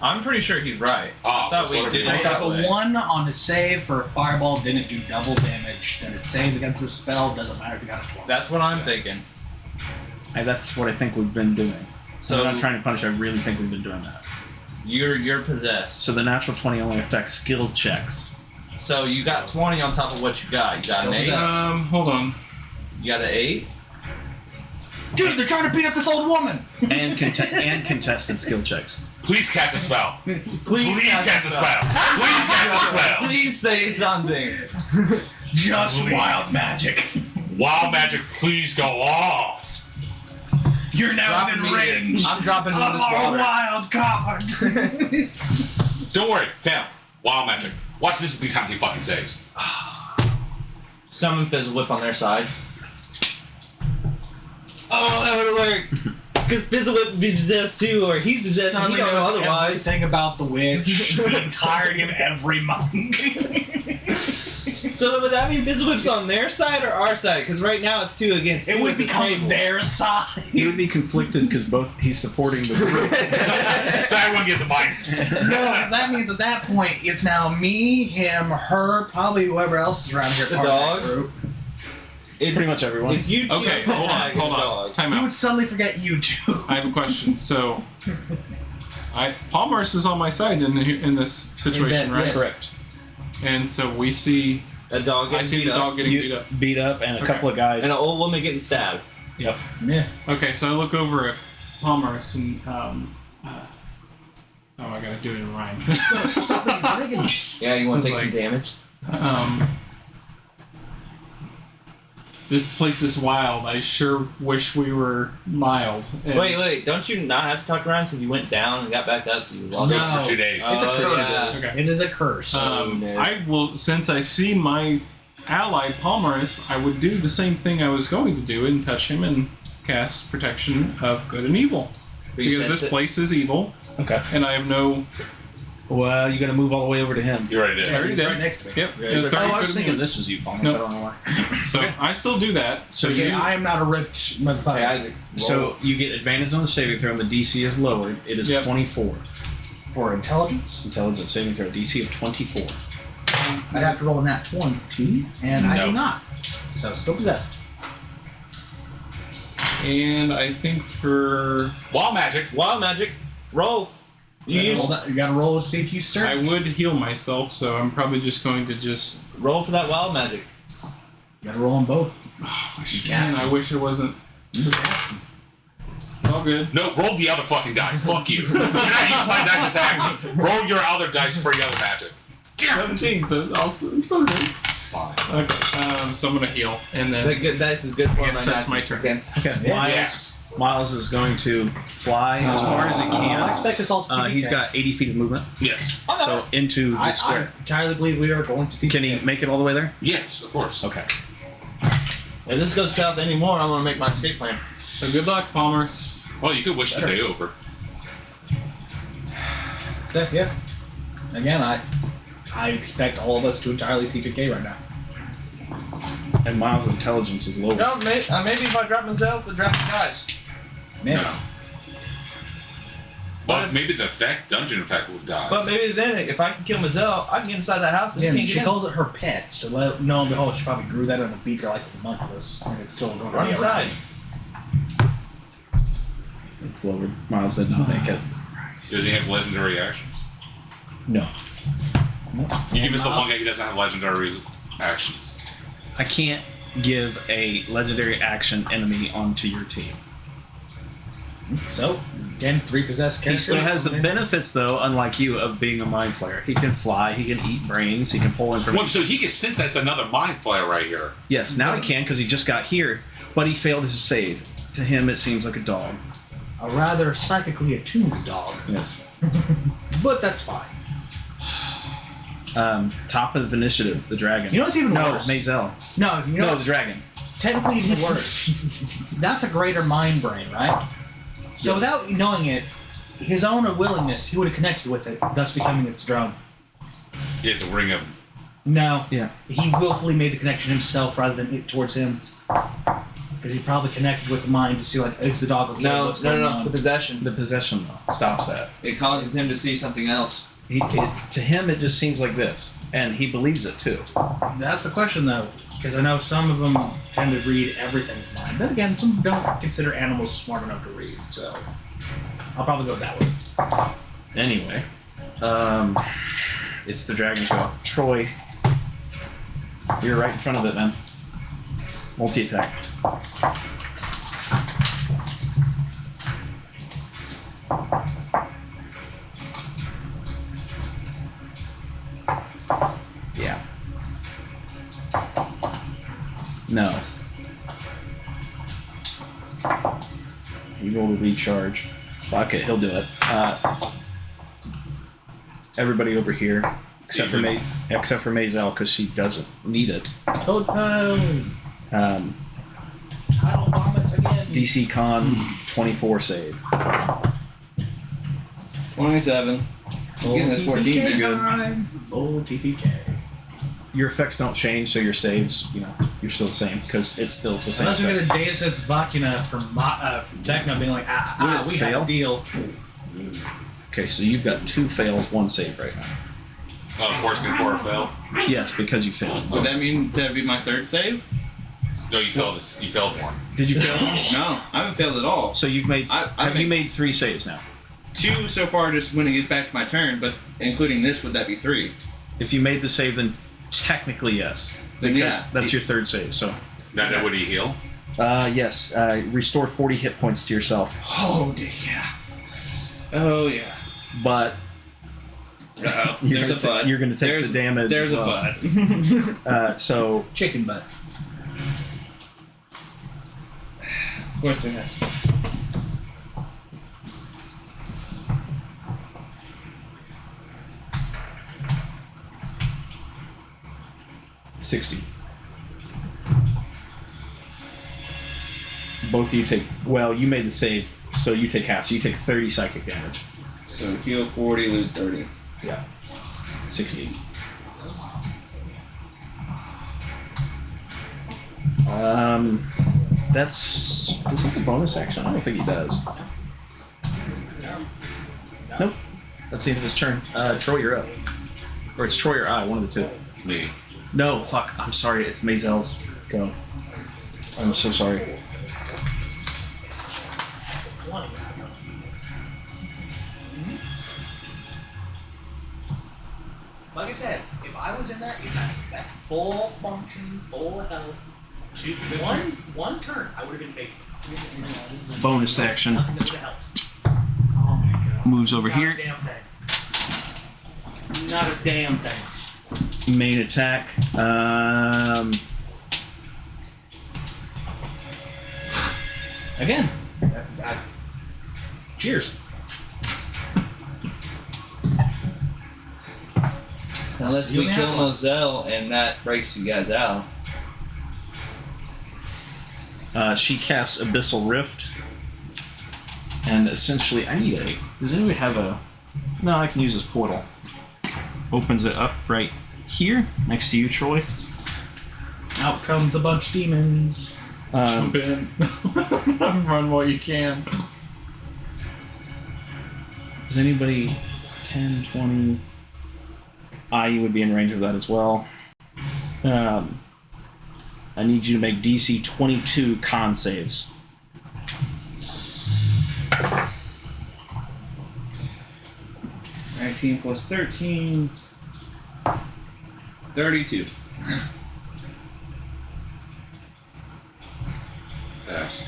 Speaker 9: I'm pretty sure he's right.
Speaker 2: Oh,
Speaker 9: I thought
Speaker 2: that's
Speaker 9: we
Speaker 2: what it
Speaker 9: did
Speaker 2: is.
Speaker 9: it
Speaker 8: If
Speaker 9: that
Speaker 8: a
Speaker 9: way.
Speaker 8: 1 on a save for a fireball didn't do double damage, then a save against the spell doesn't matter if you got a 12.
Speaker 9: That's what I'm thinking.
Speaker 3: That's what I think we've been doing. So
Speaker 9: So
Speaker 3: I'm not trying to punish. I really think we've been doing that.
Speaker 9: you're possessed.
Speaker 3: So the natural 20 only affects skill checks.
Speaker 9: So you got 20 on top of what you got. You got an 8.
Speaker 5: Hold on.
Speaker 9: You got an 8.
Speaker 8: Dude, they're trying to beat up this old woman!
Speaker 3: And contested skill checks.
Speaker 2: Please cast a spell.
Speaker 9: Please
Speaker 2: cast a spell. Please cast a spell.
Speaker 9: Please say something.
Speaker 8: Just
Speaker 2: Please.
Speaker 8: wild magic.
Speaker 2: Wild magic, please go off.
Speaker 8: You're now
Speaker 9: Dropping
Speaker 8: within
Speaker 9: me
Speaker 8: range
Speaker 9: in. I'm dropping
Speaker 8: of
Speaker 9: into this
Speaker 8: our
Speaker 9: water.
Speaker 8: wild card.
Speaker 2: Don't worry, fam. Wild magic. Watch this be time he fucking saves.
Speaker 9: Summon Fizzle Whip on their side. Oh, that would work. Because Fizzle Whip would be possessed too, or he's possessed and he
Speaker 8: Suddenly
Speaker 9: don't know
Speaker 8: knows
Speaker 9: otherwise.
Speaker 8: everything about the witch, the entirety of every monk.
Speaker 9: So then would that mean Fizzle Whip's on their side or our side? Because right now it's 2 against 2
Speaker 8: It would
Speaker 9: at the
Speaker 8: become
Speaker 9: table.
Speaker 8: their side.
Speaker 3: He would be conflicted because both he's supporting the group.
Speaker 2: So everyone gets a minus.
Speaker 8: No, 'cause that means at that point it's now me, him, her, probably whoever else is around here.
Speaker 9: The
Speaker 8: part of that
Speaker 9: dog?
Speaker 8: group.
Speaker 9: It's,
Speaker 3: Pretty much everyone.
Speaker 9: it's you two.
Speaker 5: Okay, hold on. Hold on. Time
Speaker 8: You would
Speaker 5: out.
Speaker 8: suddenly forget you two.
Speaker 5: I have a question. So, Palmers is on my side in this situation, right?
Speaker 8: yes.
Speaker 3: Correct.
Speaker 5: And so we see.
Speaker 9: A dog
Speaker 5: I
Speaker 9: getting
Speaker 5: see
Speaker 9: beat
Speaker 5: the
Speaker 9: up.
Speaker 5: dog getting beat up.
Speaker 3: Beat up and a
Speaker 5: Okay.
Speaker 3: couple of guys.
Speaker 9: And an old woman getting stabbed.
Speaker 3: Yep.
Speaker 6: Yeah.
Speaker 5: Okay, so I look over at Palmers and oh, I gotta do it in rhyme.
Speaker 9: Yeah, you want
Speaker 5: It's
Speaker 9: to take
Speaker 5: like-
Speaker 9: some damage?
Speaker 5: This place is wild. I sure wish we were mild. And
Speaker 9: Wait, don't you not have to talk around because you went down and got back up, so you lost
Speaker 5: No.
Speaker 9: it?
Speaker 2: Just for 2 days.
Speaker 8: It's a
Speaker 9: Oh,
Speaker 8: curse.
Speaker 5: yeah.
Speaker 8: It is a curse.
Speaker 9: no.
Speaker 5: I will, since I see my ally Palmaris, I would do the same thing I was going to do and touch him and cast Protection of Good and Evil. Because this place is evil,
Speaker 3: Okay.
Speaker 5: and I have no.
Speaker 3: Well, you got to move all the way over to him.
Speaker 2: You already did.
Speaker 5: I already
Speaker 8: He's
Speaker 5: did.
Speaker 8: right next to me.
Speaker 5: Yep.
Speaker 9: Yeah,
Speaker 5: It was 30
Speaker 3: Oh, I
Speaker 5: foot
Speaker 3: was
Speaker 5: of
Speaker 3: thinking
Speaker 5: movement.
Speaker 3: this was you, Palmer.
Speaker 5: No.
Speaker 3: So I don't know why.
Speaker 5: So I still do that.
Speaker 3: So
Speaker 8: Okay,
Speaker 3: you,
Speaker 8: I am not a ripped motherfucker.
Speaker 9: Hey, Isaac.
Speaker 3: so you get advantage on the saving throw, and the DC is lowered. It is
Speaker 5: Yep.
Speaker 3: 24.
Speaker 8: For intelligence,
Speaker 3: Intelligence saving throw, DC of 24.
Speaker 8: I'd have to roll in that 20, and I
Speaker 2: No.
Speaker 8: do not. So still possessed.
Speaker 5: And I think for
Speaker 2: Wild magic.
Speaker 9: Wild magic. Roll.
Speaker 6: You gotta roll to see if you
Speaker 5: I
Speaker 6: surf.
Speaker 5: would heal myself, so I'm probably just going to just.
Speaker 10: Roll for that wild magic.
Speaker 6: You gotta roll them both.
Speaker 5: Man, I wish it wasn't. It's all good.
Speaker 2: No, roll the other fucking dice. Fuck you. You're not using my dice attack me. Roll your other dice for your other magic.
Speaker 5: 17, so it's still good.
Speaker 2: Fine.
Speaker 5: Okay, so I'm gonna heal, and then
Speaker 10: That good dice is good for
Speaker 5: I guess
Speaker 10: my
Speaker 5: that's my
Speaker 10: magic
Speaker 5: turn.
Speaker 10: against.
Speaker 3: Okay. Miles is going to fly as far as he
Speaker 6: I
Speaker 3: can.
Speaker 6: expect us all to
Speaker 3: He's got 80 feet of movement,
Speaker 2: Yes.
Speaker 3: so into the
Speaker 6: I
Speaker 3: square.
Speaker 6: entirely believe we are going to.
Speaker 3: Can he make it all the way there?
Speaker 2: Yes, of course.
Speaker 3: Okay.
Speaker 11: If this goes south anymore, I'm gonna make my escape plan.
Speaker 5: So good luck, Palmers.
Speaker 2: Well, you could wish the day over.
Speaker 6: Yeah. Again, I expect all of us to entirely TPK right now.
Speaker 3: And Miles' intelligence is low.
Speaker 10: No, maybe if I drop myself, the draft dies.
Speaker 6: Man,
Speaker 2: No. Well, maybe the dungeon effect will die.
Speaker 10: But maybe then, if I can kill Mazel, I can get inside that house and
Speaker 6: again,
Speaker 10: you can't
Speaker 6: she
Speaker 10: get
Speaker 6: calls it her pet, so let no one behold, she probably grew that in a beaker like a homunculus, and it's still going to
Speaker 10: Run
Speaker 6: be
Speaker 10: inside.
Speaker 6: around.
Speaker 3: It's lowered. Miles did not make it.
Speaker 2: Does he have legendary actions?
Speaker 3: No.
Speaker 2: You give us the one guy who doesn't have legendary actions.
Speaker 3: I can't give a legendary action enemy onto your team.
Speaker 6: So, again, 3 possessed
Speaker 3: He
Speaker 6: characters.
Speaker 3: still has the benefits, though, unlike you, of being a mind flayer. He can fly, he can eat brains, he can pull information.
Speaker 2: Well, so he can sense that's another mind flayer right here.
Speaker 3: Yes, now he can because he just got here, but he failed his save. To him, it seems like a dog.
Speaker 6: A rather psychically attuned dog.
Speaker 3: Yes.
Speaker 6: But that's fine.
Speaker 3: Top of initiative, the dragon.
Speaker 6: You know what's even
Speaker 3: no,
Speaker 6: worse?
Speaker 3: Mazel.
Speaker 6: No, you know
Speaker 3: No,
Speaker 6: what's
Speaker 3: the dragon.
Speaker 6: technically even worse. That's a greater mind brain, right? So
Speaker 3: Yes.
Speaker 6: without knowing it, his own willingness, he would have connected with it, thus becoming its drone.
Speaker 2: He has a ring of.
Speaker 6: No.
Speaker 3: Yeah.
Speaker 6: He willfully made the connection himself rather than it towards him. Because he probably connected with the mind to see, like, is the dog okay?
Speaker 10: No,
Speaker 6: What's
Speaker 10: no,
Speaker 6: going
Speaker 10: no,
Speaker 6: on?
Speaker 10: the possession.
Speaker 3: The possession, though, stops that.
Speaker 10: It causes him to see something else.
Speaker 3: To him, it just seems like this, and he believes it, too.
Speaker 6: That's the question, though. Because I know some of them tend to read everything's mind. Then again, some don't consider animals smart enough to read, so I'll probably go that way.
Speaker 3: Anyway, it's the dragon's go. Troy, you're right in front of it, man. Multi-attack. Yeah. No. He rolled a recharge. Fuck it, he'll do it. Everybody over here, except for Mazel, because she doesn't need it.
Speaker 6: Toad Pound!
Speaker 3: Um,
Speaker 6: Tidal Vomit again!
Speaker 3: DC Con 24 save.
Speaker 10: 27.
Speaker 6: Full
Speaker 10: Getting this 14,
Speaker 6: TPK
Speaker 10: you're good.
Speaker 6: time! Full TPK.
Speaker 3: Your effects don't change, so your saves, you're still the same, because it's still the same.
Speaker 6: Unless we
Speaker 3: effect.
Speaker 6: get a Deus Ex Machina from Vecna being like,
Speaker 3: Would it
Speaker 6: we
Speaker 3: fail?
Speaker 6: have a deal.
Speaker 3: Okay, so you've got 2 fails, 1 save right now.
Speaker 2: Oh, of course, before it fell.
Speaker 3: Yes, because you failed.
Speaker 10: Would that mean that'd be my third save?
Speaker 2: No, you failed this. You failed one.
Speaker 3: Did you fail?
Speaker 10: No, I haven't failed at all.
Speaker 3: So you've made.
Speaker 10: I
Speaker 3: have you
Speaker 10: think-
Speaker 3: made 3 saves now?
Speaker 10: 2 so far just when it gets back to my turn, but including this, would that be 3?
Speaker 3: If you made the save, then technically yes,
Speaker 10: Then
Speaker 3: because
Speaker 10: yeah.
Speaker 3: that's your 3rd save. So,
Speaker 2: Now, would he heal?
Speaker 3: yes, restore 40 hit points to yourself.
Speaker 10: Oh, yeah. Oh, yeah.
Speaker 3: But
Speaker 10: Uh-oh.
Speaker 3: you're
Speaker 10: There's
Speaker 3: gonna
Speaker 10: a butt.
Speaker 3: you're going to take
Speaker 10: There's-
Speaker 3: the damage.
Speaker 10: There's
Speaker 3: as
Speaker 10: a
Speaker 3: well.
Speaker 10: butt.
Speaker 3: So
Speaker 6: Chicken butt.
Speaker 10: Of course it has.
Speaker 3: 60. Both of you take. Well, you made the save, so you take half. So you take 30 psychic damage.
Speaker 10: So heal 40, lose 30.
Speaker 3: Yeah. 60. Does he have a bonus action? I don't think he does. Nope. That's the end of his turn. Troy, you're up. Or it's Troy or I, one of the two.
Speaker 2: Me.
Speaker 3: No, fuck. I'm sorry. It's Mazel's go. I'm so sorry.
Speaker 6: Like I said, if I was in there, if that full function, full health, one turn, I would have been big.
Speaker 3: Bonus action.
Speaker 6: Nothing that would have helped.
Speaker 4: Oh my god.
Speaker 3: Moves over
Speaker 6: Not
Speaker 3: here.
Speaker 6: a damn thing. Not a damn thing.
Speaker 3: Main attack.
Speaker 4: Again. Cheers.
Speaker 9: Unless we kill Moselle and that breaks you guys out.
Speaker 3: She casts Abyssal Rift. And essentially, I need a... Does anybody have a... No, I can use this portal. Opens it up right here, next to you, Troy.
Speaker 4: Out comes a bunch of demons.
Speaker 5: Jump in. Run while you can.
Speaker 3: Is anybody 10, 20... you would be in range of that as well. I need you to make DC 22 con saves.
Speaker 9: 19 plus 13. 32.
Speaker 2: Yes.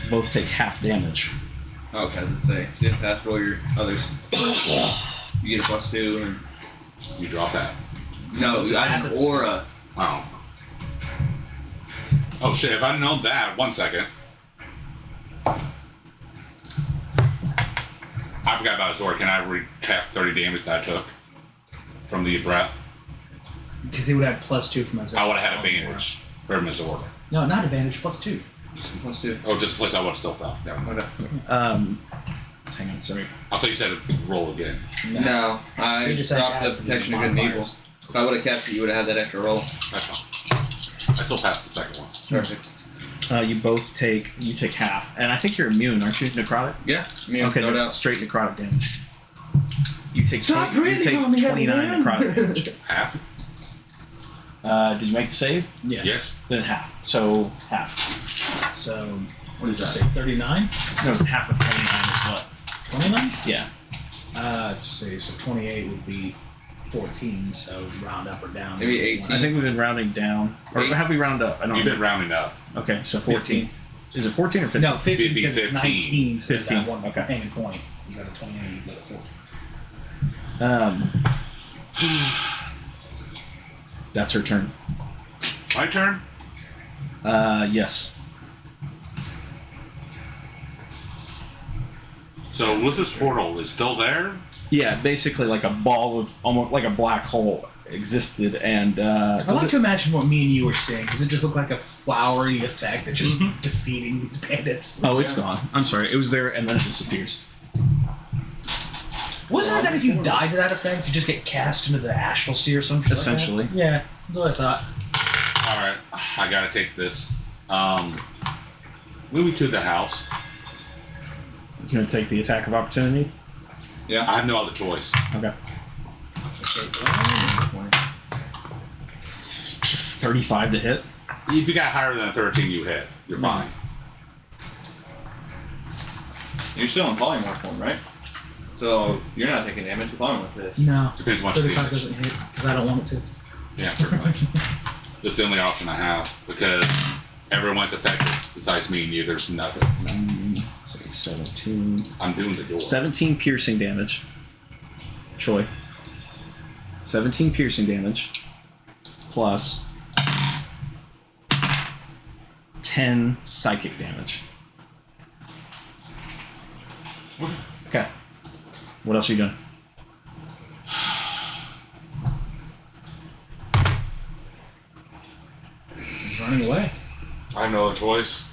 Speaker 3: Both take half damage.
Speaker 9: Okay, let's say. You have to roll your others. You get a +2 and...
Speaker 2: You drop that.
Speaker 9: No, I have an aura.
Speaker 2: Oh. Oh shit, if I'd known that, 1 second. I forgot about his aura. Can I recap 30 damage that I took from the breath?
Speaker 4: Because he would have +2 from his.
Speaker 2: I would have had advantage from his aura.
Speaker 4: No, not advantage, +2.
Speaker 9: +2.
Speaker 2: Oh, just plus I would have still fell. Never mind.
Speaker 3: Hang on, sorry.
Speaker 2: I thought you said roll again.
Speaker 9: No, I
Speaker 4: You just said
Speaker 9: dropped the
Speaker 4: add
Speaker 9: protection of good and evil.
Speaker 4: modifiers.
Speaker 9: If I would have kept it, you would have had that extra roll.
Speaker 2: That's fine. I still passed the second one.
Speaker 9: Perfect.
Speaker 3: You both take half, and I think you're immune, aren't you? Necrotic.
Speaker 9: Yeah, me
Speaker 3: Okay,
Speaker 9: no doubt.
Speaker 3: straight necrotic damage. You take
Speaker 9: Stop
Speaker 3: 20, you
Speaker 9: breathing
Speaker 3: take
Speaker 9: on me,
Speaker 3: 29
Speaker 9: man.
Speaker 3: necrotic damage.
Speaker 2: Half?
Speaker 3: Did you make the save?
Speaker 4: Yes.
Speaker 2: Yes.
Speaker 3: Then half. So half.
Speaker 4: So, what does that say? 39?
Speaker 3: No, half of 29 is what?
Speaker 4: 29?
Speaker 3: Yeah.
Speaker 4: Just say, so 28 would be 14, so round up or down.
Speaker 9: Maybe 18.
Speaker 3: I think we've been rounding down, or have we rounded up? I don't
Speaker 2: You've
Speaker 3: know.
Speaker 2: been rounding up.
Speaker 3: Okay, so 14. Is it 14 or 15?
Speaker 4: No, 15
Speaker 2: It'd be
Speaker 4: because it's
Speaker 2: 15.
Speaker 4: 19, so
Speaker 3: 15,
Speaker 4: that one
Speaker 3: okay.
Speaker 4: hanging point. You got a 28, you got a 14.
Speaker 3: That's her turn.
Speaker 2: My turn?
Speaker 3: Yes.
Speaker 2: So, what's this portal? Is still there?
Speaker 3: Yeah, basically like a ball of, almost like a black hole existed, and
Speaker 4: I like to imagine what me and you were seeing. Does it just look like a flowery effect that's just defeating these bandits?
Speaker 3: oh, it's gone. I'm sorry, it was there and then it disappears.
Speaker 4: Wasn't it that if you die to that effect, you just get cast into the astral sea or something?
Speaker 3: Essentially.
Speaker 4: Like that? Yeah, that's what I thought.
Speaker 2: Alright, I gotta take this. Moving to the house.
Speaker 3: You gonna take the attack of opportunity?
Speaker 2: I have no other choice.
Speaker 3: Okay. 35 to hit.
Speaker 2: If you got higher than a 13, you hit. You're fine.
Speaker 9: You're still in polymorph form, right? So you're not taking damage to polymorph this.
Speaker 4: No.
Speaker 2: Depends much
Speaker 4: 35
Speaker 2: damage.
Speaker 4: doesn't hit, because I don't want it to.
Speaker 2: Yeah, pretty much. That's the only option I have because everyone's affected besides me and you. There's nothing.
Speaker 3: 17.
Speaker 2: I'm doing the door.
Speaker 3: 17 piercing damage. Troy. 17 piercing damage. Plus 10 psychic damage. Okay. What else are you doing?
Speaker 4: He's running away.
Speaker 2: I have no other choice.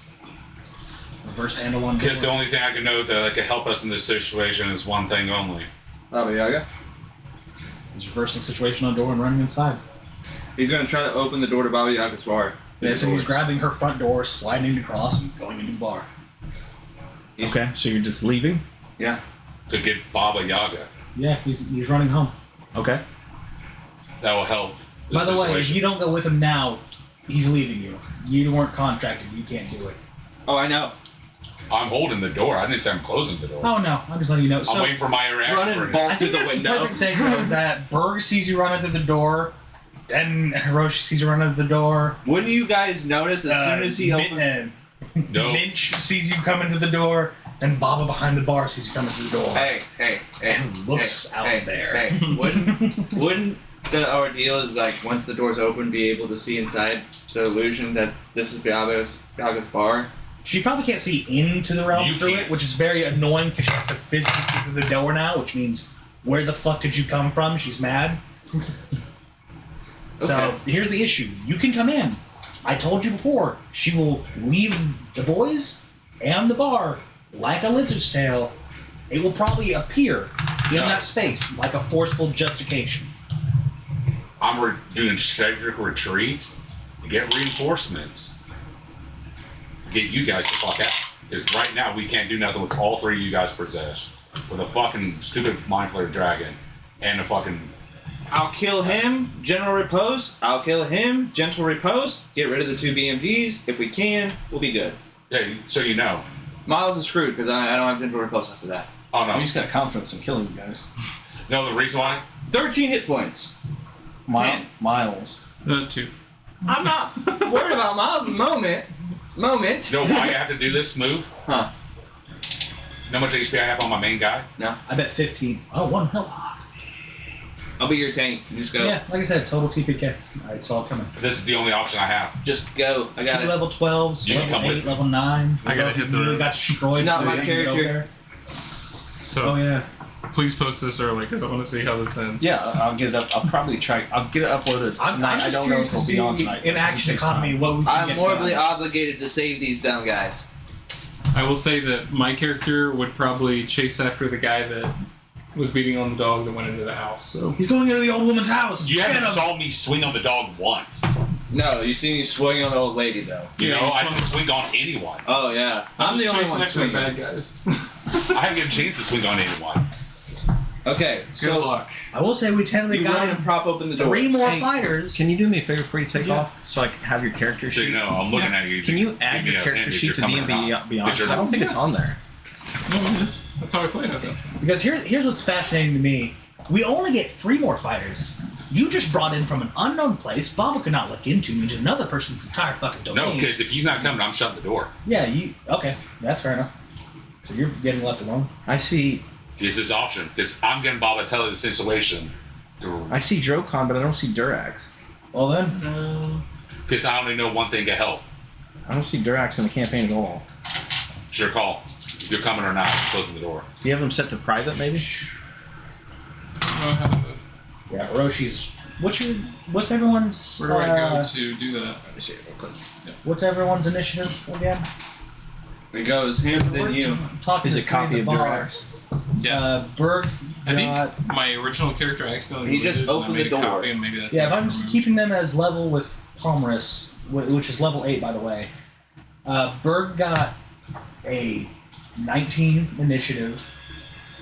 Speaker 4: Reverse handle on
Speaker 2: Because the
Speaker 4: door.
Speaker 2: only thing I can know that could help us in this situation is one thing only.
Speaker 9: Baba Yaga.
Speaker 4: He's reversing situation on door and running inside.
Speaker 9: He's gonna try to open the door to Baba Yaga's bar.
Speaker 4: Yeah, so he's grabbing her front door, sliding across, and going into the bar.
Speaker 3: Okay, so you're just leaving?
Speaker 9: Yeah.
Speaker 2: To get Baba Yaga.
Speaker 4: Yeah, he's running home.
Speaker 3: Okay.
Speaker 2: That will help this
Speaker 4: By the way, if
Speaker 2: situation.
Speaker 4: you don't go with him now, he's leaving you. You weren't contracted. You can't do it.
Speaker 9: Oh, I know.
Speaker 2: I'm holding the door. I didn't say I'm closing the door.
Speaker 6: Oh no, I'm just letting you know. So
Speaker 2: I'm waiting for my reaction.
Speaker 1: Run and
Speaker 2: for
Speaker 1: ball
Speaker 6: I
Speaker 1: through
Speaker 6: think
Speaker 1: the
Speaker 6: that's
Speaker 1: window.
Speaker 6: the perfect thing though, is that Berg sees you run into the door, then Hiroshi sees you run into the door.
Speaker 1: Wouldn't you guys notice as soon as he opened?
Speaker 2: No.
Speaker 6: Minch sees you come into the door, and Baba behind the bar sees you come into the door.
Speaker 1: Hey,
Speaker 6: And looks out there.
Speaker 1: Hey, wouldn't the ordeal is like once the doors open, be able to see inside the illusion that this is Biaga's bar?
Speaker 6: She probably can't see into the realm
Speaker 2: You
Speaker 6: through
Speaker 2: can't.
Speaker 6: it, which is very annoying because she has to physically see through the door now, which means where the fuck did you come from? She's mad. So
Speaker 1: Okay.
Speaker 6: here's the issue: you can come in. I told you before. She will leave the boys and the bar like a lizard's tail. It will probably appear in
Speaker 2: No.
Speaker 6: that space like a forceful justification.
Speaker 2: I'm doing strategic retreat. Get reinforcements. Get you guys the fuck out. Because right now we can't do nothing with all three of you guys possessed. With a fucking stupid Mind Flayer dragon and a fucking.
Speaker 1: I'll kill him, General Repose. I'll kill him, Gentle Repose. Get rid of the 2 BMGs. If we can, we'll be good.
Speaker 2: Yeah, so you know.
Speaker 1: Miles is screwed because I don't have Gentle Repose after that.
Speaker 2: Oh
Speaker 3: We
Speaker 2: no.
Speaker 3: just got confidence in killing you guys.
Speaker 2: No, the reason why?
Speaker 1: 13 hit points.
Speaker 3: Miles.
Speaker 5: 2.
Speaker 1: I'm not worried about Miles at the moment.
Speaker 2: You know why I have to do this move?
Speaker 1: Huh.
Speaker 2: Know how much HP I have on my main guy?
Speaker 6: I bet 15. Oh, 1 health.
Speaker 1: I'll be your tank. You just go.
Speaker 6: Yeah, like I said, total TPK. Alright, it's all coming.
Speaker 2: This is the only option I have.
Speaker 1: Just go. I got
Speaker 6: Two
Speaker 1: it.
Speaker 6: level 12s,
Speaker 2: You can
Speaker 6: level
Speaker 2: come with
Speaker 6: 8,
Speaker 2: me.
Speaker 6: level 9.
Speaker 5: I gotta hit the
Speaker 6: You
Speaker 5: roof.
Speaker 6: got destroyed.
Speaker 1: It's not
Speaker 6: so
Speaker 1: my
Speaker 6: you can get
Speaker 1: character.
Speaker 6: over there.
Speaker 5: So
Speaker 6: Oh, yeah.
Speaker 5: please post this early because I want to see how this ends.
Speaker 3: Yeah, I'll get it up. I'll probably try. I'll get it uploaded tonight.
Speaker 6: I'm
Speaker 3: I
Speaker 6: just
Speaker 3: don't know
Speaker 6: curious
Speaker 3: if
Speaker 6: to
Speaker 3: it'll be on
Speaker 6: see
Speaker 3: tonight.
Speaker 6: in
Speaker 3: because it
Speaker 6: Action
Speaker 3: takes
Speaker 6: Economy
Speaker 3: time.
Speaker 6: what we can
Speaker 1: I'm
Speaker 6: get
Speaker 1: morally
Speaker 6: done.
Speaker 1: obligated to save these dumb guys.
Speaker 5: I will say that my character would probably chase after the guy that was beating on the dog that went into the house. So
Speaker 6: He's going into the old woman's house.
Speaker 2: You
Speaker 6: Get
Speaker 2: haven't
Speaker 6: him.
Speaker 2: saw me swing on the dog once.
Speaker 1: No, you see me swinging on the old lady though.
Speaker 2: You
Speaker 5: Yeah,
Speaker 2: know,
Speaker 5: you
Speaker 2: I
Speaker 5: swung-
Speaker 2: didn't swing on anyone.
Speaker 1: Oh yeah, I'm the
Speaker 5: just
Speaker 1: only
Speaker 5: chasing
Speaker 1: one
Speaker 5: after the
Speaker 1: swinging.
Speaker 5: bad guys.
Speaker 2: I haven't get a chance to swing on anyone.
Speaker 1: Okay,
Speaker 5: Good
Speaker 1: so
Speaker 5: luck.
Speaker 6: I will say we technically
Speaker 1: you
Speaker 6: got
Speaker 1: run and prop open the door.
Speaker 6: 3 more
Speaker 3: Hey,
Speaker 6: fighters.
Speaker 3: Can you do me a favor before you take off, so I can have your character
Speaker 2: So
Speaker 3: sheet?
Speaker 2: you know, I'm looking at you.
Speaker 3: Can you add
Speaker 2: Give me
Speaker 3: your
Speaker 2: a
Speaker 3: character
Speaker 2: hint if
Speaker 3: sheet
Speaker 2: you're
Speaker 3: to
Speaker 2: coming or
Speaker 3: D&B
Speaker 2: not.
Speaker 3: Beyond? 'Cause I don't think it's on there.
Speaker 5: No, it is. That's how I played it.
Speaker 6: Because here's what's fascinating to me. We only get 3 more fighters. You just brought in from an unknown place. Baba could not look into into another person's entire fucking domain.
Speaker 2: No, because if he's not coming, I'm shutting the door.
Speaker 6: Yeah, you okay? That's fair enough. So you're getting left alone.
Speaker 3: I see.
Speaker 2: It's this option because I'm getting Bob tell you the situation.
Speaker 3: I see Drocon, but I don't see Durax.
Speaker 6: Well then,
Speaker 2: Because I only know one thing to help.
Speaker 3: I don't see Durax in the campaign at all.
Speaker 2: It's your call. If you're coming or not, closing the door.
Speaker 3: Do you have them set to private, maybe?
Speaker 6: yeah, Roshi's. What's everyone's?
Speaker 5: Where do I go to do that?
Speaker 3: Let me see it real quick.
Speaker 6: What's everyone's initiative again?
Speaker 1: It goes him, then you.
Speaker 6: Talking
Speaker 3: Is
Speaker 6: to
Speaker 3: it copy
Speaker 6: three
Speaker 3: of
Speaker 6: the bar.
Speaker 3: Durax?
Speaker 5: Yeah.
Speaker 6: Berg.
Speaker 5: I think
Speaker 6: got-
Speaker 5: my original character accidentally
Speaker 1: He just
Speaker 5: looted, and I
Speaker 1: opened
Speaker 5: made
Speaker 1: the
Speaker 5: a
Speaker 1: door.
Speaker 5: copy, and maybe that's
Speaker 6: Yeah, if
Speaker 5: how I
Speaker 6: I'm just
Speaker 5: remember.
Speaker 6: keeping them as level with Palmerus, which is level 8 by the way. Berg got a 19 initiative.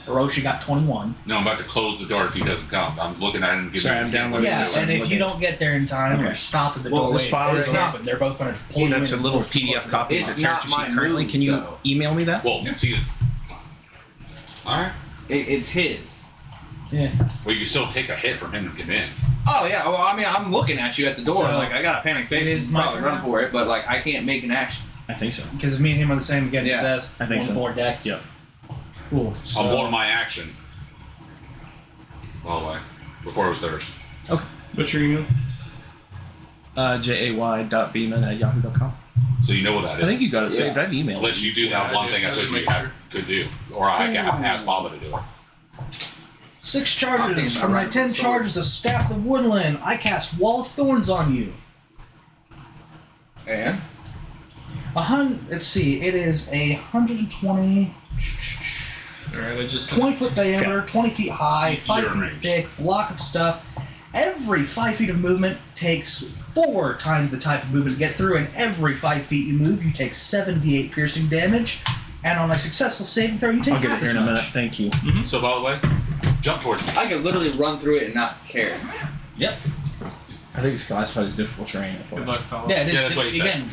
Speaker 6: Hiroshi got 21.
Speaker 2: No, I'm about to close the door if he doesn't come. I'm looking at him. Giving
Speaker 3: Sorry,
Speaker 2: him
Speaker 3: I'm
Speaker 2: a hint
Speaker 3: downloading
Speaker 2: what to
Speaker 6: Yeah,
Speaker 3: this
Speaker 2: do.
Speaker 6: and if you don't get there in time or
Speaker 3: Okay.
Speaker 6: stop at the
Speaker 3: Well,
Speaker 6: doorway,
Speaker 3: this file
Speaker 6: it's
Speaker 3: right
Speaker 6: not, they're both going to pull you
Speaker 3: That's a
Speaker 6: in
Speaker 3: little
Speaker 6: and force you
Speaker 3: PDF
Speaker 6: to
Speaker 3: copy of
Speaker 1: It's
Speaker 3: the character
Speaker 1: not
Speaker 3: sheet
Speaker 1: my
Speaker 3: currently.
Speaker 1: move,
Speaker 3: Can you
Speaker 1: though.
Speaker 3: email me that?
Speaker 2: Well, see. All right.
Speaker 1: It's his.
Speaker 6: Yeah.
Speaker 2: Well, you can still take a hit from him to come in.
Speaker 1: Oh yeah, well I mean I'm looking at you at the door.
Speaker 6: So,
Speaker 1: like I got a panic face.
Speaker 6: it is
Speaker 1: and
Speaker 6: my
Speaker 1: probably
Speaker 6: turn
Speaker 1: run
Speaker 6: now?
Speaker 1: for it, but like I can't make an action.
Speaker 3: I think so.
Speaker 6: Because me and him are the same again.
Speaker 1: Yeah,
Speaker 6: Possessed.
Speaker 3: I think
Speaker 6: one
Speaker 3: so.
Speaker 6: more decks.
Speaker 3: Yep.
Speaker 6: Cool. So,
Speaker 2: I'm holding my action. All the way. Before it was theirs.
Speaker 5: What's your email?
Speaker 3: jay.beeman@yahoo.com.
Speaker 2: So you know what that is.
Speaker 3: I think you got it
Speaker 1: Yeah.
Speaker 3: saved. I've emailed
Speaker 2: Unless you do that
Speaker 5: Yeah,
Speaker 2: one
Speaker 5: I
Speaker 2: thing
Speaker 5: did.
Speaker 2: I
Speaker 5: Just
Speaker 2: told you
Speaker 5: make
Speaker 2: you
Speaker 5: sure.
Speaker 2: could do. Or I can ask Mama to do it.
Speaker 6: 6
Speaker 1: I'm
Speaker 6: charges
Speaker 1: thinking
Speaker 6: from my
Speaker 1: about
Speaker 6: 10
Speaker 1: writing
Speaker 6: charges of Staff of Woodland. I cast Wall of Thorns on you.
Speaker 1: And
Speaker 6: Let's see. It is 120.
Speaker 5: Alright, I just
Speaker 6: 20 foot diameter, 20 feet high, 5
Speaker 2: You're in
Speaker 6: feet
Speaker 2: range.
Speaker 6: thick, block of stuff. Every 5 feet of movement takes 4 times the type of movement to get through, and every 5 feet you move, you take 78 piercing damage. And on a successful saving throw, you take
Speaker 3: I'll get it
Speaker 6: half
Speaker 3: here
Speaker 6: as
Speaker 3: in a
Speaker 6: much.
Speaker 3: minute. Thank you.
Speaker 2: So by the way, jump towards me.
Speaker 1: I could literally run through it and not care.
Speaker 6: Yep.
Speaker 3: I think it's classified as difficult terrain.
Speaker 5: Good luck, fellas.
Speaker 6: Yeah, it is.
Speaker 2: Yeah, that's what he said.
Speaker 6: Again,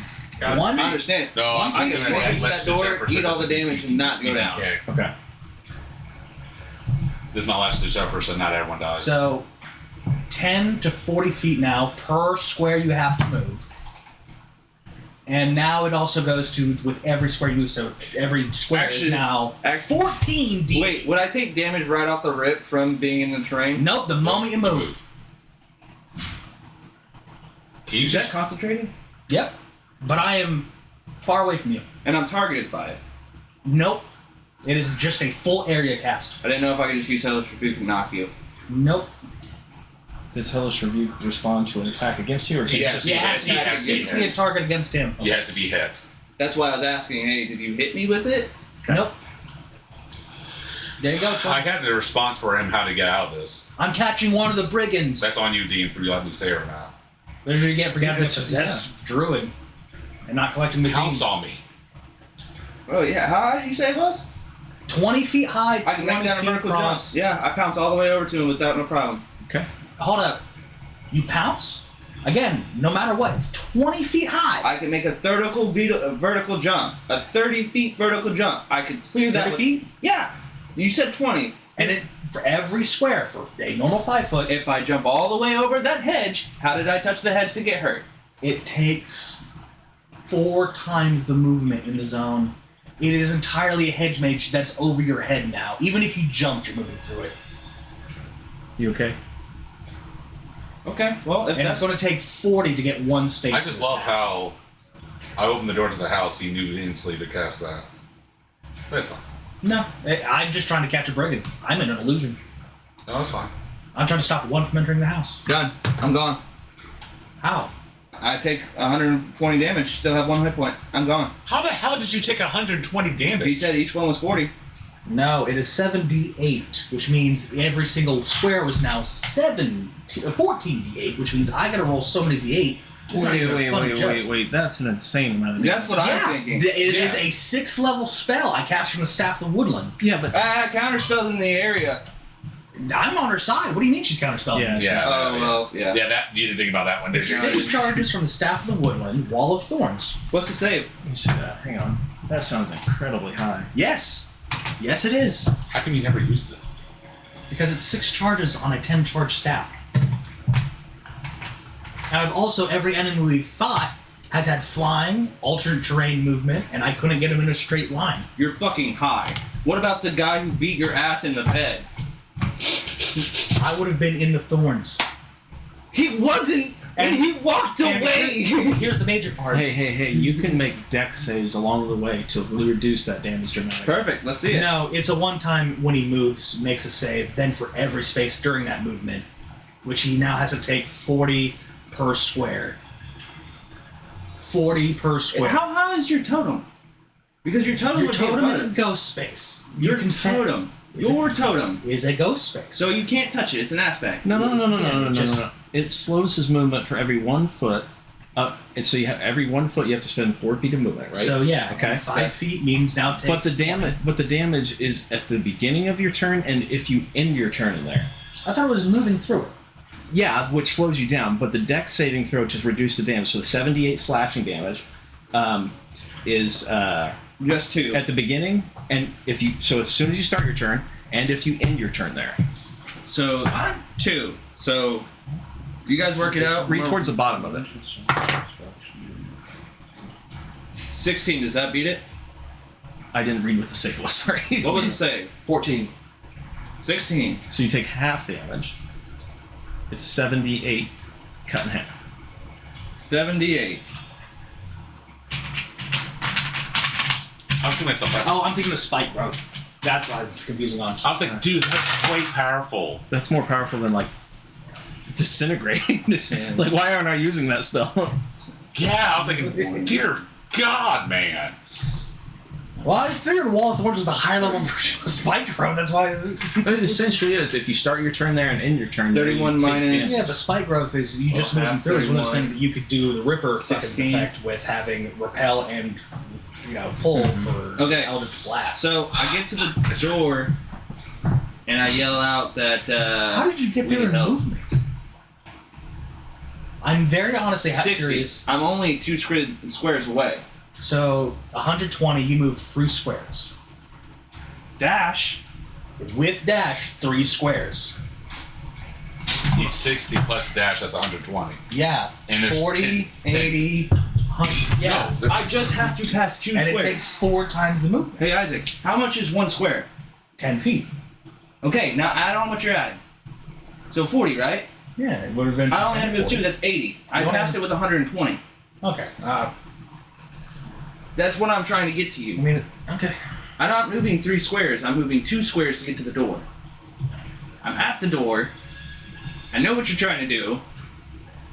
Speaker 5: God,
Speaker 8: One?
Speaker 1: I understand.
Speaker 2: No,
Speaker 1: One
Speaker 2: I'm
Speaker 1: feet is
Speaker 2: gonna
Speaker 1: 4 feet
Speaker 2: let
Speaker 1: that
Speaker 2: the
Speaker 1: door,
Speaker 2: Jefferson
Speaker 1: eat all the
Speaker 2: citizens
Speaker 1: damage, and not go down.
Speaker 2: Okay.
Speaker 3: Okay.
Speaker 2: This is my last to Jefferson. Not everyone dies.
Speaker 8: So, 10 to 40 feet now per square you have to move. And now it also goes to with every square you move. So every square is now 14 deep.
Speaker 1: Wait, would I take damage right off the rip from being in the terrain?
Speaker 8: Nope. The moment you move.
Speaker 2: Can you
Speaker 1: Is that
Speaker 2: just
Speaker 1: concentrated?
Speaker 8: Yep. But I am far away from you.
Speaker 1: And I'm targeted by it.
Speaker 8: Nope. It is just a full area cast.
Speaker 1: I didn't know if I could just use Hellish Rebuke and knock you.
Speaker 8: Nope.
Speaker 3: Does Hellish Rebuke respond to an attack against you, or can
Speaker 2: Yes.
Speaker 8: You have
Speaker 2: He has to be
Speaker 8: specifically a
Speaker 2: hit.
Speaker 8: target against him.
Speaker 2: He has to be hit.
Speaker 1: That's why I was asking, hey, did you hit me with it?
Speaker 8: Nope. There you go.
Speaker 2: I got the response for him how to get out of this.
Speaker 8: I'm catching one of the brigands.
Speaker 2: That's on you, Dean, for you let me say it or not.
Speaker 8: There's what you get for getting a possessed druid and not collecting the
Speaker 2: Pounce
Speaker 8: team.
Speaker 2: on me.
Speaker 1: Oh, yeah. How high did you say it was?
Speaker 8: 20 feet high,
Speaker 1: I can make
Speaker 8: 20
Speaker 1: down a
Speaker 8: feet
Speaker 1: vertical
Speaker 8: across.
Speaker 1: jump. Yeah, I pounce all the way over to him without no problem.
Speaker 3: Okay.
Speaker 8: Hold up. You pounce? Again, no matter what, it's 20 feet high.
Speaker 1: I can make a vertical jump. A 30 feet vertical jump. I could clear that
Speaker 8: 30
Speaker 1: with-
Speaker 8: feet?
Speaker 1: Yeah. You said 20.
Speaker 8: And it for every square, for a normal 5 foot,
Speaker 1: If I jump all the way over that hedge, how did I touch the hedge to get hurt?
Speaker 8: it takes 4 times the movement in the zone. It is entirely a hedge mage that's over your head now. Even if you jumped, you're moving through it.
Speaker 3: You okay?
Speaker 1: Okay, well, if
Speaker 8: And
Speaker 1: that's
Speaker 8: it's going to take 40 to get 1 space.
Speaker 2: I
Speaker 8: in
Speaker 2: just
Speaker 8: this
Speaker 2: love
Speaker 8: map.
Speaker 2: how I opened the door to the house. He knew instantly to cast that. That's fine.
Speaker 8: No, I'm just trying to catch a brigand. I'm in an illusion.
Speaker 2: No, that's fine.
Speaker 8: I'm trying to stop one from entering the house.
Speaker 1: done. I'm gone.
Speaker 8: How?
Speaker 1: I take 120 damage, still have 1 hit point. I'm gone.
Speaker 2: How the hell did you take 120 damage?
Speaker 1: He said each one was 40.
Speaker 8: No, it is 7d8, which means every single square was now 14d8, which means I gotta roll so many d8. It's not even a fun joke.
Speaker 3: Wait. That's an insane amount of damage.
Speaker 1: That's what I was thinking.
Speaker 8: It is a 6th level spell I cast from the Staff of the Woodland.
Speaker 3: Yeah, but
Speaker 1: Counterspell in the area.
Speaker 8: I'm on her side. What do you mean she's counterspelling?
Speaker 3: Yeah.
Speaker 2: Yeah.
Speaker 1: Oh, well, yeah.
Speaker 2: Yeah, that you didn't think about that one, did you?
Speaker 8: 6 charges from the Staff of the Woodland, Wall of Thorns.
Speaker 1: What's the save?
Speaker 3: let me see that. Hang on. That sounds incredibly high.
Speaker 8: Yes. Yes, it is.
Speaker 2: How come you never use this?
Speaker 8: Because it's 6 charges on a 10 charge staff. And also, every enemy we've fought has had flying, alternate terrain movement, and I couldn't get him in a straight line.
Speaker 1: You're fucking high. What about the guy who beat your ass in the bed?
Speaker 8: I would have been in the thorns.
Speaker 1: He wasn't, and he walked
Speaker 8: And
Speaker 1: away.
Speaker 8: Here's the major part.
Speaker 3: Hey! You can make dex saves along the way to reduce that damage dramatically.
Speaker 1: Perfect. Let's see it.
Speaker 8: No, it's a one-time when he moves, makes a save, then for every space during that movement, which he now has to take 40 per square. 40 per square.
Speaker 1: How high is your totem? Because your totem
Speaker 8: Your
Speaker 1: would be
Speaker 8: totem is a
Speaker 1: above
Speaker 8: ghost space.
Speaker 1: your
Speaker 8: can
Speaker 1: totem.
Speaker 8: Is
Speaker 1: Your totem.
Speaker 8: is a ghost space.
Speaker 1: So you can't touch it. It's an aspect.
Speaker 3: No.
Speaker 8: Just-
Speaker 3: It slows his movement for every 1 foot. And so you have every 1 foot you have to spend 4 feet of movement, right?
Speaker 8: So yeah,
Speaker 3: Okay.
Speaker 8: 5 feet means now takes.
Speaker 3: But the damage is at the beginning of your turn, and if you end your turn in there.
Speaker 8: I thought it was moving through it.
Speaker 3: Yeah, which slows you down. But the dex saving throw to reduce the damage. So the 78 slashing damage is
Speaker 1: Just 2.
Speaker 3: at the beginning, and as soon as you start your turn, and if you end your turn there.
Speaker 1: So 2. So you guys work it out.
Speaker 3: Read towards the bottom of it.
Speaker 1: 16. Does that beat it?
Speaker 3: I didn't read what the save was. Sorry.
Speaker 1: What was the save?
Speaker 8: 14.
Speaker 1: 16.
Speaker 3: So you take half damage. It's 78 cut in half.
Speaker 1: 78.
Speaker 2: I was thinking myself.
Speaker 8: Oh, I'm thinking of spike growth. That's what I was confusing on.
Speaker 2: I was like, dude, that's way powerful.
Speaker 3: That's more powerful than like disintegrate. Like, why aren't I using that spell?
Speaker 2: Yeah, I was thinking, dear God, man.
Speaker 8: Well, I figured Wall of Thorns was the higher level version of spike growth. That's why.
Speaker 3: It essentially is. If you start your turn there and end your turn,
Speaker 1: 31
Speaker 3: there, you take
Speaker 1: minus-
Speaker 3: damage.
Speaker 8: Yeah, but spike growth is you just moving
Speaker 1: half
Speaker 8: through. It's one of those
Speaker 1: 31.
Speaker 8: things that you could do the Ripper fucking
Speaker 1: 16.
Speaker 8: effect with having repel and pull for
Speaker 1: Okay.
Speaker 8: Eldritch Blast.
Speaker 1: So I get to the door, and I yell out that.
Speaker 8: How did you get
Speaker 1: we
Speaker 8: there
Speaker 1: need
Speaker 8: in
Speaker 1: help.
Speaker 8: movement? I'm very honestly
Speaker 1: 60.
Speaker 8: curious.
Speaker 1: I'm only 2 squares away.
Speaker 8: So 120, you moved 3 squares.
Speaker 1: Dash.
Speaker 8: With dash, 3 squares.
Speaker 2: He's 60 plus dash. That's 120.
Speaker 8: Yeah.
Speaker 2: And there's
Speaker 8: 40,
Speaker 2: 10.
Speaker 8: 80, 100. Yeah.
Speaker 2: No,
Speaker 1: I just have to pass 2
Speaker 8: and
Speaker 1: squares.
Speaker 8: it takes 4 times the movement.
Speaker 1: Hey Isaac, how much is 1 square?
Speaker 8: 10 feet.
Speaker 1: Okay, now add on what you're adding. So 40, right?
Speaker 8: Yeah, it would have been.
Speaker 1: I only had to move 2. That's 80. I
Speaker 8: You only
Speaker 1: passed
Speaker 8: have-
Speaker 1: it with 120.
Speaker 8: Okay.
Speaker 1: That's what I'm trying to get to
Speaker 8: I
Speaker 1: you.
Speaker 8: mean, okay.
Speaker 1: I'm not moving 3 squares. I'm moving 2 squares to get to the door. I'm at the door. I know what you're trying to do.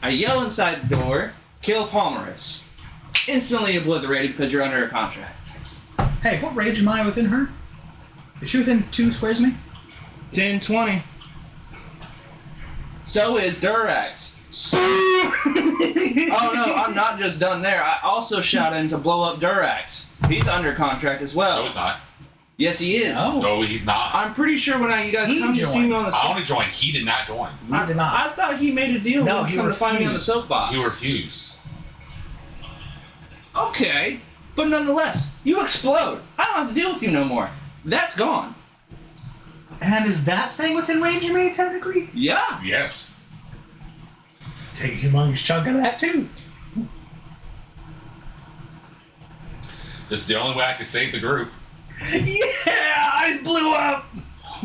Speaker 1: I yell inside the door, kill Palmerus. Instantly obliterated because you're under a contract.
Speaker 8: Hey, what range am I within her? Is she within 2 squares of me?
Speaker 1: 10, 20. So is Durax. Oh no, I'm not just done there. I also shot in to blow up Durax. He's under contract as
Speaker 2: No,
Speaker 1: well.
Speaker 2: he's not.
Speaker 1: Yes, he is.
Speaker 8: Oh.
Speaker 2: No, he's not.
Speaker 1: I'm pretty sure when you guys
Speaker 8: He
Speaker 1: come to see me
Speaker 8: joined.
Speaker 1: on the
Speaker 2: I only joined. He did not join.
Speaker 8: He did not.
Speaker 1: I thought he made a deal.
Speaker 8: No,
Speaker 1: with
Speaker 8: he
Speaker 1: come to find me on the
Speaker 8: refused.
Speaker 1: soapbox.
Speaker 2: He refused.
Speaker 1: Okay, but nonetheless, you explode. I don't have to deal with you no more. That's gone.
Speaker 8: And is that thing within range of me, technically?
Speaker 1: Yeah.
Speaker 2: Yes.
Speaker 8: Take a humongous chunk out of that, too.
Speaker 2: This is the only way I can save the group.
Speaker 8: Yeah, I blew up.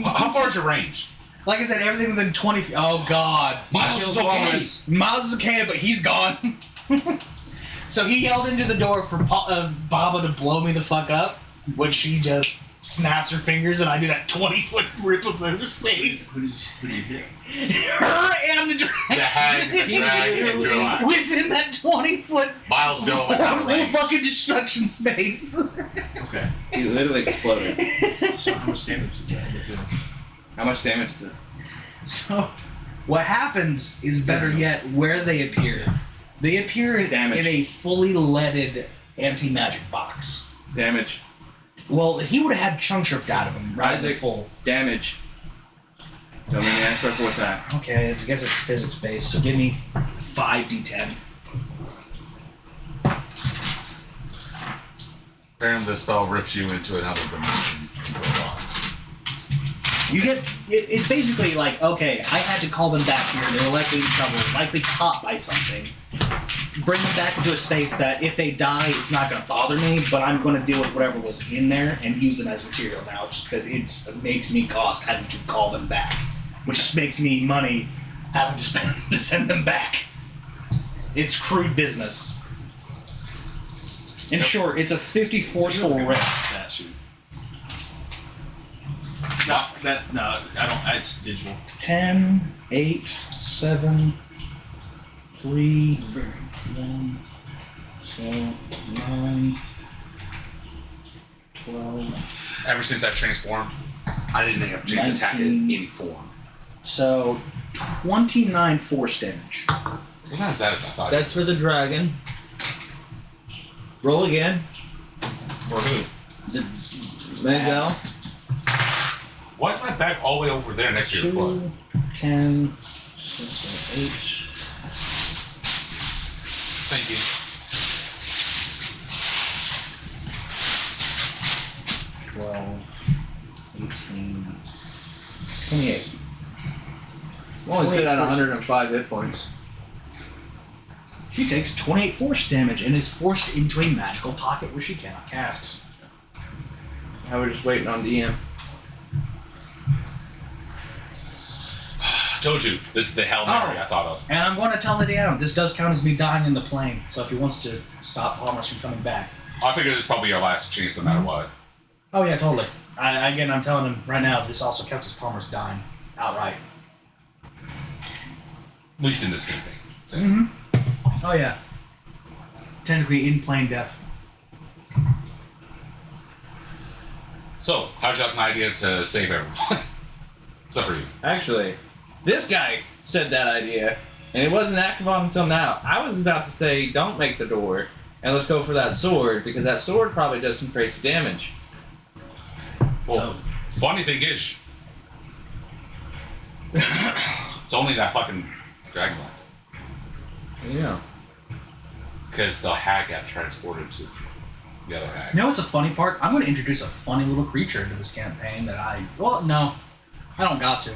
Speaker 2: How far is your range?
Speaker 8: Like I said, everything within 20 feet. Oh, God.
Speaker 2: Miles is okay.
Speaker 8: Miles is okay, but he's gone. So he yelled into the door for Baba to blow me the fuck up, which she just snaps her fingers, and I do that 20-foot rip of her space.
Speaker 3: Who did you hit?
Speaker 8: Her and the dragon.
Speaker 2: The hag, the drag, and Durax.
Speaker 8: Within that 20-foot
Speaker 2: Miles Dillon was out of range.
Speaker 8: fucking destruction space.
Speaker 3: Okay.
Speaker 1: He literally exploded.
Speaker 3: So how much damage did that do?
Speaker 1: How much damage is it?
Speaker 8: So, what happens is better yet where they appear. They appear
Speaker 1: Damage.
Speaker 8: in a fully leaded anti-magic box.
Speaker 1: Damage.
Speaker 8: Well, he would have had chunks ripped out of him, right?
Speaker 1: Isaac.
Speaker 8: Full.
Speaker 1: Damage. Don't make me ask for a 4th time.
Speaker 8: Okay, I guess it's physics based, so give me 5d10.
Speaker 2: Apparently, the spell rips you into another dimension.
Speaker 8: You get it's basically like, okay, I had to call them back here. They were likely in trouble, likely caught by something. Bring them back into a space that if they die, it's not going to bother me, but I'm going to deal with whatever was in there and use them as material now, just because it makes me cost having to call them back, which makes me money having to spend to send them back. It's crude business. In short, it's a 50 forceful rip.
Speaker 3: No, I don't. It's digital.
Speaker 8: 10, 8, 7, 3, 1, 7, 9, 12.
Speaker 2: Ever since I've transformed, I didn't have a chance to attack it in any form.
Speaker 8: So, 29 force damage.
Speaker 2: It's not as bad as I thought.
Speaker 9: That's for the dragon. Roll again.
Speaker 2: For who?
Speaker 9: Manzel.
Speaker 2: Why is my back all the way over there next to your foot?
Speaker 8: 10, 6, 8.
Speaker 2: Thank you.
Speaker 8: 12, 18, 28.
Speaker 9: I'm only sitting at 105 hit points.
Speaker 8: She takes 28 force damage and is forced into a magical pocket where she cannot cast.
Speaker 1: I was just waiting on DM.
Speaker 2: Told you, this is the Hail Mary I thought of.
Speaker 8: And I'm going to tell the DM, this does count as me dying in the plane, so if he wants to stop Palmer's from coming back.
Speaker 2: I figure this is probably our last chance no matter what.
Speaker 8: Oh yeah, totally. I'm telling him right now, this also counts as Palmer's dying outright.
Speaker 2: At least in this game thing. So,
Speaker 8: Oh yeah. Technically in plane death.
Speaker 2: so how'd you like my idea to save everyone? Except for you.
Speaker 9: Actually, this guy said that idea, and it wasn't active on until now. I was about to say, don't make the door, and let's go for that sword, because that sword probably does some crazy damage.
Speaker 2: Well, funny thing is, it's only that fucking dragon left.
Speaker 9: Yeah.
Speaker 2: Because the hag got transported to the other hag.
Speaker 8: You know what's a funny part? I'm going to introduce a funny little creature into this campaign that I don't got to.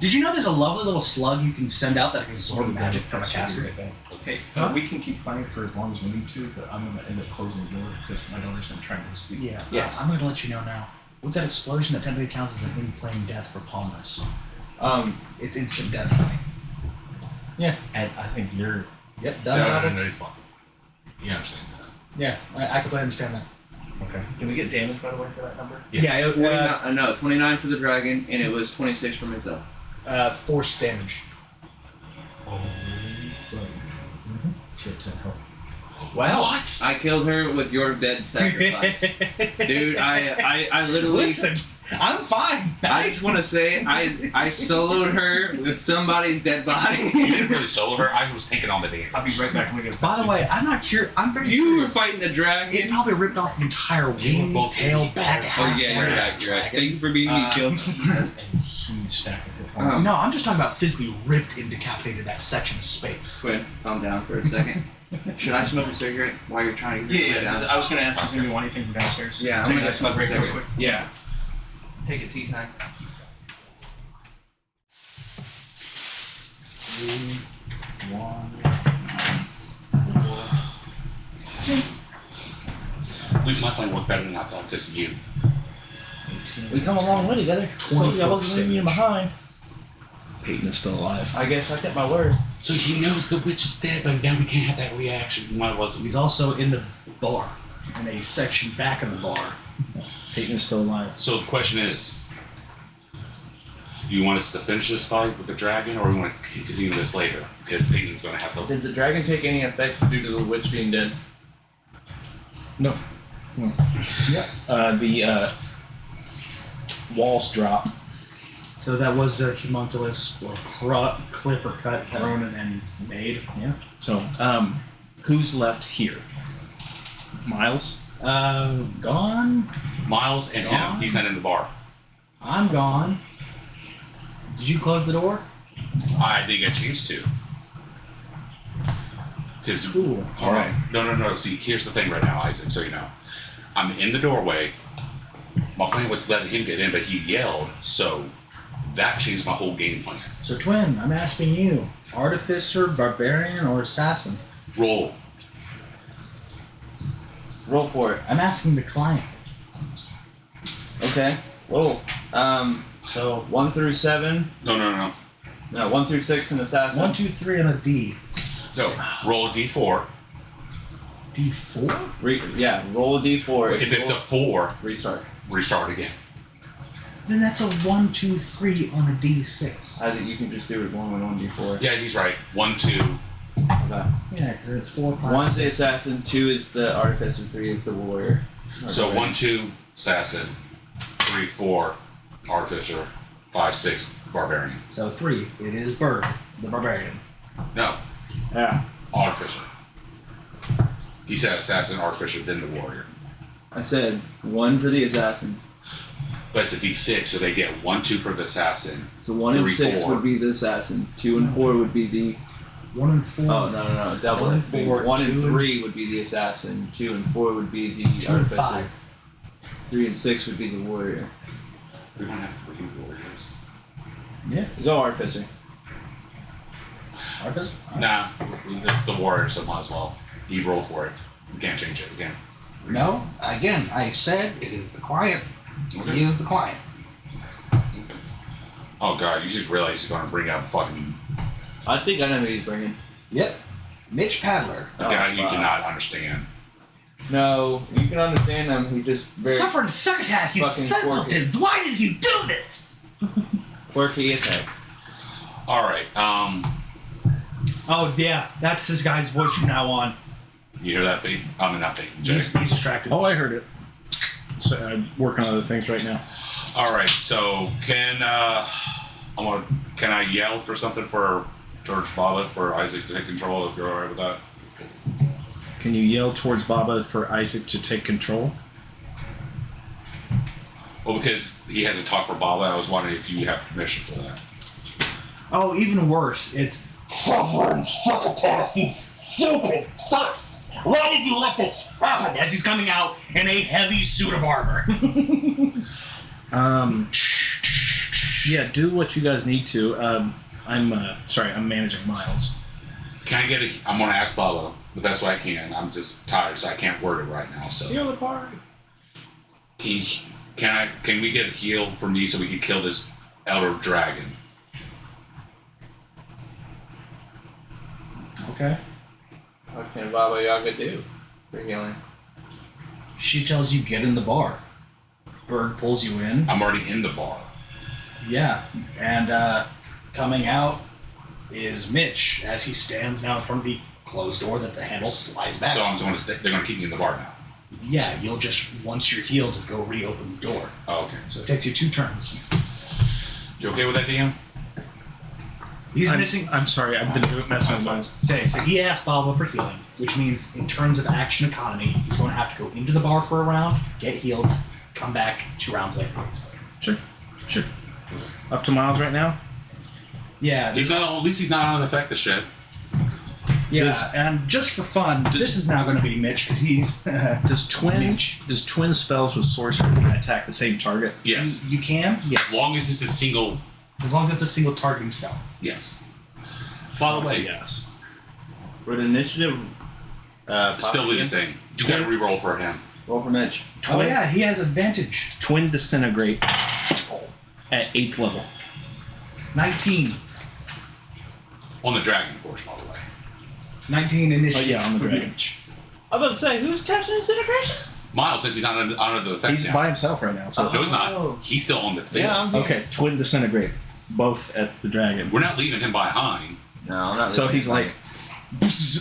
Speaker 8: Did you know there's a lovely little slug you can send out that can absorb magic from a caster?
Speaker 3: Okay, we can keep playing for as long as we need to, but I'm going to end up closing the door because my daughter's been trying to sleep.
Speaker 8: Yeah.
Speaker 9: Yes.
Speaker 8: I'm going to let you know now. With that explosion, that technically counts as an in-plane death for Palmer's. It's instant death for me. Yeah.
Speaker 3: And I think you're...
Speaker 8: Yep, done about it.
Speaker 2: He's fine. He understands that.
Speaker 8: Yeah, I completely understand that.
Speaker 3: Okay. Can we get damage, by the way, for that number?
Speaker 8: Yeah,
Speaker 9: 29 for the dragon, and it was 26 for myself.
Speaker 8: force damage.
Speaker 3: Oh, She had 10 health.
Speaker 8: Wow.
Speaker 2: What?
Speaker 9: I killed her with your dead sacrifice. Dude, I literally...
Speaker 8: Listen, I'm fine.
Speaker 9: I just want to say, I soloed her with somebody's dead body.
Speaker 2: You didn't really solo her. I was taking on the damage.
Speaker 3: I'll be right back when we get
Speaker 8: By the way, I'm not curious. I'm very
Speaker 9: You were
Speaker 8: curious.
Speaker 9: fighting the dragon.
Speaker 8: It probably ripped off the entire wing,
Speaker 2: both
Speaker 8: tail,
Speaker 2: really
Speaker 8: back,
Speaker 2: bad.
Speaker 8: half.
Speaker 9: Oh yeah, you're right. You're right. Thank you for beating me, killed.
Speaker 3: He has a huge stack of hit points.
Speaker 8: No, I'm just talking about physically ripped and decapitated that section of space.
Speaker 9: Quinn, calm down for a second. Should I smoke a cigarette while you're trying to get your way down?
Speaker 3: I was going to ask, does anybody want anything from downstairs?
Speaker 9: Yeah, I'm
Speaker 3: Take
Speaker 9: gonna
Speaker 3: a
Speaker 9: smoke a
Speaker 3: break real
Speaker 9: cigarette.
Speaker 3: quick.
Speaker 9: Yeah. Take a tea time.
Speaker 2: At least my plan worked better than I thought because of you.
Speaker 11: We come a long way together.
Speaker 8: 24
Speaker 11: I wasn't leaving you behind.
Speaker 3: Peyton is still alive.
Speaker 11: I guess I kept my word.
Speaker 2: So he knows the witch is dead, but now we can't have that reaction. Why wasn't
Speaker 8: He's also in the bar, in a section back of the bar.
Speaker 3: Peyton is still alive.
Speaker 2: So the question is, do you want us to finish this fight with the dragon, or we want to continue this later? Because Peyton's going to have those.
Speaker 10: Does the dragon take any effect due to the witch being dead?
Speaker 3: No. The walls drop.
Speaker 8: So that was a homunculus or clip or cut, grown, and then made. Yeah.
Speaker 3: So, who's left here? Miles?
Speaker 8: Gone.
Speaker 2: Miles and him. He's not in the bar.
Speaker 8: I'm gone. Did you close the door?
Speaker 2: I didn't get a chance to. Because
Speaker 8: Cool.
Speaker 2: Alright. No. See, here's the thing right now, Isaac, so you know. I'm in the doorway. My plan was to let him get in, but he yelled, so that changed my whole game plan.
Speaker 8: So, Twin, I'm asking you: artificer, barbarian, or assassin?
Speaker 2: Roll.
Speaker 9: Roll for it.
Speaker 8: I'm asking the client.
Speaker 9: Okay. Roll.
Speaker 8: So
Speaker 9: 1 through 7.
Speaker 2: No.
Speaker 9: No, 1 through 6 in assassin.
Speaker 8: 1, 2, 3 on a D.
Speaker 2: No. Roll a d4.
Speaker 8: D4?
Speaker 9: Roll a d4.
Speaker 2: If it's a 4,
Speaker 9: Restart.
Speaker 2: restart again.
Speaker 8: Then that's a 1, 2, 3 on a D6.
Speaker 9: I think you can just do it 1 d4.
Speaker 2: Yeah, he's right. 1, 2.
Speaker 9: Okay.
Speaker 8: Yeah, because it's 4, 5,
Speaker 9: 1's the
Speaker 8: 6.
Speaker 9: assassin, 2 is the artificer, 3 is the warrior.
Speaker 2: So 1, 2, assassin. 3, 4, artificer. 5, 6, barbarian.
Speaker 8: So 3. It is Bird, the barbarian.
Speaker 2: No,
Speaker 9: Yeah.
Speaker 2: artificer. He said assassin, artificer, then the warrior.
Speaker 9: I said 1 for the assassin.
Speaker 2: But it's a d6, so they get 1, 2 for the assassin.
Speaker 9: So 1 and
Speaker 2: 3,
Speaker 9: 6
Speaker 2: 4.
Speaker 9: would be the assassin. 2 and 4 would be the.
Speaker 8: 1 and 4.
Speaker 9: Oh, no. Double
Speaker 8: 1
Speaker 9: it.
Speaker 8: and 4.
Speaker 9: 1 and
Speaker 8: 2
Speaker 9: 3 would be the assassin. 2 and 4 would be the
Speaker 8: 2 and
Speaker 9: artificer.
Speaker 8: 5.
Speaker 9: 3 and 6 would be the warrior.
Speaker 2: We don't have 3 warriors.
Speaker 9: Go artificer.
Speaker 8: Artificer?
Speaker 2: Nah, it's the warrior, so might as well. He rolled for it. We can't change it again.
Speaker 8: No. Again, I said it is the client.
Speaker 2: Okay.
Speaker 8: He is the client.
Speaker 2: Oh god, you just realized he's gonna bring up fucking
Speaker 9: I think I know who he's bringing.
Speaker 8: Yep. Mitch Paddler.
Speaker 2: a guy you cannot understand.
Speaker 9: No, you can understand him. He's just very
Speaker 8: Suffered succotash, you
Speaker 9: fucking
Speaker 8: simpleton! Why did you do this?
Speaker 9: quirky as heck.
Speaker 2: Alright,
Speaker 8: Oh, yeah. That's this guy's voice from now on.
Speaker 2: you hear that, Pete? I'm not Pete. Jay.
Speaker 8: He's distracted.
Speaker 3: Oh, I heard it. So I'm working on other things right now.
Speaker 2: Alright, so can I yell for something for George Baba for Isaac to take control if you're alright with that?
Speaker 3: Can you yell towards Baba for Isaac to take control?
Speaker 2: Well, because he hasn't talked for Baba, I was wondering if you have permission for that.
Speaker 8: Oh, even worse. It's Suffering succotash, you stupid fuck! Why did you let this happen? As he's coming out in a heavy suit of armor.
Speaker 3: Yeah, do what you guys need to. I'm managing Miles.
Speaker 2: Can I get a? I'm gonna ask Bubba the best way I can. I'm just tired, so I can't word it right now. So
Speaker 7: You're the party.
Speaker 2: Can we get a heal from me so we can kill this elder dragon?
Speaker 8: Okay.
Speaker 10: What can Baba Yaga do for healing?
Speaker 8: She tells you get in the bar. Bird pulls you in.
Speaker 2: I'm already in the bar.
Speaker 8: Yeah, and coming out is Mitch as he stands now in front of the closed door that the handle slides back.
Speaker 2: So I'm going to stay. They're going to keep me in the bar now.
Speaker 8: Yeah, you'll just, once you're healed, go reopen the door.
Speaker 2: Oh, okay.
Speaker 8: So it takes you 2 turns.
Speaker 2: You okay with that, DM?
Speaker 8: He's missing.
Speaker 3: I'm sorry, I've been messing with Miles.
Speaker 8: So he asked Baba for healing, which means in terms of action economy, he's going to have to go into the bar for a round, get healed, come back 2 rounds later.
Speaker 3: Sure. Up to Miles right now?
Speaker 8: Yeah.
Speaker 2: He's not. At least he's not on the effect of shit.
Speaker 8: Yeah, and just for fun, this is now going to be Mitch because he's
Speaker 3: Does twin spells with sorcery attack the same target?
Speaker 2: Yes.
Speaker 8: You can, yes,
Speaker 2: As long as it's a single.
Speaker 8: as long as it's a single targeting spell.
Speaker 2: Yes. By the way,
Speaker 3: Yes.
Speaker 10: Would initiative
Speaker 2: still be the same. You got to reroll for him.
Speaker 10: Roll for Mitch.
Speaker 8: Oh yeah, he has advantage.
Speaker 3: Twin disintegrate at 8th level.
Speaker 8: 19.
Speaker 2: On the dragon, of course, by the way.
Speaker 8: 19 initiative.
Speaker 3: Oh, yeah, on the
Speaker 8: for
Speaker 3: dragon.
Speaker 8: Mitch.
Speaker 10: I was about to say, who's casting disintegration?
Speaker 2: Miles, since he's not under the effect
Speaker 3: He's
Speaker 2: now.
Speaker 3: by himself right now, so.
Speaker 2: No, he's
Speaker 10: Oh.
Speaker 2: not. He's still on the thing.
Speaker 10: Yeah, I'm here.
Speaker 3: Okay, twin disintegrate. Both at the dragon.
Speaker 2: We're not leaving him behind.
Speaker 10: No, I'm not.
Speaker 3: So
Speaker 10: really-
Speaker 3: he's like,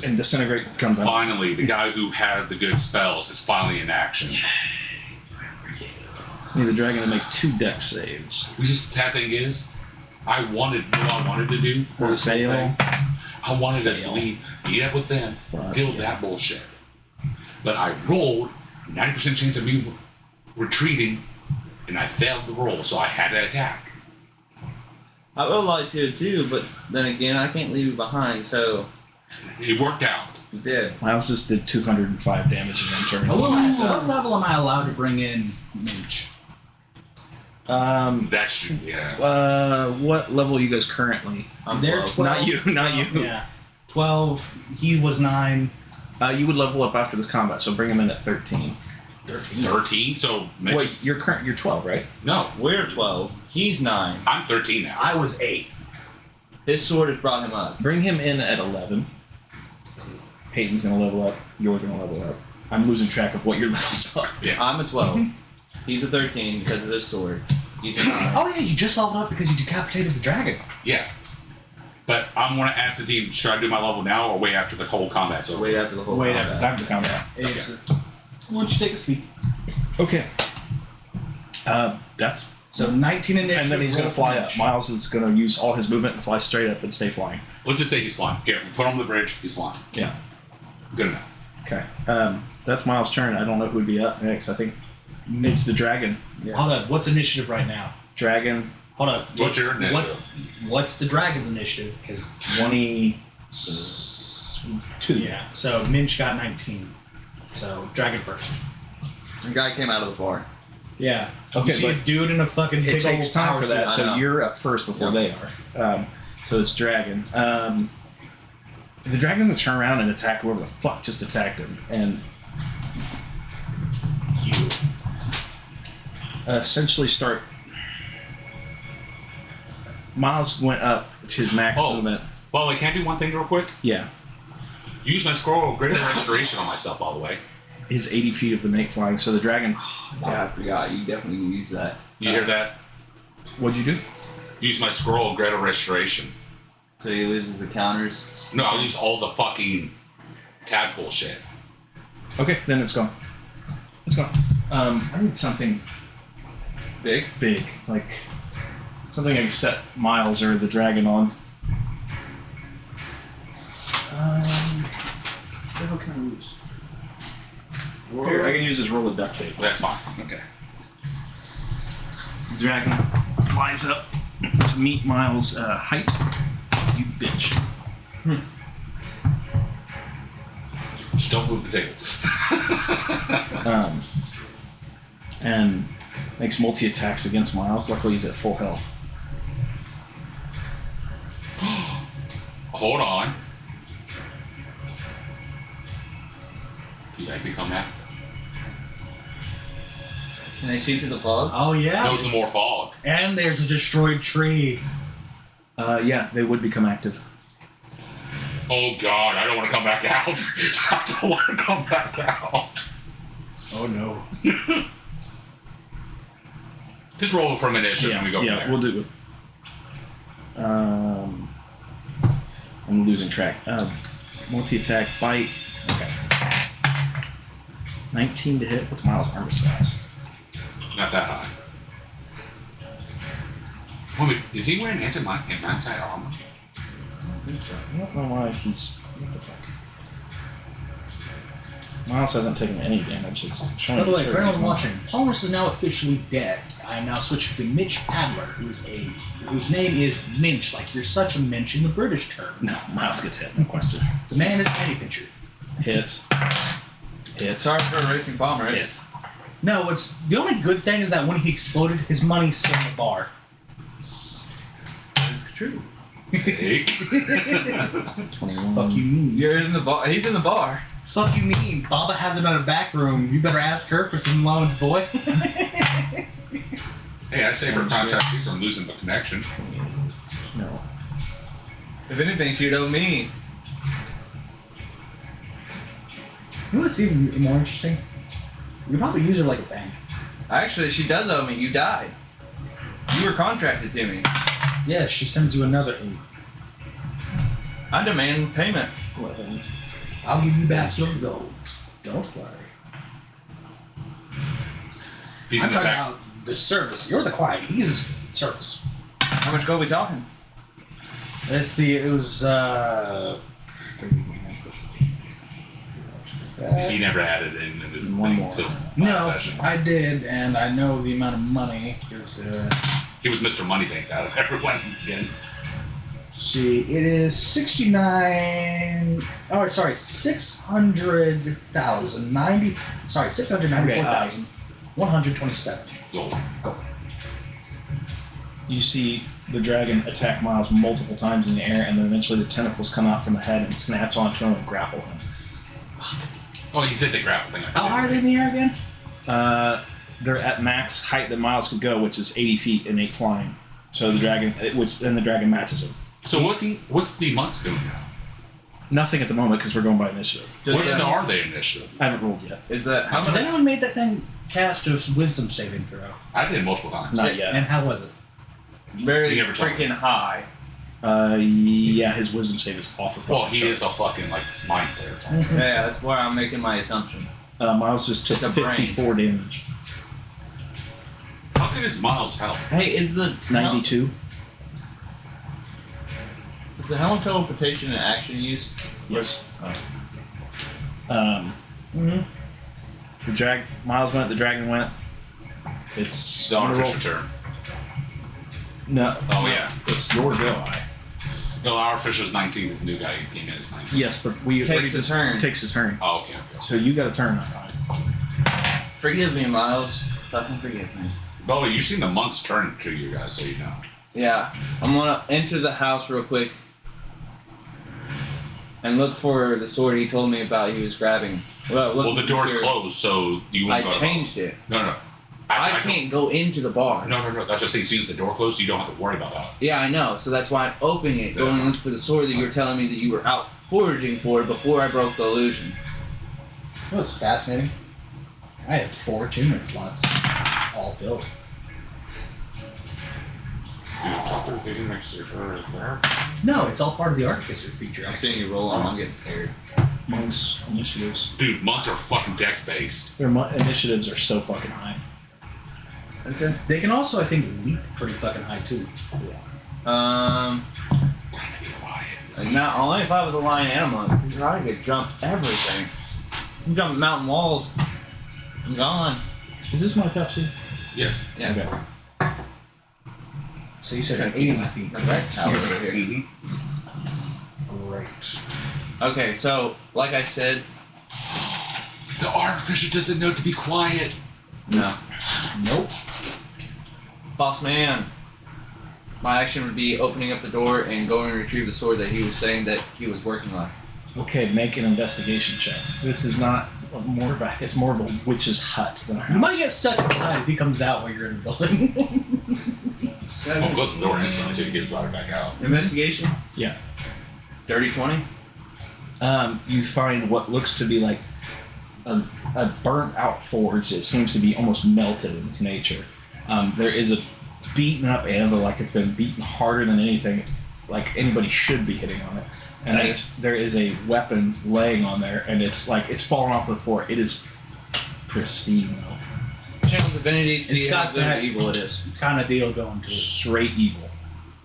Speaker 3: and disintegrate comes out.
Speaker 2: Finally, the guy who had the good spells is finally in action.
Speaker 3: Need the dragon to make 2 dex saves.
Speaker 2: Which is the sad thing is, I wanted what I wanted to do for this whole
Speaker 3: Fail.
Speaker 2: thing. I wanted us to
Speaker 3: Fail.
Speaker 2: leave, meet up with them,
Speaker 3: Fuck
Speaker 2: deal
Speaker 3: yeah.
Speaker 2: that bullshit. But I rolled 90% chance of me retreating, and I failed the roll, so I had to attack.
Speaker 10: I would like to too, but then again, I can't leave you behind, so
Speaker 2: It worked out.
Speaker 10: you did.
Speaker 3: Miles just did 205 damage in 1 turn.
Speaker 8: I will ask, what level am I allowed to bring in Mitch?
Speaker 2: That should, yeah.
Speaker 3: What level are you guys currently?
Speaker 10: I'm
Speaker 8: They're
Speaker 10: 12.
Speaker 8: 12.
Speaker 3: Not you, not you.
Speaker 8: Yeah. 12. He was 9.
Speaker 3: You would level up after this combat, so bring him in at 13.
Speaker 8: 13.
Speaker 2: 13, so Mitch
Speaker 3: Wait, you're 12, right?
Speaker 2: no,
Speaker 10: We're 12. He's 9.
Speaker 2: I'm 13 now.
Speaker 8: I was 8.
Speaker 10: His sword has brought him up.
Speaker 3: Bring him in at 11. Peyton's gonna level up. You're gonna level up. I'm losing track of what your levels are.
Speaker 10: I'm a 12. He's a 13 because of this sword. He's a 9.
Speaker 8: Oh yeah, you just leveled up because you decapitated the dragon.
Speaker 2: Yeah. But I'm going to ask the team, should I do my level now or wait after the whole combat's over?
Speaker 10: Wait after the whole
Speaker 3: Wait,
Speaker 10: combat.
Speaker 3: after combat.
Speaker 8: It's, why don't you take a sleep?
Speaker 3: Okay. That's
Speaker 8: So 19 initiative.
Speaker 3: and then he's gonna
Speaker 8: roll for
Speaker 3: fly up.
Speaker 8: Mitch.
Speaker 3: Miles is gonna use all his movement and fly straight up and stay flying.
Speaker 2: Let's just say he's flying. Here, put him on the bridge. He's flying.
Speaker 3: Yeah.
Speaker 2: Good enough.
Speaker 3: Okay. That's Miles' turn. I don't know who would be up next. I think it's the dragon.
Speaker 8: Hold on. What's initiative right now?
Speaker 3: Dragon
Speaker 8: Hold on.
Speaker 2: What's your initiative?
Speaker 8: What's the dragon's initiative? Because
Speaker 3: 22.
Speaker 8: yeah. So Minch got 19. So dragon first.
Speaker 10: The guy came out of the bar.
Speaker 8: Yeah.
Speaker 3: Okay,
Speaker 8: You see a
Speaker 3: but
Speaker 8: dude in a fucking big
Speaker 3: it takes
Speaker 8: old
Speaker 3: time
Speaker 8: power
Speaker 3: for that,
Speaker 10: suit, I
Speaker 3: so
Speaker 10: know.
Speaker 3: you're up first before they are. So it's dragon. The dragon's gonna turn around and attack whoever the fuck just attacked him, and you essentially start. Miles went up to his max movement.
Speaker 2: Well, I can do one thing real quick.
Speaker 3: Yeah,
Speaker 2: Use my scroll of greater restoration on myself, by the way.
Speaker 3: his 80 feet of the make flying. So the dragon.
Speaker 10: Yeah, I forgot. You definitely can use that.
Speaker 2: You hear that?
Speaker 3: What'd you do?
Speaker 2: Use my scroll of greater restoration.
Speaker 10: So he loses the counters.
Speaker 2: No, I'll use all the fucking tadpole shit.
Speaker 3: Okay, then it's gone. It's gone. I need something
Speaker 10: Big.
Speaker 3: big, like something I can set Miles or the dragon on. What the hell can I use? Here, I can use this roll of duct tape.
Speaker 2: That's fine. Okay.
Speaker 3: The dragon flies up to meet Miles' height. You bitch.
Speaker 2: Just don't move the table.
Speaker 3: And makes multi-attacks against Miles. Luckily, he's at full health.
Speaker 2: Hold on. Did I become that?
Speaker 10: Can I see through the fog?
Speaker 6: Oh yeah.
Speaker 2: That was the more fog.
Speaker 6: And there's a destroyed tree.
Speaker 3: Yeah, they would become active.
Speaker 2: Oh God, I don't want to come back out. I don't want to come back out.
Speaker 6: Oh no.
Speaker 2: Just roll from initiative and we go from there.
Speaker 3: We'll do it with. I'm losing track. Multi-attack, bite. Okay. 19 to hit. What's Miles' armor class?
Speaker 2: Not that high. Wait, is he wearing anti-armor?
Speaker 3: I think so. I don't know why he's. What the fuck? Miles hasn't taken any damage. It's showing.
Speaker 8: By the way,
Speaker 3: his
Speaker 8: for
Speaker 3: hurt.
Speaker 8: anyone watching, Palmer's is now officially dead. I am now switching to Mitch Padler, whose name is Minch, like you're such a Minch in the British term.
Speaker 3: No, Miles gets hit. No question.
Speaker 8: The man is penny pincher.
Speaker 3: Hit. Hit.
Speaker 10: Sorry for erasing bombers.
Speaker 3: Hit.
Speaker 8: No, it's the only good thing is that when he exploded, his money's still in the bar.
Speaker 10: That's true.
Speaker 2: Take.
Speaker 3: 21.
Speaker 8: Fuck you mean?
Speaker 10: You're in the bar. He's in the bar.
Speaker 8: Fuck you mean? Baba has him in a back room. You better ask her for some loans, boy.
Speaker 2: Hey, I say for contact you from losing the connection.
Speaker 3: No.
Speaker 10: If anything, she'd owe me.
Speaker 8: You know what's even more interesting? You could probably use her like a bank.
Speaker 10: Actually, she does owe me. You died. You were contracted to me.
Speaker 8: Yeah, she sends you another 8.
Speaker 10: I demand payment.
Speaker 3: 11.
Speaker 8: I'll give you back your gold. Don't worry.
Speaker 2: He's
Speaker 8: I'm
Speaker 2: in the
Speaker 8: talking
Speaker 2: back.
Speaker 8: about the service. You're the client. He's service.
Speaker 10: How much gold we talking?
Speaker 8: It was
Speaker 2: He never added in his
Speaker 3: One
Speaker 2: thing
Speaker 3: more.
Speaker 2: till last
Speaker 6: No,
Speaker 2: session.
Speaker 6: I did, and I know the amount of money because.
Speaker 2: He was Mr. Moneybanks out of everyone again.
Speaker 6: See, it is 69. Oh, sorry, 600,000. 90. Sorry, 694,127.
Speaker 2: Gold.
Speaker 3: You see the dragon attack Miles multiple times in the air, and then eventually the tentacles come out from the head and snatch onto him and grapple him.
Speaker 2: Oh, you did the grapple thing.
Speaker 6: How high are they in the air again?
Speaker 3: They're at max height that Miles could go, which is 80 feet and 8 flying. So the dragon, the dragon matches him.
Speaker 2: So what's the monks doing now?
Speaker 3: Nothing at the moment because we're going by initiative.
Speaker 2: What are they initiative?
Speaker 3: I haven't rolled yet.
Speaker 10: Is that how
Speaker 6: Has
Speaker 10: much?
Speaker 6: anyone made that thing cast a wisdom saving throw?
Speaker 2: I did multiple times.
Speaker 3: Not yet.
Speaker 6: And how was it?
Speaker 10: Very
Speaker 2: You never told me.
Speaker 10: freaking high.
Speaker 3: Yeah, his wisdom save is off the fucking
Speaker 2: Well, he is a fucking like mind flayer.
Speaker 10: Yeah, that's where I'm making my assumption.
Speaker 3: Miles just took
Speaker 10: It's a brain.
Speaker 3: 54 damage.
Speaker 2: How good is Miles' health?
Speaker 10: Hey, is the
Speaker 3: 92.
Speaker 10: Is the helm teleportation an action use?
Speaker 3: Yes. Miles went, the dragon went. It's
Speaker 2: The artificial turn.
Speaker 3: No.
Speaker 2: Oh yeah.
Speaker 3: It's your go.
Speaker 2: No, our official's 19. This new guy who came in is 19.
Speaker 3: Yes, but we
Speaker 10: Takes
Speaker 3: already
Speaker 10: a
Speaker 3: just
Speaker 10: turn.
Speaker 3: takes a turn.
Speaker 2: Oh, okay.
Speaker 3: So you got a turn.
Speaker 10: Forgive me, Miles. Fucking forgive me.
Speaker 2: By the way, you've seen the monks turn to you guys, so you know.
Speaker 10: Yeah, I'm gonna enter the house real quick and look for the sword he told me about he was grabbing. Well,
Speaker 2: Well, the door's closed, so you won't
Speaker 10: I
Speaker 2: go.
Speaker 10: changed it.
Speaker 2: No.
Speaker 10: I can't go into the bar.
Speaker 2: No. That's what I'm saying. As soon as the door closed, you don't have to worry about that.
Speaker 10: Yeah, I know. So that's why I'm opening it, going to look for the sword that you were telling me that you were out foraging for before I broke the illusion.
Speaker 6: You know what's fascinating? I have 4 attunement slots, all filled.
Speaker 8: No, it's all part of the Artificer feature.
Speaker 10: I'm seeing you roll on. I'm getting scared.
Speaker 3: Monks initiatives.
Speaker 2: Dude, monks are fucking dex based.
Speaker 3: Their initiatives are so fucking high.
Speaker 10: Okay.
Speaker 8: They can also, I think, leap pretty fucking high too.
Speaker 10: Not only if I was a lion animal, I could jump everything. I can jump mountain walls. I'm gone.
Speaker 3: Is this my Pepsi?
Speaker 2: Yes.
Speaker 10: Yeah.
Speaker 3: Okay.
Speaker 6: So you said 80 feet, correct?
Speaker 10: Over here.
Speaker 2: Mm-hmm.
Speaker 6: Great.
Speaker 4: Great.
Speaker 10: Okay, so like I said,
Speaker 2: The artificer doesn't know to be quiet.
Speaker 10: no.
Speaker 4: Nope.
Speaker 10: Boss man. My action would be opening up the door and going to retrieve the sword that he was saying that he was working on.
Speaker 3: Okay, make an investigation check. This is not it's more of a witch's hut than a house.
Speaker 8: You might get stuck inside if he comes out while you're in the building.
Speaker 2: I'll close the door instantly so he gets let back out.
Speaker 10: Investigation?
Speaker 3: Yeah.
Speaker 10: Dirty 20?
Speaker 3: You find what looks to be like a burnt out forge. It seems to be almost melted in its nature. There is a beaten up anvil, like it's been beaten harder than anything, like anybody should be hitting on it. And there is a weapon laying on there, and it's fallen off the floor. It is pristine, though.
Speaker 10: Channel Divinity to see
Speaker 8: It's
Speaker 10: how
Speaker 8: got
Speaker 10: good or
Speaker 8: that-
Speaker 10: evil it is.
Speaker 8: Kind of deal going to it.
Speaker 3: Straight evil.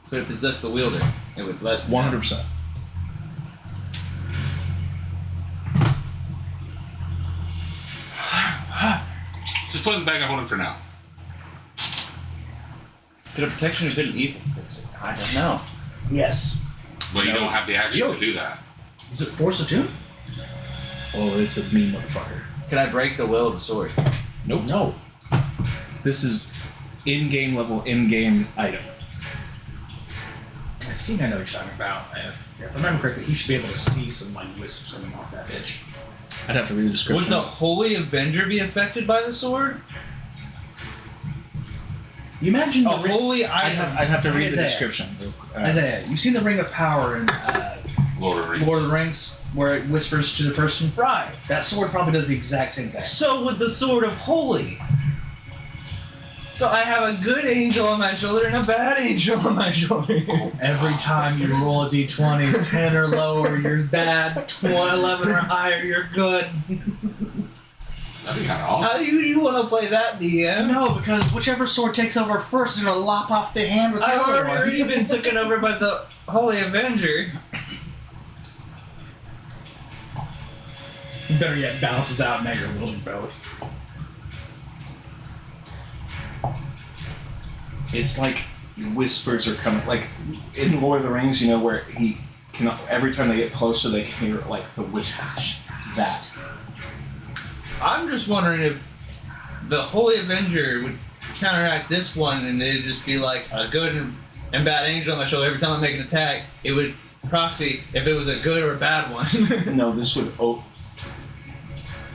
Speaker 10: Could it possess the wielder? It would let
Speaker 3: 100%.
Speaker 2: Let's just put it in the bag and hold it for now.
Speaker 10: Could a protection of good and evil fix it? I don't know.
Speaker 4: Yes.
Speaker 2: But you
Speaker 3: No.
Speaker 2: don't have the action
Speaker 4: Really?
Speaker 2: to do that.
Speaker 4: Is it force attune?
Speaker 3: Oh, it's a mean motherfucker.
Speaker 10: Can I break the will of the sword?
Speaker 3: Nope. No. This is in-game level, in-game item.
Speaker 4: I think I know what you're talking about. If I remember correctly, he should be able to see some like wisps coming off that bitch.
Speaker 3: I'd have to read the description.
Speaker 10: Would the Holy Avenger be affected by the sword?
Speaker 4: You imagine the
Speaker 10: A holy
Speaker 3: I'd
Speaker 10: item.
Speaker 3: have to read the
Speaker 4: Isaiah.
Speaker 3: description.
Speaker 4: Isaiah, you've seen the Ring of Power in
Speaker 2: Lord of the Rings.
Speaker 4: Lord of the Rings, where it whispers to the person?
Speaker 10: Right.
Speaker 4: That sword probably does the exact same thing.
Speaker 10: So would the sword of holy. So I have a good angel on my shoulder and a bad angel on my shoulder.
Speaker 4: Every time you roll a d20, 10 or lower, you're bad. 11 or higher, you're good.
Speaker 2: That'd be kind of awesome.
Speaker 10: How do you want to play that, DM?
Speaker 4: No, because whichever sword takes over first is going to lop off the hand with the
Speaker 10: I've
Speaker 4: other
Speaker 10: already
Speaker 4: one.
Speaker 10: been taken over by the Holy Avenger.
Speaker 4: Better yet, balances out, now you're wielding both.
Speaker 3: It's like whispers are coming. Like in Lord of the Rings, you know, where he can, every time they get closer, they can hear like the whispers. That.
Speaker 10: I'm just wondering if the Holy Avenger would counteract this one and it'd just be like a good and bad angel on my shoulder. Every time I make an attack, it would proxy if it was a good or a bad one.
Speaker 3: No, this would. Oh,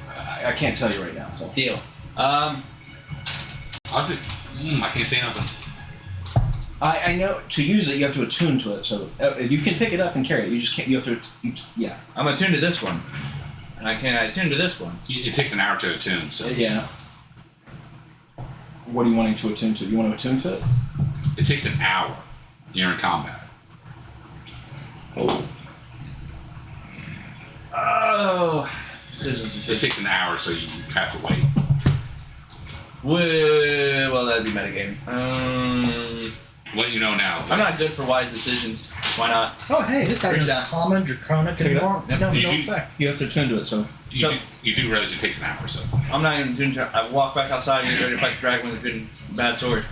Speaker 3: I can't tell you right now. So
Speaker 10: Deal.
Speaker 2: I can't say nothing.
Speaker 3: I know to use it, you have to attune to it. So you can pick it up and carry it. You just can't. You have to. Yeah.
Speaker 10: I'm attuned to this one. And I can't attune to this one.
Speaker 2: It takes an hour to attune, so
Speaker 3: Yeah. What are you wanting to attune to? You want to attune to it?
Speaker 2: it takes an hour. You're in combat.
Speaker 10: Oh.
Speaker 2: It takes an hour, so you have to wait.
Speaker 10: Well, that'd be metagaming.
Speaker 2: Let you know now.
Speaker 10: I'm not good for wise decisions. Why not?
Speaker 4: Oh, hey, this guy
Speaker 10: Bring
Speaker 4: knows
Speaker 10: it down.
Speaker 4: common, draconic,
Speaker 3: Pick
Speaker 4: and
Speaker 3: it up.
Speaker 4: more.
Speaker 10: Yep.
Speaker 4: No
Speaker 2: You do-
Speaker 4: effect.
Speaker 3: You have to attune to it. So
Speaker 2: You do realize it takes an hour, so.
Speaker 10: I'm not even attuned to I walk back outside and get ready to fight the dragon with a good and bad sword.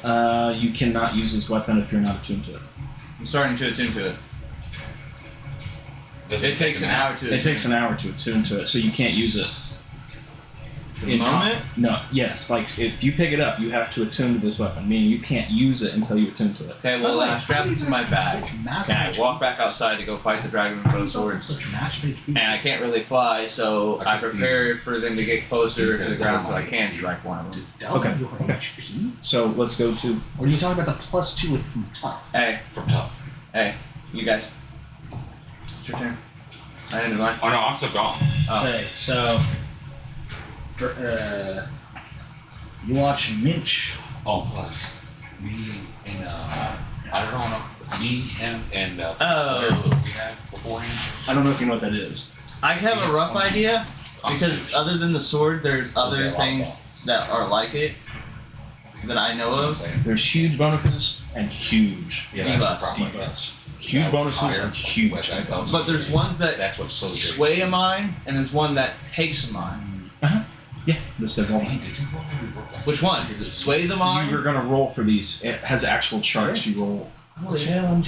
Speaker 3: you cannot use this weapon if you're not attuned to it.
Speaker 10: I'm starting to attune to it.
Speaker 2: Does
Speaker 10: It takes an hour to
Speaker 3: It takes an hour to attune to it, so you can't use it.
Speaker 10: The moment?
Speaker 3: No, yes. Like if you pick it up, you have to attune to this weapon, meaning you can't use it until you attune to it.
Speaker 10: Okay, well, then I strap it to my back.
Speaker 4: Such massive
Speaker 10: And I walk back outside to go fight the dragon with both swords.
Speaker 4: Such massive HP.
Speaker 10: And I can't really fly, so I prepare for them to get closer to the ground so I can strike one of them.
Speaker 4: Double
Speaker 3: Okay.
Speaker 4: your HP?
Speaker 3: So let's go to.
Speaker 4: Or are you talking about the +2 with from tough?
Speaker 10: Hey,
Speaker 2: From tough.
Speaker 10: hey, you guys. It's your turn. I ended mine.
Speaker 2: Oh no, I'm still gone.
Speaker 10: Oh.
Speaker 4: Say, so, you watch Minch.
Speaker 2: Oh, plus me and I don't know, me, him, and
Speaker 10: Oh.
Speaker 2: whatever we had beforehand.
Speaker 3: I don't know if you know what that is.
Speaker 10: I have a rough idea, because other than the sword, there's other things that are like it that I know
Speaker 2: That's what I'm
Speaker 10: of.
Speaker 2: saying.
Speaker 3: There's huge bonuses and huge
Speaker 2: Yeah, that's
Speaker 10: Debuffs.
Speaker 2: the problem.
Speaker 3: debuffs. Huge
Speaker 2: That was
Speaker 3: bonuses
Speaker 2: higher.
Speaker 3: and huge
Speaker 2: West Side
Speaker 3: debuffs.
Speaker 10: But there's ones that
Speaker 2: That's what's so great.
Speaker 10: sway a mine, and there's one that takes a mine.
Speaker 3: Yeah, this does all that.
Speaker 2: Did you roll or you roll that?
Speaker 10: Which one? Does it sway the mine?
Speaker 3: You were gonna roll for these. It has actual charts you roll.
Speaker 8: Jam.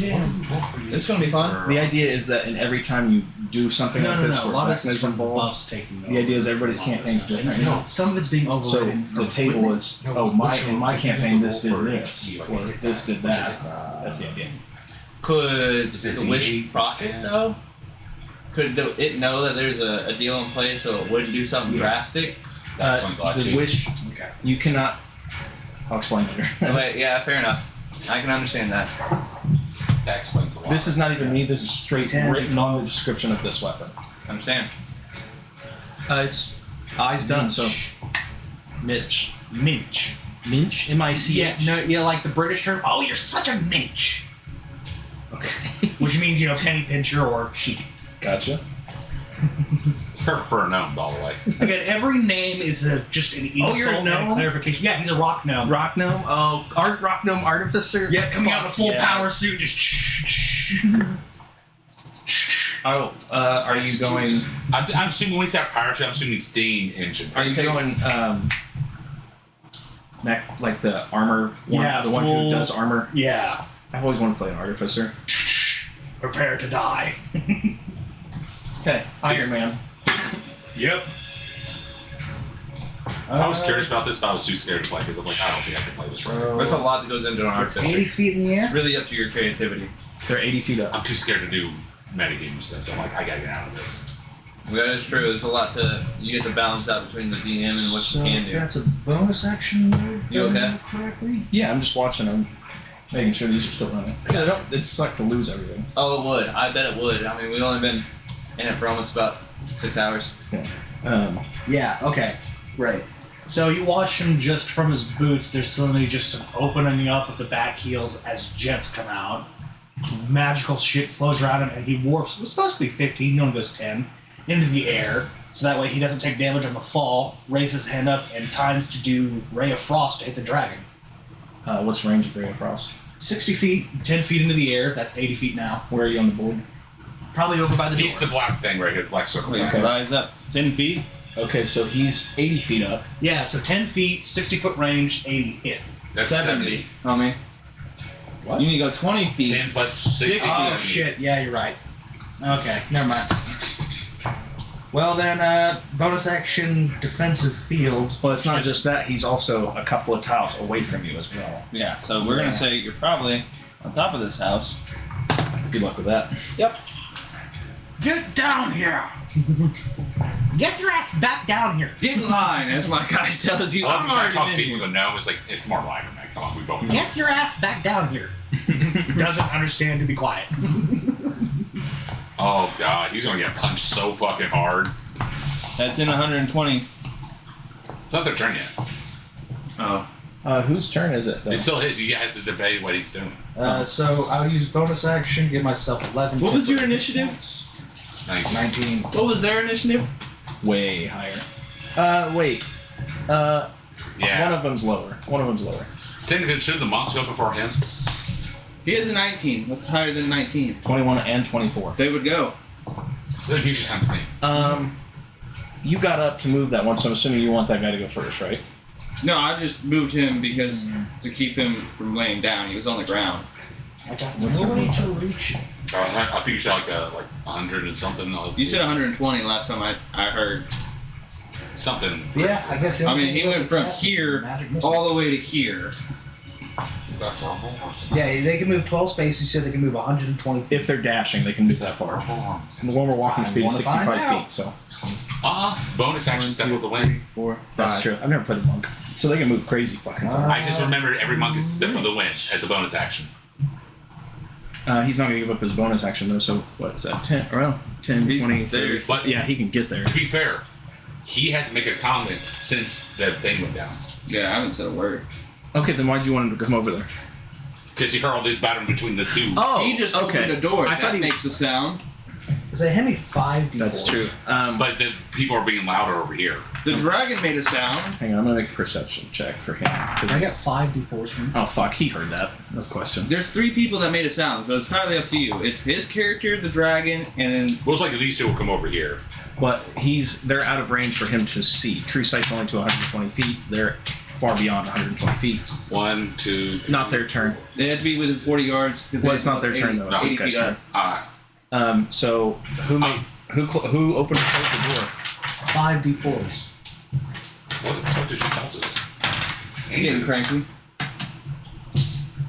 Speaker 10: It's gonna be fun.
Speaker 3: The idea is that in every time you do something like this
Speaker 8: A
Speaker 3: where
Speaker 8: lot of
Speaker 3: Vecna is
Speaker 8: it's from
Speaker 3: involved,
Speaker 8: buffs taking over.
Speaker 3: the idea is everybody's campaign is different.
Speaker 8: Some of it's being
Speaker 3: So
Speaker 8: overridden.
Speaker 3: the table is, in my campaign this did this, or this did that. That's the idea.
Speaker 10: Could
Speaker 2: Is it
Speaker 10: the Wish
Speaker 2: D8?
Speaker 10: profit though? Could it know that there's a deal in place so it wouldn't do something drastic?
Speaker 2: That explains a lot
Speaker 3: The
Speaker 2: too.
Speaker 3: wish, you cannot. I'll explain later.
Speaker 10: Wait, yeah, fair enough. I can understand that.
Speaker 2: That explains a lot.
Speaker 3: This is not even me. This is straight written on the description of this weapon.
Speaker 10: Understand?
Speaker 3: It's eyes done. So
Speaker 8: Minch.
Speaker 3: Minch, M-I-C-H.
Speaker 8: Yeah, like the British term. Oh, you're such a minch.
Speaker 3: Okay.
Speaker 8: Which means, penny pincher or sheep.
Speaker 3: Gotcha.
Speaker 2: It's perfect for a gnome, by the way.
Speaker 8: Again, every name is just an
Speaker 3: Oh,
Speaker 8: insult
Speaker 3: you're a
Speaker 8: and a
Speaker 3: gnome?
Speaker 8: clarification. Yeah, he's a rock gnome.
Speaker 3: Rock gnome. Oh, rock gnome artificer.
Speaker 8: Yeah, coming out in a full
Speaker 3: Yeah.
Speaker 8: power suit, just.
Speaker 3: Oh, are you going?
Speaker 2: I'm assuming when it's that power ship, I'm assuming it's Dean engine.
Speaker 3: Are you going? Like the armor one,
Speaker 8: Yeah,
Speaker 3: the one who
Speaker 8: full-
Speaker 3: does armor.
Speaker 8: Yeah.
Speaker 3: I've always wanted to play an artificer.
Speaker 8: Prepare to die.
Speaker 3: Okay, Iron Man.
Speaker 5: Yep.
Speaker 2: I was curious about this, but I was too scared to play because I'm like, I don't think I can play this right.
Speaker 10: There's a lot that goes into an
Speaker 8: It's
Speaker 10: artificer.
Speaker 8: 80 feet in the air.
Speaker 10: It's really up to your creativity.
Speaker 3: They're 80 feet up.
Speaker 2: I'm too scared to do metagame stuff, so I'm like, I gotta get out of this.
Speaker 10: That is true. There's a lot you get to balance out between the DM and what you can do.
Speaker 8: That's a bonus action move.
Speaker 10: You
Speaker 8: if I
Speaker 10: okay?
Speaker 8: remember Correctly.
Speaker 3: Yeah, I'm just watching them, making sure these are still running. Yeah, it sucked to lose everything.
Speaker 10: Oh, it would. I bet it would. I mean, we've only been in it for almost about 6 hours.
Speaker 8: Yeah. Okay. Right. So you watch him just from his boots. There's suddenly just an opening up of the back heels as jets come out. Magical shit flows around him, and he warps. It was supposed to be 15. He only goes 10 into the air, so that way he doesn't take damage on the fall. Raises his hand up and times to do Ray of Frost to hit the dragon.
Speaker 3: What's the range of Ray of Frost?
Speaker 8: 60 feet, 10 feet into the air. That's 80 feet now.
Speaker 3: Where are you on the board?
Speaker 8: Probably over by the door.
Speaker 2: He's the black thing right here, the black circle.
Speaker 10: Wait,
Speaker 3: Okay.
Speaker 10: rise up 10 feet.
Speaker 3: Okay, so he's 80 feet up.
Speaker 8: Yeah, so 10 feet, 60-foot range, 80 hit.
Speaker 2: That's
Speaker 10: 70.
Speaker 2: 70.
Speaker 10: Homie.
Speaker 9: You need to go 20 feet.
Speaker 2: 10 plus 60.
Speaker 8: Oh, shit. Yeah, you're right. Okay, never mind. Well, then, bonus action defensive field.
Speaker 3: Well, it's not just that. He's also a couple of tiles away from you as well.
Speaker 9: Yeah, so we're gonna say you're probably on top of this house.
Speaker 3: Good luck with that.
Speaker 8: Get down here! Get your ass back down here!
Speaker 9: Get in line, as my guy tells you.
Speaker 2: I love
Speaker 9: I'm
Speaker 2: when I
Speaker 9: already
Speaker 2: talk
Speaker 9: in
Speaker 2: people
Speaker 9: here.
Speaker 2: that know. It's like, it's more like, man, come on, we both know.
Speaker 8: Get your ass back down here! Doesn't understand to be quiet.
Speaker 2: Oh, God, he's gonna get punched so fucking hard.
Speaker 9: That's in 120.
Speaker 2: It's not their turn yet.
Speaker 9: Oh,
Speaker 3: Whose turn is it? Though?
Speaker 2: It's still his. He has to debate what he's doing.
Speaker 8: So I'll use bonus action, give myself 11.
Speaker 9: What was your initiative?
Speaker 8: 19.
Speaker 9: What was their initiative?
Speaker 3: Way higher. Wait.
Speaker 2: Yeah.
Speaker 3: One of them's lower.
Speaker 2: Technically, shouldn't the monks go before him?
Speaker 9: He has a 19. What's higher than 19?
Speaker 3: 21 and 24.
Speaker 9: They would go.
Speaker 2: Then you should have to think.
Speaker 3: You got up to move that one, so I'm assuming you want that guy to go first, right?
Speaker 9: No, I just moved him because to keep him from laying down. He was on the ground.
Speaker 8: I got no way to reach it.
Speaker 2: I think you said like 100 and something.
Speaker 9: You said 120 last time I heard.
Speaker 2: Something.
Speaker 8: Yeah, I guess.
Speaker 9: I mean, he went from here all the way to here.
Speaker 2: Is that normal or something?
Speaker 8: Yeah, they can move 12 spaces. You said they can move 120 feet.
Speaker 3: If they're dashing, they can move that far. And the normal walking
Speaker 8: I
Speaker 3: speed is
Speaker 8: wanna find
Speaker 3: 65
Speaker 8: out.
Speaker 3: feet, so
Speaker 2: Bonus action step of the wind.
Speaker 9: 4,
Speaker 3: that's
Speaker 9: 5.
Speaker 3: true. I've never played a monk, so they can move crazy fucking far.
Speaker 2: I just remembered every monk is a step of the wind as a bonus action.
Speaker 3: He's not gonna give up his bonus action though. So what's that? 10, around 10,
Speaker 9: He's
Speaker 3: 20,
Speaker 9: there.
Speaker 3: 30.
Speaker 2: But-
Speaker 3: Yeah, he can get there.
Speaker 2: To be fair, he hasn't made a comment since the thing went down.
Speaker 9: Yeah, I haven't said a word.
Speaker 3: Okay, then why'd you want him to come over there?
Speaker 2: Because you heard all this battle between the two.
Speaker 3: Oh,
Speaker 9: He just
Speaker 3: okay.
Speaker 9: opened the door.
Speaker 3: I thought he
Speaker 9: makes a sound.
Speaker 8: So hand me 5 d4s.
Speaker 3: That's true.
Speaker 2: But the people are being louder over here.
Speaker 9: The dragon made a sound.
Speaker 3: Hang on, I'm gonna make a perception check for him. 'cause
Speaker 8: I
Speaker 3: he's-
Speaker 8: got 5 d4s from you.
Speaker 3: Oh fuck, he heard that. No question.
Speaker 9: There's 3 people that made a sound, so it's entirely up to you. It's his character, the dragon, and then
Speaker 2: Most likely these two will come over here.
Speaker 3: But they're out of range for him to see. True sight's only to 120 feet. They're far beyond 120 feet.
Speaker 2: 1, 2, 3.
Speaker 3: Not their turn.
Speaker 1: They have to be within 40 yards. 'cause
Speaker 3: Well,
Speaker 1: they
Speaker 3: it's not their turn, though. It's
Speaker 1: 80
Speaker 3: this guy's
Speaker 1: feet
Speaker 3: turn.
Speaker 1: up.
Speaker 3: So who who opened and closed the door?
Speaker 8: 5 d4s.
Speaker 2: What the fuck did you toss it?
Speaker 1: You getting cranky?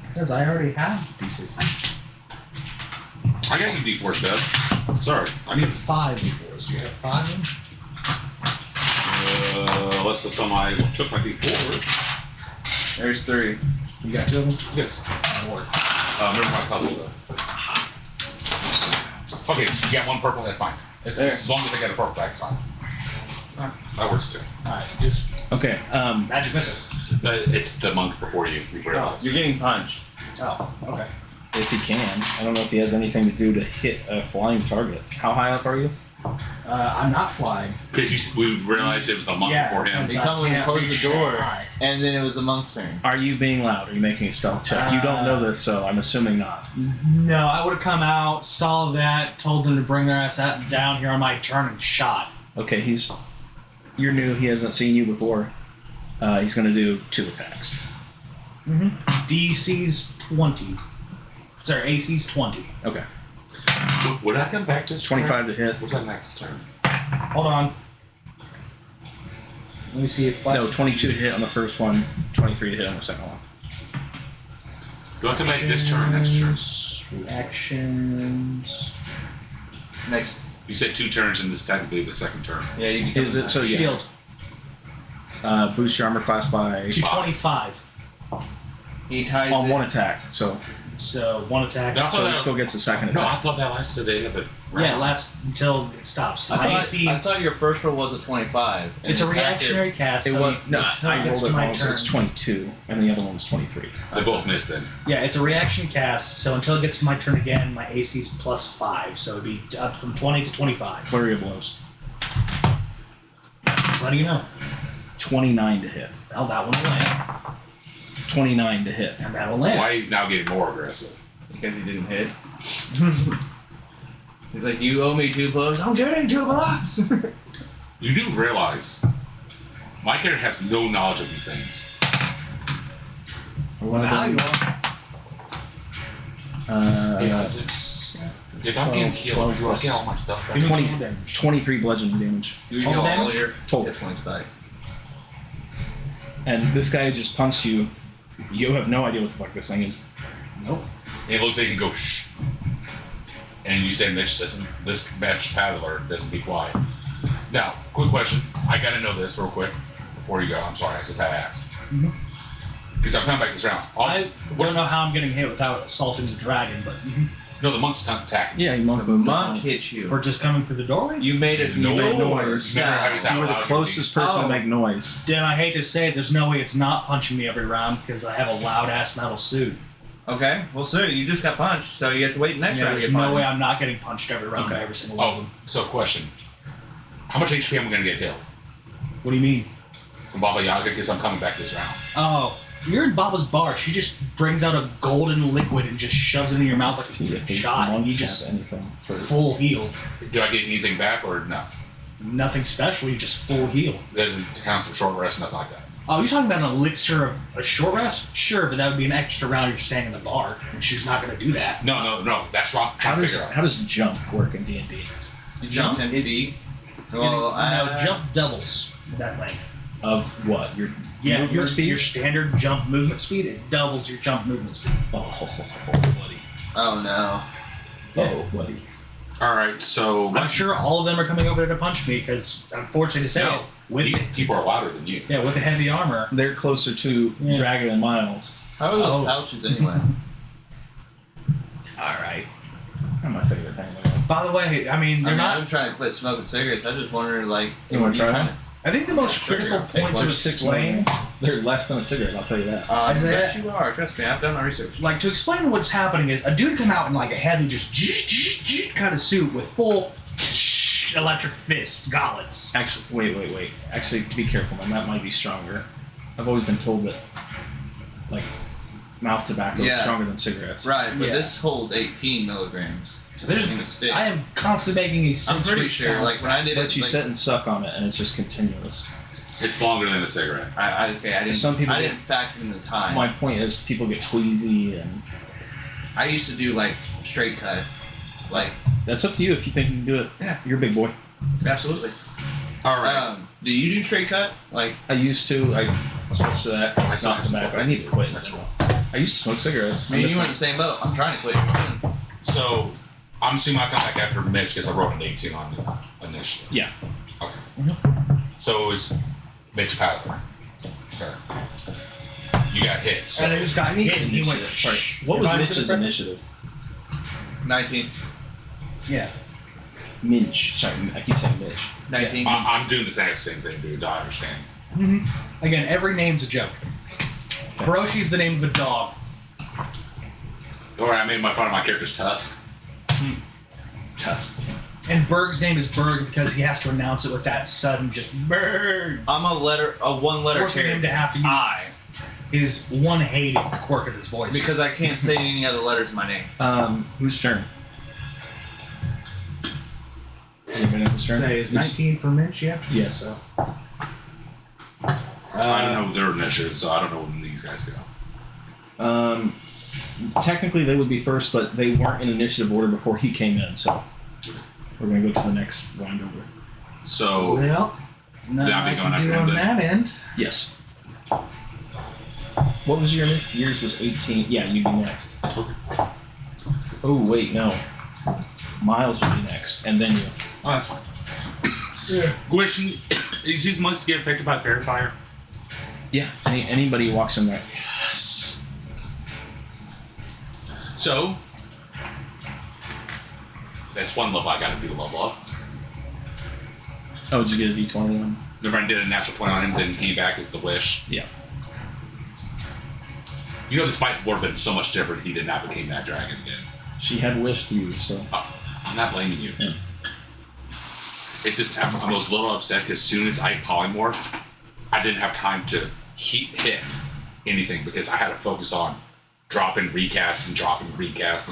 Speaker 8: Because I already have d6s.
Speaker 2: I got you D4s, Deb. Sorry.
Speaker 8: I need 5 d4s. Do you have 5 of them?
Speaker 2: Unless I took my D4s.
Speaker 1: There's 3.
Speaker 8: You got 2 of them?
Speaker 2: Yes.
Speaker 8: That'll work.
Speaker 2: Remember my colors though. Okay, you got 1 purple, that's fine.
Speaker 1: There.
Speaker 2: As long as I get a purple back, it's fine. That works too.
Speaker 8: Alright, just
Speaker 3: Okay.
Speaker 8: magic missile.
Speaker 2: It's the monk before you realize.
Speaker 1: You're getting punched.
Speaker 8: Oh, okay.
Speaker 3: If he can, I don't know if he has anything to do to hit a flying target. How high up are you?
Speaker 8: I'm not flying.
Speaker 2: Because we realized it was the monk
Speaker 8: Yeah,
Speaker 2: before him.
Speaker 8: that's
Speaker 10: You
Speaker 8: I
Speaker 10: told me to
Speaker 8: can't
Speaker 10: close
Speaker 8: reach
Speaker 10: the door,
Speaker 8: that high.
Speaker 10: and then it was the monk's turn.
Speaker 3: Are you being loud? Are you making a stealth check? You don't know this, so I'm assuming not.
Speaker 8: No, I would have come out, saw that, told them to bring their ass out down here on my turn and shot.
Speaker 3: Okay, you're new. He hasn't seen you before. He's gonna do 2 attacks.
Speaker 8: DC's 20. Sorry, AC's 20.
Speaker 3: Okay.
Speaker 2: Would I come back this
Speaker 3: 25 to hit.
Speaker 2: What's that next turn?
Speaker 8: Hold on. Let me see if
Speaker 3: No, 22 to hit on the first one, 23 to hit on the second one.
Speaker 2: Do I come back this turn, next turn?
Speaker 8: Reactions.
Speaker 10: Next.
Speaker 2: You said 2 turns, and this is technically the second turn.
Speaker 10: Yeah, you can.
Speaker 3: Is it so? Yeah.
Speaker 8: Shield.
Speaker 3: Boost your armor class by
Speaker 8: 225.
Speaker 1: He ties
Speaker 3: on
Speaker 1: it.
Speaker 3: 1 attack. So
Speaker 8: 1 attack.
Speaker 2: No.
Speaker 3: he still gets a second
Speaker 2: No, I
Speaker 3: attack.
Speaker 2: thought that lasted the other
Speaker 8: Yeah,
Speaker 2: round.
Speaker 8: lasts until it stops.
Speaker 10: I
Speaker 8: My
Speaker 10: thought,
Speaker 8: AC,
Speaker 10: I thought your first roll was a 25. and
Speaker 8: it's a
Speaker 10: you attacked it.
Speaker 8: reactionary cast.
Speaker 3: It
Speaker 8: so
Speaker 3: was no.
Speaker 8: until
Speaker 3: I
Speaker 8: it gets
Speaker 3: rolled
Speaker 8: to
Speaker 3: it
Speaker 8: my
Speaker 3: wrong, so
Speaker 8: turn.
Speaker 3: it's 22, and the other one was 23.
Speaker 2: They both missed then.
Speaker 8: Yeah, it's a reaction cast, so until it gets to my turn again, my AC's +5, so it'd be up from 20 to 25.
Speaker 3: Flurry of blows.
Speaker 8: Just letting you know.
Speaker 3: 29 to hit.
Speaker 8: Well, that one will land,
Speaker 3: 29 to hit.
Speaker 8: and that will land.
Speaker 2: Why he's now getting more aggressive?
Speaker 1: Because he didn't hit. He's like, you owe me 2 blows. I'm getting 2 blows.
Speaker 2: You do realize my character has no knowledge of these things.
Speaker 3: One of
Speaker 8: Now you
Speaker 3: them,
Speaker 8: are.
Speaker 2: Yeah, if I'm getting
Speaker 3: 12
Speaker 2: killed, do I
Speaker 3: plus
Speaker 2: get all my stuff back?
Speaker 3: 23 bludgeoning damage.
Speaker 10: You
Speaker 8: Total
Speaker 10: get all
Speaker 8: damage?
Speaker 10: your
Speaker 3: Total.
Speaker 10: hit points back.
Speaker 3: And this guy just punched you. You have no idea what the fuck this thing is.
Speaker 8: Nope.
Speaker 2: It looks like he can go shh. And you say Mitch doesn't, this Mitch Paddler doesn't be quiet. Now, quick question. I gotta know this real quick before you go. I'm sorry, I just had to ask. Because I'm coming back this round.
Speaker 8: I don't know how I'm getting hit without assaulting the dragon, but
Speaker 2: No, the monk's not attacking.
Speaker 3: Yeah, he monk
Speaker 1: The monk hit you.
Speaker 8: for just coming through the doorway.
Speaker 1: You made it.
Speaker 2: No
Speaker 3: You made
Speaker 2: noise.
Speaker 3: noise.
Speaker 2: Never have his
Speaker 3: You were the
Speaker 2: out
Speaker 3: closest person to
Speaker 8: Oh.
Speaker 3: make noise.
Speaker 8: Dan, I hate to say it, there's no way it's not punching me every round because I have a loud ass metal suit.
Speaker 1: Okay. Well, sir, you just got punched, so you have to wait next
Speaker 8: Yeah,
Speaker 1: round to
Speaker 8: there's
Speaker 1: get
Speaker 8: no
Speaker 1: punched.
Speaker 8: way I'm not getting punched every round by every single one of
Speaker 2: Oh,
Speaker 8: them.
Speaker 2: so question. How much HP am I gonna get killed
Speaker 8: What do you mean?
Speaker 2: from Baba Yaga? Because I'm coming back this round.
Speaker 8: Oh, you're in Baba's bar. She just brings out a golden liquid and just shoves it in your mouth
Speaker 3: See
Speaker 8: like
Speaker 3: if
Speaker 8: a
Speaker 3: these
Speaker 8: shot, and you
Speaker 3: monks
Speaker 8: just
Speaker 3: have anything for.
Speaker 8: full heal.
Speaker 2: Do I get anything back or no?
Speaker 8: Nothing special. You just full heal.
Speaker 2: Doesn't count for short rest, nothing like that.
Speaker 8: Oh, you're talking about an elixir of a short rest? Sure, but that would be an extra round you're staying in the bar, and she's not going to do that.
Speaker 2: No. That's wrong.
Speaker 3: How
Speaker 2: Trying to
Speaker 3: does
Speaker 2: figure out.
Speaker 3: how does jump work in D&D?
Speaker 10: You jump 10 feet. Well,
Speaker 8: no, jump doubles that length.
Speaker 3: Of what? Your
Speaker 8: Yeah,
Speaker 3: movement
Speaker 8: your,
Speaker 3: speed?
Speaker 8: your standard jump movement speed, it doubles your jump movement speed.
Speaker 3: Oh, buddy.
Speaker 10: oh no.
Speaker 3: Oh, buddy.
Speaker 2: All right, so
Speaker 8: I'm sure all of them are coming over there to punch me because, unfortunately to say
Speaker 2: No.
Speaker 8: it, with
Speaker 2: these people are louder than you.
Speaker 8: with the heavy armor.
Speaker 3: They're closer to
Speaker 8: Yeah.
Speaker 3: Dragon and Miles.
Speaker 10: How are those
Speaker 8: Oh.
Speaker 10: pouches anyway?
Speaker 3: All right. Not my favorite thing. Though.
Speaker 8: By the way, I mean they're not.
Speaker 10: I'm trying to quit smoking cigarettes. I just wondered, like,
Speaker 3: You wanna try
Speaker 10: trying
Speaker 3: one?
Speaker 8: I think the most
Speaker 10: Sure,
Speaker 8: critical
Speaker 10: take
Speaker 8: point
Speaker 10: one.
Speaker 8: to
Speaker 3: Six
Speaker 8: explain,
Speaker 3: They're less than a cigarette. I'll tell you that.
Speaker 8: Is
Speaker 10: yes,
Speaker 8: that-
Speaker 10: you are. Trust me, I've done my research.
Speaker 8: like to explain what's happening is a dude come out in like a heavy just kind of suit with full electric fist gauntlets.
Speaker 3: Actually, wait. Actually, be careful, man. That might be stronger. I've always been told that, like, mouth tobacco is
Speaker 10: Yeah.
Speaker 3: stronger than cigarettes.
Speaker 10: Right, but
Speaker 8: Yeah.
Speaker 10: this holds 18 milligrams.
Speaker 8: So there's
Speaker 10: in the stick.
Speaker 8: I am constantly making a
Speaker 10: I'm
Speaker 8: sensory
Speaker 10: pretty sure.
Speaker 8: sound.
Speaker 10: Like when I did
Speaker 3: But
Speaker 10: it,
Speaker 3: you
Speaker 10: like,
Speaker 3: sit and suck on it, and it's just continuous.
Speaker 2: It's longer than a cigarette.
Speaker 10: I didn't.
Speaker 3: Some people
Speaker 10: I
Speaker 3: get-
Speaker 10: didn't factor in the time.
Speaker 3: My point is, people get queasy, and
Speaker 10: I used to do like straight cut, like
Speaker 3: that's up to you if you think you can do it.
Speaker 10: Yeah.
Speaker 3: You're a big boy.
Speaker 10: absolutely.
Speaker 2: All right.
Speaker 10: Do you do straight cut? Like
Speaker 3: I used to. I switched to that.
Speaker 2: I
Speaker 3: It's
Speaker 2: still
Speaker 3: not
Speaker 2: have
Speaker 3: the
Speaker 2: some
Speaker 3: back.
Speaker 2: stuff
Speaker 3: I need to quit.
Speaker 2: That's cool.
Speaker 3: I used to smoke cigarettes.
Speaker 10: me and you were in the same boat. I'm trying to quit.
Speaker 2: So I'm assuming I come back after Mitch because I wrote an 18 on the initiative.
Speaker 3: Yeah.
Speaker 2: Okay. So it's Mitch Paddler. Sure. You got hit. So
Speaker 8: And it just got hit, and he went.
Speaker 3: Initiative. Sorry. What was
Speaker 8: If I
Speaker 3: Mitch's
Speaker 8: understood it
Speaker 3: initiative?
Speaker 10: 19.
Speaker 8: Yeah.
Speaker 3: Minch. Sorry, I keep saying Mitch.
Speaker 10: 19.
Speaker 2: I'm doing the exact same thing, dude. I understand.
Speaker 8: Again, every name's a joke. Hiroshi's the name of a dog.
Speaker 2: Or I made my fun of my character's Tusk.
Speaker 3: Tusk.
Speaker 8: And Berg's name is Berg because he has to announce it with that sudden just Berg.
Speaker 11: I'm a one-letter
Speaker 8: Forcing him to
Speaker 11: character.
Speaker 8: have to use his one hated quirk of his voice.
Speaker 11: Because I can't say any other letters in my name.
Speaker 3: Whose turn? Does anybody know whose turn?
Speaker 8: Say, is 19 for Mitch, yeah?
Speaker 3: Yeah.
Speaker 8: So.
Speaker 2: I don't know their initiative, so I don't know when these guys go.
Speaker 3: Technically, they would be first, but they weren't in initiative order before he came in, so we're going to go to the next round over.
Speaker 2: So
Speaker 8: Well, nothing
Speaker 2: That'd be
Speaker 8: I
Speaker 2: going
Speaker 8: can do
Speaker 2: after him
Speaker 8: on
Speaker 2: then.
Speaker 8: that end.
Speaker 3: Yes. What was your yours was 18? Yeah, you'd be next. Oh wait, no. Miles would be next, and then you.
Speaker 2: Oh, that's fine. Question: is these monks get affected by fairy fire?
Speaker 3: Yeah. Anybody who walks in there.
Speaker 2: Yes. So that's one level I got to do to level up.
Speaker 3: Oh, did you get a D21?
Speaker 2: Remember, I did a natural 20 on him, then came back as the wish.
Speaker 3: Yeah.
Speaker 2: You know, this fight would have been so much different if he did not become that dragon again.
Speaker 3: She had wished you, so.
Speaker 2: I'm not blaming you.
Speaker 3: Yeah.
Speaker 2: It's just I was a little upset because as soon as I polymorphed, I didn't have time to hit anything because I had to focus on dropping recasting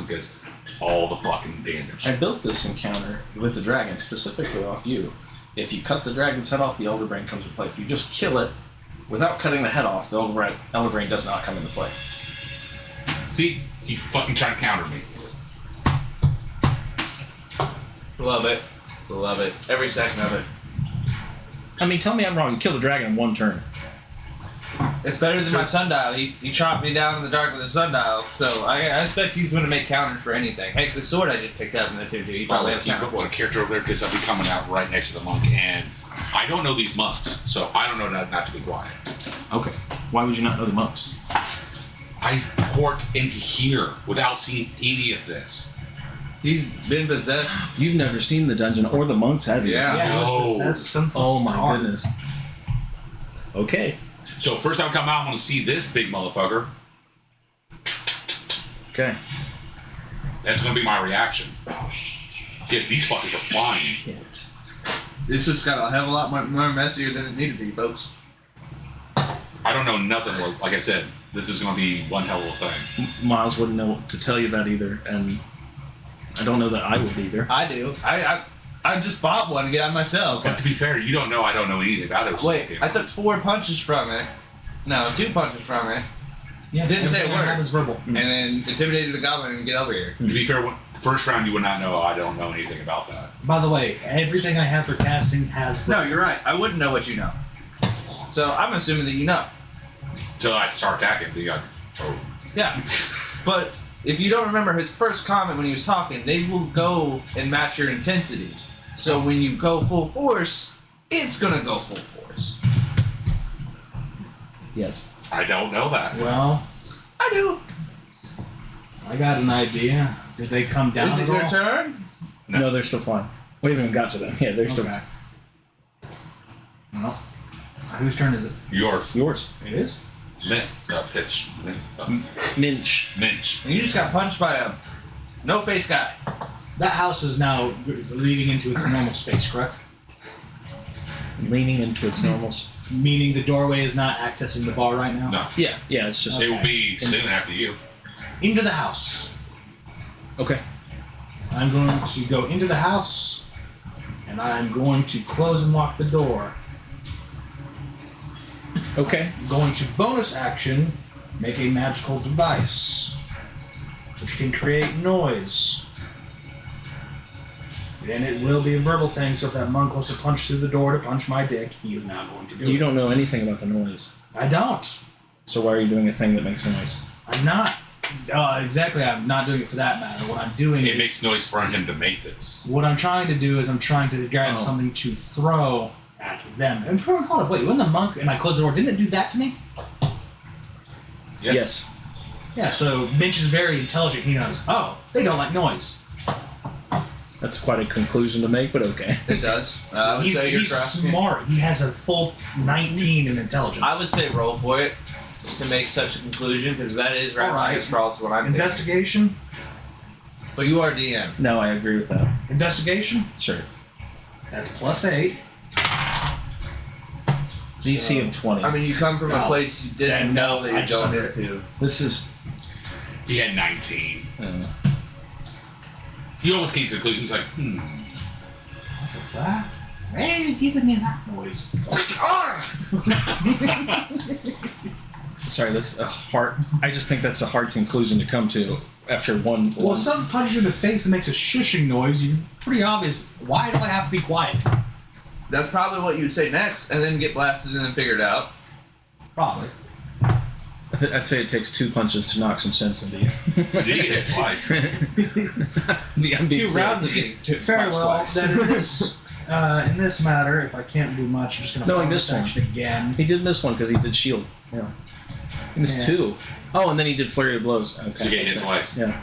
Speaker 2: because all the fucking damage.
Speaker 3: I built this encounter with the dragon specifically off you. If you cut the dragon's head off, the Elder Brain comes into play. If you just kill it without cutting the head off, the Elder Brain does not come into play.
Speaker 2: See, he fucking tried to counter me.
Speaker 11: Love it. Love it. Every second of it.
Speaker 3: I mean, tell me I'm wrong. You killed a dragon in one turn.
Speaker 11: It's better than my sundial. He chopped me down in the dark with a sundial, so I expect he's going to make counters for anything. Heck, the sword I just picked up in the 2-2, he probably have
Speaker 2: Keep
Speaker 11: counter
Speaker 2: going
Speaker 11: for
Speaker 2: a character over there because I'll be coming out right next to the monk, and I don't know these monks, so I don't know not to be quiet.
Speaker 3: Okay. Why would you not know the monks?
Speaker 2: I porked into here without seeing any of this.
Speaker 11: He's been possessed.
Speaker 3: You've never seen the dungeon or the monks, have you?
Speaker 11: Yeah.
Speaker 8: Yeah,
Speaker 2: No.
Speaker 8: he was possessed since the
Speaker 3: Oh my
Speaker 8: start.
Speaker 3: goodness. Okay.
Speaker 2: So first time I come out, I want to see this big motherfucker.
Speaker 3: Okay.
Speaker 2: That's going to be my reaction. Because these fuckers are flying.
Speaker 11: This just got a hell of a lot more messier than it needed to be, folks.
Speaker 2: I don't know nothing. Like I said, this is going to be one hell of a thing.
Speaker 3: Miles wouldn't know to tell you that either, and I don't know that I would either.
Speaker 11: I do. I just bought one to get on myself.
Speaker 2: But to be fair, you don't know I don't know anything about it.
Speaker 11: Wait, I took 4 punches from it. No, 2 punches from it.
Speaker 8: Yeah,
Speaker 11: Didn't say a
Speaker 8: everything I
Speaker 11: word.
Speaker 8: have is verbal.
Speaker 11: And then intimidated the goblin and get over here.
Speaker 2: To be fair, first round you would not know I don't know anything about that.
Speaker 8: By the way, everything I have for casting has
Speaker 11: No, you're right. I wouldn't know what you know. So I'm assuming that you know.
Speaker 2: Till I start attacking, be like, oh.
Speaker 11: Yeah. But if you don't remember his first comment when he was talking, they will go and match your intensity. So when you go full force, it's gonna go full force.
Speaker 3: Yes.
Speaker 2: I don't know that.
Speaker 8: Well,
Speaker 11: I do.
Speaker 8: I got an idea. Did they come down
Speaker 11: Is it
Speaker 8: at
Speaker 11: your
Speaker 8: all?
Speaker 11: turn?
Speaker 3: No, they're still flying. We haven't even got to them. Yeah, they're still
Speaker 8: Okay. Well, whose turn is it?
Speaker 2: Yours.
Speaker 3: yours.
Speaker 8: It is.
Speaker 2: Mint. Pitch. Mint.
Speaker 3: Minch.
Speaker 2: Minch.
Speaker 11: And you just got punched by a no-face guy.
Speaker 8: That house is now leading into its normal space, correct?
Speaker 3: Leaning into its normal.
Speaker 8: Meaning the doorway is not accessing the bar right now?
Speaker 2: No.
Speaker 3: Yeah, yeah. It's just
Speaker 2: It will be soon after you.
Speaker 8: Into the house.
Speaker 3: okay.
Speaker 8: I'm going to go into the house, and I'm going to close and lock the door.
Speaker 3: Okay.
Speaker 6: Going to bonus action, make a magical device, which can create noise. And it will be a verbal thing, so if that monk wants to punch through the door to punch my dick, he is now going to do it.
Speaker 3: You don't know anything about the noise.
Speaker 6: I don't.
Speaker 3: So why are you doing a thing that makes noise?
Speaker 6: I'm not. Exactly, I'm not doing it for that matter. What I'm doing
Speaker 2: It
Speaker 6: is...
Speaker 2: makes noise for him to make this.
Speaker 6: What I'm trying to do is I'm trying to grab something to throw at them. And hold on, wait, when the monk and I closed the door, didn't it do that to me?
Speaker 2: Yes.
Speaker 6: Yeah, so Minch is very intelligent. He knows, oh, they don't like noise.
Speaker 3: That's quite a conclusion to make, but okay.
Speaker 11: It does. I would say you're
Speaker 6: he's
Speaker 11: trusting.
Speaker 6: smart. He has a full 19 in intelligence.
Speaker 11: I would say roll for it to make such a conclusion, because that is
Speaker 6: All right.
Speaker 11: Rat's Cross what I'm thinking.
Speaker 6: Investigation?
Speaker 11: But you are DM.
Speaker 3: No, I agree with that.
Speaker 6: Investigation?
Speaker 3: Sure.
Speaker 6: That's +8.
Speaker 3: DC of 20.
Speaker 11: I mean, you come from a place you didn't know that
Speaker 6: I
Speaker 11: you're
Speaker 6: just
Speaker 11: going
Speaker 6: under-
Speaker 11: into.
Speaker 3: This is.
Speaker 2: He had 19. He almost came to the conclusion. He's like,
Speaker 6: What the fuck? Hey, you're giving me that noise.
Speaker 3: Sorry, that's a hard. I just think that's a hard conclusion to come to after one.
Speaker 6: Well, if someone punches you in the face and makes a shushing noise, you're pretty obvious. Why do I have to be quiet?
Speaker 11: That's probably what you would say next, and then get blasted and then figure it out.
Speaker 6: Probably.
Speaker 3: I'd say it takes 2 punches to knock some sense into you.
Speaker 2: did he get hit twice?
Speaker 3: Yeah, I'm being
Speaker 11: 2
Speaker 3: silly.
Speaker 11: rounds of getting
Speaker 6: Very well.
Speaker 11: twice.
Speaker 6: Then in this matter, if I can't do much, I'm just going to
Speaker 3: No, he missed one.
Speaker 6: action again.
Speaker 3: He did miss one because he did shield. Yeah. He missed 2. Oh, and then he did flurry of blows. Okay.
Speaker 2: You get hit twice.
Speaker 3: Yeah.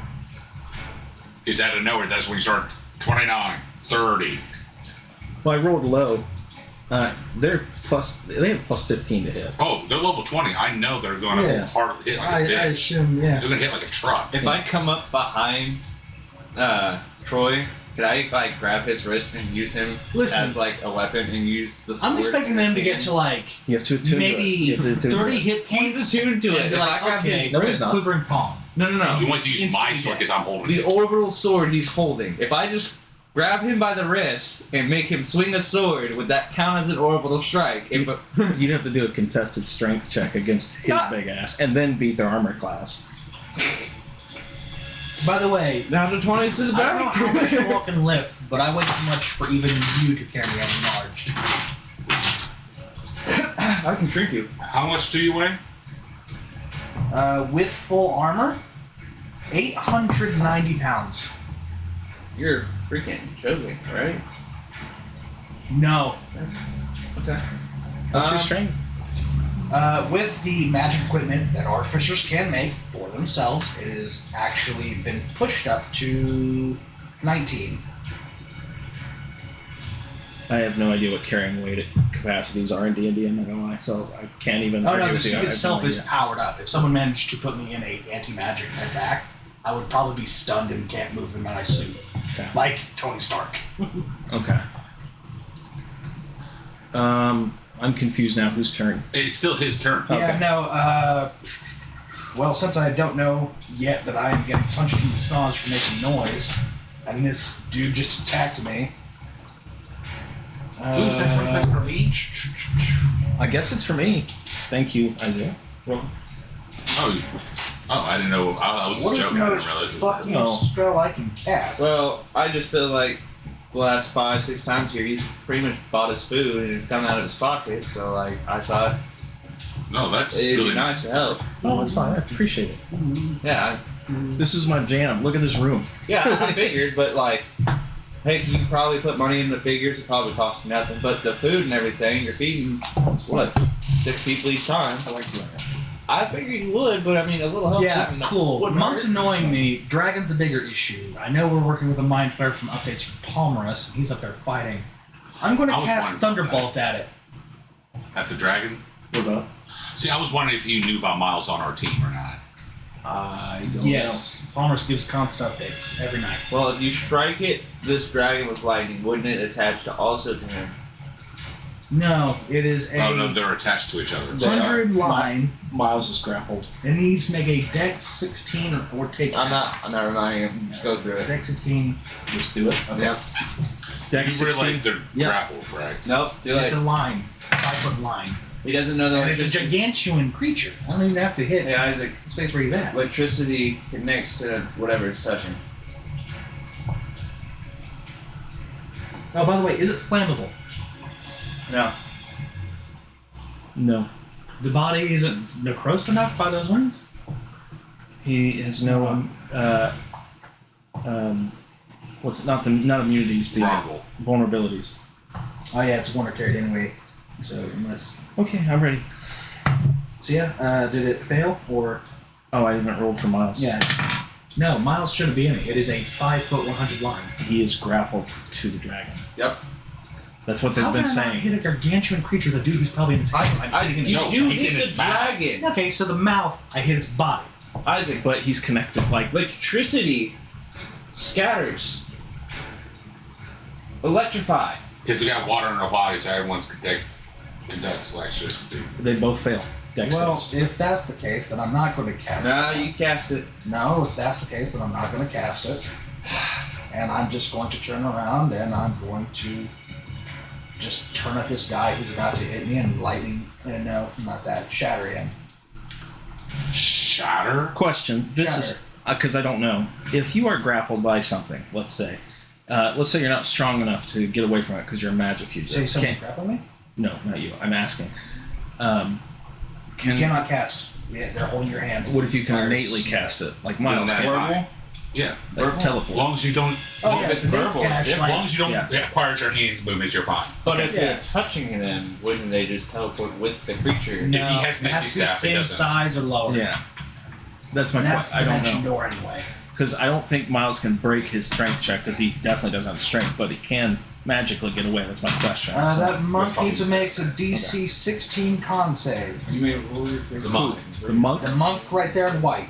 Speaker 2: He's out of nowhere. That's when you start 29, 30.
Speaker 3: Well, I rolled low. They have plus 15 to hit.
Speaker 2: Oh, they're level 20. I know they're going to
Speaker 6: Yeah.
Speaker 2: hard hit like a bitch.
Speaker 6: assume, yeah.
Speaker 2: They're going to hit like a truck.
Speaker 11: If I come up behind Troy, could I like grab his wrist and use him
Speaker 6: Listen.
Speaker 11: as like a weapon and use the sword?
Speaker 6: I'm expecting them to get to like
Speaker 3: You have to attune
Speaker 6: maybe
Speaker 3: to it. You have to attune to
Speaker 6: 30
Speaker 3: it.
Speaker 6: hit points.
Speaker 11: He's attuned to it.
Speaker 6: And be
Speaker 11: If
Speaker 6: like,
Speaker 11: I grab
Speaker 6: okay,
Speaker 11: his
Speaker 3: No, he's
Speaker 11: wrist,
Speaker 3: not.
Speaker 6: quivering palm.
Speaker 11: no.
Speaker 2: He wants to use my
Speaker 6: Instantly
Speaker 2: sword because I'm holding
Speaker 11: The
Speaker 2: it.
Speaker 11: orbital sword he's holding. If I just grab him by the wrist and make him swing a sword, would that count as an orbital strike? If
Speaker 3: You'd have to do a contested strength check against his big ass and then beat their armor class.
Speaker 6: By the way,
Speaker 11: down to 20 to the
Speaker 6: I don't know
Speaker 11: back.
Speaker 6: how much you all can lift, but I weigh too much for even you to carry me enlarged.
Speaker 11: I can shrink you.
Speaker 2: How much do you weigh?
Speaker 6: With full armor, 890 pounds.
Speaker 11: You're freaking joking, right?
Speaker 6: No.
Speaker 11: That's okay.
Speaker 3: What's your strength?
Speaker 6: With the magic equipment that artificers can make for themselves, it has actually been pushed up to 19.
Speaker 3: I have no idea what carrying weight capacities are in D&D, I'm not gonna lie, so I can't even
Speaker 6: Oh
Speaker 3: argue
Speaker 6: no, the
Speaker 3: with you. I
Speaker 6: suit
Speaker 3: have no
Speaker 6: itself is
Speaker 3: idea.
Speaker 6: powered up. If someone managed to put me in a anti-magic attack, I would probably be stunned and can't move in my suit.
Speaker 3: Okay.
Speaker 6: Like Tony Stark.
Speaker 3: Okay. I'm confused now. Whose turn?
Speaker 2: It's still his turn.
Speaker 6: Yeah, no, well, since I don't know yet that I am getting punched in the snaz for making noise, and this dude just attacked me.
Speaker 5: Ooh, is that 25 for me?
Speaker 3: I guess it's for me. Thank you, Isaiah.
Speaker 2: Oh, I didn't know. I was
Speaker 6: What is the
Speaker 2: joking. I didn't
Speaker 6: most
Speaker 2: realize it was
Speaker 6: fucking
Speaker 3: Oh.
Speaker 6: spell I can cast?
Speaker 11: Well, I just feel like the last 5-6 times here, he's pretty much bought his food and it's coming out of his pocket. So like, I thought
Speaker 2: No, that's
Speaker 11: it'd
Speaker 2: really
Speaker 11: be nice to help.
Speaker 3: Oh, it's fine. I appreciate it.
Speaker 11: Yeah,
Speaker 3: This is my jam. Look at this room.
Speaker 11: I figured, but like, hey, you probably put money in the figures. It probably costs you nothing, but the food and everything, you're feeding what 6 people each time.
Speaker 3: I like you.
Speaker 11: I figured you would, but I mean, a little help.
Speaker 6: Yeah,
Speaker 11: wouldn't-
Speaker 6: cool.
Speaker 11: wouldn't
Speaker 6: Monk's
Speaker 11: hurt.
Speaker 6: annoying me. Dragon's the bigger issue. I know we're working with a Mind Flare from updates from Palmerus, and he's up there fighting. I'm going to
Speaker 2: I was
Speaker 6: cast
Speaker 2: wondering
Speaker 6: Thunderbolt at it.
Speaker 2: at the dragon.
Speaker 3: What about?
Speaker 2: See, I was wondering if you knew about Miles on our team or not.
Speaker 3: I don't
Speaker 6: Yes. Palmerus gives constant updates every night.
Speaker 11: Well, if you strike it, this dragon with lightning, wouldn't it attach to also to him?
Speaker 6: No, it is a
Speaker 2: Oh no, they're attached to each other.
Speaker 6: 100 line.
Speaker 3: know. Miles is grappled.
Speaker 6: It needs to make a Dex 16 or take.
Speaker 11: I'm not reminding him. Just go through it.
Speaker 6: Dex 16.
Speaker 3: Just do it. Okay.
Speaker 11: Yep.
Speaker 3: Dex
Speaker 2: You
Speaker 3: 16.
Speaker 2: realize they're
Speaker 6: Yeah.
Speaker 2: grappled, correct?
Speaker 11: Nope. Too late.
Speaker 6: It's a line. 5-foot line.
Speaker 9: He doesn't know that
Speaker 8: And it's a gigantuan creature. I don't even have to hit
Speaker 9: Hey, Isaac,
Speaker 8: the space where he's at.
Speaker 9: electricity connects to whatever it's touching.
Speaker 8: Oh, by the way, is it flammable?
Speaker 9: No.
Speaker 3: No.
Speaker 8: The body isn't necrosed enough by those wounds?
Speaker 3: He has no what's not immunities, the
Speaker 2: Vulnerable.
Speaker 3: vulnerabilities.
Speaker 8: Oh yeah, it's Wonder carried anyway. So unless
Speaker 3: Okay, I'm ready.
Speaker 8: so yeah, did it fail or
Speaker 3: Oh, I haven't rolled for Miles.
Speaker 8: yeah? No, Miles shouldn't be in it. It is a 5 foot 100 line.
Speaker 3: He is grappled to the dragon.
Speaker 9: Yep.
Speaker 3: That's what they've
Speaker 8: How
Speaker 3: been
Speaker 8: can I not
Speaker 3: saying.
Speaker 8: hit a gargantuan creature with a dude who's probably in its
Speaker 9: You
Speaker 2: he's in
Speaker 9: hit
Speaker 2: his
Speaker 9: the
Speaker 2: mouth.
Speaker 9: dragon.
Speaker 8: Okay, so the mouth, I hit its body.
Speaker 9: Isaac,
Speaker 3: But he's connected. Like
Speaker 9: electricity scatters. Electrify.
Speaker 2: Because we got water in our bodies, so everyone's conducts electricity.
Speaker 3: they both fail. Dex
Speaker 8: Well,
Speaker 3: saves.
Speaker 8: if that's the case, then I'm not going to cast
Speaker 9: Nah,
Speaker 8: it.
Speaker 9: you cast it.
Speaker 8: No, if that's the case, then I'm not going to cast it. And I'm just going to turn around and I'm going to just turn at this guy who's about to hit me and lightning, and no, not that, shatter him.
Speaker 2: Shatter?
Speaker 3: Question. This
Speaker 8: Shatter.
Speaker 3: is because I don't know. If you are grappled by something, let's say you're not strong enough to get away from it because you're a magic user.
Speaker 8: So someone
Speaker 3: Can't-
Speaker 8: grapple me?
Speaker 3: No, not you. I'm asking.
Speaker 8: You cannot cast. Yeah, they're holding your hand.
Speaker 3: What if you can
Speaker 8: Fires.
Speaker 3: innately cast it, like
Speaker 2: Then
Speaker 3: Miles?
Speaker 2: that's
Speaker 3: can?
Speaker 2: fine. Yeah.
Speaker 3: Like
Speaker 2: As
Speaker 3: teleport.
Speaker 2: long as you don't.
Speaker 8: Oh, yeah,
Speaker 9: If it's
Speaker 8: it's
Speaker 9: verbal,
Speaker 8: cash,
Speaker 9: it's
Speaker 2: As
Speaker 8: like-
Speaker 2: long as you don't
Speaker 3: Yeah.
Speaker 2: acquire your hands movements, you're fine.
Speaker 9: But if
Speaker 8: Yeah.
Speaker 9: they're touching them, wouldn't they just teleport with the creature?
Speaker 8: No,
Speaker 2: If he has
Speaker 8: it has
Speaker 2: Misty
Speaker 8: to be
Speaker 2: Staff, it
Speaker 8: same
Speaker 2: doesn't.
Speaker 8: size or lower.
Speaker 3: Yeah. That's my
Speaker 8: And that's
Speaker 3: question. I don't
Speaker 8: dimension
Speaker 3: know.
Speaker 8: door anyway.
Speaker 3: Because I don't think Miles can break his strength check because he definitely doesn't have strength, but he can magically get away. That's my question.
Speaker 8: That monk
Speaker 2: probably
Speaker 8: needs to make a DC 16 con save.
Speaker 9: You may roll your
Speaker 2: The monk.
Speaker 3: The monk?
Speaker 8: The monk right there in white.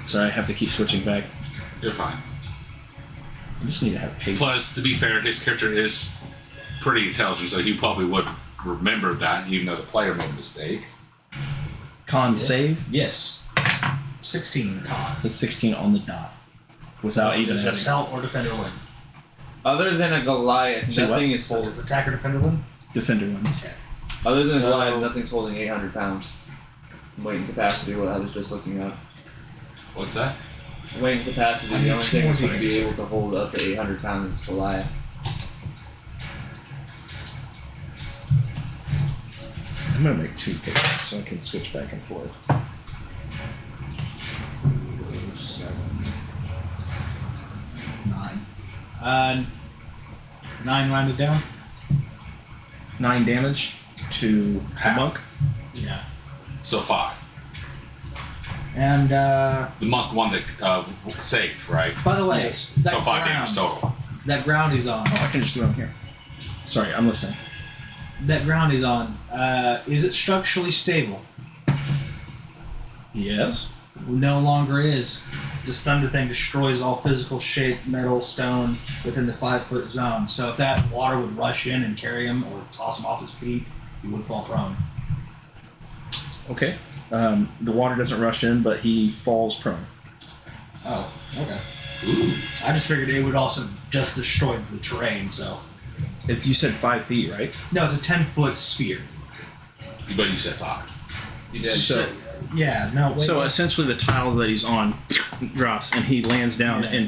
Speaker 3: Sorry, I have to keep switching back.
Speaker 2: You're fine.
Speaker 3: I just need to have patience.
Speaker 2: Plus, to be fair, his character is pretty intelligent, so he probably would remember that, even though the player made a mistake.
Speaker 3: Con save?
Speaker 8: Yes. 16 con.
Speaker 3: That's 16 on the dot. Without even
Speaker 8: Does
Speaker 3: having...
Speaker 8: assault or defender win?
Speaker 9: Other than a Goliath,
Speaker 3: Say
Speaker 9: nothing
Speaker 3: what?
Speaker 9: is
Speaker 8: So
Speaker 9: holding.
Speaker 8: does attacker defender win?
Speaker 3: Defender wins.
Speaker 9: Other than
Speaker 8: So-
Speaker 9: Goliath, nothing's holding 800 pounds. Weight capacity, what I was just looking up.
Speaker 2: What's that?
Speaker 9: Weight capacity,
Speaker 8: I
Speaker 9: the
Speaker 8: need
Speaker 9: only
Speaker 8: two
Speaker 9: thing
Speaker 8: more
Speaker 9: that's going to be
Speaker 8: games.
Speaker 9: able to hold up to 800 pounds is Goliath.
Speaker 3: I'm going to make 2 picks so I can switch back and forth. 7.
Speaker 8: 9. 9 rounded down?
Speaker 3: 9 damage to the
Speaker 2: Half.
Speaker 3: monk.
Speaker 8: Yeah.
Speaker 2: So 5.
Speaker 8: And,
Speaker 2: The monk won the saved, right?
Speaker 8: by the way,
Speaker 3: Yes.
Speaker 8: that
Speaker 2: So 5
Speaker 8: ground,
Speaker 2: damage total.
Speaker 8: that ground he's on,
Speaker 3: Oh, I can just do it here. Sorry, I'm listening.
Speaker 8: that ground he's on, is it structurally stable?
Speaker 3: Yes.
Speaker 8: No longer is. This thunder thing destroys all physical shape, metal, stone within the 5 foot zone. So if that water would rush in and carry him or toss him off his feet, he would fall prone.
Speaker 3: Okay. The water doesn't rush in, but he falls prone.
Speaker 8: Oh, okay.
Speaker 2: Ooh.
Speaker 8: I just figured it would also just destroy the terrain, so.
Speaker 3: You said 5 feet, right?
Speaker 8: No, it's a 10-foot sphere.
Speaker 2: But you said 5.
Speaker 9: You did.
Speaker 3: So,
Speaker 8: Yeah, no, wait.
Speaker 3: so essentially, the tile that he's on drops, and he lands down
Speaker 8: Yeah.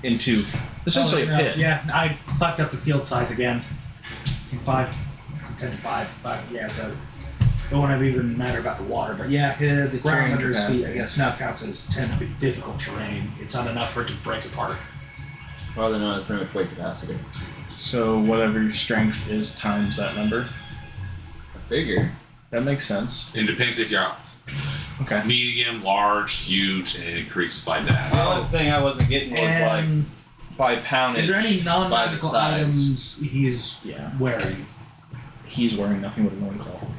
Speaker 3: into essentially
Speaker 8: no,
Speaker 3: a pit.
Speaker 8: Yeah, I fucked up the field size again. From 10 to 5. Yeah, so it won't have even matter about the water. But yeah, the ground
Speaker 3: Carrying
Speaker 8: under his feet, I
Speaker 3: capacity.
Speaker 8: guess, now counts as 10 to be difficult terrain. It's not enough for it to break apart.
Speaker 9: Well, then no, it's pretty much weight capacity.
Speaker 3: So whatever your strength is times that number.
Speaker 9: I figure.
Speaker 3: That makes sense.
Speaker 2: It depends if you're
Speaker 3: Okay.
Speaker 2: medium, large, huge, and it increases by that.
Speaker 9: The only thing I wasn't getting was
Speaker 8: And
Speaker 9: by poundage.
Speaker 8: is there any non-magical
Speaker 9: by the size.
Speaker 8: items he's
Speaker 3: Yeah.
Speaker 8: wearing?
Speaker 3: He's wearing nothing but a loincloth.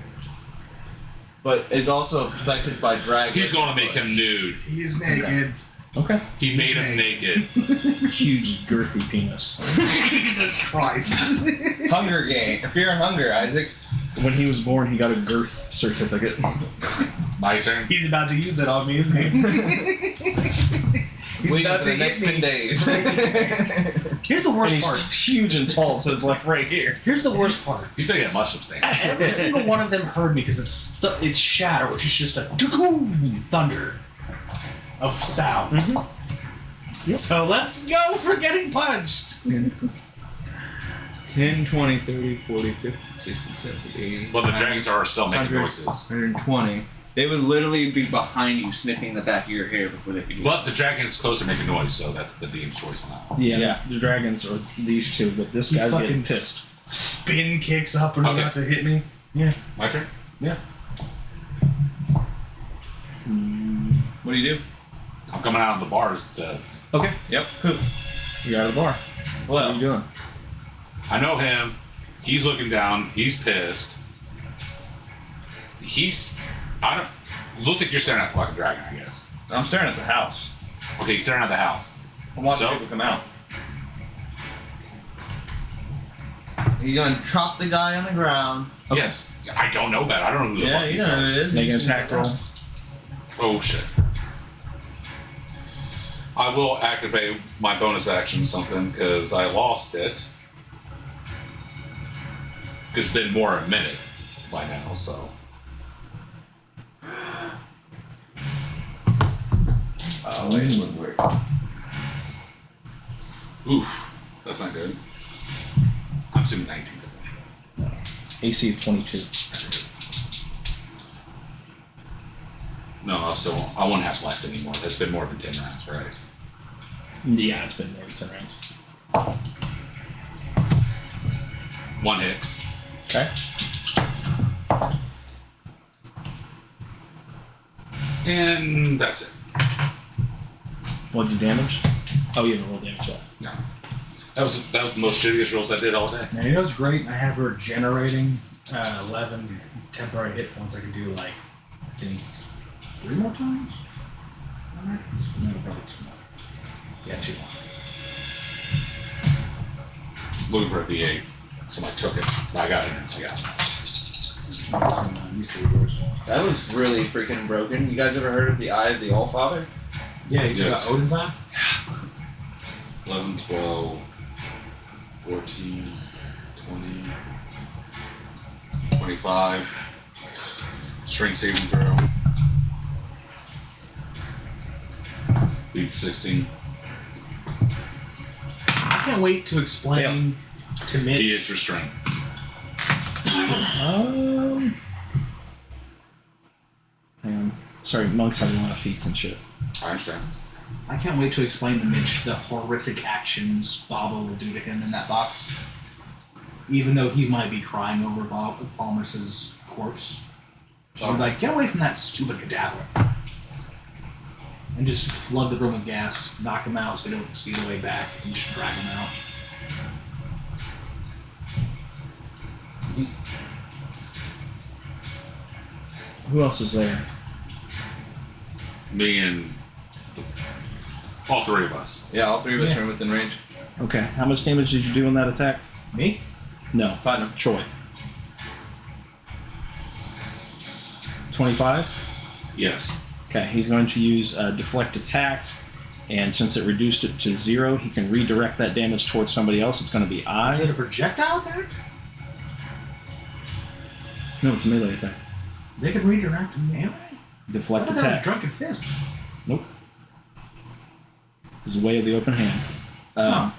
Speaker 9: But it's also affected by drag.
Speaker 2: He's going to make him nude.
Speaker 8: He's naked.
Speaker 3: Okay.
Speaker 2: He made him naked.
Speaker 3: Huge, girthy penis.
Speaker 8: Jesus Christ.
Speaker 9: Hunger game. If you're in hunger, Isaac.
Speaker 3: When he was born, he got a girth certificate.
Speaker 2: My turn.
Speaker 8: He's about to use that on me, isn't he? He's
Speaker 9: Waiting
Speaker 8: about
Speaker 9: for the
Speaker 8: to
Speaker 9: next
Speaker 8: hit
Speaker 9: 10
Speaker 8: me.
Speaker 9: days.
Speaker 8: Here's the
Speaker 3: And
Speaker 8: worst
Speaker 3: he's
Speaker 8: part.
Speaker 3: huge and tall, so it's like right here.
Speaker 8: Here's the worst part.
Speaker 2: He's gonna get a mushroom stand.
Speaker 8: Every single one of them heard me because it's shatter, which is just a thunder of sound.
Speaker 3: Yep.
Speaker 8: So let's go for getting punched.
Speaker 9: 10, 20, 30, 40, 50, 60, 70, 80.
Speaker 2: Well, the dragons are still making
Speaker 9: 100,
Speaker 2: noises.
Speaker 9: 120. They would literally be behind you, sniffing the back of your hair before they could do
Speaker 2: But the dragon's closer making noise, so that's the DM's choice on that.
Speaker 3: Yeah, the dragons are these two, but this guy's
Speaker 8: fucking
Speaker 3: getting pissed.
Speaker 8: Spin kicks up and
Speaker 2: Okay.
Speaker 8: about to hit me.
Speaker 2: My turn?
Speaker 9: What do you do?
Speaker 2: I'm coming out of the bars to...
Speaker 3: Okay.
Speaker 9: Yep.
Speaker 3: You're out of the bar. What are you doing?
Speaker 2: I know him. He's looking down. He's pissed. I don't... Looks like you're staring at the fucking dragon, I guess.
Speaker 9: I'm staring at the house.
Speaker 2: Okay, he's staring at the house.
Speaker 9: I'm watching
Speaker 2: So?
Speaker 9: people come out.
Speaker 10: You're gonna chop the guy on the ground.
Speaker 3: Okay.
Speaker 2: Yes. I don't know that. I don't know who the
Speaker 10: Yeah,
Speaker 2: fuck
Speaker 10: you
Speaker 2: these
Speaker 10: know who
Speaker 2: guys.
Speaker 10: it is.
Speaker 3: Make an attack roll.
Speaker 2: Oh, shit. I will activate my bonus action something, because I lost it. Because it's been more a minute by now, so...
Speaker 9: Oh, wait, it wouldn't work.
Speaker 2: Oof. That's not good. I'm assuming 19 doesn't hit.
Speaker 3: AC of 22.
Speaker 2: No, I won't have less anymore. That's been more than 10 rounds, right?
Speaker 3: Yeah, it's been more than 10 rounds.
Speaker 2: 1 hits.
Speaker 3: Okay.
Speaker 2: And that's it.
Speaker 3: What'd you damage? Oh, you haven't rolled damage yet.
Speaker 2: No. That was the most shittiest rolls I did all day.
Speaker 4: Now, you know what's great? I have regenerating 11 temporary hit points. I can do, like, I think 3 more times? Alright. No, probably 2 more. Yeah, 2 more.
Speaker 2: Looking for a V8. Somebody took it. I got it.
Speaker 4: These 2 doors.
Speaker 9: That looks really freaking broken. You guys ever heard of the Eye of the Allfather?
Speaker 4: Yeah, you
Speaker 2: Yes.
Speaker 4: got Odin's Eye?
Speaker 2: 11, 12, 14, 20, 25. Strength saving throw. Beat 16.
Speaker 8: I can't wait to explain to Mitch.
Speaker 2: He is restrained.
Speaker 3: Hang on. Sorry, monks have a lot of feats and shit.
Speaker 2: I understand.
Speaker 8: I can't wait to explain to Mitch the horrific actions Baba will do to him in that box. Even though he might be crying over Bob Palmer's corpse. So I'm like, get away from that stupid cadaver. And just flood the room with gas, knock him out so they don't see the way back, and just drag him out.
Speaker 3: Who else is there?
Speaker 2: Me and all 3 of us.
Speaker 9: Yeah, all 3 of us are within range.
Speaker 3: Okay. How much damage did you do on that attack?
Speaker 8: Me?
Speaker 3: No.
Speaker 9: Platinum.
Speaker 3: Troy. 25?
Speaker 2: Yes.
Speaker 3: Okay, he's going to use deflect attacks, and since it reduced it to 0, he can redirect that damage towards somebody else. It's going to be
Speaker 8: Is it
Speaker 3: I.
Speaker 8: a projectile attack?
Speaker 3: No, it's a melee attack.
Speaker 8: They can redirect melee?
Speaker 3: Deflect
Speaker 8: I thought that was
Speaker 3: attacks.
Speaker 8: Drunken Fist.
Speaker 3: Nope. This is way of the open hand.
Speaker 8: I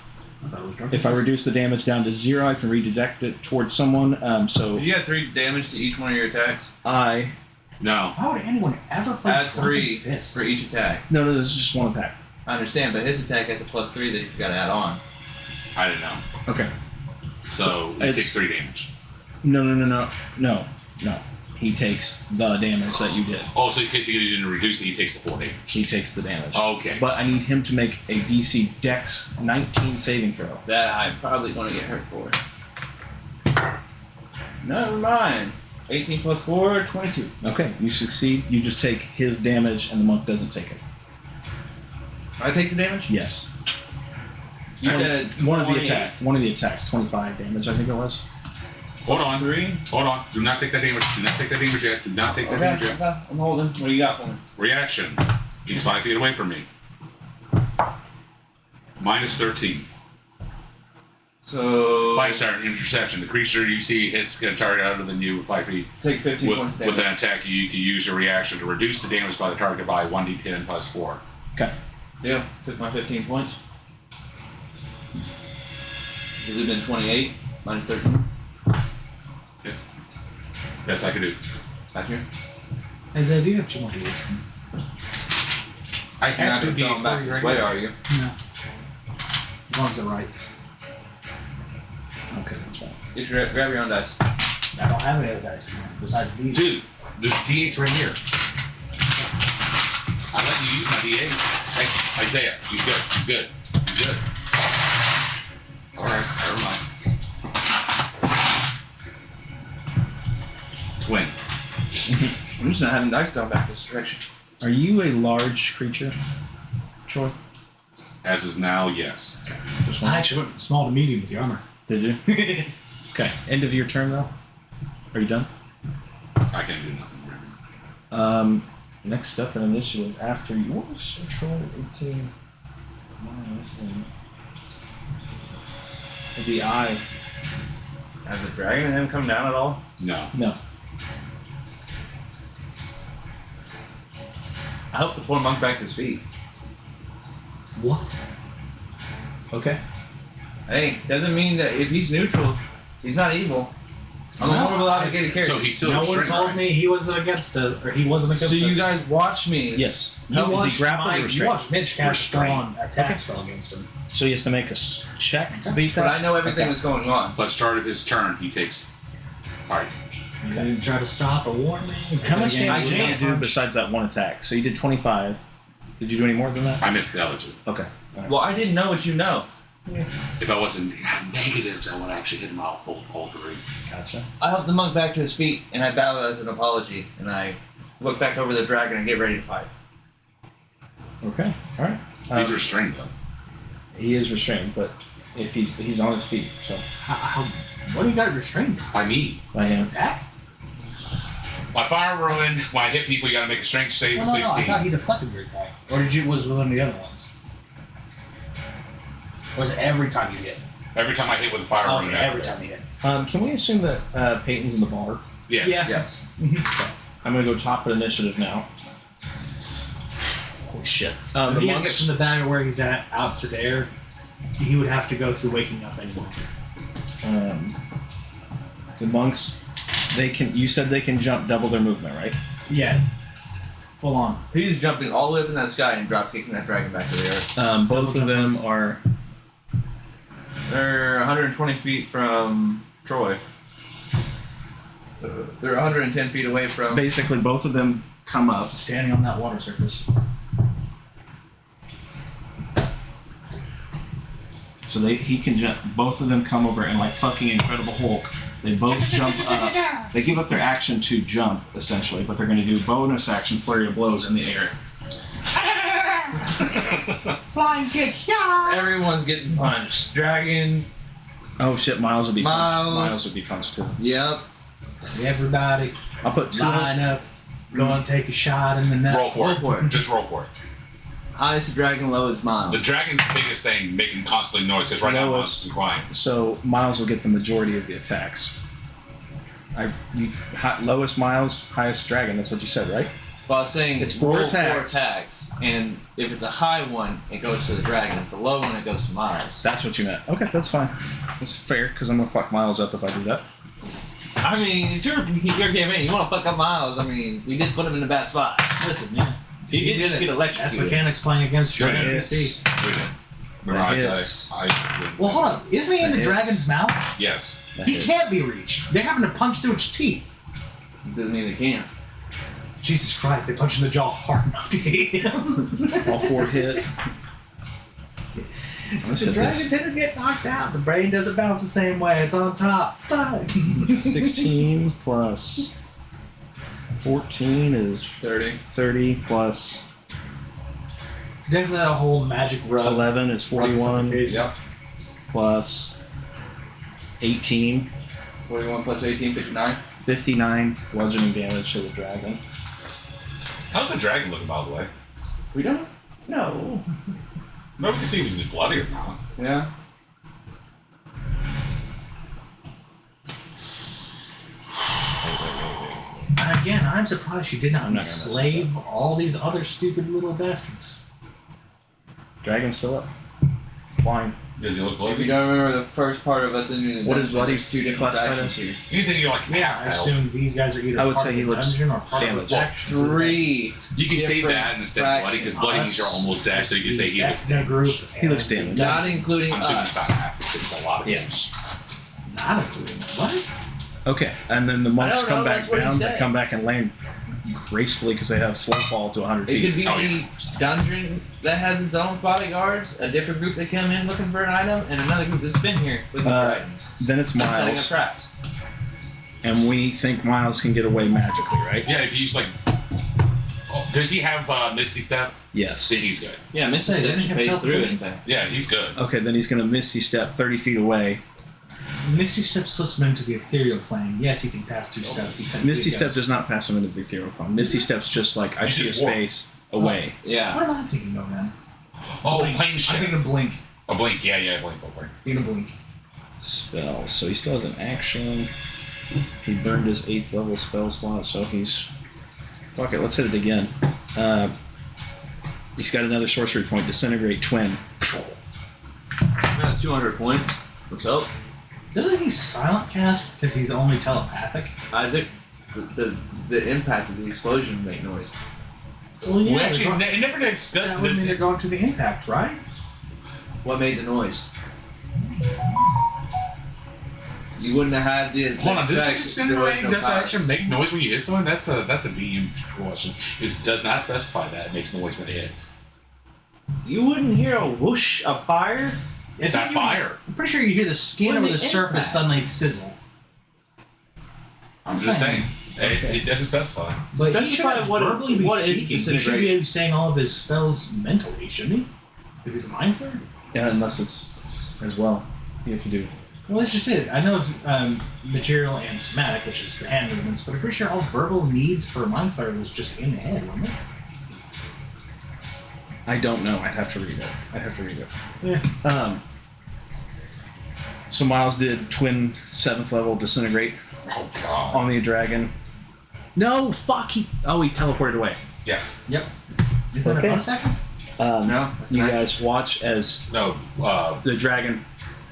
Speaker 8: thought it was Drunken
Speaker 3: If I
Speaker 8: Fist.
Speaker 3: reduce the damage down to 0, I can redirect it towards someone. So
Speaker 9: You got 3 damage to each one of your attacks.
Speaker 3: I.
Speaker 2: No.
Speaker 8: Why would anyone ever play
Speaker 9: Add
Speaker 8: Drunken
Speaker 9: 3
Speaker 8: Fist?
Speaker 9: for each attack.
Speaker 3: No, this is just one attack.
Speaker 9: I understand, but his attack has a +3 that you got to add on.
Speaker 2: I didn't know.
Speaker 3: Okay.
Speaker 2: So he
Speaker 3: it's-
Speaker 2: takes 3 damage.
Speaker 3: No. He takes the damage that you did.
Speaker 2: Oh, so in case he didn't reduce it, he takes the 4 damage.
Speaker 3: He takes the damage.
Speaker 2: Okay.
Speaker 3: But I need him to make a DC Dex 19 saving throw.
Speaker 9: That I'm probably going to get hurt for. Never mind. 18 plus 4, 22.
Speaker 3: Okay, you succeed. You just take his damage, and the monk doesn't take it.
Speaker 9: I take the damage?
Speaker 3: Yes.
Speaker 9: You said
Speaker 3: One of the
Speaker 9: 28.
Speaker 3: attack. One of the attacks. 25 damage, I think it was.
Speaker 2: Hold on.
Speaker 9: 3.
Speaker 2: Hold on. Do not take that damage. Do not take that damage yet. Do not take that damage yet.
Speaker 9: Okay, I'm holding. What do you got for me?
Speaker 2: Reaction. He's 5 feet away from me. -13.
Speaker 11: So
Speaker 2: Fighting start interception. The creature you see hits a target other than you 5 feet.
Speaker 11: take 15 points of
Speaker 2: With
Speaker 11: damage.
Speaker 2: an attack, you can use your reaction to reduce the damage by the target by 1d10 plus 4.
Speaker 3: Okay.
Speaker 11: Yeah, took my 15 points. Has it been 28 minus 13?
Speaker 2: Best I can do.
Speaker 11: Back here.
Speaker 8: Isaiah, do you have 2 more d8s?
Speaker 2: I
Speaker 11: You're
Speaker 2: have
Speaker 11: not
Speaker 2: to
Speaker 11: going
Speaker 2: be
Speaker 11: to back this way, are you?
Speaker 8: No. As long as they're right.
Speaker 3: Okay, that's fine.
Speaker 11: Just grab your own dice.
Speaker 8: I don't have any other dice in here besides these.
Speaker 2: Dude, there's D8s right here. I let you use my D8s. Hey, Isaiah, he's good. He's good. He's good. Alright, never mind. Twins.
Speaker 11: I'm just not having dice thrown back this direction.
Speaker 3: Are you a large creature, Troy?
Speaker 2: As is now, yes.
Speaker 3: Just
Speaker 8: I actually went from small to medium with the armor.
Speaker 3: Did you? Okay. End of your turn, though? Are you done?
Speaker 2: I can't do nothing. Remember.
Speaker 3: Next step in initiative after yours. Control 18. The eye.
Speaker 11: Has the dragon and him come down at all?
Speaker 2: No.
Speaker 3: No.
Speaker 11: I helped the poor monk back to his feet.
Speaker 8: What?
Speaker 3: Okay.
Speaker 11: Hey, doesn't mean that if he's neutral, he's not evil. I'm a more of a obligated character.
Speaker 2: So he's still
Speaker 8: No one
Speaker 2: restrained,
Speaker 8: told
Speaker 2: right?
Speaker 8: me he was against us, or he wasn't against
Speaker 11: So
Speaker 8: us.
Speaker 11: you guys watch me.
Speaker 3: Yes.
Speaker 8: You
Speaker 3: Is he
Speaker 8: watched
Speaker 3: grappled or
Speaker 8: Mike, you
Speaker 3: restrained?
Speaker 8: watched Mitch cast
Speaker 3: Restrained.
Speaker 8: on attack spell against him.
Speaker 3: So he has to make a check to beat
Speaker 11: But
Speaker 3: that?
Speaker 11: I know everything
Speaker 3: Okay.
Speaker 11: that's going on.
Speaker 2: But start of his turn, he takes fire damage.
Speaker 8: You try to stop or warn me.
Speaker 3: How much
Speaker 8: Again,
Speaker 3: damage
Speaker 11: I
Speaker 3: did you
Speaker 11: can't
Speaker 3: do
Speaker 11: punch.
Speaker 3: besides that one attack? So you did 25. Did you do any more than that?
Speaker 2: I missed the elegy.
Speaker 3: Okay. All right.
Speaker 11: Well, I didn't know what you know.
Speaker 2: If I wasn't having negatives, I would actually hit him out all three.
Speaker 3: Gotcha.
Speaker 11: I helped the monk back to his feet, and I bow as an apology, and I look back over the dragon and get ready to fight.
Speaker 3: Okay. All right.
Speaker 2: He's restrained though.
Speaker 3: He is restrained, but if he's on his feet, so
Speaker 8: what do you got restrained?
Speaker 2: By me.
Speaker 3: by him.
Speaker 8: Attack?
Speaker 2: My fire ruin, when I hit people, you gotta make a strength save of
Speaker 8: No, I
Speaker 2: 16.
Speaker 8: thought he deflected your attack. Or was one of the other ones? Or was it every time you hit?
Speaker 2: Every time I hit with a fire ruin,
Speaker 8: Okay, every time you hit.
Speaker 3: Can we assume that Peyton's in the bar?
Speaker 2: Yes.
Speaker 8: Yeah.
Speaker 11: Yes.
Speaker 3: I'm gonna go top of initiative now. Holy shit.
Speaker 8: So
Speaker 3: The
Speaker 8: he gets
Speaker 3: monks.
Speaker 8: from the back of where he's at out to there. He would have to go through waking up anyway.
Speaker 3: The monks. They can. You said they can jump double their movement, right?
Speaker 8: Yeah. Full on.
Speaker 11: He's jumping all the way up in that sky and drop kicking that dragon back to the earth.
Speaker 3: Both of them are.
Speaker 11: They're 120 feet from Troy. They're 110 feet away from.
Speaker 3: Basically, both of them come up.
Speaker 8: Standing on that water surface.
Speaker 3: So he can jump. Both of them come over and like fucking Incredible Hulk. They both jump up. They give up their action to jump essentially, but they're going to do bonus action flurry of blows in the air.
Speaker 8: Flying kick, yeah!
Speaker 11: Everyone's getting punched. Dragon.
Speaker 3: Oh shit! Miles would be punched.
Speaker 11: Miles.
Speaker 3: Miles would be punched too.
Speaker 11: Yep.
Speaker 8: Everybody,
Speaker 3: I'll put two.
Speaker 8: line up. Go and take a shot in the net.
Speaker 2: Roll for
Speaker 11: Roll
Speaker 2: it.
Speaker 11: for it.
Speaker 2: Just roll for it.
Speaker 11: Highest dragon, lowest Miles.
Speaker 2: The dragon's the biggest thing, making constantly noise. Because right now,
Speaker 3: Lowest.
Speaker 2: Miles is quiet.
Speaker 3: So Miles will get the majority of the attacks. Lowest Miles, highest dragon. That's what you said, right?
Speaker 11: Well, I was saying
Speaker 3: It's four
Speaker 11: roll
Speaker 3: attacks.
Speaker 11: 4 attacks, and if it's a high one, it goes to the dragon. If it's a low one, it goes to Miles.
Speaker 3: That's what you meant. Okay, that's fine. That's fair because I'm gonna fuck Miles up if I do that.
Speaker 11: I mean, it's your campaign. You want to fuck up Miles? I mean, we did put him in a bad spot.
Speaker 8: Listen, man.
Speaker 11: He did just get
Speaker 8: That's
Speaker 11: electrocuted.
Speaker 8: mechanics playing against your
Speaker 2: Good.
Speaker 8: NPC.
Speaker 2: We did. Remember,
Speaker 3: That
Speaker 2: I
Speaker 3: hits.
Speaker 8: Well, hold on. Isn't he in the
Speaker 3: That
Speaker 8: dragon's mouth?
Speaker 2: yes.
Speaker 3: That
Speaker 8: He
Speaker 3: hits.
Speaker 8: can't be reached. They're having to punch through its teeth.
Speaker 11: Doesn't mean they can't.
Speaker 8: Jesus Christ, they punched in the jaw hard enough to hit him.
Speaker 3: All 4 hit. Let's
Speaker 8: The
Speaker 3: hit
Speaker 8: dragon
Speaker 3: this.
Speaker 8: didn't get knocked out. The brain doesn't bounce the same way. It's on top. Fuck.
Speaker 3: 16 plus 14 is
Speaker 11: 30.
Speaker 3: plus
Speaker 8: Definitely that whole magic rub.
Speaker 3: 11 is 41
Speaker 11: Yep.
Speaker 3: plus 18,
Speaker 11: 41 plus 18, 59.
Speaker 3: 59 bludgeoning damage to the dragon.
Speaker 2: How's the dragon looking, by the way?
Speaker 11: We don't?
Speaker 3: No.
Speaker 2: Nobody can see if he's bloody or not.
Speaker 11: Yeah.
Speaker 6: I'm surprised she did not
Speaker 3: I'm not gonna mess this
Speaker 6: enslave all these other stupid little bastards.
Speaker 3: Dragon's still up. Flying.
Speaker 2: Does he look
Speaker 9: If you
Speaker 2: bloody?
Speaker 9: don't remember the first part of us entering the
Speaker 3: What is
Speaker 9: dungeon,
Speaker 3: bloody
Speaker 9: there's two different
Speaker 3: classified
Speaker 9: factions
Speaker 3: as?
Speaker 9: here.
Speaker 2: Anything you like
Speaker 6: I
Speaker 2: half health.
Speaker 6: assume these guys are either
Speaker 3: I would
Speaker 6: part
Speaker 3: say
Speaker 6: of
Speaker 3: he
Speaker 6: the
Speaker 3: looks
Speaker 6: dungeon or part of
Speaker 3: damaged.
Speaker 6: the faction.
Speaker 9: Three.
Speaker 2: You can save
Speaker 9: different
Speaker 2: that instead of bloody because bloody means you're almost dead, so you can say he looks
Speaker 6: Ethna group.
Speaker 2: damaged.
Speaker 3: He looks damaged.
Speaker 9: Not including
Speaker 2: I'm assuming
Speaker 9: us.
Speaker 2: it's about half. It's a lot of
Speaker 3: Yeah.
Speaker 2: damage.
Speaker 6: Not including what?
Speaker 3: Okay, and then the monks
Speaker 9: don't
Speaker 3: come
Speaker 9: know,
Speaker 3: back
Speaker 9: that's what he
Speaker 3: down. They
Speaker 9: said.
Speaker 3: come back and land gracefully because they have slow fall to 100
Speaker 9: It
Speaker 3: feet.
Speaker 9: could be
Speaker 2: Oh,
Speaker 9: the
Speaker 2: yeah.
Speaker 9: dungeon that has its own bodyguards, a different group that come in looking for an item, and another group that's been here looking for items.
Speaker 3: Then it's
Speaker 9: Setting up
Speaker 3: Miles,
Speaker 9: traps.
Speaker 3: and we think Miles can get away magically, right?
Speaker 2: Yeah, if you use like. Oh, does he have Misty Step?
Speaker 3: Yes.
Speaker 2: Then he's good.
Speaker 9: Yeah, Misty
Speaker 6: Say,
Speaker 9: Step
Speaker 6: didn't he have
Speaker 9: phase through
Speaker 6: teleport?
Speaker 9: anything.
Speaker 2: Yeah, he's good.
Speaker 3: Okay, then he's going to Misty Step 30 feet away.
Speaker 6: Misty Step slips him into the ethereal plane. Yes, he can pass through stuff. He's
Speaker 3: Misty Step does not pass him into the ethereal plane. Misty Step's just like, I
Speaker 2: He's
Speaker 3: see a
Speaker 2: just warp.
Speaker 3: space away.
Speaker 9: Yeah.
Speaker 6: What am I thinking of then?
Speaker 2: Oh,
Speaker 6: Blink.
Speaker 2: plane
Speaker 6: I'm
Speaker 2: shift.
Speaker 6: thinking of Blink.
Speaker 2: A blink. Yeah, blink.
Speaker 6: Thinking of Blink.
Speaker 3: Spell. So he still has an action. He burned his 8th level spell slot, so he's... Fuck it, let's hit it again. He's got another sorcery point, Disintegrate Twin.
Speaker 9: I'm at 200 points. What's up?
Speaker 6: Doesn't he silent cast because he's only telepathic?
Speaker 9: Isaac, the impact of the explosion would make noise.
Speaker 6: Well,
Speaker 2: We
Speaker 6: yeah.
Speaker 2: actually it never
Speaker 6: that
Speaker 2: discussed
Speaker 6: would mean
Speaker 2: this.
Speaker 6: they're going to the impact, right?
Speaker 9: What made the noise? You wouldn't have had the.
Speaker 2: Hold on, does
Speaker 9: effect
Speaker 2: it
Speaker 9: if there was
Speaker 2: disintegrate?
Speaker 9: no
Speaker 2: Does it
Speaker 9: power.
Speaker 2: actually make noise when you hit someone? That's a DM question. It does not specify that it makes noise when it hits.
Speaker 9: You wouldn't hear a whoosh of fire?
Speaker 2: It's not fire.
Speaker 6: I'm pretty sure you hear the skin
Speaker 9: When
Speaker 6: over
Speaker 9: the
Speaker 6: the surface
Speaker 9: impact.
Speaker 6: suddenly sizzle.
Speaker 2: I'm just saying.
Speaker 6: Okay.
Speaker 2: It doesn't specify.
Speaker 6: But
Speaker 9: That's
Speaker 6: he should
Speaker 9: probably what it-
Speaker 6: verbally be
Speaker 9: what is
Speaker 6: speaking. He should
Speaker 9: disintegration.
Speaker 6: be saying all of his spells mentally, shouldn't he? Because he's a mind flayer?
Speaker 3: Yeah, unless it's as well. If you do.
Speaker 6: Well, that's just it. I know material and somatic, which is the hand movements, but I'm pretty sure all verbal needs for a mind flayer was just in the head, wasn't it?
Speaker 3: I don't know. I'd have to read it.
Speaker 6: Yeah.
Speaker 3: So Miles did twin 7th level Disintegrate
Speaker 2: Oh god.
Speaker 3: on the dragon. No, fuck. He teleported away.
Speaker 2: Yes.
Speaker 6: Is that
Speaker 3: Okay.
Speaker 6: a bonus action?
Speaker 9: No. That's
Speaker 3: You
Speaker 9: not-
Speaker 3: guys watch as
Speaker 2: No.
Speaker 3: the dragon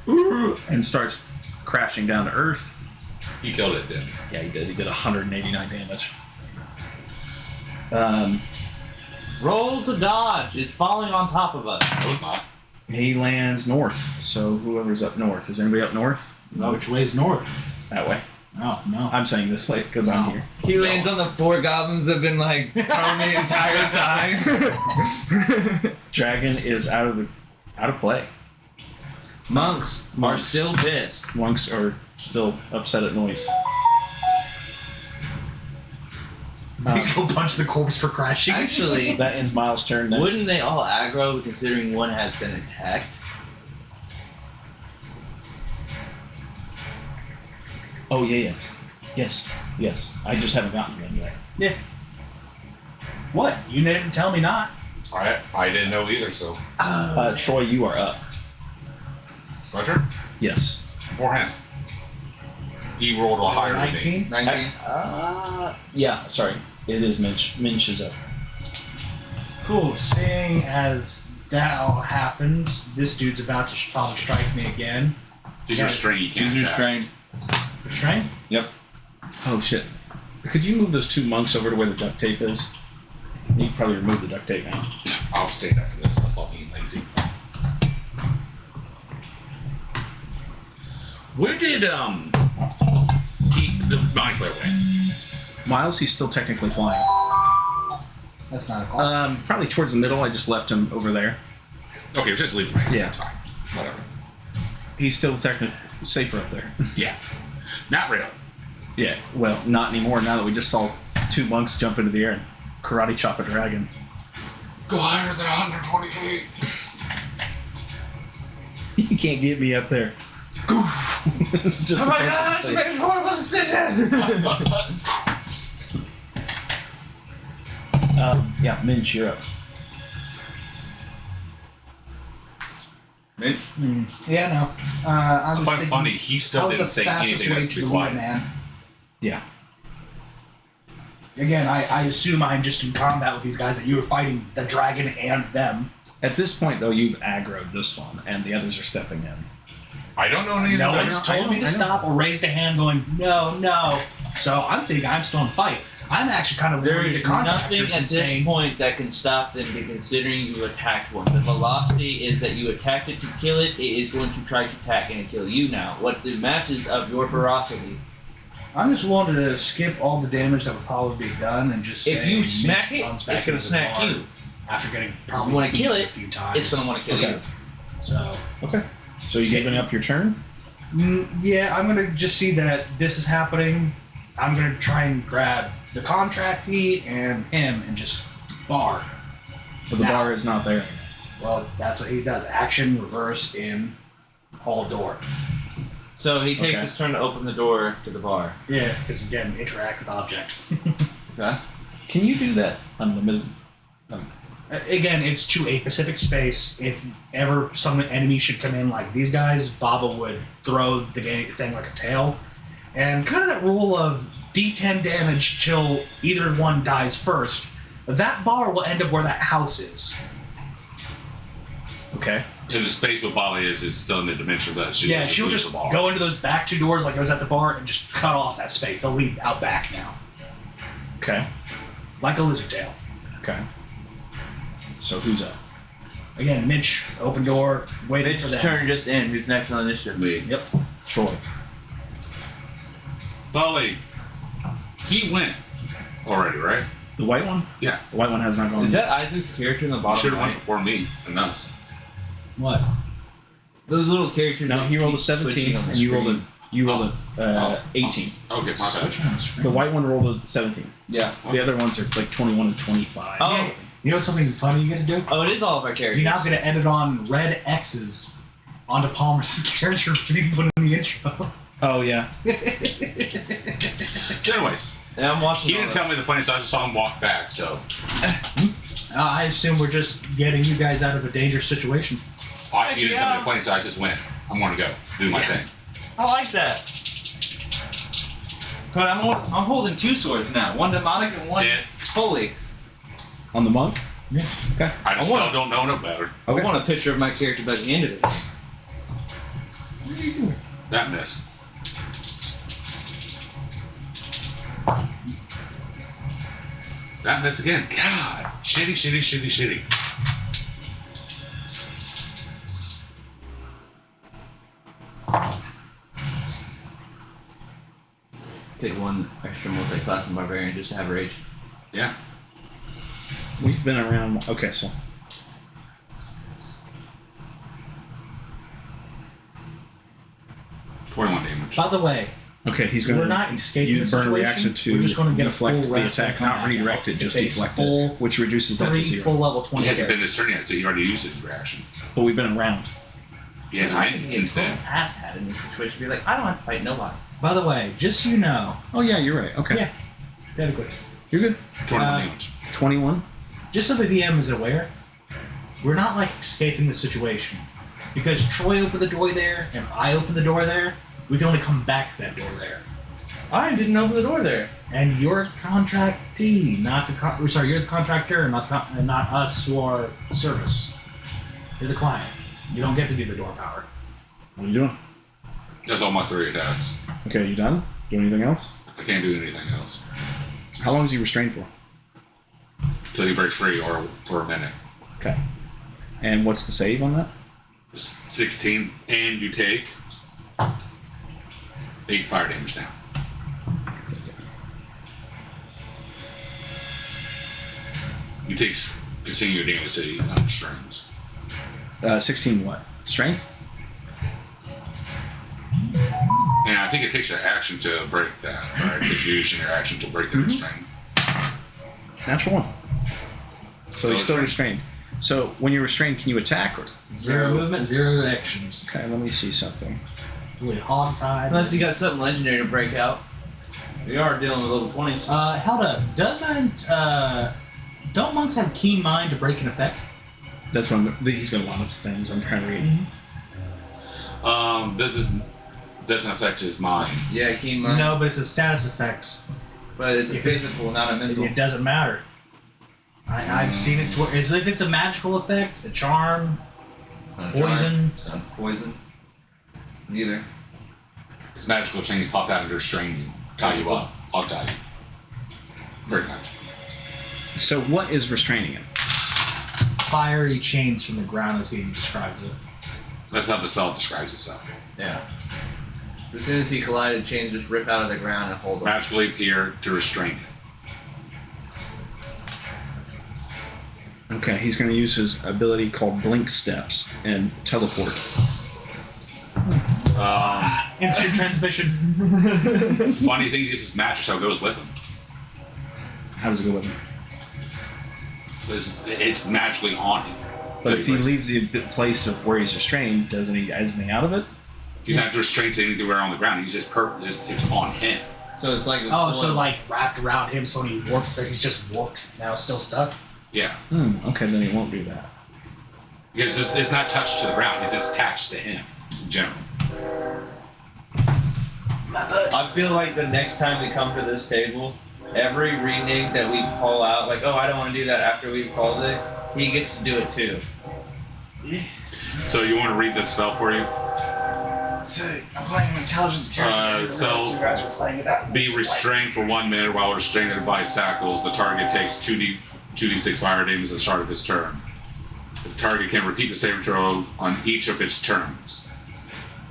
Speaker 3: and starts crashing down to Earth.
Speaker 2: He killed it, didn't he?
Speaker 3: Yeah, he did. He did 189 damage.
Speaker 9: Roll to dodge. It's falling on top of us.
Speaker 2: No, it's not.
Speaker 3: He lands north. So whoever's up north. Is anybody up north?
Speaker 6: Which way's north?
Speaker 3: That way.
Speaker 6: Oh, no.
Speaker 3: I'm saying this way because I'm
Speaker 6: No.
Speaker 3: here.
Speaker 9: He lands on the 4 goblins that have been like prone the entire time.
Speaker 3: Dragon is out of play.
Speaker 9: Monks are still pissed.
Speaker 3: Monks are still upset at noise.
Speaker 6: Please go punch the corpse for crashing.
Speaker 9: Actually,
Speaker 3: That ends Miles' turn. Next.
Speaker 9: wouldn't they all aggro considering one has been attacked?
Speaker 3: Oh yeah. Yes. I just haven't gotten to them yet.
Speaker 6: What? You didn't tell me not.
Speaker 2: I didn't know either, so.
Speaker 3: Troy, you are up.
Speaker 2: It's my turn.
Speaker 3: Yes.
Speaker 2: For him. He rolled a higher than me.
Speaker 6: 19?
Speaker 9: 19.
Speaker 3: Yeah. Sorry. It is Minch. Minch is up.
Speaker 6: Cool. Seeing as that all happened, this dude's about to probably strike me again.
Speaker 2: These are string, you can't attack.
Speaker 9: Restrained.
Speaker 6: Restrain?
Speaker 2: Yep.
Speaker 3: Oh shit. Could you move those 2 monks over to where the duct tape is? You can probably remove the duct tape now.
Speaker 2: I'll stay after this. I'll stop being lazy. Where did the mind flare went?
Speaker 3: Miles, he's still technically flying.
Speaker 6: That's not a call.
Speaker 3: Probably towards the middle. I just left him over there.
Speaker 2: Okay, we're just leaving right now.
Speaker 3: Yeah.
Speaker 2: That's fine. Whatever.
Speaker 3: He's still technically safer up there.
Speaker 2: Yeah. Not real.
Speaker 3: Yeah. Well, not anymore. Now that we just saw 2 monks jump into the air and karate chop a dragon.
Speaker 2: Go higher than 120 feet.
Speaker 3: You can't get me up there. Just
Speaker 9: Oh my
Speaker 3: a
Speaker 9: gosh,
Speaker 3: punch in
Speaker 9: it
Speaker 3: the face.
Speaker 9: makes horrible to sit down.
Speaker 3: Yeah, Minch, you're up.
Speaker 9: Mitch?
Speaker 8: Yeah, no. I'm
Speaker 2: I
Speaker 8: just
Speaker 2: find
Speaker 8: thinking,
Speaker 2: funny, he still
Speaker 8: how's
Speaker 2: didn't
Speaker 8: the
Speaker 2: say
Speaker 8: fastest
Speaker 2: anything.
Speaker 8: way
Speaker 2: That's
Speaker 8: to
Speaker 2: be
Speaker 8: the
Speaker 2: quiet.
Speaker 8: man?
Speaker 3: Yeah.
Speaker 8: Again, I assume I'm just in combat with these guys, that you were fighting the dragon and them.
Speaker 3: At this point, though, you've aggroed this one, and the others are stepping in.
Speaker 2: I don't know any of
Speaker 8: No
Speaker 2: the
Speaker 8: one's told me to stop or raised a hand going, no, no. So I'm thinking I'm still in fight. I'm actually kind of
Speaker 9: There
Speaker 8: worried
Speaker 9: is
Speaker 8: the contractor's
Speaker 9: nothing at this
Speaker 8: insane.
Speaker 9: point that can stop them considering you attacked one. The velocity is that you attacked it to kill it. It is going to try to attack and kill you now. What the matches of your ferocity.
Speaker 8: I'm just willing to skip all the damage that would probably be done and just say
Speaker 9: If you
Speaker 8: Mitch
Speaker 9: smack it,
Speaker 8: runs
Speaker 9: it's
Speaker 8: back
Speaker 9: going
Speaker 8: into
Speaker 9: to
Speaker 8: the
Speaker 9: smack
Speaker 8: bar
Speaker 9: you.
Speaker 8: after getting
Speaker 9: You
Speaker 8: probably
Speaker 9: want to kill
Speaker 8: beat
Speaker 9: it,
Speaker 8: a few times.
Speaker 9: it's going to want to kill
Speaker 3: Okay.
Speaker 9: you.
Speaker 8: So
Speaker 3: Okay. So you giving up your turn?
Speaker 8: yeah, I'm gonna just see that this is happening. I'm gonna try and grab the contractee and him and just bar.
Speaker 3: But the
Speaker 8: Now.
Speaker 3: bar is not there.
Speaker 8: Well, that's what he does. Action, reverse, in, hall door.
Speaker 9: So he takes
Speaker 3: Okay.
Speaker 9: his turn to open the door to the bar.
Speaker 8: Yeah, because again, interact with object.
Speaker 9: Okay.
Speaker 3: Can you do that unlimited?
Speaker 8: Again, it's to a specific space. If ever some enemy should come in like these guys, Baba would throw the thing like a tail. And kind of that rule of D10 damage till either one dies first. That bar will end up where that house is.
Speaker 3: Okay.
Speaker 2: In the space where Baba is still in the dimension that she
Speaker 8: Yeah, she'll just go into those back two doors like it was at the bar and just cut off that space. They'll leave out back now.
Speaker 3: Okay.
Speaker 8: Like a lizard tail.
Speaker 3: Okay. So who's up?
Speaker 8: Again, Mitch, open door, waiting for
Speaker 9: Mitch's
Speaker 8: that.
Speaker 9: turn just in. Who's next on the initiative?
Speaker 2: Me.
Speaker 8: Yep.
Speaker 3: Troy.
Speaker 2: Oh wait, he went already, right?
Speaker 3: The white one?
Speaker 2: Yeah.
Speaker 3: The white one has not gone.
Speaker 9: Is that Isaac's character in the
Speaker 2: He
Speaker 9: bottom
Speaker 2: should have went
Speaker 9: right?
Speaker 2: before me and us.
Speaker 8: What?
Speaker 9: Those little characters.
Speaker 3: No,
Speaker 9: that
Speaker 3: he rolled a
Speaker 9: keep
Speaker 3: 17,
Speaker 9: switching on the
Speaker 3: and you rolled
Speaker 9: screen.
Speaker 3: a 18.
Speaker 2: Okay, my bad.
Speaker 3: The white one rolled a 17.
Speaker 9: Yeah.
Speaker 3: The other ones are like 21 and 25.
Speaker 9: Oh.
Speaker 8: You know what's something funny you get to do?
Speaker 9: Oh, it is all of our characters.
Speaker 8: You're now going to edit on red X's onto Palmer's character for you to put in the intro.
Speaker 3: Oh yeah.
Speaker 2: So, anyways,
Speaker 9: And I'm watching.
Speaker 2: he didn't tell me the plan, so I just saw him walk back. So
Speaker 8: I assume we're just getting you guys out of a dangerous situation.
Speaker 2: he didn't tell me the plan, so I just went. I'm going to go do my thing.
Speaker 9: I like that.
Speaker 10: But I'm holding two swords now. One demonic and one
Speaker 2: Yeah.
Speaker 10: holy.
Speaker 3: On the monk?
Speaker 8: Yeah.
Speaker 3: Okay.
Speaker 2: I just still don't know no better.
Speaker 9: I want a picture of my character by the end of it.
Speaker 2: That missed. That missed again. God. Shitty, shitty, shitty, shitty.
Speaker 9: Take one extra multi-class in barbarian just to have rage.
Speaker 2: Yeah.
Speaker 3: We've been around. Okay, so
Speaker 2: 21 damage.
Speaker 8: By the way,
Speaker 3: okay, he's going
Speaker 8: we're
Speaker 3: to
Speaker 8: not escaping
Speaker 3: use
Speaker 8: the
Speaker 3: burn
Speaker 8: situation.
Speaker 3: reaction to
Speaker 8: We're just going to get
Speaker 3: deflect
Speaker 8: a full
Speaker 3: the
Speaker 8: rest
Speaker 3: attack,
Speaker 8: of
Speaker 3: not
Speaker 8: combat.
Speaker 3: redirect it, just
Speaker 8: It's a
Speaker 3: deflect
Speaker 8: full
Speaker 3: it, which reduces that to
Speaker 8: 3
Speaker 3: 0.
Speaker 8: full level
Speaker 2: He
Speaker 8: 20
Speaker 2: hasn't been
Speaker 8: characters.
Speaker 2: his turn yet, so he already used his reaction.
Speaker 3: But we've been around.
Speaker 2: He hasn't
Speaker 9: I
Speaker 2: been
Speaker 9: can
Speaker 2: since
Speaker 9: get
Speaker 2: then.
Speaker 9: ass hat in this situation. Be like, I don't have to fight nobody.
Speaker 8: By the way, just so you know,
Speaker 3: Oh yeah, you're right. Okay.
Speaker 8: Yeah. technically,
Speaker 3: You're good.
Speaker 2: 21 damage.
Speaker 3: 21.
Speaker 8: just so the DM is aware, we're not like escaping the situation. Because Troy opened the door there and I opened the door there, we can only come back to that door there.
Speaker 10: I didn't open the door there.
Speaker 8: And you're a contractee, not the sorry, you're the contractor, not and not us who are service. You're the client. You don't get to do the door power.
Speaker 3: What are you doing?
Speaker 2: That's all my 3 attacks.
Speaker 3: Okay, you done? Do anything else?
Speaker 2: I can't do anything else.
Speaker 3: How long is he restrained for?
Speaker 2: Till he breaks free or for a minute.
Speaker 3: Okay. And what's the save on that?
Speaker 2: 16, and you take 8 fire damage now. You take continue your damage to unstrains.
Speaker 3: 16 what? Strength?
Speaker 2: And I think it takes an action to break that, right? Because you're using your action to break the restraint.
Speaker 3: Natural 1. So he's still restrained. So when you're restrained, can you attack? Or?
Speaker 8: 0 movement, 0 actions.
Speaker 3: Okay, let me see something.
Speaker 8: Really hog-tied.
Speaker 10: Unless you got something legendary to break out. We are dealing with level 20s.
Speaker 8: Helda, don't monks have keen mind to break an effect?
Speaker 3: That's one. He's got a lot of things I'm trying to read.
Speaker 2: This doesn't affect his mind.
Speaker 10: Yeah, keen mind.
Speaker 8: No, but it's a status effect.
Speaker 11: But it's a
Speaker 6: If
Speaker 11: physical, not a mental.
Speaker 6: It doesn't matter. I've seen it. As if it's a magical effect, a charm,
Speaker 11: It's not a charm.
Speaker 6: poison.
Speaker 11: It's not poison. Neither.
Speaker 2: His magical chains pop out and restrain you, tie you up, hog tie you. Pretty much.
Speaker 3: So what is restraining him?
Speaker 6: Fiery chains from the ground, as he describes it.
Speaker 2: That's how the spell describes itself.
Speaker 11: Yeah. As soon as he collided, chains just rip out of the ground and hold him.
Speaker 2: Magically appear to restrain him.
Speaker 3: Okay, he's going to use his ability called Blink Steps and teleport.
Speaker 6: Instant transmission.
Speaker 2: Funny thing is, his magic spell goes with him.
Speaker 3: How does it go with him?
Speaker 2: It's magically on him.
Speaker 3: But if he leaves the place of where he's restrained, isn't he out of it?
Speaker 2: He's not restrained to anything around the ground. He's just it's on him.
Speaker 11: So it's like.
Speaker 6: So like wrapped around him, so when he warps there, he's just warped. Now still stuck.
Speaker 2: Yeah.
Speaker 3: Okay, then he won't do that.
Speaker 2: Because it's not touched to the ground. It's just attached to him in general.
Speaker 11: I feel like the next time we come to this table, every renege that we call out, like, oh, I don't want to do that after we've called it, he gets to do it too.
Speaker 2: So you want to read the spell for you?
Speaker 3: I'm playing an intelligence character.
Speaker 2: So
Speaker 3: you guys are playing it out.
Speaker 2: Be restrained for 1 minute while restrained by shackles. The target takes 2d6 fire damage at the start of his turn. The target can repeat the saving throw on each of its turns.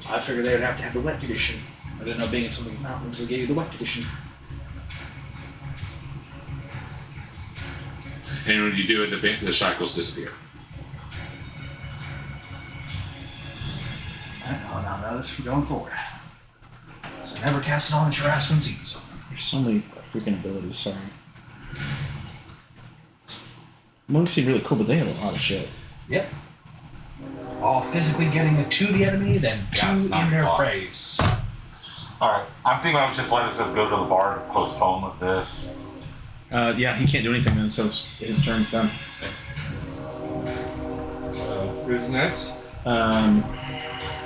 Speaker 6: I figured they would have to have the wet condition. I didn't know being in something mountains, so they gave you the wet condition.
Speaker 2: And when you do it, the shackles disappear.
Speaker 6: Now this for going forward. So never cast it on at your ass when seeing something.
Speaker 3: There's so many freaking abilities, sorry. Monks seem really cool, but they have a lot of shit.
Speaker 6: Yep. All physically getting it to the enemy, then
Speaker 2: Yeah, it's
Speaker 6: two
Speaker 2: not
Speaker 6: in their
Speaker 2: caught.
Speaker 6: face.
Speaker 2: Alright, I'm thinking I would just let us just go to the bar and postpone with this.
Speaker 3: Yeah, he can't do anything then, so his turn's done.
Speaker 11: So, who's next?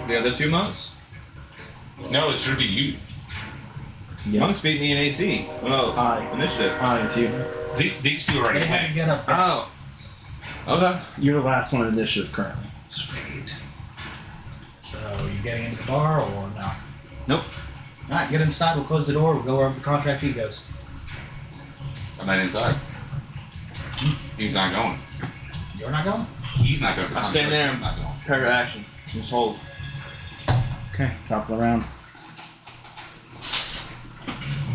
Speaker 11: The other 2 monks?
Speaker 2: No, it should be you.
Speaker 3: Yeah.
Speaker 11: Monks beat me in AC. Oh, no.
Speaker 3: Aye.
Speaker 11: Initiative.
Speaker 3: It's you.
Speaker 2: These two already
Speaker 6: They had to
Speaker 2: went.
Speaker 6: get up.
Speaker 11: Oh. Okay.
Speaker 3: You're the last one in initiative currently.
Speaker 6: Sweet. So you getting into the bar or no?
Speaker 11: Nope.
Speaker 6: Alright, get inside, we'll close the door, we'll go wherever the contract fee goes.
Speaker 2: I'm not inside. He's not going.
Speaker 6: You're not going?
Speaker 2: He's not going.
Speaker 11: I'm staying there.
Speaker 2: He's not going.
Speaker 11: Prepare action. Just hold.
Speaker 3: Okay, top of the round.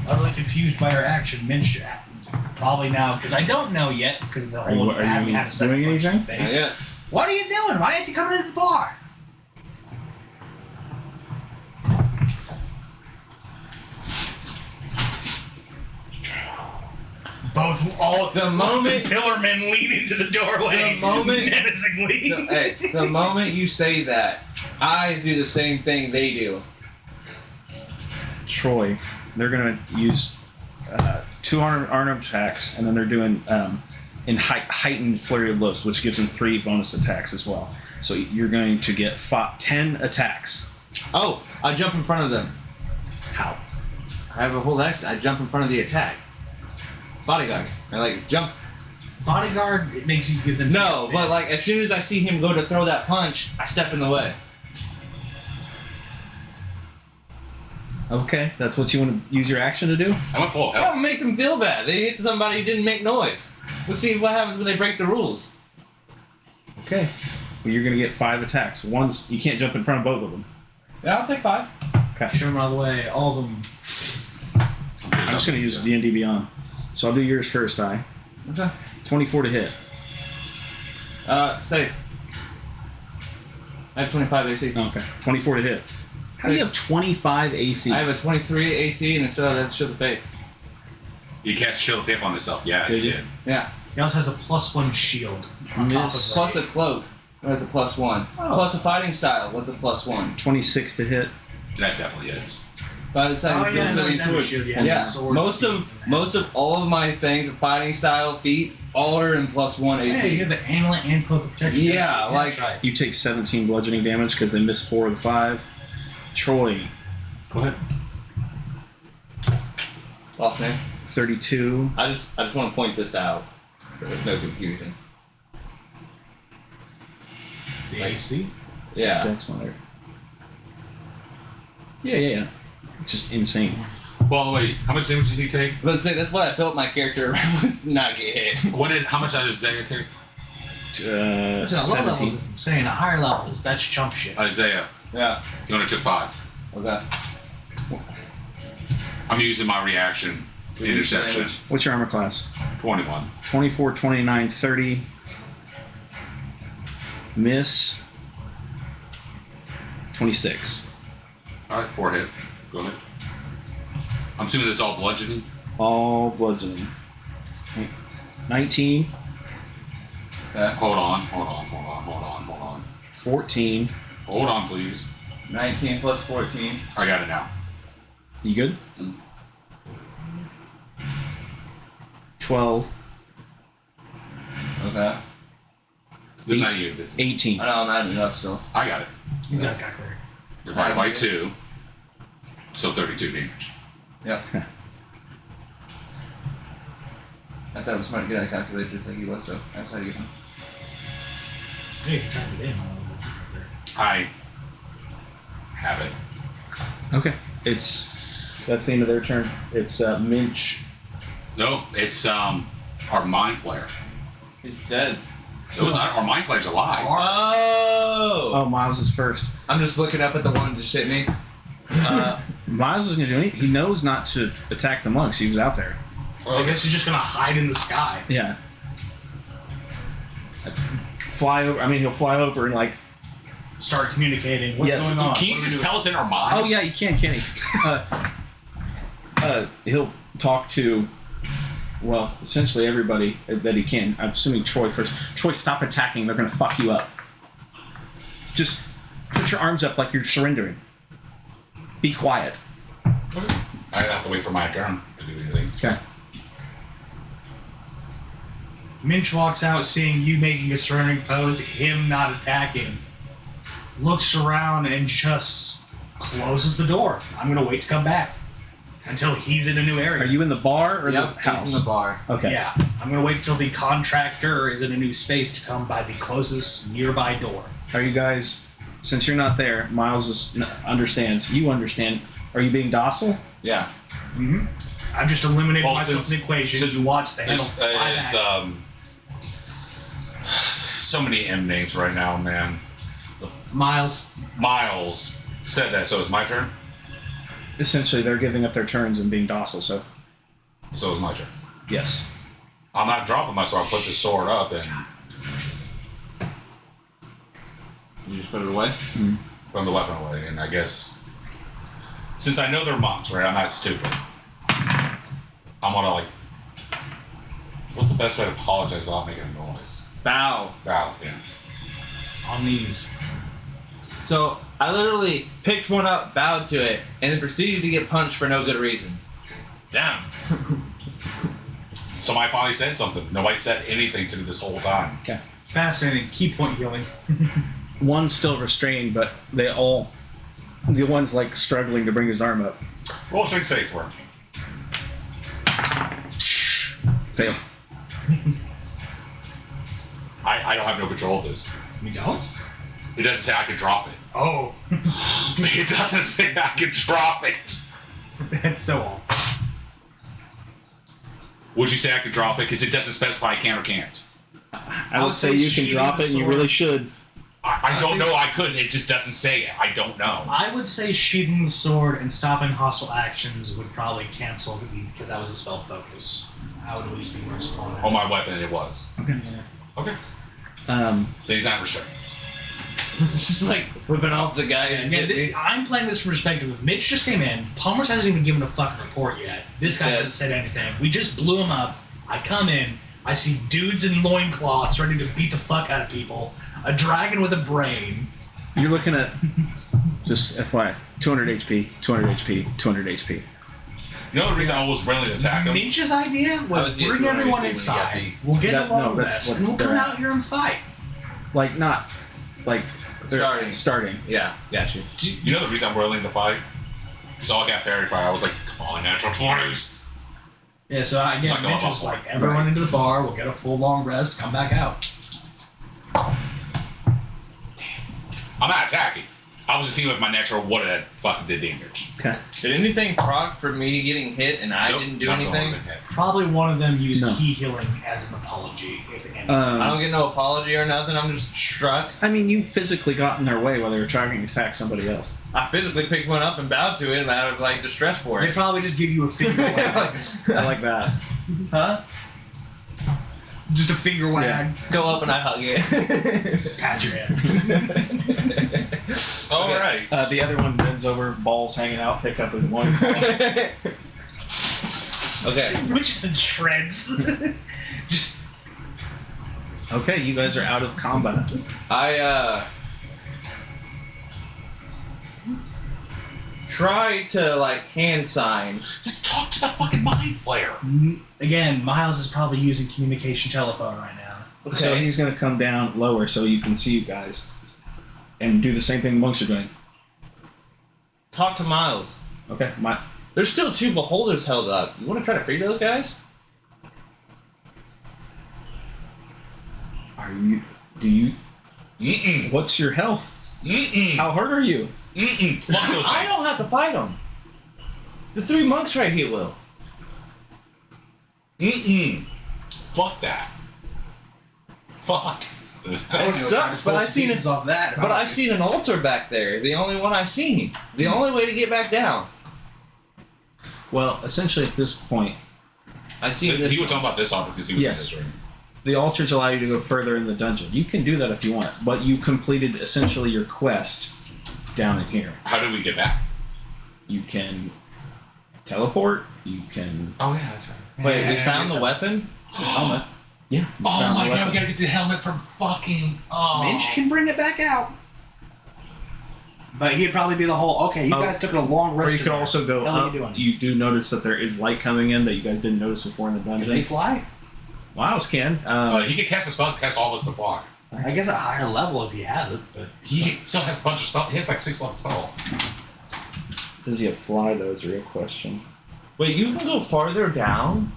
Speaker 6: Utterly confused by your action, Minch. Probably now, because I don't know yet, because the
Speaker 3: Are
Speaker 6: whole
Speaker 3: you
Speaker 6: having had a second
Speaker 3: doing
Speaker 6: punch in
Speaker 3: anything?
Speaker 6: the face.
Speaker 11: Not yet.
Speaker 6: What are you doing? Why is he coming into the bar?
Speaker 11: The moment
Speaker 6: Pillarmen lean into the doorway.
Speaker 11: The moment-
Speaker 6: menacingly.
Speaker 11: the moment you say that, I do the same thing they do.
Speaker 3: Troy, they're going to use 2 armed attacks, and then they're doing heightened flurry of blows, which gives them 3 bonus attacks as well. So you're going to get 10 attacks.
Speaker 11: Oh, I jump in front of them.
Speaker 3: How?
Speaker 11: I have a whole action. I jump in front of the attack. Bodyguard. I like jump.
Speaker 6: Bodyguard, it makes you give them.
Speaker 11: No, but like as soon as I see him go to throw that punch, I step in the way.
Speaker 3: Okay, that's what you want to use your action to do?
Speaker 2: I went full
Speaker 11: I
Speaker 2: health.
Speaker 11: don't make them feel bad. They hit somebody who didn't make noise. Let's see what happens when they break the rules.
Speaker 3: Okay. Well, you're going to get 5 attacks. One's, you can't jump in front of both of them.
Speaker 11: Yeah, I'll take 5.
Speaker 3: Okay.
Speaker 6: Show them out of the way. All of them.
Speaker 3: I'm just going to use D&D Beyond. So I'll do yours first, I.
Speaker 11: Okay.
Speaker 3: 24 to hit.
Speaker 11: Safe. I have 25 AC.
Speaker 3: Okay. 24 to hit. How do you have 25 AC?
Speaker 11: I have a 23 AC and still have that Shield of Faith.
Speaker 2: You cast Shield of Faith on yourself. Yeah,
Speaker 3: Did
Speaker 2: you
Speaker 3: you?
Speaker 2: did.
Speaker 11: Yeah.
Speaker 6: He also has a +1 shield on top of that.
Speaker 11: Plus a cloak. That's a +1.
Speaker 3: Oh.
Speaker 11: Plus a fighting style. What's a +1?
Speaker 3: 26 to hit.
Speaker 2: That definitely is.
Speaker 11: By the time you
Speaker 6: yeah,
Speaker 11: do something
Speaker 6: no,
Speaker 11: to it.
Speaker 6: shield,
Speaker 11: Yeah.
Speaker 6: sword.
Speaker 11: Most of all of my things, fighting style, feats, all are in +1 AC.
Speaker 6: Hey, you have the amulet and cloak of protection.
Speaker 11: Yeah, like-
Speaker 6: that's right.
Speaker 3: You take 17 bludgeoning damage because they missed 4 of the 5. Troy,
Speaker 6: Go ahead.
Speaker 11: Boss man.
Speaker 3: 32.
Speaker 10: I just want to point this out so there's no confusion.
Speaker 4: The AC?
Speaker 10: Yeah.
Speaker 3: Dex monitor. Yeah. It's just insane.
Speaker 2: By the way, how much damage did he take?
Speaker 10: But that's what I built my character was to not get hit.
Speaker 2: How much did Isaiah take?
Speaker 4: Low
Speaker 3: 17.
Speaker 4: levels is insane. At higher levels, that's chump shit.
Speaker 2: Isaiah,
Speaker 9: Yeah.
Speaker 2: you only took 5.
Speaker 9: Okay.
Speaker 2: I'm using my reaction interception.
Speaker 3: What's your armor class?
Speaker 2: 21.
Speaker 3: 24, 29, 30. Miss. 26.
Speaker 2: All right, 4 hit. Go ahead. I'm assuming this is all bludgeoning.
Speaker 3: All bludgeoning. 19,
Speaker 9: Okay.
Speaker 2: Hold on.
Speaker 3: 14.
Speaker 2: Hold on, please.
Speaker 9: 19 plus 14.
Speaker 2: I got it now.
Speaker 3: You good? 12,
Speaker 9: Okay.
Speaker 2: This is not you. This is,
Speaker 3: 18.
Speaker 9: I know I'm adding it up still.
Speaker 2: I got it.
Speaker 4: He's got a calculator.
Speaker 2: Divided by 2. So 32 damage.
Speaker 9: Yep.
Speaker 3: Okay.
Speaker 9: I thought it was smart to get that calculator just like he was, so that's how you get him.
Speaker 4: Hey, you type it in.
Speaker 2: I have it.
Speaker 3: Okay. That's the end of their turn. It's Minch.
Speaker 2: No, it's our mind flare.
Speaker 10: He's dead.
Speaker 2: It was not our mind flare's alive.
Speaker 10: Oh!
Speaker 3: Oh, Miles is first.
Speaker 11: I'm just looking up at the one to shit me.
Speaker 3: Miles isn't going to do anything. He knows not to attack the monks. He was out there.
Speaker 4: I guess he's just gonna hide in the sky.
Speaker 3: Yeah. Fly over. I mean, he'll fly over and like.
Speaker 4: Start communicating. What's
Speaker 3: Yes.
Speaker 4: going on?
Speaker 2: Can you
Speaker 4: What are we
Speaker 2: just
Speaker 4: doing?
Speaker 2: tell us in our mind?
Speaker 3: Oh yeah, you can he? He'll talk to. Well, essentially everybody that he can. I'm assuming Troy first. Troy, stop attacking. They're gonna fuck you up. Just put your arms up like you're surrendering. Be quiet.
Speaker 2: Okay. I have to wait for my turn to do anything.
Speaker 3: Okay.
Speaker 4: Minch walks out, seeing you making a surrendering pose, him not attacking. Looks around and just closes the door. I'm gonna wait to come back until he's in a new area.
Speaker 3: Are you in the bar or
Speaker 10: Yep,
Speaker 3: the house?
Speaker 10: he's in the bar.
Speaker 3: Okay.
Speaker 4: Yeah, I'm gonna wait until the contractor is in a new space to come by the closest nearby door.
Speaker 3: Are you guys? Since you're not there, Miles understands. You understand. Are you being docile?
Speaker 10: Yeah.
Speaker 4: Mm-hmm. I've just eliminated
Speaker 2: Well,
Speaker 4: myself from the equation
Speaker 2: since
Speaker 4: to watch the handle
Speaker 2: It's,
Speaker 4: fly
Speaker 2: it's
Speaker 4: back.
Speaker 2: so many M names right now, man.
Speaker 4: Miles.
Speaker 2: Miles said that, so it's my turn.
Speaker 3: Essentially, they're giving up their turns and being docile. So,
Speaker 2: So it's my turn.
Speaker 3: yes.
Speaker 2: I'm not dropping my sword. I'll put the sword up and
Speaker 9: You just put it away?
Speaker 2: put the weapon away. And I guess since I know they're monks, right? I'm not stupid. I'm gonna like. What's the best way to apologize without making a noise?
Speaker 10: Bow.
Speaker 2: Bow. Yeah.
Speaker 4: On these.
Speaker 11: So I literally picked one up, bowed to it, and then proceeded to get punched for no good reason.
Speaker 2: Damn. Somebody finally said something. Nobody said anything to me this whole time.
Speaker 4: Fascinating. Key point healing.
Speaker 3: One's still restrained, but they all. The one's like struggling to bring his arm up.
Speaker 2: Roll strength save for him.
Speaker 3: Fail.
Speaker 2: I don't have no control of this.
Speaker 4: We don't?
Speaker 2: It doesn't say I can drop it.
Speaker 4: Oh.
Speaker 2: It doesn't say I can drop it.
Speaker 4: That's so awful.
Speaker 2: Would you say I could drop it? Because it doesn't specify I can or can't.
Speaker 3: I would say you can drop it, and you really should.
Speaker 2: I don't know. I couldn't. It just doesn't say it. I don't know.
Speaker 4: I would say sheathing the sword and stopping hostile actions would probably cancel because that was a spell focus. I would at least be merciful on that.
Speaker 2: On my weapon, it was.
Speaker 3: Okay.
Speaker 4: Yeah.
Speaker 2: Okay.
Speaker 3: Um,
Speaker 2: Then he's not restricted.
Speaker 10: It's just like flipping off the guy and
Speaker 4: Again, I'm playing this from perspective of Mitch just came in. Palmer's hasn't even given a fucking report yet. This guy
Speaker 10: Yeah.
Speaker 4: hasn't said anything. We just blew him up. I come in. I see dudes in loincloths ready to beat the fuck out of people. A dragon with a brain.
Speaker 3: you're looking at just FYI, 200 HP, 200 HP, 200 HP.
Speaker 2: You know the reason I was willing to attack him?
Speaker 4: Mitch's idea was
Speaker 10: was getting
Speaker 4: bring
Speaker 10: to
Speaker 4: everyone
Speaker 10: when he got
Speaker 4: inside.
Speaker 10: beat.
Speaker 4: We'll get
Speaker 3: That-
Speaker 4: along
Speaker 3: no,
Speaker 4: with
Speaker 3: that's
Speaker 4: this,
Speaker 3: what
Speaker 4: and we'll come
Speaker 3: they're
Speaker 4: out here and fight.
Speaker 3: Like not, like they're
Speaker 11: Starting.
Speaker 3: Starting.
Speaker 11: Yeah, gotcha.
Speaker 2: You know the reason I'm willing to fight? Because all I got fairy fire. I was like, come on, natural 20s.
Speaker 8: Yeah, so again,
Speaker 2: It's like going
Speaker 8: Mitchell's
Speaker 2: off
Speaker 8: like,
Speaker 2: work.
Speaker 8: everyone into the bar, we'll get a full long rest, come back out.
Speaker 2: I'm not attacking. I was just seeing if my natural would have fucking did damage.
Speaker 3: Okay.
Speaker 11: Did anything proc for me getting hit and I
Speaker 2: Nope,
Speaker 11: didn't do
Speaker 2: not
Speaker 11: anything?
Speaker 2: going ahead.
Speaker 8: Probably one of them used
Speaker 3: No.
Speaker 8: key healing as an apology, if anything.
Speaker 11: I don't get no apology or nothing. I'm just struck.
Speaker 3: I mean, you physically got in their way while they were trying to attack somebody else.
Speaker 11: I physically picked one up and bowed to it out of like distress for
Speaker 8: They
Speaker 11: it.
Speaker 8: probably just give you a finger wag.
Speaker 3: I like that.
Speaker 11: Huh?
Speaker 8: Just a finger wag.
Speaker 11: Go up and I hug it.
Speaker 8: Pat your head.
Speaker 2: All right.
Speaker 3: The other one bends over, balls hanging out, pick up his loincloth.
Speaker 11: Okay.
Speaker 8: Which is in shreds. Just
Speaker 3: Okay, you guys are out of combat.
Speaker 11: I try to like hand sign.
Speaker 2: Just talk to the fucking mind flare.
Speaker 8: again, Miles is probably using communication telephone right now.
Speaker 3: So he's going to come down lower so you can see you guys. And do the same thing the monks are doing.
Speaker 11: Talk to Miles.
Speaker 3: Okay,
Speaker 11: There's still 2 beholders held up. You want to try to free those guys?
Speaker 2: Mm-mm.
Speaker 3: What's your health?
Speaker 2: Mm-mm.
Speaker 3: How hurt are you?
Speaker 2: Mm-mm. Fuck those
Speaker 11: I
Speaker 2: things.
Speaker 11: don't have to fight them. The 3 monks right here will.
Speaker 2: Mm-mm. Fuck that. Fuck.
Speaker 11: It sucks, but I've seen it.
Speaker 8: off that.
Speaker 11: But I've seen an altar back there. The only one I've seen. The only way to get back down.
Speaker 3: Well, essentially at this point,
Speaker 11: I see this.
Speaker 2: He was talking about this offer because he was
Speaker 3: Yes.
Speaker 2: in this room.
Speaker 3: the altars allow you to go further in the dungeon. You can do that if you want, but you completed essentially your quest down in here.
Speaker 2: How do we get back?
Speaker 3: You can teleport. You can.
Speaker 2: Oh yeah, that's right.
Speaker 11: Wait, we found the weapon?
Speaker 3: Helmet. Yeah. you
Speaker 2: Oh
Speaker 3: found
Speaker 2: my
Speaker 3: the
Speaker 2: god, we
Speaker 3: weapon.
Speaker 2: gotta get the helmet from fucking. Oh.
Speaker 8: Minch can bring it back out. But he'd probably be the whole, okay, you
Speaker 3: Oh.
Speaker 8: guys took a long rest.
Speaker 3: Or you can also go
Speaker 8: Hell are
Speaker 3: up.
Speaker 8: you doing?
Speaker 3: You do notice that there is light coming in that you guys didn't notice before in the
Speaker 8: Can they
Speaker 3: dungeon.
Speaker 8: fly?
Speaker 3: Miles can.
Speaker 2: He can cast a spell, cast all of us to fly.
Speaker 8: I guess at a higher level if he has it, but
Speaker 2: He still has a bunch of spells. He has like 6 level spells.
Speaker 3: Does he have fly though? Is a real question.
Speaker 11: Wait, you can go farther down?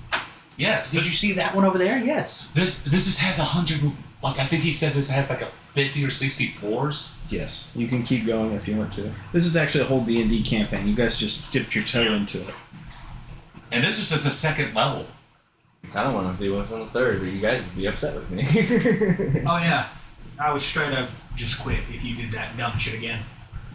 Speaker 2: Yes.
Speaker 8: did you see that one over there? Yes.
Speaker 2: This has 100. Like I think he said this has like a 50 or 60 floors.
Speaker 3: Yes, you can keep going if you want to. This is actually a whole D&D campaign. You guys just dipped your toe into it.
Speaker 2: And this was just the 2nd level.
Speaker 11: I kind of want to see what's on the 3rd, but you guys would be upset with me.
Speaker 8: Oh yeah, I would straight up just quit if you did that dumb shit again.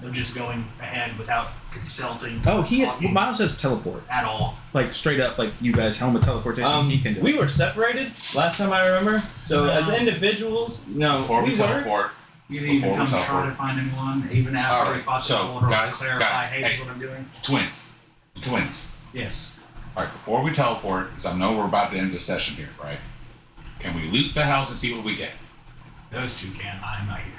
Speaker 8: Of just going ahead without consulting.
Speaker 3: Oh,
Speaker 8: talking
Speaker 3: Miles has teleport.
Speaker 8: at all.
Speaker 3: Like straight up, like you guys helmet teleportation. He can do
Speaker 11: we
Speaker 3: it.
Speaker 11: were separated last time I remember. So
Speaker 8: No.
Speaker 11: as individuals, no,
Speaker 2: Before we
Speaker 11: were.
Speaker 2: teleport.
Speaker 8: You didn't even
Speaker 2: Before we
Speaker 8: come try
Speaker 2: teleport.
Speaker 8: to find anyone, even after we
Speaker 2: Alright,
Speaker 8: fought
Speaker 2: so,
Speaker 8: the order or
Speaker 2: guys,
Speaker 8: clarify, hey, this
Speaker 2: hey.
Speaker 8: is what I'm doing.
Speaker 2: Twins.
Speaker 8: Yes.
Speaker 2: Alright, before we teleport, because I know we're about to end the session here, right? Can we loot the house and see what we get?
Speaker 8: Those two can. I'm not here.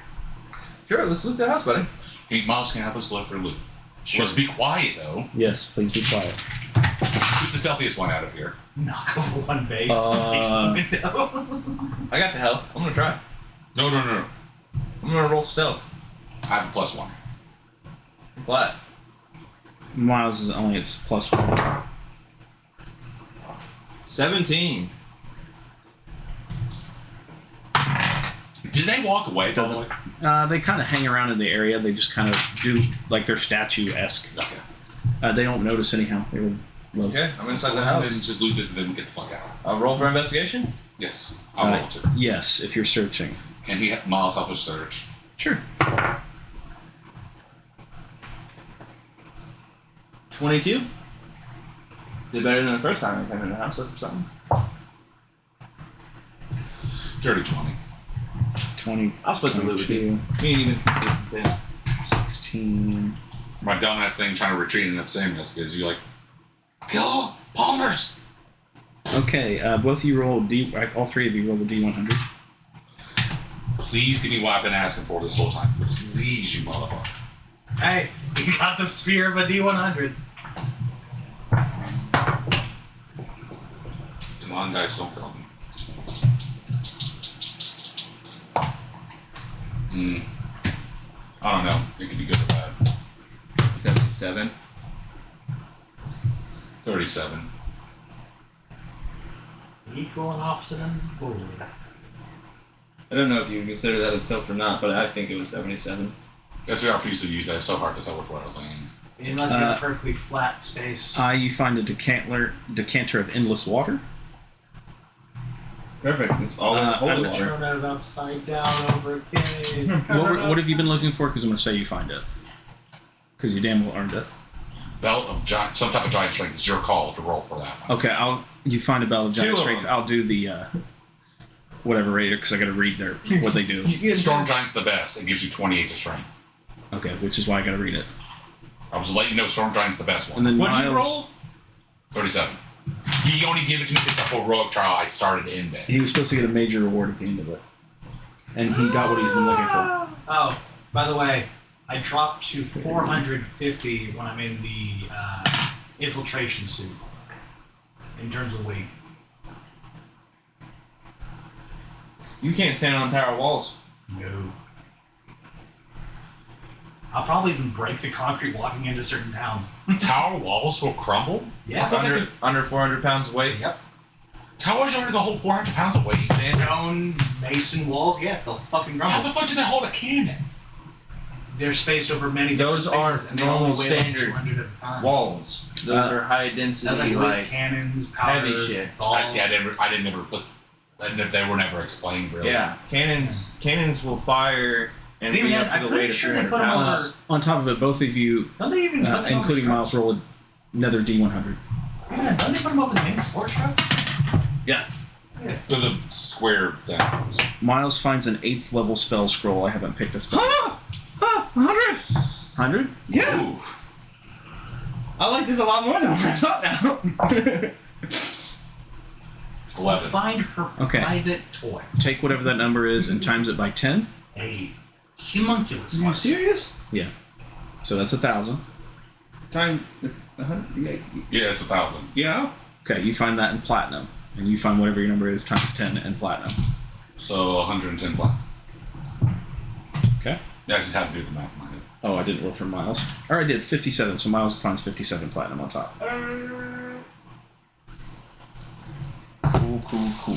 Speaker 11: Sure, let's loot the house, buddy.
Speaker 2: Hey, Miles can help us look for loot.
Speaker 3: Sure.
Speaker 2: Let's be quiet though.
Speaker 3: Yes, please be quiet.
Speaker 2: Who's the stealthiest one out of here?
Speaker 8: Knock over one vase.
Speaker 3: Uh,
Speaker 8: Face the window.
Speaker 11: I got the health. I'm gonna try.
Speaker 2: No.
Speaker 11: I'm gonna roll stealth.
Speaker 2: I have a +1.
Speaker 11: What?
Speaker 3: Miles is only its +1.
Speaker 11: 17.
Speaker 2: Did they walk away, by the way?
Speaker 3: They kind of hang around in the area. They just kind of do like they're statue-esque.
Speaker 2: Okay.
Speaker 3: They don't notice anyhow. They were low.
Speaker 11: Okay, I'm inside
Speaker 2: So
Speaker 11: the
Speaker 2: then
Speaker 11: house.
Speaker 2: just loot this and then we get the fuck out.
Speaker 11: I'll roll for investigation.
Speaker 2: Yes. I'll roll too.
Speaker 3: Yes, if you're searching.
Speaker 2: Can Miles help us search?
Speaker 3: Sure.
Speaker 11: 22. Did better than the first time I came in the house or something.
Speaker 2: Dirty 20.
Speaker 3: 20.
Speaker 11: I'll split the loot with you.
Speaker 3: 22,
Speaker 11: Me and even 10.
Speaker 3: 16.
Speaker 2: My dumbass thing trying to retreat and up saying this because you're like, kill Palmers!
Speaker 3: Okay, both of you roll D. All three of you roll the D100.
Speaker 2: Please give me what I've been asking for this whole time. Please, you motherfucker.
Speaker 8: Hey, you got the sphere of a D100.
Speaker 2: Come on, guys, don't fail me. I don't know. It could be good or bad.
Speaker 11: 77.
Speaker 2: 37.
Speaker 6: Equal and opposite ends of the board.
Speaker 9: I don't know if you consider that a tilt or not, but I think it was 77.
Speaker 2: That's the refuse to use that. It's so hard to tell which one it lands.
Speaker 6: Unless you have a perfectly flat space.
Speaker 3: You find a decanter of endless water.
Speaker 9: Perfect. It's always holy water.
Speaker 6: Turn it upside down over again.
Speaker 3: What have you been looking for? Because I'm going to say you find it. Because you damn well earned it.
Speaker 2: Belt of giant, some type of giant strength. It's your call to roll for that one.
Speaker 3: Okay, you find a belt of giant
Speaker 9: Two of
Speaker 3: strength.
Speaker 9: them.
Speaker 3: I'll do the whatever rater because I got to read what they do.
Speaker 2: Storm Giant's the best. It gives you 28 to strength.
Speaker 3: Okay, which is why I got to read it.
Speaker 2: I was letting you know Storm Giant's the best one.
Speaker 3: And then
Speaker 10: What'd
Speaker 3: Miles,
Speaker 10: you roll?
Speaker 2: 37. He only gave it to me because the heroic trial I started in there.
Speaker 3: he was supposed to get a major reward at the end of it, and he got what he's been looking for.
Speaker 6: Oh, by the way, I dropped to 450 when I'm in the infiltration suit. In terms of weight.
Speaker 9: You can't stand on tower walls.
Speaker 6: No. I'll probably even break the concrete walking into certain towns.
Speaker 2: Tower walls will crumble?
Speaker 6: Yeah.
Speaker 9: Under 400 pounds of weight.
Speaker 6: Yep.
Speaker 2: Towers are going to hold 400 pounds of weight.
Speaker 6: Stone, mason walls, yes, they'll fucking
Speaker 2: How
Speaker 6: crumble.
Speaker 2: the fuck do they hold a cannon?
Speaker 6: They're spaced over many
Speaker 9: Those
Speaker 6: different
Speaker 9: aren't
Speaker 6: spaces, and they only
Speaker 9: normal
Speaker 6: weigh like
Speaker 9: standard
Speaker 6: 200 at a time.
Speaker 9: Walls. Those are high density,
Speaker 6: That's like
Speaker 9: like
Speaker 6: with cannons, powder,
Speaker 9: heavy shit.
Speaker 6: balls.
Speaker 2: I see. I didn't never put. They were never explained really.
Speaker 9: yeah. Cannons will fire and
Speaker 6: Even
Speaker 9: be
Speaker 6: then,
Speaker 9: up to
Speaker 6: I'm
Speaker 9: the
Speaker 6: pretty
Speaker 9: weight of
Speaker 6: sure they
Speaker 9: 300
Speaker 6: put them
Speaker 9: pounds.
Speaker 6: over.
Speaker 3: On top of it, both of you,
Speaker 6: Don't they even put them
Speaker 3: including
Speaker 6: over
Speaker 3: Miles,
Speaker 6: trucks?
Speaker 3: roll another D100.
Speaker 6: Yeah, don't they put them over the main support trucks?
Speaker 2: They're the square things.
Speaker 3: Miles finds an 8th level spell scroll. I haven't picked a spell.
Speaker 9: 100.
Speaker 3: 100?
Speaker 9: Yeah.
Speaker 2: Ooh.
Speaker 9: I like this a lot more than I thought now.
Speaker 2: 11.
Speaker 6: Find her
Speaker 3: Okay.
Speaker 6: private toy.
Speaker 3: Take whatever that number is and times it by 10.
Speaker 6: A homunculus.
Speaker 9: Are you
Speaker 6: monster.
Speaker 9: serious?
Speaker 3: So that's 1,000.
Speaker 9: Time 100.
Speaker 2: Yeah, it's 1,000.
Speaker 9: Yeah.
Speaker 3: Okay, you find that in platinum. And you find whatever your number is times 10 in platinum.
Speaker 2: So 110 black.
Speaker 3: Okay.
Speaker 2: Yeah, I just had to do the math in my head.
Speaker 3: Oh, I didn't roll for Miles. Or I did 57, so Miles finds 57 platinum on top. Cool.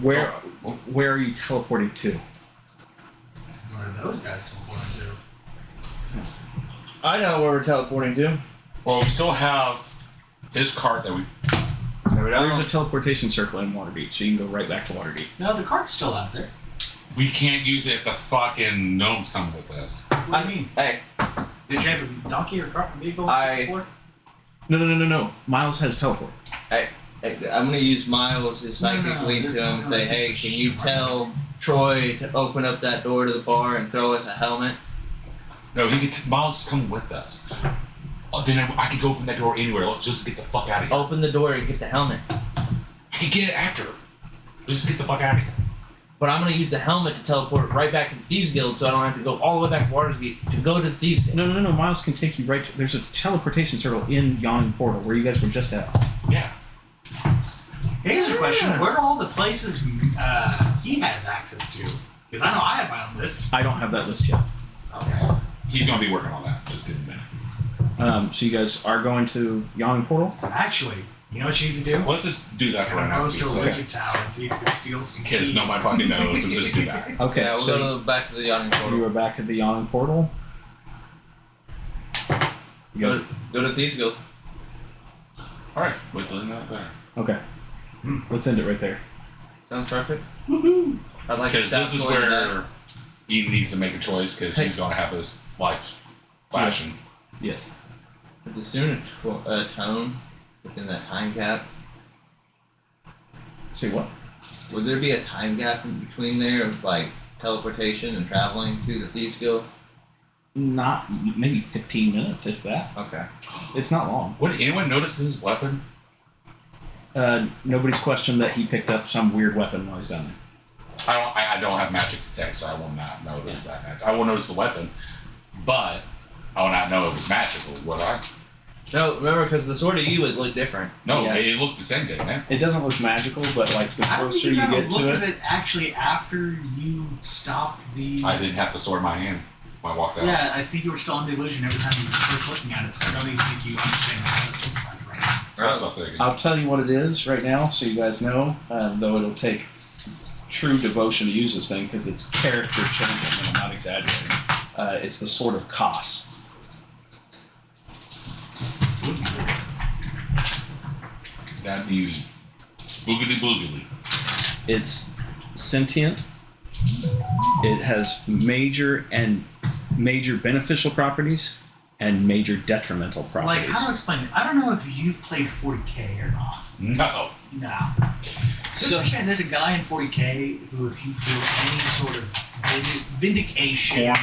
Speaker 3: Where are you teleporting to?
Speaker 6: Where are those guys teleporting to?
Speaker 9: I know where we're teleporting to.
Speaker 2: Well, we still have his cart that we.
Speaker 3: There's a teleportation circle in Waterdeep, so you can go right back to Waterdeep.
Speaker 6: No, the cart's still out there.
Speaker 2: We can't use it if the fucking gnomes come with us.
Speaker 6: What do you mean?
Speaker 9: Hey,
Speaker 6: Did you have a donkey or cart vehicle before?
Speaker 3: No. Miles has teleport.
Speaker 9: I'm gonna use Miles as psychic
Speaker 6: No,
Speaker 9: link
Speaker 6: they're
Speaker 9: to him and
Speaker 6: just
Speaker 9: say,
Speaker 6: like
Speaker 9: hey,
Speaker 6: the
Speaker 9: can you
Speaker 6: shit.
Speaker 9: tell Troy to open up that door to the bar and throw us a helmet?
Speaker 2: No, he could. Miles is coming with us. Oh, then I could go open that door anywhere. Let's just get the fuck out of here.
Speaker 9: Open the door and get the helmet.
Speaker 2: I could get it after. Let's just get the fuck out of here.
Speaker 9: But I'm gonna use the helmet to teleport right back to the Thieves Guild, so I don't have to go all the way back to Waterdeep to go to the Thieves Guild.
Speaker 3: No. Miles can take you right to... There's a teleportation circle in Yawning Portal, where you guys were just at.
Speaker 2: Yeah.
Speaker 6: Here's a question: where are all the places he has access to? Because I know I have my own list.
Speaker 3: I don't have that list yet.
Speaker 6: Okay.
Speaker 2: He's gonna be working on that. Just give him a minute.
Speaker 3: So you guys are going to Yawning Portal?
Speaker 6: Actually, you know what you need to do?
Speaker 2: Let's just do that for right
Speaker 6: Go
Speaker 2: now.
Speaker 6: to a wizard tower and see if you can steal some
Speaker 2: Kids,
Speaker 6: keys.
Speaker 2: nobody fucking knows. Let's just do that.
Speaker 3: Okay,
Speaker 9: Yeah, we'll
Speaker 3: so
Speaker 9: go back to the Yawning Portal.
Speaker 3: you are back at the Yawning Portal. You guys...
Speaker 9: Go to Thieves Guild.
Speaker 2: All right, let's leave that there.
Speaker 3: Okay. Let's end it right there.
Speaker 9: Sounds perfect. Woohoo! I'd like to
Speaker 2: Because
Speaker 9: stop
Speaker 2: this is
Speaker 9: going back.
Speaker 2: where he needs to make a choice because he's gonna have his life flashing.
Speaker 3: Yes.
Speaker 9: With the sooner tone within that time gap,
Speaker 3: See what?
Speaker 9: would there be a time gap in between there of like teleportation and traveling to the Thieves Guild?
Speaker 3: Not... Maybe 15 minutes, if that.
Speaker 9: Okay.
Speaker 3: It's not long.
Speaker 2: Would anyone notice his weapon?
Speaker 3: Nobody's questioned that he picked up some weird weapon while he's down there.
Speaker 2: I don't have magic detect, so I will not notice that. I will notice the weapon, but I will not know it was magical, would I?
Speaker 9: No, remember, because the Sword of You would look different.
Speaker 2: No,
Speaker 3: Yeah.
Speaker 2: it looked the same, didn't it?
Speaker 3: It doesn't look magical, but like the
Speaker 6: I don't think
Speaker 3: closer
Speaker 6: you
Speaker 3: you
Speaker 6: gotta
Speaker 3: get
Speaker 6: look
Speaker 3: to
Speaker 6: at
Speaker 3: it...
Speaker 6: it actually after you stopped the.
Speaker 2: I didn't have the sword in my hand when I walked out.
Speaker 6: Yeah, I think you were still on the illusion every time you were first looking at it, so I don't even think you understand what it looks like right now.
Speaker 2: That's what I'm thinking.
Speaker 3: I'll tell you what it is right now, so you guys know. Though it'll take true devotion to use this thing because it's character changing, and I'm not exaggerating. It's the Sword of Kos.
Speaker 2: That means boogity boogily.
Speaker 3: It's sentient. It has major beneficial properties and major detrimental
Speaker 8: Like,
Speaker 3: properties.
Speaker 8: how do I explain it? I don't know if you've played 40K or not.
Speaker 2: No.
Speaker 8: No. Just understand, there's a guy in 40K who, if you feel any sort of vindication,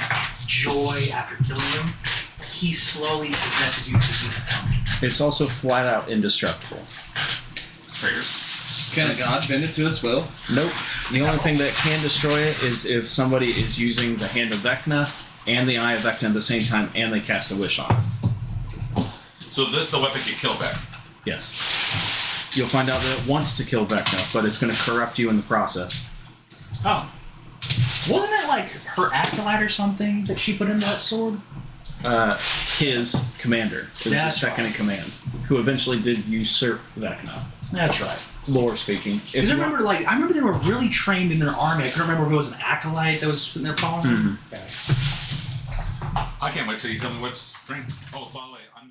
Speaker 8: joy after killing him, he slowly possesses you to become.
Speaker 3: It's also flat out indestructible.
Speaker 2: Figures.
Speaker 1: Can a god bend it to its will?
Speaker 3: Nope. The only thing that can destroy it is if somebody is using the Hand of Vecna and the Eye of Vecna at the same time and they cast a wish on it.
Speaker 2: So the weapon can kill Vecna.
Speaker 3: Yes. You'll find out that it wants to kill Vecna, but it's going to corrupt you in the process.
Speaker 8: Oh. Wasn't it like her acolyte or something that she put into that sword?
Speaker 3: His commander. It was his second in command, who eventually did usurp Vecna.
Speaker 8: That's right.
Speaker 3: Lore speaking.
Speaker 8: Because I remember they were really trained in their army. I couldn't remember if it was an acolyte that was sitting there following them.
Speaker 3: Mm-hmm.
Speaker 8: Okay.
Speaker 2: I can't wait till you tell me what strength. Oh, by the way, I'm.